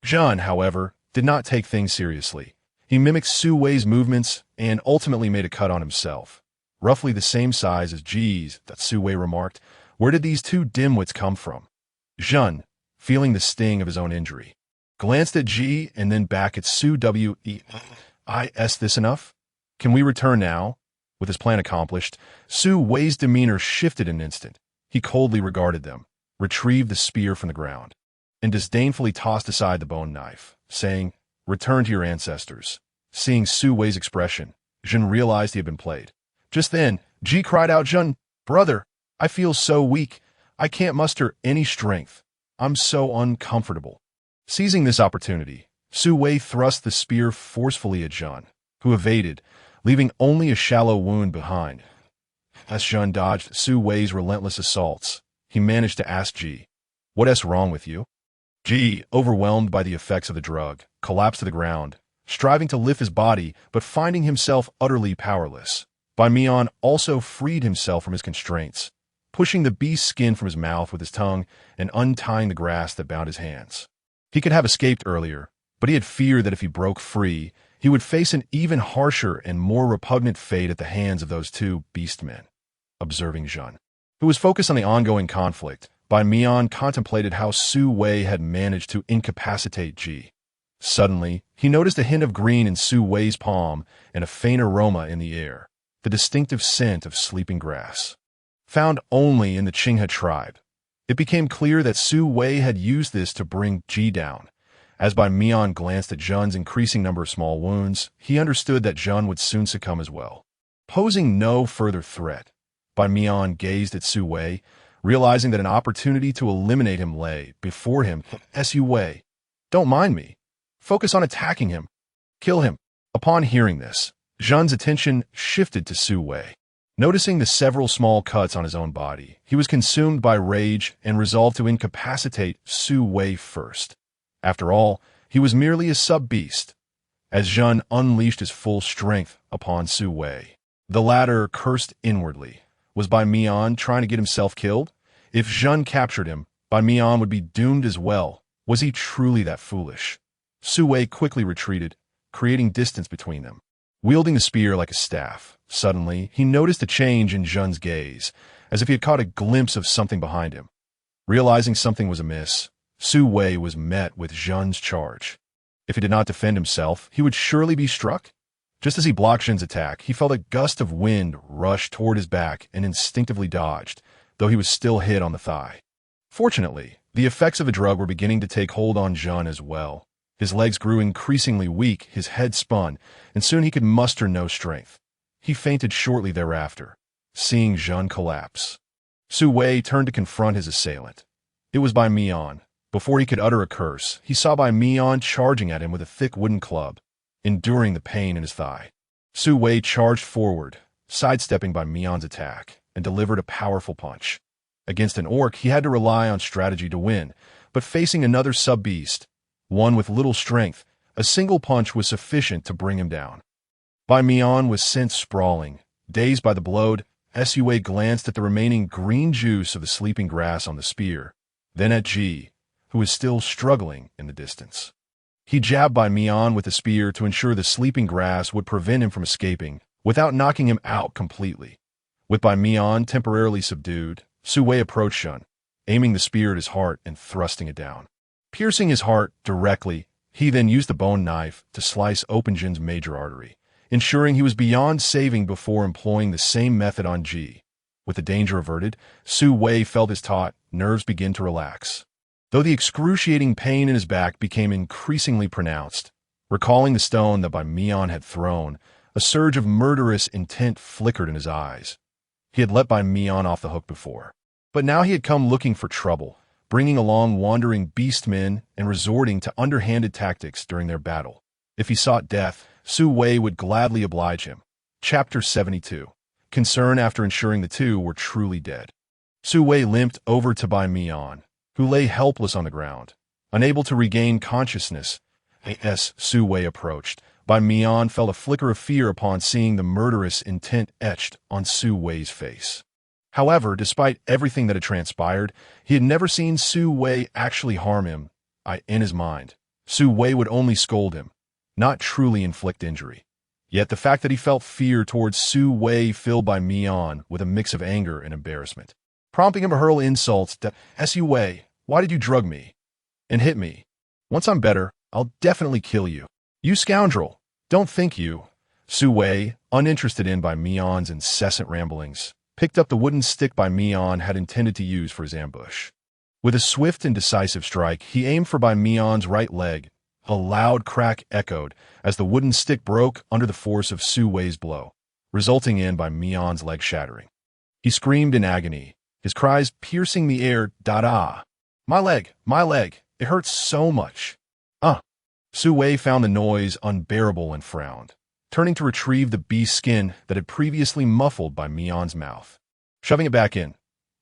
Jun, however, did not take things seriously. He mimicked Su Wei's movements and ultimately made a cut on himself. Roughly the same size as Ji's, that Su Wei remarked. Where did these two dimwits come from? Zhen, feeling the sting of his own injury, glanced at Ji and then back at Su Wei. Is this enough? Can we return now? With his plan accomplished, Su Wei's demeanor shifted an instant. He coldly regarded them, retrieved the spear from the ground, and disdainfully tossed aside the bone knife, saying, "Return to your ancestors." Seeing Su Wei's expression, Zhen realized he had been played. Just then, Ji cried out, "Zhen, brother, I feel so weak. I can't muster any strength. I'm so uncomfortable." Seizing this opportunity, Su Wei thrust the spear forcefully at Zhen, who evaded, leaving only a shallow wound behind. As Zhen dodged Su Wei's relentless assaults, he managed to ask Ji, "What's wrong with you?" Ji, overwhelmed by the effects of the drug, collapsed to the ground, striving to lift his body but finding himself utterly powerless. Bai Mian also freed himself from his constraints, pushing the beast's skin from his mouth with his tongue and untying the grass that bound his hands. He could have escaped earlier, but he had feared that if he broke free, he would face an even harsher and more repugnant fate at the hands of those two beastmen. Observing Zhen, who was focused on the ongoing conflict, Bai Mian contemplated how Su Wei had managed to incapacitate Ji. Suddenly, he noticed a hint of green in Su Wei's palm and a faint aroma in the air, the distinctive scent of sleeping grass. Found only in the Qinghe tribe, it became clear that Su Wei had used this to bring Ji down. As Bai Mian glanced at Zhen's increasing number of small wounds, he understood that Zhen would soon succumb as well. Posing no further threat, Bai Mian gazed at Su Wei, realizing that an opportunity to eliminate him lay before him. Su Wei, don't mind me. Focus on attacking him. Kill him. Upon hearing this, Zhen's attention shifted to Su Wei. Noticing the several small cuts on his own body, he was consumed by rage and resolved to incapacitate Su Wei first. After all, he was merely a sub-beast. As Zhen unleashed his full strength upon Su Wei, the latter cursed inwardly. Was Bai Mian trying to get himself killed? If Zhen captured him, Bai Mian would be doomed as well. Was he truly that foolish? Su Wei quickly retreated, creating distance between them. Wielding the spear like a staff, suddenly he noticed a change in Zhen's gaze, as if he had caught a glimpse of something behind him. Realizing something was amiss, Su Wei was met with Zhen's charge. If he did not defend himself, he would surely be struck. Just as he blocked Zhen's attack, he felt a gust of wind rush toward his back and instinctively dodged, though he was still hit on the thigh. Fortunately, the effects of the drug were beginning to take hold on Zhen as well. His legs grew increasingly weak, his head spun, and soon he could muster no strength. He fainted shortly thereafter, seeing Zhen collapse. Su Wei turned to confront his assailant. It was Bai Mian. Before he could utter a curse, he saw Bai Mian charging at him with a thick wooden club, enduring the pain in his thigh. Su Wei charged forward, sidestepping Bai Mian's attack, and delivered a powerful punch. Against an orc, he had to rely on strategy to win, but facing another sub-beast, one with little strength, a single punch was sufficient to bring him down. Bai Mian was sent sprawling. Dazed by the blow, Su Wei glanced at the remaining green juice of the sleeping grass on the spear, then at Ji, who was still struggling in the distance. He jabbed Bai Mian with the spear to ensure the sleeping grass would prevent him from escaping, without knocking him out completely. With Bai Mian temporarily subdued, Su Wei approached Zhen, aiming the spear at his heart and thrusting it down. Piercing his heart directly, he then used the bone knife to slice open Zhen's major artery, ensuring he was beyond saving before employing the same method on Ji. With the danger averted, Su Wei felt his taut nerves begin to relax, though the excruciating pain in his back became increasingly pronounced. Recalling the stone that Bai Mian had thrown, a surge of murderous intent flickered in his eyes. He had let Bai Mian off the hook before, but now he had come looking for trouble, bringing along wandering beastmen and resorting to underhanded tactics during their battle. If he sought death, Su Wei would gladly oblige him. Chapter 72. Concern after ensuring the two were truly dead. Su Wei limped over to Bai Mian, who lay helpless on the ground. Unable to regain consciousness, as Su Wei approached, Bai Mian felt a flicker of fear upon seeing the murderous intent etched on Su Wei's face. However, despite everything that had transpired, he had never seen Su Wei actually harm him. In his mind, Su Wei would only scold him. not truly inflict injury. Yet the fact that he felt fear towards Su Wei filled by Mian with a mix of anger and embarrassment, prompting him to hurl insults that, Su Wei, why did you drug me? And hit me. Once I'm better, I'll definitely kill you. You scoundrel! Don't think you. Su Wei, uninterested in by Mian's incessant ramblings, picked up the wooden stick by Mian had intended to use for his ambush. With a swift and decisive strike, he aimed for by Mian's right leg. A loud crack echoed as the wooden stick broke under the force of Su Wei's blow, resulting in by Mian's leg shattering. He screamed in agony, his cries piercing the air, "Da-da! My leg! My leg! It hurts so much!" Su Wei found the noise unbearable and frowned, turning to retrieve the beast's skin that had previously muffled by Mian's mouth. Shoving it back in.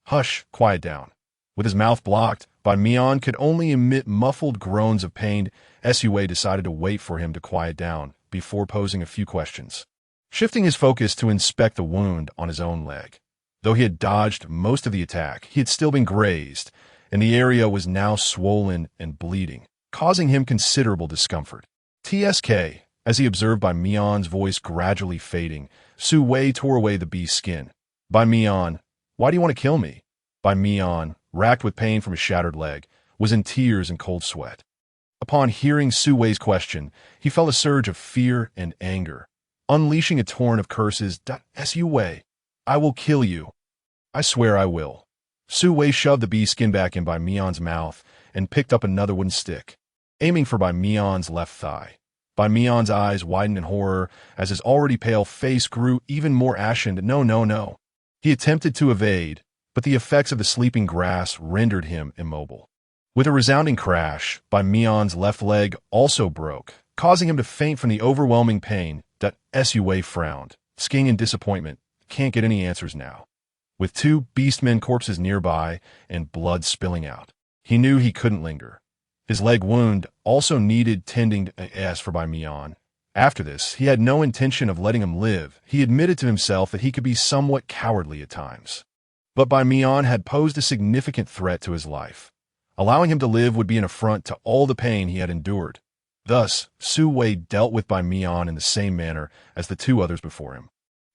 Hush, quiet down. With his mouth blocked, Bai Mian could only emit muffled groans of pain. Su Wei decided to wait for him to quiet down before posing a few questions, shifting his focus to inspect the wound on his own leg. Though he had dodged most of the attack, he had still been grazed, and the area was now swollen and bleeding, causing him considerable discomfort. TSK, as he observed Bai Mian's voice gradually fading, Su Wei tore away the beast's skin. Bai Mian, why do you want to kill me? Bai Mian, racked with pain from his shattered leg, was in tears and cold sweat. Upon hearing Su Wei's question, he felt a surge of fear and anger, unleashing a torrent of curses. Su Wei, I will kill you. I swear I will. Su Wei shoved the beast's skin back in Bai Mian's mouth and picked up another wooden stick, aiming for Bai Mian's left thigh. Bai Mian's eyes widened in horror as his already pale face grew even more ashen. No. He attempted to evade, but the effects of the sleeping grass rendered him immobile. With a resounding crash, Bai Mian's left leg also broke, causing him to faint from the overwhelming pain. Su Wei frowned, skiing in disappointment. Can't get any answers now. With two beastmen corpses nearby and blood spilling out, he knew he couldn't linger. His leg wound also needed tending. As for Bai Mian, after this, he had no intention of letting him live. He admitted to himself that he could be somewhat cowardly at times. But Bai Mian had posed a significant threat to his life. Allowing him to live would be an affront to all the pain he had endured. Thus, Su Wei dealt with Bai Mian in the same manner as the two others before him,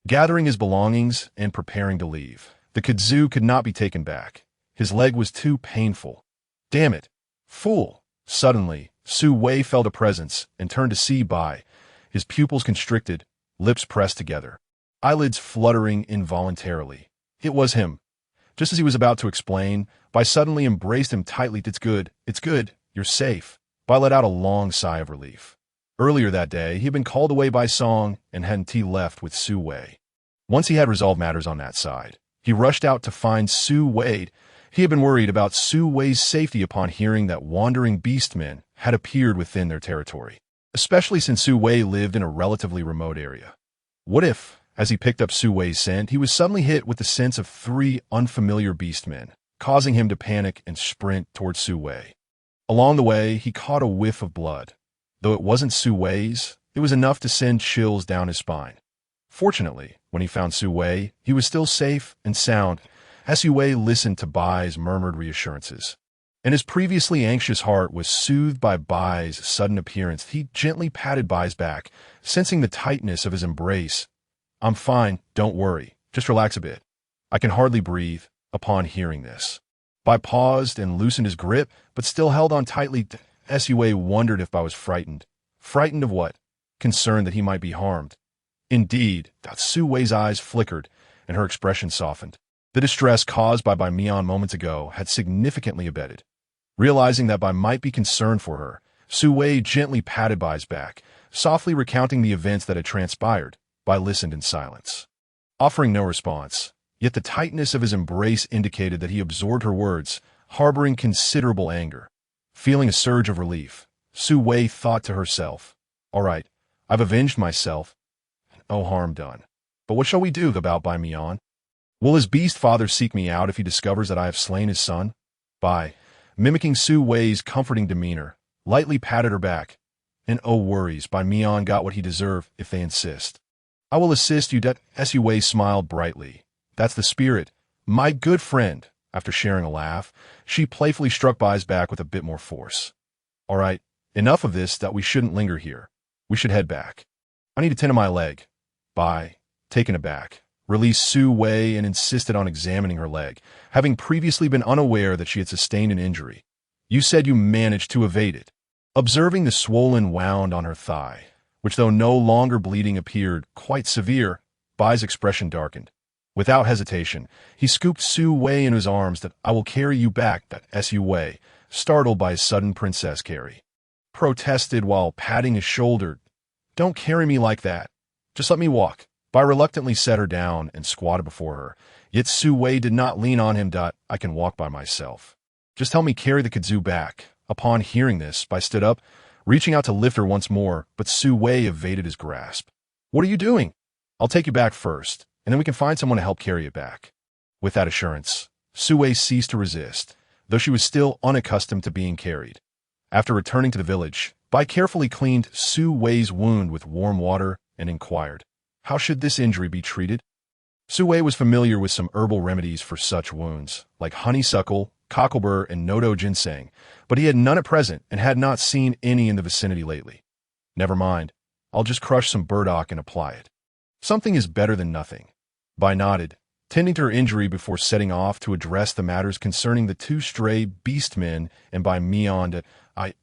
gathering his belongings and preparing to leave. The kudzu could not be taken back. His leg was too painful. Damn it! Fool! Suddenly, Su Wei felt a presence and turned to see Bai, his pupils constricted, lips pressed together, eyelids fluttering involuntarily. It was him. Just as he was about to explain, Bai suddenly embraced him tightly. It's good, you're safe. Bai let out a long sigh of relief. Earlier that day, he had been called away by Song and hadn't left with Su Wei. Once he had resolved matters on that side, he rushed out to find Su Wei. He had been worried about Su Wei's safety upon hearing that wandering beastmen had appeared within their territory, especially since Su Wei lived in a relatively remote area. What if, as he picked up Su Wei's scent, he was suddenly hit with the sense of three unfamiliar beastmen, causing him to panic and sprint towards Su Wei. Along the way, he caught a whiff of blood. Though it wasn't Su Wei's, it was enough to send chills down his spine. Fortunately, when he found Su Wei, he was still safe and sound. As Su Wei listened to Bai's murmured reassurances, and his previously anxious heart was soothed by Bai's sudden appearance, he gently patted Bai's back, sensing the tightness of his embrace. I'm fine, don't worry, just relax a bit. I can hardly breathe. Upon hearing this, Bai paused and loosened his grip, but still held on tightly. Su Wei wondered if Bai was frightened. Frightened of what? Concerned that he might be harmed. Indeed, Su Wei's eyes flickered, and her expression softened. The distress caused by Bai Mian moments ago had significantly abated. Realizing that Bai might be concerned for her, Su Wei gently patted Bai's back, softly recounting the events that had transpired. Bai listened in silence, offering no response. Yet the tightness of his embrace indicated that he absorbed her words, harboring considerable anger. Feeling a surge of relief, Su Wei thought to herself, all right, I've avenged myself. No harm done. But what shall we do about Bai Mian? Will his beast father seek me out if he discovers that I have slain his son? Bai, mimicking Su Wei's comforting demeanor, lightly patted her back. And oh worries, Bai Mian got what he deserved if they insist. I will assist you. Su Wei smiled brightly. That's the spirit, my good friend. After sharing a laugh, she playfully struck Bai's back with a bit more force. All right, enough of this. That we shouldn't linger here. We should head back. I need to tend to my leg. Bai, taken aback, released Su Wei and insisted on examining her leg, having previously been unaware that she had sustained an injury. You said you managed to evade it. Observing the swollen wound on her thigh, which though no longer bleeding appeared quite severe, Bai's expression darkened. Without hesitation, he scooped Su Wei in his arms. That I will carry you back, that Su Wei, startled by his sudden princess carry, protested while patting his shoulder. Don't carry me like that. Just let me walk. Bai reluctantly set her down and squatted before her, yet Su Wei did not lean on him. I can walk by myself. Just help me carry the kudzu back. Upon hearing this, Bai stood up, reaching out to lift her once more, but Su Wei evaded his grasp. What are you doing? I'll take you back first, and then we can find someone to help carry you back. With that assurance, Su Wei ceased to resist, though she was still unaccustomed to being carried. After returning to the village, Bai carefully cleaned Su Wei's wound with warm water and inquired, how should this injury be treated? Su Wei was familiar with some herbal remedies for such wounds, like honeysuckle, cocklebur, and nodo ginseng, but he had none at present and had not seen any in the vicinity lately. Never mind, I'll just crush some burdock and apply it. Something is better than nothing. Bai nodded, tending to her injury before setting off to address the matters concerning the two stray beastmen and Bai Mian.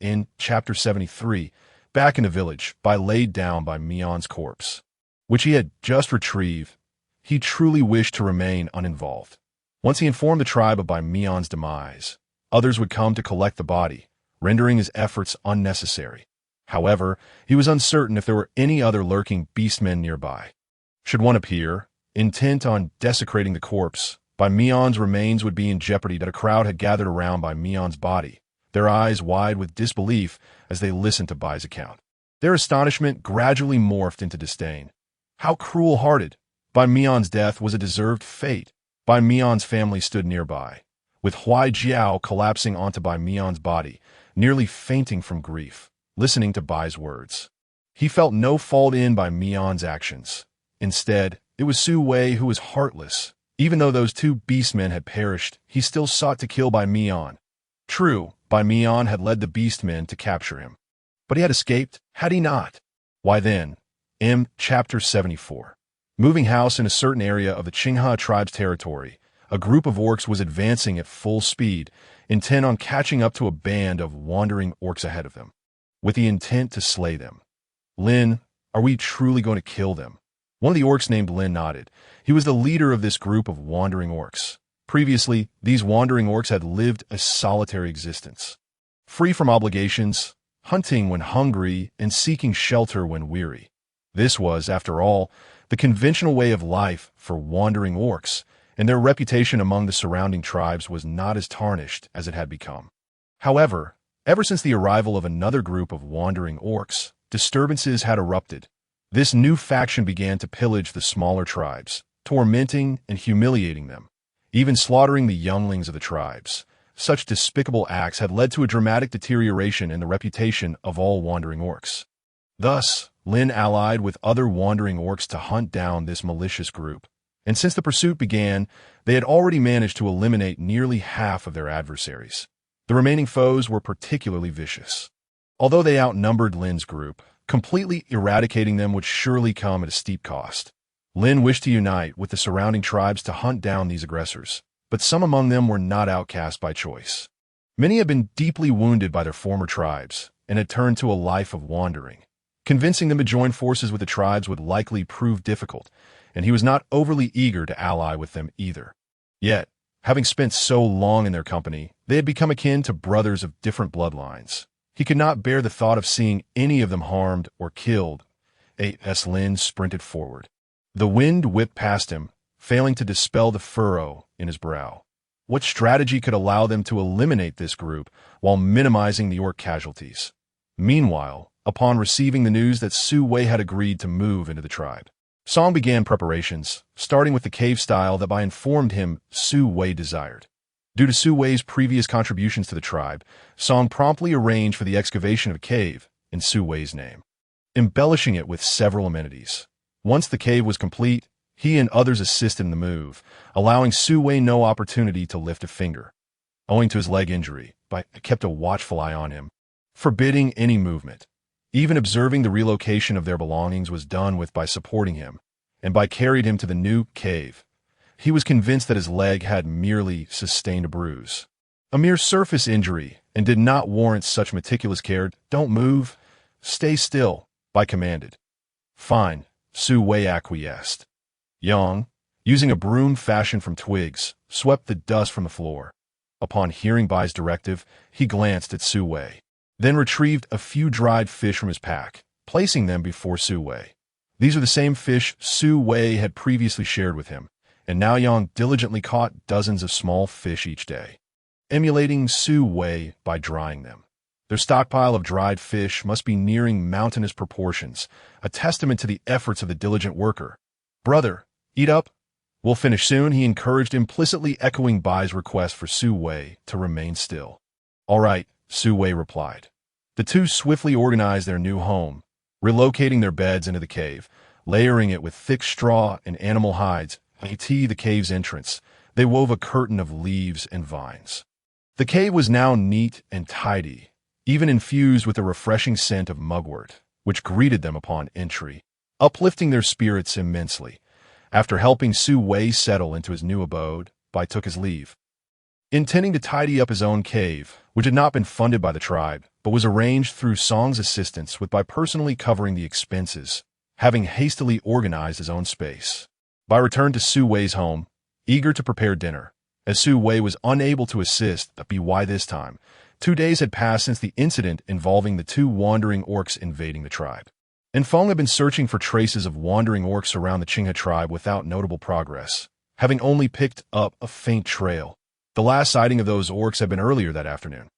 In Chapter 73, back in the village, Bai laid down by Mian's corpse, which he had just retrieved. He truly wished to remain uninvolved. Once he informed the tribe of Bai Mian's demise, others would come to collect the body, rendering his efforts unnecessary. However, he was uncertain if there were any other lurking beastmen nearby. Should one appear, intent on desecrating the corpse, Bai Mian's remains would be in jeopardy. That a crowd had gathered around Bai Mian's body, their eyes wide with disbelief as they listened to Bai's account. Their astonishment gradually morphed into disdain. How cruel-hearted! Bai Mian's death was a deserved fate. Bai Mian's family stood nearby, with Huai Jiao collapsing onto Bai Mian's body, nearly fainting from grief, listening to Bai's words. He felt no fault in Bai Mian's actions. Instead, it was Su Wei who was heartless. Even though those two beastmen had perished, he still sought to kill Bai Mian. True, Bai Mian had led the beastmen to capture him. But he had escaped, had he not? Why then? Chapter 74. Moving house in a certain area of the Qinghe tribe's territory, a group of orcs was advancing at full speed, intent on catching up to a band of wandering orcs ahead of them, with the intent to slay them. Lin, are we truly going to kill them? One of the orcs named Lin nodded. He was the leader of this group of wandering orcs. Previously, these wandering orcs had lived a solitary existence, free from obligations, hunting when hungry, and seeking shelter when weary. This was, after all, the conventional way of life for wandering orcs, and their reputation among the surrounding tribes was not as tarnished as it had become. However, ever since the arrival of another group of wandering orcs, disturbances had erupted. This new faction began to pillage the smaller tribes, tormenting and humiliating them, even slaughtering the younglings of the tribes. Such despicable acts had led to a dramatic deterioration in the reputation of all wandering orcs. Thus, Lin allied with other wandering orcs to hunt down this malicious group, and since the pursuit began, they had already managed to eliminate nearly half of their adversaries. The remaining foes were particularly vicious. Although they outnumbered Lin's group, completely eradicating them would surely come at a steep cost. Lin wished to unite with the surrounding tribes to hunt down these aggressors, but some among them were not outcast by choice. Many had been deeply wounded by their former tribes and had turned to a life of wandering. Convincing them to join forces with the tribes would likely prove difficult, and he was not overly eager to ally with them either. Yet, having spent so long in their company, they had become akin to brothers of different bloodlines. He could not bear the thought of seeing any of them harmed or killed. A.S. Lin sprinted forward. The wind whipped past him, failing to dispel the furrow in his brow. What strategy could allow them to eliminate this group while minimizing the orc casualties? Meanwhile, upon receiving the news that Su Wei had agreed to move into the tribe, Song began preparations, starting with the cave style that Bai informed him Su Wei desired. Due to Su Wei's previous contributions to the tribe, Song promptly arranged for the excavation of a cave in Su Wei's name, embellishing it with several amenities. Once the cave was complete, he and others assisted in the move, allowing Su Wei no opportunity to lift a finger. Owing to his leg injury, Bai kept a watchful eye on him, forbidding any movement. Even observing the relocation of their belongings was done with by supporting him, and by carried him to the new cave. He was convinced that his leg had merely sustained a bruise, a mere surface injury, and did not warrant such meticulous care. "Don't move. Stay still," Bai commanded. "Fine," Su Wei acquiesced. Yang, using a broom fashioned from twigs, swept the dust from the floor. Upon hearing Bai's directive, he glanced at Su Wei, then retrieved a few dried fish from his pack, placing them before Su Wei. These are the same fish Su Wei had previously shared with him, and now Yang diligently caught dozens of small fish each day, emulating Su Wei by drying them. Their stockpile of dried fish must be nearing mountainous proportions, a testament to the efforts of the diligent worker. "Brother, eat up. We'll finish soon," he encouraged, implicitly echoing Bai's request for Su Wei to remain still. "All right," Su Wei replied. The two swiftly organized their new home, relocating their beds into the cave, layering it with thick straw and animal hides. The cave's entrance, they wove a curtain of leaves and vines. The cave was now neat and tidy, even infused with a refreshing scent of mugwort, which greeted them upon entry, uplifting their spirits immensely. After helping Su Wei settle into his new abode, Bai took his leave. Intending to tidy up his own cave, which had not been funded by the tribe, but was arranged through Song's assistance, with Bai personally covering the expenses, having hastily organized his own space. Bai returned to Su Wei's home, eager to prepare dinner. As Su Wei was unable to assist Bai this time, 2 days had passed since the incident involving the two wandering orcs invading the tribe. And Feng had been searching for traces of wandering orcs around the Qinghe tribe without notable progress, having only picked up a faint trail. The last sighting of those orcs had been earlier that afternoon,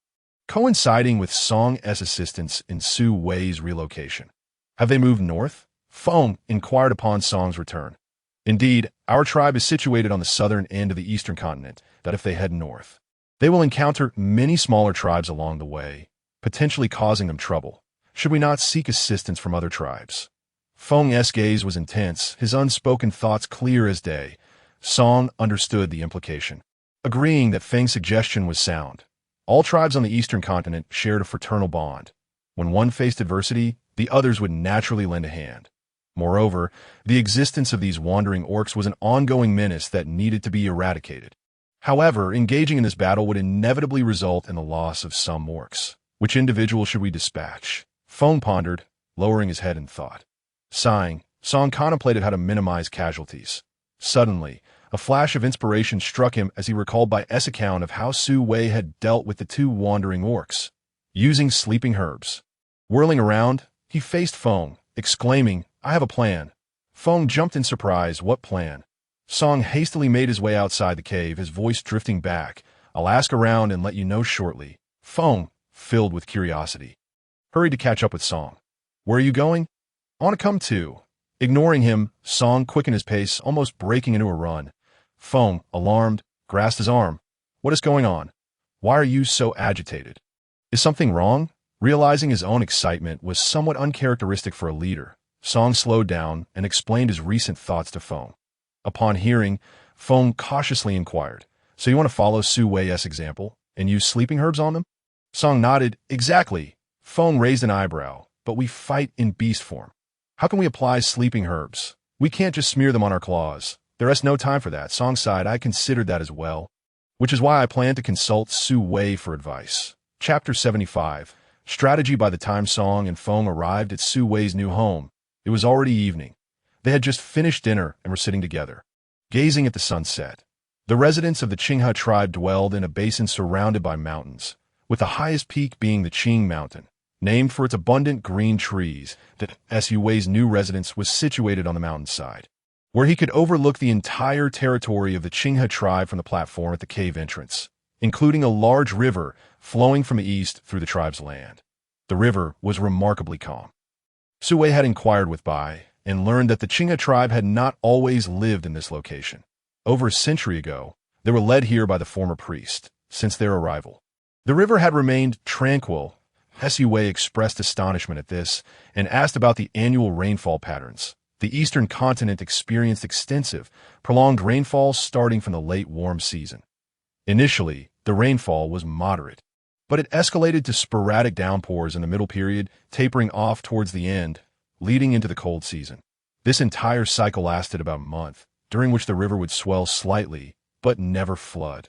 coinciding with Song's assistance in Su Wei's relocation. "Have they moved north?" Feng inquired upon Song's return. "Indeed, our tribe is situated on the southern end of the eastern continent, that if they head north, they will encounter many smaller tribes along the way, potentially causing them trouble. Should we not seek assistance from other tribes?" Feng's gaze was intense, his unspoken thoughts clear as day. Song understood the implication, agreeing that Feng's suggestion was sound. All tribes on the eastern continent shared a fraternal bond. When one faced adversity, the others would naturally lend a hand. Moreover, the existence of these wandering orcs was an ongoing menace that needed to be eradicated. However, engaging in this battle would inevitably result in the loss of some orcs. Which individual should we dispatch? Feng pondered, lowering his head in thought. Sighing, Song contemplated how to minimize casualties. Suddenly, a flash of inspiration struck him as he recalled Bai's account of how Su Wei had dealt with the two wandering orcs, using sleeping herbs. Whirling around, he faced Feng, exclaiming, "I have a plan." Feng jumped in surprise. "What plan?" Song hastily made his way outside the cave, his voice drifting back. "I'll ask around and let you know shortly." Feng, filled with curiosity, hurried to catch up with Song. "Where are you going?" "I want to come too." Ignoring him, Song quickened his pace, almost breaking into a run. Feng, alarmed, grasped his arm. "What is going on? Why are you so agitated? Is something wrong?" Realizing his own excitement was somewhat uncharacteristic for a leader, Song slowed down and explained his recent thoughts to Feng. Upon hearing, Feng cautiously inquired, "So you want to follow Su Wei's example and use sleeping herbs on them?" Song nodded. "Exactly." Feng raised an eyebrow. "But we fight in beast form. How can we apply sleeping herbs? We can't just smear them on our claws. There is no time for that." Song sighed. "I considered that as well, which is why I plan to consult Su Wei for advice." Chapter 75. Strategy. By the time Song and Feng arrived at Su Wei's new home, it was already evening. They had just finished dinner and were sitting together, gazing at the sunset. The residents of the Qinghe tribe dwelled in a basin surrounded by mountains, with the highest peak being the Qing Mountain, named for its abundant green trees. That Su Wei's new residence was situated on the mountainside, where he could overlook the entire territory of the Qinghe tribe from the platform at the cave entrance, including a large river flowing from the east through the tribe's land. The river was remarkably calm. Su Wei had inquired with Bai and learned that the Qinghe tribe had not always lived in this location. Over a century ago, they were led here by the former priest. Since their arrival, the river had remained tranquil. Su Wei expressed astonishment at this and asked about the annual rainfall patterns. The eastern continent experienced extensive, prolonged rainfall starting from the late warm season. Initially, the rainfall was moderate, But it escalated to sporadic downpours in the middle period, tapering off towards the end, leading into the cold season. This entire cycle lasted about a month, during which the river would swell slightly, but never flood.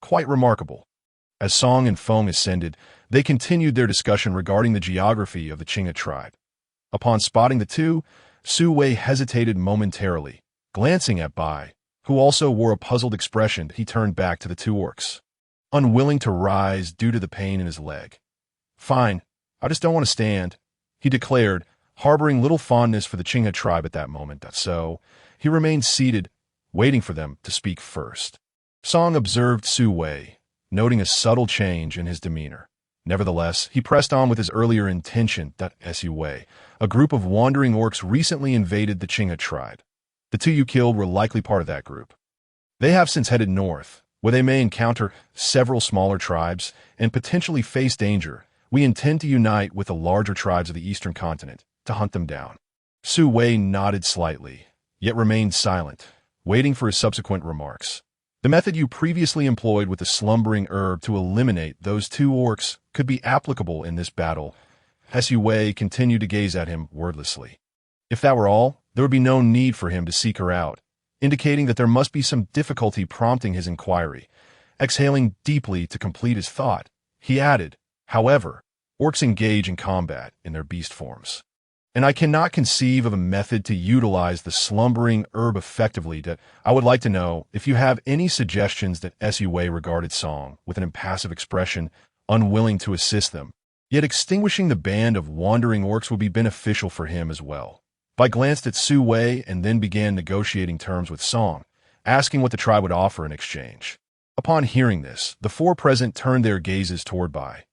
Quite remarkable. As Song and Feng ascended, they continued their discussion regarding the geography of the Qinghe tribe. Upon spotting the two, Su Wei hesitated momentarily. Glancing at Bai, who also wore a puzzled expression, he turned back to the two orcs, unwilling to rise due to the pain in his leg. "Fine, I just don't want to stand," he declared, harboring little fondness for the Qinghe tribe at that moment, so he remained seated, waiting for them to speak first. Song observed Su Wei, noting a subtle change in his demeanor. Nevertheless, he pressed on with his earlier intention that Su Wei, a group of wandering orcs, recently invaded the Qinghe tribe. The two you killed were likely part of that group. They have since headed north, where they may encounter several smaller tribes and potentially face danger. We intend to unite with the larger tribes of the eastern continent to hunt them down. Su Wei nodded slightly, yet remained silent, waiting for his subsequent remarks. The method you previously employed with the slumbering herb to eliminate those two orcs could be applicable in this battle. Su Wei continued to gaze at him wordlessly. If that were all, there would be no need for him to seek her out, indicating that there must be some difficulty prompting his inquiry. Exhaling deeply to complete his thought, he added, "However, orcs engage in combat in their beast forms, and I cannot conceive of a method to utilize the slumbering herb effectively. I would like to know if you have any suggestions." That Su Wei regarded Song with an impassive expression, unwilling to assist them. Yet extinguishing the band of wandering orcs would be beneficial for him as well. Bai glanced at Su Wei and then began negotiating terms with Song, asking what the tribe would offer in exchange. Upon hearing this, the four present turned their gazes toward Bai.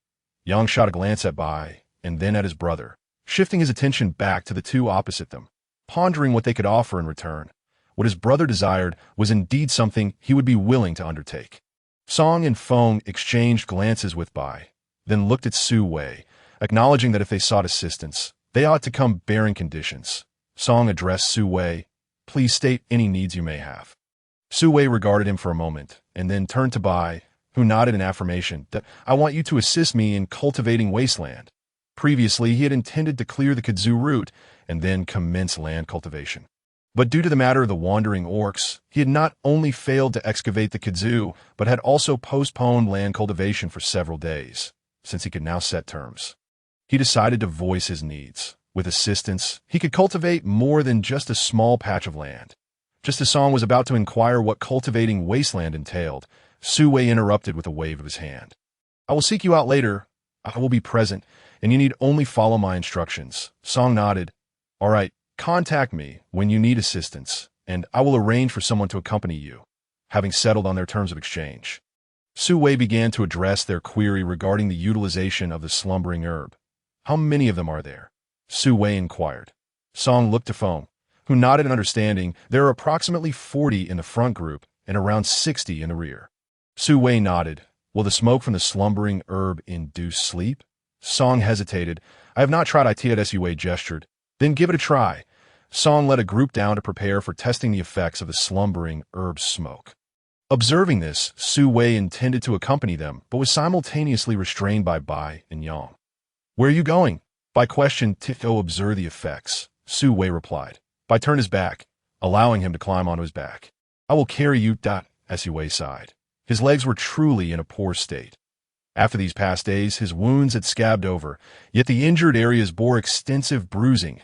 Yang shot a glance at Bai and then at his brother, shifting his attention back to the two opposite them, pondering what they could offer in return. What his brother desired was indeed something he would be willing to undertake. Song and Feng exchanged glances with Bai, then looked at Su Wei, acknowledging that if they sought assistance, they ought to come bearing conditions. Song addressed Su Wei, "Please state any needs you may have." Su Wei regarded him for a moment, and then turned to Bai, who nodded in affirmation. "That I want you to assist me in cultivating wasteland." Previously, he had intended to clear the kudzu route and then commence land cultivation. But due to the matter of the wandering orcs, he had not only failed to excavate the kudzu, but had also postponed land cultivation for several days, since he could now set terms. He decided to voice his needs. With assistance, he could cultivate more than just a small patch of land. Just as Song was about to inquire what cultivating wasteland entailed, Su Wei interrupted with a wave of his hand. "I will seek you out later. I will be present, and you need only follow my instructions." Song nodded. "All right, contact me when you need assistance, and I will arrange for someone to accompany you." Having settled on their terms of exchange, Su Wei began to address their query regarding the utilization of the slumbering herb. "How many of them are there?" Su Wei inquired. Song looked to Feng, who nodded in understanding. "There are approximately 40 in the front group and around 60 in the rear." Su Wei nodded. "Will the smoke from the slumbering herb induce sleep?" Song hesitated. "I have not tried it." Su Wei gestured. "Then give it a try." Song led a group down to prepare for testing the effects of the slumbering herb's smoke. Observing this, Su Wei intended to accompany them, but was simultaneously restrained by Bai and Yang. "Where are you going?" Bai questioned. "To observe the effects," Su Wei replied. Bai turned his back, allowing him to climb onto his back. "I will carry you." Su Wei sighed. His legs were truly in a poor state. After these past days, his wounds had scabbed over, yet the injured areas bore extensive bruising,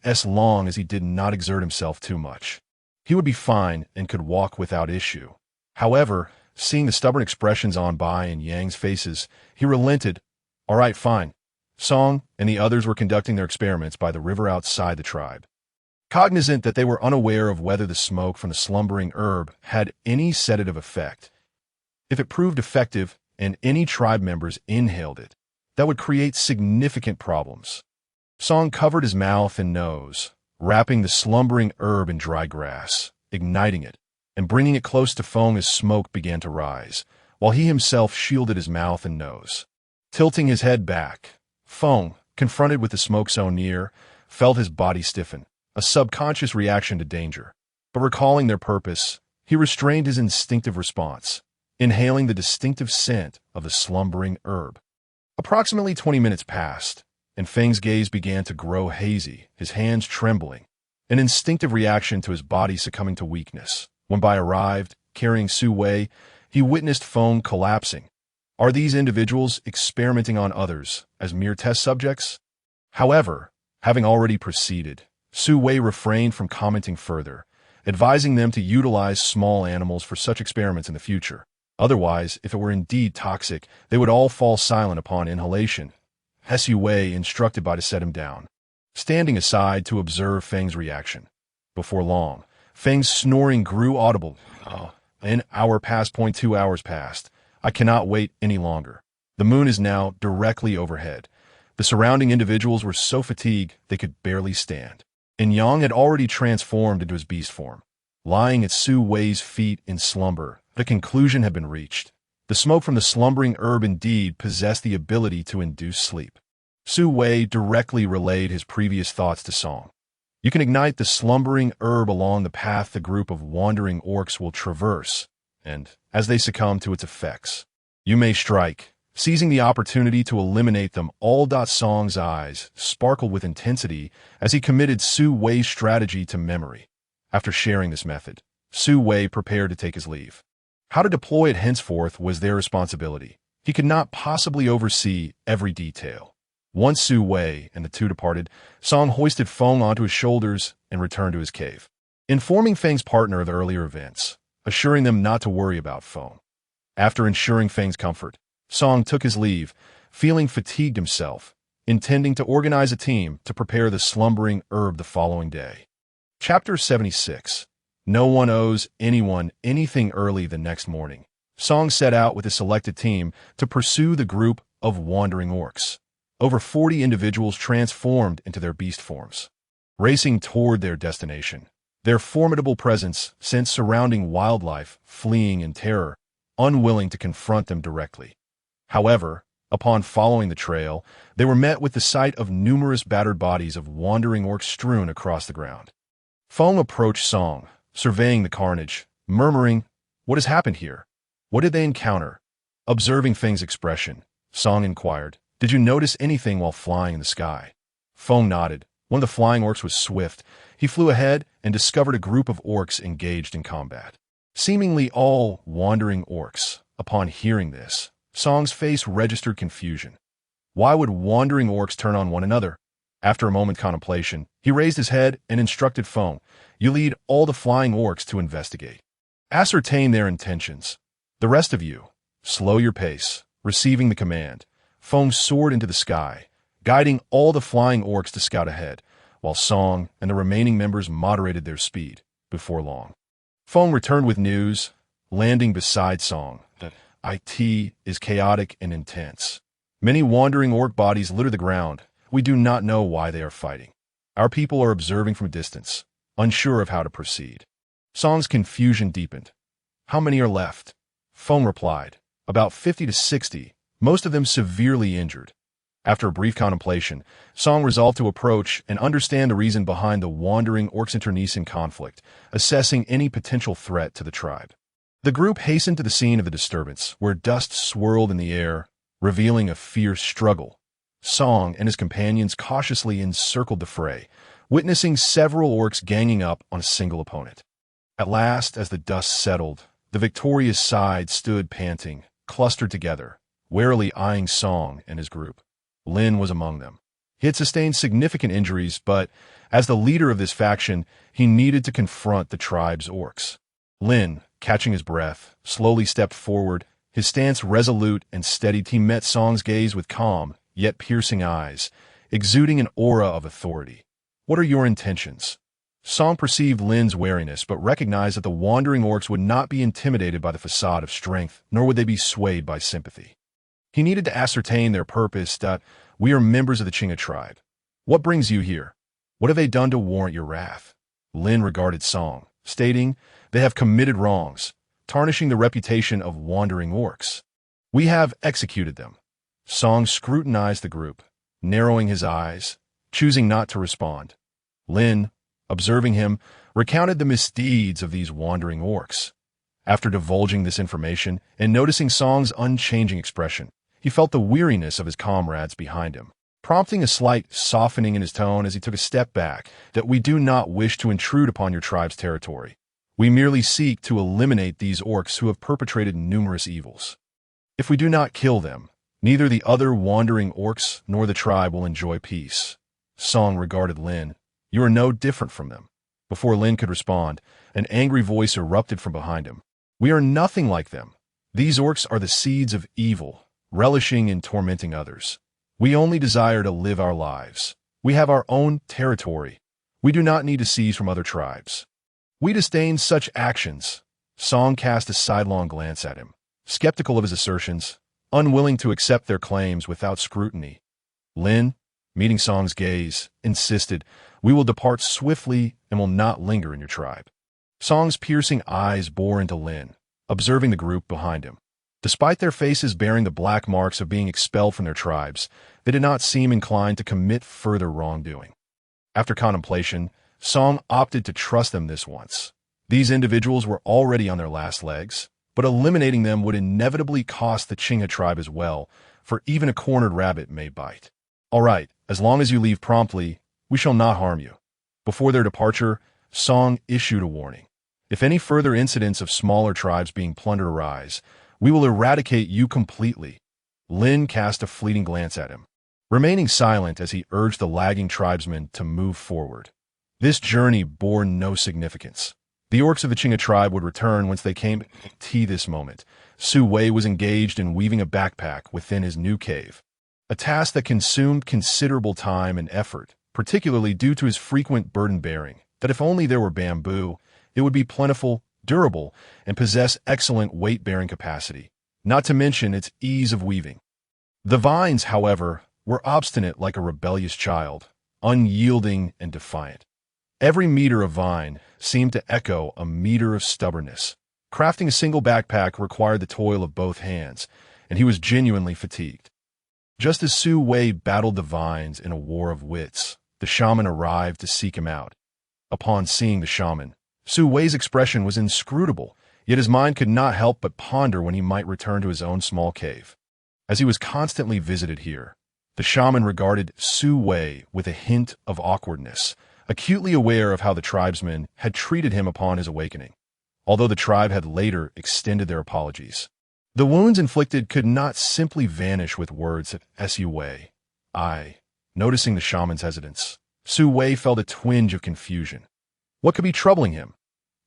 as long as he did not exert himself too much. He would be fine and could walk without issue. However, seeing the stubborn expressions on Bai and Yang's faces, he relented. "All right, fine." Song and the others were conducting their experiments by the river outside the tribe. Cognizant that they were unaware of whether the smoke from the slumbering herb had any sedative effect. If it proved effective and any tribe members inhaled it, that would create significant problems. Song covered his mouth and nose, wrapping the slumbering herb in dry grass, igniting it, and bringing it close to Feng as smoke began to rise, while he himself shielded his mouth and nose. Tilting his head back, Feng, confronted with the smoke so near, felt his body stiffen, a subconscious reaction to danger. But recalling their purpose, he restrained his instinctive response. inhaling the distinctive scent of the slumbering herb. Approximately 20 minutes passed, and Feng's gaze began to grow hazy, his hands trembling, an instinctive reaction to his body succumbing to weakness. When Bai arrived, carrying Su Wei, he witnessed Feng collapsing. Are these individuals experimenting on others as mere test subjects? However, having already proceeded, Su Wei refrained from commenting further, advising them to utilize small animals for such experiments in the future. Otherwise, if it were indeed toxic, they would all fall silent upon inhalation. Hsu Wei instructed Bai to set him down, standing aside to observe Feng's reaction. Before long, Feng's snoring grew audible. An hour passed. 2 hours passed. I cannot wait any longer. The moon is now directly overhead. The surrounding individuals were so fatigued they could barely stand. And Yang had already transformed into his beast form. Lying at Su Wei's feet in slumber, the conclusion had been reached. The smoke from the slumbering herb indeed possessed the ability to induce sleep. Su Wei directly relayed his previous thoughts to Song. You can ignite the slumbering herb along the path the group of wandering orcs will traverse, and, as they succumb to its effects, you may strike, seizing the opportunity to eliminate them all. Song's eyes sparkled with intensity as he committed Su Wei's strategy to memory. After sharing this method, Su Wei prepared to take his leave. How to deploy it henceforth was their responsibility. He could not possibly oversee every detail. Once Su Wei and the two departed, Song hoisted Feng onto his shoulders and returned to his cave, informing Feng's partner of the earlier events, assuring them not to worry about Feng. After ensuring Feng's comfort, Song took his leave, feeling fatigued himself, intending to organize a team to prepare the slumbering herb the following day. Chapter 76. No one owes anyone anything. Early the next morning, Song set out with his selected team to pursue the group of wandering orcs. Over 40 individuals transformed into their beast forms, racing toward their destination. Their formidable presence sent surrounding wildlife fleeing in terror, unwilling to confront them directly. However, upon following the trail, they were met with the sight of numerous battered bodies of wandering orcs strewn across the ground. Feng approached Song, surveying the carnage, murmuring, "What has happened here? What did they encounter?" Observing Feng's expression, Song inquired, "Did you notice anything while flying in the sky?" Feng nodded. One of the flying orcs was swift. He flew ahead and discovered a group of orcs engaged in combat. Seemingly all wandering orcs. Upon hearing this, Song's face registered confusion. Why would wandering orcs turn on one another? After a moment's contemplation, he raised his head and instructed Feng, "You lead all the flying orcs to investigate. Ascertain their intentions. The rest of you, slow your pace." Receiving the command, Feng soared into the sky, guiding all the flying orcs to scout ahead, while Song and the remaining members moderated their speed. Before long, Feng returned with news, landing beside Song, that IT is chaotic and intense. Many wandering orc bodies litter the ground. We do not know why they are fighting. Our people are observing from a distance, unsure of how to proceed. Song's confusion deepened. How many are left? Feng replied, about 50 to 60, most of them severely injured. After a brief contemplation, Song resolved to approach and understand the reason behind the wandering orcs' internecine conflict, assessing any potential threat to the tribe. The group hastened to the scene of the disturbance, where dust swirled in the air, revealing a fierce struggle. Song and his companions cautiously encircled the fray, witnessing several orcs ganging up on a single opponent. At last, as the dust settled, the victorious side stood panting, clustered together, warily eyeing Song and his group. Lin was among them. He had sustained significant injuries, but as the leader of this faction, he needed to confront the tribe's orcs. Lin, catching his breath, slowly stepped forward, his stance resolute and steady. He met Song's gaze with calm, yet piercing eyes, exuding an aura of authority. "What are your intentions?" Song perceived Lin's wariness, but recognized that the wandering orcs would not be intimidated by the facade of strength, nor would they be swayed by sympathy. He needed to ascertain their purpose. "We are members of the Chinga tribe. What brings you here? What have they done to warrant your wrath?" Lin regarded Song, stating, "They have committed wrongs, tarnishing the reputation of wandering orcs. We have executed them." Song scrutinized the group, narrowing his eyes, choosing not to respond. Lin, observing him, recounted the misdeeds of these wandering orcs. After divulging this information and noticing Song's unchanging expression, he felt the weariness of his comrades behind him, prompting a slight softening in his tone as he took a step back. That we do not wish to intrude upon your tribe's territory. We merely seek to eliminate these orcs who have perpetrated numerous evils. If we do not kill them, neither the other wandering orcs nor the tribe will enjoy peace. Song regarded Lin. You are no different from them. Before Lin could respond, an angry voice erupted from behind him. We are nothing like them. These orcs are the seeds of evil, relishing in tormenting others. We only desire to live our lives. We have our own territory. We do not need to seize from other tribes. We disdain such actions. Song cast a sidelong glance at him, skeptical of his assertions, unwilling to accept their claims without scrutiny. Lin, meeting Song's gaze, insisted, we will depart swiftly and will not linger in your tribe. Song's piercing eyes bore into Lin, observing the group behind him. Despite their faces bearing the black marks of being expelled from their tribes, they did not seem inclined to commit further wrongdoing. After contemplation, Song opted to trust them this once. These individuals were already on their last legs, but eliminating them would inevitably cost the Chingha tribe as well, for even a cornered rabbit may bite. All right, as long as you leave promptly, we shall not harm you. Before their departure, Song issued a warning. If any further incidents of smaller tribes being plundered arise, we will eradicate you completely. Lin cast a fleeting glance at him, remaining silent as he urged the lagging tribesmen to move forward. This journey bore no significance. The orcs of the Chingha tribe would return once they came to this moment. Su Wei was engaged in weaving a backpack within his new cave, a task that consumed considerable time and effort, particularly due to his frequent burden-bearing, that if only there were bamboo, it would be plentiful, durable, and possess excellent weight-bearing capacity, not to mention its ease of weaving. The vines, however, were obstinate like a rebellious child, unyielding and defiant. Every meter of vine seemed to echo a meter of stubbornness. Crafting a single backpack required the toil of both hands, and he was genuinely fatigued. Just as Su Wei battled the vines in a war of wits, the shaman arrived to seek him out. Upon seeing the shaman, Su Wei's expression was inscrutable, yet his mind could not help but ponder when he might return to his own small cave. As he was constantly visited here, the shaman regarded Su Wei with a hint of awkwardness, acutely aware of how the tribesmen had treated him upon his awakening, although the tribe had later extended their apologies. The wounds inflicted could not simply vanish with words of Su Wei. Noticing the shaman's hesitance, Su Wei felt a twinge of confusion. What could be troubling him?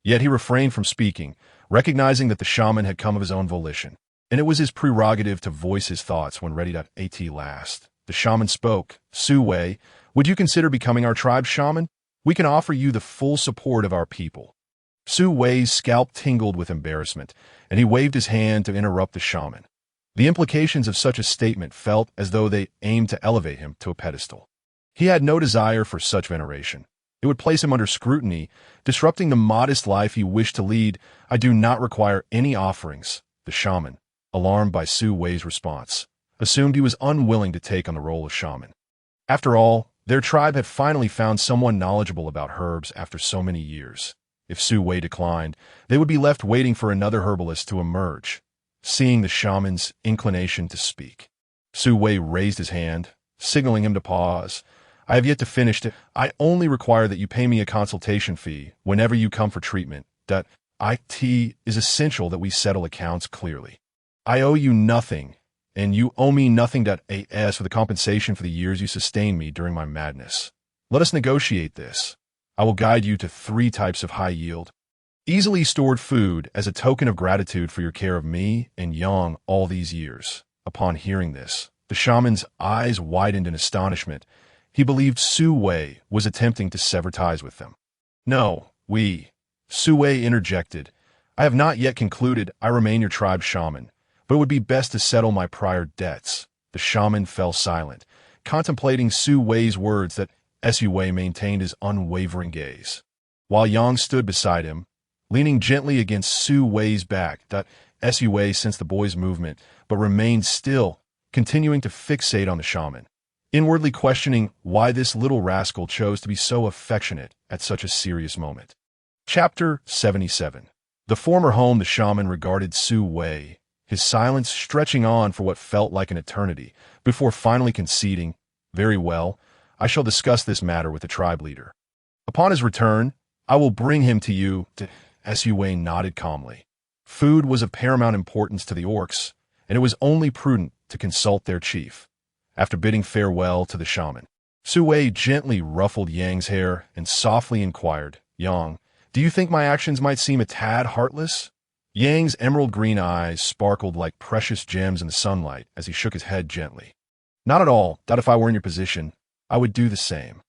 Yet he refrained from speaking, recognizing that the shaman had come of his own volition, and it was his prerogative to voice his thoughts when ready to at last. The shaman spoke. Su Wei, would you consider becoming our tribe's shaman? We can offer you the full support of our people. Su Wei's scalp tingled with embarrassment, and he waved his hand to interrupt the shaman. The implications of such a statement felt as though they aimed to elevate him to a pedestal. He had no desire for such veneration. It would place him under scrutiny, disrupting the modest life he wished to lead. I do not require any offerings. The shaman, alarmed by Su Wei's response, assumed he was unwilling to take on the role of shaman. After all, their tribe had finally found someone knowledgeable about herbs after so many years. If Su Wei declined, they would be left waiting for another herbalist to emerge. Seeing the shaman's inclination to speak, Su Wei raised his hand, signaling him to pause. I have yet to finish it. I only require that you pay me a consultation fee whenever you come for treatment. It is essential that we settle accounts clearly. I owe you nothing, and you owe me nothing. As for the compensation for the years you sustained me during my madness, let us negotiate this. I will guide you to 3 types of high-yield, easily stored food as a token of gratitude for your care of me and Yang all these years. Upon hearing this, the shaman's eyes widened in astonishment. He believed Su Wei was attempting to sever ties with them. No, Su Wei interjected. I have not yet concluded. I remain your tribe's shaman, but it would be best to settle my prior debts. The shaman fell silent, contemplating Su Wei's words. That Su Wei maintained his unwavering gaze, while Yang stood beside him, leaning gently against Su Wei's back. Su Wei sensed the boy's movement, but remained still, continuing to fixate on the shaman, inwardly questioning why this little rascal chose to be so affectionate at such a serious moment. Chapter 77. The former home the shaman regarded Su Wei, his silence stretching on for what felt like an eternity, before finally conceding, "Very well, I shall discuss this matter with the tribe leader. Upon his return, I will bring him to you." Su Wei nodded calmly. Food was of paramount importance to the orcs, and it was only prudent to consult their chief. After bidding farewell to the shaman, Su Wei gently ruffled Yang's hair and softly inquired, "Yang, do you think my actions might seem a tad heartless?" Yang's emerald green eyes sparkled like precious gems in the sunlight as he shook his head gently. "Not at all. That if I were in your position, I would do the same.